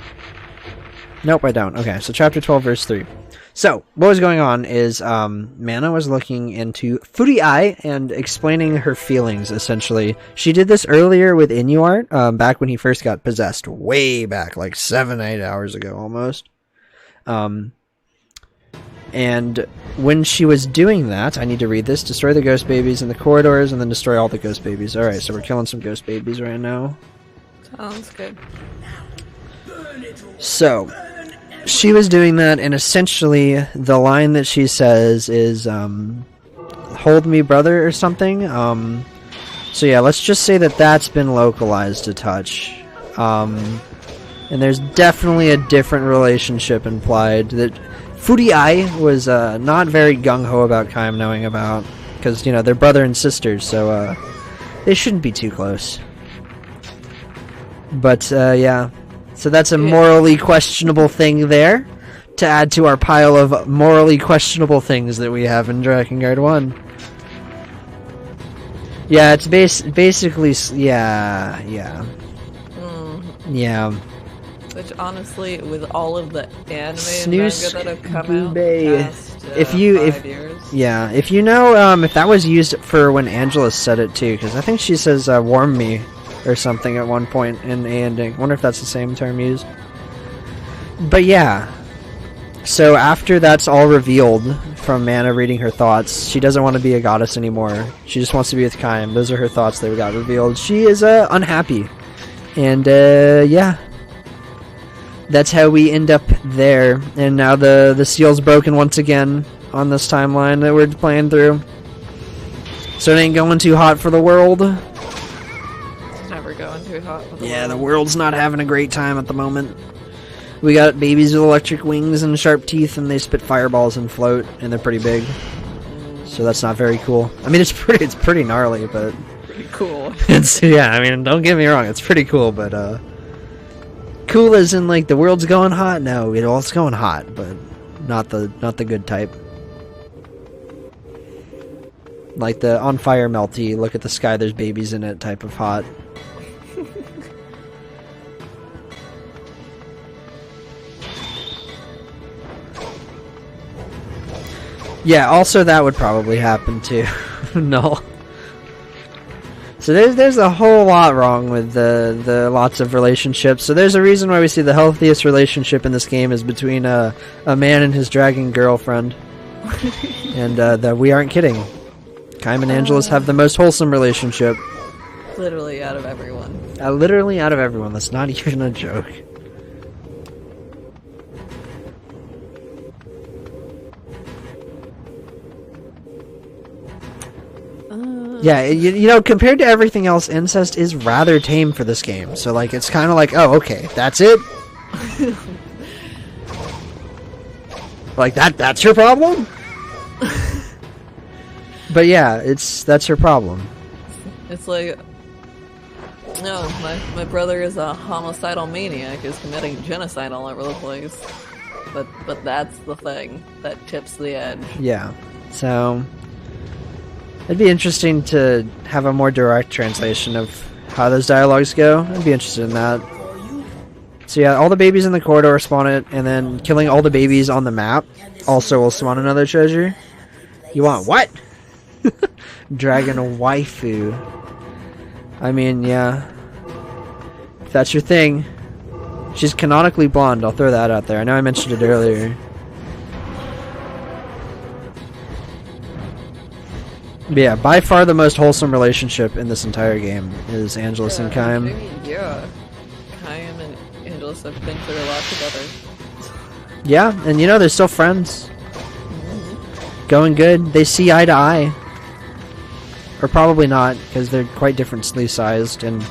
Nope, I don't. Okay, so chapter 12, verse 3. So, what was going on is, Mana was looking into Foodie Eye and explaining her feelings, essentially. She did this earlier with Inuart, back when he first got possessed. Way back, like 7-8 hours ago, almost. And when she was doing that, I need to read this. Destroy the ghost babies in the corridors, and then destroy all the ghost babies. Alright, so we're killing some ghost babies right now. Sounds good. So, she was doing that, and essentially, the line that she says is, hold me, brother, or something. So yeah, let's just say that that's been localized a touch. And there's definitely a different relationship implied that Foodie Eye was not very gung-ho about Kaim knowing about, because, you know, they're brother and sisters, so they shouldn't be too close. But, yeah. So that's a morally questionable thing there, to add to our pile of morally questionable things that we have in Drakengard 1. Yeah, it's basically... Yeah. Yeah. Which, honestly, with all of the anime Snooze and manga that have come Gube. out past, If 5 years. Yeah, if you know, if that was used for when Angela said it too, because I think she says, warm me, or something at one point in A ending. I wonder if that's the same term used. But yeah. So after that's all revealed from Mana reading her thoughts, she doesn't want to be a goddess anymore. She just wants to be with Kaim. Those are her thoughts that got revealed. She is, unhappy. And, yeah. That's how we end up there. And now the seal's broken once again on this timeline that we're playing through. So it ain't going too hot for the world. It's never going too hot for the Yeah, world. the world's not having a great time at the moment. We got babies with electric wings and sharp teeth, and they spit fireballs and float, and they're pretty big. So that's not very cool. I mean, it's pretty gnarly, but... Pretty cool. It's, yeah, I mean, don't get me wrong, it's pretty cool, but, cool as in, like, the world's going hot? No, it's going hot, but not the good type. Like the on fire melty, look at the sky, there's babies in it type of hot. Yeah, also that would probably happen too. No. So there's a whole lot wrong with the lots of relationships. So there's a reason why we see the healthiest relationship in this game is between a man and his dragon girlfriend. And that we aren't kidding. Kaim and Angelus have the most wholesome relationship. Literally out of everyone. Literally out of everyone. That's not even a joke. Yeah, you know, compared to everything else, incest is rather tame for this game. So, like, it's kind of like, oh, okay, that's it? Like, that's your problem? But yeah, that's her problem. It's like... No, my brother is a homicidal maniac who's committing genocide all over the place. But that's the thing that tips the edge. Yeah, so... It'd be interesting to have a more direct translation of how those dialogues go. I'd be interested in that. So yeah, all the babies in the corridor spawn it, and then killing all the babies on the map also will spawn another treasure. You want what? Dragon waifu. I mean, yeah. If that's your thing. She's canonically blonde, I'll throw that out there. I know I mentioned it earlier. But yeah, by far the most wholesome relationship in this entire game is Angelus and Kaim. Yeah. Kaim and Angelus have been through a lot together. Yeah, and you know, they're still friends. Going good. They see eye to eye. Or probably not, because they're quite differently sized, and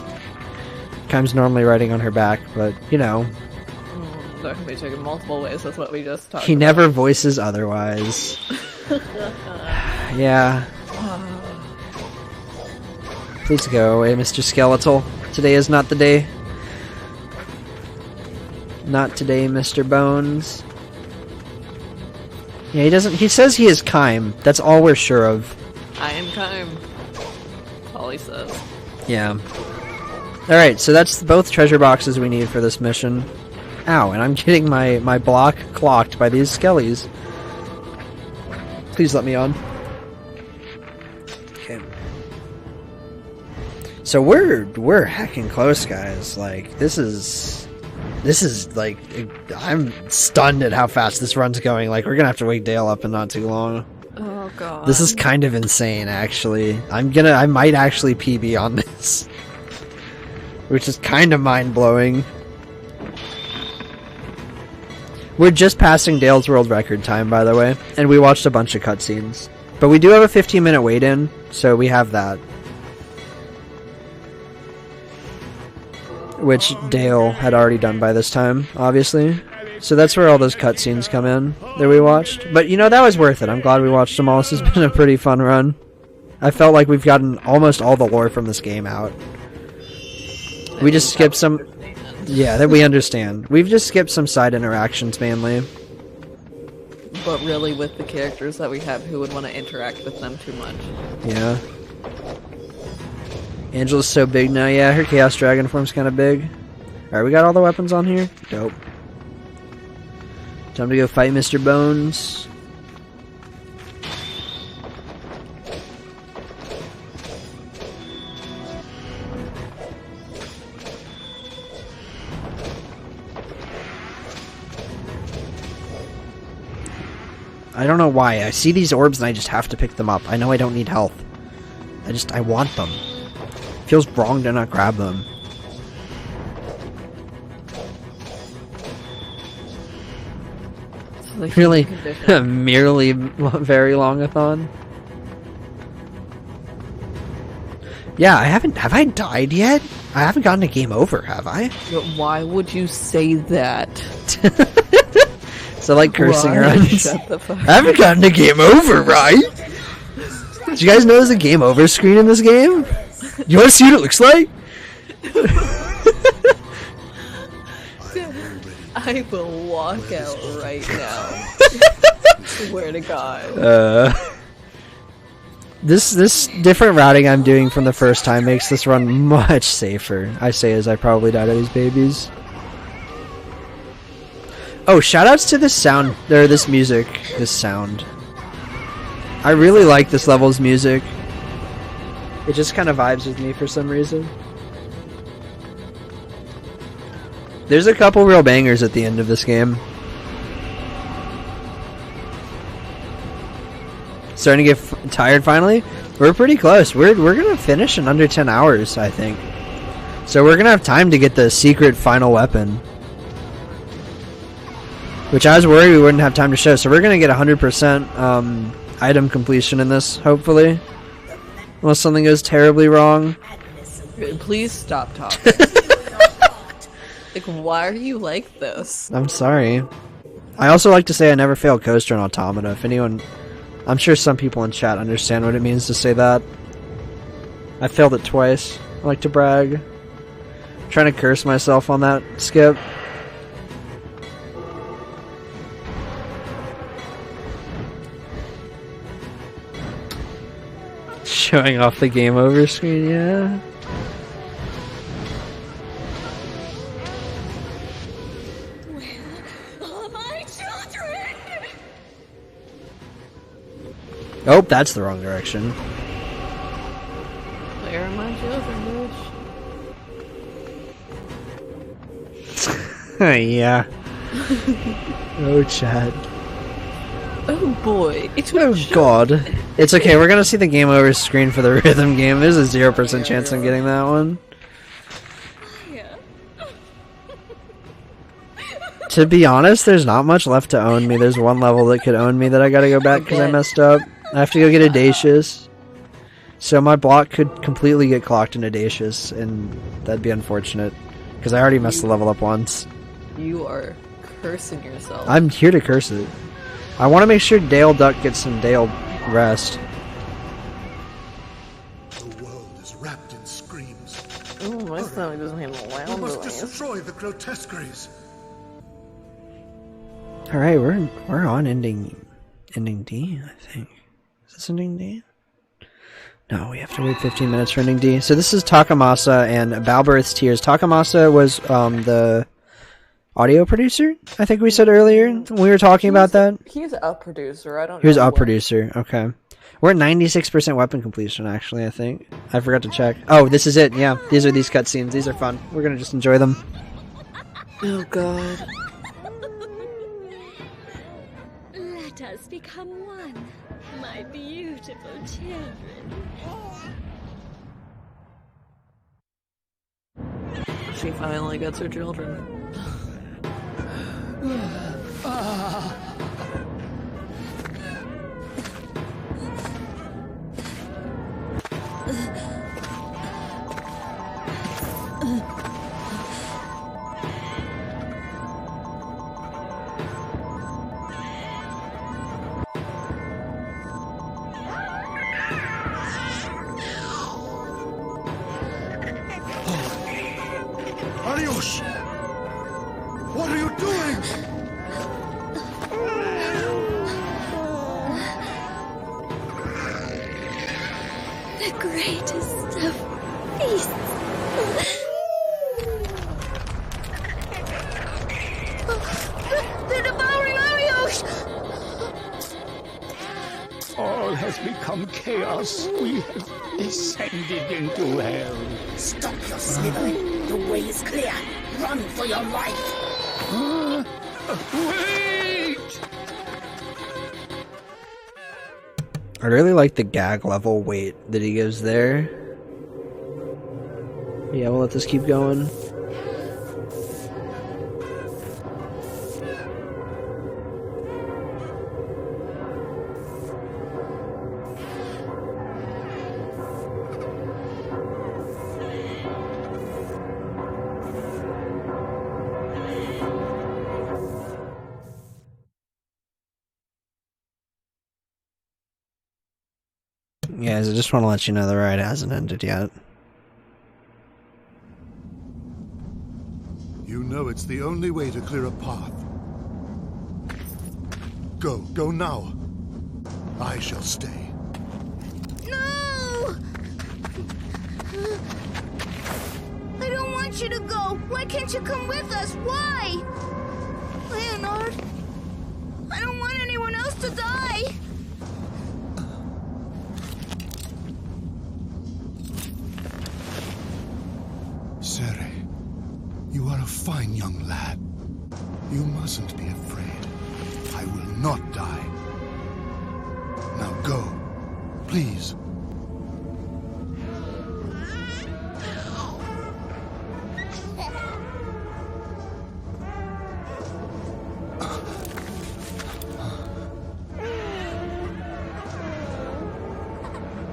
Kaim's normally riding on her back, but, you know. That can be taken multiple ways, that's what we just talked He about. never voices otherwise. Yeah. Please go away, Mr. Skeletal. Today is not the day. Not today, Mr. Bones. Yeah, he says he is Kaim. That's all we're sure of. I am Kaim. That's all he says. Yeah. Alright, so that's both treasure boxes we need for this mission. Ow, and I'm getting my block clocked by these skellies. Please let me on. Okay. So we're heckin' close, guys. Like, this is like, I'm stunned at how fast this run's going. Like, we're gonna have to wake Dale up in not too long. Oh god. This is kind of insane, actually. I might actually PB on this. Which is kind of mind-blowing. We're just passing Dale's world record time, by the way. And we watched a bunch of cutscenes. But we do have a 15-minute wait-in, so we have that. Which Dale had already done by this time, obviously. So that's where all those cutscenes come in that we watched. But, you know, that was worth it. I'm glad we watched them all. This has been a pretty fun run. I felt like we've gotten almost all the lore from this game out. We just skipped some... Yeah, that we understand. We've just skipped some side interactions, mainly. But really with the characters that we have, who would want to interact with them too much? Yeah. Angela's so big now. Yeah, her Chaos Dragon form's kind of big. Alright, we got all the weapons on here? Dope. Time to go fight Mr. Bones. I don't know why. I see these orbs and I just have to pick them up. I know I don't need health. I want them. It feels wrong to not grab them. Like really? Merely very long-a-thon? Yeah, have I died yet? I haven't gotten a game over, have I? But why would you say that? So like cursing Why? around. Shut the fuck I haven't gotten a game over, right? Did you guys know there's a game over screen in this game? You want to see what it looks like? I will walk out right now. Swear to God. This different routing I'm doing from the first time makes this run much safer. I say as I probably died of these babies. Oh, shoutouts to this sound, or this music, this sound. I really like this level's music. It just kind of vibes with me for some reason. There's a couple real bangers at the end of this game. Starting to get tired finally? We're pretty close. We're gonna finish in under 10 hours, I think. So we're gonna have time to get the secret final weapon. Which I was worried we wouldn't have time to show. So we're gonna get 100% item completion in this, hopefully. Unless something goes terribly wrong. Please stop talking. Like, why are you like this? I'm sorry. I also like to say I never failed Coaster and Automata. If anyone... I'm sure some people in chat understand what it means to say that. I failed it twice. I like to brag. I'm trying to curse myself on that skip. Showing off the game over screen, yeah. All my children! Oh, that's the wrong direction. Where are my children, bitch? Yeah. Oh, Chad. Oh boy. Oh god. It's okay, we're gonna see the game over screen for the rhythm game. There's a 0% chance I'm getting that one. To be honest, there's not much left to own me. There's one level that could own me that I gotta go back because I messed up. I have to go get Audacious. So my block could completely get clocked in Audacious, and that'd be unfortunate. Because I already messed the level up once. You are cursing yourself. I'm here to curse it. I want to make sure Dale Duck gets some Dale rest. The world is wrapped in screams. Oh, my stomach doesn't handle We loud must noise. destroy the grotesqueries. Alright, we're on ending D, I think. Is this ending D? No, we have to wait 15 minutes for ending D. So this is Takamasa and Balbirth's Tears. Takamasa was the audio producer, I think we said earlier when we were talking about that. He's a producer, I don't know. He was a what. producer, okay. We're at 96% weapon completion, actually, I think. I forgot to check. Oh, this is it, yeah. These are these cutscenes. These are fun. We're gonna just enjoy them. Oh god. Let us become one, my beautiful children. She finally gets her children. Ariosh! What are you doing? The greatest of feasts. The devouring Ariosh! All has become chaos. We have descended into hell. Stop your slithering. The way is clear. Run for your life. Wait! I really like the gag level weight that he gives there. Yeah, we'll let this keep going. Guys, I just want to let you know the ride hasn't ended yet. You know it's the only way to clear a path. Go now. I shall stay. No! I don't want you to go. Why can't you come with us? Why? Leonard, I don't want anyone else to die. Sere, you are a fine young lad. You mustn't be afraid. I will not die. Now go, please.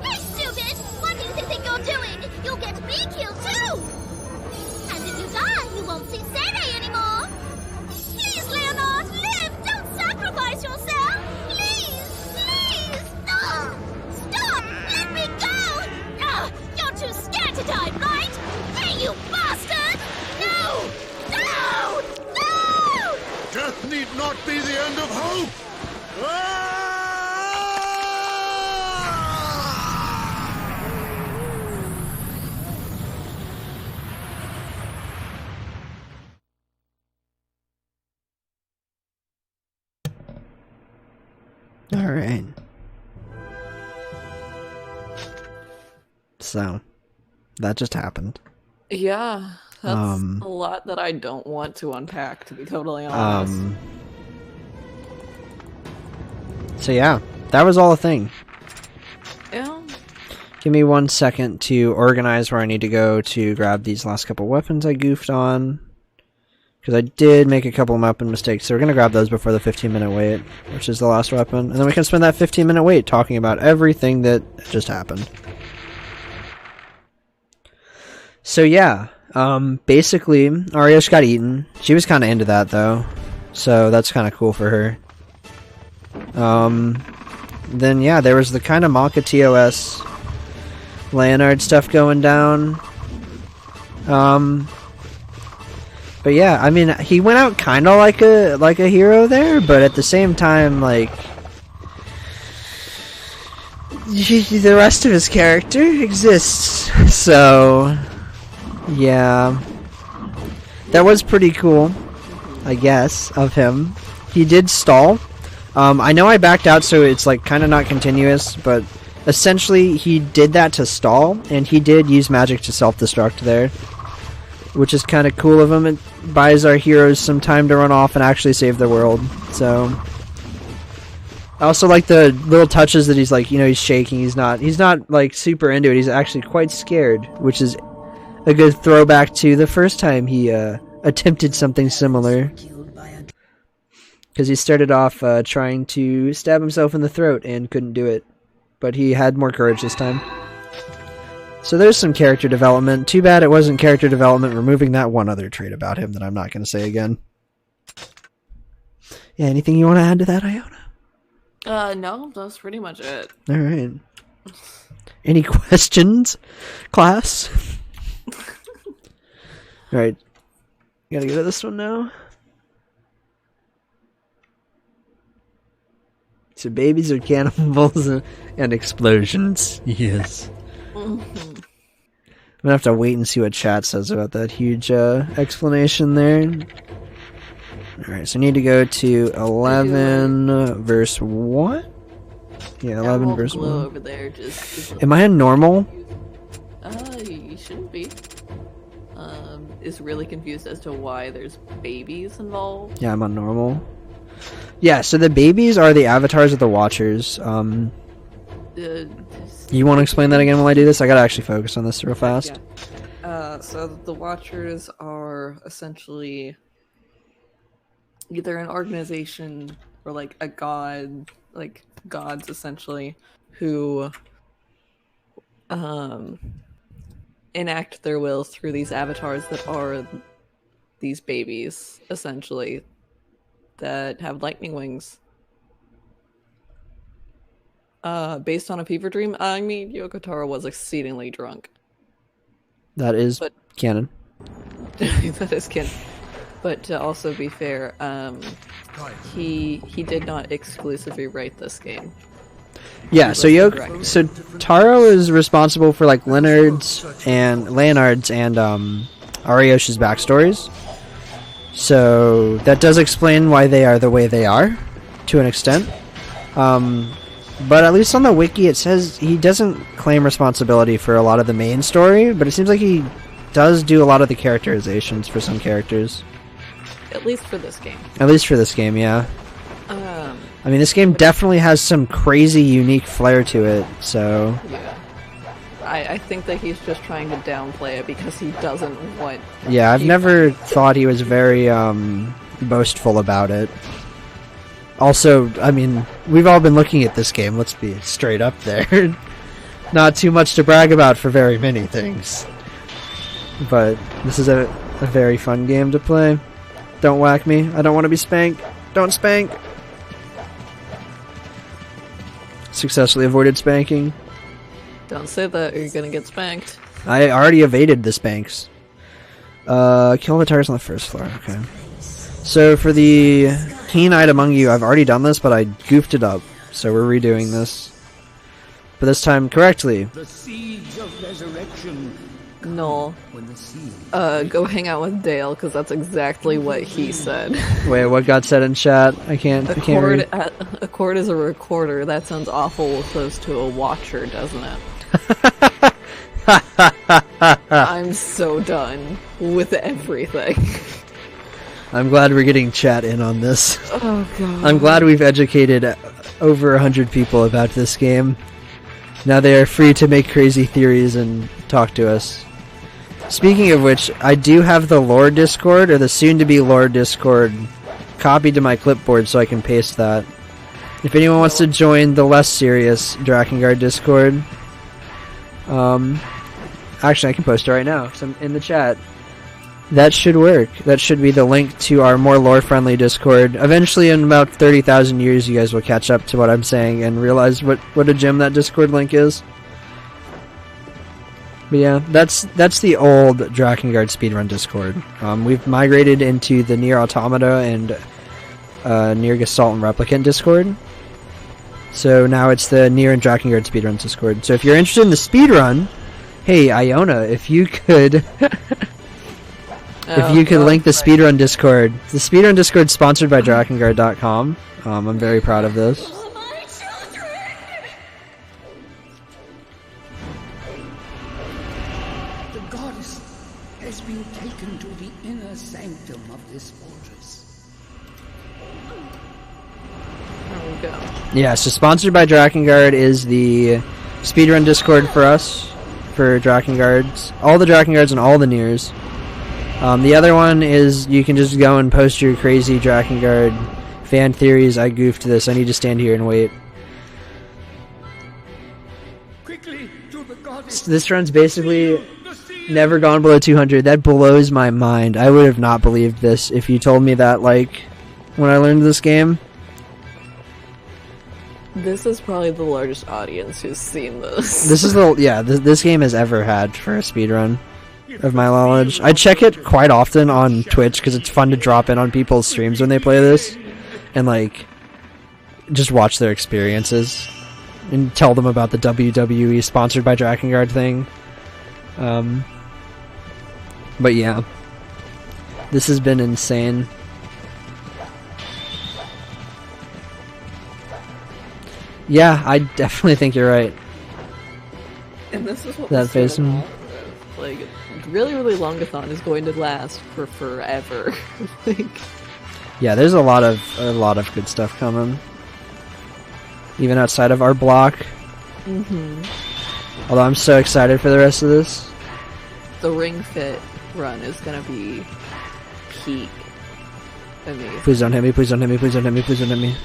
Hey, stupid! What do you think you're doing? You'll get me killed too! And if you die, you won't see Sere anymore! Please, Leonard, live! Don't sacrifice yourself! Please! Please! No! Stop! Alright. So, that just happened. Yeah, that's a lot that I don't want to unpack, to be totally honest. So yeah, that was all a thing. Yeah. Give me 1 second to organize where I need to go to grab these last couple weapons I goofed on. Because I did make a couple weapon mistakes, so we're going to grab those before the 15-minute wait, which is the last weapon. And then we can spend that 15-minute wait talking about everything that just happened. So yeah, basically, Ariosh got eaten. She was kind of into that, though. So that's kind of cool for her. Then yeah, there was the kind of Malka TOS Leonard stuff going down. But yeah, I mean, he went out kind of like a hero there, but at the same time, like, the rest of his character exists. So yeah, that was pretty cool, I guess, of him. He did stall. I know I backed out, so it's like kind of not continuous, but essentially he did that to stall, and he did use magic to self-destruct there, which is kind of cool of him. It buys our heroes some time to run off and actually save the world. So I also like the little touches that he's like, you know, he's shaking. He's not like super into it. He's actually quite scared, which is a good throwback to the first time he attempted something similar. Because he started off trying to stab himself in the throat and couldn't do it. But he had more courage this time. So there's some character development. Too bad it wasn't character development removing that one other trait about him that I'm not going to say again. Yeah, anything you want to add to that, Iona? No, that's pretty much it. Alright. Any questions, class? Alright. Gotta go to this one now. So babies are cannibals and explosions. Yes. I'm gonna have to wait and see what chat says about that huge explanation there. Alright, so I need to go to 11 verse 1? Yeah, 11 verse 1. Over there just Am I in normal? You shouldn't be. Is really confused as to why there's babies involved. Yeah, I'm on normal. Yeah, so the babies are the avatars of the Watchers. You want to explain that again while I do this? I gotta actually focus on this real fast. Yeah. So the Watchers are essentially either an organization or like a god, like gods essentially, who enact their will through these avatars that are these babies, essentially, that have lightning wings. Based on a fever dream, I mean, Yoko Taro was exceedingly drunk. That is canon. That is canon. But to also be fair, he did not exclusively write this game. Yeah, so Taro is responsible for like Leonard's and Ariosh's backstories. So that does explain why they are the way they are, to an extent. But at least on the wiki it says he doesn't claim responsibility for a lot of the main story, but it seems like he does do a lot of the characterizations for some characters. At least for this game. At least for this game, yeah. I mean, this game definitely has some crazy, unique flair to it, so... Yeah. I think that he's just trying to downplay it because he doesn't want... Yeah, I've never thought he was very, boastful about it. Also, I mean, we've all been looking at this game, let's be straight up there. Not too much to brag about for very many things. But this is a very fun game to play. Don't whack me. I don't want to be spanked. Don't spank! Successfully avoided spanking. Don't say that or you're gonna get spanked. I already evaded the spanks. Kill the tires on the first floor, okay. So for the keen-eyed among you, I've already done this, but I goofed it up. So we're redoing this. But this time correctly. The seeds of resurrection No. Go hang out with Dale, because that's exactly what he said. Wait, what got said in chat? I can't read. A chord is a recorder. That sounds awful close to a watcher, doesn't it? I'm so done with everything. I'm glad we're getting chat in on this. Oh god. I'm glad we've educated over 100 people about this game. Now they are free to make crazy theories and talk to us. Speaking of which, I do have the lore Discord, or the soon-to-be lore Discord, copied to my clipboard so I can paste that. If anyone wants to join the less serious Drakengard Discord, actually I can post it right now, because I'm in the chat. That should work. That should be the link to our more lore-friendly Discord. Eventually, in about 30,000 years, you guys will catch up to what I'm saying and realize what a gem that Discord link is. But yeah, that's the old Drakengard Speedrun Discord. We've migrated into the Nier Automata and Nier Gestalt and Replicant Discord. So now it's the Nier and Drakengard Speedrun Discord. So if you're interested in the speedrun, hey, Iona, if you could... If you could link the Speedrun Discord. The Speedrun Discord is sponsored by Drakengard.com. I'm very proud of this. The goddess has been taken to the inner sanctum of this fortress. There we go. Yeah, so sponsored by Drakengard is the Speedrun Discord for us, for Drakengards. All the Drakengards and all the Niers. The other one is you can just go and post your crazy Drakengard fan theories. I goofed this. I need to stand here and wait. Quickly to the goddess. This run's basically never gone below 200. That blows my mind. I would have not believed this if you told me that, like, when I learned this game. This is probably the largest audience who's seen this. This is this game has ever had for a speedrun. Of my knowledge. I check it quite often on Twitch because it's fun to drop in on people's streams when they play this and like just watch their experiences and tell them about the WWE sponsored by Drakengard thing. But yeah, this has been insane. Yeah, I definitely think you're right. And this is what that face. Like, really, really longathon is going to last for forever. Like, yeah, there's a lot of good stuff coming, even outside of our block. Although I'm so excited for the rest of this. The Ring Fit run is gonna be peak. Amazing. Please don't hit me! Please don't hit me! Please don't hit me! Please don't hit me!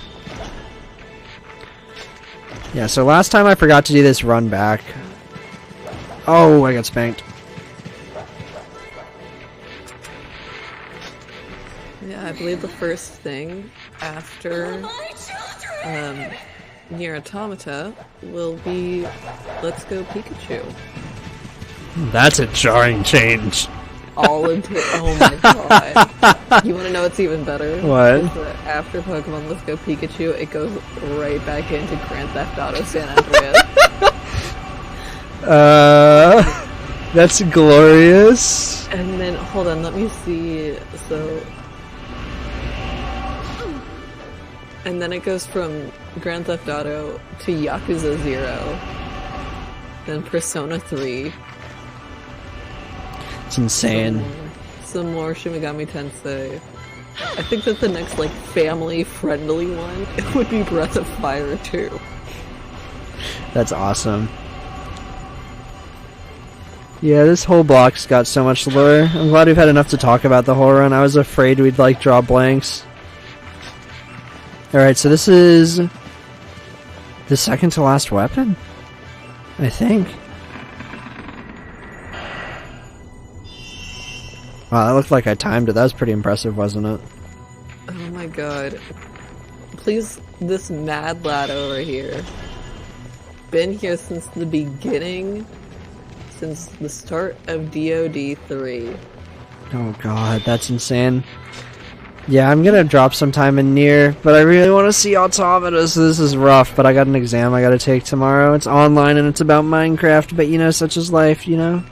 Yeah. So last time I forgot to do this run back. Oh, I got spanked. Yeah, I believe the first thing after Nier Automata will be Let's Go Pikachu. That's a jarring change. All into oh my god. You wanna know what's even better? What? Is that after Pokemon Let's Go Pikachu, it goes right back into Grand Theft Auto San Andreas. That's glorious. And then, hold on, let me see, so... And then it goes from Grand Theft Auto to Yakuza 0. Then Persona 3. It's insane. Some more Shin Megami Tensei. I think that the next, like, family-friendly one, it would be Breath of Fire 2. That's awesome. Yeah, this whole block's got so much lore. I'm glad we've had enough to talk about the whole run. I was afraid we'd, like, draw blanks. Alright, so this is the second to last weapon? I think. Wow, that looked like I timed it. That was pretty impressive, wasn't it? Oh my god. Please, this mad lad over here. Been here since the beginning. Since the start of DoD 3. Oh god, that's insane. Yeah, I'm gonna drop some time in Nier, but I really want to see Automata, so this is rough, but I got an exam I gotta take tomorrow. It's online and it's about Minecraft, but you know, such is life, you know?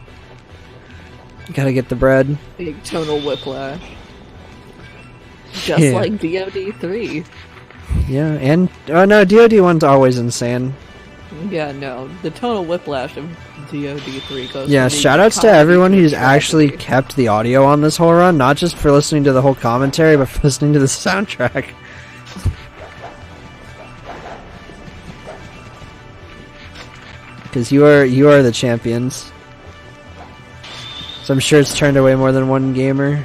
Gotta get the bread. Big tonal whiplash. Just Yeah. like DoD 3. Yeah, and oh no, DoD 1's always insane. Yeah, no. The tonal whiplash of DoD 3 goes. Yeah, from shoutouts to comedy everyone who's tragedy. actually kept the audio on this whole run, not just for listening to the whole commentary, but for listening to the soundtrack. Because you are the champions. So I'm sure it's turned away more than one gamer.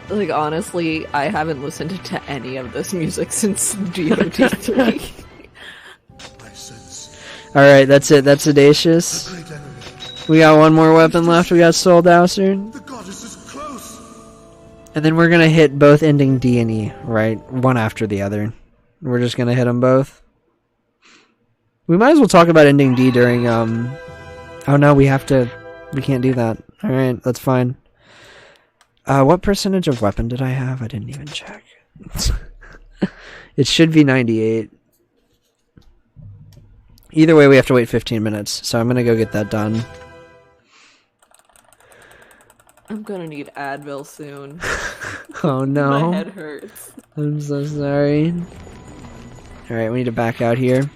Like, honestly, I haven't listened to any of this music since DoD 3. Alright, that's it. That's Audacious. We got one more weapon left. We got Soul Dowser. And then we're gonna hit both ending D and E, right? One after the other. We're just gonna hit them both. We might as well talk about ending D during, Oh no, we can't do that. Alright, that's fine. What percentage of weapon did I have? I didn't even check. It should be 98. Either way, we have to wait 15 minutes, so I'm gonna go get that done. I'm gonna need Advil soon. Oh no. My head hurts. I'm so sorry. Alright, we need to back out here.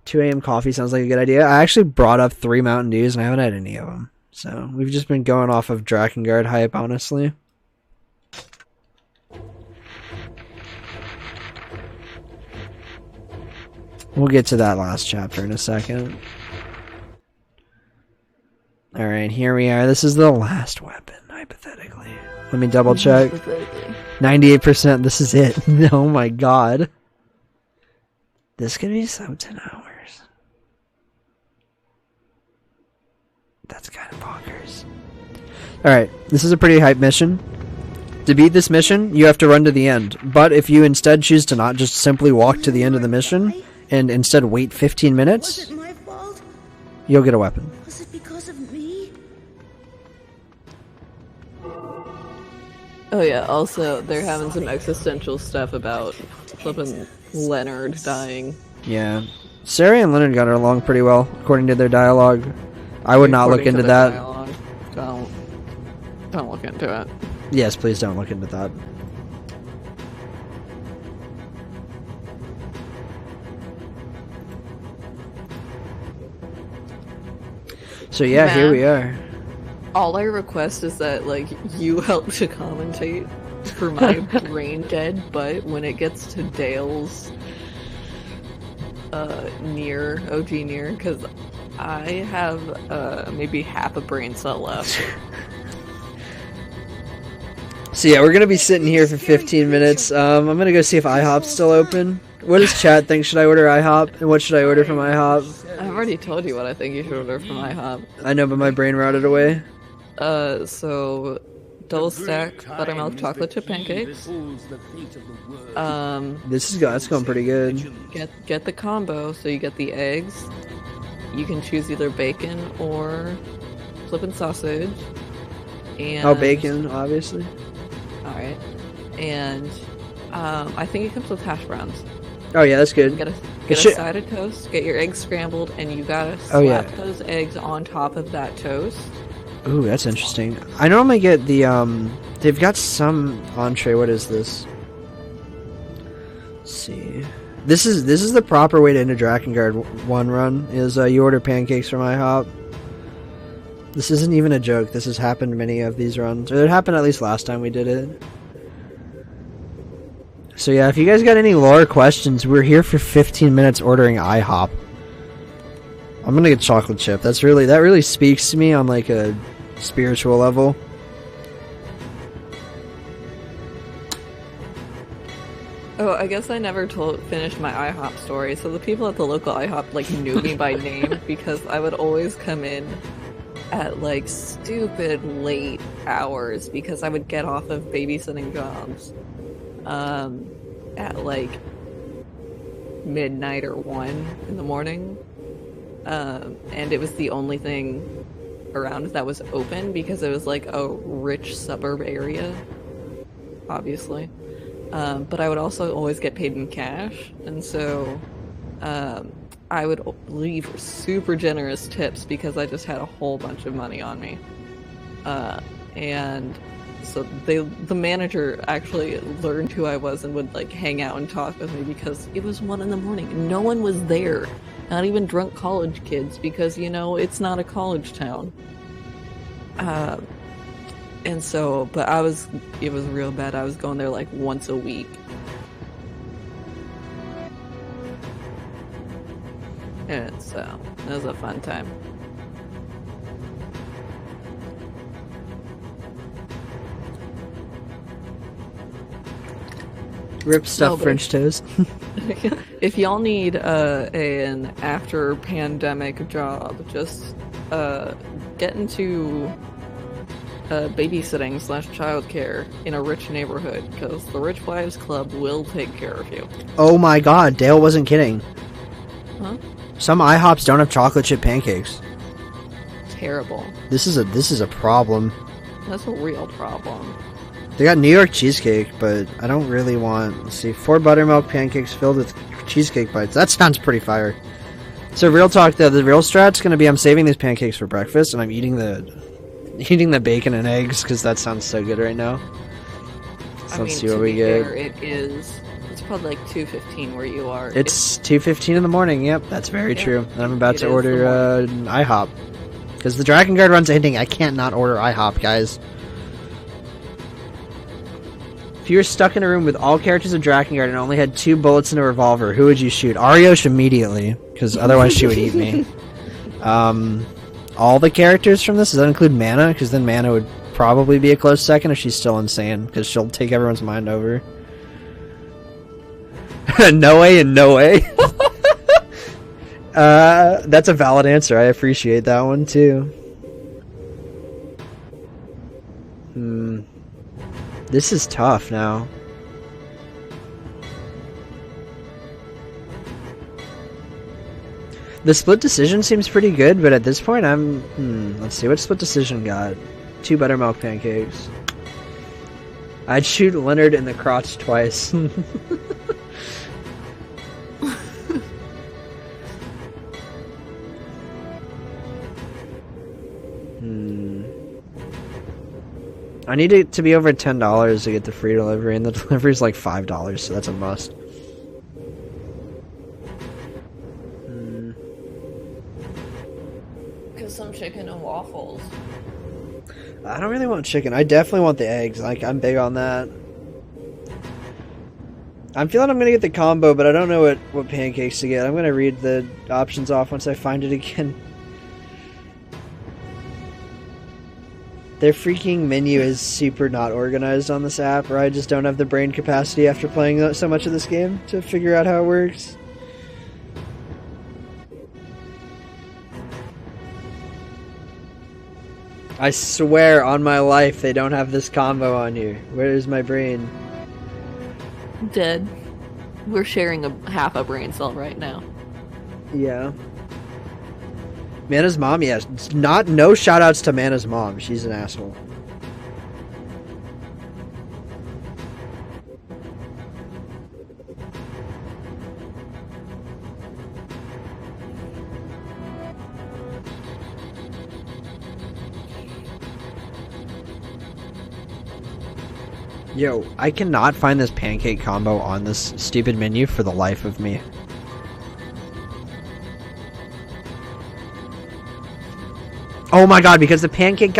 2 a.m. coffee sounds like a good idea. I actually brought up 3 Mountain Dews and I haven't had any of them. So, we've just been going off of Drakengard hype, honestly. We'll get to that last chapter in a second. Alright, here we are. This is the last weapon, hypothetically. Let me double check. 98%, this is it. Oh my god. This could be so 10 hours. That's kind of bonkers. Alright, this is a pretty hype mission. To beat this mission, you have to run to the end. But if you instead choose to not just simply walk to the end of the mission, and instead wait 15 minutes, you'll get a weapon. Was it because of me? Oh yeah, also, they're having some existential stuff about flipping Leonard dying. Yeah. Sarah and Leonard got along pretty well, according to their dialogue. I would not look According to into the that. dialogue. Don't look into it. Yes, please don't look into that. So yeah, here we are. All I request is that, like, you help to commentate for my brain dead butt when it gets to Dale's near OG near, because I have maybe half a brain cell left. So yeah, we're gonna be sitting here for 15 minutes. I'm gonna go see if IHOP's still open. What does chat think? Should I order IHOP? And what should I order from IHOP? I've already told you what I think you should order from IHOP. I know, but my brain routed away. So double stack buttermilk chocolate chip pancakes. That's going pretty good. Get the combo, so you get the eggs. You can choose either bacon or flippin' sausage. And Oh, bacon, obviously. Alright. And I think it comes with hash browns. Oh yeah, that's good. Get a It should- side of toast, get your eggs scrambled, and you gotta slap Oh, yeah. those eggs on top of that toast. Ooh, that's interesting. I normally get the they've got some entree. What is this? Let's see. This is the proper way to end a Drakengard 1 run, is you order pancakes from IHOP. This isn't even a joke. This has happened many of these runs. Or it happened at least last time we did it. So yeah, if you guys got any lore questions, we're here for 15 minutes ordering IHOP. I'm gonna get chocolate chip. That really speaks to me on like a spiritual level. Oh, I guess I never finished my IHOP story. So the people at the local IHOP like knew me by name because I would always come in at like stupid late hours because I would get off of babysitting jobs at like midnight or 1 in the morning. And it was the only thing around that was open because it was like a rich suburb area, obviously. But I would also always get paid in cash, and so I would leave super generous tips because I just had a whole bunch of money on me. And so the manager actually learned who I was and would like hang out and talk with me because it was 1 a.m. No one was there, not even drunk college kids, because you know it's not a college town. And so, but it was real bad. I was going there like once a week. And so it was a fun time. Rip stuff French toast. If y'all need an after pandemic job, just get into babysitting / childcare in a rich neighborhood, because the Rich Wives Club will take care of you. Oh my god, Dale wasn't kidding. Huh? Some IHOPs don't have chocolate chip pancakes. Terrible. This is a problem. That's a real problem. They got New York cheesecake, but I don't really want... Let's see, 4 buttermilk pancakes filled with cheesecake bites. That sounds pretty fire. So real talk though, the real strat's gonna be I'm saving these pancakes for breakfast, and I'm eating the bacon and eggs, because that sounds so good right now. So let's see what we get. Fair, it's probably like 2:15 where you are. It's 2:15 in the morning, yep, that's very true. And I'm about to order IHOP. Because the Drakengard run's ending, I can't not order IHOP, guys. If you were stuck in a room with all characters of Drakengard and only had 2 bullets and a revolver, who would you shoot? Ariosh immediately, because otherwise she would eat me. All the characters from this? Does that include Mana? Because then Mana would probably be a close second if she's still insane, because she'll take everyone's mind over. No way and no way. That's a valid answer. I appreciate that one too. This is tough now. The split decision seems pretty good, but at this point I'm... let's see, what split decision got? 2 buttermilk pancakes. I'd shoot Leonard in the crotch twice. I need it to be over $10 to get the free delivery, and the delivery is like $5, so that's a must. Get some chicken and waffles. I don't really want chicken. I definitely want the eggs. Like, I'm big on that. I'm feeling I'm gonna get the combo, but I don't know what pancakes to get. I'm gonna read the options off once I find it again. Their freaking menu is super not organized on this app, or I just don't have the brain capacity after playing so much of this game to figure out how it works. I swear on my life they don't have this combo on here. Where is my brain? Dead. We're sharing half a brain cell right now. Yeah. Mana's mom, yes. No shoutouts to Mana's mom. She's an asshole. Yo, I cannot find this pancake combo on this stupid menu for the life of me. Oh my god, because the pancake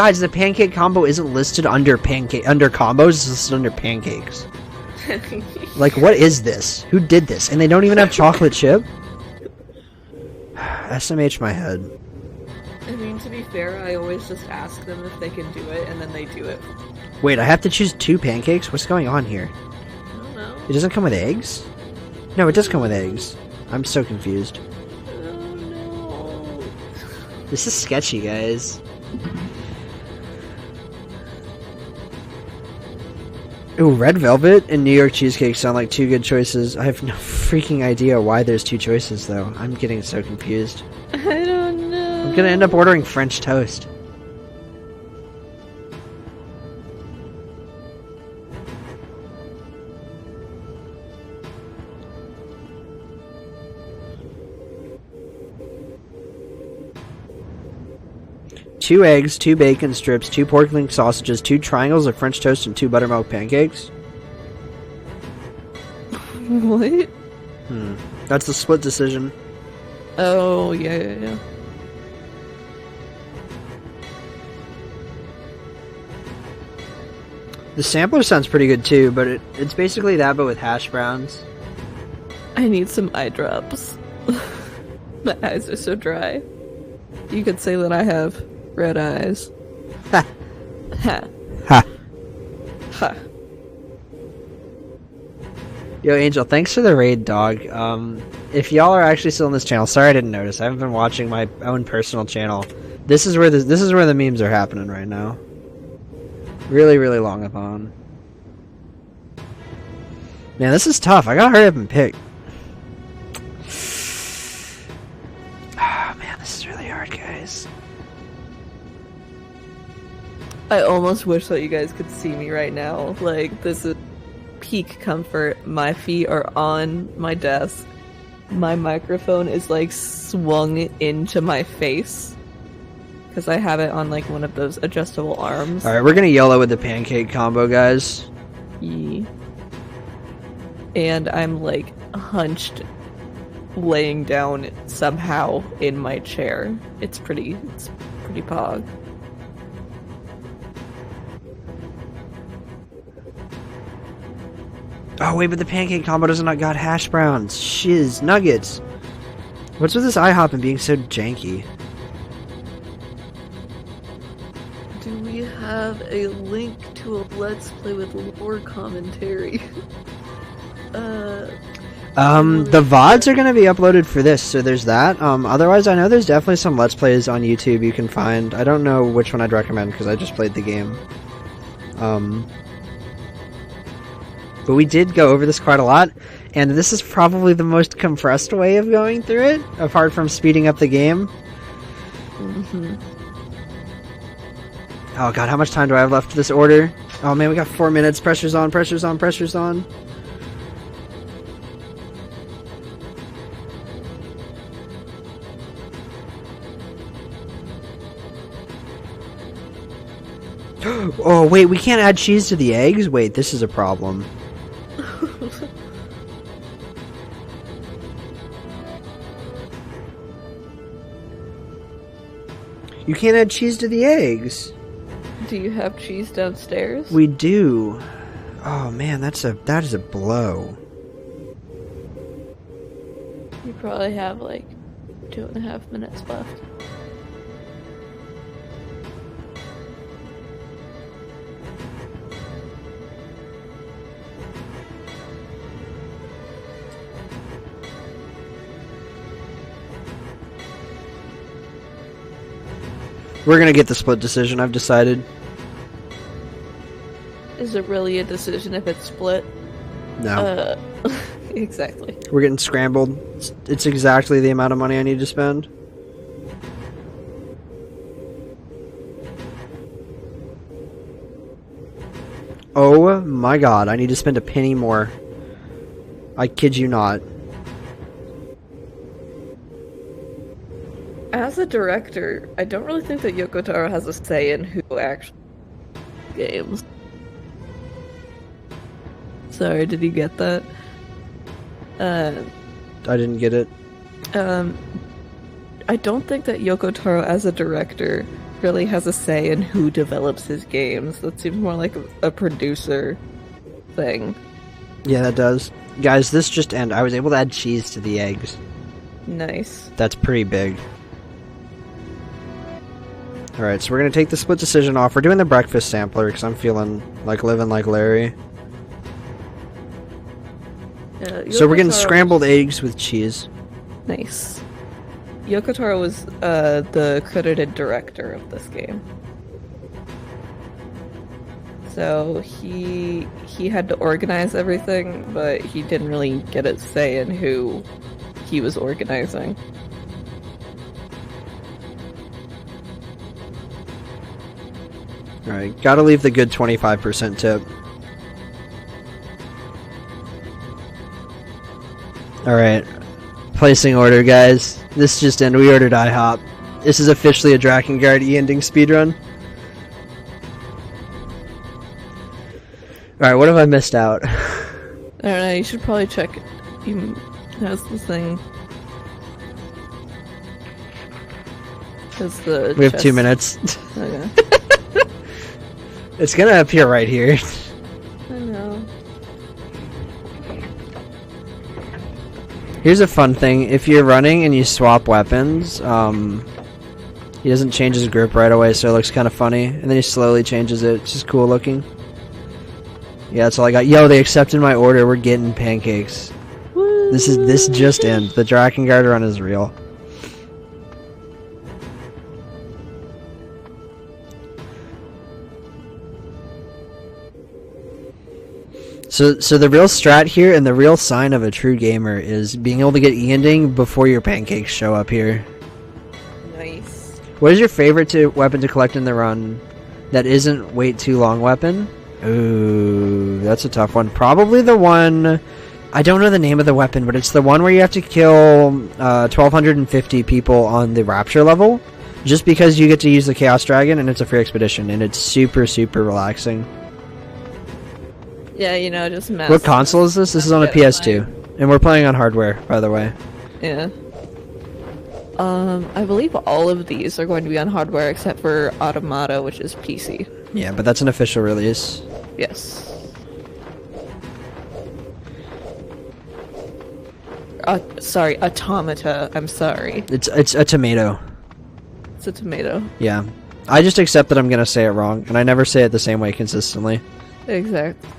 combo isn't listed under combos, it's listed under pancakes. Like, what is this? Who did this? And they don't even have chocolate chip? SMH my head. I mean, to be fair, I always just ask them if they can do it, and then they do it. Wait, I have to choose 2 pancakes? What's going on here? I don't know. It doesn't come with eggs? No, it does come with eggs. I'm so confused. This is sketchy, guys. Ooh, red velvet and New York cheesecake sound like 2 good choices. I have no freaking idea why there's 2 choices, though. I'm getting so confused. I don't know. I'm gonna end up ordering French toast. 2 eggs, 2 bacon strips, 2 pork link sausages, 2 triangles of French toast, and 2 buttermilk pancakes. What? That's the split decision. Oh, yeah. The sampler sounds pretty good too, but it's basically that but with hash browns. I need some eye drops. My eyes are so dry. You could say that I have red eyes. Ha. Ha. Ha. Ha. Yo, Angel, thanks for the raid, dog. If y'all are actually still on this channel, sorry I didn't notice. I haven't been watching my own personal channel. This is where the memes are happening right now. Really, really long-a-thon. Man, this is tough. I gotta hurry up and pick. Ah, man, this is really hard, guys. I almost wish that you guys could see me right now. Like, this is peak comfort. My feet are on my desk. My microphone is like swung into my face because I have it on like one of those adjustable arms. Alright, we're gonna YOLO with the pancake combo, guys. Yeah. And I'm like hunched, laying down somehow in my chair. It's pretty pog. Oh wait, but the pancake combo does not got hash browns. Shiz, nuggets. What's with this IHOP and being so janky? Do we have a link to a Let's Play with lore commentary? The VODs are gonna be uploaded for this, so there's that. Otherwise, I know there's definitely some Let's Plays on YouTube you can find. I don't know which one I'd recommend because I just played the game. But we did go over this quite a lot, and this is probably the most compressed way of going through it, apart from speeding up the game. Mm-hmm. Oh god, how much time do I have left for this order? Oh man, we got 4 minutes. Pressure's on, pressure's on, pressure's on. Oh wait, we can't add cheese to the eggs? Wait, this is a problem. You can't add cheese to the eggs. Do you have cheese downstairs? We do. Oh man, that is a blow. You probably have like 2.5 minutes left. We're gonna get the split decision, I've decided. Is it really a decision if it's split? No. Exactly. We're getting scrambled. It's exactly the amount of money I need to spend. Oh my god, I need to spend a penny more. I kid you not. As a director, I don't really think that Yoko Taro has a say in who actually games. Sorry, did you get that? I didn't get it. I don't think that Yoko Taro as a director really has a say in who develops his games. That seems more like a producer thing. Yeah, that does. Guys, this just ended. I was able to add cheese to the eggs. Nice. That's pretty big. Alright, so we're going to take the split decision off. We're doing the breakfast sampler because I'm feeling like living like Larry. So we're getting scrambled eggs with cheese. Nice. Yoko Taro was the credited director of this game. So he had to organize everything, but he didn't really get a say in who he was organizing. Alright, gotta leave the good 25% tip. Alright, placing order, guys. This just ended. We ordered IHOP. This is officially a Drakengard E-ending speedrun. Alright, what have I missed out? I don't know, you should probably check. He has this thing. Has the We have chest. 2 minutes. Okay. It's gonna appear right here. I know. Here's a fun thing. If you're running and you swap weapons, he doesn't change his grip right away, so it looks kind of funny. And then he slowly changes it. It's just cool looking. Yeah, that's all I got. Yo, they accepted my order. We're getting pancakes. This just in. The Drakengard run is real. So the real strat here and the real sign of a true gamer is being able to get E-ending before your pancakes show up here. Nice. What is your favorite weapon to collect in the run that isn't wait too long weapon? Ooh, that's a tough one. Probably the one... I don't know the name of the weapon, but it's the one where you have to kill 1,250 people on the Rapture level. Just because you get to use the Chaos Dragon and it's a free expedition, and it's super, super relaxing. Yeah, you know, just mess. What console is this? This is on a PS2. And we're playing on hardware, by the way. Yeah. I believe all of these are going to be on hardware except for Automata, which is PC. Yeah, but that's an official release. Yes. Sorry, Automata. I'm sorry. It's a tomato. It's a tomato. Yeah. I just accept that I'm gonna say it wrong, and I never say it the same way consistently. Exactly.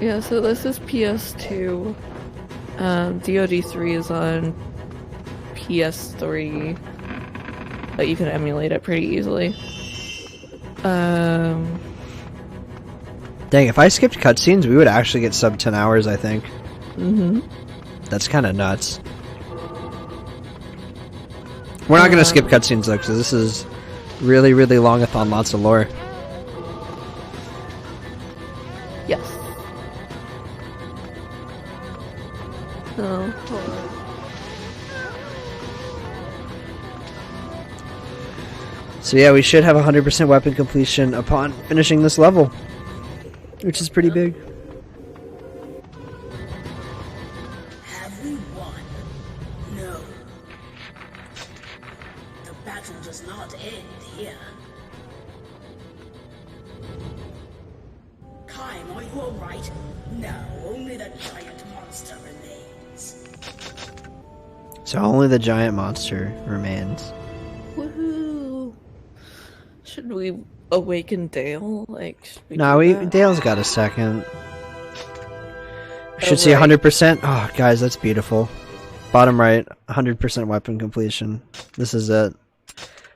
Yeah, so this is PS2. DoD3 is on PS3, but you can emulate it pretty easily. Dang, if I skipped cutscenes, we would actually get sub 10 hours, I think. Mm-hmm. That's kind of nuts. We're not going to skip cutscenes, though, because this is really, really long-a-thon, lots of lore. Yes. Oh, hold on. So yeah, we should have 100% weapon completion upon finishing this level, which is pretty big. Have we won? No. The battle does not end here. Kaim, are you alright? No, only the giant monster remains. So only the giant monster remains. Woohoo! Should we awaken Dale? Like, should we No, do that? Dale's got a second. We should see right. 100%. Oh, guys, that's beautiful. Bottom right, 100% weapon completion. This is it.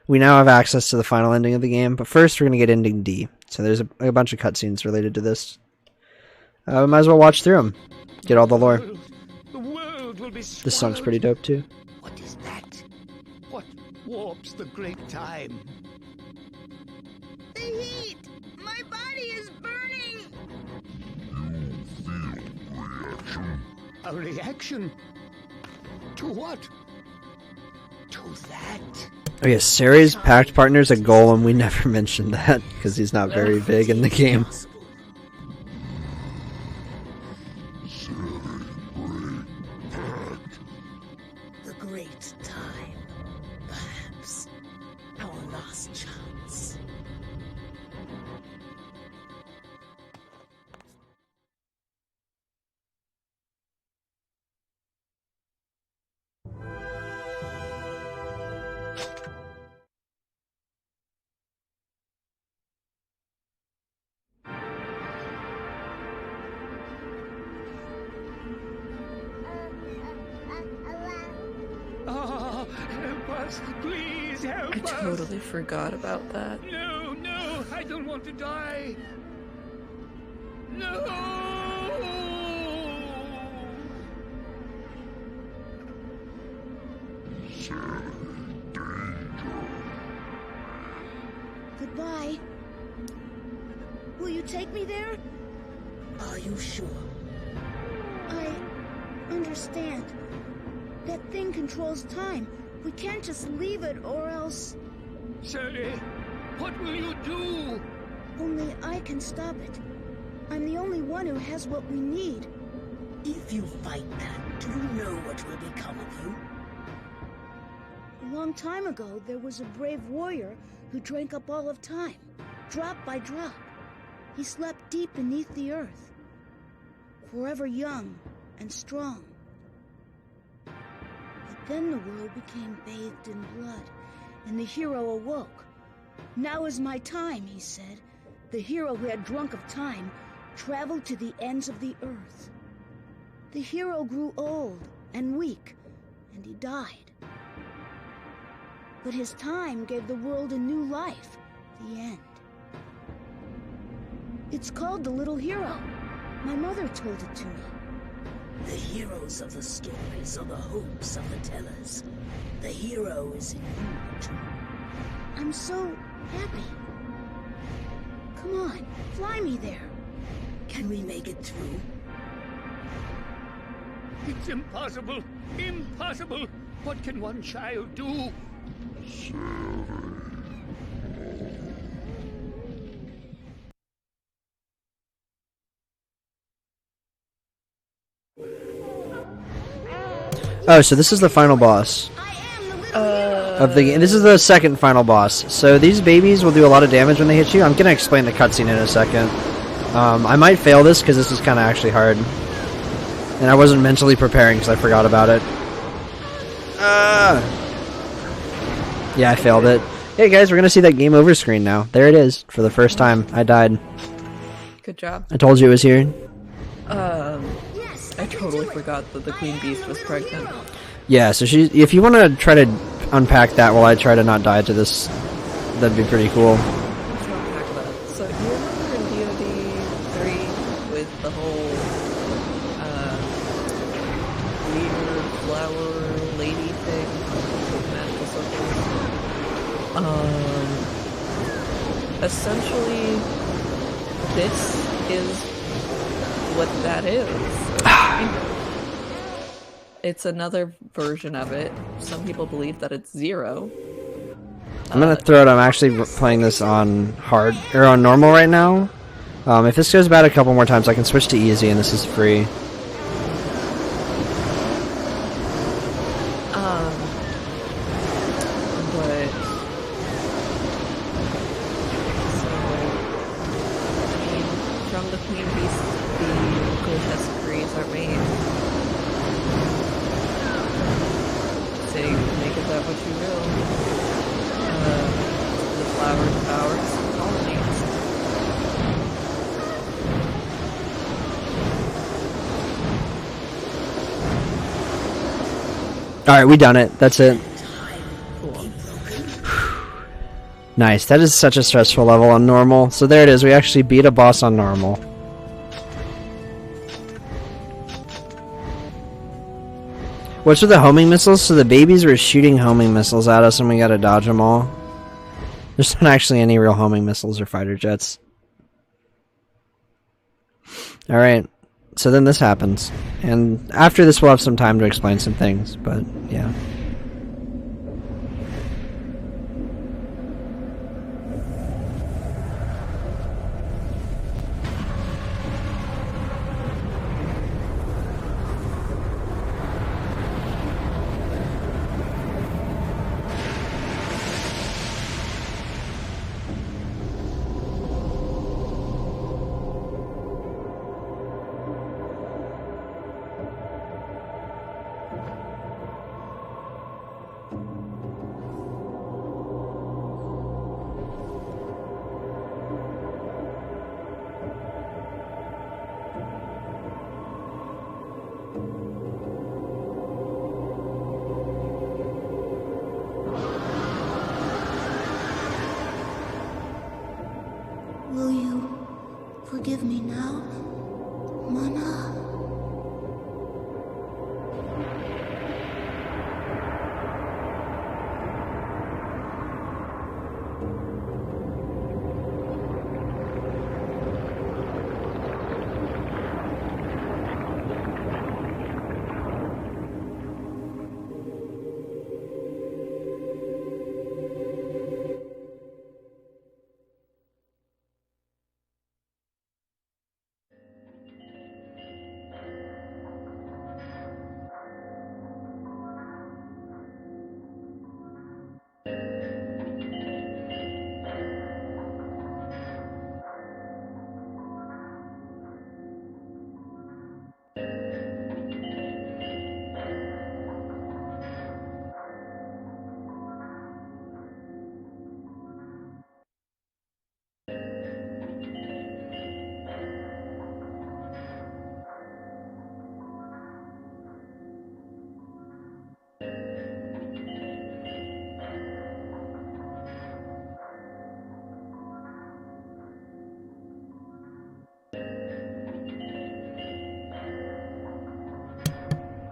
We now have access to the final ending of the game, but first we're going to get ending D. So there's a bunch of cutscenes related to this. We might as well watch through them. Get all the lore. The world will be This song's pretty dope, too. What is that? What warps the great time? The heat! My body is burning! A reaction? To what? To that? Oh yeah, Ceres' pact partner's a golem. We never mentioned that, because he's not very big in the game. The great time. Perhaps. Our last chance. Oh, help us, please help I us. totally forgot about that. No, no, I don't want to die. No! Goodbye. Will you take me there? Are you sure? I understand. That thing controls time. We can't just leave it or else... Sally, what will you do? Only I can stop it. I'm the only one who has what we need. If you fight that, do you know what will become of you? A long time ago, there was a brave warrior who drank up all of time, drop by drop. He slept deep beneath the earth, forever young and strong. But then the world became bathed in blood, and the hero awoke. Now is my time, he said. The hero who had drunk of time traveled to the ends of the earth. The hero grew old and weak, and he died. But his time gave the world a new life, the end. It's called The Little Hero. My mother told it to me. The heroes of the stories are the hopes of the tellers. The hero is in you, too. I'm so happy. Come on, fly me there. Can we make it through? It's impossible! Impossible! What can one child do? Oh, so this is the final boss of the game. This is the second final boss. So these babies will do a lot of damage when they hit you. I'm gonna explain the cutscene in a second. I might fail this because this is kind of actually hard, and I wasn't mentally preparing because I forgot about it. Yeah, I failed it. Hey guys, we're gonna see that game over screen now. There it is for the first time. I died. Good job. I told you it was here. I totally forgot that the Queen Beast was pregnant. Yeah, so if you want to try to unpack that while I try to not die to this, that'd be pretty cool. Let's unpack that. So you remember in DoD 3 with the whole leader, flower, lady thing with magical circles? Essentially, this is what that is. It's another version of it. Some people believe that it's Zero. I'm gonna throw it. I'm actually playing this on hard or on normal right now. If this goes bad a couple more times, I can switch to easy, and this is free. But so I mean, from the Queen Beast, the grotesque creeds are made. Say, make of that what you will. The flower devours colonies. Alright, we done it. That's it. Nice. That is such a stressful level on normal. So there it is. We actually beat a boss on normal. What's with the homing missiles? So the babies were shooting homing missiles at us and we gotta dodge them all. There's not actually any real homing missiles or fighter jets. Alright. So then this happens. And after this we'll have some time to explain some things, but yeah. Will you forgive me now, Mana?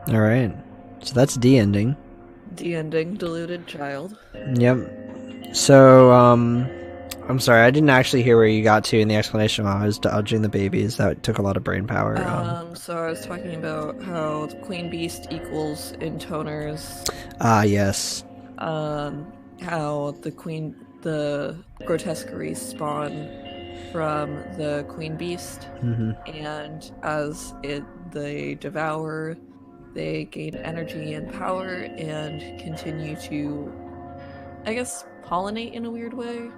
All right, so that's D ending. D ending, deluded child. Yep. So, I'm sorry, I didn't actually hear where you got to in the explanation while I was dodging the babies. That took a lot of brain power. So I was talking about how the Queen Beast equals intoners. Yes. How the grotesqueries spawn from the Queen Beast, and as they devour, they gain energy and power and continue to, I guess, pollinate in a weird way.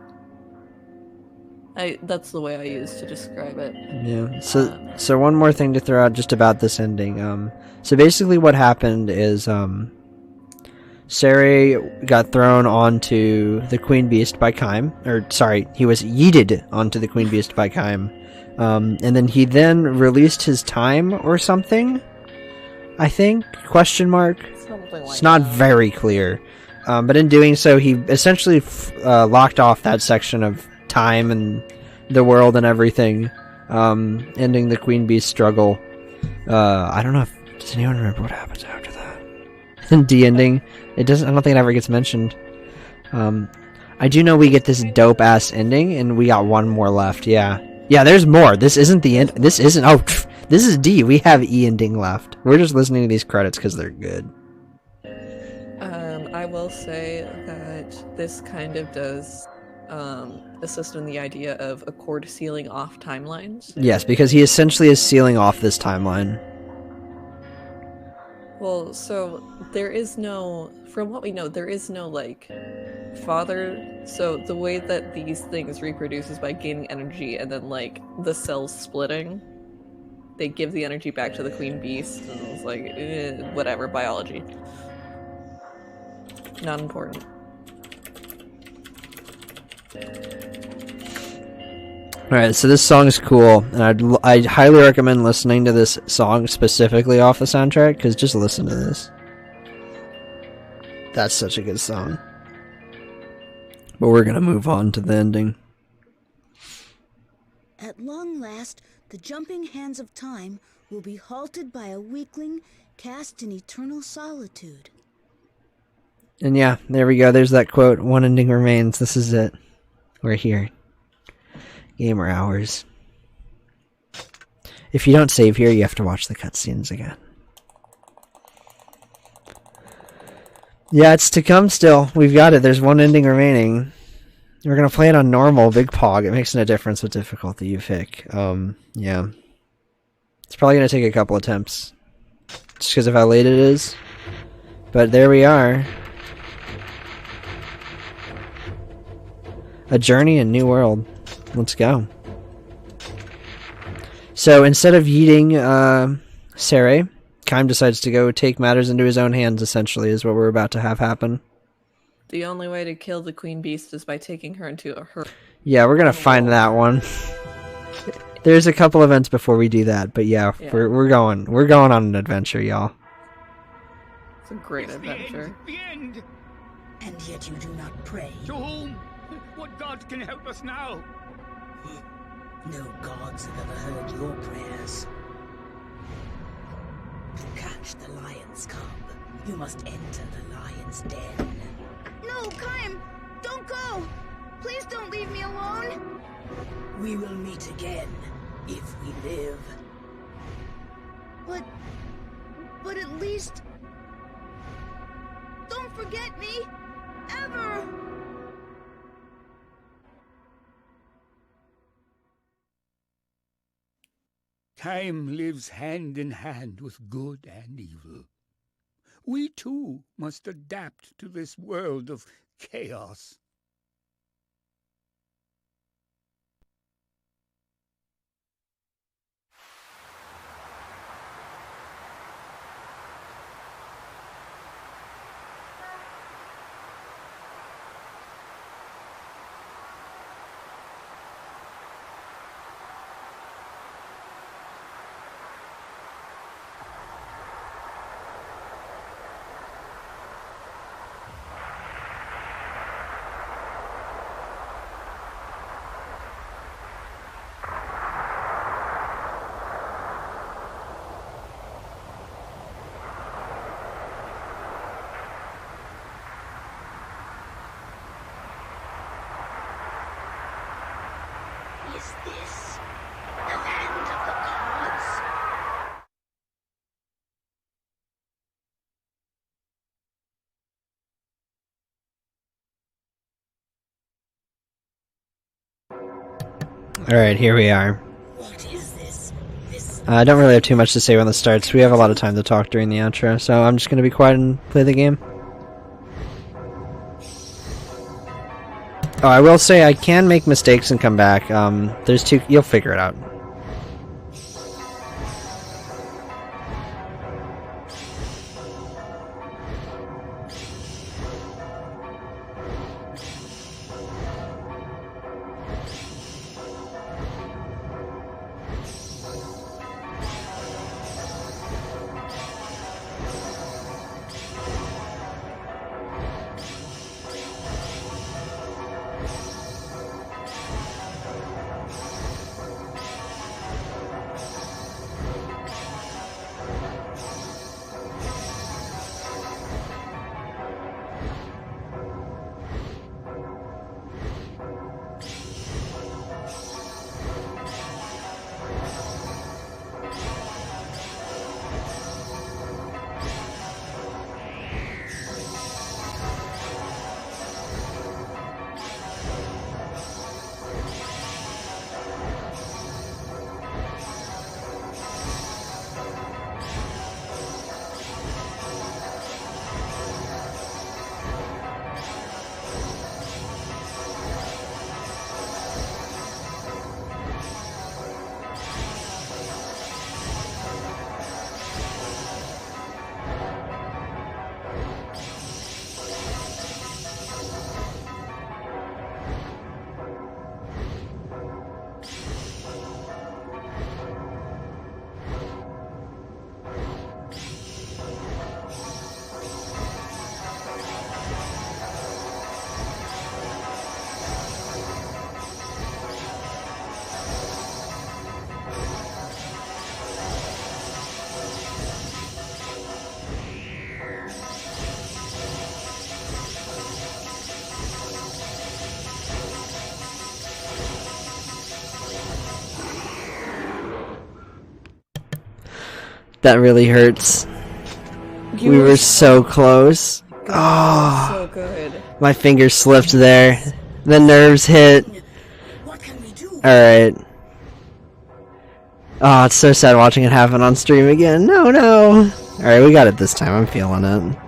That's the way I use to describe it. Yeah. So one more thing to throw out just about this ending. So basically what happened is Sarai got thrown onto the Queen Beast by Kaim. Or sorry, he was yeeted onto the Queen Beast by Kaim. And then he released his time or something. I think? Question mark? Something like it's not very clear. But in doing so, he essentially locked off that section of time and the world and everything, ending the Queen Beast struggle. I don't know does anyone remember what happens after that? D ending. I don't think it ever gets mentioned. I do know we get this dope ass ending, and we got one more left. Yeah, there's more. This isn't the end. This isn't. Oh, this is D. We have E ending left. We're just listening to these credits because they're good. I will say that this kind of does assist in the idea of Accord sealing off timelines. Yes, because he essentially is sealing off this timeline. Well, so there is no, from what we know, there is no, like, father. So the way that these things reproduce is by gaining energy and then, like, the cells splitting. They give the energy back to the Queen Beast, and it's like, whatever, biology. Not important. Alright, so this song is cool, and I'd highly recommend listening to this song specifically off the soundtrack, because just listen to this. That's such a good song. But we're gonna move on to the ending. At long last, the jumping hands of time will be halted by a weakling cast in eternal solitude. And yeah, there we go, there's that quote, one ending remains, this is it. We're here. Gamer hours. If you don't save here, you have to watch the cutscenes again. Yeah, it's to come still. We've got it. There's one ending remaining. We're going to play it on normal, Big Pog. It makes no difference what difficulty you pick. Yeah. It's probably going to take a couple attempts. Just because of how late it is. But there we are. A journey in New World. Let's go. So instead of yeeting Sarai, Kaim decides to go take matters into his own hands, essentially, is what we're about to have happen. The only way to kill the Queen Beast is by taking her into her... Yeah, we're gonna find that one. There's a couple events before we do that, but yeah. We're going on an adventure, y'all. It's a great adventure. The end. And yet you do not pray. To whom? What god can help us now? No gods have ever heard your prayers. To catch the lion's cub, you must enter the lion's den. No, Kaim! Don't go! Please don't leave me alone! We will meet again, if we live. But at least... Don't forget me! Ever! Time lives hand in hand with good and evil. We too must adapt to this world of chaos. Is this the land of the gods? Alright, here we are. What is this? I don't really have too much to say when this starts. We have a lot of time to talk during the outro, so I'm just gonna be quiet and play the game. Oh, I will say I can make mistakes and come back. There's two. You'll figure it out. That really hurts. We were so close. Oh, so good. My finger slipped there. The nerves hit. Alright. Oh, it's so sad watching it happen on stream again. No, no. Alright, we got it this time. I'm feeling it.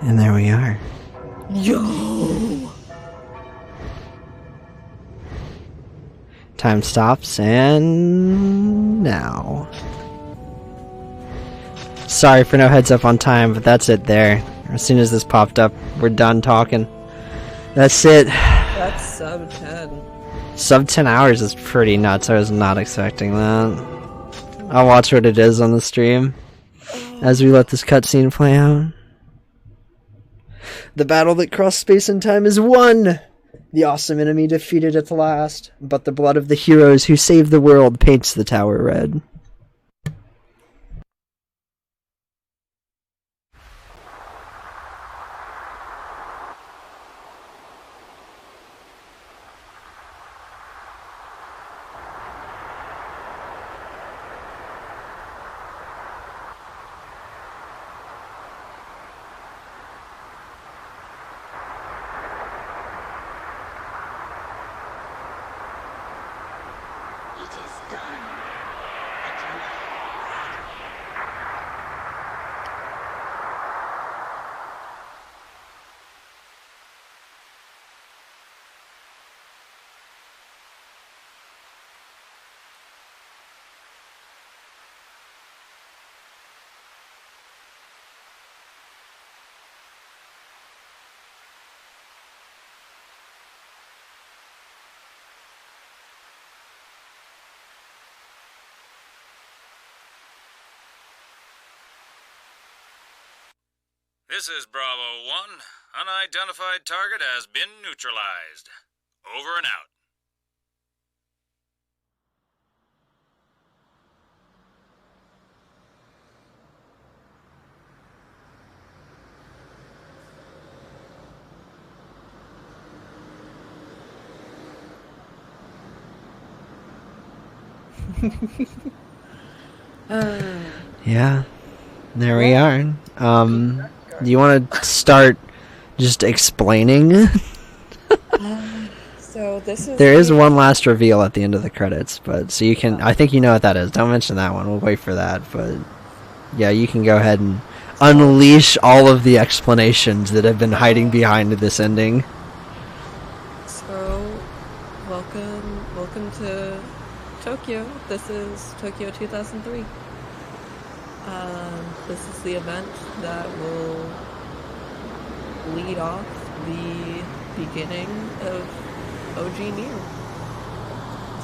And there we are. Yo! Time stops, and now. Sorry for no heads up on time, but that's it there. As soon as this popped up, we're done talking. That's it. That's sub 10. Sub 10 hours is pretty nuts. I was not expecting that. I'll watch what it is on the stream as we let this cutscene play out. The battle that crossed space and time is won! The awesome enemy defeated at the last, but the blood of the heroes who saved the world paints the tower red. This is Bravo 1. Unidentified target has been neutralized. Over and out. Yeah, there we are. Do you want to start just explaining? So this is There is one last reveal at the end of the credits, but so you can. I think you know what that is. Don't mention that one. We'll wait for that. But yeah, you can go ahead and unleash all of the explanations that have been hiding behind this ending. So, welcome to Tokyo. This is Tokyo 2003. This is the event that will lead off the beginning of OG Nier,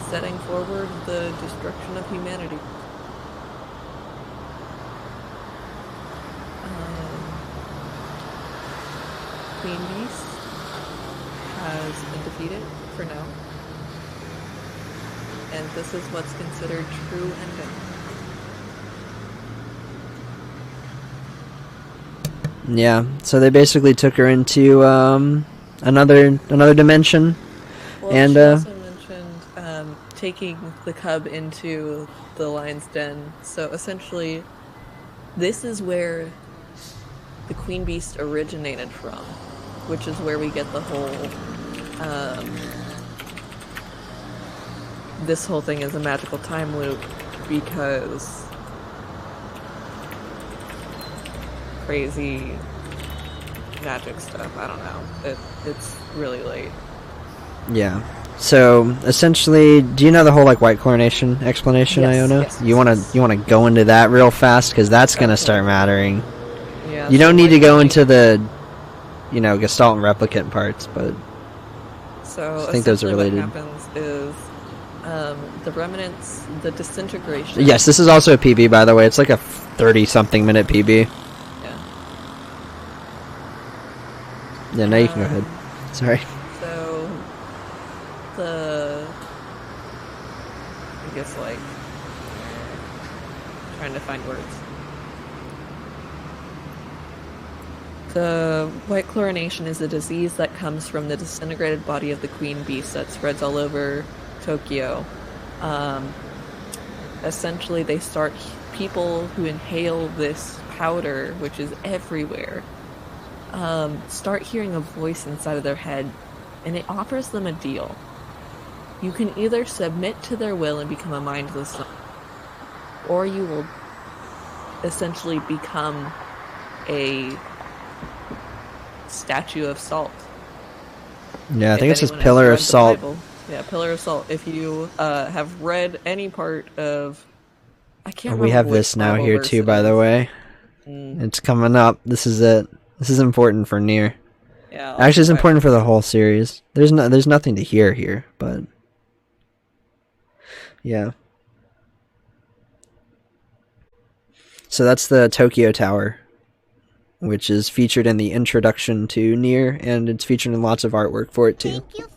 setting forward the destruction of humanity. Queen Beast has been defeated for now, and this is what's considered true ending. Yeah, so they basically took her into another dimension, Well, and she also mentioned taking the cub into the lion's den. So essentially, this is where the Queen Beast originated from, which is where we get the whole this whole thing is a magical time loop because crazy magic stuff. I don't know. It's really late. yeah. So essentially, do you know the whole like white chlorination explanation, Yes, Iona? yes, you wanna go into that real fast because that's gonna start mattering. Yeah, You so don't need to white go into the, Gestalt and replicant parts, but So I think those are essentially related. what happens is the remnants, the disintegration. Yes, this is also a PB, by the way. It's like a 30-something minute PB. Yeah, now you can go ahead. Sorry. So I guess like trying to find words. The white chlorination is a disease that comes from the disintegrated body of the queen beast that spreads all over Tokyo. Essentially, they start people who inhale this powder, which is everywhere, start hearing a voice inside of their head, and it offers them a deal. You can either submit to their will and become a mindless zombie, or you will essentially become a statue of salt. Yeah, I If think it says anyone has Pillar read of the Salt. Bible. Yeah, Pillar of Salt. If you have read any part of, I can't remember We have which this now Bible here verse too, it by the is. way. Mm. It's coming up. This is it. This is important for Nier. Yeah, Actually, it's I'll- important for the whole series. There's nothing to hear here, but yeah. So that's the Tokyo Tower, which is featured in the introduction to Nier, and it's featured in lots of artwork for it too. Thank you